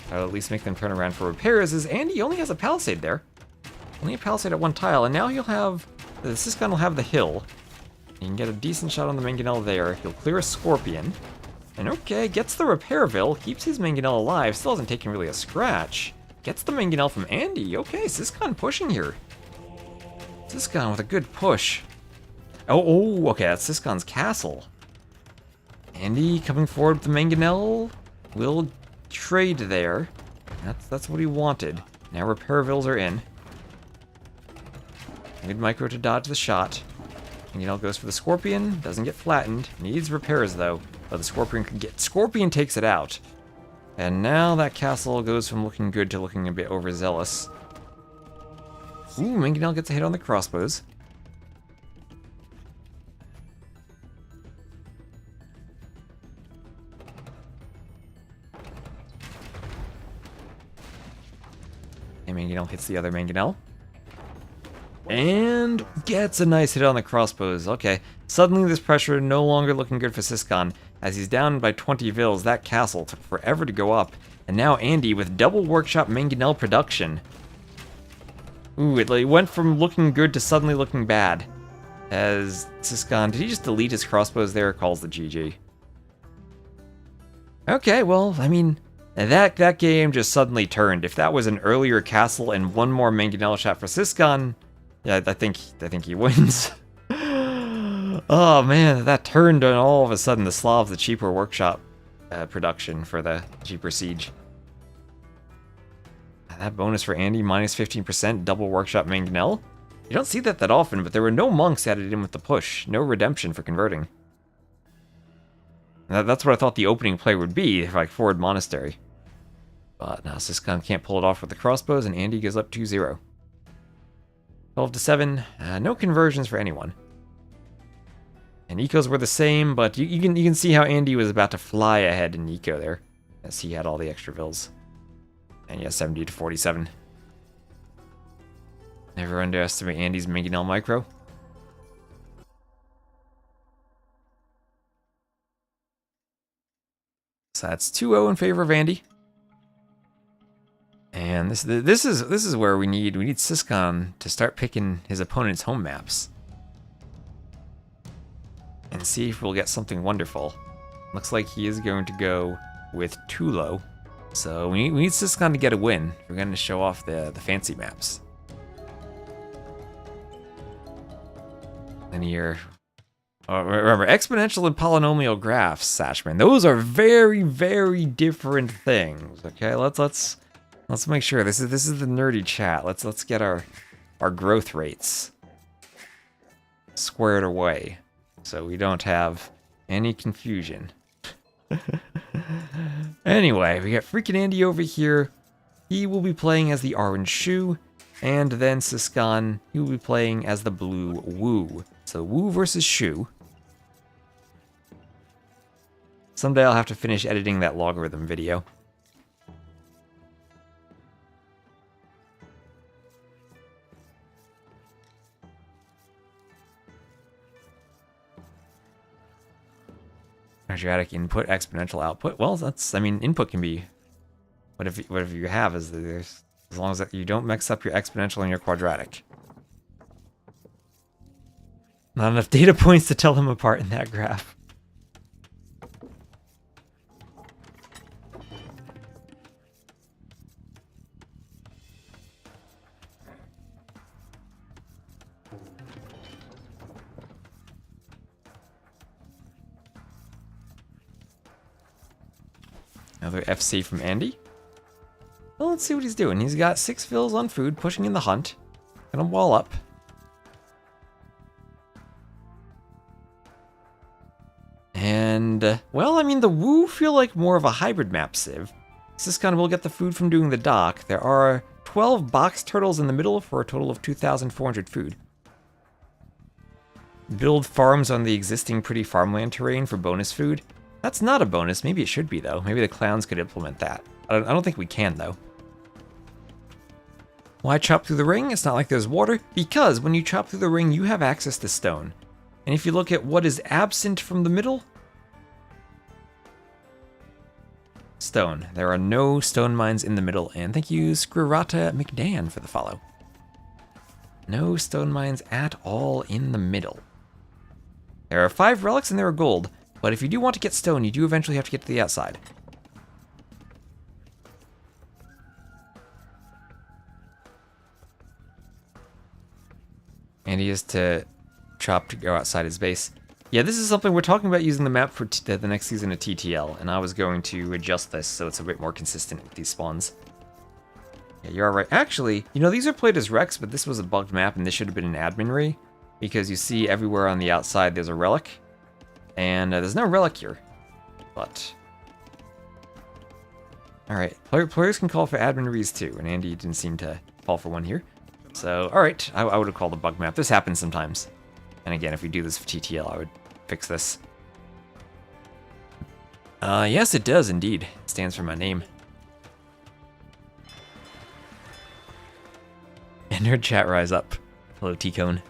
[SPEAKER 1] That'll at least make them turn around for repairs, as Andy only has a palisade there. Only a palisade at 1 tile, and now he'll have... The Ciskhan will have the hill. He can get a decent shot on the mangonel there. He'll clear a Scorpion. And okay, gets the Repairville, keeps his mangonel alive, still hasn't taken really a scratch. Gets the mangonel from Andy. Okay, Ciskhan pushing here. Ciskhan with a good push. Oh, okay, that's Ciskhan's castle. Andy coming forward with the mangonel. Will trade there. That's what he wanted. Now Repairvilles are in. Good micro to dodge the shot. Mangonel goes for the Scorpion. Doesn't get flattened. Needs repairs though. But the Scorpion could get... Scorpion takes it out. And now that castle goes from looking good to looking a bit overzealous. Ooh, Mangonel gets a hit on the crossbows. And Mangonel hits the other Mangonel. And gets a nice hit on the crossbows. Okay, suddenly this pressure no longer looking good for Ciskhan. As he's down by 20 vills, that castle took forever to go up. And now Andy with double workshop Mangonel production. Ooh, it went from looking good to suddenly looking bad. As Ciskhan, did he just delete his crossbows there? Calls the GG. Okay, well, I mean, that game just suddenly turned. If that was an earlier castle and 1 more Mangonel shot for Ciskhan, yeah, I think he wins. Oh man, that turned on all of a sudden the Slavs, the cheaper workshop production for the cheaper siege. That bonus for Andy, minus 15%, double workshop Mangonel. You don't see that often, but there were no monks added in with the push. No redemption for converting. That's what I thought the opening play would be, like forward monastery. But now Ciskhan can't pull it off with the crossbows, and Andy goes up 2-0. 12-7, no conversions for anyone. And Eco's were the same, but you can see how Andy was about to fly ahead in Eco there, as he had all the extra vills. And yeah, 70-47. Never underestimate Andy's Mangonel micro. So that's 2-0 in favor of Andy. And this is where we need Ciskhan to start picking his opponent's home maps. And see if we'll get something wonderful. Looks like he is going to go with Tulo. So we need Ciskhan to get a win. We're going to show off the fancy maps. Linear. Oh, remember, exponential and polynomial graphs, Satchman. Those are very, very different things. Okay, let's make sure this is the nerdy chat. Let's get our growth rates squared away, so we don't have any confusion. Anyway, we got FreakinAndy over here. He will be playing as the orange shoe, and then Ciskhan, he will be playing as the blue Woo. So Woo versus Shoe. Someday I'll have to finish editing that logarithm video. Quadratic input, exponential output. Well, that's, I mean, input can be whatever you have, as long as you don't mix up your exponential and your quadratic. Not enough data points to tell them apart in that graph. Another FC from Andy. Well, let's see what he's doing. He's got 6 fills on food, pushing in the hunt. Gonna wall up. And, well, I mean, the Woo feel like more of a hybrid map civ. Ciskhan will get the food from doing the dock. There are 12 box turtles in the middle for a total of 2,400 food. Build farms on the existing pretty farmland terrain for bonus food. That's not a bonus. Maybe it should be, though. Maybe the clowns could implement that. I don't think we can, though. Why chop through the ring? It's not like there's water. Because when you chop through the ring, you have access to stone. And if you look at what is absent from the middle... Stone. There are no stone mines in the middle. And thank you, Scrirata McDan, for the follow. No stone mines at all in the middle. There are 5 relics and there are gold. But if you do want to get stone, you do eventually have to get to the outside. And he has to chop to go outside his base. Yeah, this is something we're talking about using the map for the next season of TTL, and I was going to adjust this so it's a bit more consistent with these spawns. Yeah, you are right. Actually, you know, these are played as Rex, but this was a bugged map, and this should have been an admin re, because you see everywhere on the outside there's a relic, and there's no relic here. But alright, players can call for admin rees too, and Andy didn't seem to call for one here. So, alright, I would have called a bug map. This happens sometimes. And again, if we do this for TTL, I would fix this. Yes, it does indeed. It stands for my name. And nerd chat rise up. Hello, T-Cone.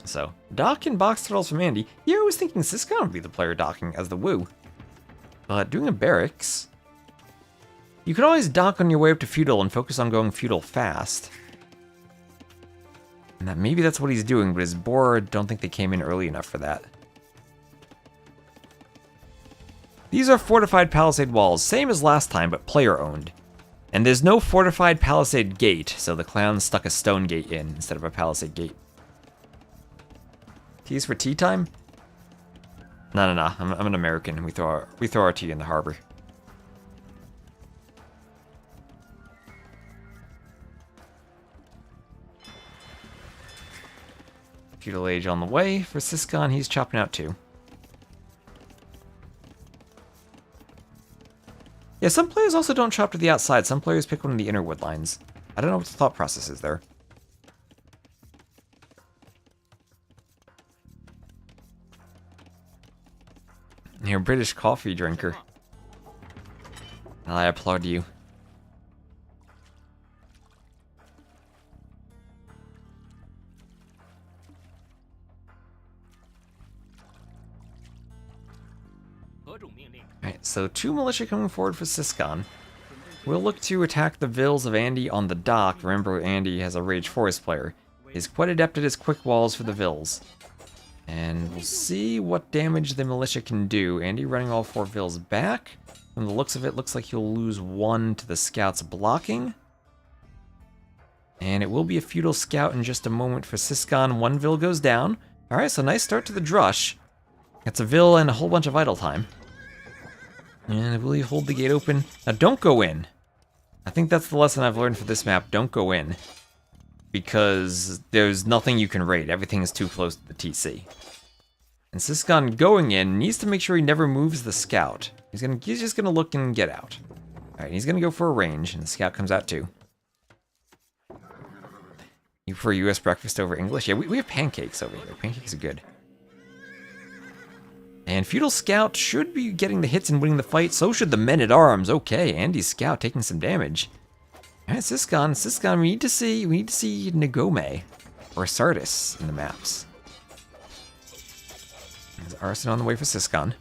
[SPEAKER 1] So, dock and box turtles from Andy. Here I was thinking Ciskhan would be the player docking as the Woo. But doing a barracks... You could always dock on your way up to feudal and focus on going feudal fast. And maybe that's what he's doing, but his board don't think they came in early enough for that. These are fortified palisade walls, same as last time, but player owned. And there's no fortified palisade gate, so the clowns stuck a stone gate in instead of a palisade gate. Teas for tea time? No. I'm an American. We throw our tea in the harbor. Feudal Age on the way. For Ciskhan, he's chopping out too. Yeah, some players also don't chop to the outside. Some players pick one of the inner wood lines. I don't know what the thought process is there. You're a British coffee drinker. I applaud you. Alright, so 2 militia coming forward for Ciskhan. We'll look to attack the vills of Andy on the dock. Remember, Andy has a Rage Forest player. He's quite adept at his quick walls for the vills. And we'll see what damage the militia can do. Andy running all 4 vills back. From the looks of it, looks like he'll lose 1 to the scouts blocking. And it will be a feudal scout in just a moment for Ciskhan. 1 vill goes down. Alright, so nice start to the drush. It's a vill and a whole bunch of idle time. And I believe hold the gate open. Now don't go in. I think that's the lesson I've learned for this map. Don't go in. Because there's nothing you can raid. Everything is too close to the TC. And Ciskhan going in needs to make sure he never moves the scout. He's just gonna look and get out. Alright, he's gonna go for a range, and the scout comes out too. You prefer US breakfast over English? Yeah, we have pancakes over here. Pancakes are good. And Feudal Scout should be getting the hits and winning the fight. So should the Men-at-Arms. Okay, Andy's Scout taking some damage. Alright, Ciskhan, we need to see Nagome or Sardis in the maps. There's Arson on the way for Ciskhan.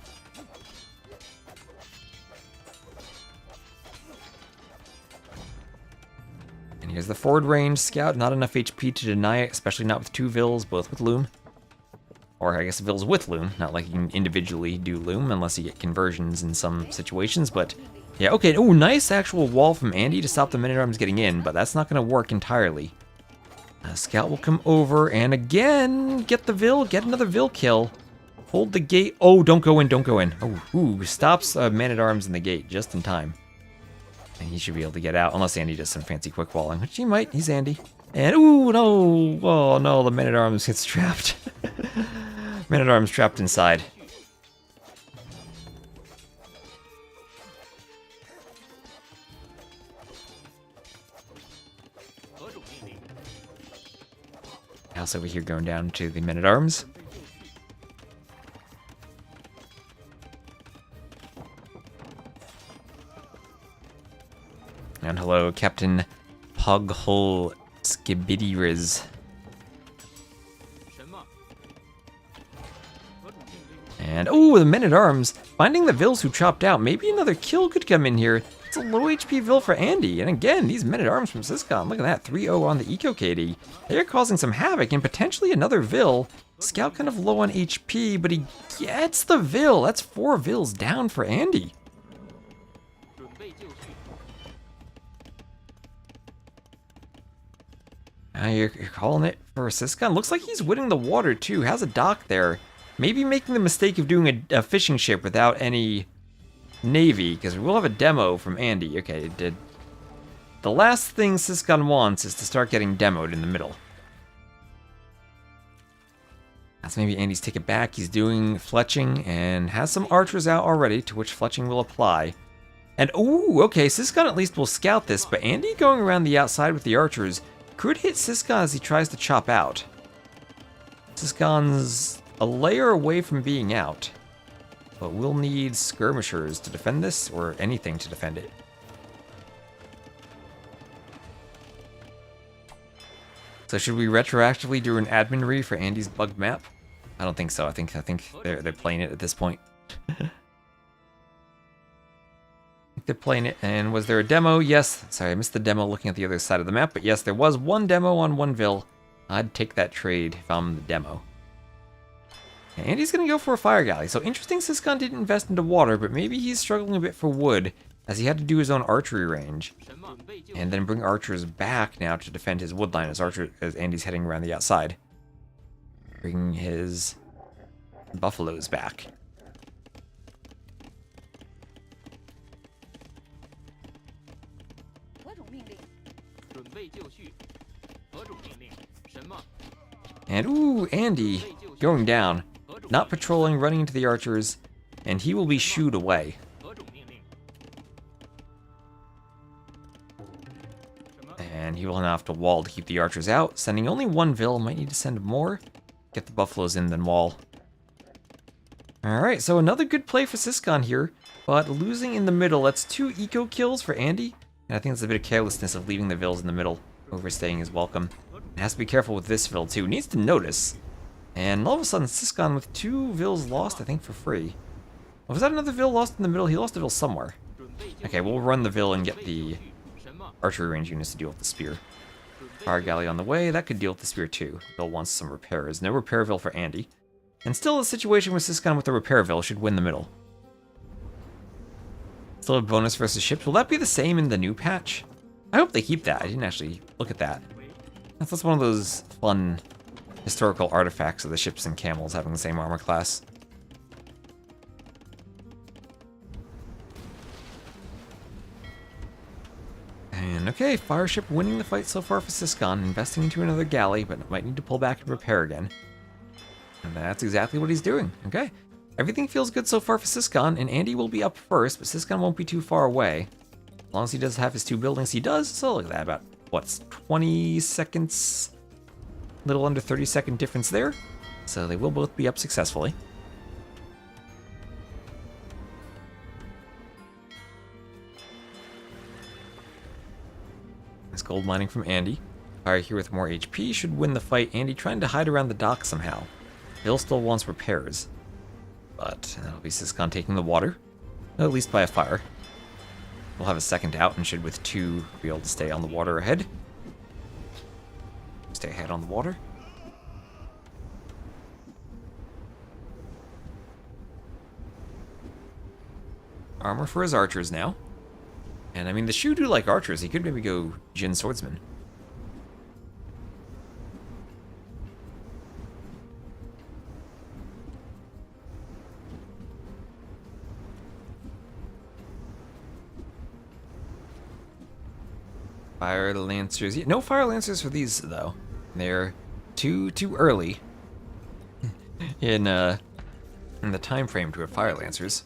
[SPEAKER 1] And here's the forward range Scout. Not enough HP to deny it, especially not with 2 Vils, both with Loom. Or I guess Vils with Loom, not like you can individually do Loom unless you get conversions in some situations, but yeah, okay. Oh, nice actual wall from Andy to stop the Men-at-Arms getting in, but that's not going to work entirely. Scout will come over and again get the Vil, get another Vil kill. Hold the gate. Oh, don't go in, don't go in. Oh, ooh, stops Man-at-Arms in the gate just in time. And he should be able to get out, unless Andy does some fancy quick walling, which he might. He's Andy. And, ooh, no. Oh, no, the Man-at-Arms gets trapped. Man-at-Arms trapped inside. House over here going down to the Men-at-Arms. And hello, Captain Pughole Skibidi-Riz. And, oh, the Men-at-Arms finding the Vils who chopped out. Maybe another kill could come in here. It's a low HP Vil for Andy. And again, these Men-at-Arms from Ciskhan. Look at that, 3-0 on the Eco KD. They're causing some havoc and potentially another Vil. Scout kind of low on HP, but he gets the Vil. That's 4 Vils down for Andy. You're calling it for Ciskhan? Looks like he's winning the water too. Has a dock there. Maybe making the mistake of doing a fishing ship without any navy, because we will have a demo from Andy. Okay, it did. The last thing Ciskhan wants is to start getting demoed in the middle. That's maybe Andy's take it back. He's doing fletching and has some archers out already, to which fletching will apply. And, ooh, okay, Ciskhan at least will scout this, but Andy going around the outside with the archers could hit Ciskhan as he tries to chop out. Ciskhan's a layer away from being out, but we'll need skirmishers to defend this, or anything to defend it. So should we retroactively do an admin re for Andy's bugged map? I don't think so. I think they're playing it at this point. They're playing it. And was there a demo? Yes. Sorry, I missed the demo looking at the other side of the map. But yes, there was one demo on one Vil. I'd take that trade if I'm the demo. And Andy's going to go for a fire galley. So interesting Ciskhan didn't invest into water, but maybe he's struggling a bit for wood, as he had to do his own archery range. And then bring archers back now to defend his wood line as Andy's heading around the outside. Bring his buffaloes back. And, ooh, Andy going down. Not patrolling, running into the archers, and he will be shooed away. And he will now have to wall to keep the archers out. Sending only one Vil, might need to send more. Get the buffaloes in, then wall. Alright, so another good play for Ciskhan here, but losing in the middle. That's 2 eco kills for Andy, and I think it's a bit of carelessness of leaving the Vils in the middle. Overstaying is welcome. Has to be careful with this Vil too. Needs to notice. And all of a sudden, Ciskhan with 2 Vils lost, I think, for free. Oh, was that another Vil lost in the middle? He lost a Vil somewhere. Okay, we'll run the Vil and get the archery range units to deal with the spear. Fire galley on the way. That could deal with the spear too. Vil wants some repairs. No repair Vil for Andy. And still a situation where Ciskhan with the repair Vil should win the middle. Still a bonus versus ships. Will that be the same in the new patch? I hope they keep that. I didn't actually look at that. That's one of those fun historical artifacts of the ships and camels having the same armor class. And okay, fire ship winning the fight so far for Ciskhan, investing into another galley, but might need to pull back and repair again. And that's exactly what he's doing. Okay, everything feels good so far for Ciskhan, and Andy will be up first, but Ciskhan won't be too far away. As long as he does have his 2 buildings, he does. So look at that, about, what's 20 seconds? Little under 30-second difference there. So they will both be up successfully. gold mining from Andy. Fire here with more HP should win the fight. Andy trying to hide around the dock somehow. Bill still wants repairs. But that'll be Ciskhan taking the water. At least by a fire. We'll have a second out and should with 2 be able to stay on the water ahead. Stay ahead on the water. Armor for his archers now. And I mean, the Shu do like archers. He could maybe go Jin Swordsman. Fire Lancers. Yeah, no Fire Lancers for these, though. They're too early in the time frame to have Fire Lancers.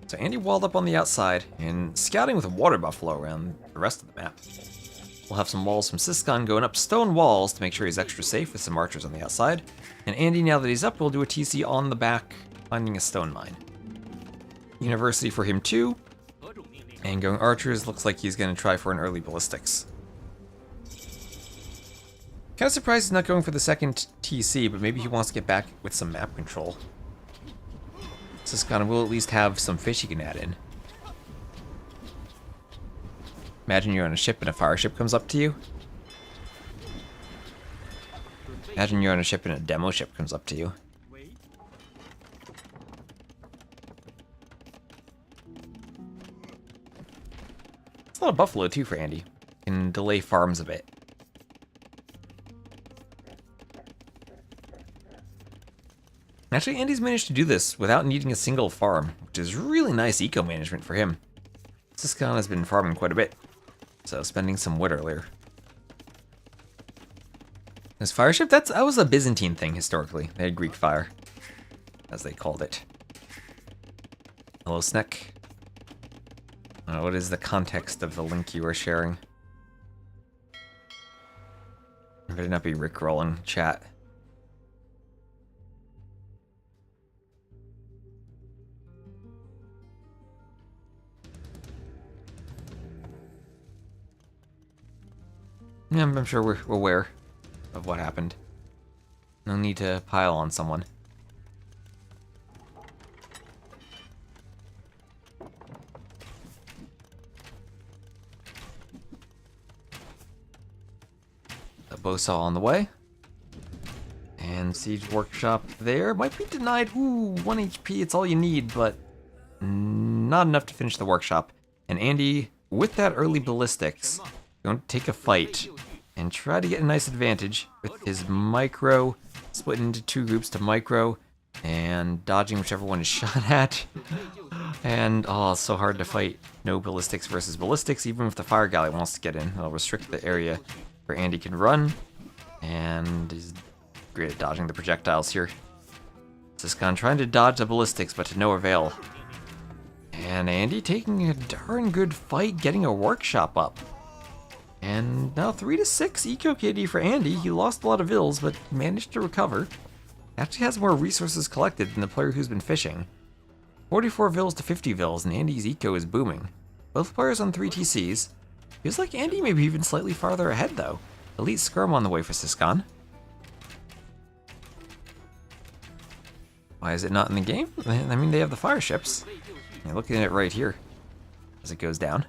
[SPEAKER 1] So Andy walled up on the outside and scouting with a water buffalo around the rest of the map. We'll have some walls from Ciskhan going up stone walls to make sure he's extra safe with some archers on the outside. And Andy, now that he's up, will do a TC on the back, finding a stone mine. University for him too. And going archers, looks like he's going to try for an early ballistics. Kind of surprised he's not going for the second TC, but maybe he wants to get back with some map control. Ciskhan will at least have some fish he can add in. Imagine you're on a ship and a fire ship comes up to you. Imagine you're on a ship and a demo ship comes up to you. It's a lot of buffalo too for Andy. Can delay farms a bit. Actually, Andy's managed to do this without needing a single farm, which is really nice eco management for him. Ciskhan has been farming quite a bit, so spending some wood earlier. This fire ship, that was a Byzantine thing historically. They had Greek fire, as they called it. Hello, Snek. What is the context of the link you are sharing? I better not be rickrolling chat. Yeah, I'm sure we're aware of what happened. No need to pile on someone. The bow saw on the way. And siege workshop there. Might be denied. Ooh, 1 HP, it's all you need, but not enough to finish the workshop. And Andy, with that early ballistics, going to take a fight and try to get a nice advantage with his micro, split into 2 groups to micro, and dodging whichever one is shot at. And, oh, it's so hard to fight no ballistics versus ballistics, even if the fire galley wants to get in. It'll restrict the area where Andy can run, and he's great at dodging the projectiles here. Ciskhan trying to dodge the ballistics, but to no avail. And Andy taking a darn good fight, getting a workshop up. And now 3-6 eco KD for Andy. He lost a lot of vills, but managed to recover. Actually has more resources collected than the player who's been fishing. 44 vills to 50 vills, and Andy's eco is booming. Both players on 3 TCs. Feels like Andy may be even slightly farther ahead, though. Elite Skirm on the way for Ciskhan. Why is it not in the game? I mean, they have the fire ships. You're looking at it right here as it goes down.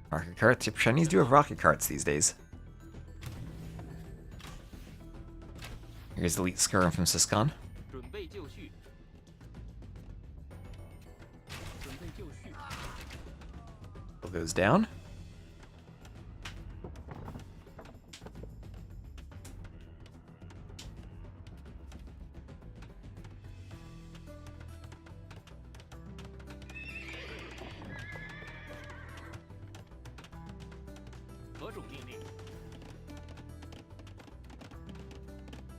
[SPEAKER 1] Rocket carts. Yep, Chinese do have rocket carts these days. Here's Elite Skirm from Ciskhan. Goes down.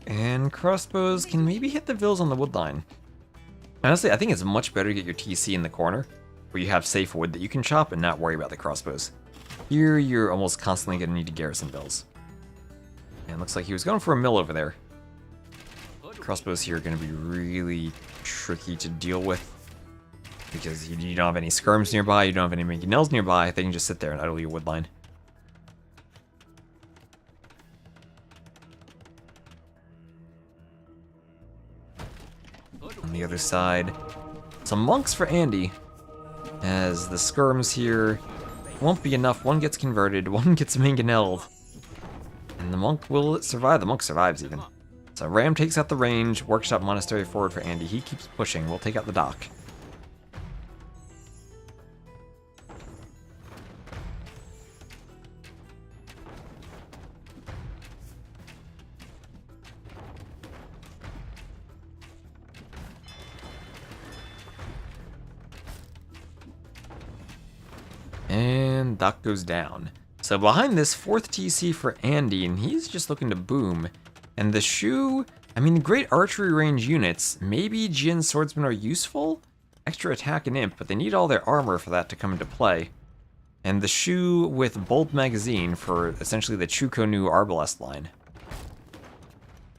[SPEAKER 1] And crossbows can maybe hit the vills on the wood line. Honestly, I think it's much better to get your TC in the corner, where you have safe wood that you can chop and not worry about the crossbows. Here, you're almost constantly going to need to garrison vills. And looks like he was going for a mill over there. crossbows here are going to be really tricky to deal with. Because you don't have any skirms nearby, you don't have any mangonels nearby, they can just sit there and idle your wood line. On the other side, some monks for Andy, as the skirms here won't be enough. One gets converted, one gets mangonelled, and the monk will survive. The monk survives even. So Ram takes out the range, workshop monastery forward for Andy. He keeps pushing. We'll take out the dock. And dock goes down. So behind this, 4th TC for Andy, and he's just looking to boom. And the Shu, I mean, great archery range units. Maybe Jin swordsmen are useful? Extra attack and imp, but they need all their armor for that to come into play. And the Shu with bolt magazine for essentially the Chukonu Arbalest line.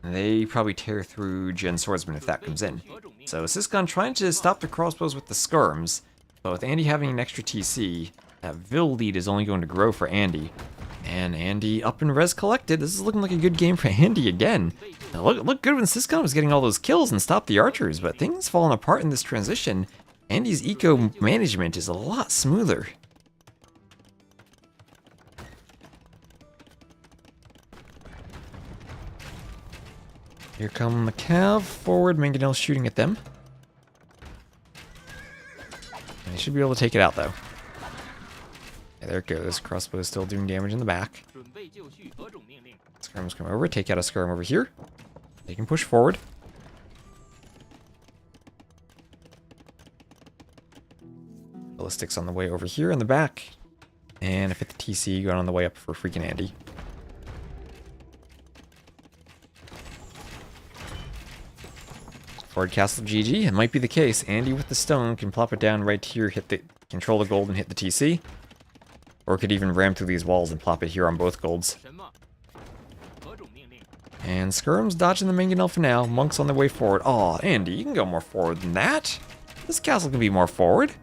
[SPEAKER 1] They probably tear through Jin swordsmen if that comes in. So Ciskhan trying to stop the crossbows with the skirms, but with Andy having an extra TC, that Vil lead is only going to grow for Andy. And Andy up in res collected. This is looking like a good game for Andy again. Now look good when Ciskhan was getting all those kills and stopped the archers, but things falling apart in this transition. Andy's eco management is a lot smoother. Here come the Cav forward, Mangonel shooting at them. And they should be able to take it out though. Yeah, there it goes. Crossbow is still doing damage in the back. Skirms come over, take out a skirm over here. They can push forward. Ballistics on the way over here in the back. And a 5th TC going on the way up for FreakinAndy. Forward castle GG. It might be the case. Andy with the stone can plop it down right here, control the gold and hit the TC. Or could even ram through these walls and plop it here on both golds. And skirms dodging the mangonel for now. Monks on their way forward. Aw, Andy, you can go more forward than that. This castle can be more forward.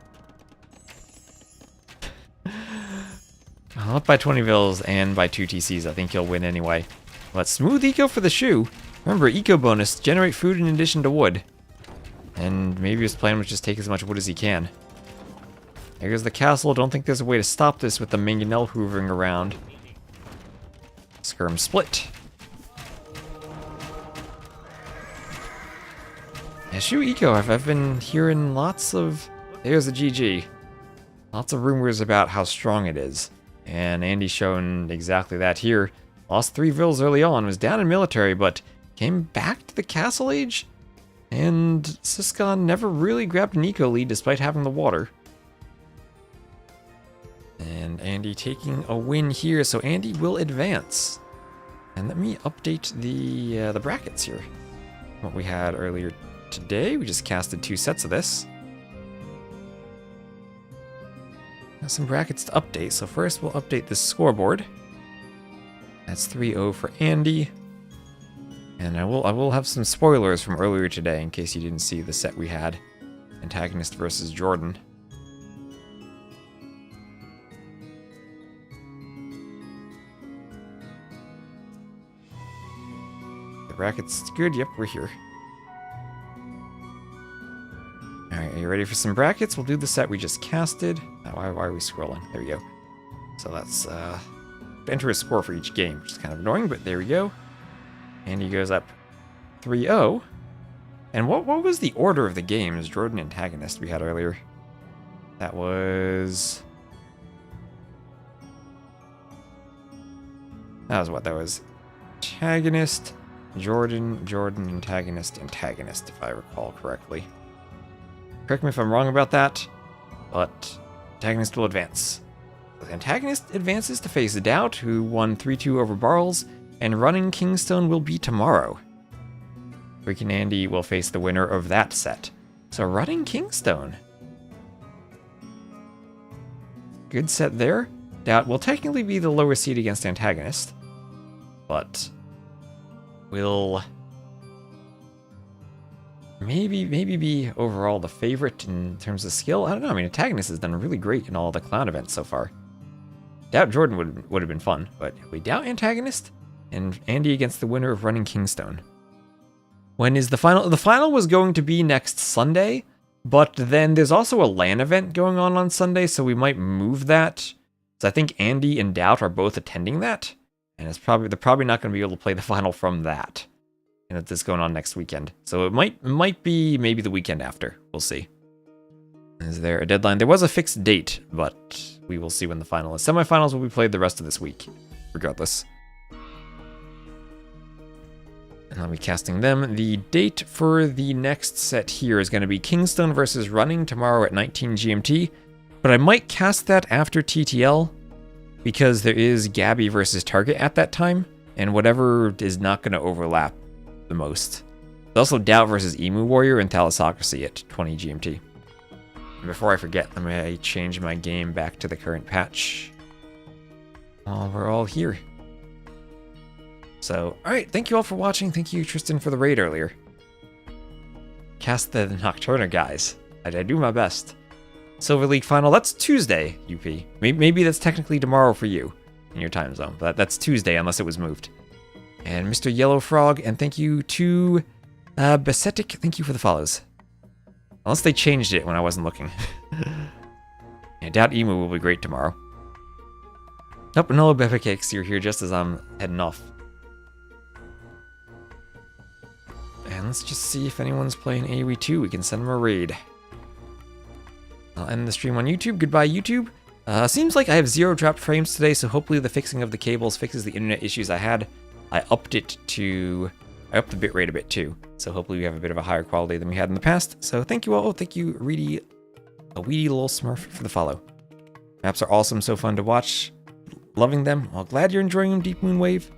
[SPEAKER 1] Up by 20 Vils and by 2 TCs. I think he'll win anyway. But smooth eco for the Shu. Remember, eco bonus, generate food in addition to wood. And maybe his plan was just take as much wood as he can. There goes the castle. Don't think there's a way to stop this with the mangonel hoovering around. Skirm split. Yeah, Shu eco, I've been hearing lots of... There's the GG. Lots of rumors about how strong it is. And Andy's shown exactly that here. Lost 3 Vils early on, was down in military, but came back to the castle age. And Ciskhan never really grabbed an eco lead despite having the water. And Andy taking a win here, so Andy will advance. And let me update the brackets here. What we had earlier today, we just casted 2 sets of this. Got some brackets to update, so first we'll update this scoreboard. That's 3-0 for Andy. And I will have some spoilers from earlier today in case you didn't see the set we had. Antagonist versus Jordan. The brackets good, yep, we're here. Alright, are you ready for some brackets? We'll do the set we just casted. Why are we scrolling? There we go. So let's enter a score for each game, which is kind of annoying, but there we go. Andy goes up 3-0. And what was the order of the games, Jordan Antagonist, we had earlier? That was... That was Antagonist, Jordan, Antagonist, if I recall correctly. Correct me if I'm wrong about that, but Antagonist will advance. The Antagonist advances to face Doubt, who won 3-2 over Barles, and Running Kingstone will be tomorrow. FreakinAndy will face the winner of that set. So Running Kingstone. Good set there. Doubt will technically be the lower seed against Antagonist, but will maybe be overall the favorite in terms of skill. I don't know. I mean, Antagonist has done really great in all the clown events so far. Doubt Jordan would have been fun, but we doubt Antagonist and Andy against the winner of Running Kingstone. When is the final? The final was going to be next Sunday, but then there's also a LAN event going on Sunday, so we might move that. So I think Andy and Doubt are both attending that, and they're probably not going to be able to play the final from that. And it's going on next weekend, so it might be maybe the weekend after. We'll see. Is there a deadline? There was a fixed date, but we will see when the final is. Semifinals will be played the rest of this week, regardless. And I'll be casting them. The date for the next set here is going to be Kingstone versus Running tomorrow at 19 GMT. But I might cast that after TTL because there is Gabby versus Target at that time, and whatever is not going to overlap the most. There's also Doubt versus Emu Warrior and Thalassocracy at 20 GMT. And before I forget, let me change my game back to the current patch while we're all here. So, alright, thank you all for watching. Thank you, Tristan, for the raid earlier. Cast the Nocturna, guys. I do my best. Silver League final, that's Tuesday, UP. Maybe that's technically tomorrow for you in your time zone, but that's Tuesday unless it was moved. And Mr. Yellow Frog, and thank you to Besetic, thank you for the follows. Unless they changed it when I wasn't looking. I doubt Emu will be great tomorrow. Nope, no Bebe Cakes, you're here just as I'm heading off. And let's just see if anyone's playing AoE 2. We can send them a raid. I'll end the stream on YouTube. Goodbye, YouTube. Seems like I have 0 dropped frames today, so hopefully the fixing of the cables fixes the internet issues I had. I upped the bitrate a bit too, so hopefully we have a bit of a higher quality than we had in the past. So thank you all. Thank you, Weedy Little Smurf, for the follow. Maps are awesome, so fun to watch. Loving them. Well, glad you're enjoying them, Deep Moon Wave.